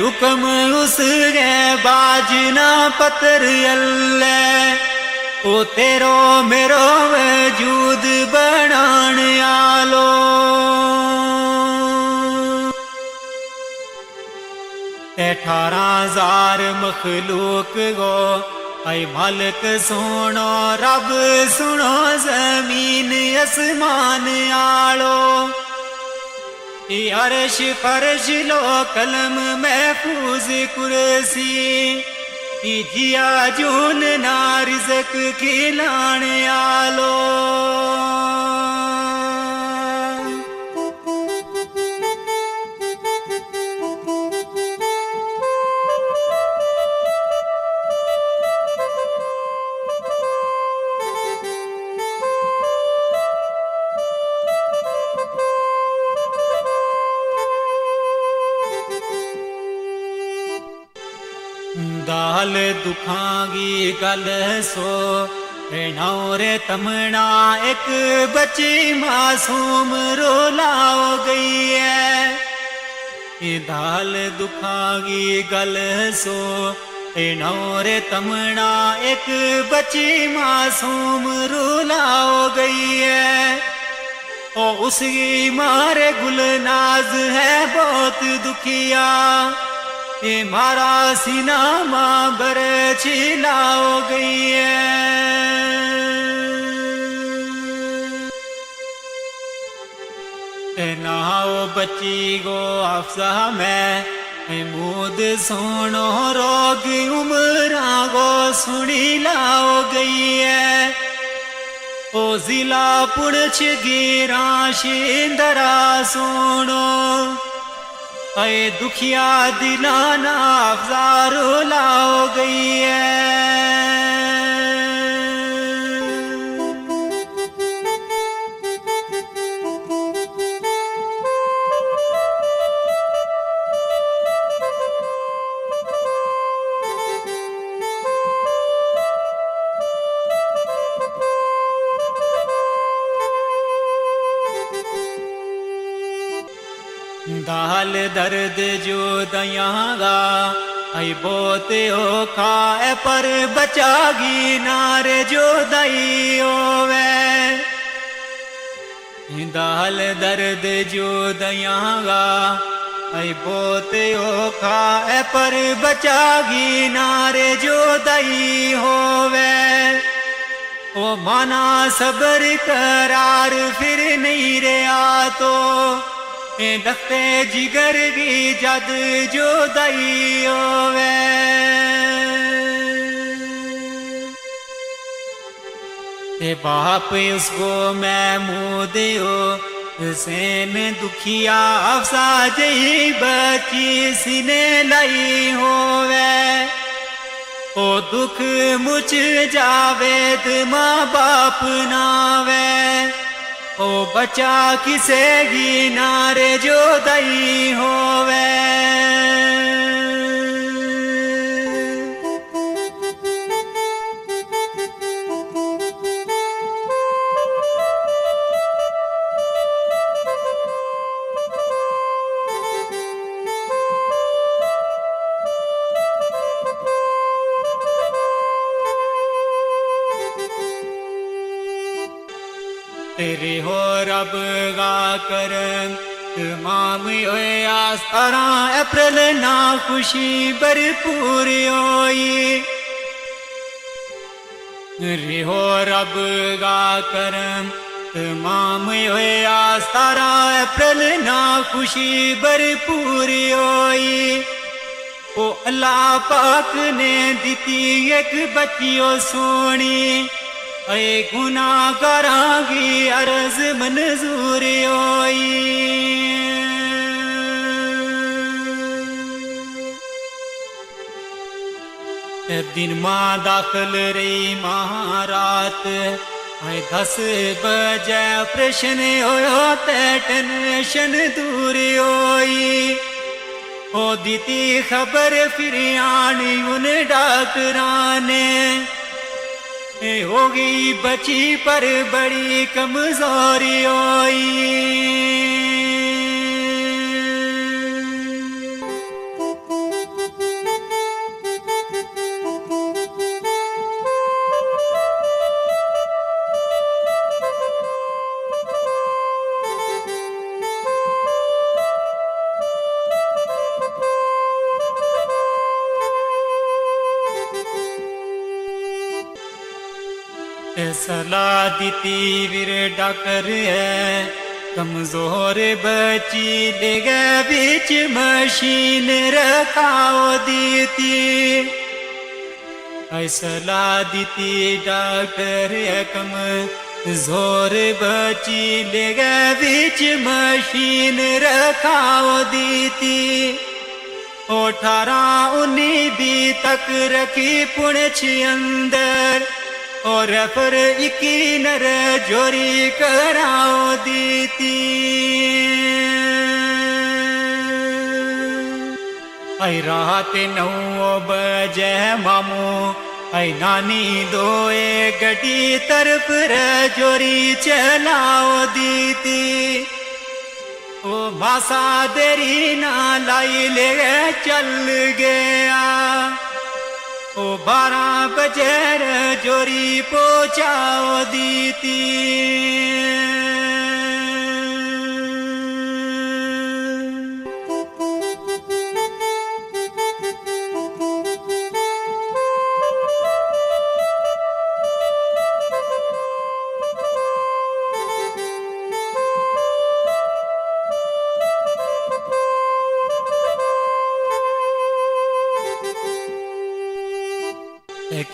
[SPEAKER 18] हुक्म उस गै बाजना पत्थर अल्लाह ओ तेरो मेरो वजूद बनाण आलो 18,000 मखलूक गो ऐ मालिक सुनो रब सुनो जमीन आसमान आलो अर्श फर्श लो कलम महफूज कुर्सी जिया जून ना रिज़क खिलाण आलो दाल दुखांगी गल सो नौरे तमना एक बच्ची मासूम रोलाओ गई है दाल दुखांगी गल सो नौरे तमना एक बच्ची मासूम रोलाओ गई है ओ उसकी मारे गुलनाज है बहुत दुखिया ये मारा सीना माँ बर छिलाओ गई है नाओ बच्ची गो अफसा मैं मूद सोनो रोग उमरा गो सुनी लाओ गई है ओ जिला पुणछ गिरा शिंदरा सोनो ऐ दुखिया दिलाना अफजारो लाओ गई दाल दर्द जो दयांगा ऐ बोते ओ खाए पर बचागी नारे जो दई ओवे दाल दर्द जो दयांगा ऐ बोते ओ खाए पर बचागी नारे जो दई होवे ओ माना सबर करार फिर नहीं रहा तो दस्ते जिगर की जद जो दई होवे ते बाप उसको मैं मुँह दियो सेन दुखिया अफसा जही बची सीने लाई होवे ओ दुख मुझ जावेद माँ बाप नावे ओ बचा किसे गी नारे जो दई होवे रिहो रब गा करम तमाम होया 17 अप्रैल ना खुशी भरपूर होई रिहो रब गा करम तमाम होया 17 अप्रैल ना खुशी भरपूर होई ओ अल्लाह पाक ने दिती एक बच्चियो सोनी ऐ गुनाहगारां गी अर्ज मंजूर होई दिन मां दाखिल रही महारात आए 10 बजे ऑपरेशन होयो ते टेंशन दूर होई ओ दीती खबर फिर आनी उन डॉक्टरां ने होगी बची पर बड़ी कमजोरी होई सलाह दीती वीर डॉक्टर है कमजोर बच्ची ले गए बीच मशीन रखाओ दीती सलाह दीती डॉक्टर है कमजोर बच्ची ले गए बीच मशीन रखाओ दीती 18-19 तक रखी पुणछ अंदर और पर इकी नर जोरी कराओ दीती आई रात 9 बजे मामू आई नानी दोए गड्डी तरफ जोरी चलाओ दीती ओ मासा देरी ना लाई ले चल गया ओ 12 बजे जोरी पहुंचाओ दीती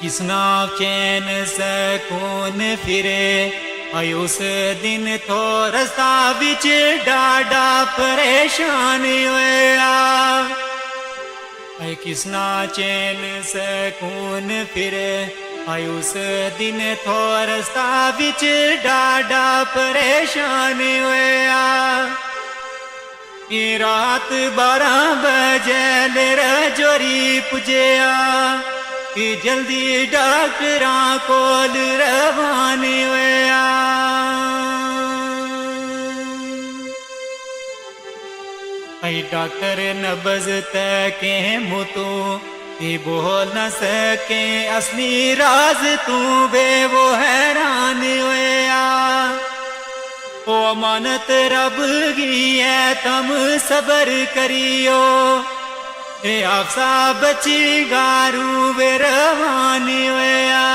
[SPEAKER 18] किसना चैन सकून फिरे आई उस दिन तो रास्ता बिच डाडा परेशान होया आई किसना चैन सकून फिरे आई उस दिन तो रास्ता बिच डाडा परेशान होया रात 12 बजे जोरी पुजया कि जल्दी डॉक्टरां कोल रवाने होया आई डॉक्टर नब्ज तके मुतू ये बोल न सके असली राज तू बे वो हैरान होया ओ अमानत रब गी है तम सबर करियो ए आपसा बची गारू वे रवानी होया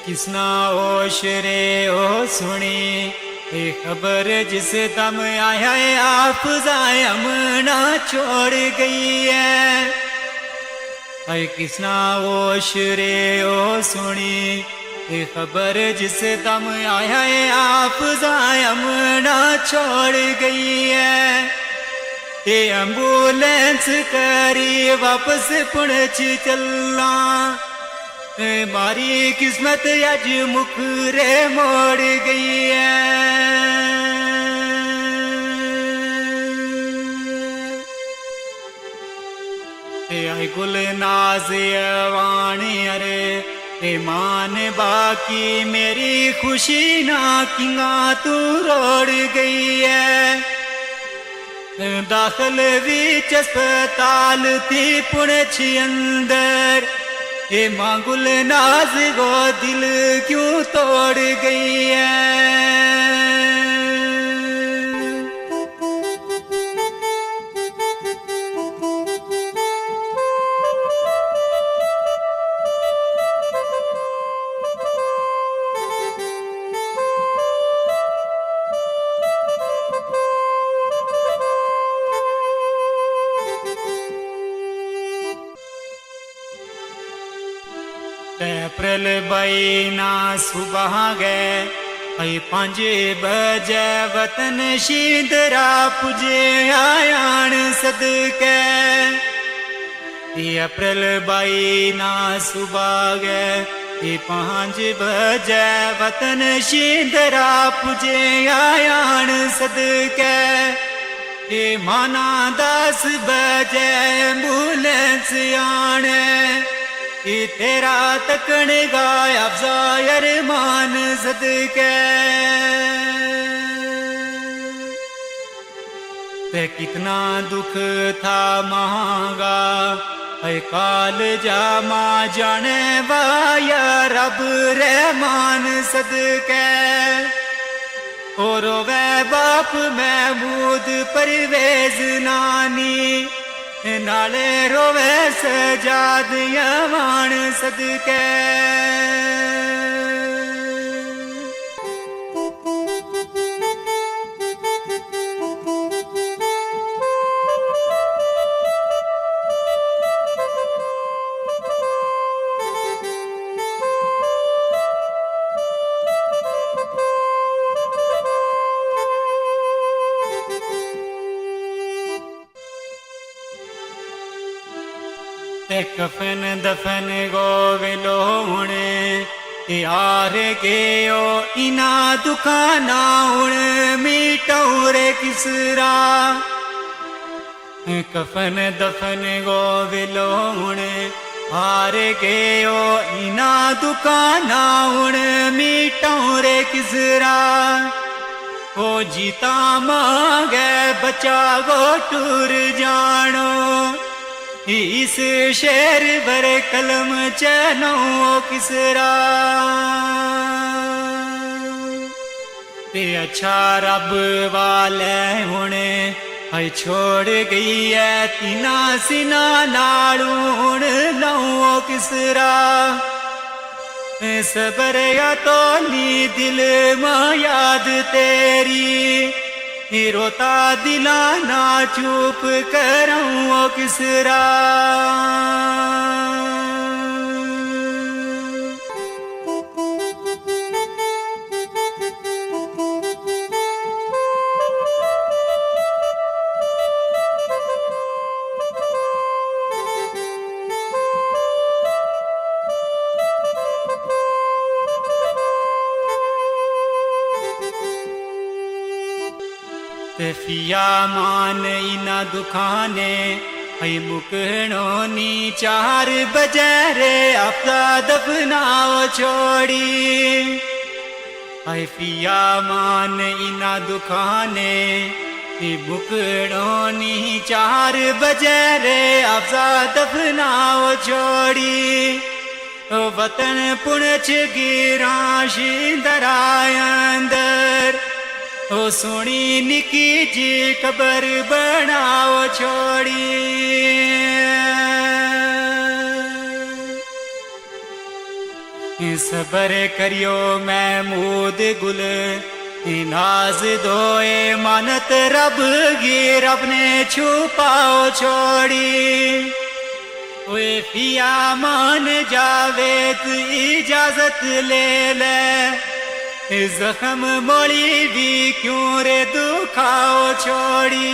[SPEAKER 18] किसना होश रे ओ सुनी ये खबर जिस दम आया है आप जायमना छोड़ गई है ऐ किसना होश रे ओ सुनी ये खबर जिस दम आया है आप जायमना छोड़ गई है ये एम्बुलेंस करी वापस पुणच चलना मारी किस्मत अज मुकरे मोड़ गई है गुल नाज अवान अरे ईमान बाकी मेरी खुशी ना किंगा तू रोड़ गई है दाखिल विच अस्पताल थी पुणछ अंदर ए मांगुल नाज गो दिल क्यों तोड़ गई है अप्रैल बईना सुबह गए 5 बजे वतन शींदरा पुजे आयान सदके अप्रैल बईना सुबह गए 5 बजे वतन शींदरा पुजे आयान सदके माना 10 बजे एम्बुलेंस आने तेरा तकन गाया अफजायर मान सदके ते कितना दुख था महंगा काल जामा जाने वाया रब रहमान सदके और वे बाप महमूद परवेज नानी नाले रोवे सजाद यवान सदके कफन दफन गोविलो हुणे यार के ओ इना दुकाना हुण मीटौरे किसरा कफन दफन गोविलो हुणे हार के ओ इना दुकाना हुण मीटौरे किसरा ओ जीता मांगे बचा गो टूर जानो इस शेर बर कलम चनो किसरा ते अच्छा रब वाले हुणे है छोड़ गई है तीना सिना नालू हुण लो किसरा सबर या तो नी दिल मां याद तेरी रोता दिला ना चुप करूं किसरा फिया मान इना दुखाने है मुकनो नी 4 बजे रे आपका दफनाओ छोड़ी है फिया मान इना दुखाने है मुकनो नी 4 बजे रे आपका दफनाओ छोड़ी वतन पुणछ गिरा शींदरा अंदर ओ सोनी निकी जी कबर बनाओ छोड़ी सबर करियो महमूद गुल नाज दोए मानत रब गी रब ने छुपाओ छोड़ी ओए पिया मान जावे तू इजाजत ले ले जख्म मोड़ी भी क्यों रे दुखाओ छोड़ी